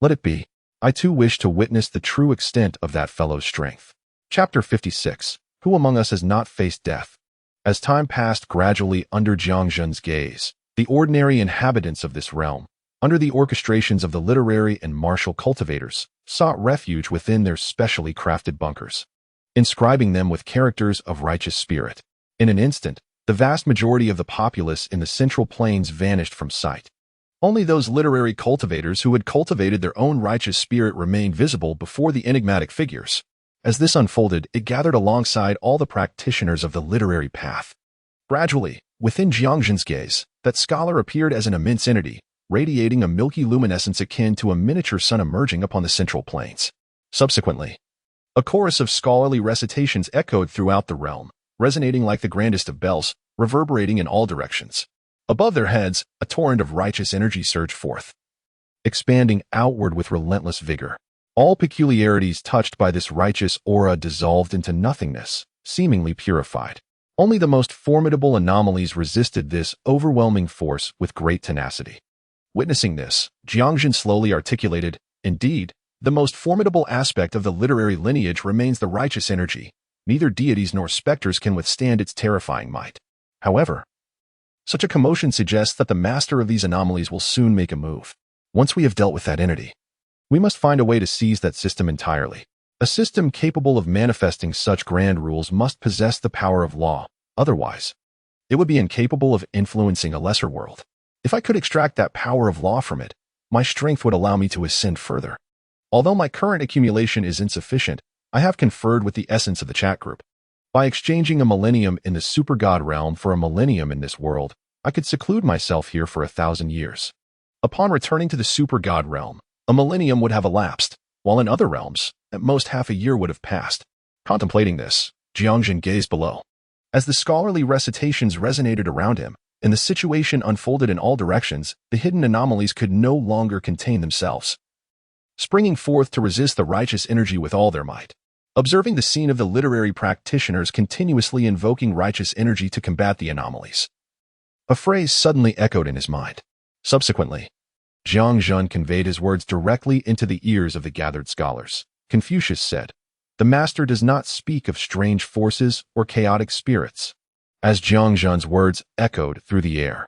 let it be. I too wish to witness the true extent of that fellow's strength. Chapter 56. Who among us has not faced death? As time passed gradually under Jiang Zhen's gaze, the ordinary inhabitants of this realm, under the orchestrations of the literary and martial cultivators, sought refuge within their specially crafted bunkers, inscribing them with characters of righteous spirit. In an instant, the vast majority of the populace in the central plains vanished from sight. Only those literary cultivators who had cultivated their own righteous spirit remained visible before the enigmatic figures. As this unfolded, it gathered alongside all the practitioners of the literary path. Gradually, within Jiang Zhen's gaze, that scholar appeared as an immense entity, radiating a milky luminescence akin to a miniature sun emerging upon the central plains. Subsequently, a chorus of scholarly recitations echoed throughout the realm, resonating like the grandest of bells, reverberating in all directions. Above their heads, a torrent of righteous energy surged forth, expanding outward with relentless vigor. All peculiarities touched by this righteous aura dissolved into nothingness, seemingly purified. Only the most formidable anomalies resisted this overwhelming force with great tenacity. Witnessing this, Jiang Zhen slowly articulated, "Indeed, the most formidable aspect of the literary lineage remains the righteous energy. Neither deities nor specters can withstand its terrifying might. However, such a commotion suggests that the master of these anomalies will soon make a move. Once we have dealt with that entity, we must find a way to seize that system entirely. A system capable of manifesting such grand rules must possess the power of law. Otherwise, it would be incapable of influencing a lesser world. If I could extract that power of law from it, my strength would allow me to ascend further. Although my current accumulation is insufficient, I have conferred with the essence of the chat group. By exchanging a millennium in the super god realm for a millennium in this world, I could seclude myself here for 1,000 years. Upon returning to the super god realm, a millennium would have elapsed, while in other realms, at most half a year would have passed. Contemplating this, Jiang Zhen gazed below. As the scholarly recitations resonated around him, and the situation unfolded in all directions, the hidden anomalies could no longer contain themselves, springing forth to resist the righteous energy with all their might. Observing the scene of the literary practitioners continuously invoking righteous energy to combat the anomalies, a phrase suddenly echoed in his mind. Subsequently, Jiang Zhen conveyed his words directly into the ears of the gathered scholars. Confucius said, "The master does not speak of strange forces or chaotic spirits." As Jiang Zhen's words echoed through the air,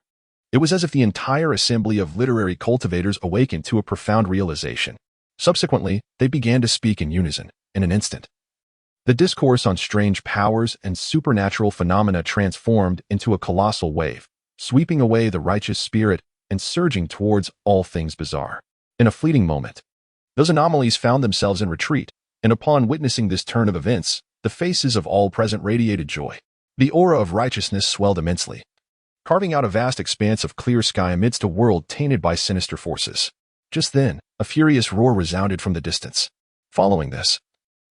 it was as if the entire assembly of literary cultivators awakened to a profound realization. Subsequently, they began to speak in unison. In an instant, The discourse on strange powers and supernatural phenomena transformed into a colossal wave, sweeping away the righteous spirit and surging towards all things bizarre. In a fleeting moment, those anomalies found themselves in retreat, and upon witnessing this turn of events, the faces of all present radiated joy. The aura of righteousness swelled immensely, carving out a vast expanse of clear sky amidst a world tainted by sinister forces. Just then, a furious roar resounded from the distance. Following this,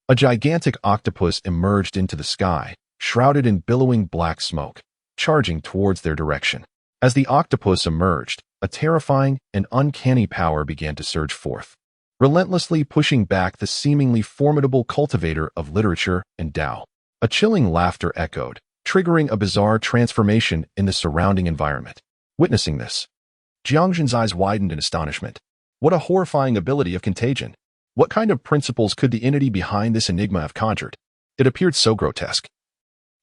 a gigantic octopus emerged into the sky, shrouded in billowing black smoke, charging towards their direction. As the octopus emerged, a terrifying and uncanny power began to surge forth, relentlessly pushing back the seemingly formidable cultivator of literature and Tao. A chilling laughter echoed, triggering a bizarre transformation in the surrounding environment. Witnessing this, Jiang Zhen's eyes widened in astonishment. What a horrifying ability of contagion! What kind of principles could the entity behind this enigma have conjured? It appeared so grotesque,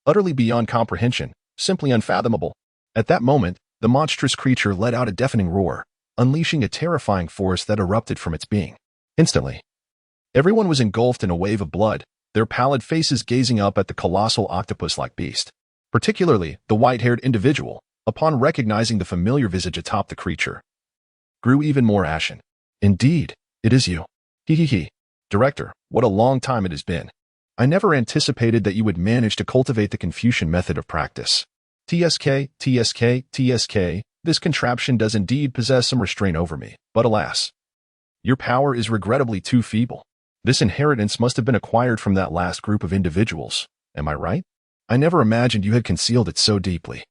utterly beyond comprehension, simply unfathomable. At that moment, the monstrous creature let out a deafening roar, unleashing a terrifying force that erupted from its being. Instantly, everyone was engulfed in a wave of blood, their pallid faces gazing up at the colossal octopus-like beast. Particularly, the white-haired individual, upon recognizing the familiar visage atop the creature, grew even more ashen. Indeed, it is you. He. Director, what a long time it has been. I never anticipated that you would manage to cultivate the Confucian method of practice. TSK, this contraption does indeed possess some restraint over me, but alas, your power is regrettably too feeble. This inheritance must have been acquired from that last group of individuals, am I right? I never imagined you had concealed it so deeply.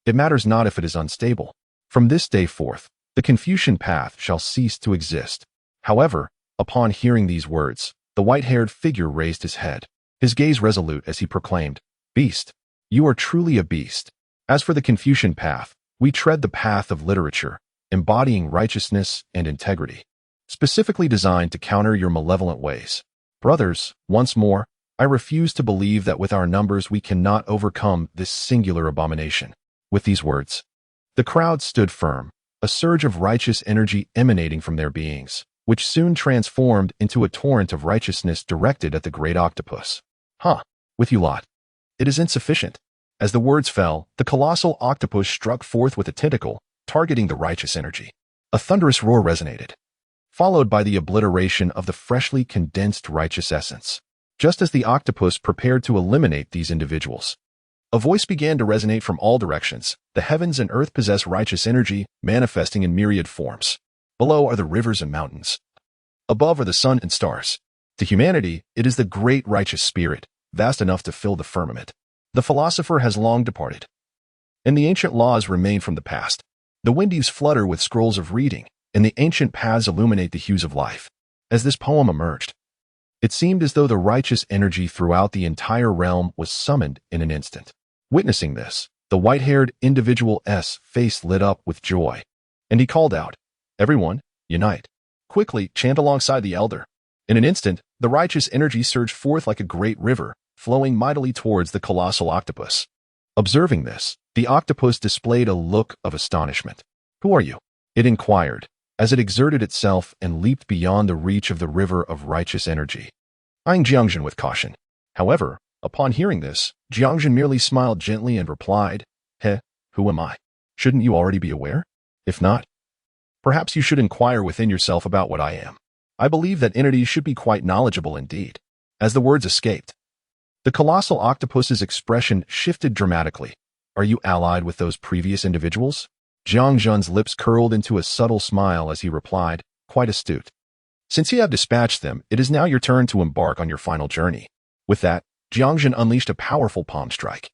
It matters not if it is unstable. From this day forth, the Confucian path shall cease to exist. However, upon hearing these words, the white-haired figure raised his head, his gaze resolute as he proclaimed, Beast, you are truly a beast. As for the Confucian path, we tread the path of literature, embodying righteousness and integrity, specifically designed to counter your malevolent ways. Brothers, once more, I refuse to believe that with our numbers we cannot overcome this singular abomination. With these words, the crowd stood firm, a surge of righteous energy emanating from their beings, which soon transformed into a torrent of righteousness directed at the great octopus. With you lot. It is insufficient. As the words fell, the colossal octopus struck forth with a tentacle, targeting the righteous energy. A thunderous roar resonated, followed by the obliteration of the freshly condensed righteous essence. Just as the octopus prepared to eliminate these individuals, a voice began to resonate from all directions. The heavens and earth possess righteous energy, manifesting in myriad forms. Below are the rivers and mountains. Above are the sun and stars. To humanity, it is the great righteous spirit, vast enough to fill the firmament. The philosopher has long departed, and the ancient laws remain from the past. The windies flutter with scrolls of reading, and the ancient paths illuminate the hues of life. As this poem emerged, it seemed as though the righteous energy throughout the entire realm was summoned in an instant. Witnessing this, the white-haired individual's face lit up with joy, and he called out, Everyone, unite. Quickly, chant alongside the elder. In an instant, the righteous energy surged forth like a great river, flowing mightily towards the colossal octopus. Observing this, the octopus displayed a look of astonishment. Who are you? It inquired, as it exerted itself and leaped beyond the reach of the river of righteous energy, eyeing Jiang Zhen with caution. However, upon hearing this, Jiang Zhen merely smiled gently and replied, Who am I? Shouldn't you already be aware? If not, perhaps you should inquire within yourself about what I am. I believe that entities should be quite knowledgeable indeed. As the words escaped, the colossal octopus's expression shifted dramatically. Are you allied with those previous individuals? Jiang Zhen's lips curled into a subtle smile as he replied, quite astute. Since you have dispatched them, it is now your turn to embark on your final journey. With that, Jiang Zhen unleashed a powerful palm strike,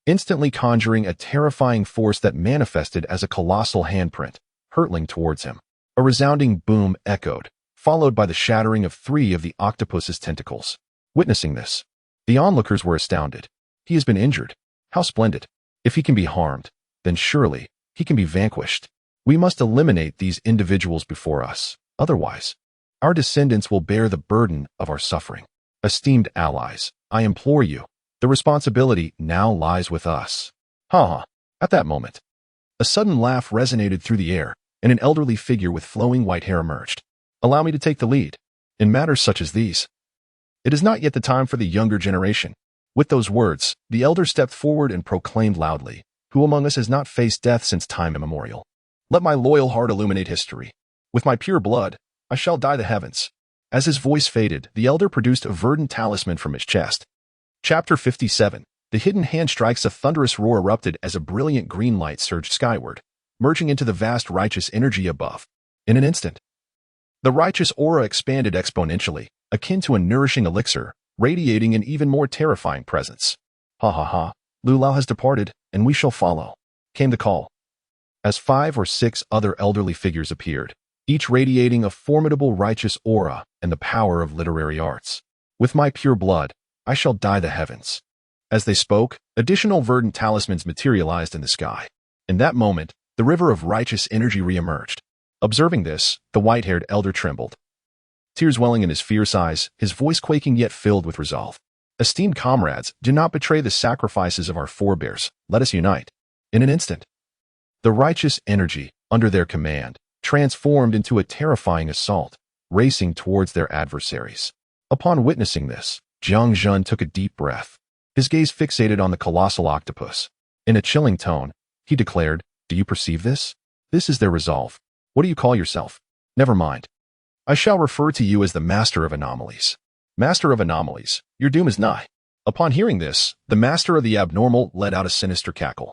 instantly conjuring a terrifying force that manifested as a colossal handprint, hurtling towards him. A resounding boom echoed, followed by the shattering of 3 of the octopus's tentacles. Witnessing this, the onlookers were astounded. He has been injured. How splendid. If he can be harmed, then surely he can be vanquished. We must eliminate these individuals before us. Otherwise, our descendants will bear the burden of our suffering. Esteemed allies, I implore you, the responsibility now lies with us. At that moment, a sudden laugh resonated through the air, and an elderly figure with flowing white hair emerged. Allow me to take the lead. In matters such as these, It is not yet the time for the younger generation. With those words, the elder stepped forward and proclaimed loudly, "Who among us has not faced death since time immemorial? Let my loyal heart illuminate history. With my pure blood, I shall dye the heavens." As his voice faded, the elder produced a verdant talisman from his chest. Chapter 57. The hidden hand strikes. A thunderous roar erupted as a brilliant green light surged skyward, merging into the vast righteous energy above. In an instant, the righteous aura expanded exponentially, akin to a nourishing elixir, radiating an even more terrifying presence. "Ha ha ha, Lu Lao has departed, and we shall follow," came the call. As 5 or 6 other elderly figures appeared, each radiating a formidable righteous aura and the power of literary arts. "With my pure blood, I shall dye the heavens." As they spoke, additional verdant talismans materialized in the sky. In that moment, the river of righteous energy re-emerged. Observing this, the white-haired elder trembled. Tears welling in his fierce eyes, his voice quaking yet filled with resolve. "Esteemed comrades, do not betray the sacrifices of our forebears. Let us unite." In an instant, the righteous energy, under their command, transformed into a terrifying assault, racing towards their adversaries. Upon witnessing this, Jiang Zhen took a deep breath. His gaze fixated on the colossal octopus. In a chilling tone, he declared, "Do you perceive this? This is their resolve. What do you call yourself? Never mind. I shall refer to you as the Master of Anomalies. Master of Anomalies, your doom is nigh." Upon hearing this, the Master of the Abnormal let out a sinister cackle.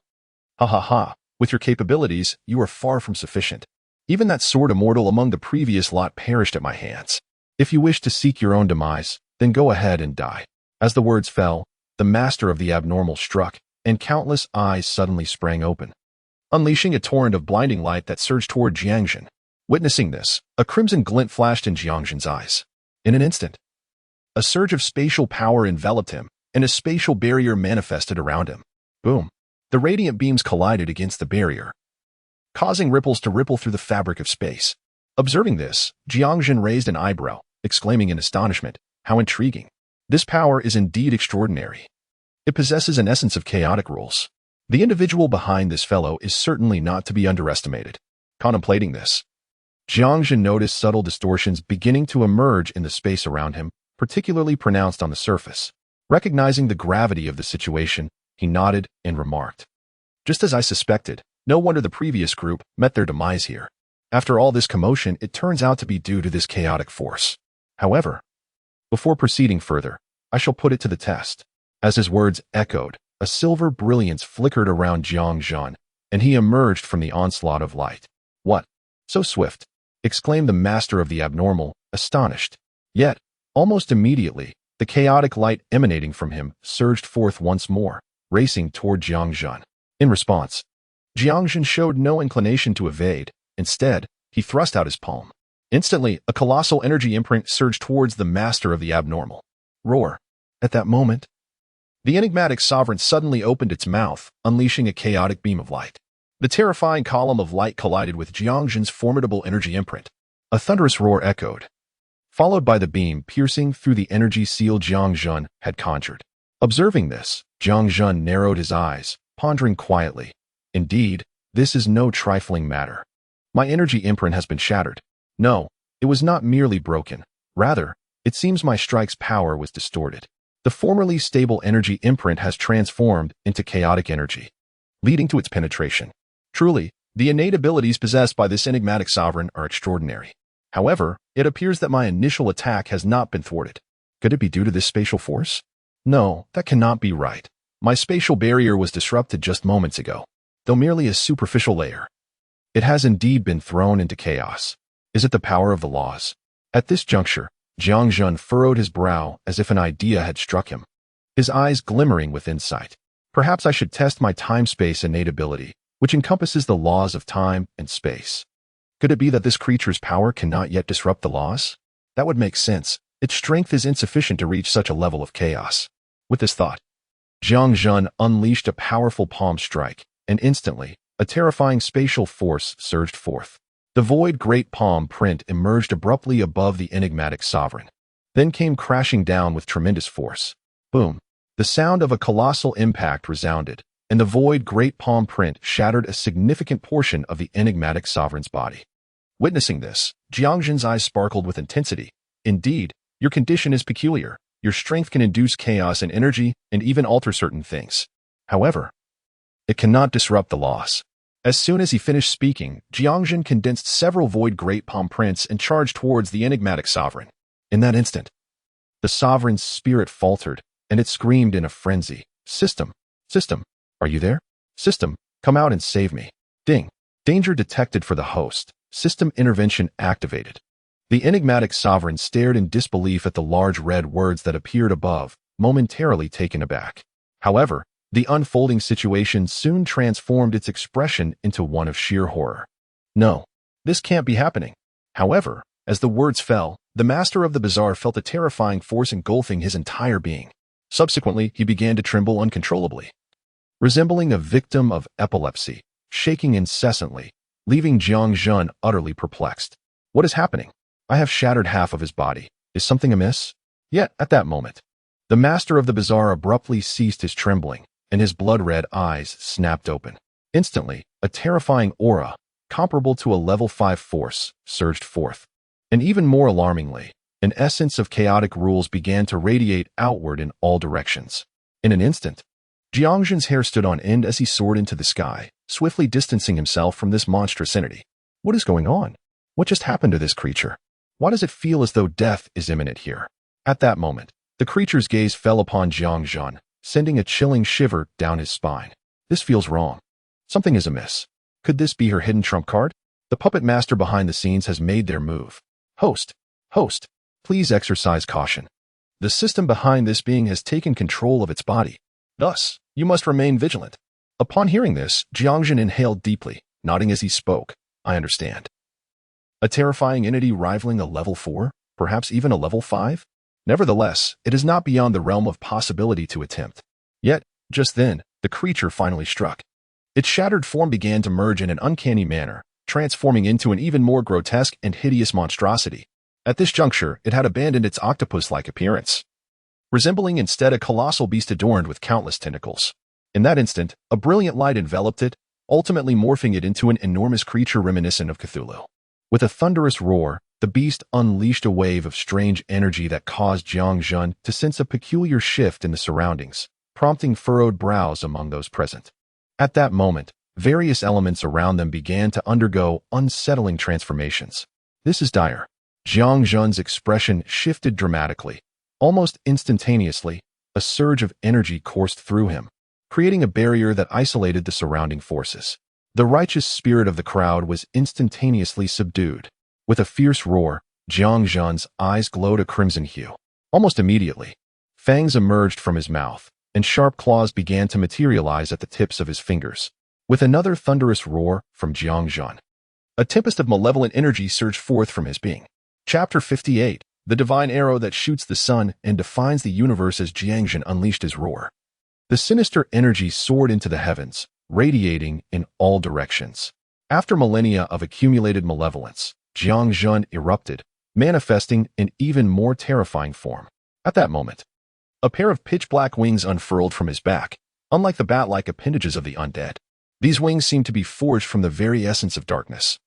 "Ha ha ha, with your capabilities, you are far from sufficient. Even that sword immortal among the previous lot perished at my hands. If you wish to seek your own demise, then go ahead and die." As the words fell, the Master of the Abnormal struck, and countless eyes suddenly sprang open, unleashing a torrent of blinding light that surged toward Jiang Zhen. Witnessing this, a crimson glint flashed in Jiang Zhen's eyes. In an instant, a surge of spatial power enveloped him, and a spatial barrier manifested around him. Boom! The radiant beams collided against the barrier, causing ripples to ripple through the fabric of space. Observing this, Jiang Zhen raised an eyebrow, exclaiming in astonishment, "How intriguing! This power is indeed extraordinary. It possesses an essence of chaotic rules. The individual behind this fellow is certainly not to be underestimated." Contemplating this, Jiang Zhen noticed subtle distortions beginning to emerge in the space around him, particularly pronounced on the surface. Recognizing the gravity of the situation, he nodded and remarked, "Just as I suspected, no wonder the previous group met their demise here. After all this commotion, it turns out to be due to this chaotic force. However, before proceeding further, I shall put it to the test." As his words echoed, a silver brilliance flickered around Jiang Zhen, and he emerged from the onslaught of light. "What? So swift?" exclaimed the Master of the Abnormal, astonished. Yet, almost immediately, the chaotic light emanating from him surged forth once more, racing toward Jiang Zhen. In response, Jiang Zhen showed no inclination to evade. Instead, he thrust out his palm. Instantly, a colossal energy imprint surged towards the Master of the Abnormal. Roar! At that moment, the enigmatic sovereign suddenly opened its mouth, unleashing a chaotic beam of light. The terrifying column of light collided with Jiang Zhen's formidable energy imprint. A thunderous roar echoed, followed by the beam piercing through the energy seal Jiang Zhen had conjured. Observing this, Jiang Zhen narrowed his eyes, pondering quietly. "Indeed, this is no trifling matter. My energy imprint has been shattered. No, it was not merely broken. Rather, it seems my strike's power was distorted. The formerly stable energy imprint has transformed into chaotic energy, leading to its penetration. Truly, the innate abilities possessed by this enigmatic sovereign are extraordinary. However, it appears that my initial attack has not been thwarted. Could it be due to this spatial force? No, that cannot be right. My spatial barrier was disrupted just moments ago, though merely a superficial layer. It has indeed been thrown into chaos. Is it the power of the laws?" At this juncture, Jiang Zhen furrowed his brow as if an idea had struck him, his eyes glimmering with insight. "Perhaps I should test my time-space innate ability, which encompasses the laws of time and space. Could it be that this creature's power cannot yet disrupt the laws? That would make sense. Its strength is insufficient to reach such a level of chaos." With this thought, Jiang Zhen unleashed a powerful palm strike, and instantly, a terrifying spatial force surged forth. The void great palm print emerged abruptly above the enigmatic sovereign, then came crashing down with tremendous force. Boom! The sound of a colossal impact resounded, and the void great palm print shattered a significant portion of the enigmatic sovereign's body. Witnessing this, Jiang Zhen's eyes sparkled with intensity. "Indeed, your condition is peculiar. Your strength can induce chaos and energy and even alter certain things. However, it cannot disrupt the laws. As soon as he finished speaking, Jiang Zhen condensed several void great palm prints and charged towards the enigmatic sovereign. In that instant, the sovereign's spirit faltered, and it screamed in a frenzy. System, are you there? System, come out and save me. Ding. Danger detected for the host. System intervention activated. The enigmatic sovereign stared in disbelief at the large red words that appeared above, momentarily taken aback. However, the unfolding situation soon transformed its expression into one of sheer horror. No, this can't be happening. However, as the words fell, the master of the bazaar felt a terrifying force engulfing his entire being. Subsequently, he began to tremble uncontrollably, resembling a victim of epilepsy, shaking incessantly, leaving Jiang Zhen utterly perplexed. What is happening? I have shattered half of his body. Is something amiss? Yet, at that moment, the master of the bazaar abruptly ceased his trembling, and his blood-red eyes snapped open. Instantly, a terrifying aura, comparable to a level 5 force, surged forth. And even more alarmingly, an essence of chaotic rules began to radiate outward in all directions. In an instant, Jiang Zhen's hair stood on end as he soared into the sky, swiftly distancing himself from this monstrous entity. What is going on? What just happened to this creature? Why does it feel as though death is imminent here? At that moment, the creature's gaze fell upon Jiang Zhen, sending a chilling shiver down his spine. This feels wrong. Something is amiss. Could this be her hidden trump card? The puppet master behind the scenes has made their move. Host, please exercise caution. The system behind this being has taken control of its body. Thus, you must remain vigilant. Upon hearing this, Jiang Zhen inhaled deeply, nodding as he spoke. I understand. A terrifying entity rivaling a level 4, perhaps even a level 5? Nevertheless, it is not beyond the realm of possibility to attempt. Yet, just then, the creature finally struck. Its shattered form began to merge in an uncanny manner, transforming into an even more grotesque and hideous monstrosity. At this juncture, it had abandoned its octopus-like appearance, resembling instead a colossal beast adorned with countless tentacles. In that instant, a brilliant light enveloped it, ultimately morphing it into an enormous creature reminiscent of Cthulhu. With a thunderous roar, the beast unleashed a wave of strange energy that caused Jiang Zhen to sense a peculiar shift in the surroundings, prompting furrowed brows among those present. At that moment, various elements around them began to undergo unsettling transformations. This is dire. Jiang Zhen's expression shifted dramatically. Almost instantaneously, a surge of energy coursed through him, creating a barrier that isolated the surrounding forces. The righteous spirit of the crowd was instantaneously subdued. With a fierce roar, Jiang Zhen's eyes glowed a crimson hue. Almost immediately, fangs emerged from his mouth, and sharp claws began to materialize at the tips of his fingers. With another thunderous roar from Jiang Zhen, a tempest of malevolent energy surged forth from his being. Chapter 58, the divine arrow that shoots the sun and defines the universe. As Jiang Zhen unleashed his roar, the sinister energy soared into the heavens, radiating in all directions. After millennia of accumulated malevolence, Jiang Zhen erupted, manifesting an even more terrifying form. At that moment, a pair of pitch-black wings unfurled from his back, unlike the bat-like appendages of the undead. These wings seemed to be forged from the very essence of darkness,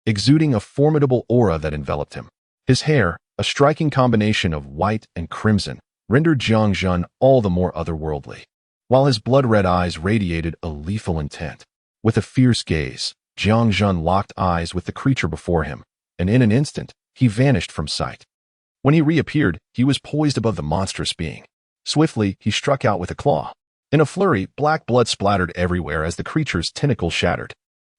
exuding a formidable aura that enveloped him. His hair, a striking combination of white and crimson, rendered Jiang Zhen all the more otherworldly, while his blood-red eyes radiated a lethal intent. With a fierce gaze, Jiang Zhen locked eyes with the creature before him, and in an instant, he vanished from sight. When he reappeared, he was poised above the monstrous being. Swiftly, he struck out with a claw. In a flurry, black blood splattered everywhere as the creature's tentacles shattered.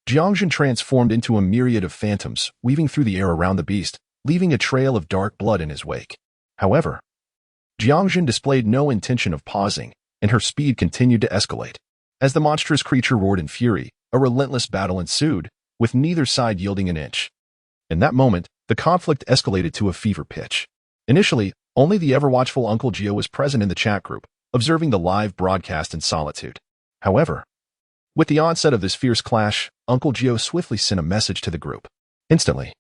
Jiang Zhen transformed into a myriad of phantoms, weaving through the air around the beast, leaving a trail of dark blood in his wake. However, Jiang Zhen displayed no intention of pausing, and her speed continued to escalate. As the monstrous creature roared in fury, a relentless battle ensued, with neither side yielding an inch. In that moment, the conflict escalated to a fever pitch. Initially, only the ever-watchful Uncle Gio was present in the chat group, observing the live broadcast in solitude. However, with the onset of this fierce clash, Uncle Gio swiftly sent a message to the group. Instantly,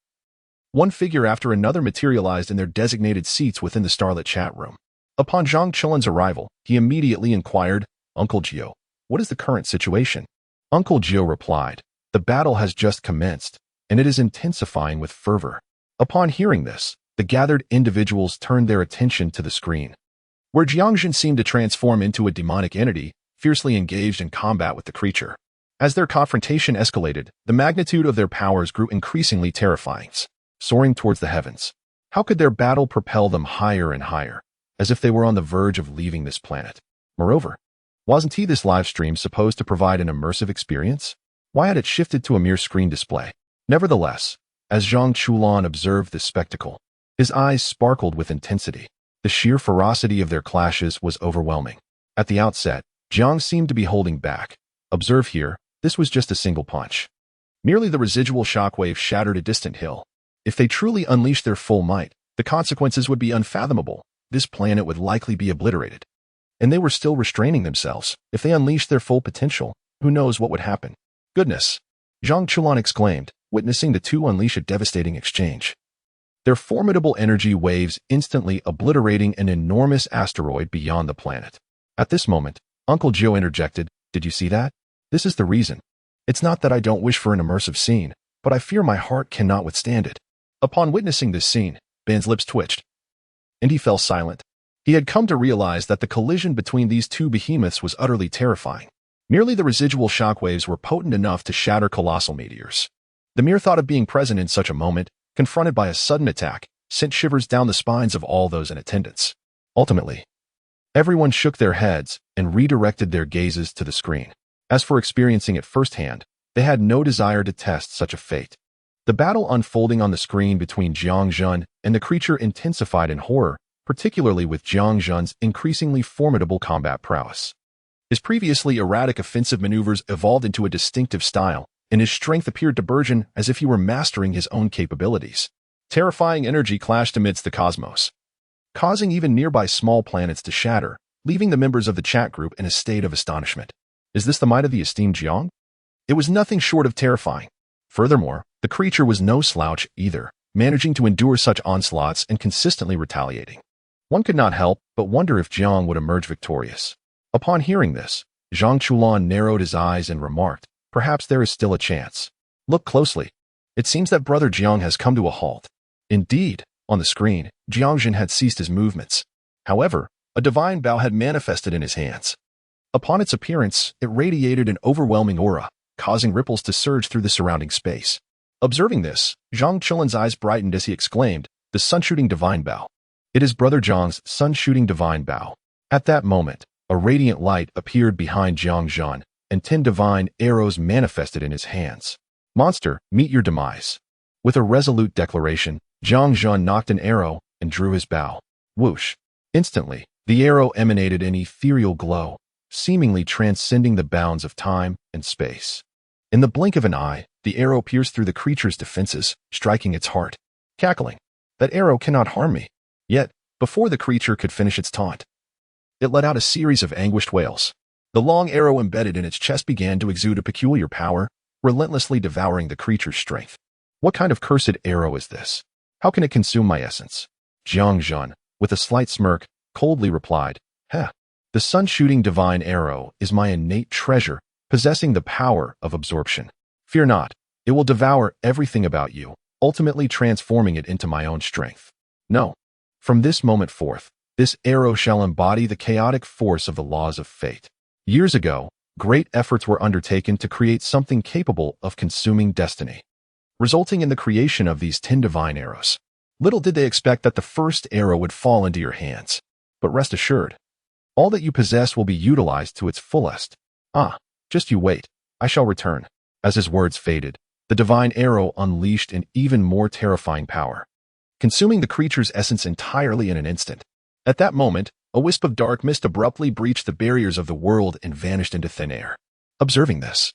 one figure after another materialized in their designated seats within the starlit chat room. Upon Jiang Chen's arrival, he immediately inquired, Uncle Gio, what is the current situation? Uncle Gio replied, the battle has just commenced, and it is intensifying with fervor. Upon hearing this, the gathered individuals turned their attention to the screen. where Jiang Zhen seemed to transform into a demonic entity, fiercely engaged in combat with the creature. As their confrontation escalated, the magnitude of their powers grew increasingly terrifying, soaring towards the heavens. How could their battle propel them higher and higher, as if they were on the verge of leaving this planet? Moreover, wasn't this live stream supposed to provide an immersive experience? Why had it shifted to a mere screen display? Nevertheless, as Zhang Chulan observed this spectacle, his eyes sparkled with intensity. The sheer ferocity of their clashes was overwhelming. At the outset, Jiang seemed to be holding back. Observe here, this was just a single punch. Merely the residual shockwave shattered a distant hill. If they truly unleashed their full might, the consequences would be unfathomable. This planet would likely be obliterated. And they were still restraining themselves. If they unleashed their full potential, who knows what would happen? Goodness! Zhang Chulan exclaimed, witnessing the two unleash a devastating exchange. Their formidable energy waves instantly obliterating an enormous asteroid beyond the planet. At this moment, Uncle Joe interjected, "Did you see that? This is the reason. It's not that I don't wish for an immersive scene, but I fear my heart cannot withstand it." Upon witnessing this scene, Ben's lips twitched, and he fell silent. He had come to realize that the collision between these two behemoths was utterly terrifying. Merely the residual shockwaves were potent enough to shatter colossal meteors. The mere thought of being present in such a moment, confronted by a sudden attack, sent shivers down the spines of all those in attendance. Ultimately, everyone shook their heads and redirected their gazes to the screen. As for experiencing it firsthand, they had no desire to test such a fate. The battle unfolding on the screen between Jiang Zhen and the creature intensified in horror, particularly with Jiang Zhen's increasingly formidable combat prowess. His previously erratic offensive maneuvers evolved into a distinctive style, and his strength appeared to burgeon as if he were mastering his own capabilities. Terrifying energy clashed amidst the cosmos, causing even nearby small planets to shatter, leaving the members of the chat group in a state of astonishment. Is this the might of the esteemed Jiang? It was nothing short of terrifying. Furthermore, the creature was no slouch either, managing to endure such onslaughts and consistently retaliating. One could not help but wonder if Jiang would emerge victorious. Upon hearing this, Zhang Chulan narrowed his eyes and remarked, "Perhaps there is still a chance. Look closely. It seems that Brother Jiang has come to a halt." Indeed, on the screen, Jiang Zhen had ceased his movements. However, a divine bow had manifested in his hands. Upon its appearance, it radiated an overwhelming aura, causing ripples to surge through the surrounding space. Observing this, Zhang Chulan's eyes brightened as he exclaimed, "The sun-shooting divine bow. It is Brother Jiang's sun-shooting divine bow." At that moment, a radiant light appeared behind Jiang Zhen, and 10 divine arrows manifested in his hands. "Monster, meet your demise." With a resolute declaration, Jiang Zhen knocked an arrow and drew his bow. Whoosh! Instantly, the arrow emanated an ethereal glow, seemingly transcending the bounds of time and space. In the blink of an eye, the arrow pierced through the creature's defenses, striking its heart. Cackling, "That arrow cannot harm me." Yet, before the creature could finish its taunt, it let out a series of anguished wails. The long arrow embedded in its chest began to exude a peculiar power, relentlessly devouring the creature's strength. What kind of cursed arrow is this? How can it consume my essence? Jiang Zhen, with a slight smirk, coldly replied, "Heh, the sun-shooting divine arrow is my innate treasure, possessing the power of absorption. Fear not, it will devour everything about you, ultimately transforming it into my own strength. No, from this moment forth, this arrow shall embody the chaotic force of the laws of fate." Years ago, great efforts were undertaken to create something capable of consuming destiny, resulting in the creation of these 10 divine arrows. Little did they expect that the first arrow would fall into your hands. But rest assured, all that you possess will be utilized to its fullest. Just you wait, I shall return. As his words faded, the divine arrow unleashed an even more terrifying power, consuming the creature's essence entirely in an instant. At that moment, a wisp of dark mist abruptly breached the barriers of the world and vanished into thin air. Observing this,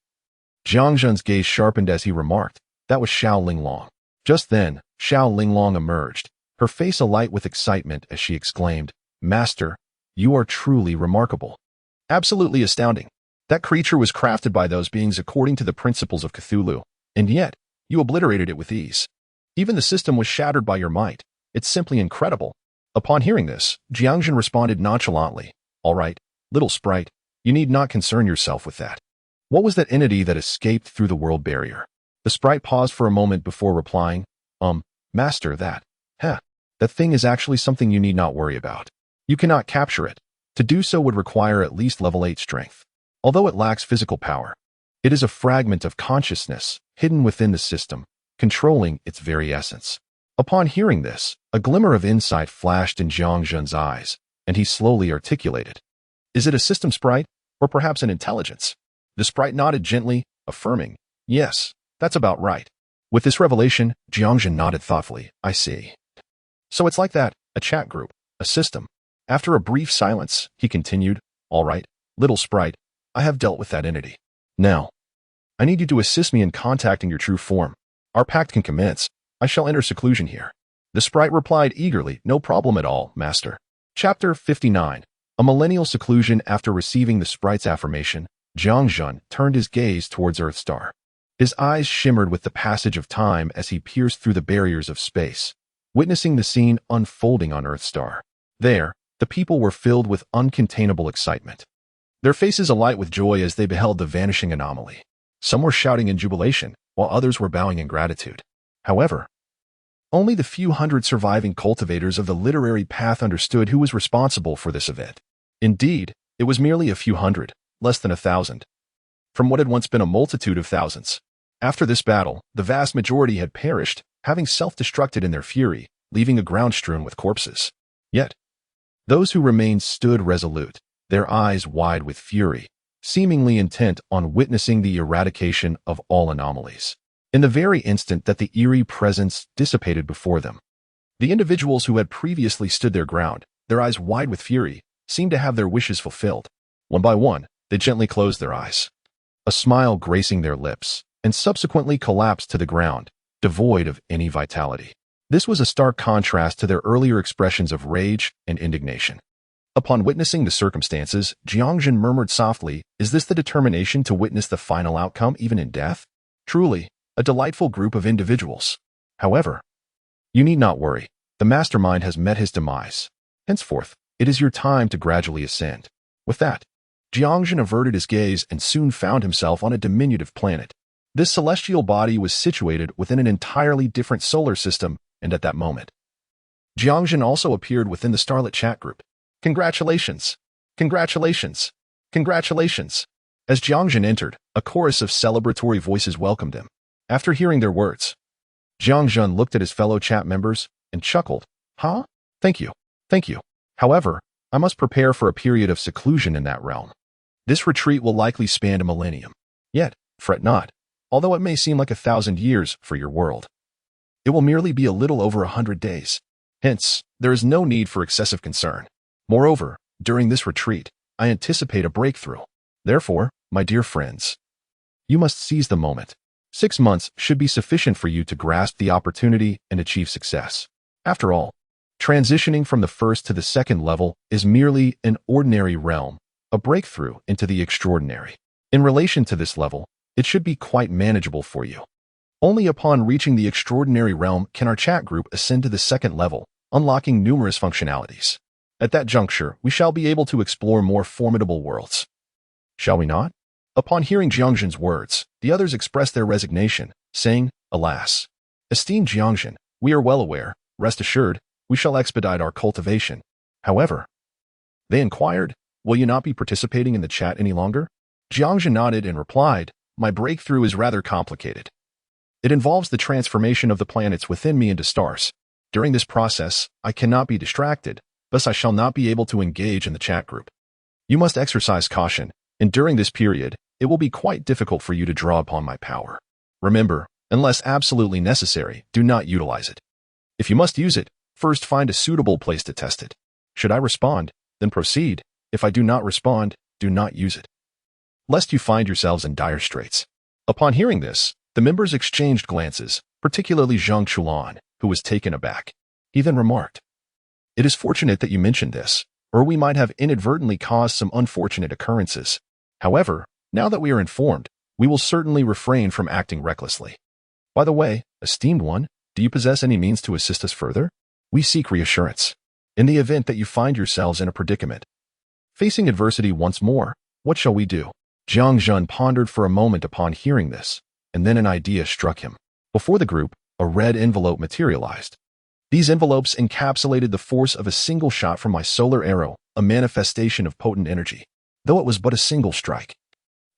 Jiang Zhen's gaze sharpened as he remarked, "That was Xiao Linglong." Just then, Xiao Linglong emerged, her face alight with excitement as she exclaimed, "Master, you are truly remarkable. Absolutely astounding. That creature was crafted by those beings according to the principles of Cthulhu, and yet, you obliterated it with ease. Even the system was shattered by your might. It's simply incredible." Upon hearing this, Jiang Zhen responded nonchalantly, "All right, little sprite, you need not concern yourself with that. What was that entity that escaped through the world barrier?" The sprite paused for a moment before replying, Master, that thing is actually something you need not worry about. You cannot capture it. To do so would require at least level 8 strength. Although it lacks physical power, it is a fragment of consciousness hidden within the system, controlling its very essence. Upon hearing this, a glimmer of insight flashed in Jiang Zhen's eyes, and he slowly articulated. Is it a system sprite, or perhaps an intelligence? The sprite nodded gently, affirming, yes, that's about right. With this revelation, Jiang Zhen nodded thoughtfully. I see. So it's like that, a chat group, a system. After a brief silence, he continued, all right, little sprite, I have dealt with that entity. Now, I need you to assist me in contacting your true form. Our pact can commence. I shall enter seclusion here. The sprite replied eagerly, no problem at all, master. Chapter 59. A millennial seclusion. After receiving the sprite's affirmation, Jiang Zhen turned his gaze towards Earthstar. His eyes shimmered with the passage of time as he pierced through the barriers of space, witnessing the scene unfolding on Earthstar. There, the people were filled with uncontainable excitement, their faces alight with joy as they beheld the vanishing anomaly. Some were shouting in jubilation, while others were bowing in gratitude. However, only the few hundred surviving cultivators of the literary path understood who was responsible for this event. Indeed, it was merely a few hundred, less than 1,000, from what had once been a multitude of thousands. After this battle, the vast majority had perished, having self-destructed in their fury, leaving a ground strewn with corpses. Yet, those who remained stood resolute, their eyes wide with fury, seemingly intent on witnessing the eradication of all anomalies. In the very instant that the eerie presence dissipated before them, the individuals who had previously stood their ground, their eyes wide with fury, seemed to have their wishes fulfilled. One by one, they gently closed their eyes, a smile gracing their lips, and subsequently collapsed to the ground, devoid of any vitality. This was a stark contrast to their earlier expressions of rage and indignation. Upon witnessing the circumstances, Jiang Zhen murmured softly, is this the determination to witness the final outcome even in death? Truly, a delightful group of individuals. However, you need not worry. The mastermind has met his demise. Henceforth, it is your time to gradually ascend. With that, Jiang Zhen averted his gaze and soon found himself on a diminutive planet. This celestial body was situated within an entirely different solar system, and at that moment, Jiang Zhen also appeared within the starlit chat group. Congratulations! Congratulations! Congratulations! As Jiang Zhen entered, a chorus of celebratory voices welcomed him. After hearing their words, Jiang Zhen looked at his fellow chat members and chuckled. Huh? Thank you. Thank you. However, I must prepare for a period of seclusion in that realm. This retreat will likely span a millennium. Yet, fret not, although it may seem like 1,000 years for your world. It will merely be a little over 100 days. Hence, there is no need for excessive concern. Moreover, during this retreat, I anticipate a breakthrough. Therefore, my dear friends, you must seize the moment. 6 months should be sufficient for you to grasp the opportunity and achieve success. After all, transitioning from the first to the second level is merely an ordinary realm, a breakthrough into the extraordinary. In relation to this level, it should be quite manageable for you. Only upon reaching the extraordinary realm can our chat group ascend to the second level, unlocking numerous functionalities. At that juncture, we shall be able to explore more formidable worlds. Shall we not? Upon hearing Jiang Zhen's words, the others expressed their resignation, saying, alas, esteemed Jiang Zhen, we are well aware, rest assured, we shall expedite our cultivation. However, they inquired, will you not be participating in the chat any longer? Jiang Zhen nodded and replied, my breakthrough is rather complicated. It involves the transformation of the planets within me into stars. During this process, I cannot be distracted, thus I shall not be able to engage in the chat group. You must exercise caution, and during this period, it will be quite difficult for you to draw upon my power. Remember, unless absolutely necessary, do not utilize it. If you must use it, first find a suitable place to test it. Should I respond, then proceed. If I do not respond, do not use it, lest you find yourselves in dire straits. Upon hearing this, the members exchanged glances, particularly Zhang Chulan, who was taken aback. He then remarked, it is fortunate that you mentioned this, or we might have inadvertently caused some unfortunate occurrences. However, now that we are informed, we will certainly refrain from acting recklessly. By the way, esteemed one, do you possess any means to assist us further? We seek reassurance. In the event that you find yourselves in a predicament, facing adversity once more, what shall we do? Jiang Zhen pondered for a moment upon hearing this, and then an idea struck him. Before the group, a red envelope materialized. These envelopes encapsulated the force of a single shot from my solar arrow, a manifestation of potent energy, though it was but a single strike.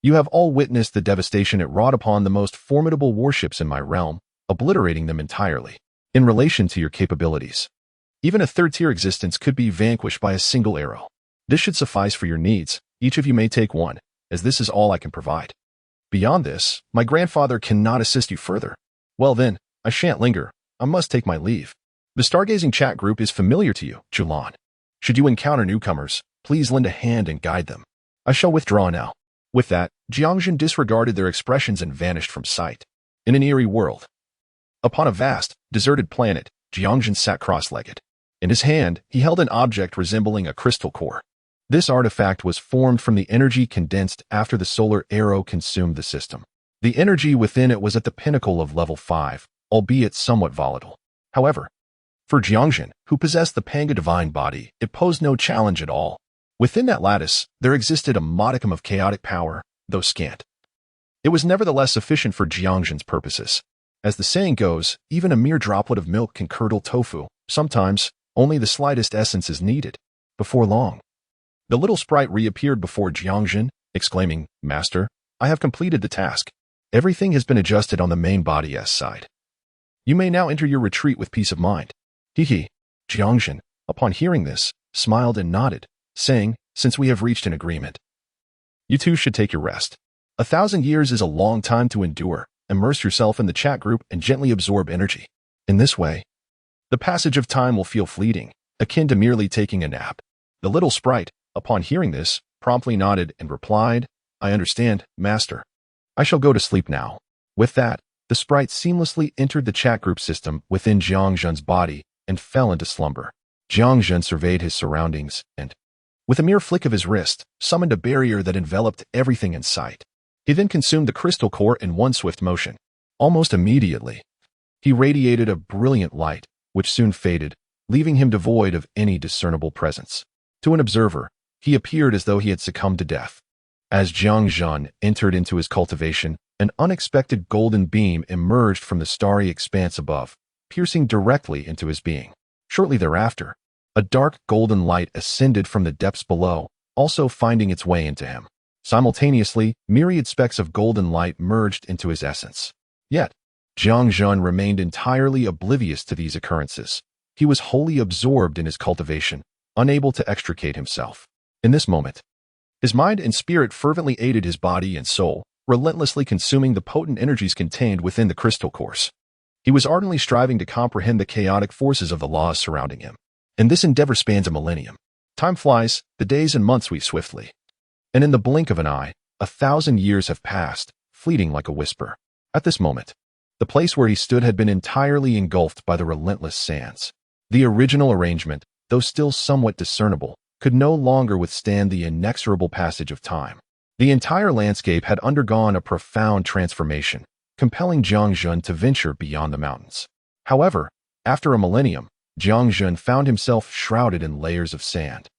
You have all witnessed the devastation it wrought upon the most formidable warships in my realm, obliterating them entirely. In relation to your capabilities, even a third-tier existence could be vanquished by a single arrow. This should suffice for your needs. Each of you may take one, as this is all I can provide. Beyond this, my grandfather cannot assist you further. Well then, I shan't linger. I must take my leave. The stargazing chat group is familiar to you, Julan. Should you encounter newcomers, please lend a hand and guide them. I shall withdraw now. With that, Jiang Zhen disregarded their expressions and vanished from sight. In an eerie world, upon a vast, deserted planet, Jiang Zhen sat cross-legged. In his hand, he held an object resembling a crystal core. This artifact was formed from the energy condensed after the solar arrow consumed the system. The energy within it was at the pinnacle of level 5, albeit somewhat volatile. However, for Jiang Zhen, who possessed the Pangu Divine Body, it posed no challenge at all. Within that lattice, there existed a modicum of chaotic power, though scant. It was nevertheless sufficient for Jiang Zhen's purposes. As the saying goes, even a mere droplet of milk can curdle tofu. Sometimes, only the slightest essence is needed. Before long, the little sprite reappeared before Jiang Zhen, exclaiming, "Master, I have completed the task. Everything has been adjusted on the main body S side. You may now enter your retreat with peace of mind." Jiang Zhen, upon hearing this, smiled and nodded, saying, "Since we have reached an agreement, you too should take your rest. 1,000 years is a long time to endure. Immerse yourself in the chat group and gently absorb energy. In this way, the passage of time will feel fleeting, akin to merely taking a nap." The little sprite, upon hearing this, promptly nodded and replied, "I understand, Master. I shall go to sleep now." With that, the sprite seamlessly entered the chat group system within Jiang Zhen's body and fell into slumber. Jiang Zhen surveyed his surroundings and, with a mere flick of his wrist, summoned a barrier that enveloped everything in sight. He then consumed the crystal core in one swift motion. Almost immediately, he radiated a brilliant light, which soon faded, leaving him devoid of any discernible presence. To an observer, he appeared as though he had succumbed to death. As Jiang Zhen entered into his cultivation, an unexpected golden beam emerged from the starry expanse above, piercing directly into his being. Shortly thereafter, a dark golden light ascended from the depths below, also finding its way into him. Simultaneously, myriad specks of golden light merged into his essence. Yet, Jiang Zhen remained entirely oblivious to these occurrences. He was wholly absorbed in his cultivation, unable to extricate himself. In this moment, his mind and spirit fervently aided his body and soul, relentlessly consuming the potent energies contained within the crystal course. He was ardently striving to comprehend the chaotic forces of the laws surrounding him. And this endeavor spans a millennium. Time flies, the days and months weave swiftly. And in the blink of an eye, 1,000 years have passed, fleeting like a whisper. At this moment, the place where he stood had been entirely engulfed by the relentless sands. The original arrangement, though still somewhat discernible, could no longer withstand the inexorable passage of time. The entire landscape had undergone a profound transformation, compelling Jiang Zhen to venture beyond the mountains. However, after a millennium, Jiang Zhen found himself shrouded in layers of sand,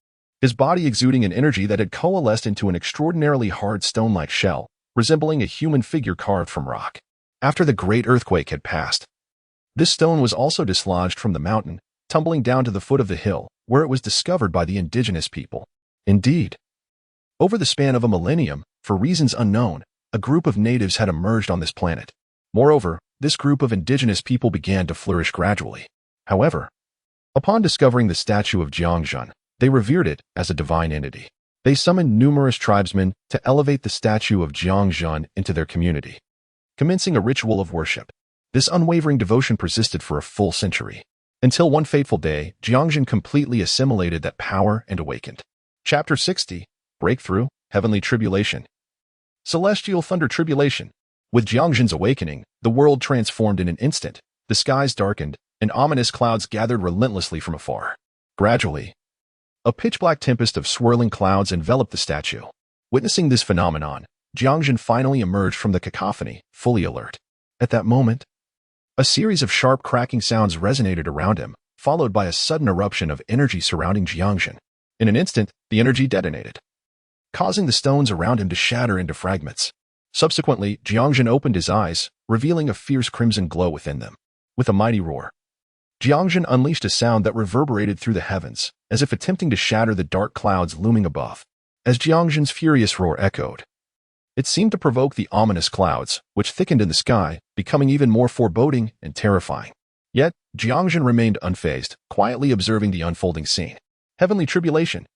his body exuding an energy that had coalesced into an extraordinarily hard stone-like shell, resembling a human figure carved from rock. After the great earthquake had passed, this stone was also dislodged from the mountain, tumbling down to the foot of the hill, where it was discovered by the indigenous people. Indeed, over the span of a millennium, for reasons unknown, a group of natives had emerged on this planet. Moreover, this group of indigenous people began to flourish gradually. However, upon discovering the statue of Jiang Zhen, they revered it as a divine entity. They summoned numerous tribesmen to elevate the statue of Jiang Zhen into their community, commencing a ritual of worship. This unwavering devotion persisted for a full century, until one fateful day, Jiang Zhen completely assimilated that power and awakened. Chapter 60, Breakthrough, Heavenly Tribulation. Celestial Thunder Tribulation. With Jiang Zhen's awakening, the world transformed in an instant. The skies darkened, and ominous clouds gathered relentlessly from afar. Gradually, a pitch-black tempest of swirling clouds enveloped the statue. Witnessing this phenomenon, Jiang Zhen finally emerged from the cacophony, fully alert. At that moment, a series of sharp cracking sounds resonated around him, followed by a sudden eruption of energy surrounding Jiang Zhen. In an instant, the energy detonated, causing the stones around him to shatter into fragments. Subsequently, Jiang Zhen opened his eyes, revealing a fierce crimson glow within them. With a mighty roar, Jiang Zhen unleashed a sound that reverberated through the heavens, as if attempting to shatter the dark clouds looming above. As Jiang Zhen's furious roar echoed, it seemed to provoke the ominous clouds, which thickened in the sky, becoming even more foreboding and terrifying. Yet, Jiang Zhen remained unfazed, quietly observing the unfolding scene. Heavenly tribulation.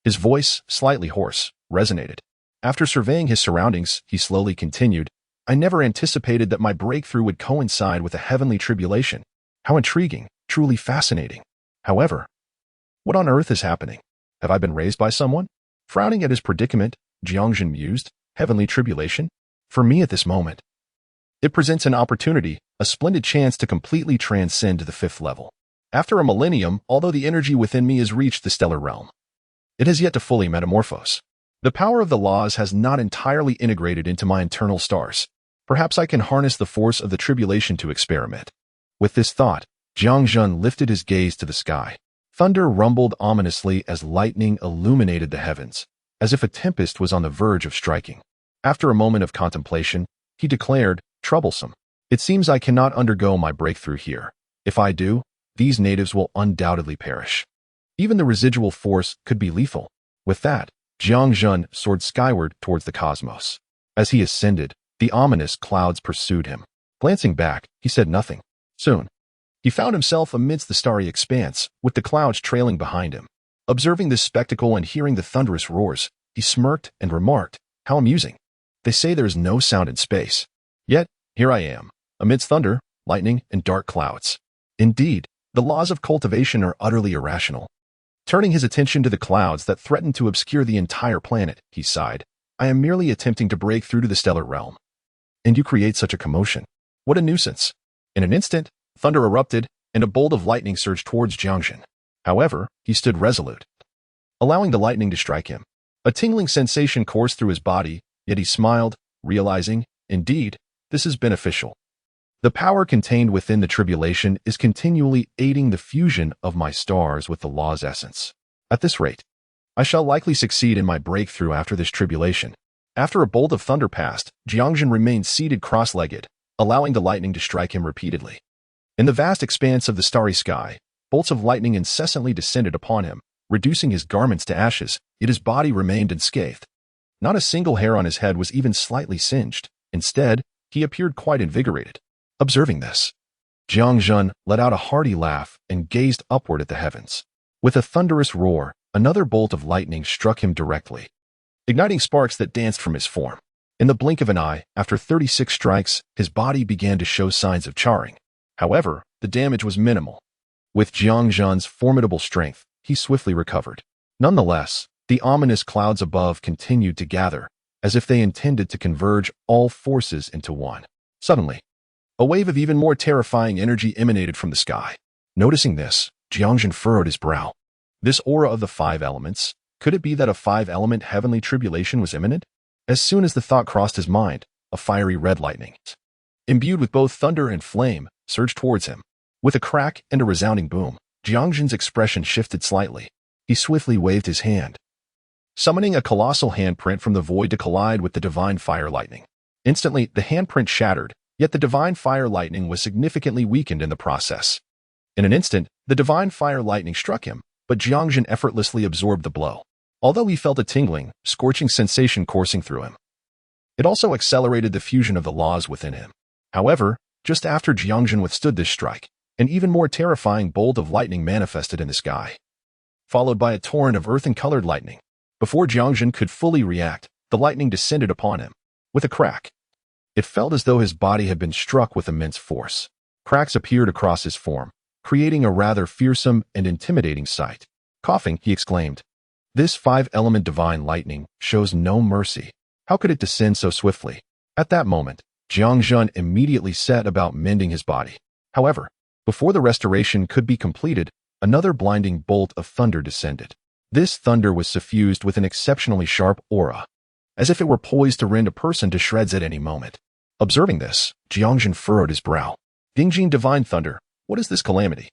His voice, slightly hoarse, resonated. After surveying his surroundings, he slowly continued, I never anticipated that my breakthrough would coincide with a heavenly tribulation. How intriguing, truly fascinating. However, what on earth is happening? Have I been raised by someone? Frowning at his predicament, Jiang Zhen mused, heavenly tribulation? For me at this moment, it presents an opportunity, a splendid chance to completely transcend to the 5th level. After a millennium, although the energy within me has reached the stellar realm, it has yet to fully metamorphose. The power of the laws has not entirely integrated into my internal stars. Perhaps I can harness the force of the tribulation to experiment. With this thought, Jiang Zhen lifted his gaze to the sky. Thunder rumbled ominously as lightning illuminated the heavens, as if a tempest was on the verge of striking. After a moment of contemplation, he declared, troublesome. It seems I cannot undergo my breakthrough here. If I do, these natives will undoubtedly perish. Even the residual force could be lethal. With that, Jiang Zhen soared skyward towards the cosmos. As he ascended, the ominous clouds pursued him. Glancing back, he said nothing. Soon, he found himself amidst the starry expanse, with the clouds trailing behind him. Observing this spectacle and hearing the thunderous roars, he smirked and remarked, how amusing. They say there is no sound in space. Yet, here I am, amidst thunder, lightning, and dark clouds. Indeed, the laws of cultivation are utterly irrational. Turning his attention to the clouds that threatened to obscure the entire planet, he sighed, I am merely attempting to break through to the stellar realm. And you create such a commotion. What a nuisance. In an instant, thunder erupted, and a bolt of lightning surged towards Jiang Zhen. However, he stood resolute, allowing the lightning to strike him. A tingling sensation coursed through his body, yet he smiled, realizing, indeed, this is beneficial. The power contained within the tribulation is continually aiding the fusion of my stars with the law's essence. At this rate, I shall likely succeed in my breakthrough after this tribulation. After a bolt of thunder passed, Jiang Zhen remained seated cross-legged, allowing the lightning to strike him repeatedly. In the vast expanse of the starry sky, bolts of lightning incessantly descended upon him, reducing his garments to ashes, yet his body remained unscathed. Not a single hair on his head was even slightly singed. Instead, he appeared quite invigorated. Observing this, Jiang Zhen let out a hearty laugh and gazed upward at the heavens. With a thunderous roar, another bolt of lightning struck him directly, igniting sparks that danced from his form. In the blink of an eye, after 36 strikes, his body began to show signs of charring. However, the damage was minimal. With Jiang Zhen's formidable strength, he swiftly recovered. Nonetheless, the ominous clouds above continued to gather, as if they intended to converge all forces into one. Suddenly, a wave of even more terrifying energy emanated from the sky. Noticing this, Jiang Zhen furrowed his brow. This aura of the 5 elements, could it be that a 5-element heavenly tribulation was imminent? As soon as the thought crossed his mind, a fiery red lightning, imbued with both thunder and flame, surged towards him. With a crack and a resounding boom, Jiang Zhen's expression shifted slightly. He swiftly waved his hand, summoning a colossal handprint from the void to collide with the divine fire lightning. Instantly, the handprint shattered, yet the divine fire lightning was significantly weakened in the process. In an instant, the divine fire lightning struck him, but Jiang Zhen effortlessly absorbed the blow. Although he felt a tingling, scorching sensation coursing through him, it also accelerated the fusion of the laws within him. However, just after Jiang Zhen withstood this strike, an even more terrifying bolt of lightning manifested in the sky, followed by a torrent of earthen-colored lightning. Before Jiang Zhen could fully react, the lightning descended upon him. With a crack, it felt as though his body had been struck with immense force. Cracks appeared across his form, creating a rather fearsome and intimidating sight. Coughing, he exclaimed, "This 5-element divine lightning shows no mercy. How could it descend so swiftly?" At that moment, Jiang Zhen immediately set about mending his body. However, before the restoration could be completed, another blinding bolt of thunder descended. This thunder was suffused with an exceptionally sharp aura, as if it were poised to rend a person to shreds at any moment. Observing this, Jiang Zhen furrowed his brow. Dingjin divine thunder, what is this calamity?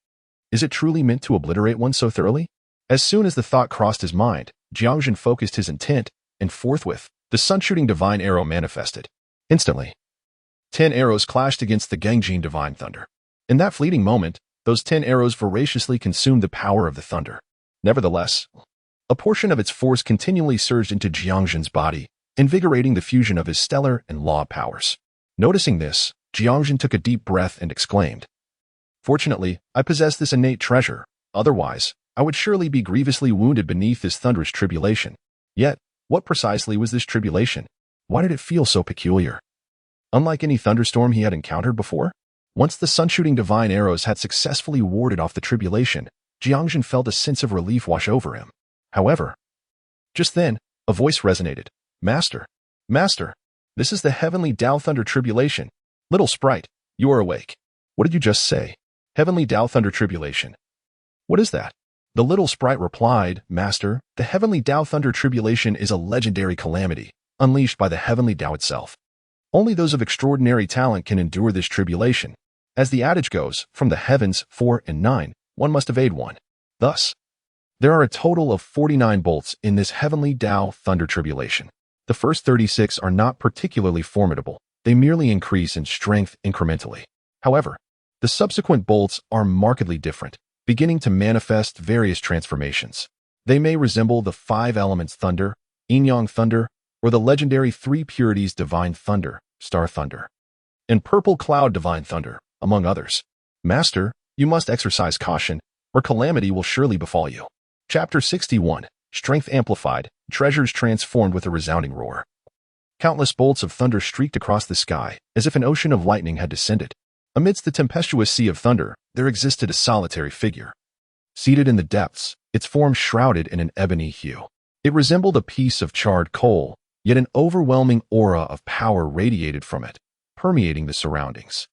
Is it truly meant to obliterate one so thoroughly? As soon as the thought crossed his mind, Jiang Zhen focused his intent, and forthwith, the sun-shooting divine arrow manifested. Instantly, 10 arrows clashed against the Dingjin divine thunder. In that fleeting moment, Those 10 arrows voraciously consumed the power of the thunder. Nevertheless, a portion of its force continually surged into Jiang Zhen's body, invigorating the fusion of his stellar and law powers. Noticing this, Jiang Zhen took a deep breath and exclaimed, "Fortunately, I possess this innate treasure. Otherwise, I would surely be grievously wounded beneath this thunderous tribulation." Yet, what precisely was this tribulation? Why did it feel so peculiar? Unlike any thunderstorm he had encountered before, once the sun-shooting divine arrows had successfully warded off the tribulation, Jiang Zhen felt a sense of relief wash over him. However, just then, a voice resonated. "Master, Master, this is the heavenly Tao Thunder Tribulation. Little sprite, you are awake." "What did you just say?" "Heavenly Tao Thunder Tribulation. What is that?" The little sprite replied, "Master, the heavenly Tao Thunder Tribulation is a legendary calamity, unleashed by the heavenly Tao itself. Only those of extraordinary talent can endure this tribulation. As the adage goes, from the heavens, 4 and 9, one must evade one. Thus, there are a total of 49 bolts in this heavenly Tao Thunder Tribulation. The first 36 are not particularly formidable. They merely increase in strength incrementally. However, the subsequent bolts are markedly different, beginning to manifest various transformations. They may resemble the 5 elements thunder, yin-yang thunder, or the legendary 3 purities divine thunder, star thunder, and purple cloud divine thunder, among others. Master, you must exercise caution, or calamity will surely befall you." Chapter 61, Strength Amplified, Treasures Transformed with a Resounding Roar. Countless bolts of thunder streaked across the sky, as if an ocean of lightning had descended. Amidst the tempestuous sea of thunder, there existed a solitary figure. Seated in the depths, its form shrouded in an ebony hue. It resembled a piece of charred coal, yet an overwhelming aura of power radiated from it, permeating the surroundings.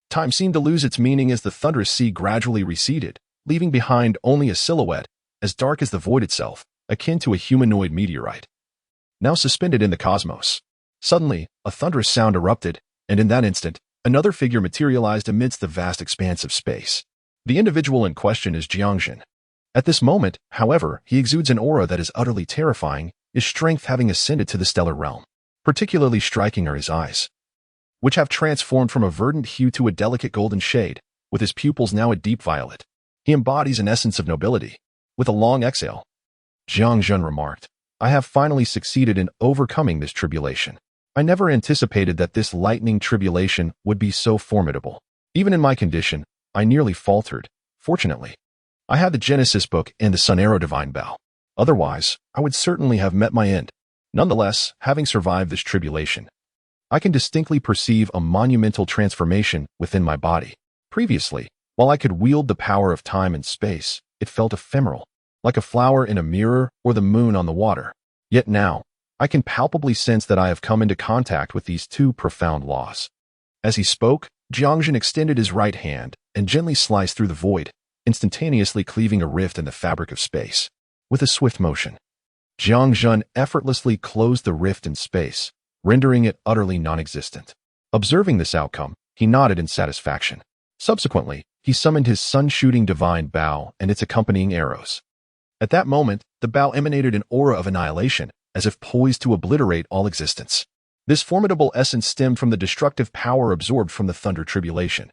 Time seemed to lose its meaning as the thunderous sea gradually receded, leaving behind only a silhouette, as dark as the void itself, akin to a humanoid meteorite, now suspended in the cosmos. Suddenly, a thunderous sound erupted, and in that instant, another figure materialized amidst the vast expanse of space. The individual in question is Jiang Zhen. At this moment, however, he exudes an aura that is utterly terrifying, his strength having ascended to the stellar realm. Particularly striking are his eyes, which have transformed from a verdant hue to a delicate golden shade, with his pupils now a deep violet. He embodies an essence of nobility. With a long exhale, Jiang Zhen remarked, "I have finally succeeded in overcoming this tribulation. I never anticipated that this lightning tribulation would be so formidable. Even in my condition, I nearly faltered. Fortunately, I had the Genesis book and the Sun Arrow Divine Bow. Otherwise, I would certainly have met my end. Nonetheless, having survived this tribulation, I can distinctly perceive a monumental transformation within my body. Previously, while I could wield the power of time and space, it felt ephemeral, like a flower in a mirror or the moon on the water. Yet now, I can palpably sense that I have come into contact with these 2 profound laws." As he spoke, Jiang Zhen extended his right hand and gently sliced through the void, instantaneously cleaving a rift in the fabric of space. With a swift motion, Jiang Zhen effortlessly closed the rift in space, rendering it utterly non-existent. Observing this outcome, he nodded in satisfaction. Subsequently, he summoned his sun-shooting divine bow and its accompanying arrows. At that moment, the bow emanated an aura of annihilation, as if poised to obliterate all existence. This formidable essence stemmed from the destructive power absorbed from the thunder tribulation,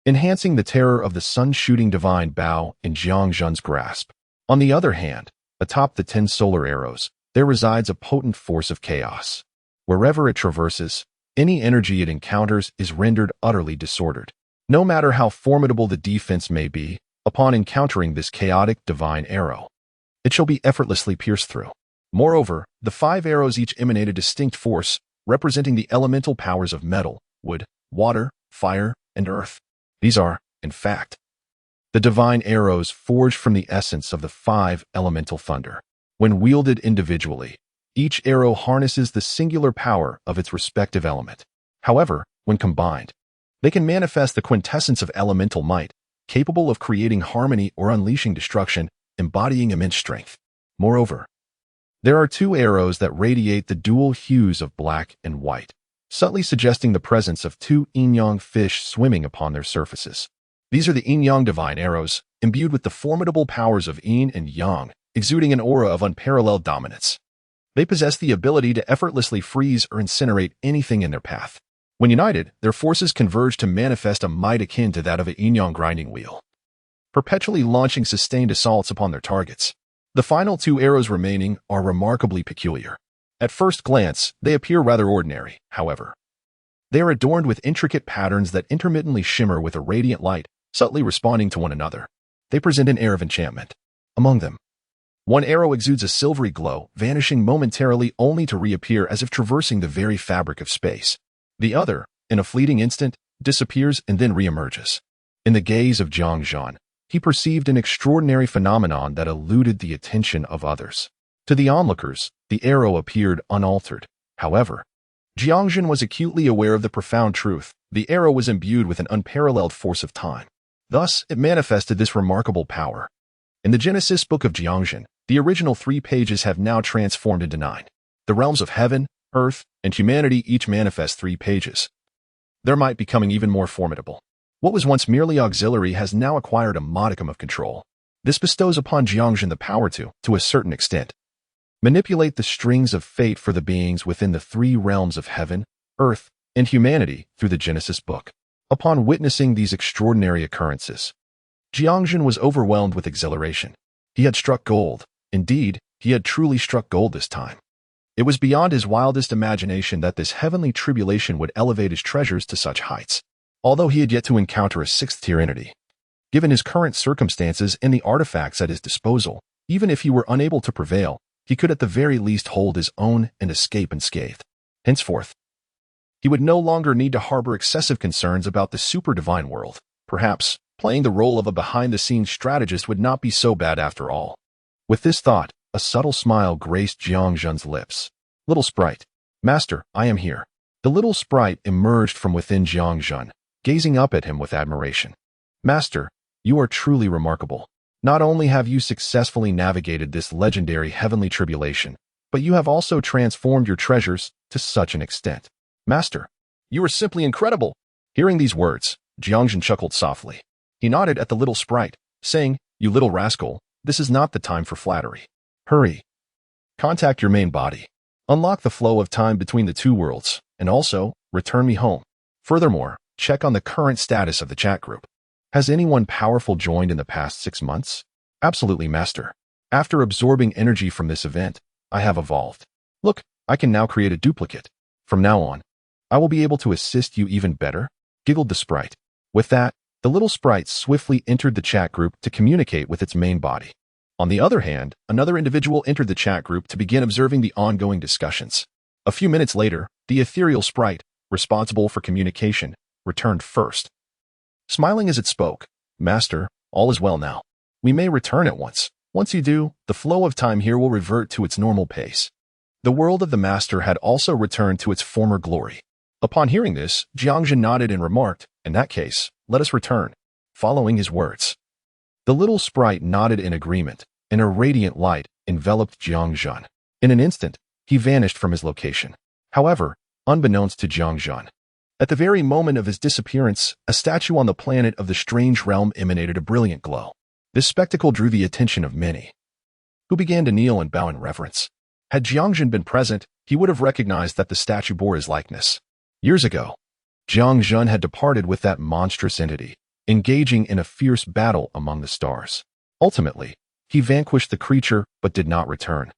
enhancing the terror of the sun-shooting divine bow in Jiang Zhen's grasp. On the other hand, atop the 10 solar arrows, there resides a potent force of chaos. Wherever it traverses, any energy it encounters is rendered utterly disordered. No matter how formidable the defense may be, upon encountering this chaotic divine arrow, it shall be effortlessly pierced through. Moreover, the 5 arrows each emanate a distinct force, representing the elemental powers of metal, wood, water, fire, and earth. These are, in fact, the divine arrows forged from the essence of the 5 elemental thunder. When wielded individually, each arrow harnesses the singular power of its respective element. However, when combined, they can manifest the quintessence of elemental might, capable of creating harmony or unleashing destruction, embodying immense strength. Moreover, there are 2 arrows that radiate the dual hues of black and white, subtly suggesting the presence of 2 yin-yang fish swimming upon their surfaces. These are the yin-yang divine arrows, imbued with the formidable powers of yin and yang, exuding an aura of unparalleled dominance. They possess the ability to effortlessly freeze or incinerate anything in their path. When united, their forces converge to manifest a might akin to that of a yin-yang grinding wheel. perpetually launching sustained assaults upon their targets. The final 2 arrows remaining are remarkably peculiar. At first glance, they appear rather ordinary, however. They are adorned with intricate patterns that intermittently shimmer with a radiant light, subtly responding to one another. They present an air of enchantment. Among them, one arrow exudes a silvery glow, vanishing momentarily only to reappear as if traversing the very fabric of space. The other, in a fleeting instant, disappears and then reemerges. In the gaze of Jiang Zhen, he perceived an extraordinary phenomenon that eluded the attention of others. To the onlookers, the arrow appeared unaltered. However, Jiang Zhen was acutely aware of the profound truth. The arrow was imbued with an unparalleled force of time. Thus, it manifested this remarkable power. In the Genesis book of Jiang Zhen, the original 3 pages have now transformed into 9. The realms of heaven, earth, and humanity each manifest 3 pages. Their might becoming even more formidable. What was once merely auxiliary has now acquired a modicum of control. This bestows upon Jiang Zhen the power to a certain extent, manipulate the strings of fate for the beings within the 3 realms of heaven, earth, and humanity through the Genesis book. Upon witnessing these extraordinary occurrences, Jiang Zhen was overwhelmed with exhilaration. He had struck gold. Indeed, he had truly struck gold this time. It was beyond his wildest imagination that this heavenly tribulation would elevate his treasures to such heights, although he had yet to encounter a 6th-tier entity. Given his current circumstances and the artifacts at his disposal, even if he were unable to prevail, he could at the very least hold his own and escape unscathed. Henceforth, he would no longer need to harbor excessive concerns about the super-divine world. Perhaps, playing the role of a behind-the-scenes strategist would not be so bad after all. With this thought, a subtle smile graced Jiang Zhen's lips. Little sprite. Master, I am here. The little sprite emerged from within Jiang Zhen, gazing up at him with admiration. Master, you are truly remarkable. Not only have you successfully navigated this legendary heavenly tribulation, but you have also transformed your treasures to such an extent. Master, you are simply incredible. Hearing these words, Jiang Zhen chuckled softly. He nodded at the little sprite, saying, You little rascal, this is not the time for flattery. Hurry. Contact your main body. Unlock the flow of time between the 2 worlds, and also, return me home. Furthermore, check on the current status of the chat group. Has anyone powerful joined in the past 6 months? Absolutely, Master. After absorbing energy from this event, I have evolved. Look, I can now create a duplicate. From now on, I will be able to assist you even better, giggled the sprite. With that, the little sprite swiftly entered the chat group to communicate with its main body. On the other hand, another individual entered the chat group to begin observing the ongoing discussions. A few minutes later, the ethereal sprite, responsible for communication, returned first. Smiling as it spoke, Master, all is well now. We may return at once. Once you do, the flow of time here will revert to its normal pace. The world of the Master had also returned to its former glory. Upon hearing this, Jiang Zhen nodded and remarked, In that case, let us return. Following his words, the little sprite nodded in agreement, and a radiant light enveloped Jiang Zhen. In an instant, he vanished from his location. However, unbeknownst to Jiang Zhen, at the very moment of his disappearance, a statue on the planet of the strange realm emanated a brilliant glow. This spectacle drew the attention of many, who began to kneel and bow in reverence. Had Jiang Zhen been present, he would have recognized that the statue bore his likeness. Years ago, Jiang Zhen had departed with that monstrous entity, engaging in a fierce battle among the stars. Ultimately, he vanquished the creature but did not return,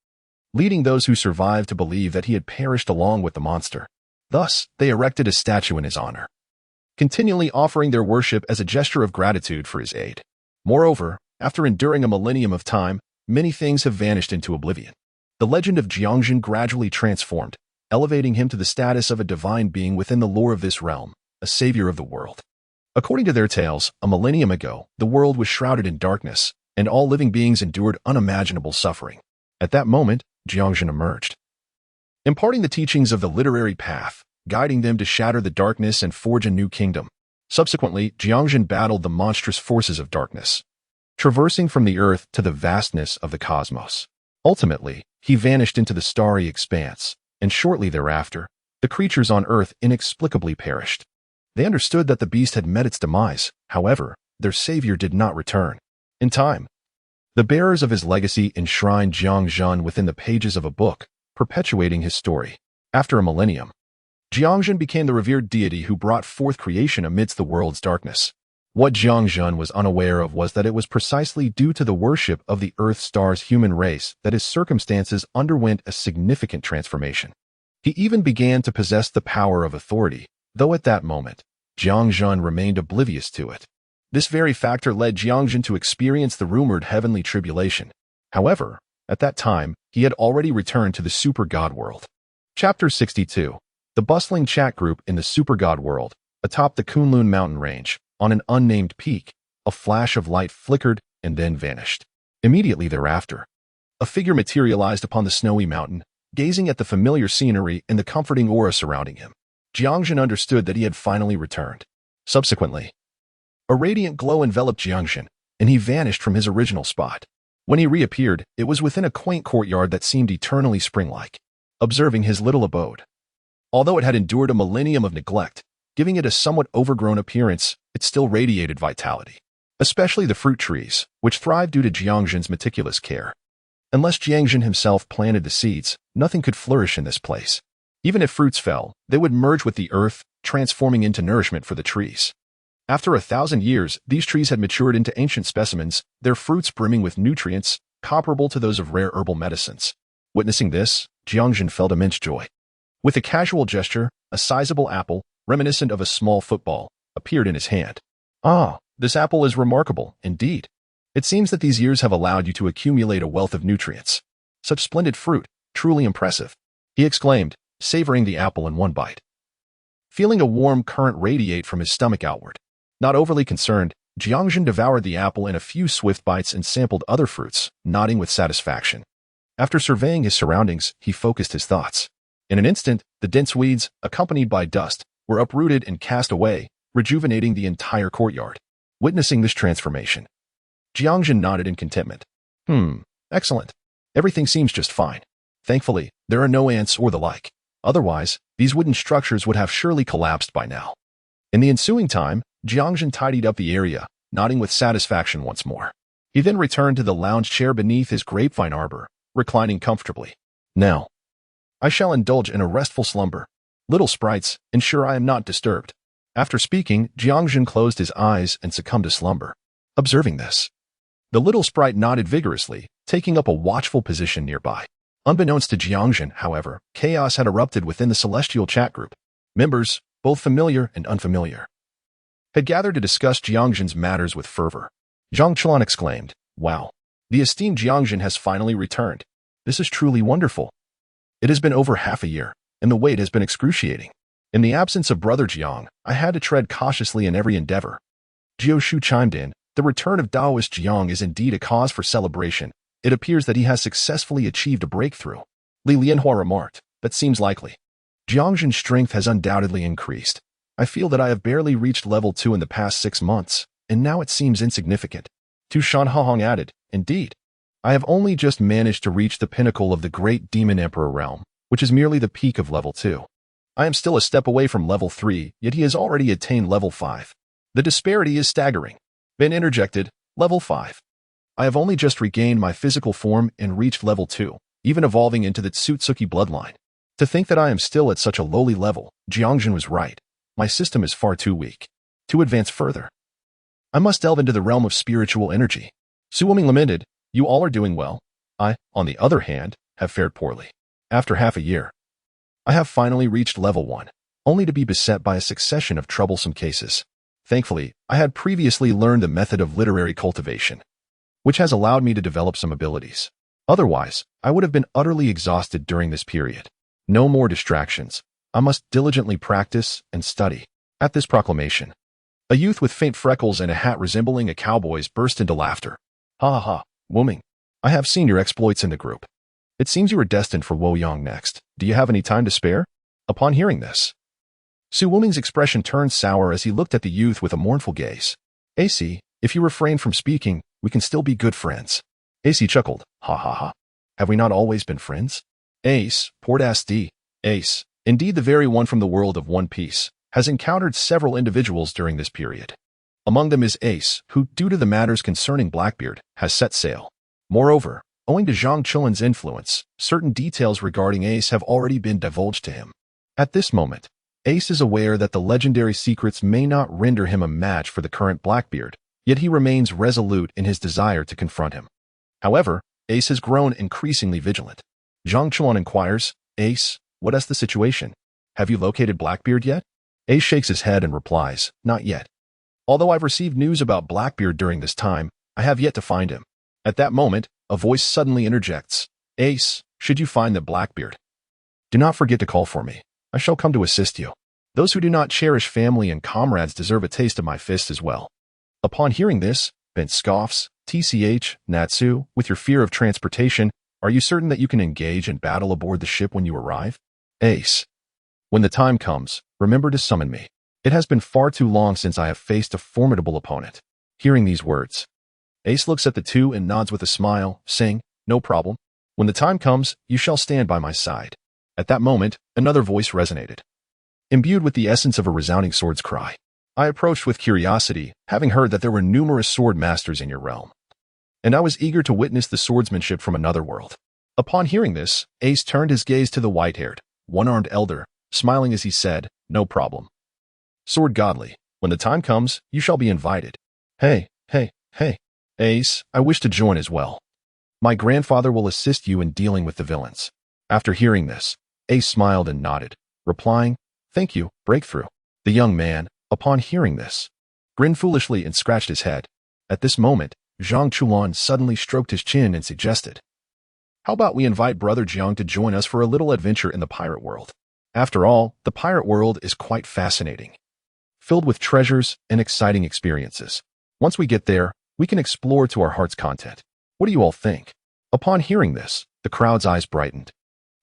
leading those who survived to believe that he had perished along with the monster. Thus, they erected a statue in his honor, continually offering their worship as a gesture of gratitude for his aid. Moreover, after enduring a millennium of time, many things have vanished into oblivion. The legend of Jiang Zhen gradually transformed, elevating him to the status of a divine being within the lore of this realm, a savior of the world. According to their tales, a millennium ago, the world was shrouded in darkness, and all living beings endured unimaginable suffering. At that moment, Jiang Zhen emerged, imparting the teachings of the literary path, guiding them to shatter the darkness and forge a new kingdom. Subsequently, Jiang Zhen battled the monstrous forces of darkness, traversing from the earth to the vastness of the cosmos. Ultimately, he vanished into the starry expanse, and shortly thereafter, the creatures on earth inexplicably perished. They understood that the beast had met its demise. However, their savior did not return. In time, the bearers of his legacy enshrined Jiang Zhen within the pages of a book, perpetuating his story. After a millennium, Jiang Zhen became the revered deity who brought forth creation amidst the world's darkness. What Jiang Zhen was unaware of was that it was precisely due to the worship of the Earth Star's human race that his circumstances underwent a significant transformation. He even began to possess the power of authority, though at that moment, Jiang Zhen remained oblivious to it. This very factor led Jiang Zhen to experience the rumored heavenly tribulation. However, at that time, he had already returned to the super god world. Chapter 62. The bustling chat group in the super god world, atop the Kunlun mountain range, on an unnamed peak, a flash of light flickered and then vanished. Immediately thereafter, a figure materialized upon the snowy mountain, gazing at the familiar scenery and the comforting aura surrounding him. Jiang Zhen understood that he had finally returned. Subsequently, a radiant glow enveloped Jiang Zhen, and he vanished from his original spot. When he reappeared, it was within a quaint courtyard that seemed eternally spring-like. Observing his little abode, although it had endured a millennium of neglect, giving it a somewhat overgrown appearance, it still radiated vitality. Especially the fruit trees, which thrived due to Jiang Zhen's meticulous care. Unless Jiang Zhen himself planted the seeds, nothing could flourish in this place. Even if fruits fell, they would merge with the earth, transforming into nourishment for the trees. After 1,000 years, these trees had matured into ancient specimens, their fruits brimming with nutrients, comparable to those of rare herbal medicines. Witnessing this, Jiang Zhen felt immense joy. With a casual gesture, a sizable apple, reminiscent of a small football, appeared in his hand. Ah, this apple is remarkable, indeed. It seems that these years have allowed you to accumulate a wealth of nutrients. Such splendid fruit, truly impressive, he exclaimed, savoring the apple in one bite. Feeling a warm current radiate from his stomach outward. Not overly concerned, Jiang Zhen devoured the apple in a few swift bites and sampled other fruits, nodding with satisfaction. After surveying his surroundings, he focused his thoughts. In an instant, the dense weeds, accompanied by dust, were uprooted and cast away, rejuvenating the entire courtyard. Witnessing this transformation, Jiang Zhen nodded in contentment. Excellent. Everything seems just fine. Thankfully, there are no ants or the like. Otherwise, these wooden structures would have surely collapsed by now. In the ensuing time, Jiang Zhen tidied up the area, nodding with satisfaction once more. He then returned to the lounge chair beneath his grapevine arbor, reclining comfortably. Now, I shall indulge in a restful slumber. Little sprites, ensure I am not disturbed. After speaking, Jiang Zhen closed his eyes and succumbed to slumber. Observing this, the little sprite nodded vigorously, taking up a watchful position nearby. Unbeknownst to Jiang Zhen, however, chaos had erupted within the celestial chat group. Members, both familiar and unfamiliar, had gathered to discuss Jiang Zhen's matters with fervor. Jiang Chen exclaimed, "Wow, the esteemed Jiang Zhen has finally returned. This is truly wonderful. It has been over half a year, and the wait has been excruciating. In the absence of Brother Jiang, I had to tread cautiously in every endeavor." Jiao Shu chimed in, "The return of Daoist Jiang is indeed a cause for celebration. It appears that he has successfully achieved a breakthrough." Li Lianhua remarked, "That seems likely. Jiang Zhen's strength has undoubtedly increased. I feel that I have barely reached level 2 in the past 6 months, and now it seems insignificant." Tu Shan Hahong added, "Indeed. I have only just managed to reach the pinnacle of the Great Demon Emperor realm, which is merely the peak of level 2. I am still a step away from level 3, yet he has already attained level 5. The disparity is staggering." Ben interjected, "Level 5. I have only just regained my physical form and reached level 2, even evolving into the Tsutsuki bloodline. To think that I am still at such a lowly level." Jiang Zhen was right. My system is far too weak to advance further. I must delve into the realm of spiritual energy. Su Wuming lamented, "You all are doing well. I, on the other hand, have fared poorly. After half a year, I have finally reached level 1, only to be beset by a succession of troublesome cases. Thankfully, I had previously learned the method of literary cultivation, which has allowed me to develop some abilities. Otherwise, I would have been utterly exhausted during this period. No more distractions. I must diligently practice and study." At this proclamation, a youth with faint freckles and a hat resembling a cowboy's burst into laughter. "Ha ha ha, Wuming. I have seen your exploits in the group. It seems you are destined for Woyang next. Do you have any time to spare?" Upon hearing this, Su Wuming's expression turned sour as he looked at the youth with a mournful gaze. "AC, if you refrain from speaking, we can still be good friends." AC chuckled, "Ha ha ha. Have we not always been friends?" Ace, Port SD, Ace, indeed the very one from the world of One Piece, has encountered several individuals during this period. Among them is Ace, who, due to the matters concerning Blackbeard, has set sail. Moreover, owing to Zhang Qilin's influence, certain details regarding Ace have already been divulged to him. At this moment, Ace is aware that the legendary secrets may not render him a match for the current Blackbeard, yet he remains resolute in his desire to confront him. However, Ace has grown increasingly vigilant. Jiang Chen inquires, Ace, what is the situation? Have you located Blackbeard yet? Ace shakes his head and replies, not yet. Although I've received news about Blackbeard during this time, I have yet to find him. At that moment, a voice suddenly interjects, Ace, should you find the Blackbeard, do not forget to call for me. I shall come to assist you. Those who do not cherish family and comrades deserve a taste of my fist as well. Upon hearing this, Bent scoffs, TCH, Natsu, with your fear of transportation, are you certain that you can engage in battle aboard the ship when you arrive? Ace. When the time comes, remember to summon me. It has been far too long since I have faced a formidable opponent. Hearing these words, Ace looks at the two and nods with a smile, saying, no problem. When the time comes, you shall stand by my side. At that moment, another voice resonated. Imbued with the essence of a resounding sword's cry, I approached with curiosity, having heard that there were numerous sword masters in your realm. And I was eager to witness the swordsmanship from another world. Upon hearing this, Ace turned his gaze to the white-haired, one-armed elder, smiling as he said, no problem. Sword Godly, when the time comes, you shall be invited. Hey, Ace, I wish to join as well. My grandfather will assist you in dealing with the villains. After hearing this, Ace smiled and nodded, replying, thank you, Breakthrough. The young man, upon hearing this, grinned foolishly and scratched his head. At this moment, Jiang Chen suddenly stroked his chin and suggested, how about we invite Brother Jiang to join us for a little adventure in the pirate world? After all, the pirate world is quite fascinating, filled with treasures and exciting experiences. Once we get there, we can explore to our heart's content. What do you all think? Upon hearing this, the crowd's eyes brightened,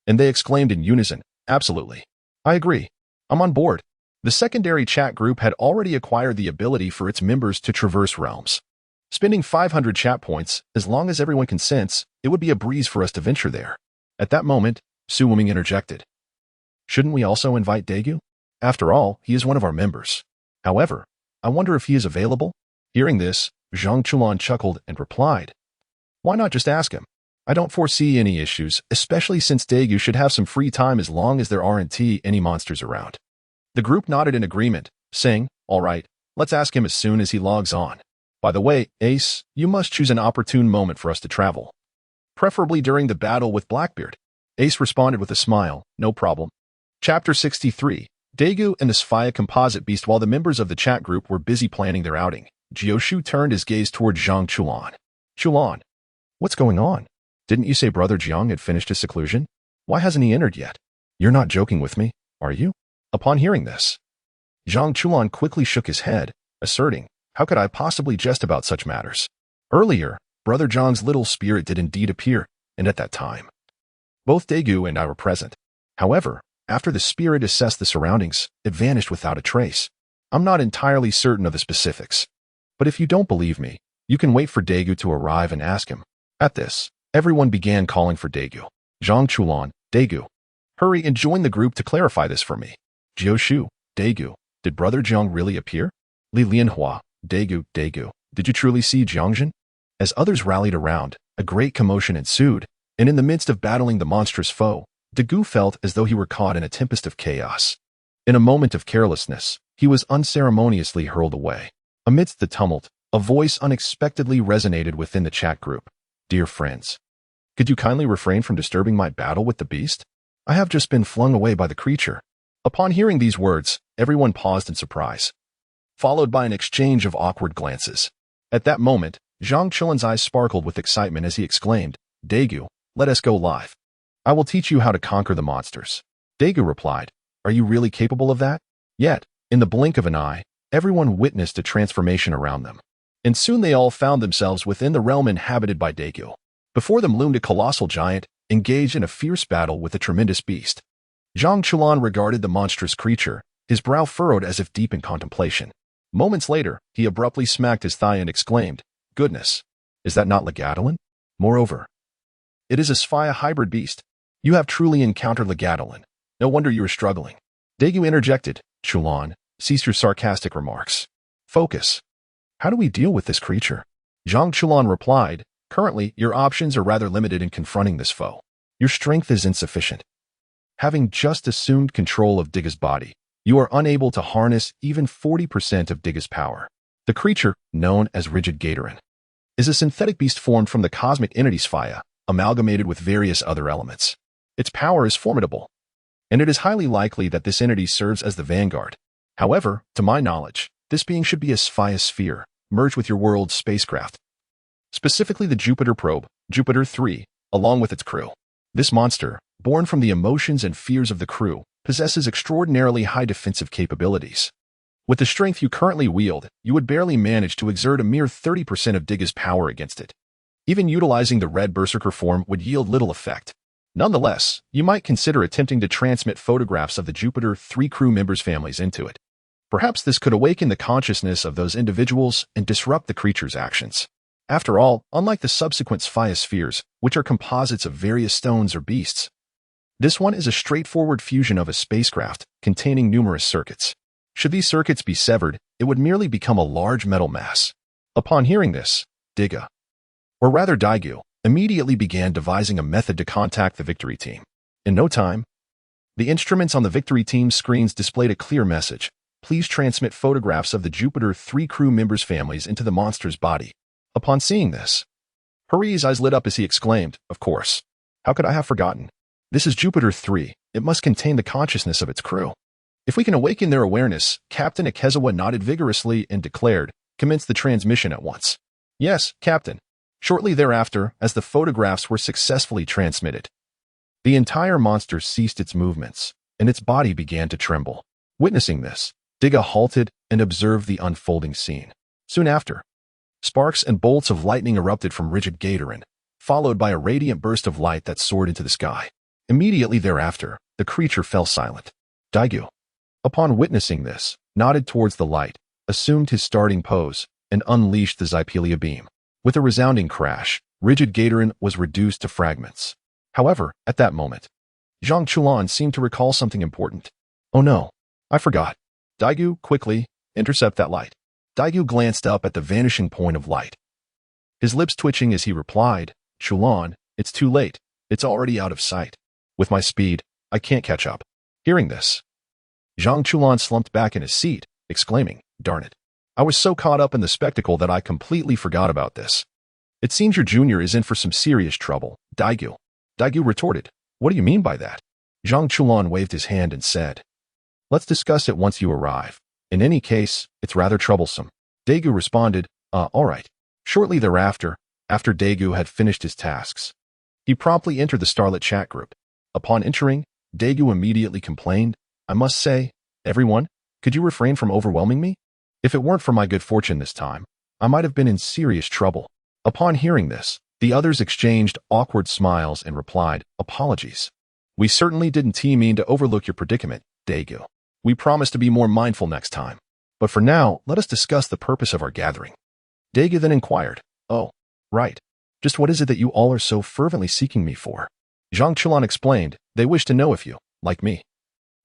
and they exclaimed in unison, absolutely. I agree. I'm on board. The secondary chat group had already acquired the ability for its members to traverse realms. Spending 500 chat points, as long as everyone consents, it would be a breeze for us to venture there. At that moment, Su Wuming interjected. Shouldn't we also invite Daegu? After all, he is one of our members. However, I wonder if he is available? Hearing this, Jiang Chen chuckled and replied, why not just ask him? I don't foresee any issues, especially since Daegu should have some free time as long as there aren't any monsters around. The group nodded in agreement, saying, all right, let's ask him as soon as he logs on. By the way, Ace, you must choose an opportune moment for us to travel. Preferably during the battle with Blackbeard. Ace responded with a smile, no problem. Chapter 63, Daegu and the Sophia composite beast. While the members of the chat group were busy planning their outing, Jioshu turned his gaze toward Jiang Chen. Chen, what's going on? Didn't you say Brother Jiang had finished his seclusion? Why hasn't he entered yet? You're not joking with me, are you? Upon hearing this, Jiang Chen quickly shook his head, asserting, how could I possibly jest about such matters? Earlier, Brother Jiang's little spirit did indeed appear, and at that time, both Daegu and I were present. However, after the spirit assessed the surroundings, it vanished without a trace. I'm not entirely certain of the specifics. But if you don't believe me, you can wait for Daegu to arrive and ask him. At this, everyone began calling for Daegu. Jiang Chen, Daegu, hurry and join the group to clarify this for me. Jioshu, Daegu, did Brother Jiang really appear? Li Lianhua, Daegu, did you truly see Jiang Zhen? As others rallied around, a great commotion ensued, and in the midst of battling the monstrous foe, Daegu felt as though he were caught in a tempest of chaos. In a moment of carelessness, he was unceremoniously hurled away. Amidst the tumult, a voice unexpectedly resonated within the chat group. Dear friends, could you kindly refrain from disturbing my battle with the beast? I have just been flung away by the creature. Upon hearing these words, everyone paused in surprise, followed by an exchange of awkward glances. At that moment, Jiang Chen's eyes sparkled with excitement as he exclaimed, Daegu, let us go live. I will teach you how to conquer the monsters. Daegu replied, are you really capable of that? Yet, in the blink of an eye, everyone witnessed a transformation around them. And soon they all found themselves within the realm inhabited by Daegu. Before them loomed a colossal giant, engaged in a fierce battle with a tremendous beast. Jiang Chen regarded the monstrous creature, his brow furrowed as if deep in contemplation. Moments later, he abruptly smacked his thigh and exclaimed, goodness, is that not Legadolin? Moreover, it is a Sophia hybrid beast. You have truly encountered Legadolin. No wonder you are struggling. Daegu interjected, Chen, cease your sarcastic remarks. Focus. How do we deal with this creature? Jiang Chen replied, currently, your options are rather limited in confronting this foe. Your strength is insufficient. Having just assumed control of Digga's body, You are unable to harness even 40% of Diga's power. The creature, known as Rigid Gatoran, is a synthetic beast formed from the cosmic entity Sphaya, amalgamated with various other elements. Its power is formidable, and it is highly likely that this entity serves as the vanguard. However, to my knowledge, this being should be a Sphaya sphere, merged with your world's spacecraft, specifically the Jupiter probe, Jupiter 3, along with its crew. This monster, born from the emotions and fears of the crew, possesses extraordinarily high defensive capabilities. With the strength you currently wield, you would barely manage to exert a mere 30% of Diga's power against it. Even utilizing the red berserker form would yield little effect. Nonetheless, you might consider attempting to transmit photographs of the Jupiter 3 crew members' families into it. Perhaps this could awaken the consciousness of those individuals and disrupt the creature's actions. After all, unlike the subsequent Sphaya spheres, which are composites of various stones or beasts, this one is a straightforward fusion of a spacecraft containing numerous circuits. Should these circuits be severed, it would merely become a large metal mass. Upon hearing this, Diga, or rather Daigu, immediately began devising a method to contact the victory team. In no time, the instruments on the victory team's screens displayed a clear message. Please transmit photographs of the Jupiter 3 crew members' families into the monster's body. Upon seeing this, Hari's eyes lit up as he exclaimed, "Of course. How could I have forgotten? This is Jupiter 3. It must contain the consciousness of its crew. If we can awaken their awareness," Captain Ikezawa nodded vigorously and declared, "Commence the transmission at once." "Yes, Captain." Shortly thereafter, as the photographs were successfully transmitted, the entire monster ceased its movements, and its body began to tremble. Witnessing this, Diga halted and observed the unfolding scene. Soon after, sparks and bolts of lightning erupted from Rigid Gatoran, followed by a radiant burst of light that soared into the sky. Immediately thereafter, the creature fell silent. Daigu, upon witnessing this, nodded towards the light, assumed his starting pose, and unleashed the Zypelia beam. With a resounding crash, Rigid Gatoran was reduced to fragments. However, at that moment, Zhang Chulan seemed to recall something important. "Oh no, I forgot." Daigu, quickly, intercept that light. Daigu glanced up at the vanishing point of light, his lips twitching as he replied, "Chulan, it's too late. It's already out of sight. With my speed, I can't catch up." Hearing this, Zhang Chulan slumped back in his seat, exclaiming, "Darn it. I was so caught up in the spectacle that I completely forgot about this. It seems your junior is in for some serious trouble." Daigu retorted, "What do you mean by that?" Zhang Chulan waved his hand and said, "Let's discuss it once you arrive. In any case, it's rather troublesome." Daigu responded, all right." Shortly thereafter, after Daigu had finished his tasks, he promptly entered the Starlit chat group. Upon entering, Daigu immediately complained, "I must say, everyone, could you refrain from overwhelming me? If it weren't for my good fortune this time, I might have been in serious trouble." Upon hearing this, the others exchanged awkward smiles and replied, "Apologies. We certainly didn't mean to overlook your predicament, Daigu. We promise to be more mindful next time. But for now, let us discuss the purpose of our gathering." Daigu then inquired, "Oh, right. Just what is it that you all are so fervently seeking me for?" Zhang Chulan explained, "They wish to know if you, like me,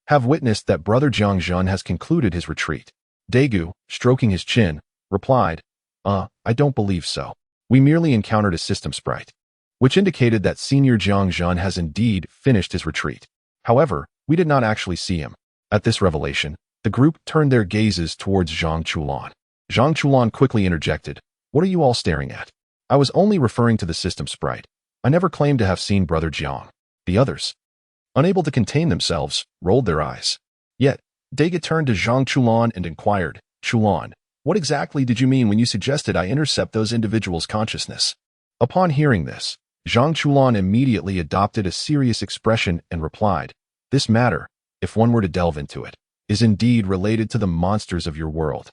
have witnessed that Brother Jiang Zhen has concluded his retreat." Daigu, stroking his chin, replied, I don't believe so. We merely encountered a system sprite, which indicated that Senior Jiang Zhen has indeed finished his retreat. However, we did not actually see him." At this revelation, the group turned their gazes towards Zhang Chulan. Zhang Chulan quickly interjected, "What are you all staring at? I was only referring to the system sprite. I never claimed to have seen Brother Jiang." The others, unable to contain themselves, rolled their eyes. Yet, Daigu turned to Zhang Chulan and inquired, "Chulan, what exactly did you mean when you suggested I intercept those individuals' consciousness?" Upon hearing this, Zhang Chulan immediately adopted a serious expression and replied, "This matter, if one were to delve into it, is indeed related to the monsters of your world.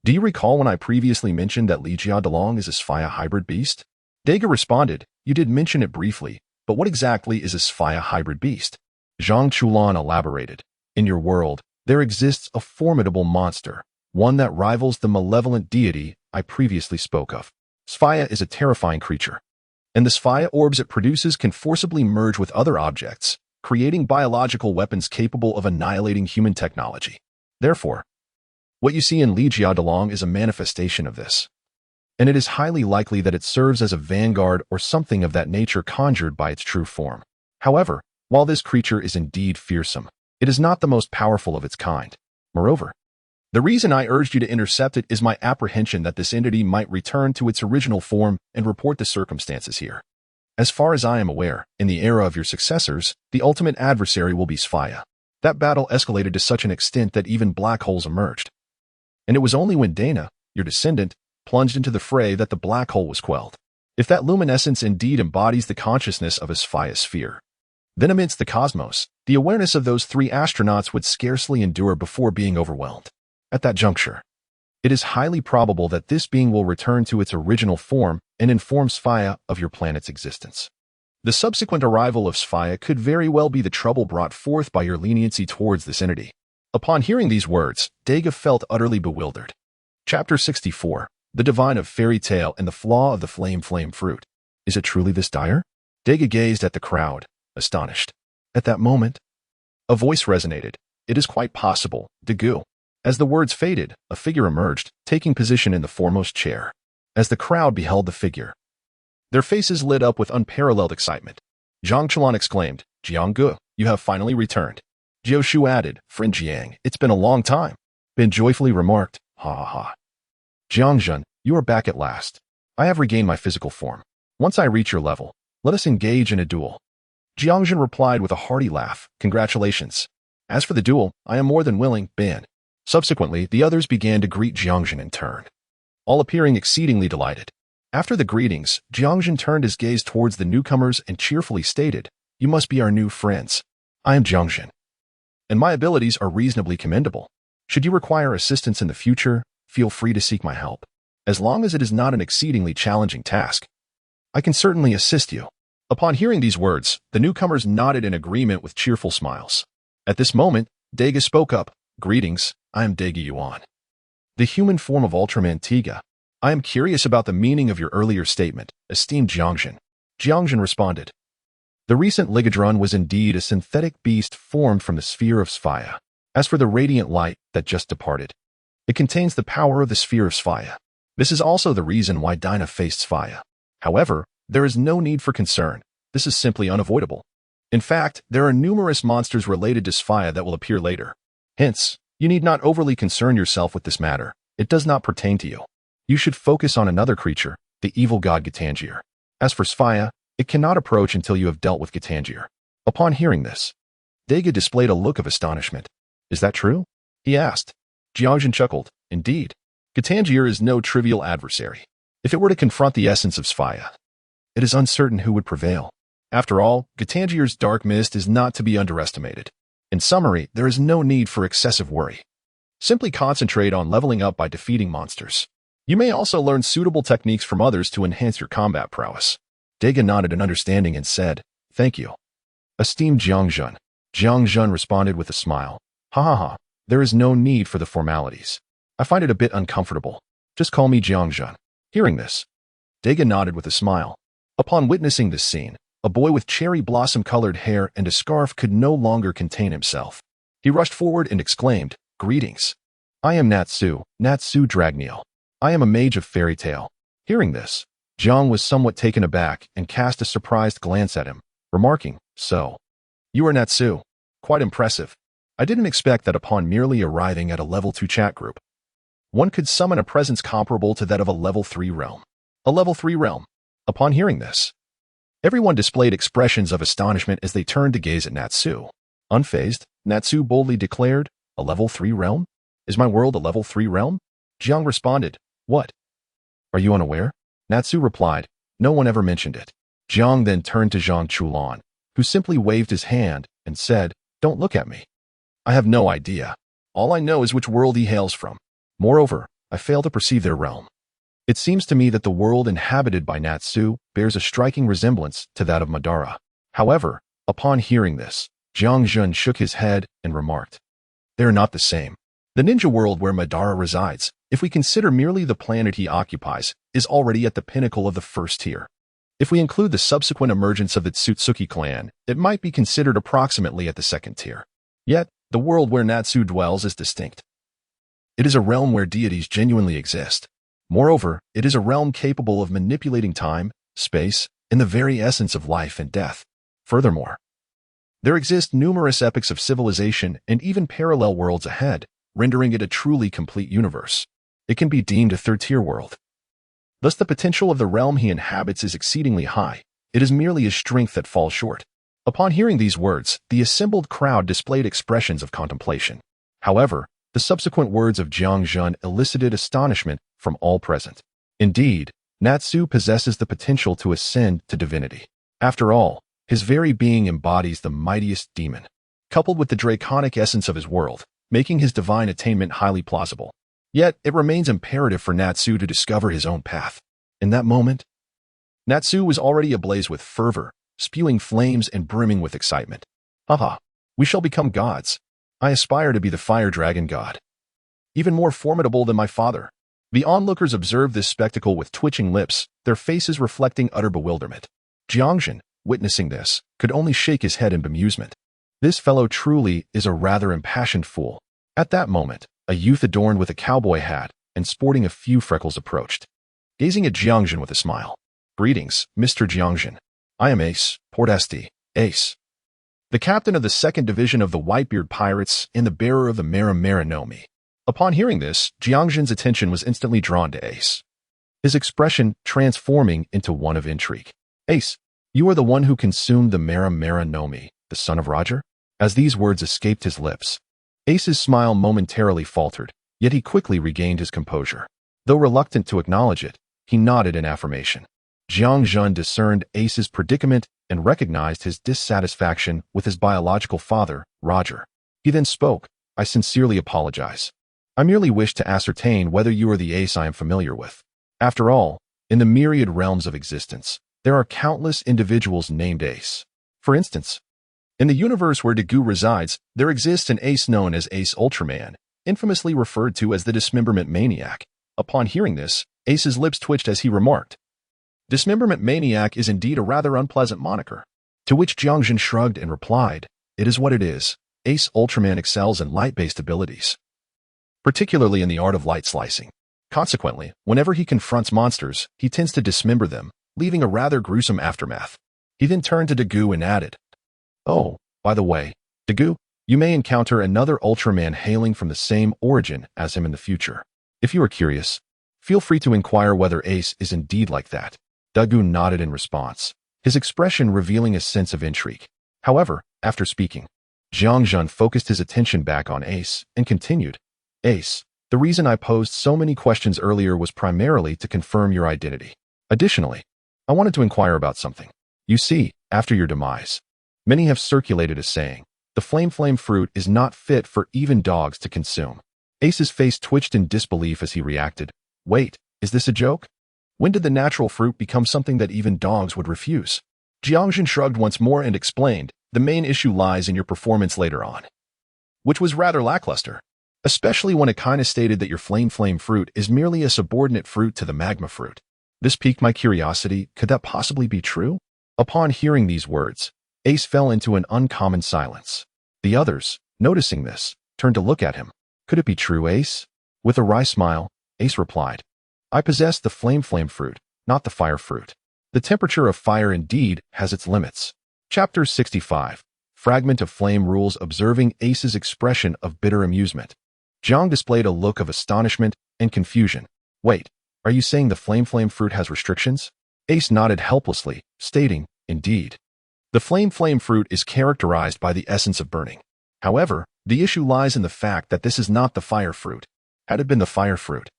Do you recall when I previously mentioned that Lijiao Delong is a Sphaya hybrid beast?" Daigu responded, "You did mention it briefly, but what exactly is a Sphaya hybrid beast?" Zhang Chulan elaborated, "In your world, there exists a formidable monster, one that rivals the malevolent deity I previously spoke of. Sphaya is a terrifying creature, and the Sphaya orbs it produces can forcibly merge with other objects, creating biological weapons capable of annihilating human technology. Therefore, what you see in Lijiao Delong is a manifestation of this, and it is highly likely that it serves as a vanguard or something of that nature conjured by its true form. However, while this creature is indeed fearsome, it is not the most powerful of its kind. Moreover, the reason I urged you to intercept it is my apprehension that this entity might return to its original form and report the circumstances here. As far as I am aware, in the era of your successors, the ultimate adversary will be Sphaya. That battle escalated to such an extent that even black holes emerged. And it was only when Dana, your descendant, plunged into the fray that the black hole was quelled. If that luminescence indeed embodies the consciousness of a Sphaya sphere, then amidst the cosmos, the awareness of those three astronauts would scarcely endure before being overwhelmed. At that juncture, it is highly probable that this being will return to its original form and inform Sphaya of your planet's existence. The subsequent arrival of Sphaya could very well be the trouble brought forth by your leniency towards this entity. Upon hearing these words, Dega felt utterly bewildered. Chapter 64. The Divine of Fairy Tale and the Flaw of the Flame Fruit. Is it truly this dire? Dega gazed at the crowd, astonished. At that moment, a voice resonated. It is quite possible, Degu. As the words faded, a figure emerged, taking position in the foremost chair. As the crowd beheld the figure, their faces lit up with unparalleled excitement. Jiang Chen exclaimed, Jiang Gu, you have finally returned. Jiao Shu added, Friend Jiang, it's been a long time. Ben joyfully remarked, ha ha ha. Jiang Zhen, you are back at last. I have regained my physical form. Once I reach your level, let us engage in a duel. Jiang Zhen replied with a hearty laugh, Congratulations. As for the duel, I am more than willing, Ben. Subsequently, the others began to greet Jiang Zhen in turn, all appearing exceedingly delighted. After the greetings, Jiang Zhen turned his gaze towards the newcomers and cheerfully stated, You must be our new friends. I am Jiang Zhen, and my abilities are reasonably commendable. Should you require assistance in the future, feel free to seek my help. As long as it is not an exceedingly challenging task, I can certainly assist you. Upon hearing these words, the newcomers nodded in agreement with cheerful smiles. At this moment, Dega spoke up, Greetings, I am Dega Yuan, the human form of Ultraman Tiga. I am curious about the meaning of your earlier statement, esteemed Jiang Zhen. Jiang Zhen responded, The recent Ligadron was indeed a synthetic beast formed from the sphere of Sphaya. As for the radiant light that just departed, it contains the power of the sphere of Sphaya. This is also the reason why Dinah faced Sphaya. However, there is no need for concern. This is simply unavoidable. In fact, there are numerous monsters related to Sphaya that will appear later. Hence, you need not overly concern yourself with this matter. It does not pertain to you. You should focus on another creature, the evil god Gitangier. As for Sphaya, it cannot approach until you have dealt with Gitangier. Upon hearing this, Dega displayed a look of astonishment. Is that true? He asked. Jiang Zhen chuckled. Indeed, Gitangier is no trivial adversary. If it were to confront the essence of Sphaya, it is uncertain who would prevail. After all, Gitangier's dark mist is not to be underestimated. In summary, there is no need for excessive worry. Simply concentrate on leveling up by defeating monsters. You may also learn suitable techniques from others to enhance your combat prowess. Dega nodded in understanding and said, Thank you. Esteemed Jiang Zhen. Jiang Zhen responded with a smile. Ha ha ha, there is no need for the formalities. I find it a bit uncomfortable. Just call me Jiang Zhen. Hearing this, Dega nodded with a smile. Upon witnessing this scene, a boy with cherry blossom-colored hair and a scarf could no longer contain himself. He rushed forward and exclaimed, Greetings. I am Natsu Dragneil. I am a mage of fairy tale. Hearing this, Jiang was somewhat taken aback and cast a surprised glance at him, remarking, So, you are Natsu. Quite impressive. I didn't expect that upon merely arriving at a level 2 chat group, one could summon a presence comparable to that of a level 3 realm. A level 3 realm. Upon hearing this, everyone displayed expressions of astonishment as they turned to gaze at Natsu. Unfazed, Natsu boldly declared, A level 3 realm? Is my world a level 3 realm? Jiang responded, What? Are you unaware? Natsu replied, No one ever mentioned it. Jiang then turned to Zhang Chulan, who simply waved his hand and said, Don't look at me. I have no idea. All I know is which world he hails from. Moreover, I fail to perceive their realm. It seems to me that the world inhabited by Natsu bears a striking resemblance to that of Madara. However, upon hearing this, Jiang Zhen shook his head and remarked, They are not the same. The ninja world where Madara resides, if we consider merely the planet he occupies, is already at the pinnacle of the first tier. If we include the subsequent emergence of the Tsutsuki clan, it might be considered approximately at the second tier. Yet, the world where Natsu dwells is distinct. It is a realm where deities genuinely exist. Moreover, it is a realm capable of manipulating time, space, and the very essence of life and death. Furthermore, there exist numerous epochs of civilization and even parallel worlds ahead, rendering it a truly complete universe. It can be deemed a third-tier world. Thus, the potential of the realm he inhabits is exceedingly high. It is merely his strength that falls short. Upon hearing these words, the assembled crowd displayed expressions of contemplation. However, the subsequent words of Jiang Zhen elicited astonishment from all present. Indeed, Natsu possesses the potential to ascend to divinity. After all, his very being embodies the mightiest demon, coupled with the draconic essence of his world, making his divine attainment highly plausible. Yet, it remains imperative for Natsu to discover his own path. In that moment, Natsu was already ablaze with fervor, spewing flames and brimming with excitement. Haha, we shall become gods. I aspire to be the fire dragon god. Even more formidable than my father. The onlookers observed this spectacle with twitching lips, their faces reflecting utter bewilderment. Jiang Zhen, witnessing this, could only shake his head in bemusement. This fellow truly is a rather impassioned fool. At that moment, a youth adorned with a cowboy hat and sporting a few freckles approached, gazing at Jiang Zhen with a smile. Greetings, Mr. Jiang Zhen. I am Ace, Port St. Ace, the captain of the 2nd Division of the Whitebeard Pirates and the bearer of the myriad no Mi. Upon hearing this, Jiang Zhen's attention was instantly drawn to Ace, his expression transforming into one of intrigue. Ace, you are the one who consumed the myriad no Mi, the son of Roger? As these words escaped his lips, Ace's smile momentarily faltered, yet he quickly regained his composure. Though reluctant to acknowledge it, he nodded in affirmation. Jiang Zhen discerned Ace's predicament and recognized his dissatisfaction with his biological father, Roger. He then spoke, I sincerely apologize. I merely wish to ascertain whether you are the Ace I am familiar with. After all, in the myriad realms of existence, there are countless individuals named Ace. For instance, in the universe where Dagu resides, there exists an Ace known as Ace Ultraman, infamously referred to as the Dismemberment Maniac. Upon hearing this, Ace's lips twitched as he remarked, Dismemberment Maniac is indeed a rather unpleasant moniker. To which Jiang Zhen shrugged and replied, It is what it is. Ace Ultraman excels in light-based abilities, particularly in the art of light slicing. Consequently, whenever he confronts monsters, he tends to dismember them, leaving a rather gruesome aftermath. He then turned to Dagu and added, Oh, by the way, Dagu, you may encounter another Ultraman hailing from the same origin as him in the future. If you are curious, feel free to inquire whether Ace is indeed like that. Dagu nodded in response, his expression revealing a sense of intrigue. However, after speaking, Jiang Zhen focused his attention back on Ace and continued, Ace, the reason I posed so many questions earlier was primarily to confirm your identity. Additionally, I wanted to inquire about something. You see, after your demise, many have circulated a saying, the flame fruit is not fit for even dogs to consume. Ace's face twitched in disbelief as he reacted, Wait, is this a joke? When did the natural fruit become something that even dogs would refuse? Jiang Zhen shrugged once more and explained, the main issue lies in your performance later on, which was rather lackluster, especially when it kinda stated that your flame fruit is merely a subordinate fruit to the magma fruit. This piqued my curiosity. Could that possibly be true? Upon hearing these words, Ace fell into an uncommon silence. The others, noticing this, turned to look at him. Could it be true, Ace? With a wry smile, Ace replied, I possess the flame fruit, not the fire fruit. The temperature of fire indeed has its limits. Chapter 65. Fragment of Flame Rules. Observing Ace's expression of bitter amusement, Jiang displayed a look of astonishment and confusion. Wait, are you saying the flame fruit has restrictions? Ace nodded helplessly, stating, Indeed. The flame fruit is characterized by the essence of burning. However, the issue lies in the fact that this is not the fire fruit. Had it been the fire fruit,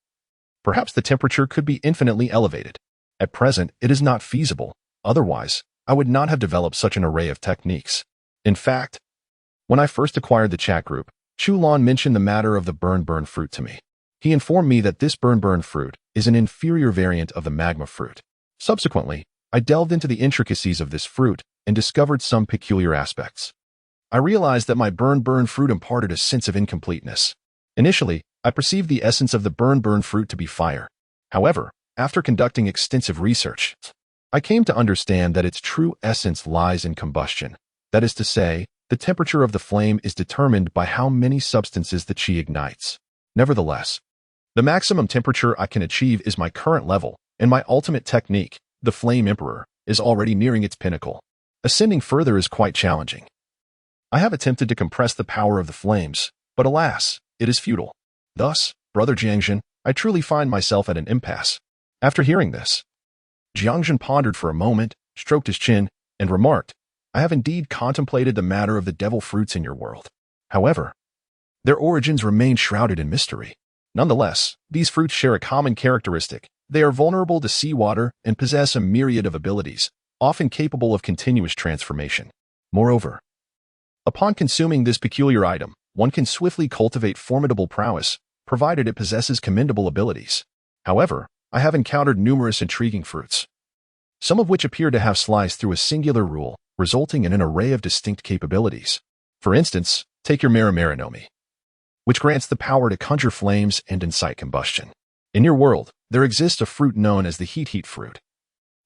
perhaps the temperature could be infinitely elevated. At present, it is not feasible. Otherwise, I would not have developed such an array of techniques. In fact, when I first acquired the chat group, Chu Lan mentioned the matter of the burn fruit to me. He informed me that this burn fruit is an inferior variant of the magma fruit. Subsequently, I delved into the intricacies of this fruit and discovered some peculiar aspects. I realized that my burn fruit imparted a sense of incompleteness. Initially, I perceived the essence of the burn fruit to be fire. However, after conducting extensive research, I came to understand that its true essence lies in combustion. That is to say, the temperature of the flame is determined by how many substances the chi ignites. Nevertheless, the maximum temperature I can achieve is my current level, and my ultimate technique, the Flame Emperor, is already nearing its pinnacle. Ascending further is quite challenging. I have attempted to compress the power of the flames, but alas, it is futile. Thus, Brother Jiang Zhen, I truly find myself at an impasse. After hearing this, Jiang Zhen pondered for a moment, stroked his chin, and remarked, I have indeed contemplated the matter of the devil fruits in your world. However, their origins remain shrouded in mystery. Nonetheless, these fruits share a common characteristic. They are vulnerable to seawater and possess a myriad of abilities, often capable of continuous transformation. Moreover, upon consuming this peculiar item, one can swiftly cultivate formidable prowess, provided it possesses commendable abilities. However, I have encountered numerous intriguing fruits, some of which appear to have sliced through a singular rule, resulting in an array of distinct capabilities. For instance, take your Maranomi, which grants the power to conjure flames and incite combustion. In your world, there exists a fruit known as the heat fruit,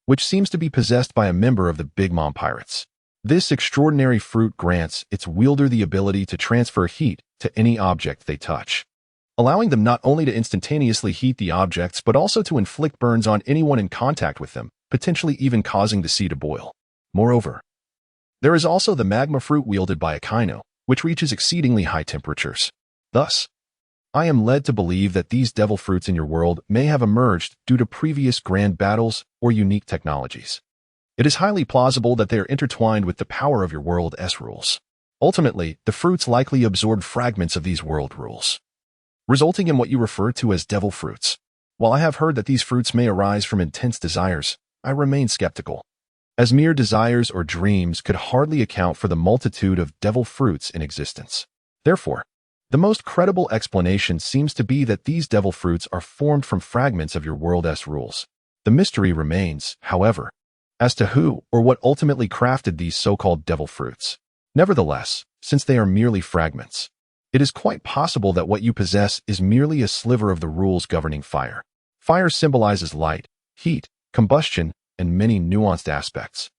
which seems to be possessed by a member of the Big Mom Pirates. This extraordinary fruit grants its wielder the ability to transfer heat to any object they touch, allowing them not only to instantaneously heat the objects but also to inflict burns on anyone in contact with them, potentially even causing the sea to boil. Moreover, there is also the magma fruit wielded by Akainu, which reaches exceedingly high temperatures. Thus, I am led to believe that these devil fruits in your world may have emerged due to previous grand battles or unique technologies. It is highly plausible that they are intertwined with the power of your world's rules. Ultimately, the fruits likely absorbed fragments of these world rules, resulting in what you refer to as devil fruits. While I have heard that these fruits may arise from intense desires, I remain skeptical, as mere desires or dreams could hardly account for the multitude of devil fruits in existence. Therefore, the most credible explanation seems to be that these devil fruits are formed from fragments of your world's rules. The mystery remains, however, as to who or what ultimately crafted these so-called devil fruits. Nevertheless, since they are merely fragments, it is quite possible that what you possess is merely a sliver of the rules governing fire. Fire symbolizes light, heat, combustion, and many nuanced aspects,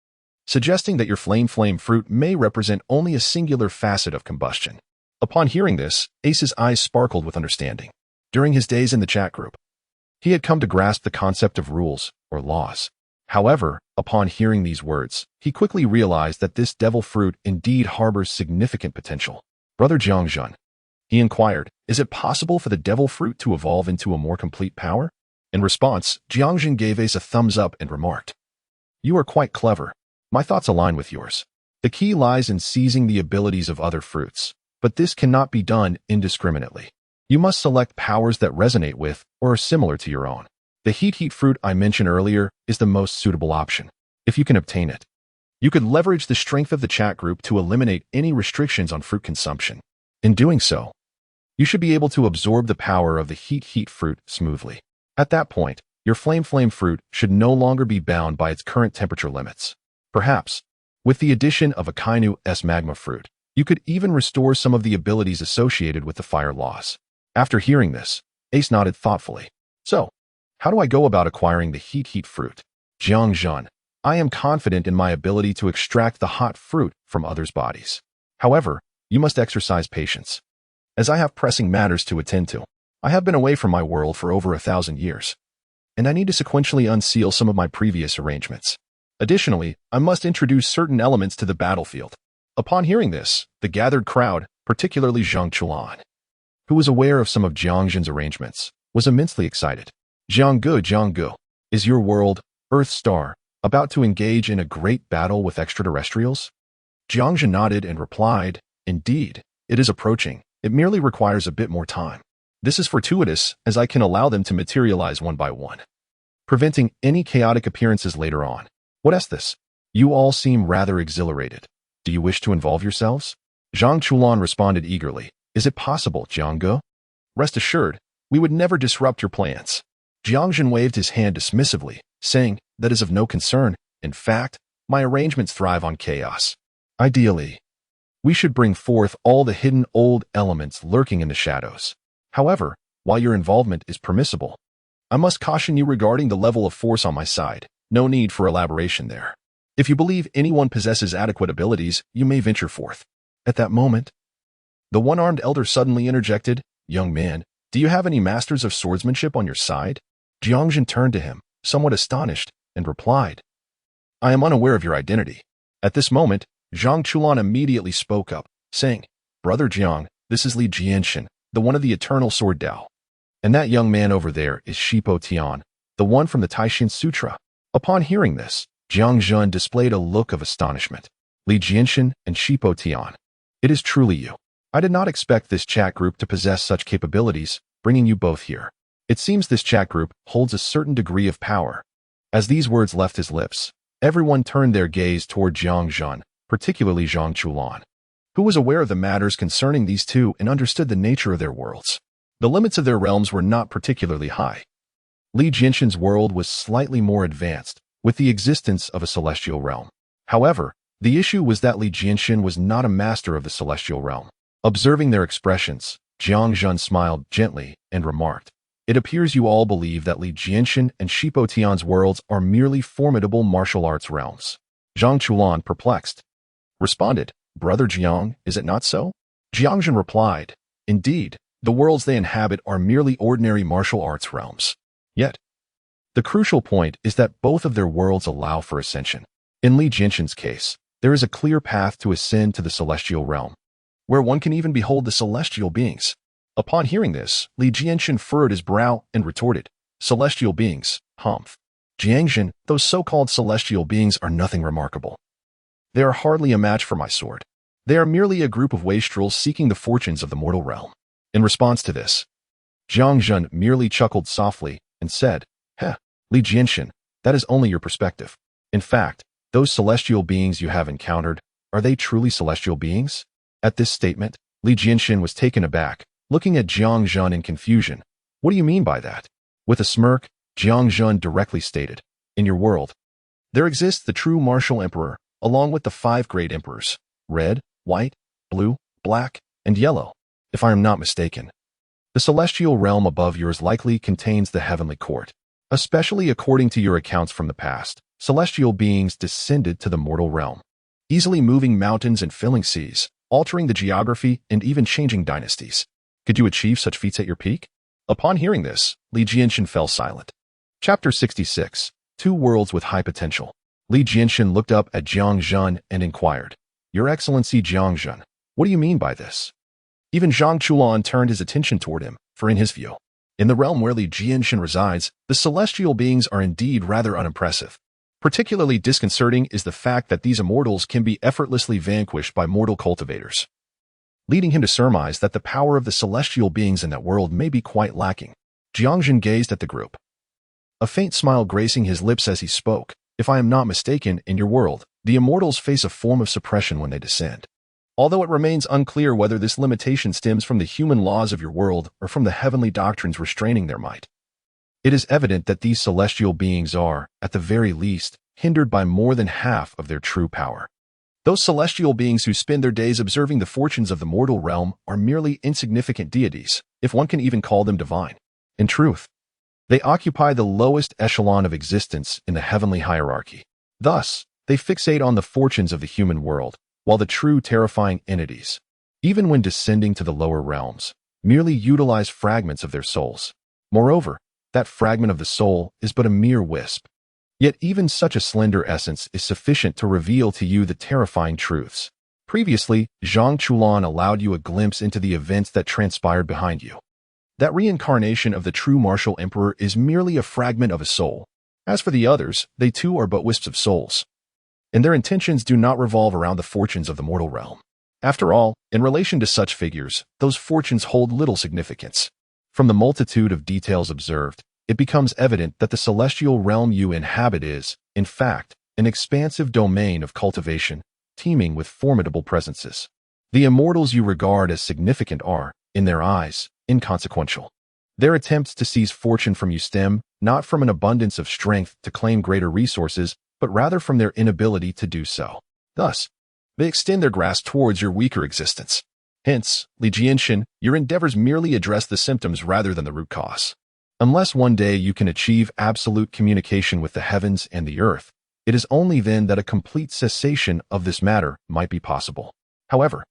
suggesting that your flame fruit may represent only a singular facet of combustion. Upon hearing this, Ace's eyes sparkled with understanding. During his days in the chat group, he had come to grasp the concept of rules, or laws. However, upon hearing these words, he quickly realized that this devil fruit indeed harbors significant potential. Brother Jiang Zhen, he inquired, is it possible for the devil fruit to evolve into a more complete power? In response, Jiang Zhen gave Ace a thumbs up and remarked, You are quite clever. My thoughts align with yours. The key lies in seizing the abilities of other fruits, but this cannot be done indiscriminately. You must select powers that resonate with or are similar to your own. The heat fruit I mentioned earlier is the most suitable option. If you can obtain it, you could leverage the strength of the chat group to eliminate any restrictions on fruit consumption. In doing so, you should be able to absorb the power of the heat fruit smoothly. At that point, your flame fruit should no longer be bound by its current temperature limits. Perhaps, with the addition of Akainu's magma fruit, you could even restore some of the abilities associated with the fire laws. After hearing this, Ace nodded thoughtfully. So, how do I go about acquiring the heat fruit? Jiang Zhen, I am confident in my ability to extract the hot fruit from others' bodies. However, you must exercise patience, as I have pressing matters to attend to. I have been away from my world for over 1,000 years, and I need to sequentially unseal some of my previous arrangements. Additionally, I must introduce certain elements to the battlefield. Upon hearing this, the gathered crowd, particularly Zhang Chuan, who was aware of some of Jiang Zhen's arrangements, was immensely excited. Jiang, is your world, Earth Star, about to engage in a great battle with extraterrestrials? Jiang Zhen nodded and replied, Indeed, it is approaching. It merely requires a bit more time. This is fortuitous, as I can allow them to materialize one by one, preventing any chaotic appearances later on. What is this? You all seem rather exhilarated. Do you wish to involve yourselves? Zhang Chuan responded eagerly. Is it possible, Jiang? Rest assured, we would never disrupt your plans. Jiang Zhen waved his hand dismissively, saying, That is of no concern. In fact, my arrangements thrive on chaos. Ideally, we should bring forth all the hidden old elements lurking in the shadows. However, while your involvement is permissible, I must caution you regarding the level of force on my side. No need for elaboration there. If you believe anyone possesses adequate abilities, you may venture forth. At that moment, the one-armed elder suddenly interjected, Young man, do you have any masters of swordsmanship on your side? Jiang Zhen turned to him, somewhat astonished, and replied, I am unaware of your identity. At this moment, Zhang Chuan immediately spoke up, saying, Brother Jiang, this is Li Jianshan, the one of the eternal sword Dao. And that young man over there is Shipo Tian, the one from the Taishin Sutra. Upon hearing this, Jiang Zhen displayed a look of astonishment. Li Jianshan and Shipo Tian. It is truly you. I did not expect this chat group to possess such capabilities, bringing you both here. It seems this chat group holds a certain degree of power. As these words left his lips, everyone turned their gaze toward Jiang Zhen, particularly Zhang Chulan, who was aware of the matters concerning these two and understood the nature of their worlds. The limits of their realms were not particularly high. Li Jianshan's world was slightly more advanced, with the existence of a celestial realm. However, the issue was that Li Jianshan was not a master of the celestial realm. Observing their expressions, Jiang Zhen smiled gently and remarked, "It appears you all believe that Li Jianshan and Shipo Tian's worlds are merely formidable martial arts realms." Zhang Chulan, perplexed, responded, "Brother Jiang, is it not so?" Jiang Zhen replied, "Indeed, the worlds they inhabit are merely ordinary martial arts realms. Yet, the crucial point is that both of their worlds allow for ascension. In Li Jianshan's case, there is a clear path to ascend to the celestial realm, where one can even behold the celestial beings." Upon hearing this, Li Jianshan furrowed his brow and retorted, "Celestial beings, humph. Jiang Zhen, those so-called celestial beings are nothing remarkable. They are hardly a match for my sword. They are merely a group of wastrels seeking the fortunes of the mortal realm." In response to this, Jiang Zhen merely chuckled softly and said, "Heh, Li Jianshan, that is only your perspective. In fact, those celestial beings you have encountered, are they truly celestial beings?" At this statement, Li Jianshan was taken aback, looking at Jiang Zhen in confusion. "What do you mean by that?" With a smirk, Jiang Zhen directly stated, "In your world, there exists the true martial emperor, along with the 5 great emperors, red, white, blue, black, and yellow, if I am not mistaken. The celestial realm above yours likely contains the heavenly court. Especially according to your accounts from the past, celestial beings descended to the mortal realm, easily moving mountains and filling seas, altering the geography and even changing dynasties. Could you achieve such feats at your peak?" Upon hearing this, Li Jianshan fell silent. Chapter 66. 2 Worlds with High Potential. Li Jianshan looked up at Jiang Zhen and inquired, "Your Excellency Jiang Zhen, what do you mean by this?" Even Zhang Chulan turned his attention toward him, for in his view, in the realm where Li Jianshan resides, the celestial beings are indeed rather unimpressive. Particularly disconcerting is the fact that these immortals can be effortlessly vanquished by mortal cultivators, leading him to surmise that the power of the celestial beings in that world may be quite lacking. Jiang Zhen gazed at the group, a faint smile gracing his lips as he spoke. "If I am not mistaken, in your world, the immortals face a form of suppression when they descend. Although it remains unclear whether this limitation stems from the human laws of your world or from the heavenly doctrines restraining their might, it is evident that these celestial beings are, at the very least, hindered by more than half of their true power. Those celestial beings who spend their days observing the fortunes of the mortal realm are merely insignificant deities, if one can even call them divine. In truth, they occupy the lowest echelon of existence in the heavenly hierarchy. Thus, they fixate on the fortunes of the human world, while the true terrifying entities, even when descending to the lower realms, merely utilize fragments of their souls. Moreover, that fragment of the soul is but a mere wisp. Yet even such a slender essence is sufficient to reveal to you the terrifying truths. Previously, Zhang Chulan allowed you a glimpse into the events that transpired behind you. That reincarnation of the true martial emperor is merely a fragment of a soul. As for the others, they too are but wisps of souls, and their intentions do not revolve around the fortunes of the mortal realm. After all, in relation to such figures, those fortunes hold little significance. From the multitude of details observed, it becomes evident that the celestial realm you inhabit is, in fact, an expansive domain of cultivation, teeming with formidable presences. The immortals you regard as significant are, in their eyes, inconsequential. Their attempts to seize fortune from you stem, not from an abundance of strength to claim greater resources, but rather from their inability to do so. Thus, they extend their grasp towards your weaker existence. Hence, Li Jianshan, your endeavors merely address the symptoms rather than the root cause. Unless one day you can achieve absolute communication with the heavens and the earth, it is only then that a complete cessation of this matter might be possible. However,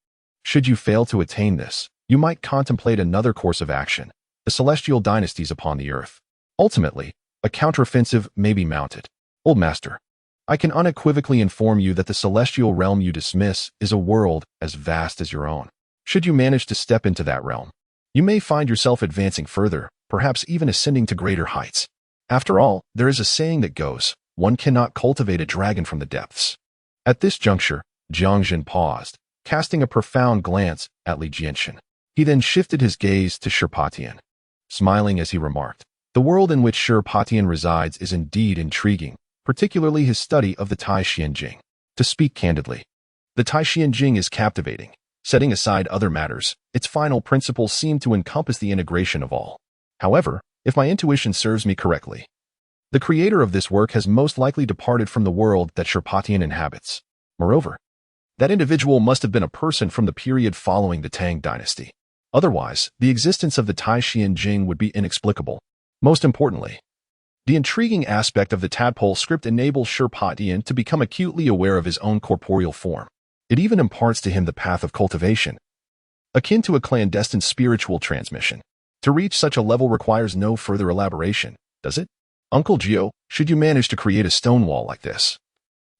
should you fail to attain this, you might contemplate another course of action, the celestial dynasties upon the earth. Ultimately, a counteroffensive may be mounted. Old Master, I can unequivocally inform you that the celestial realm you dismiss is a world as vast as your own. Should you manage to step into that realm, You may find yourself advancing further, perhaps even ascending to greater heights. After all, there is a saying that goes, one cannot cultivate a dragon from the depths. At this juncture, Jiang Zhen paused, casting a profound glance at Li Jianshan. He then shifted his gaze to Shirpatian, smiling as he remarked, "The world in which Shirpatian resides is indeed intriguing, particularly his study of the Tai Xian Jing. To speak candidly, the Tai Xian Jing is captivating. Setting aside other matters, its final principles seem to encompass the integration of all. However, if my intuition serves me correctly, the creator of this work has most likely departed from the world that Shirpatian inhabits. Moreover, that individual must have been a person from the period following the Tang dynasty. Otherwise, the existence of the Tai Xian Jing would be inexplicable. Most importantly, the intriguing aspect of the tadpole script enables Shirpatian to become acutely aware of his own corporeal form. It even imparts to him the path of cultivation, akin to a clandestine spiritual transmission. To reach such a level requires no further elaboration, does it? Uncle Gio, should you manage to create a stone wall like this,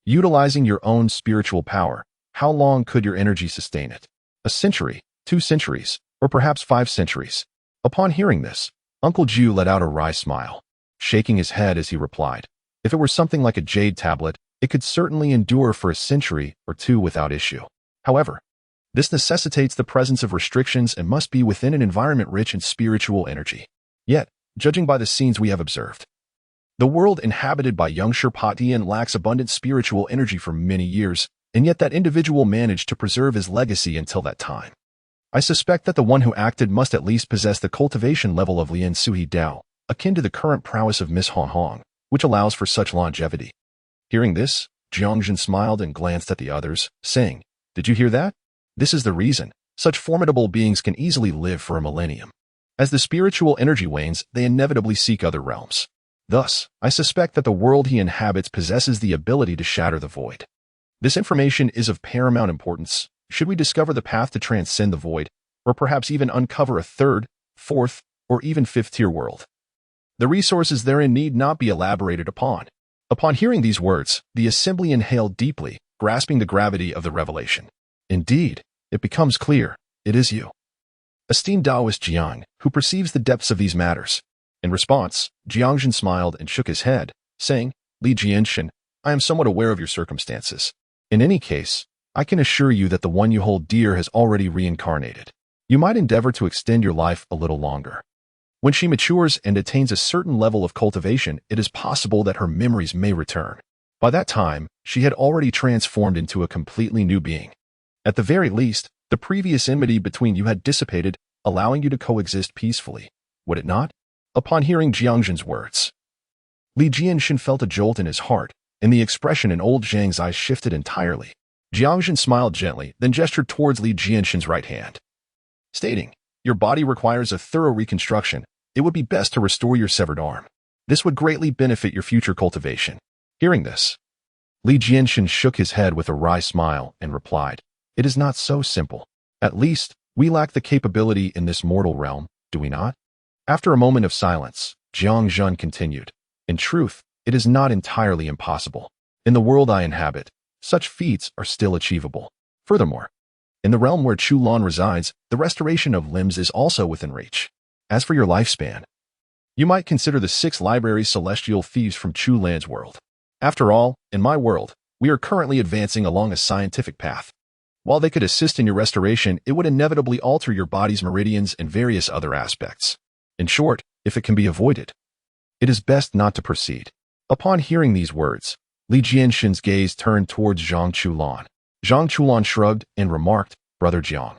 utilizing your own spiritual power, how long could your energy sustain it? A century, 2 centuries, or perhaps 5 centuries? Upon hearing this, Uncle Gio let out a wry smile, shaking his head as he replied, if it were something like a jade tablet, it could certainly endure for a century or 2 without issue. However, this necessitates the presence of restrictions and must be within an environment rich in spiritual energy. Yet, judging by the scenes we have observed, the world inhabited by young Shirpatian lacks abundant spiritual energy for many years, and yet that individual managed to preserve his legacy until that time. I suspect that the one who acted must at least possess the cultivation level of Lian Suhi Dao, akin to the current prowess of Miss Hong Hong, which allows for such longevity. Hearing this, Jiang Zhen smiled and glanced at the others, saying, "Did you hear that? This is the reason. Such formidable beings can easily live for a millennium. As the spiritual energy wanes, they inevitably seek other realms. Thus, I suspect that the world he inhabits possesses the ability to shatter the void. This information is of paramount importance. Should we discover the path to transcend the void, or perhaps even uncover a 3rd, 4th, or even 5th-tier world, the resources therein need not be elaborated upon." Upon hearing these words, the assembly inhaled deeply, grasping the gravity of the revelation. Indeed, it becomes clear, it is you, esteemed Taoist Jiang, who perceives the depths of these matters. In response, Jiang Zhen smiled and shook his head, saying, "Li Jianshan, I am somewhat aware of your circumstances. In any case, I can assure you that the one you hold dear has already reincarnated. You might endeavor to extend your life a little longer. When she matures and attains a certain level of cultivation, it is possible that her memories may return. By that time, she had already transformed into a completely new being. At the very least, the previous enmity between you had dissipated, allowing you to coexist peacefully. Would it not?" Upon hearing Jiang Zhen's words, Li Jianshan felt a jolt in his heart, and the expression in old Zhang's eyes shifted entirely. Jiang Zhen smiled gently, then gestured towards Li Jianshan's right hand, stating, "Your body requires a thorough reconstruction. It would be best to restore your severed arm. This would greatly benefit your future cultivation." Hearing this, Li Jianshan shook his head with a wry smile and replied, "It is not so simple. At least, we lack the capability in this mortal realm, do we not?" After a moment of silence, Jiang Zhen continued, "In truth, it is not entirely impossible. In the world I inhabit, such feats are still achievable. Furthermore, in the realm where Chu Lan resides, the restoration of limbs is also within reach. As for your lifespan, you might consider the 6 library celestial thieves from Chu Lan's world. After all, in my world, we are currently advancing along a scientific path. While they could assist in your restoration, it would inevitably alter your body's meridians and various other aspects. In short, if it can be avoided, it is best not to proceed." Upon hearing these words, Li Jianshan's gaze turned towards Zhang Chulan. Zhang Chulan shrugged and remarked, "Brother Jiang,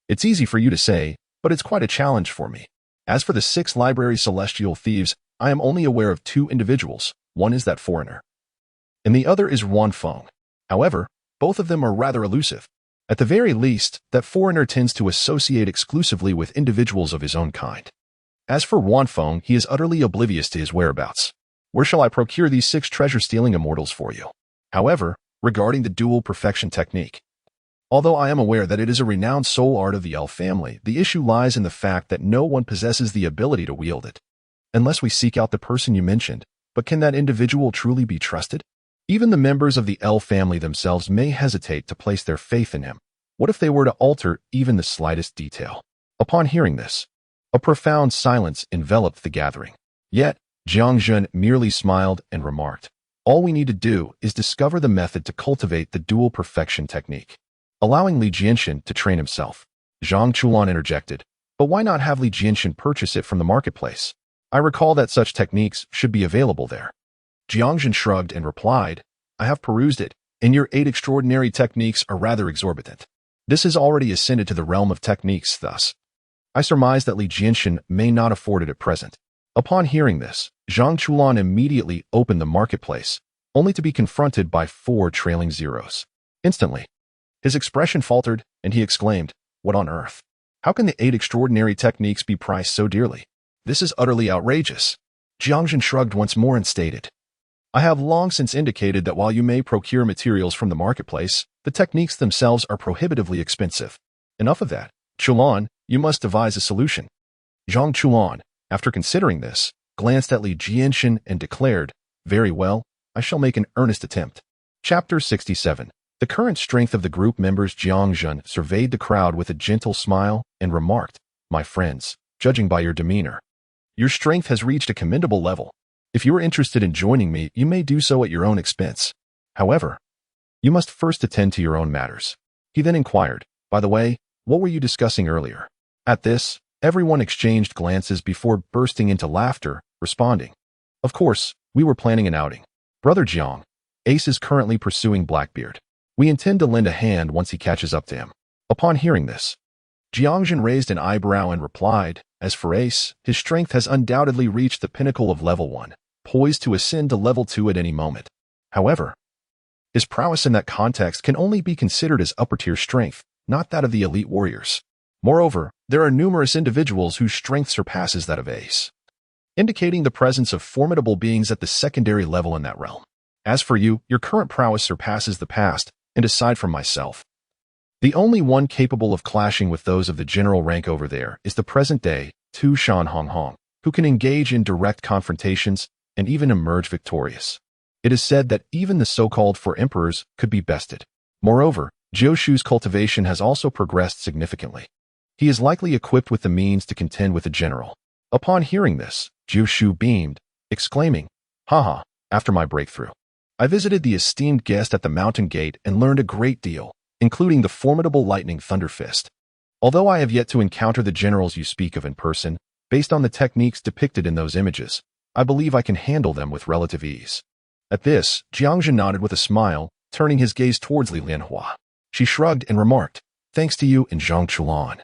it's easy for you to say, but it's quite a challenge for me. As for the 6 library celestial thieves, I am only aware of 2 individuals. One is that foreigner, and the other is Wan Feng. However, both of them are rather elusive. At the very least, that foreigner tends to associate exclusively with individuals of his own kind. As for Wan Feng, he is utterly oblivious to his whereabouts. Where shall I procure these 6 treasure-stealing immortals for you? However, regarding the dual perfection technique, although I am aware that it is a renowned soul art of the L family, the issue lies in the fact that no one possesses the ability to wield it, unless we seek out the person you mentioned. But can that individual truly be trusted? Even the members of the L family themselves may hesitate to place their faith in him. What if they were to alter even the slightest detail?" Upon hearing this, A profound silence enveloped the gathering. Yet, Jiang Zhen merely smiled and remarked, "All we need to do is discover the method to cultivate the dual perfection technique." Allowing Li Jianshan to train himself, Zhang Chuan interjected, "But why not have Li Jianshan purchase it from the marketplace? I recall that such techniques should be available there." Jiang Zhen shrugged and replied, "I have perused it, and your 8 extraordinary techniques are rather exorbitant. This has already ascended to the realm of techniques, thus I surmise that Li Jianshan may not afford it at present." Upon hearing this, Zhang Chuan immediately opened the marketplace, only to be confronted by 4 trailing zeros. Instantly, his expression faltered, and he exclaimed, "What on earth? How can the 8 extraordinary techniques be priced so dearly? This is utterly outrageous." Jiang Zhen shrugged once more and stated, "I have long since indicated that while you may procure materials from the marketplace, the techniques themselves are prohibitively expensive. Enough of that. Chuan, you must devise a solution." Zhang Chuan, after considering this, glanced at Li Jianshan and declared, "Very well, I shall make an earnest attempt." Chapter 67. The current strength of the group members. Jiang Zhen surveyed the crowd with a gentle smile and remarked, "My friends, judging by your demeanor, your strength has reached a commendable level. If you are interested in joining me, you may do so at your own expense. However, you must first attend to your own matters." He then inquired, "By the way, what were you discussing earlier?" At this, everyone exchanged glances before bursting into laughter, responding, "Of course, we were planning an outing. Brother Jiang, Ace is currently pursuing Blackbeard. We intend to lend a hand once he catches up to him." Upon hearing this, Jiang Zhen raised an eyebrow and replied, "As for Ace, his strength has undoubtedly reached the pinnacle of level 1, poised to ascend to level 2 at any moment. However, his prowess in that context can only be considered as upper-tier strength, not that of the elite warriors. Moreover, there are numerous individuals whose strength surpasses that of Ace, indicating the presence of formidable beings at the secondary level in that realm. As for you, your current prowess surpasses the past, and aside from myself, the only one capable of clashing with those of the general rank over there is the present-day Tu Shan Hong Hong, who can engage in direct confrontations and even emerge victorious. It is said that even the so-called 4 emperors could be bested. Moreover, Jiu Shu's cultivation has also progressed significantly. He is likely equipped with the means to contend with the general." Upon hearing this, Jiu Shu beamed, exclaiming, "Haha, after my breakthrough, I visited the esteemed guest at the mountain gate and learned a great deal, including the formidable lightning thunder fist. Although I have yet to encounter the generals you speak of in person, based on the techniques depicted in those images, I believe I can handle them with relative ease." At this, Jiang Zhen nodded with a smile, turning his gaze towards Li Lianhua. She shrugged and remarked, "Thanks to you and Zhang Chuan.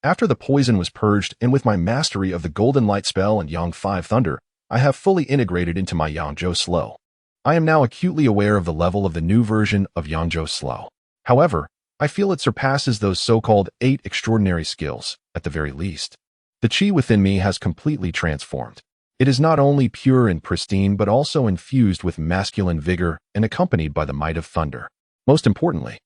After the poison was purged and with my mastery of the Golden Light spell and Yang 5 Thunder, I have fully integrated into my Yangzhou Slow. I am now acutely aware of the level of the new version of Yangzhou Slow. However, I feel it surpasses those so-called 8 extraordinary skills, at the very least. The qi within me has completely transformed. It is not only pure and pristine but also infused with masculine vigor and accompanied by the might of thunder. Most importantly,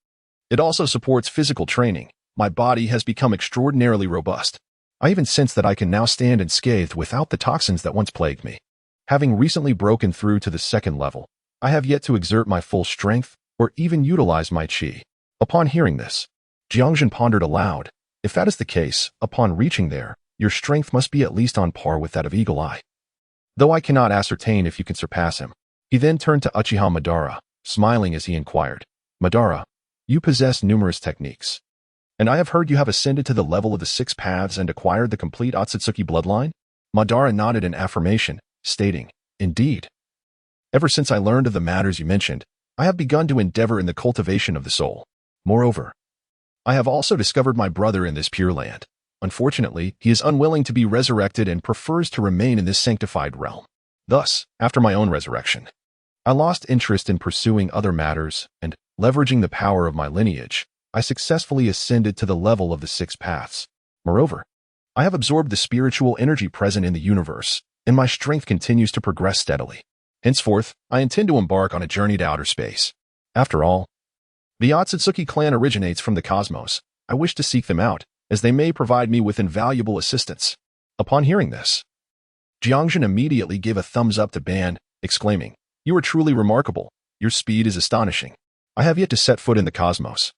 it also supports physical training. My body has become extraordinarily robust. I even sense that I can now stand unscathed without the toxins that once plagued me. Having recently broken through to the 2nd level, I have yet to exert my full strength or even utilize my qi." Upon hearing this, Jiang Zhen pondered aloud, "If that is the case, upon reaching there, your strength must be at least on par with that of Eagle Eye. Though I cannot ascertain if you can surpass him." He then turned to Uchiha Madara, smiling as he inquired, "Madara, you possess numerous techniques, and I have heard you have ascended to the level of the 6 paths and acquired the complete Otsutsuki bloodline?" Madara nodded in affirmation, stating, "Indeed. Ever since I learned of the matters you mentioned, I have begun to endeavor in the cultivation of the soul. Moreover, I have also discovered my brother in this pure land. Unfortunately, he is unwilling to be resurrected and prefers to remain in this sanctified realm. Thus, after my own resurrection, I lost interest in pursuing other matters, and, leveraging the power of my lineage, I successfully ascended to the level of the 6 paths. Moreover, I have absorbed the spiritual energy present in the universe, and my strength continues to progress steadily. Henceforth, I intend to embark on a journey to outer space. After all, the Otsutsuki clan originates from the cosmos. I wish to seek them out, as they may provide me with invaluable assistance." Upon hearing this, Jiang Zhen immediately gave a thumbs up to Ban, exclaiming, "You are truly remarkable. Your speed is astonishing. I have yet to set foot in the cosmos,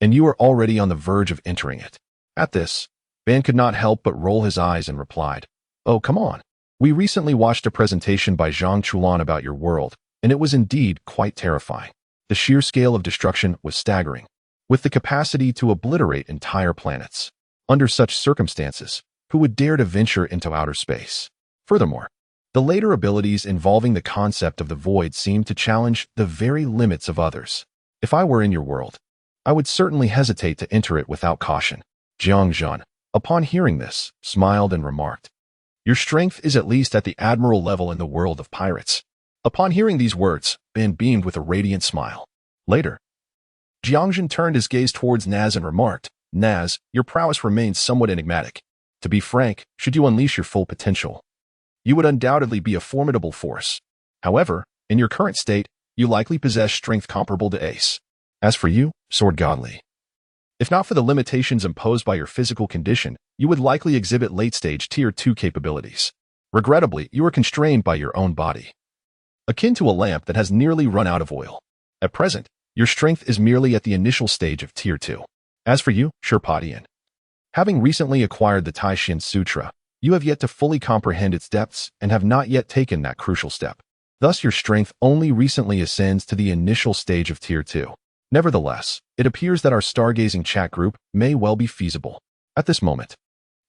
and you are already on the verge of entering it." At this, Ban could not help but roll his eyes and replied, "Oh, come on. We recently watched a presentation by Zhang Chulan about your world, and it was indeed quite terrifying. The sheer scale of destruction was staggering, with the capacity to obliterate entire planets. Under such circumstances, who would dare to venture into outer space? Furthermore, the later abilities involving the concept of the void seemed to challenge the very limits of others. If I were in your world, I would certainly hesitate to enter it without caution." Jiang Zhen, upon hearing this, smiled and remarked, "Your strength is at least at the admiral level in the world of pirates." Upon hearing these words, Ban beamed with a radiant smile. Later, Jiang Zhen turned his gaze towards Naz and remarked, "Naz, your prowess remains somewhat enigmatic. To be frank, should you unleash your full potential, you would undoubtedly be a formidable force. However, in your current state, you likely possess strength comparable to Ace. As for you, Sword Godly, if not for the limitations imposed by your physical condition, you would likely exhibit late-stage Tier 2 capabilities. Regrettably, you are constrained by your own body, akin to a lamp that has nearly run out of oil. At present, your strength is merely at the initial stage of Tier 2. As for you, Sherpatian, having recently acquired the Taishin Sutra, you have yet to fully comprehend its depths and have not yet taken that crucial step. Thus, your strength only recently ascends to the initial stage of Tier 2. Nevertheless, it appears that our stargazing chat group may well be feasible." At this moment,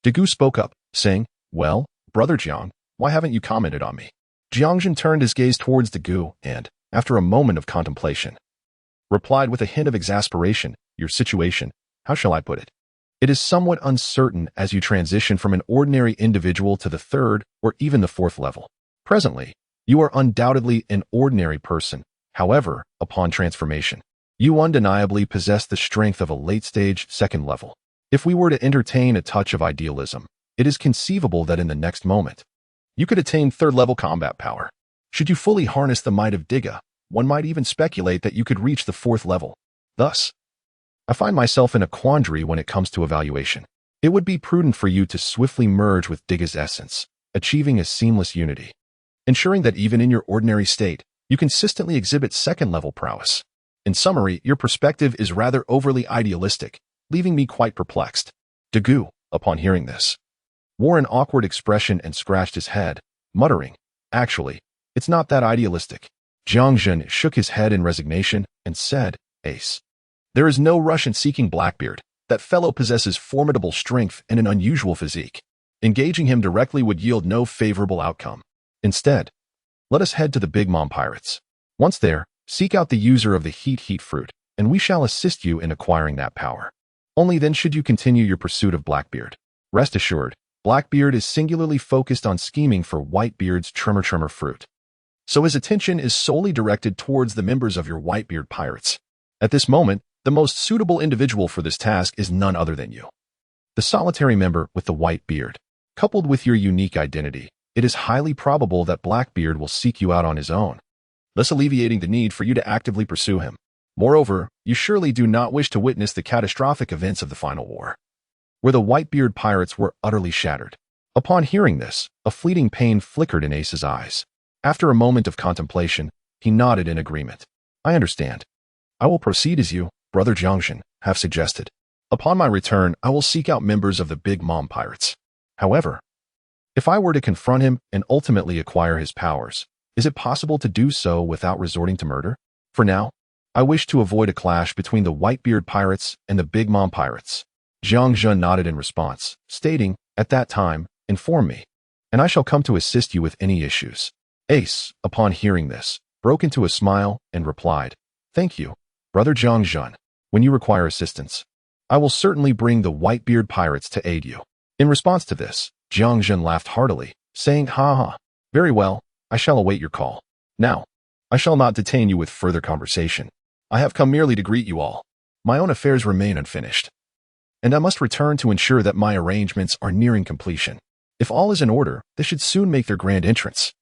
Dagu spoke up, saying, "Well, Brother Jiang, why haven't you commented on me?" Jiang Zhen turned his gaze towards Dagu and, after a moment of contemplation, replied with a hint of exasperation, "Your situation, how shall I put it? It is somewhat uncertain as you transition from an ordinary individual to the third or even the fourth level. Presently, you are undoubtedly an ordinary person. However, upon transformation, you undeniably possess the strength of a late-stage second level. If we were to entertain a touch of idealism, it is conceivable that in the next moment, you could attain third-level combat power. Should you fully harness the might of Diga, one might even speculate that you could reach the fourth level. Thus, I find myself in a quandary when it comes to evaluation. It would be prudent for you to swiftly merge with Diga's essence, achieving a seamless unity, ensuring that even in your ordinary state, you consistently exhibit second-level prowess. In summary, your perspective is rather overly idealistic, leaving me quite perplexed." Dagu, upon hearing this, wore an awkward expression and scratched his head, muttering, "Actually, it's not that idealistic." Jiang Zhen shook his head in resignation and said, "Ace, there is no rush in seeking Blackbeard. That fellow possesses formidable strength and an unusual physique. Engaging him directly would yield no favorable outcome. Instead, let us head to the Big Mom Pirates. Once there, seek out the user of the Heat fruit, and we shall assist you in acquiring that power. Only then should you continue your pursuit of Blackbeard. Rest assured, Blackbeard is singularly focused on scheming for Whitebeard's Tremor fruit, so his attention is solely directed towards the members of your Whitebeard Pirates. At this moment, the most suitable individual for this task is none other than you, the solitary member with the white beard. Coupled with your unique identity, it is highly probable that Blackbeard will seek you out on his own, thus alleviating the need for you to actively pursue him. Moreover, you surely do not wish to witness the catastrophic events of the final war, where the Whitebeard pirates were utterly shattered." Upon hearing this, a fleeting pain flickered in Ace's eyes. After a moment of contemplation, he nodded in agreement. "I understand. I will proceed as you, Brother Jiang Zhen, have suggested. Upon my return, I will seek out members of the Big Mom Pirates. However, if I were to confront him and ultimately acquire his powers, is it possible to do so without resorting to murder? For now, I wish to avoid a clash between the Whitebeard Pirates and the Big Mom Pirates." Jiang Zhen nodded in response, stating, "At that time, inform me, and I shall come to assist you with any issues." Ace, upon hearing this, broke into a smile and replied, "Thank you, Brother Jiang Zhen. When you require assistance, I will certainly bring the Whitebeard Pirates to aid you." In response to this, Jiang Zhen laughed heartily, saying, "Ha ha, very well, I shall await your call. Now, I shall not detain you with further conversation. I have come merely to greet you all. My own affairs remain unfinished, and I must return to ensure that my arrangements are nearing completion. If all is in order, they should soon make their grand entrance."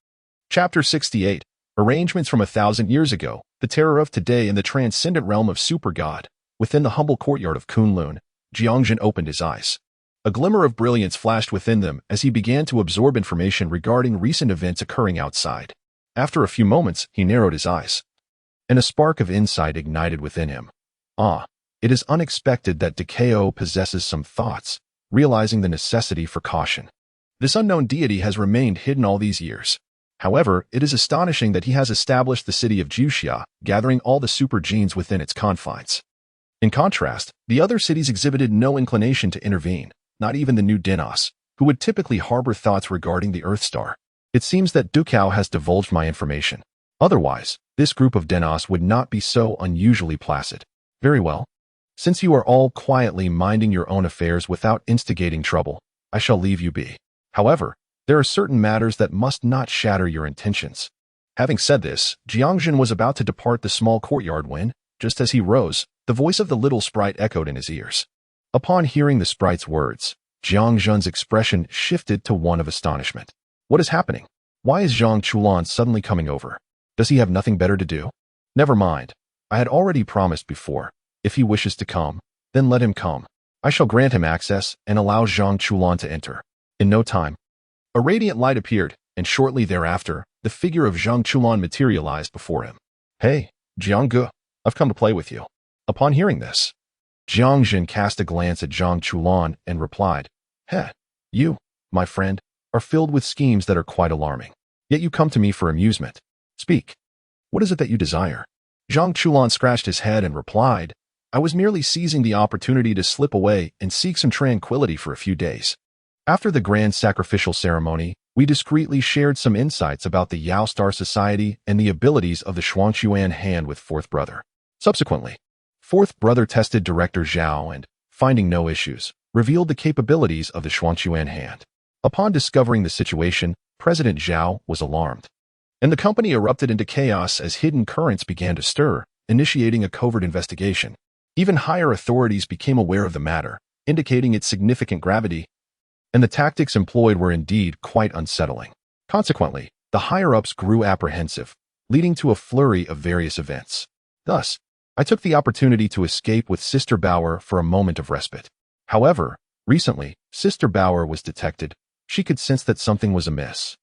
Chapter 68. Arrangements from 1,000 years ago, the terror of today in the transcendent realm of Super God. Within the humble courtyard of Kunlun, Jiang Zhen opened his eyes. A glimmer of brilliance flashed within them as he began to absorb information regarding recent events occurring outside. After a few moments, he narrowed his eyes, and a spark of insight ignited within him. "Ah, it is unexpected that Decao possesses some thoughts realizing the necessity for caution. This unknown deity has remained hidden all these years. However, it is astonishing that he has established the city of Juxia, gathering all the super genes within its confines. In contrast, the other cities exhibited no inclination to intervene, not even the new Dinos, who would typically harbor thoughts regarding the Earth Star. It seems that Dukao has divulged my information. Otherwise, this group of Dinos would not be so unusually placid. Very well. Since you are all quietly minding your own affairs without instigating trouble, I shall leave you be. However, there are certain matters that must not shatter your intentions. Having said this, Jiang Zhen was about to depart the small courtyard when, just as he rose, the voice of the little sprite echoed in his ears. Upon hearing the sprite's words, Jiang Zhen's expression shifted to one of astonishment. What is happening? Why is Zhang Chulan suddenly coming over? Does he have nothing better to do? Never mind. I had already promised before. If he wishes to come, then let him come. I shall grant him access and allow Zhang Chulan to enter. In no time, a radiant light appeared, and shortly thereafter, the figure of Zhang Chulan materialized before him. Hey, Jiang Ge, I've come to play with you. Upon hearing this, Jiang Zhen cast a glance at Zhang Chulan and replied, Heh, you, my friend, are filled with schemes that are quite alarming. Yet you come to me for amusement. Speak. What is it that you desire? Zhang Chulan scratched his head and replied, I was merely seizing the opportunity to slip away and seek some tranquility for a few days. After the grand sacrificial ceremony, we discreetly shared some insights about the Yao Star Society and the abilities of the Shuangchuan hand with Fourth Brother. Subsequently, Fourth Brother tested Director Zhao and, finding no issues, revealed the capabilities of the Shuangchuan hand. Upon discovering the situation, President Zhao was alarmed, and the company erupted into chaos as hidden currents began to stir, initiating a covert investigation. Even higher authorities became aware of the matter, indicating its significant gravity, and the tactics employed were indeed quite unsettling. Consequently, the higher-ups grew apprehensive, leading to a flurry of various events. Thus, I took the opportunity to escape with Sister Bauer for a moment of respite. However, recently, Sister Bauer was detected. She could sense that something was amiss,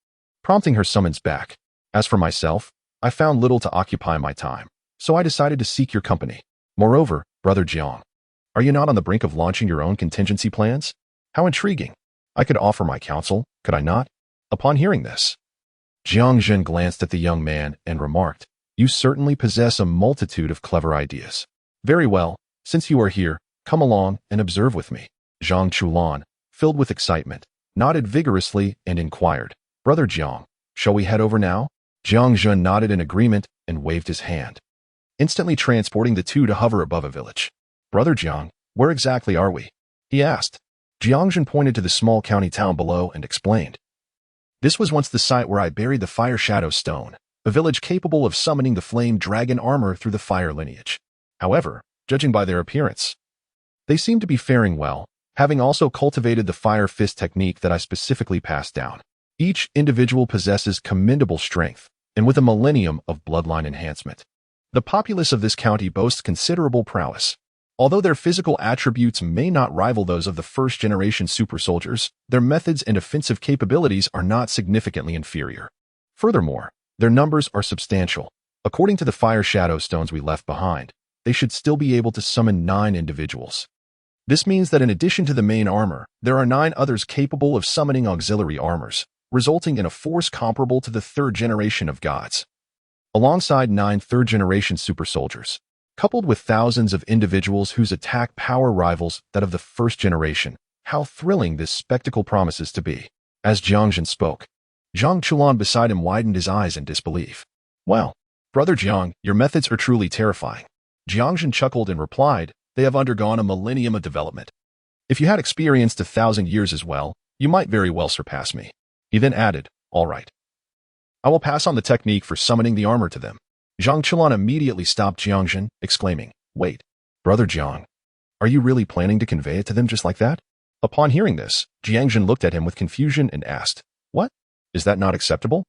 prompting her summons back. As for myself, I found little to occupy my time, so I decided to seek your company. Moreover, Brother Jiang, are you not on the brink of launching your own contingency plans? How intriguing. I could offer my counsel, could I not? Upon hearing this, Jiang Zhen glanced at the young man and remarked, You certainly possess a multitude of clever ideas. Very well, since you are here, come along and observe with me. Zhang Chulan, filled with excitement, nodded vigorously and inquired, Brother Jiang, shall we head over now? Jiang Zhen nodded in agreement and waved his hand, instantly transporting the two to hover above a village. Brother Jiang, where exactly are we? He asked. Jiang Zhen pointed to the small county town below and explained. This was once the site where I buried the Fire Shadow Stone, a village capable of summoning the Flame Dragon armor through the fire lineage. However, judging by their appearance, they seem to be faring well, having also cultivated the Fire Fist technique that I specifically passed down. Each individual possesses commendable strength, and with a millennium of bloodline enhancement. The populace of this county boasts considerable prowess. Although their physical attributes may not rival those of the first-generation super soldiers, their methods and offensive capabilities are not significantly inferior. Furthermore, their numbers are substantial. According to the Fire Shadow Stones we left behind, they should still be able to summon 9 individuals. This means that in addition to the main armor, there are 9 others capable of summoning auxiliary armors, resulting in a force comparable to the 3rd generation of gods. Alongside 9 third-generation super soldiers, coupled with thousands of individuals whose attack power rivals that of the 1st generation, how thrilling this spectacle promises to be. As Jiang Zhen spoke, Zhang Chulan beside him widened his eyes in disbelief. Well, Brother Jiang, your methods are truly terrifying. Jiang Zhen chuckled and replied, They have undergone a millennium of development. If you had experienced 1,000 years as well, you might very well surpass me. He then added, All right. I will pass on the technique for summoning the armor to them. Zhang Chulan immediately stopped Jiang Zhen, exclaiming, Wait, Brother Jiang, are you really planning to convey it to them just like that? Upon hearing this, Jiang Zhen looked at him with confusion and asked, What? Is that not acceptable?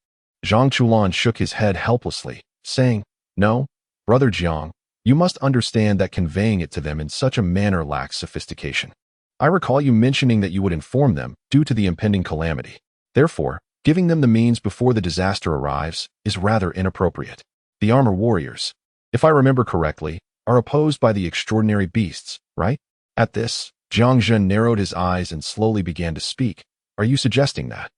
Zhang Chulan shook his head helplessly, saying, No, Brother Jiang, you must understand that conveying it to them in such a manner lacks sophistication. I recall you mentioning that you would inform them due to the impending calamity. Therefore, giving them the means before the disaster arrives is rather inappropriate. The armor warriors, if I remember correctly, are opposed by the extraordinary beasts, right? At this, Jiang Zhen narrowed his eyes and slowly began to speak. Are you suggesting that?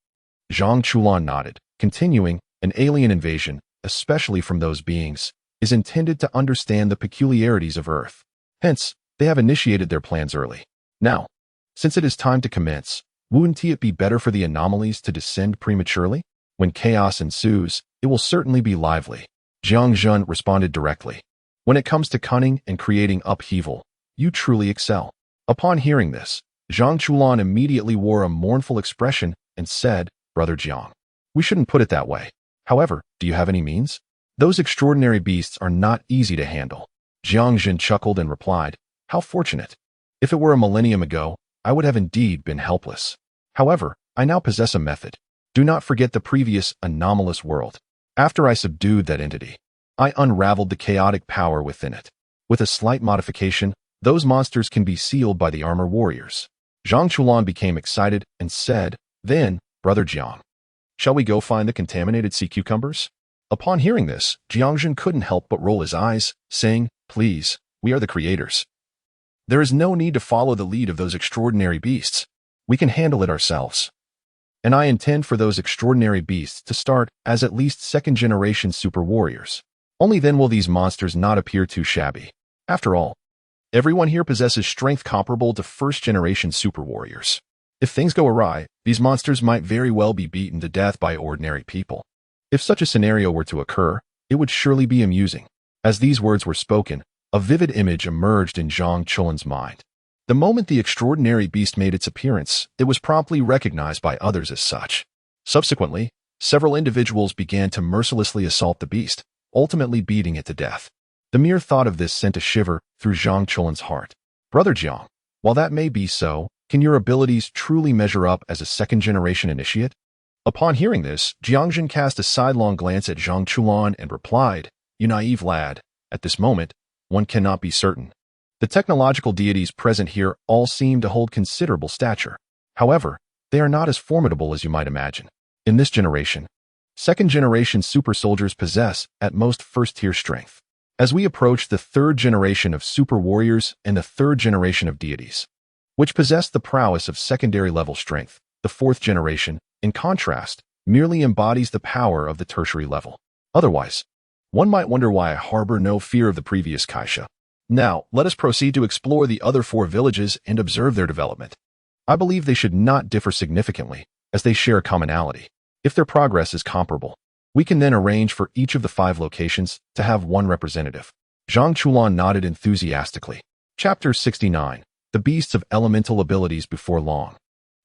Zhang Chulan nodded, continuing, an alien invasion, especially from those beings, is intended to understand the peculiarities of Earth. Hence, they have initiated their plans early. Now, since it is time to commence, wouldn't it be better for the anomalies to descend prematurely? When chaos ensues, it will certainly be lively. Jiang Zhen responded directly. When it comes to cunning and creating upheaval, you truly excel. Upon hearing this, Zhang Chulan immediately wore a mournful expression and said, Brother Jiang, we shouldn't put it that way. However, do you have any means? Those extraordinary beasts are not easy to handle. Jiang Zhen chuckled and replied, how fortunate. If it were a millennium ago, I would have indeed been helpless. However, I now possess a method. Do not forget the previous anomalous world. After I subdued that entity, I unraveled the chaotic power within it. With a slight modification, those monsters can be sealed by the armor warriors. Zhang Chulan became excited and said, then, Brother Jiang, shall we go find the contaminated sea cucumbers? Upon hearing this, Jiang Zhen couldn't help but roll his eyes, saying, please, we are the creators. There is no need to follow the lead of those extraordinary beasts. We can handle it ourselves. And I intend for those extraordinary beasts to start as at least second-generation super warriors. Only then will these monsters not appear too shabby. After all, everyone here possesses strength comparable to first-generation super warriors. If things go awry, these monsters might very well be beaten to death by ordinary people. If such a scenario were to occur, it would surely be amusing. As these words were spoken, a vivid image emerged in Jiang Chulan's mind. The moment the extraordinary beast made its appearance, it was promptly recognized by others as such. Subsequently, several individuals began to mercilessly assault the beast, ultimately beating it to death. The mere thought of this sent a shiver through Jiang Chulan's heart. Brother Jiang, while that may be so, can your abilities truly measure up as a second-generation initiate? Upon hearing this, Jiang Zhen cast a sidelong glance at Zhang Chulan and replied, you naive lad, at this moment, one cannot be certain. The technological deities present here all seem to hold considerable stature. However, they are not as formidable as you might imagine. In this generation, second-generation super soldiers possess, at most, first-tier strength. As we approach the third generation of super warriors and the third generation of deities, which possess the prowess of secondary-level strength, the fourth generation, in contrast, merely embodies the power of the tertiary level. Otherwise, one might wonder why I harbor no fear of the previous Kaisha. Now, let us proceed to explore the other 4 villages and observe their development. I believe they should not differ significantly, as they share a commonality. If their progress is comparable, we can then arrange for each of the 5 locations to have one representative. Zhang Chulan nodded enthusiastically. Chapter 69. The Beasts of Elemental Abilities Before Long.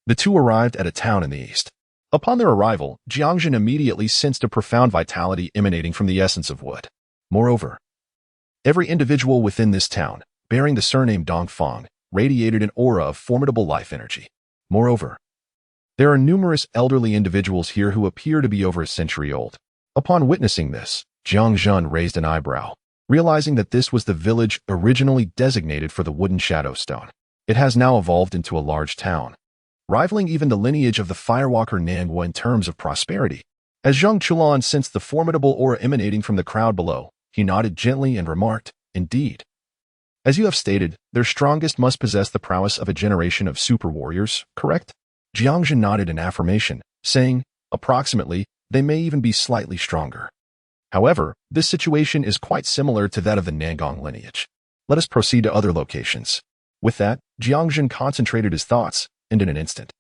The two arrived at a town in the east. Upon their arrival, Jiang Zhen immediately sensed a profound vitality emanating from the essence of wood. Moreover, every individual within this town, bearing the surname Dongfang, radiated an aura of formidable life energy. Moreover, there are numerous elderly individuals here who appear to be over a century old. Upon witnessing this, Jiang Zhen raised an eyebrow, realizing that this was the village originally designated for the wooden shadow stone. It has now evolved into a large town, rivaling even the lineage of the firewalker Nangwa in terms of prosperity. As Zhang Chulan sensed the formidable aura emanating from the crowd below, he nodded gently and remarked, indeed. As you have stated, their strongest must possess the prowess of a generation of super warriors, correct? Jiang Zhen nodded in affirmation, saying, approximately, they may even be slightly stronger. However, this situation is quite similar to that of the Nangong lineage. Let us proceed to other locations. With that, Jiang Zhen concentrated his thoughts, and in an instant,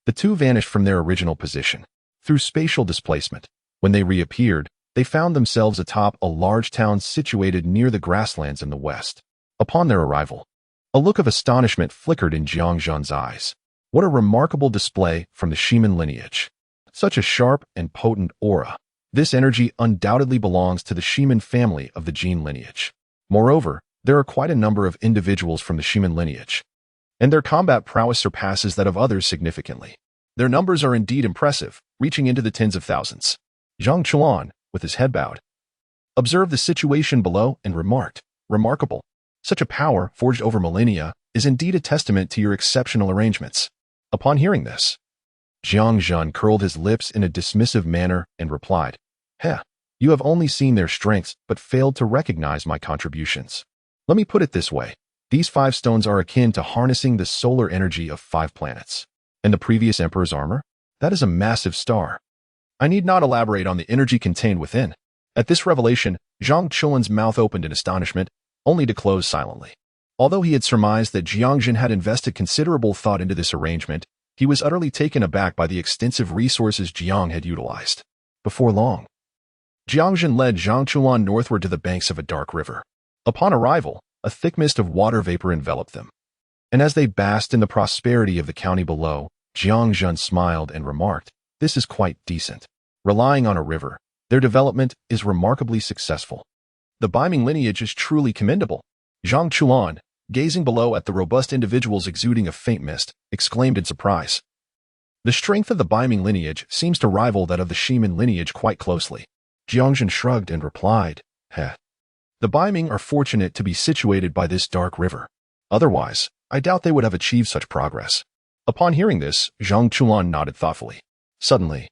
the two vanished from their original position. Through spatial displacement, when they reappeared, they found themselves atop a large town situated near the grasslands in the west. Upon their arrival, a look of astonishment flickered in Jiang Zhen's eyes. What a remarkable display from the Shiman lineage. Such a sharp and potent aura. This energy undoubtedly belongs to the Shiman family of the Jin lineage. Moreover, there are quite a number of individuals from the Shiman lineage, and their combat prowess surpasses that of others significantly. Their numbers are indeed impressive, reaching into the tens of thousands. Zhang Chulan, with his head bowed, observed the situation below and remarked, remarkable. Such a power, forged over millennia, is indeed a testament to your exceptional arrangements. Upon hearing this, Jiang Zhen curled his lips in a dismissive manner and replied, Heh, you have only seen their strengths but failed to recognize my contributions. Let me put it this way. These 5 stones are akin to harnessing the solar energy of 5 planets. And the previous emperor's armor? That is a massive star. I need not elaborate on the energy contained within. At this revelation, Jiang Chen's mouth opened in astonishment, only to close silently. Although he had surmised that Jiang Zhen had invested considerable thought into this arrangement, he was utterly taken aback by the extensive resources Jiang had utilized. Before long, Jiang Zhen led Jiang Chen northward to the banks of a dark river. Upon arrival, a thick mist of water vapor enveloped them. And as they basked in the prosperity of the county below, Jiang Zhen smiled and remarked, "This is quite decent. Relying on a river, their development is remarkably successful. The Beiming lineage is truly commendable." Jiang Chen, gazing below at the robust individuals exuding a faint mist, exclaimed in surprise. The strength of the Beiming lineage seems to rival that of the Shimin lineage quite closely. Jiang Zhen shrugged and replied, "Heh. The Beiming are fortunate to be situated by this dark river. Otherwise, I doubt they would have achieved such progress." Upon hearing this, Jiang Chen nodded thoughtfully. Suddenly,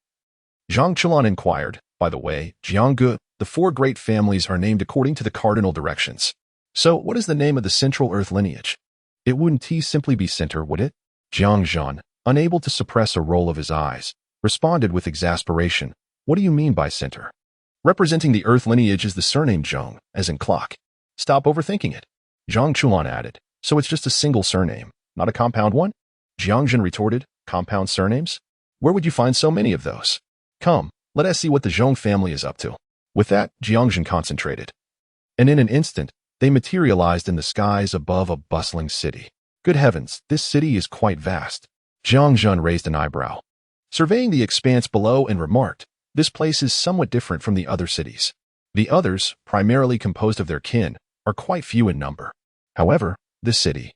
Jiang Chen inquired, "By the way, Jiang, the 4 great families are named according to the cardinal directions. So, what is the name of the Central Earth lineage? It wouldn't simply be center, would it?" Jiang Zhen, unable to suppress a roll of his eyes, responded with exasperation, "What do you mean by center? Representing the Earth lineage is the surname Zheng, as in clock. Stop overthinking it." Jiang Chen added, "So it's just a single surname, not a compound one?" Jiang Zhen retorted, "Compound surnames? Where would you find so many of those? Come, let us see what the Zheng family is up to." With that, Jiang Zhen concentrated. And in an instant, they materialized in the skies above a bustling city. Good heavens, this city is quite vast. Jiang Zhen raised an eyebrow, surveying the expanse below, and remarked, "This place is somewhat different from the other cities. The others, primarily composed of their kin, are quite few in number. However, this city,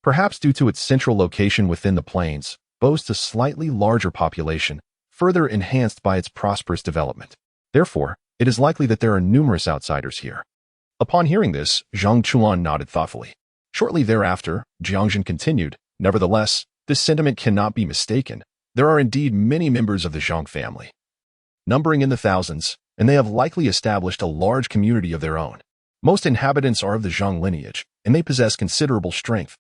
perhaps due to its central location within the plains, boasts a slightly larger population, further enhanced by its prosperous development. Therefore, it is likely that there are numerous outsiders here." Upon hearing this, Jiang Chen nodded thoughtfully. Shortly thereafter, Jiang Zhen continued, "Nevertheless, this sentiment cannot be mistaken. There are indeed many members of the Zheng family, numbering in the thousands, and they have likely established a large community of their own. Most inhabitants are of the Zheng lineage, and they possess considerable strength,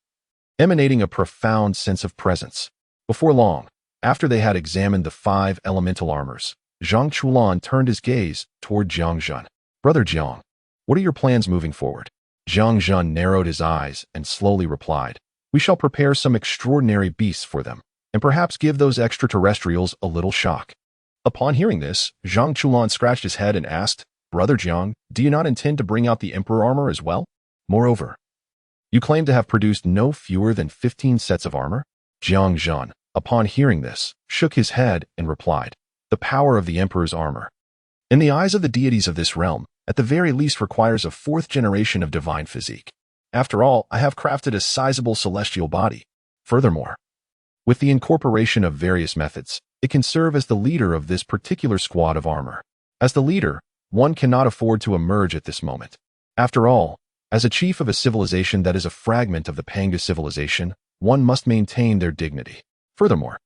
emanating a profound sense of presence." Before long, after they had examined the 5 elemental armors, Jiang Chen turned his gaze toward Jiang Zhen. "Brother Jiang, what are your plans moving forward?" Jiang Zhen narrowed his eyes and slowly replied, "We shall prepare some extraordinary beasts for them, and perhaps give those extraterrestrials a little shock." Upon hearing this, Jiang Chen scratched his head and asked, "Brother Jiang, do you not intend to bring out the Emperor armor as well? Moreover, you claim to have produced no fewer than 15 sets of armor?" Jiang Zhen, upon hearing this, shook his head and replied, "The power of the Emperor's armor, in the eyes of the deities of this realm, at the very least requires a 4th generation of divine physique. After all, I have crafted a sizable celestial body. Furthermore, with the incorporation of various methods, it can serve as the leader of this particular squad of armor. As the leader, one cannot afford to emerge at this moment. After all, as a chief of a civilization that is a fragment of the Pangu civilization, one must maintain their dignity. Furthermore,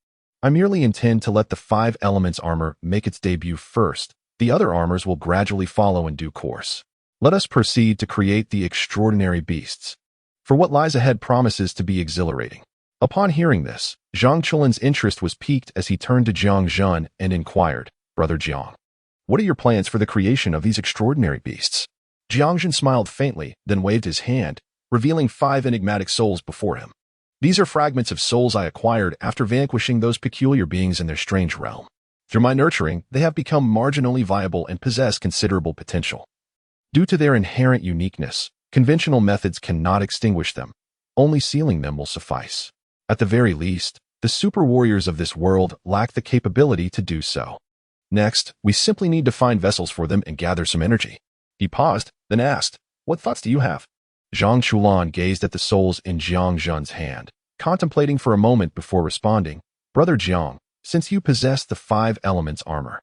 I merely intend to let the 5 elements armor make its debut first. The other armors will gradually follow in due course. Let us proceed to create the extraordinary beasts, for what lies ahead promises to be exhilarating." Upon hearing this, Jiang Chen's interest was piqued as he turned to Jiang Zhen and inquired, "Brother Jiang, what are your plans for the creation of these extraordinary beasts?" Jiang Zhen smiled faintly, then waved his hand, revealing 5 enigmatic souls before him. "These are fragments of souls I acquired after vanquishing those peculiar beings in their strange realm. Through my nurturing, they have become marginally viable and possess considerable potential. Due to their inherent uniqueness, conventional methods cannot extinguish them. Only sealing them will suffice. At the very least, the super warriors of this world lack the capability to do so. Next, we simply need to find vessels for them and gather some energy." He paused, then asked, "What thoughts do you have?" Jiang Chen gazed at the souls in Jiang Zhen's hand, contemplating for a moment before responding, "Brother Jiang, since you possess the 5 elements armor,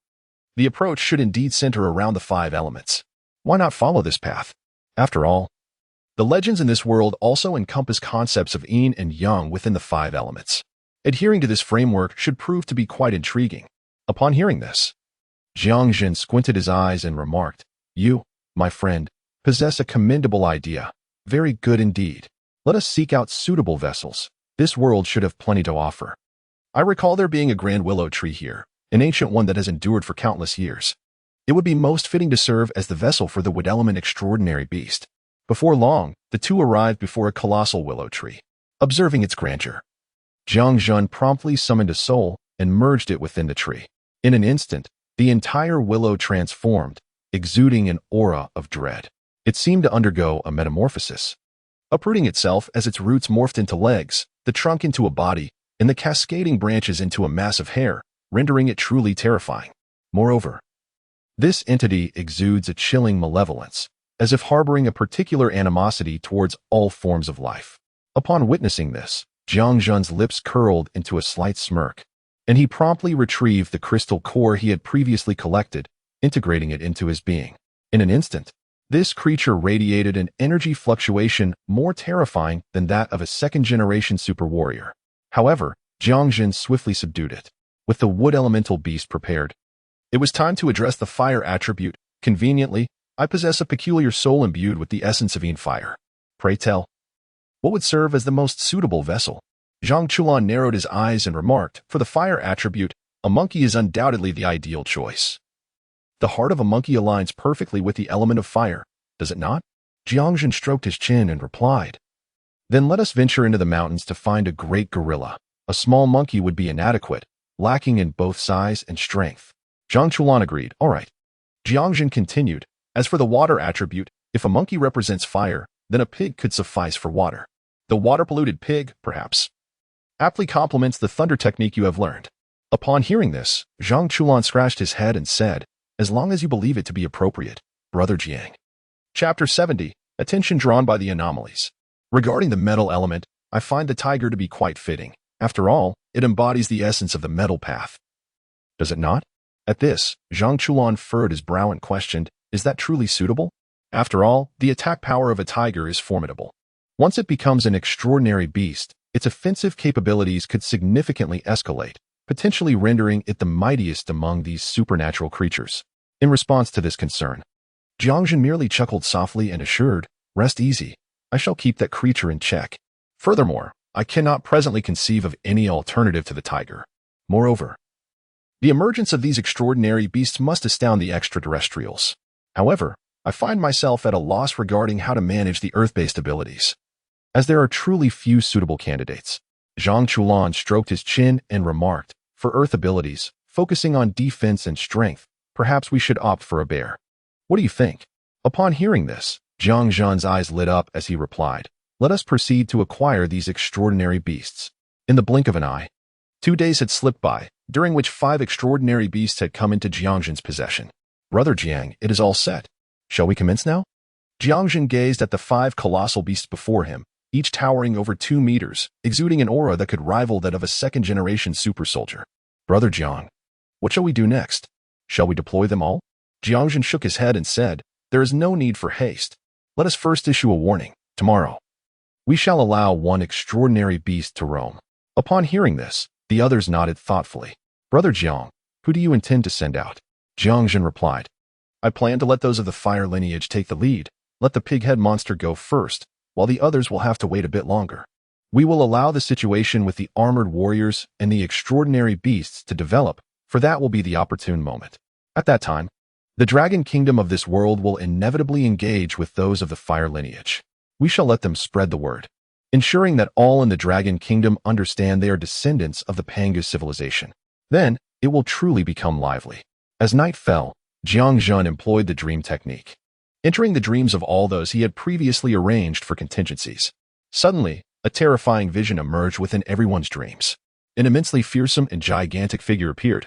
the approach should indeed center around the 5 elements. Why not follow this path? After all, the legends in this world also encompass concepts of yin and yang within the 5 elements. Adhering to this framework should prove to be quite intriguing." Upon hearing this, Jiang Zhen squinted his eyes and remarked, "You, my friend, possess a commendable idea. Very good indeed. Let us seek out suitable vessels. This world should have plenty to offer. I recall there being a grand willow tree here, an ancient one that has endured for countless years. It would be most fitting to serve as the vessel for the wood element extraordinary beast. Before long, the two arrived before a colossal willow tree. Observing its grandeur, Jiang Zhen promptly summoned a soul and merged it within the tree. In an instant, the entire willow transformed, exuding an aura of dread. It seemed to undergo a metamorphosis, uprooting itself as its roots morphed into legs, the trunk into a body, and the cascading branches into a mass of hair, rendering it truly terrifying. Moreover, this entity exudes a chilling malevolence, as if harboring a particular animosity towards all forms of life. Upon witnessing this, Jiang Zhen's lips curled into a slight smirk, and he promptly retrieved the crystal core he had previously collected, integrating it into his being. In an instant, this creature radiated an energy fluctuation more terrifying than that of a second-generation super warrior. However, Jiang Zhen swiftly subdued it. With the wood elemental beast prepared, it was time to address the fire attribute. Conveniently, I possess a peculiar soul imbued with the essence of fire. Pray tell, what would serve as the most suitable vessel? Zhang Chulan narrowed his eyes and remarked, for the fire attribute, a monkey is undoubtedly the ideal choice. The heart of a monkey aligns perfectly with the element of fire, does it not? Jiang Zhen stroked his chin and replied, then let us venture into the mountains to find a great gorilla. A small monkey would be inadequate, lacking in both size and strength. Zhang Chulan agreed, all right. Jiang Zhen continued, as for the water attribute, if a monkey represents fire, then a pig could suffice for water. The water-polluted pig, perhaps, aptly complements the thunder technique you have learned. Upon hearing this, Zhang Chulan scratched his head and said, as long as you believe it to be appropriate, Brother Jiang. Chapter 70, Attention Drawn by the Anomalies. Regarding the metal element, I find the tiger to be quite fitting. After all, it embodies the essence of the metal path. Does it not? At this, Zhang Chulan furrowed his brow and questioned, is that truly suitable? After all, the attack power of a tiger is formidable. Once it becomes an extraordinary beast, its offensive capabilities could significantly escalate, potentially rendering it the mightiest among these supernatural creatures. In response to this concern, Jiang Zhen merely chuckled softly and assured, rest easy, I shall keep that creature in check. Furthermore, I cannot presently conceive of any alternative to the tiger. Moreover, the emergence of these extraordinary beasts must astound the extraterrestrials. However, I find myself at a loss regarding how to manage the Earth-based abilities, as there are truly few suitable candidates. Zhang Chulan stroked his chin and remarked, for Earth abilities, focusing on defense and strength, perhaps we should opt for a bear. What do you think? Upon hearing this, Jiang Zhen's eyes lit up as he replied, let us proceed to acquire these extraordinary beasts. In the blink of an eye, 2 days had slipped by, during which 5 extraordinary beasts had come into Jiang Zhen's possession. Brother Jiang, it is all set. Shall we commence now? Jiang Zhen gazed at the 5 colossal beasts before him, each towering over 2 meters, exuding an aura that could rival that of a second-generation super soldier. Brother Jiang, what shall we do next? Shall we deploy them all? Jiang Zhen shook his head and said, there is no need for haste. Let us first issue a warning. Tomorrow, we shall allow one extraordinary beast to roam. Upon hearing this, the others nodded thoughtfully. Brother Jiang, who do you intend to send out? Jiang Zhen replied, I plan to let those of the fire lineage take the lead. Let the pig-head monster go first, while the others will have to wait a bit longer. We will allow the situation with the armored warriors and the extraordinary beasts to develop, for that will be the opportune moment. At that time, the dragon kingdom of this world will inevitably engage with those of the fire lineage. We shall let them spread the word, ensuring that all in the dragon kingdom understand they are descendants of the Pangu civilization. Then, it will truly become lively. As night fell, Jiang Zhen employed the dream technique, entering the dreams of all those he had previously arranged for contingencies. Suddenly, a terrifying vision emerged within everyone's dreams. An immensely fearsome and gigantic figure appeared,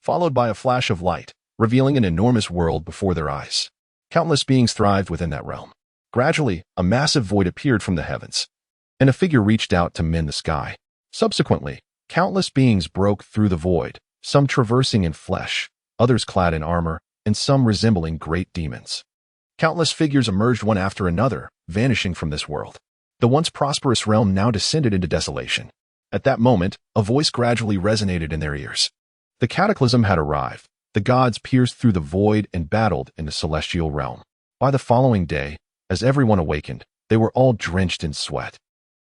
followed by a flash of light, revealing an enormous world before their eyes. Countless beings thrived within that realm. Gradually, a massive void appeared from the heavens, and a figure reached out to mend the sky. Subsequently, countless beings broke through the void, some traversing in flesh, others clad in armor, and some resembling great demons. Countless figures emerged one after another, vanishing from this world. The once prosperous realm now descended into desolation. At that moment, a voice gradually resonated in their ears. The cataclysm had arrived. The gods pierced through the void and battled in the celestial realm. By the following day, as everyone awakened, They were all drenched in sweat,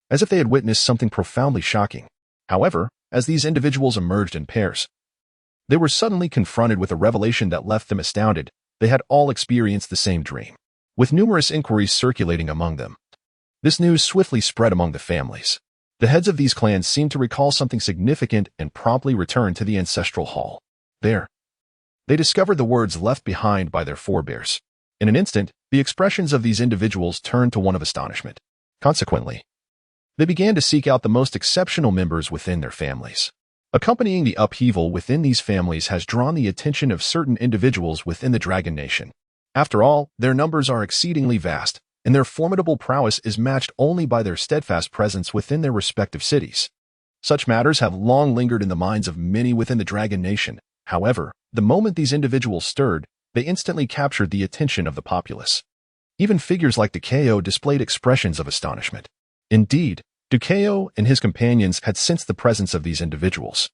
as if they had witnessed something profoundly shocking. However, as these individuals emerged in pairs, they were suddenly confronted with a revelation that left them astounded. They had all experienced the same dream, with numerous inquiries circulating among them. This news swiftly spread among the families. The heads of these clans seemed to recall something significant and promptly returned to the ancestral hall. There, they discovered the words left behind by their forebears. In an instant, the expressions of these individuals turned to one of astonishment. Consequently, they began to seek out the most exceptional members within their families. Accompanying the upheaval within these families has drawn the attention of certain individuals within the Dragon Nation. After all, their numbers are exceedingly vast, and their formidable prowess is matched only by their steadfast presence within their respective cities. Such matters have long lingered in the minds of many within the Dragon Nation. However, the moment these individuals stirred, they instantly captured the attention of the populace. Even figures like Dikeo displayed expressions of astonishment. Indeed, Dikeo and his companions had sensed the presence of these individuals,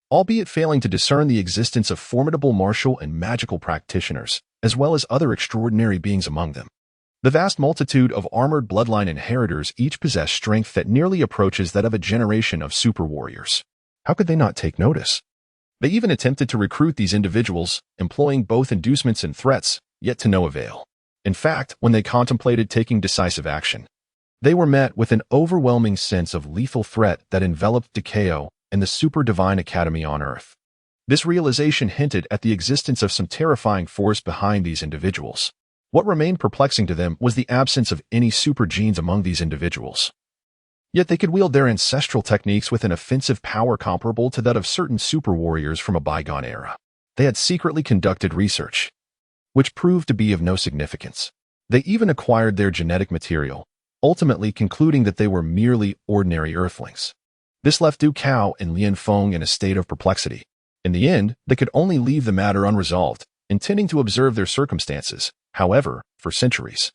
albeit failing to discern the existence of formidable martial and magical practitioners, as well as other extraordinary beings among them. The vast multitude of armored bloodline inheritors each possessed strength that nearly approaches that of a generation of super warriors. How could they not take notice? They even attempted to recruit these individuals, employing both inducements and threats, yet to no avail. In fact, when they contemplated taking decisive action, they were met with an overwhelming sense of lethal threat that enveloped Dikeo and the Super Divine Academy on Earth. This realization hinted at the existence of some terrifying force behind these individuals. What remained perplexing to them was the absence of any super genes among these individuals. Yet they could wield their ancestral techniques with an offensive power comparable to that of certain super warriors from a bygone era. They had secretly conducted research, which proved to be of no significance. They even acquired their genetic material, ultimately concluding that they were merely ordinary earthlings. This left Du Cao and Lian Feng in a state of perplexity. In the end, they could only leave the matter unresolved, intending to observe their circumstances. However, for centuries,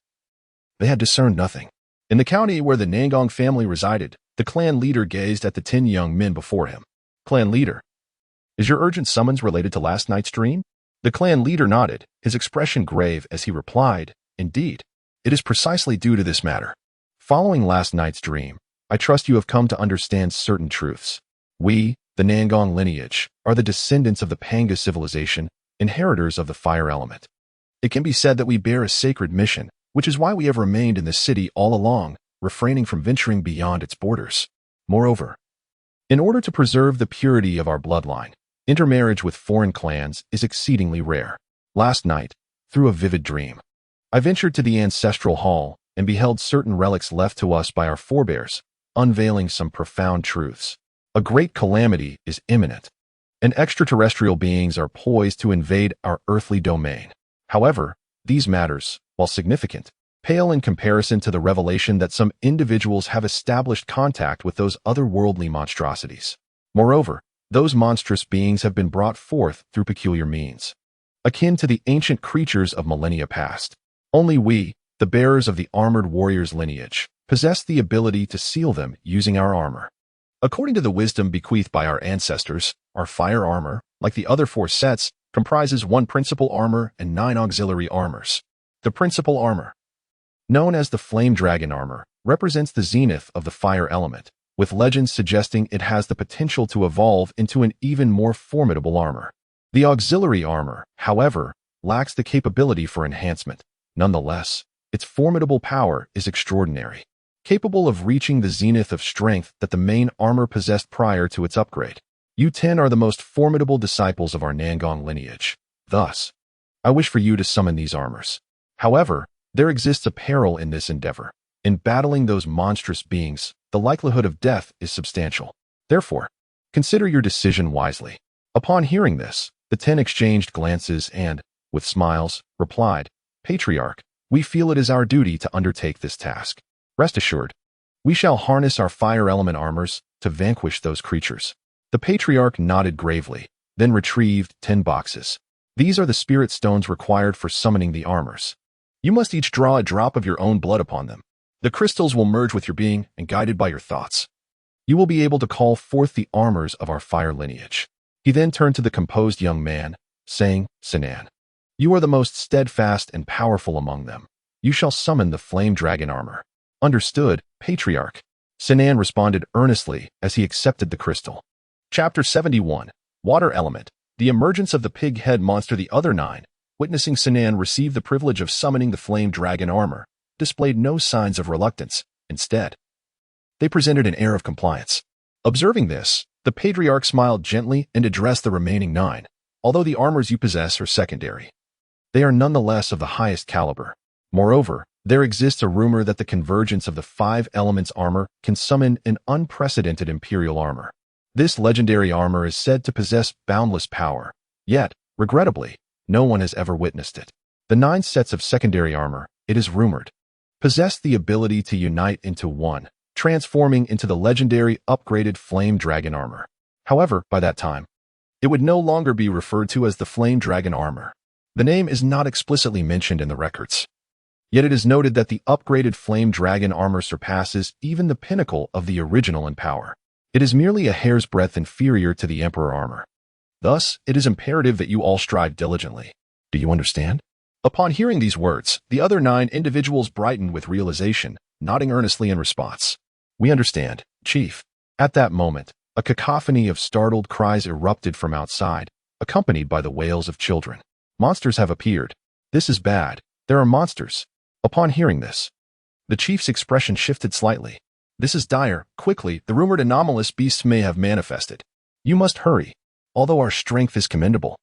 they had discerned nothing. In the county where the Nangong family resided, the clan leader gazed at the 10 young men before him. Clan leader, is your urgent summons related to last night's dream? The clan leader nodded, his expression grave as he replied, indeed, it is precisely due to this matter. Following last night's dream, I trust you have come to understand certain truths. We, the Nangong lineage, are the descendants of the Pangu civilization, inheritors of the fire element. It can be said that we bear a sacred mission, which is why we have remained in the city all along, refraining from venturing beyond its borders. Moreover, in order to preserve the purity of our bloodline, intermarriage with foreign clans is exceedingly rare. Last night, through a vivid dream, I ventured to the ancestral hall and beheld certain relics left to us by our forebears, unveiling some profound truths. A great calamity is imminent, and extraterrestrial beings are poised to invade our earthly domain. However, these matters, while significant, pale in comparison to the revelation that some individuals have established contact with those otherworldly monstrosities. Moreover, those monstrous beings have been brought forth through peculiar means, akin to the ancient creatures of millennia past. Only we, the bearers of the armored warrior's lineage, possess the ability to seal them using our armor. According to the wisdom bequeathed by our ancestors, our fire armor, like the other 4 sets, comprises 1 principal armor and 9 auxiliary armors. The principal armor, known as the Flame Dragon armor, represents the zenith of the fire element, with legends suggesting it has the potential to evolve into an even more formidable armor. The auxiliary armor, however, lacks the capability for enhancement. Nonetheless, its formidable power is extraordinary, capable of reaching the zenith of strength that the main armor possessed prior to its upgrade. You 10 are the most formidable disciples of our Nangong lineage. Thus, I wish for you to summon these armors. However, there exists a peril in this endeavor. In battling those monstrous beings, the likelihood of death is substantial. Therefore, consider your decision wisely. Upon hearing this, the 10 exchanged glances and, with smiles, replied, Patriarch, we feel it is our duty to undertake this task. Rest assured, we shall harness our fire element armors to vanquish those creatures. The Patriarch nodded gravely, then retrieved 10 boxes. These are the spirit stones required for summoning the armors. You must each draw a drop of your own blood upon them. The crystals will merge with your being, and guided by your thoughts, you will be able to call forth the armors of our fire lineage. He then turned to the composed young man, saying, Sinan, you are the most steadfast and powerful among them. You shall summon the Flame Dragon armor. Understood, Patriarch. Sinan responded earnestly as he accepted the crystal. Chapter 71. Water Element. The emergence of the pig head monster. The other 9, witnessing Sinan receive the privilege of summoning the flame dragon armor, displayed no signs of reluctance. Instead, they presented an air of compliance. Observing this, the Patriarch smiled gently and addressed the remaining 9. Although the armors you possess are secondary, they are nonetheless of the highest caliber. Moreover, there exists a rumor that the convergence of the 5 elements armor can summon an unprecedented Imperial armor. This legendary armor is said to possess boundless power, yet, regrettably, no one has ever witnessed it. The 9 sets of secondary armor, it is rumored, possess the ability to unite into one, transforming into the legendary upgraded Flame Dragon armor. However, by that time, it would no longer be referred to as the Flame Dragon armor. The name is not explicitly mentioned in the records. Yet it is noted that the upgraded Flame Dragon armor surpasses even the pinnacle of the original in power. It is merely a hair's breadth inferior to the Emperor armor. Thus, it is imperative that you all strive diligently. Do you understand? Upon hearing these words, the other 9 individuals brightened with realization, nodding earnestly in response. We understand, Chief. At that moment, a cacophony of startled cries erupted from outside, accompanied by the wails of children. Monsters have appeared. This is bad. There are monsters. Upon hearing this, the chief's expression shifted slightly. This is dire. Quickly, the rumored anomalous beasts may have manifested. You must hurry. Although our strength is commendable,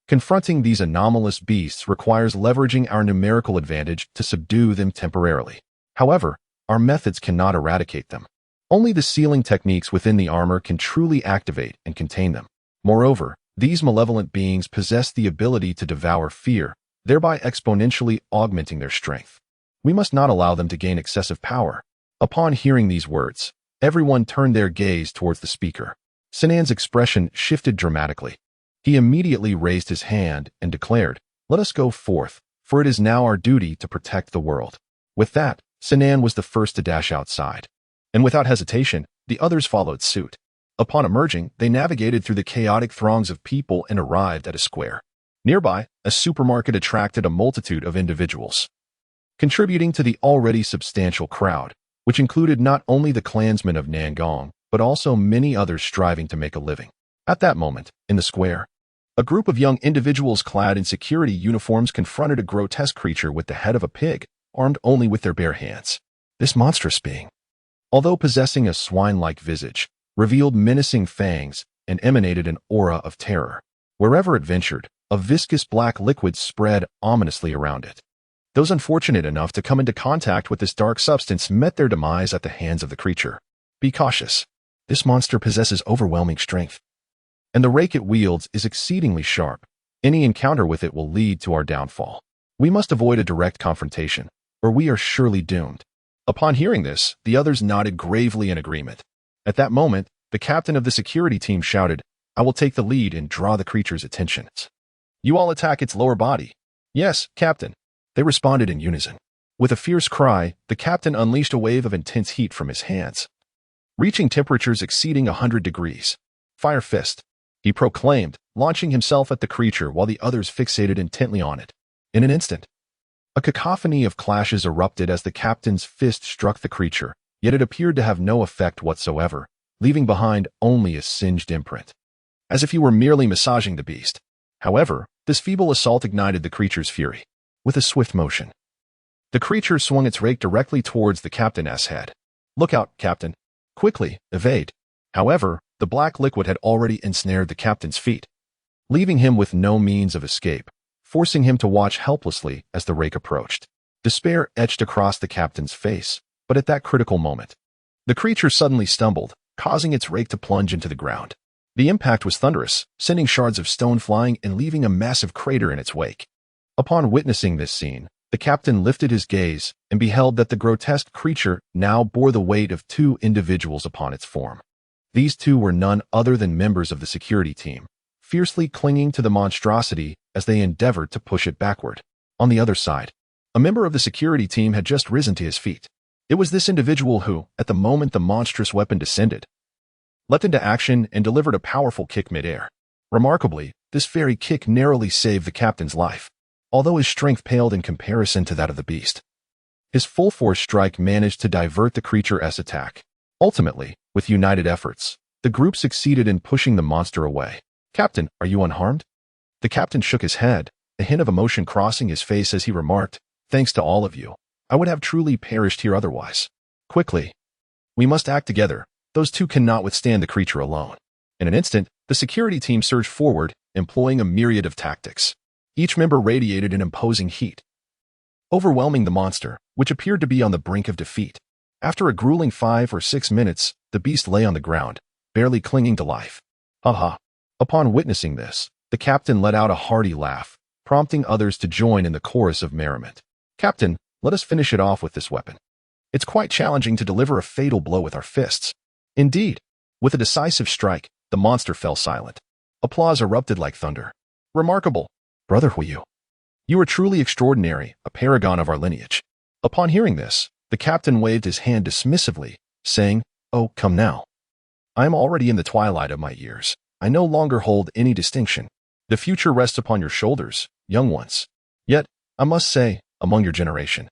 confronting these anomalous beasts requires leveraging our numerical advantage to subdue them temporarily. However, our methods cannot eradicate them. Only the sealing techniques within the armor can truly activate and contain them. Moreover, these malevolent beings possess the ability to devour fear, thereby exponentially augmenting their strength. We must not allow them to gain excessive power. Upon hearing these words, everyone turned their gaze towards the speaker. Sinan's expression shifted dramatically. He immediately raised his hand and declared, "Let us go forth, for it is now our duty to protect the world." With that, Sinan was the first to dash outside. And without hesitation, the others followed suit. Upon emerging, they navigated through the chaotic throngs of people and arrived at a square. Nearby, a supermarket attracted a multitude of individuals, contributing to the already substantial crowd, which included not only the clansmen of Nangong, but also many others striving to make a living. At that moment, in the square, a group of young individuals clad in security uniforms confronted a grotesque creature with the head of a pig, armed only with their bare hands. This monstrous being, although possessing a swine-like visage, revealed menacing fangs and emanated an aura of terror. Wherever it ventured, a viscous black liquid spread ominously around it. Those unfortunate enough to come into contact with this dark substance met their demise at the hands of the creature. Be cautious. This monster possesses overwhelming strength, and the rake it wields is exceedingly sharp. Any encounter with it will lead to our downfall. We must avoid a direct confrontation, or we are surely doomed. Upon hearing this, the others nodded gravely in agreement. At that moment, the captain of the security team shouted, "I will take the lead and draw the creature's attention. You all attack its lower body." "Yes, Captain." They responded in unison. With a fierce cry, the captain unleashed a wave of intense heat from his hands, reaching temperatures exceeding 100 degrees. "Fire Fist," he proclaimed, launching himself at the creature while the others fixated intently on it. In an instant, a cacophony of clashes erupted as the captain's fist struck the creature, yet it appeared to have no effect whatsoever, leaving behind only a singed imprint, as if he were merely massaging the beast. However, this feeble assault ignited the creature's fury. With a swift motion, the creature swung its rake directly towards the captain's head. "Look out, Captain. Quickly, evade." However, the black liquid had already ensnared the captain's feet, leaving him with no means of escape, forcing him to watch helplessly as the rake approached. Despair etched across the captain's face, but at that critical moment, the creature suddenly stumbled, causing its rake to plunge into the ground. The impact was thunderous, sending shards of stone flying and leaving a massive crater in its wake. Upon witnessing this scene, the captain lifted his gaze and beheld that the grotesque creature now bore the weight of 2 individuals upon its form. These 2 were none other than members of the security team, fiercely clinging to the monstrosity as they endeavored to push it backward. On the other side, a member of the security team had just risen to his feet. It was this individual who, at the moment the monstrous weapon descended, leapt into action and delivered a powerful kick mid-air. Remarkably, this very kick narrowly saved the captain's life, although his strength paled in comparison to that of the beast. His full-force strike managed to divert the creature's attack. Ultimately, with united efforts, the group succeeded in pushing the monster away. "Captain, are you unharmed?" The captain shook his head, a hint of emotion crossing his face as he remarked, "Thanks to all of you. I would have truly perished here otherwise." Quickly, "We must act together. Those two cannot withstand the creature alone." In an instant, the security team surged forward, employing a myriad of tactics. Each member radiated an imposing heat, overwhelming the monster, which appeared to be on the brink of defeat. After a grueling 5 or 6 minutes, the beast lay on the ground, barely clinging to life. "Ha." Upon witnessing this, the captain let out a hearty laugh, prompting others to join in the chorus of merriment. "Captain, let us finish it off with this weapon. It's quite challenging to deliver a fatal blow with our fists." Indeed, with a decisive strike, the monster fell silent. Applause erupted like thunder. "Remarkable, Brother Huiyu. You are truly extraordinary, a paragon of our lineage." Upon hearing this, the captain waved his hand dismissively, saying, "Oh, come now. I am already in the twilight of my years. I no longer hold any distinction. The future rests upon your shoulders, young ones. Yet, I must say, among your generation,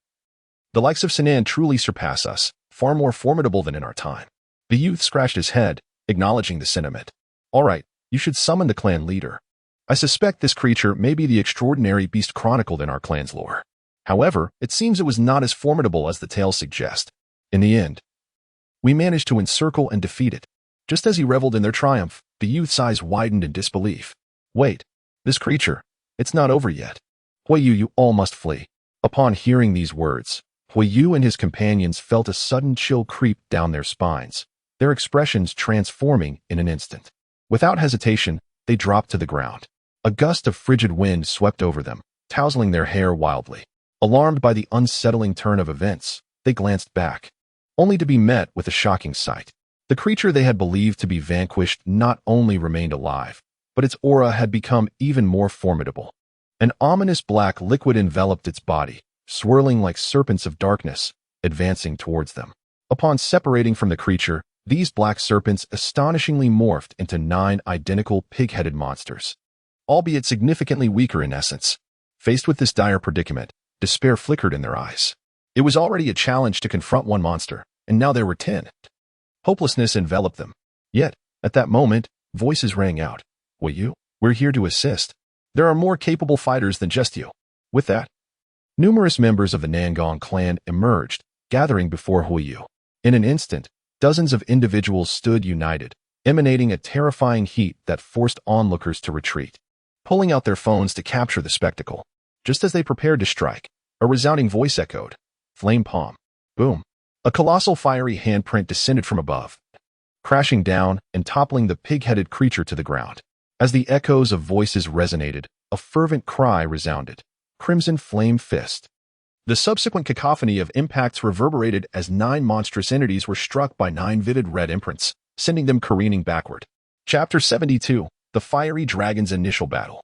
the likes of Sinan truly surpass us, far more formidable than in our time." The youth scratched his head, acknowledging the sentiment. "All right, you should summon the clan leader. I suspect this creature may be the extraordinary beast chronicled in our clan's lore. However, it seems it was not as formidable as the tales suggest. In the end, we managed to encircle and defeat it." Just as he reveled in their triumph, the youth's eyes widened in disbelief. "Wait, this creature, it's not over yet. Huiyu, you all must flee." Upon hearing these words, Huiyu and his companions felt a sudden chill creep down their spines, their expressions transforming in an instant. Without hesitation, they dropped to the ground. A gust of frigid wind swept over them, tousling their hair wildly. Alarmed by the unsettling turn of events, they glanced back, only to be met with a shocking sight. The creature they had believed to be vanquished not only remained alive, but its aura had become even more formidable. An ominous black liquid enveloped its body, swirling like serpents of darkness, advancing towards them. Upon separating from the creature, these black serpents astonishingly morphed into 9 identical pig-headed monsters, albeit significantly weaker in essence. Faced with this dire predicament, despair flickered in their eyes. It was already a challenge to confront one monster, and now there were 10. Hopelessness enveloped them. Yet, at that moment, voices rang out. "Huiyu, we're here to assist. There are more capable fighters than just you." With that, numerous members of the Nangong clan emerged, gathering before Huiyu. In an instant, dozens of individuals stood united, emanating a terrifying heat that forced onlookers to retreat, pulling out their phones to capture the spectacle. Just as they prepared to strike, a resounding voice echoed. "Flame palm." Boom. A colossal fiery handprint descended from above, crashing down and toppling the pig-headed creature to the ground. As the echoes of voices resonated, a fervent cry resounded. "Crimson Flame Fist." The subsequent cacophony of impacts reverberated as 9 monstrous entities were struck by 9 vivid red imprints, sending them careening backward. Chapter 72, The Fiery Dragon's Initial Battle.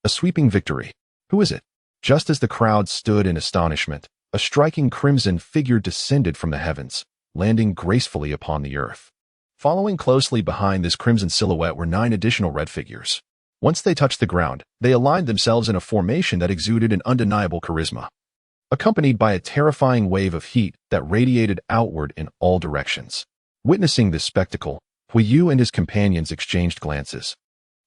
A sweeping victory. Who is it? Just as the crowd stood in astonishment, a striking crimson figure descended from the heavens, landing gracefully upon the earth. Following closely behind this crimson silhouette were 9 additional red figures. Once they touched the ground, they aligned themselves in a formation that exuded an undeniable charisma, accompanied by a terrifying wave of heat that radiated outward in all directions. Witnessing this spectacle, Huiyu and his companions exchanged glances,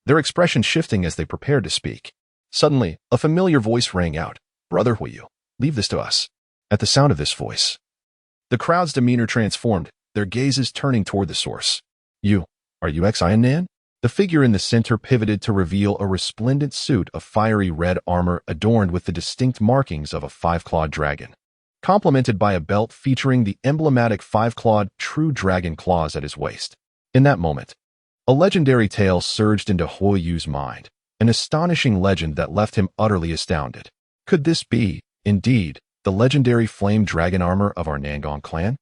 their expressions shifting as they prepared to speak. Suddenly, a familiar voice rang out. "Brother Huiyu, leave this to us." At the sound of this voice, the crowd's demeanor transformed, their gazes turning toward the source. Are you Xian?" The figure in the center pivoted to reveal a resplendent suit of fiery red armor adorned with the distinct markings of a 5-clawed dragon, complemented by a belt featuring the emblematic 5-clawed true dragon claws at his waist. In that moment, a legendary tale surged into Huiyu's mind, an astonishing legend that left him utterly astounded. Could this be, indeed, the legendary flame dragon armor of our Nangong clan?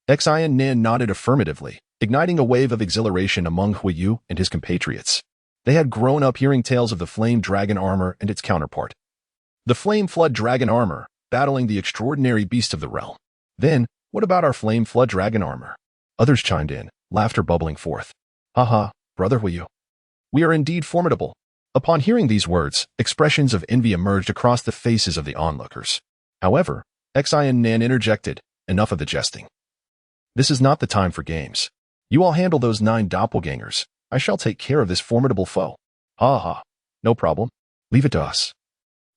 Xian nodded affirmatively, igniting a wave of exhilaration among Huiyu and his compatriots. They had grown up hearing tales of the flame dragon armor and its counterpart, the flame flood dragon armor, battling the extraordinary beast of the realm. Then, what about our flame flood dragon armor? Others chimed in, laughter bubbling forth. "Haha, Brother Huiyu. We are indeed formidable." Upon hearing these words, expressions of envy emerged across the faces of the onlookers. However, Xian interjected, enough of the jesting. This is not the time for games. You all handle those 9 doppelgangers. I shall take care of this formidable foe. Ha ha. No problem. Leave it to us.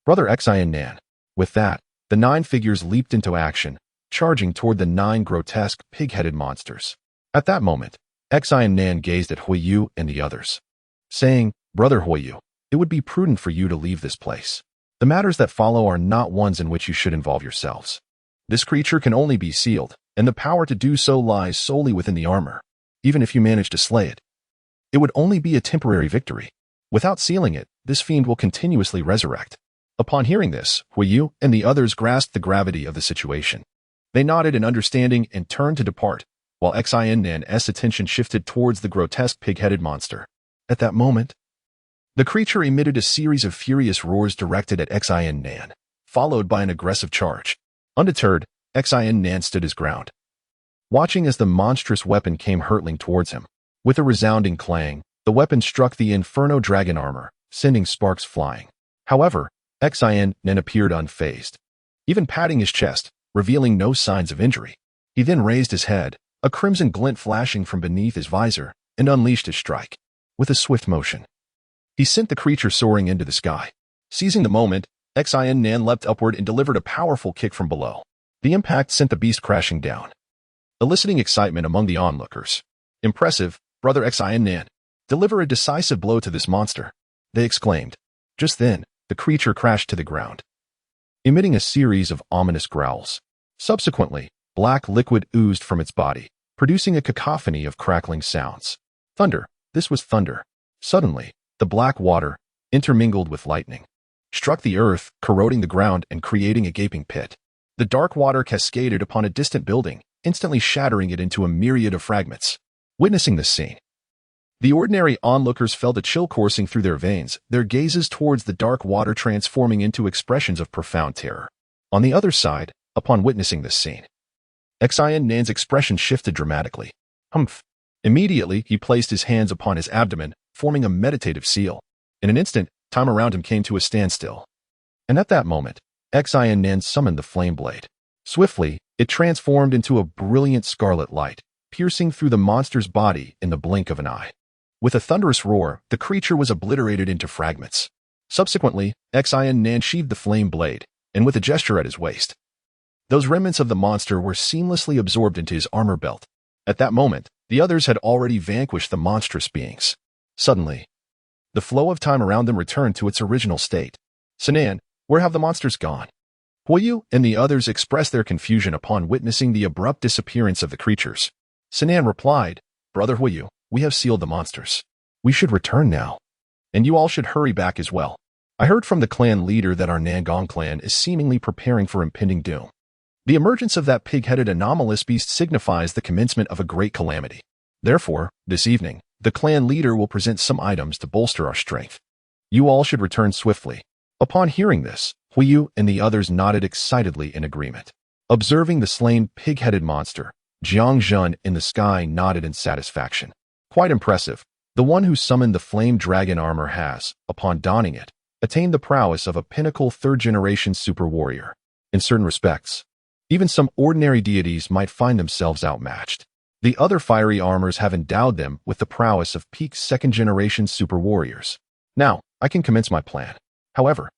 Brother Xian. With that, the 9 figures leaped into action, charging toward the 9 grotesque, pig-headed monsters. At that moment, Xian gazed at Huiyu and the others, saying, Brother Huiyu, it would be prudent for you to leave this place. The matters that follow are not ones in which you should involve yourselves. This creature can only be sealed, and the power to do so lies solely within the armor. Even if you manage to slay it, it would only be a temporary victory. Without sealing it, this fiend will continuously resurrect. Upon hearing this, Huiyu and the others grasped the gravity of the situation. They nodded in understanding and turned to depart, while Xian's attention shifted towards the grotesque pig-headed monster. At that moment, the creature emitted a series of furious roars directed at Xian, followed by an aggressive charge. Undeterred, Xian stood his ground, watching as the monstrous weapon came hurtling towards him. With a resounding clang, the weapon struck the Inferno dragon armor, sending sparks flying. However, Xian appeared unfazed, even patting his chest, revealing no signs of injury. He then raised his head, a crimson glint flashing from beneath his visor, and unleashed his strike. With a swift motion, he sent the creature soaring into the sky. Seizing the moment, Xian leapt upward and delivered a powerful kick from below. The impact sent the beast crashing down, eliciting excitement among the onlookers. Impressive, Brother Xian. Deliver a decisive blow to this monster, they exclaimed. Just then, the creature crashed to the ground, emitting a series of ominous growls. Subsequently, black liquid oozed from its body, producing a cacophony of crackling sounds. Thunder. This was thunder. Suddenly, the black water, intermingled with lightning, struck the earth, corroding the ground and creating a gaping pit. The dark water cascaded upon a distant building, instantly shattering it into a myriad of fragments. Witnessing this scene, the ordinary onlookers felt a chill coursing through their veins, their gazes towards the dark water transforming into expressions of profound terror. On the other side, upon witnessing this scene, Xian's expression shifted dramatically. Humph. Immediately, he placed his hands upon his abdomen, forming a meditative seal. In an instant, time around him came to a standstill. And at that moment, Xian summoned the flame blade. Swiftly, it transformed into a brilliant scarlet light, piercing through the monster's body in the blink of an eye. With a thunderous roar, the creature was obliterated into fragments. Subsequently, Xian sheathed the flame blade, and with a gesture at his waist, those remnants of the monster were seamlessly absorbed into his armor belt. At that moment, the others had already vanquished the monstrous beings. Suddenly, the flow of time around them returned to its original state. Sinan, where have the monsters gone? Huiyu and the others expressed their confusion upon witnessing the abrupt disappearance of the creatures. Sinan replied, Brother Huiyu, we have sealed the monsters. We should return now. And you all should hurry back as well. I heard from the clan leader that our Nangong clan is seemingly preparing for impending doom. The emergence of that pig-headed anomalous beast signifies the commencement of a great calamity. Therefore, this evening, the clan leader will present some items to bolster our strength. You all should return swiftly. Upon hearing this, Huiyu and the others nodded excitedly in agreement. Observing the slain pig-headed monster, Jiang Zhen in the sky nodded in satisfaction. Quite impressive. The one who summoned the flame dragon armor has, upon donning it, attained the prowess of a pinnacle third-generation super warrior. In certain respects, even some ordinary deities might find themselves outmatched. The other fiery armors have endowed them with the prowess of peak second-generation super warriors. Now, I can commence my plan. However,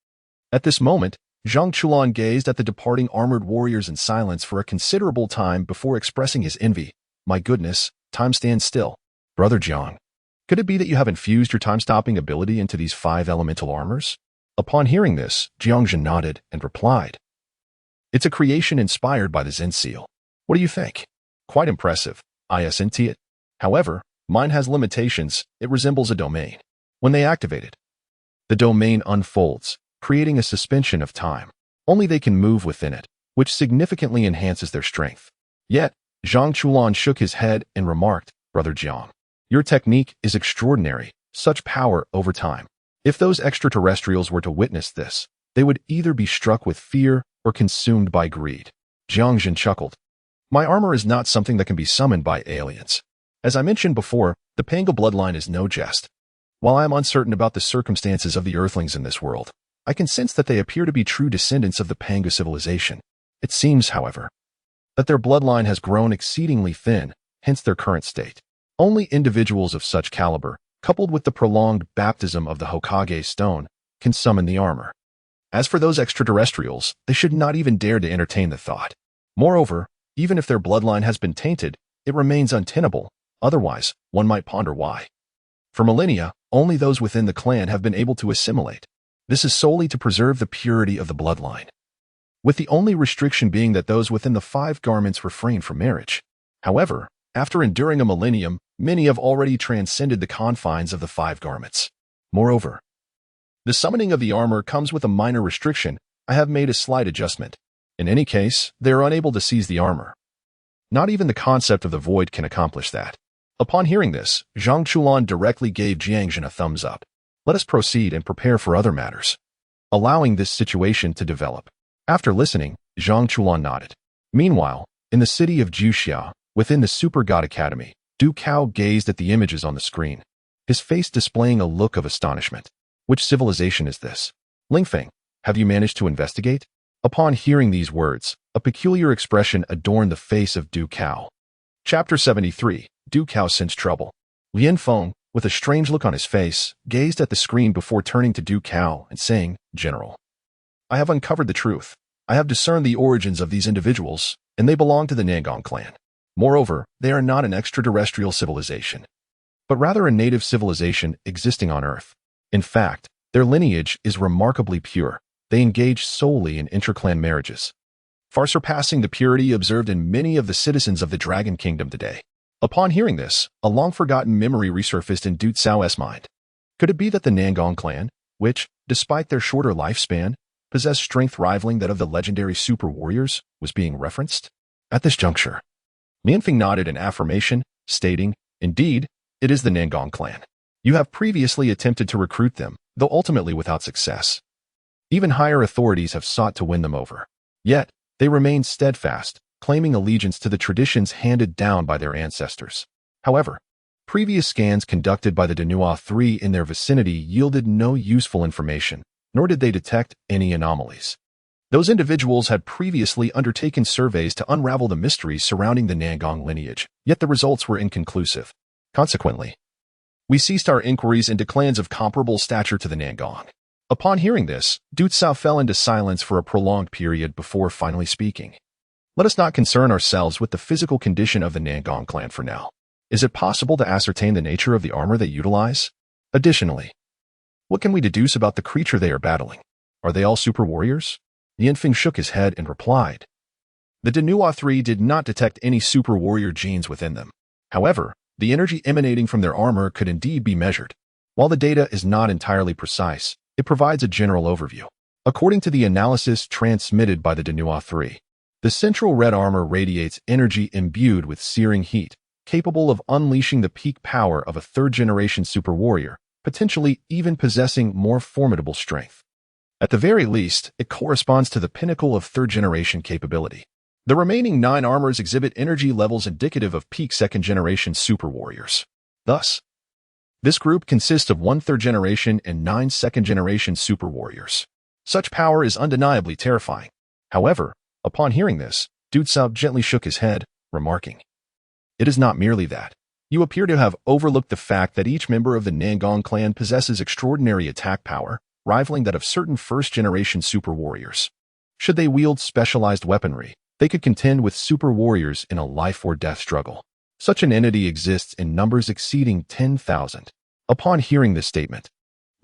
at this moment, Zhang Chulan gazed at the departing armored warriors in silence for a considerable time before expressing his envy. My goodness, time stands still. Brother Jiang, could it be that you have infused your time-stopping ability into these 5 elemental armors? Upon hearing this, Jiang Zhen nodded and replied, It's a creation inspired by the Zen seal. What do you think? Quite impressive. ISNT it. However, mine has limitations. It resembles a domain. When they activate it, the domain unfolds, creating a suspension of time. Only they can move within it, which significantly enhances their strength. Yet, Zhang Chulan shook his head and remarked, Brother Jiang, your technique is extraordinary, such power over time. If those extraterrestrials were to witness this, they would either be struck with fear or consumed by greed. Jiang Zhen chuckled. My armor is not something that can be summoned by aliens. As I mentioned before, the Pangu bloodline is no jest. While I am uncertain about the circumstances of the Earthlings in this world, I can sense that they appear to be true descendants of the Pangu civilization. It seems, however, that their bloodline has grown exceedingly thin, hence their current state. Only individuals of such caliber, coupled with the prolonged baptism of the Hokage stone, can summon the armor. As for those extraterrestrials, they should not even dare to entertain the thought. Moreover, even if their bloodline has been tainted, it remains untenable. Otherwise, one might ponder why. For millennia, only those within the clan have been able to assimilate. This is solely to preserve the purity of the bloodline, with the only restriction being that those within the 5 garments refrain from marriage. However, after enduring a millennium, many have already transcended the confines of the 5 garments. Moreover, the summoning of the armor comes with a minor restriction. I have made a slight adjustment. In any case, they are unable to seize the armor. Not even the concept of the void can accomplish that. Upon hearing this, Zhang Chulan directly gave Jiang Zhen a thumbs up. Let us proceed and prepare for other matters, allowing this situation to develop. After listening, Zhang Chulan nodded. Meanwhile, in the city of Juxia, within the Super God Academy, Du Cao gazed at the images on the screen, his face displaying a look of astonishment. Which civilization is this? Lingfeng, have you managed to investigate? Upon hearing these words, a peculiar expression adorned the face of Du Cao. Chapter 73, Du Cao Sensed Trouble. Lian Feng, with a strange look on his face, gazed at the screen before turning to Du Cao and saying, General, I have uncovered the truth. I have discerned the origins of these individuals, and they belong to the Nangong clan. Moreover, they are not an extraterrestrial civilization, but rather a native civilization existing on Earth. In fact, their lineage is remarkably pure. They engage solely in interclan marriages, far surpassing the purity observed in many of the citizens of the Dragon Kingdom today. Upon hearing this, a long-forgotten memory resurfaced in Du Cao's mind. Could it be that the Nangong clan, which, despite their shorter lifespan, possessed strength rivaling that of the legendary super warriors, was being referenced? At this juncture, Lianfeng nodded in affirmation, stating, Indeed, it is the Nangong clan. You have previously attempted to recruit them, though ultimately without success. Even higher authorities have sought to win them over. Yet, they remain steadfast, claiming allegiance to the traditions handed down by their ancestors. However, previous scans conducted by the Nuwa 3 in their vicinity yielded no useful information, nor did they detect any anomalies. Those individuals had previously undertaken surveys to unravel the mysteries surrounding the Nangong lineage, yet the results were inconclusive. Consequently, we ceased our inquiries into clans of comparable stature to the Nangong. Upon hearing this, Du Cao fell into silence for a prolonged period before finally speaking. Let us not concern ourselves with the physical condition of the Nangong clan for now. Is it possible to ascertain the nature of the armor they utilize? Additionally, what can we deduce about the creature they are battling? Are they all super warriors? Lianfeng shook his head and replied. The Nuwa 3 did not detect any super warrior genes within them. However, the energy emanating from their armor could indeed be measured. While the data is not entirely precise, it provides a general overview. According to the analysis transmitted by the Nuwa 3, the central red armor radiates energy imbued with searing heat, capable of unleashing the peak power of a third-generation super warrior, potentially even possessing more formidable strength. At the very least, it corresponds to the pinnacle of third-generation capability. The remaining 9 armors exhibit energy levels indicative of peak second-generation super warriors. Thus, this group consists of 1 third-generation and 9 second-generation super warriors. Such power is undeniably terrifying. However, upon hearing this, Du Cao gently shook his head, remarking, It is not merely that. You appear to have overlooked the fact that each member of the Nangong clan possesses extraordinary attack power, rivaling that of certain first-generation super warriors. Should they wield specialized weaponry, they could contend with super warriors in a life-or-death struggle. Such an entity exists in numbers exceeding 10,000. Upon hearing this statement,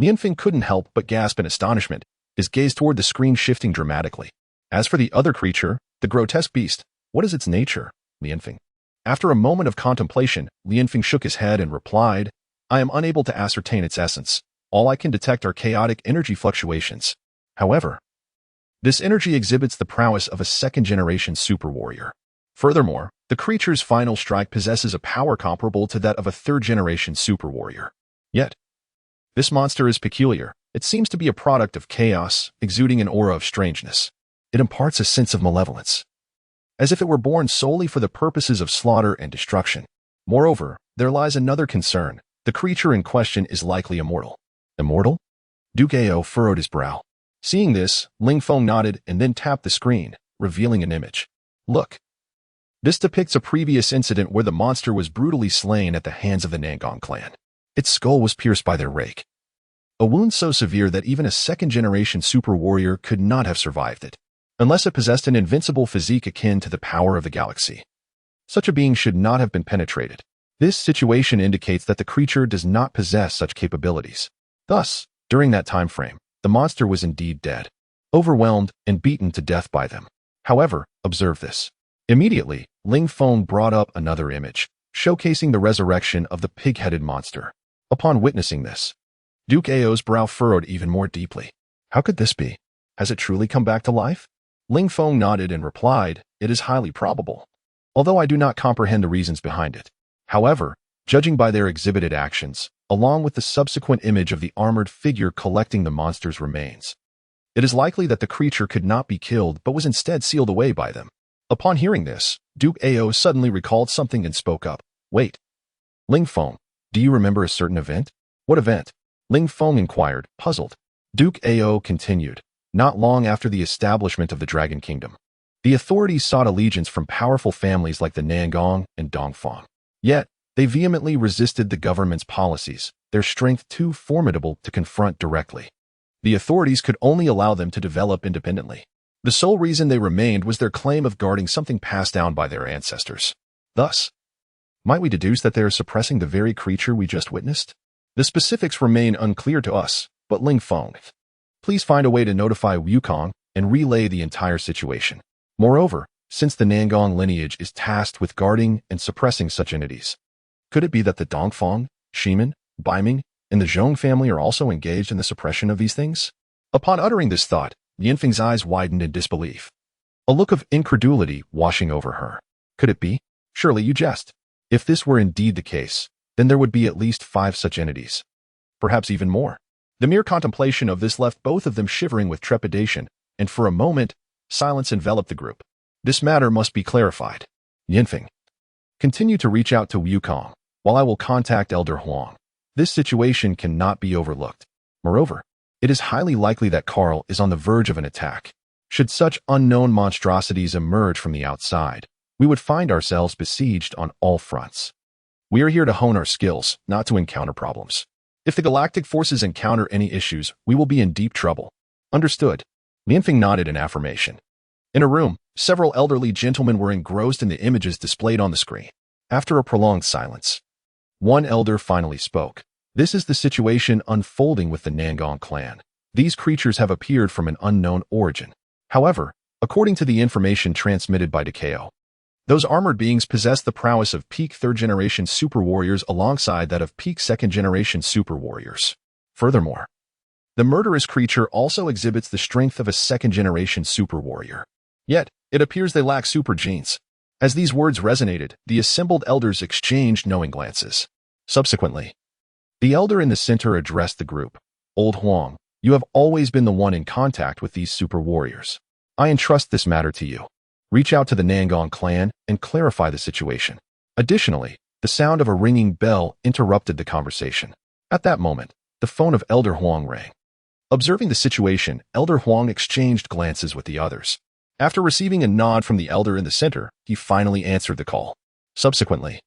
Lianfeng couldn't help but gasp in astonishment, his gaze toward the screen shifting dramatically. As for the other creature, the grotesque beast, what is its nature, Lianfeng? After a moment of contemplation, Lianfeng shook his head and replied, I am unable to ascertain its essence. All I can detect are chaotic energy fluctuations. However, this energy exhibits the prowess of a second-generation super warrior. Furthermore, the creature's final strike possesses a power comparable to that of a third-generation super warrior. Yet, this monster is peculiar. It seems to be a product of chaos, exuding an aura of strangeness. It imparts a sense of malevolence, as if it were born solely for the purposes of slaughter and destruction. Moreover, there lies another concern. The creature in question is likely immortal. Immortal? Du Cao furrowed his brow. Seeing this, Lingfeng nodded and then tapped the screen, revealing an image. Look. This depicts a previous incident where the monster was brutally slain at the hands of the Nangong clan. Its skull was pierced by their rake. A wound so severe that even a second-generation super warrior could not have survived it, unless it possessed an invincible physique akin to the power of the galaxy. Such a being should not have been penetrated. This situation indicates that the creature does not possess such capabilities. Thus, during that time frame, the monster was indeed dead, overwhelmed and beaten to death by them. However, observe this. Immediately, Ling Feng brought up another image, showcasing the resurrection of the pig-headed monster. Upon witnessing this, Duke Ao's brow furrowed even more deeply. How could this be? Has it truly come back to life? Ling Feng nodded and replied, "It is highly probable, although I do not comprehend the reasons behind it. However, judging by their exhibited actions, along with the subsequent image of the armored figure collecting the monster's remains, it is likely that the creature could not be killed but was instead sealed away by them." Upon hearing this, Duke Ao suddenly recalled something and spoke up. "Wait. Ling Feng, do you remember a certain event?" "What event?" Ling Feng inquired, puzzled. Duke Ao continued. "Not long after the establishment of the Dragon Kingdom, the authorities sought allegiance from powerful families like the Nangong and Dongfang. Yet, they vehemently resisted the government's policies, their strength too formidable to confront directly. The authorities could only allow them to develop independently. The sole reason they remained was their claim of guarding something passed down by their ancestors. Thus, might we deduce that they are suppressing the very creature we just witnessed? The specifics remain unclear to us, but Ling Feng, please find a way to notify Wukong and relay the entire situation. Moreover, since the Nangong lineage is tasked with guarding and suppressing such entities, could it be that the Dongfang, Shimin, Baiming, and the Zhong family are also engaged in the suppression of these things? Upon uttering this thought, Yanfeng's eyes widened in disbelief, a look of incredulity washing over her. Could it be? Surely you jest. If this were indeed the case, then there would be at least 5 such entities. Perhaps even more. The mere contemplation of this left both of them shivering with trepidation, and for a moment, silence enveloped the group. This matter must be clarified. Yanfeng, continue to reach out to Wukong, while I will contact Elder Huang. This situation cannot be overlooked. Moreover, it is highly likely that Carl is on the verge of an attack. Should such unknown monstrosities emerge from the outside, we would find ourselves besieged on all fronts. We are here to hone our skills, not to encounter problems. If the galactic forces encounter any issues, we will be in deep trouble. Understood. Yanfeng nodded in affirmation. In a room, several elderly gentlemen were engrossed in the images displayed on the screen. After a prolonged silence, one elder finally spoke. This is the situation unfolding with the Nangong clan. These creatures have appeared from an unknown origin. However, according to the information transmitted by Dekao, those armored beings possess the prowess of peak 3rd-generation super warriors alongside that of peak 2nd-generation super warriors. Furthermore, the murderous creature also exhibits the strength of a 2nd-generation super warrior. Yet, it appears they lack super genes. As these words resonated, the assembled elders exchanged knowing glances. Subsequently, the elder in the center addressed the group. Old Huang, you have always been the one in contact with these super warriors. I entrust this matter to you. Reach out to the Nangong clan and clarify the situation. Additionally, the sound of a ringing bell interrupted the conversation. At that moment, the phone of Elder Huang rang. Observing the situation, Elder Huang exchanged glances with the others. After receiving a nod from the elder in the center, he finally answered the call. Subsequently,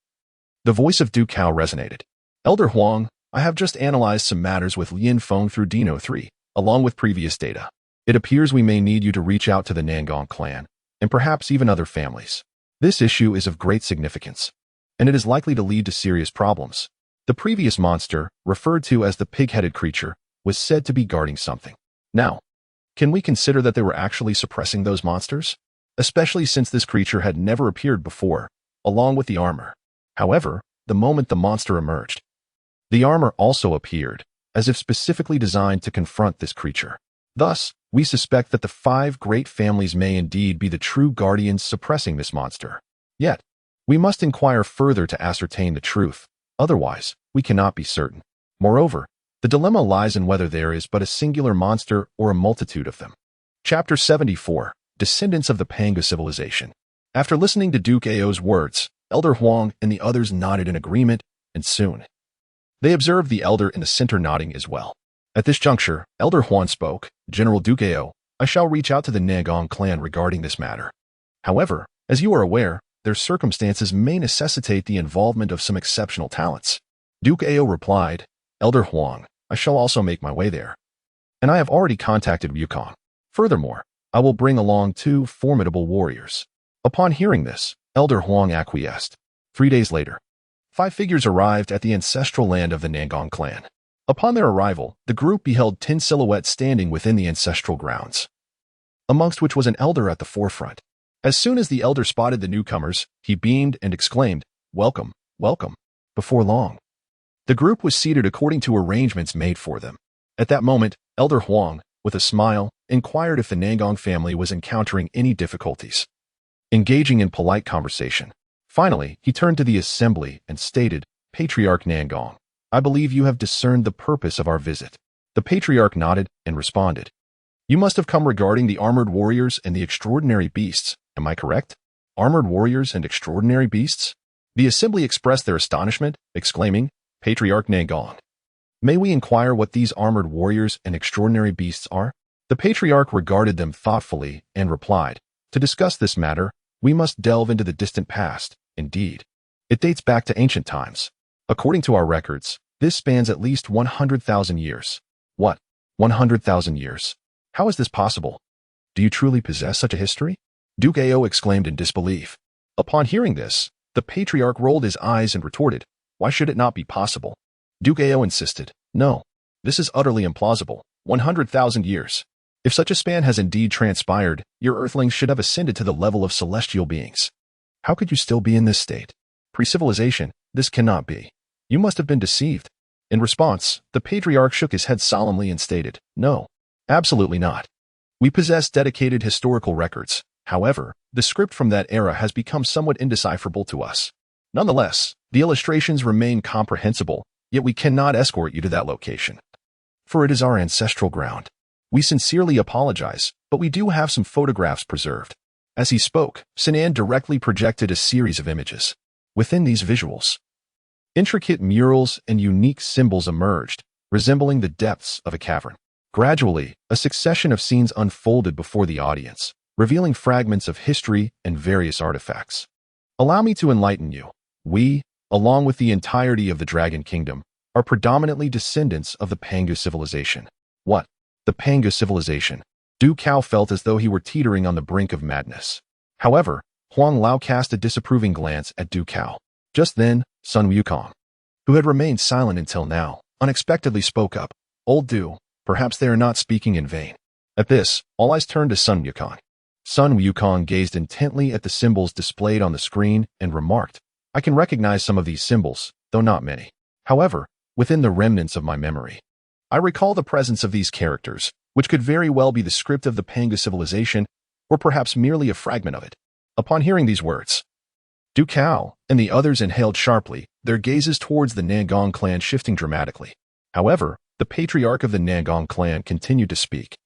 the voice of Du Cao resonated. Elder Huang, I have just analyzed some matters with Lian Feng through Dino 3, along with previous data. It appears we may need you to reach out to the Nangong clan, and perhaps even other families. This issue is of great significance, and it is likely to lead to serious problems. The previous monster, referred to as the pig-headed creature, was said to be guarding something. Now, can we consider that they were actually suppressing those monsters? Especially since this creature had never appeared before, along with the armor. However, the moment the monster emerged, the armor also appeared, as if specifically designed to confront this creature. Thus, we suspect that the 5 great families may indeed be the true guardians suppressing this monster. Yet, we must inquire further to ascertain the truth. Otherwise, we cannot be certain. Moreover, the dilemma lies in whether there is but a singular monster or a multitude of them. Chapter 74, Descendants of the Pangu Civilization. After listening to Duke Ao's words, Elder Huang and the others nodded in agreement, and soon they observed the elder in the center nodding as well. At this juncture, Elder Huang spoke. General Duke Ao, I shall reach out to the Nangong clan regarding this matter. However, as you are aware, their circumstances may necessitate the involvement of some exceptional talents. Duke Ao replied, Elder Huang, I shall also make my way there. And I have already contacted Yukon. Furthermore, I will bring along 2 formidable warriors. Upon hearing this, Elder Huang acquiesced. 3 days later, 5 figures arrived at the ancestral land of the Nangong clan. Upon their arrival, the group beheld 10 silhouettes standing within the ancestral grounds, amongst which was an elder at the forefront. As soon as the elder spotted the newcomers, he beamed and exclaimed, Welcome, welcome. Before long, the group was seated according to arrangements made for them. At that moment, Elder Huang, with a smile, inquired if the Nangong family was encountering any difficulties. Engaging in polite conversation. Finally, he turned to the assembly and stated, Patriarch Nangong, I believe you have discerned the purpose of our visit. The patriarch nodded and responded, You must have come regarding the armored warriors and the extraordinary beasts. Am I correct? Armored warriors and extraordinary beasts? The assembly expressed their astonishment, exclaiming, Patriarch Nangong, may we inquire what these armored warriors and extraordinary beasts are? The patriarch regarded them thoughtfully and replied, To discuss this matter, we must delve into the distant past. Indeed, it dates back to ancient times. According to our records, this spans at least 100,000 years. What? 100,000 years? How is this possible? Do you truly possess such a history? Duke Ao exclaimed in disbelief. Upon hearing this, the patriarch rolled his eyes and retorted, Why should it not be possible? Duke Ao insisted, No, this is utterly implausible. 100,000 years. If such a span has indeed transpired, your earthlings should have ascended to the level of celestial beings. How could you still be in this state? Pre-civilization, this cannot be. You must have been deceived. In response, the patriarch shook his head solemnly and stated, No, absolutely not. We possess dedicated historical records. However, the script from that era has become somewhat indecipherable to us. Nonetheless, the illustrations remain comprehensible, yet we cannot escort you to that location, for it is our ancestral ground. We sincerely apologize, but we do have some photographs preserved. As he spoke, Sinan directly projected a series of images. Within these visuals, intricate murals and unique symbols emerged, resembling the depths of a cavern. Gradually, a succession of scenes unfolded before the audience, revealing fragments of history and various artifacts. Allow me to enlighten you. We, along with the entirety of the Dragon Kingdom, are predominantly descendants of the Pangu civilization. What? The Pangu civilization? Du Cao felt as though he were teetering on the brink of madness. However, Huang Lao cast a disapproving glance at Du Cao. Just then, Sun Wukong, who had remained silent until now, unexpectedly spoke up. Old Du, perhaps they are not speaking in vain. At this, all eyes turned to Sun Wukong. Sun Wukong gazed intently at the symbols displayed on the screen and remarked, I can recognize some of these symbols, though not many. However, within the remnants of my memory, I recall the presence of these characters, which could very well be the script of the Pangu civilization, or perhaps merely a fragment of it. Upon hearing these words, Du Cao and the others inhaled sharply, their gazes towards the Nangong clan shifting dramatically. However, the patriarch of the Nangong clan continued to speak.